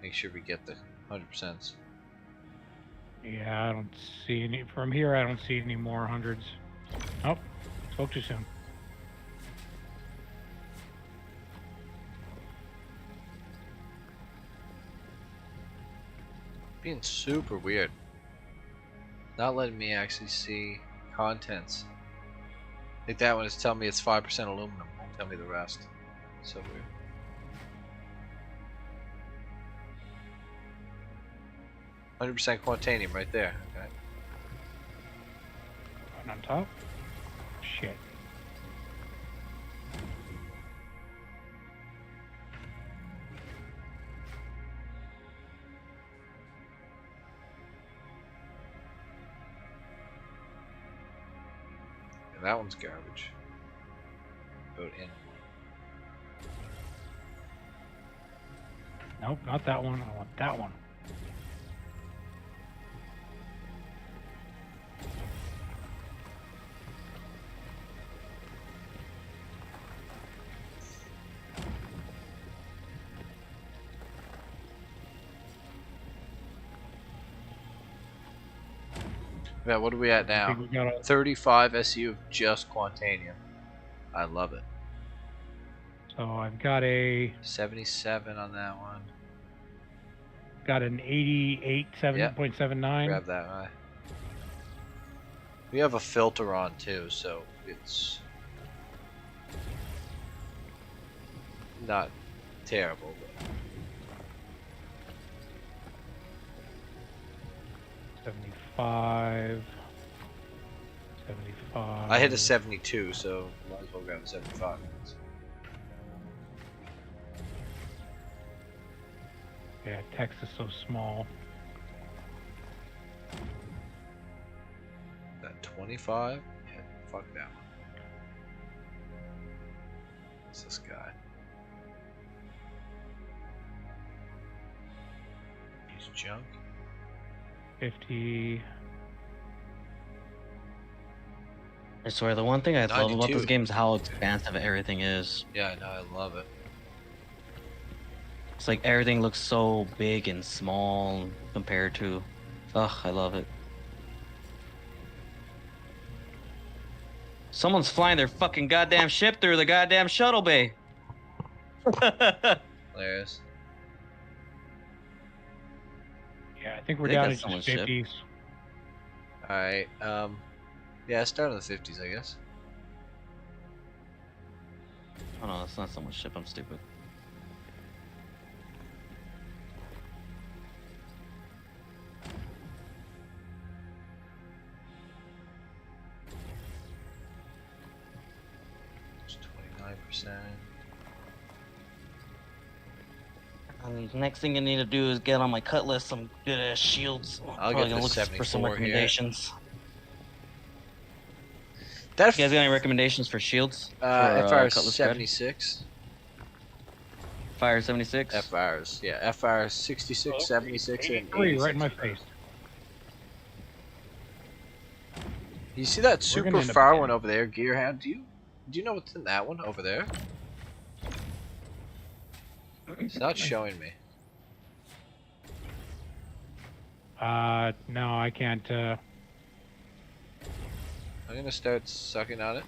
make sure we get the 100%.
Yeah, I don't see any from here. I don't see any more hundreds. Oh, spoke too soon.
Being super weird. Not letting me actually see contents. Like that one is telling me it's 5% aluminum. Won't tell me the rest. So weird. %100% quantanium right there. Okay.
And on top. Shit.
And that one's garbage. Vote in.
Nope, not that one. I want that one.
Yeah, what are we at now? 35 SU of just quantanium. I love it.
So I've got a
77 on that one.
got an 87.79.
Grab that one. We have a filter on too, so it's not terrible. But
75. 75.
I hit a 72, so might as well grab a 75.
Yeah, text is so small.
That 25? Yeah, fuck that one. What's this guy? He's junk.
50.
I swear, the one thing I love about
92.
this game is how expansive everything is.
Yeah, I know, I love it.
It's like everything looks so big and small compared to. Ugh, I love it. Someone's flying their fucking goddamn ship through the goddamn shuttle bay.
Hilarious.
Yeah, I think we're down to just 50s.
Alright, yeah, start on the 50s, I guess.
Oh no, that's not so much ship, I'm stupid.
It's 29%.
And the next thing I need to do is get on my cut list some good ass shields.
I'll
Probably
get
gonna
the
look for some
74
recommendations.
That
You guys got any recommendations for shields?
FR
Cutlass Red?
76.
Fire 76?
FRs, yeah, FR 66, 76, and
83 right
86.
in my face.
You see that
We're
super
gonna end up
far
again.
one over there, Gearhound? Do you know what's in that one over there? It's not showing me.
No, I can't.
I'm gonna start sucking on it.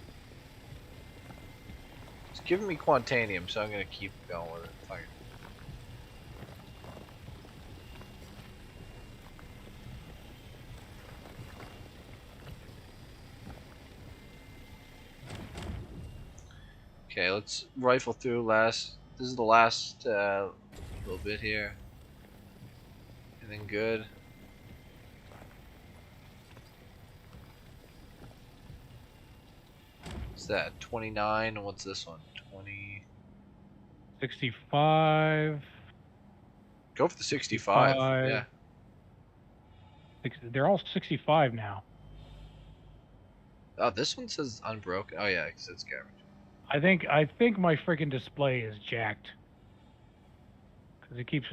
It's giving me quantanium, so I'm gonna keep going with it. Fuck it. Okay, let's rifle through last. This is the last little bit here. Anything good? What's that? 29. And what's this one? 20.
65.
Go for the 65.
65.
Yeah.
They're all 65 now.
Oh, this one says unbroken. Oh yeah, because it's garbage.
I think my freaking display is jacked. Because it keeps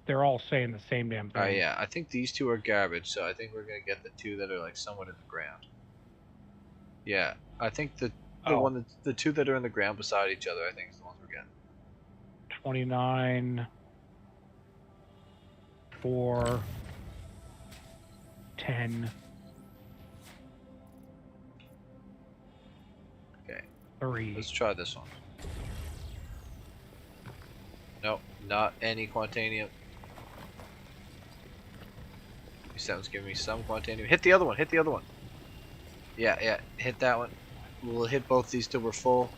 they're all saying the same damn thing.
Oh yeah, I think these two are garbage, so I think we're gonna get the two that are like somewhat in the ground. Yeah, I think the the two that are in the ground beside each other, I think is the ones we're getting.
29, 4, 10.
Okay.
3.
Let's try this one. Nope, not any Quantanium. Sounds giving me some Quantanium. Hit the other one, hit the other one. Yeah, yeah, hit that one. We'll hit both these till we're full.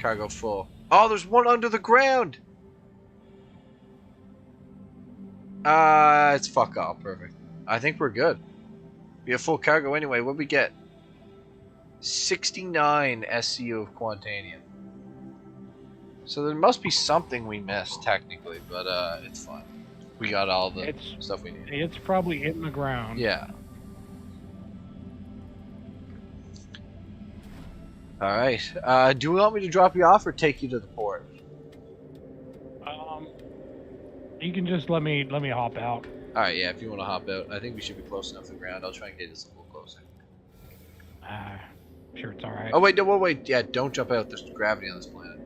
Cargo full. Oh, there's one under the ground! It's fuck all. Perfect. I think we're good. We have full cargo anyway. What'd we get? 69 SCU of Quantanium. So there must be something we missed, technically, but it's fine. We got all the stuff we need.
It's probably in the ground.
Yeah. Alright. Do you want me to drop you off or take you to the port?
You can just let me hop out.
Alright, yeah, if you want to hop out. I think we should be close enough to the ground. I'll try and get us a little closer.
Sure, it's alright.
Oh, wait, no, wait. Yeah, don't jump out. There's gravity on this planet.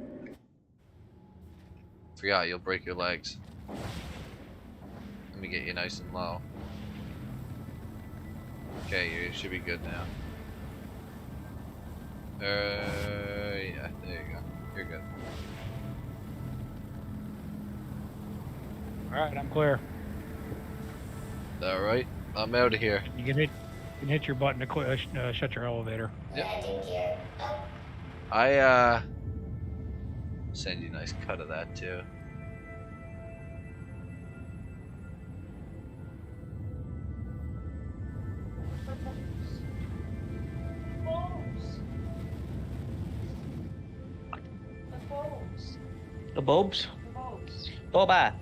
Forgot, you'll break your legs. Let me get you nice and low. Okay, you should be good now. Yeah, there you go. You're good.
Alright, I'm clear.
Alright, I'm out of here.
You can hit your button to shut your elevator.
Yep. Send you a nice cut of that too.
The bulbs? Boba!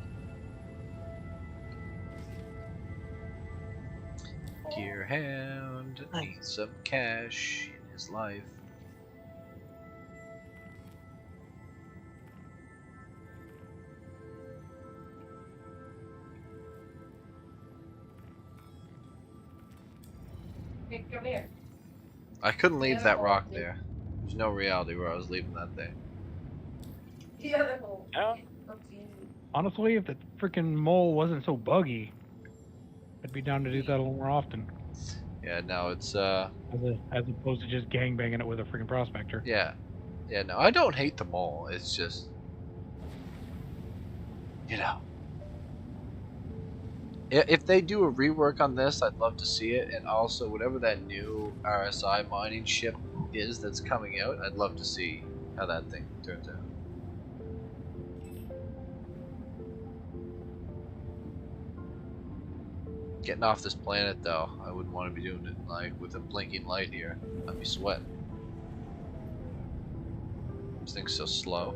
Gearhound needs some cash in his life.
Hey, come here.
I couldn't leave that rock there. There's no reality where I was leaving that thing.
Yeah.
Honestly, if the freaking mole wasn't so buggy, I'd be down to do that a little more often.
Yeah, now it's
as opposed to just gangbanging it with a freaking prospector.
Yeah. Yeah, no, I don't hate the mole. It's just, you know. If they do a rework on this, I'd love to see it. And also, whatever that new RSI mining ship is that's coming out, I'd love to see how that thing turns out. Getting off this planet, though, I wouldn't want to be doing it like with a blinking light here. I'd be sweating. This thing's so slow.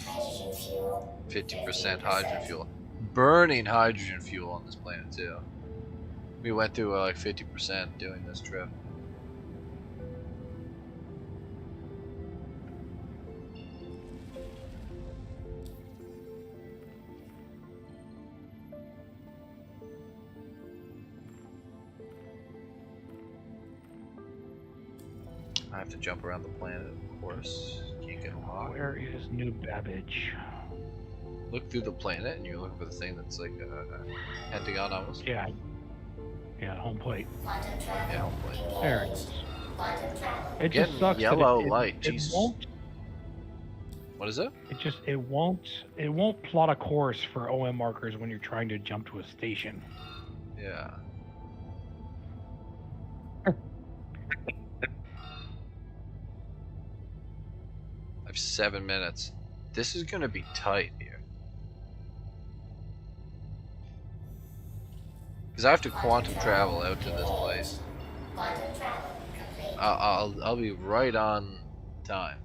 Hydrogen fuel.
50% hydrogen fuel. Burning hydrogen fuel on this planet too. We went through like 50% doing this trip. I have to jump around the planet, of course. Can't get a log.
Where is New Babbage?
Look through the planet and you're looking for the thing that's like a pentagon almost.
Yeah. Yeah, home plate.
Yeah, home plate.
There it is. It
Getting
just sucks
yellow
that
light.
It
Jesus.
won't.
What is it?
It won't plot a course for OM markers when you're trying to jump to a station.
Yeah. 7 minutes. This is gonna be tight here. Because I have to quantum travel out to this place. I'll be right on time.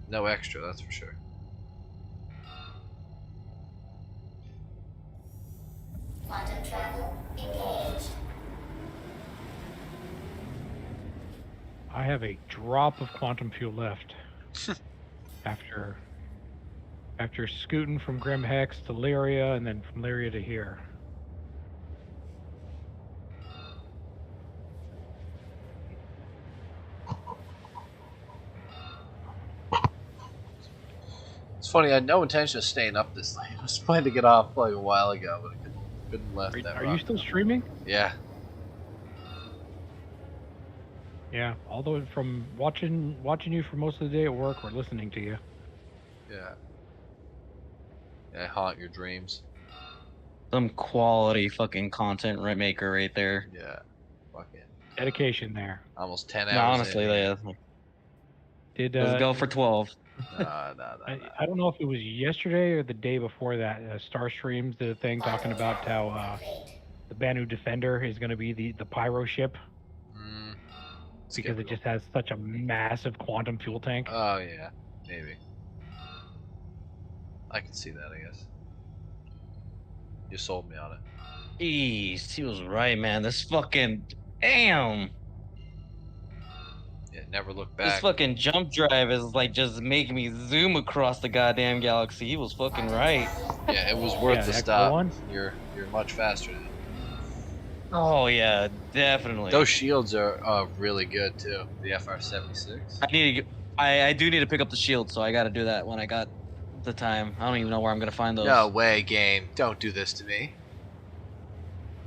No extra, that's for sure.
Quantum travel engaged.
I have a drop of quantum fuel left. after scooting from Grim Hex to Lyria and then from Lyria to here.
It's funny, I had no intention of staying up this late. I was planning to get off like a while ago, but I couldn't left that.
Are you still streaming?
Yeah.
Yeah, although from watching you for most of the day at work or listening to you.
Yeah. Yeah, haunt your dreams.
Some quality fucking content maker right there.
Yeah. Fucking
dedication there.
Almost 10 hours.
No, honestly,
in.
Let's go for 12.
No.
I don't know if it was yesterday or the day before that. Star Streams did a thing talking about how the Banu Defender is going to be the pyro ship. Because it just has such a massive quantum fuel tank.
Oh yeah, maybe. I can see that, I guess. You sold me on it.
Jeez, he was right, man. This fucking damn.
Yeah, never look back.
This fucking jump drive is like just making me zoom across the goddamn galaxy. He was fucking right.
Yeah, it was worth the stop. You're much faster than.
Oh yeah, definitely.
Those shields are really good too. The FR-76.
I do need to pick up the shield, so I got to do that when I got the time. I don't even know where I'm gonna find those.
No way, game! Don't do this to me.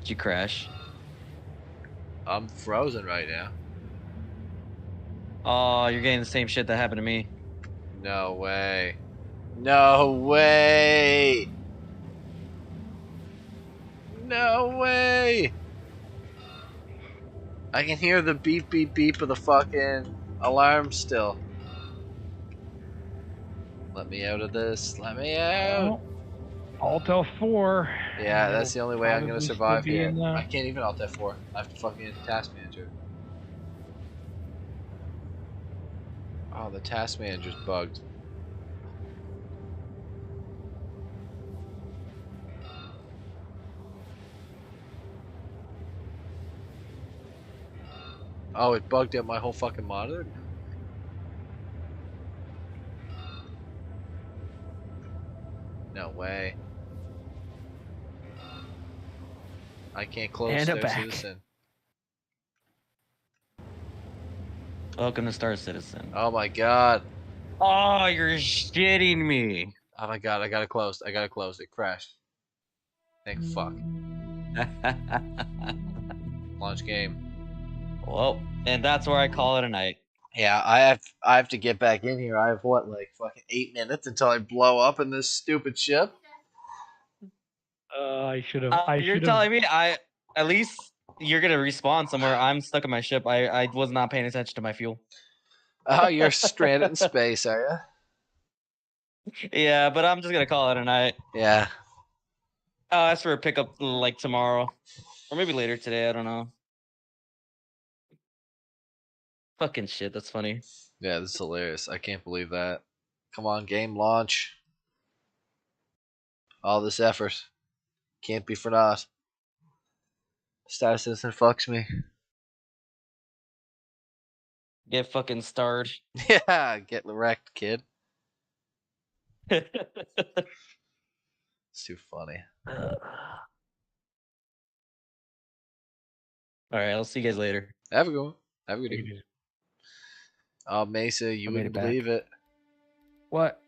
Did you crash?
I'm frozen right now.
Oh, you're getting the same shit that happened to me.
No way. No way. No way. I can hear the beep beep beep of the fucking alarm still. Let me out of this. Let me out.
Alt F4.
Yeah, that's the only way I'm gonna survive here.
In,
I can't even Alt F4. I have to fucking task manager. Oh, the task manager's bugged. Oh, it bugged out my whole fucking monitor? No way. I can't close
And
Star
back.
Citizen.
Welcome to Star Citizen.
Oh my god.
Oh, you're shitting me.
Oh my god, I gotta close. I gotta close. It crashed. Thank fuck. Launch game.
Well, and that's where I call it a night.
Yeah, I have to get back in here. I have what, like fucking 8 minutes until I blow up in this stupid ship?
I should have.
You're telling me at least you're gonna respawn somewhere. I'm stuck in my ship. I was not paying attention to my fuel.
Oh, you're stranded in space, are you?
Yeah, but I'm just gonna call it a night.
Yeah.
I'll ask for a pickup like tomorrow, or maybe later today. I don't know. Fucking shit, that's funny.
Yeah, this is hilarious. I can't believe that. Come on, game launch. All this effort. Can't be for naught. Star Citizen fucks me.
Get fucking starred.
Yeah, get wrecked, kid. It's too funny.
Alright, I'll see you guys later.
Have a good one. Have a good evening. Oh, Mesa, you wouldn't believe it.
What?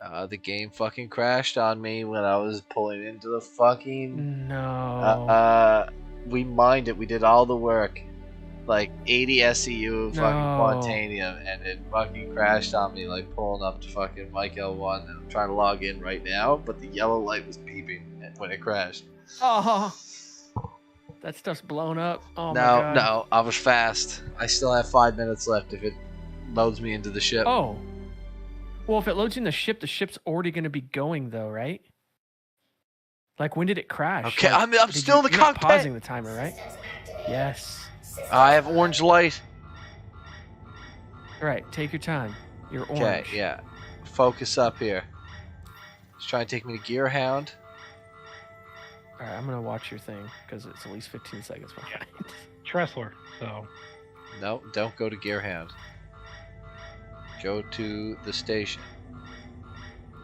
The game fucking crashed on me when I was pulling into the fucking...
No.
We mined it. We did all the work. Like 80 SCU fucking
No.
Quantanium, and it fucking crashed on me, like pulling up to fucking Mike L1, and I'm trying to log in right now, but the yellow light was beeping when it crashed.
Oh. That stuff's blown up. Oh my
No,
god.
no, I was fast. I still have 5 minutes left if it loads me into the ship.
Oh. Well, if it loads in the ship's already going to be going though, right? Like, when did it crash?
Okay,
Like,
I'm still in the
you're not
cockpit.
pausing the timer, right? Yes.
I have orange light.
All right, take your time. You're orange.
Okay, yeah. Focus up here. Just try and take me to Gear Hound.
All right, I'm going to watch your thing because it's at least 15 seconds behind.
Tressler, so.
No, don't go to Gear Hound. Go to the station.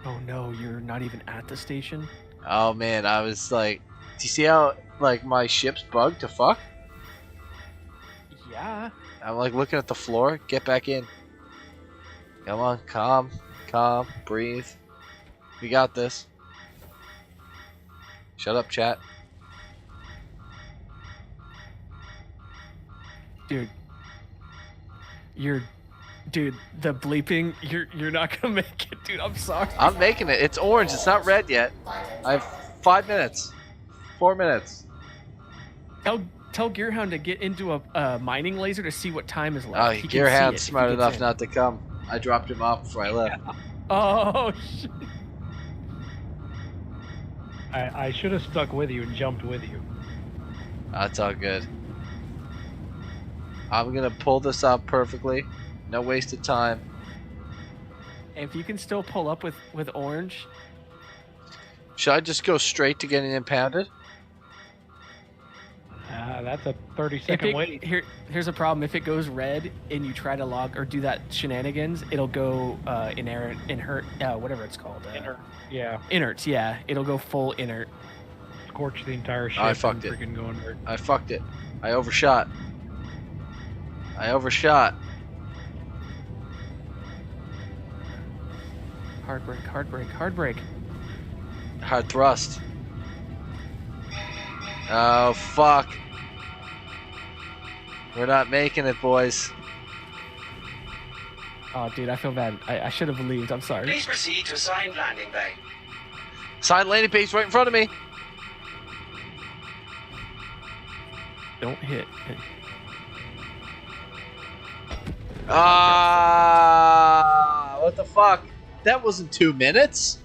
Oh no, you're not even at the station?
Oh man, I was like, do you see how like my ship's bugged to fuck?
Yeah.
I'm like looking at the floor. Get back in. Come on, calm, breathe. We got this. Shut up, chat.
Dude. Dude, the bleeping, you're not gonna make it, dude. I'm sorry.
I'm making it. It's orange. It's not red yet. I have 5 minutes. 4 minutes.
Tell Gearhound to get into a mining laser to see what time is left.
Oh,
He can see
Gearhound's
it if he
smart
gets
enough
in.
not to come. I dropped him off before I left.
Oh shit.
I should have stuck with you and jumped with you.
That's all good. I'm gonna pull this up perfectly. No waste of time.
If you can still pull up with orange.
Should I just go straight to getting impounded?
That's a 30-second wait.
Here's a problem. If it goes red and you try to log or do that shenanigans, it'll go whatever it's called.
Inert. Yeah.
Inerts, yeah. It'll go full inert.
Scorch the entire ship.
I fucked it.
Freaking go inert.
I fucked it. I overshot.
Hard brake, hard brake, hard brake.
Hard thrust. Oh, fuck. We're not making it, boys.
Oh, dude, I feel bad. I should have believed. I'm sorry.
Please proceed to assigned landing bay.
Side landing base right in front of me.
Don't hit.
What the fuck? That wasn't 2 minutes.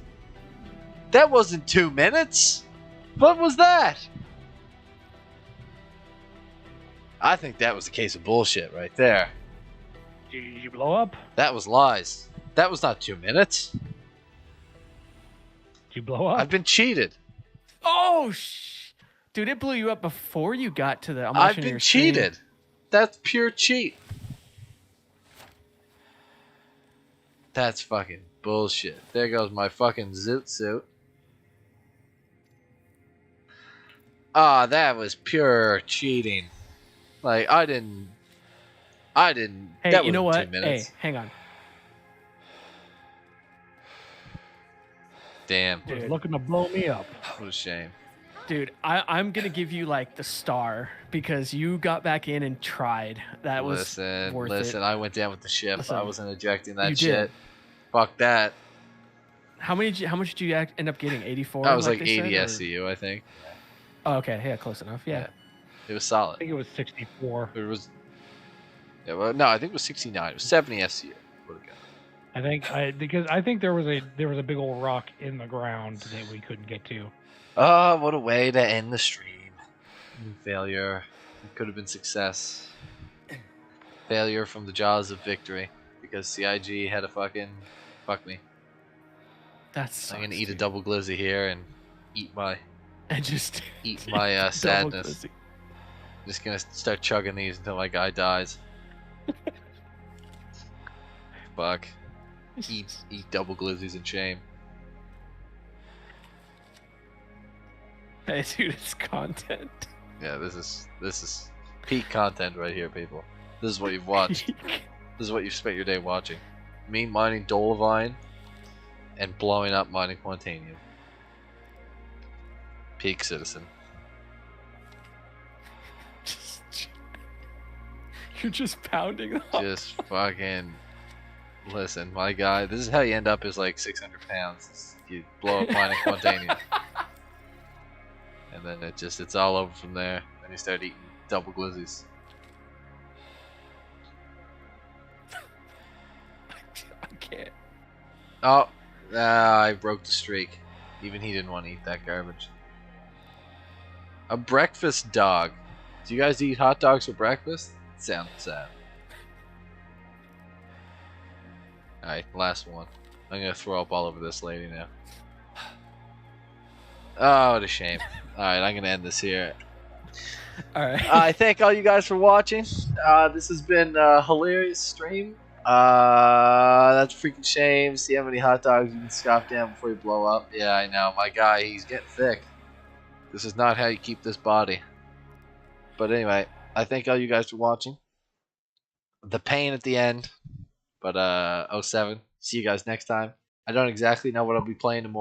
That wasn't 2 minutes. What was that? I think that was a case of bullshit right there.
Did you blow up?
That was lies. That was not 2 minutes.
Did you blow up?
I've been cheated.
Oh, dude, it blew you up before you got to the.
I've been cheated. That's pure cheat. That's fucking bullshit. There goes my fucking zoot suit. Ah, that was pure cheating. Like, I didn't.
Hey,
that
you know
wasn't
what?
2 minutes.
Hey, hang on.
Damn.
Was looking to blow me up.
What a shame.
Dude, I'm gonna give you like the star because you got back in and tried. That was worth it.
I went down with the ship.
Listen,
I wasn't ejecting that
you
shit.
did.
Fuck that.
How much did you end up getting? 84.
That was like
they
80
said, or-
SCU, I think.
Oh, okay, yeah, close enough. Yeah.
It was
I
solid.
think it was 64.
It was. Yeah, well, no, I think it was 69. It was 70 SCU.
Because I think there was a big old rock in the ground that we couldn't get to.
Oh, what a way to end the stream. Failure. It could have been success. Failure from the jaws of victory. Because CIG had to fucking fuck me.
That's.
I'm gonna eat a double glizzy here and eat my.
And just
eat my
double
sadness.
glizzy.
Just gonna start chugging these until my guy dies. Fuck. Eat double glizzies in shame.
Hey, dude, it's content.
Yeah, this is peak content right here, people. This is what you've watched. This is what you've spent your day watching. Me mining Dolovine and blowing up mining Quantanium. Peak citizen.
You're just pounding them.
Just fucking listen, my guy. This is how you end up is like 600 pounds. You blow up mining Quantanium. And then it's all over from there. Then you start eating double glizzies.
I can't.
Oh, I broke the streak. Even he didn't want to eat that garbage. A breakfast dog. Do you guys eat hot dogs for breakfast? Sounds sad. Alright, last one. I'm gonna throw up all over this lady now. Oh, what a shame. Alright, I'm gonna end this here.
Alright.
I thank all you guys for watching. This has been a hilarious stream. That's a freaking shame. See how many hot dogs you can scoff down before you blow up. Yeah, I know. My guy, he's getting thick. This is not how you keep this body. But anyway, I thank all you guys for watching. The pain at the end. But 07. See you guys next time. I don't exactly know what I'll be playing tomorrow.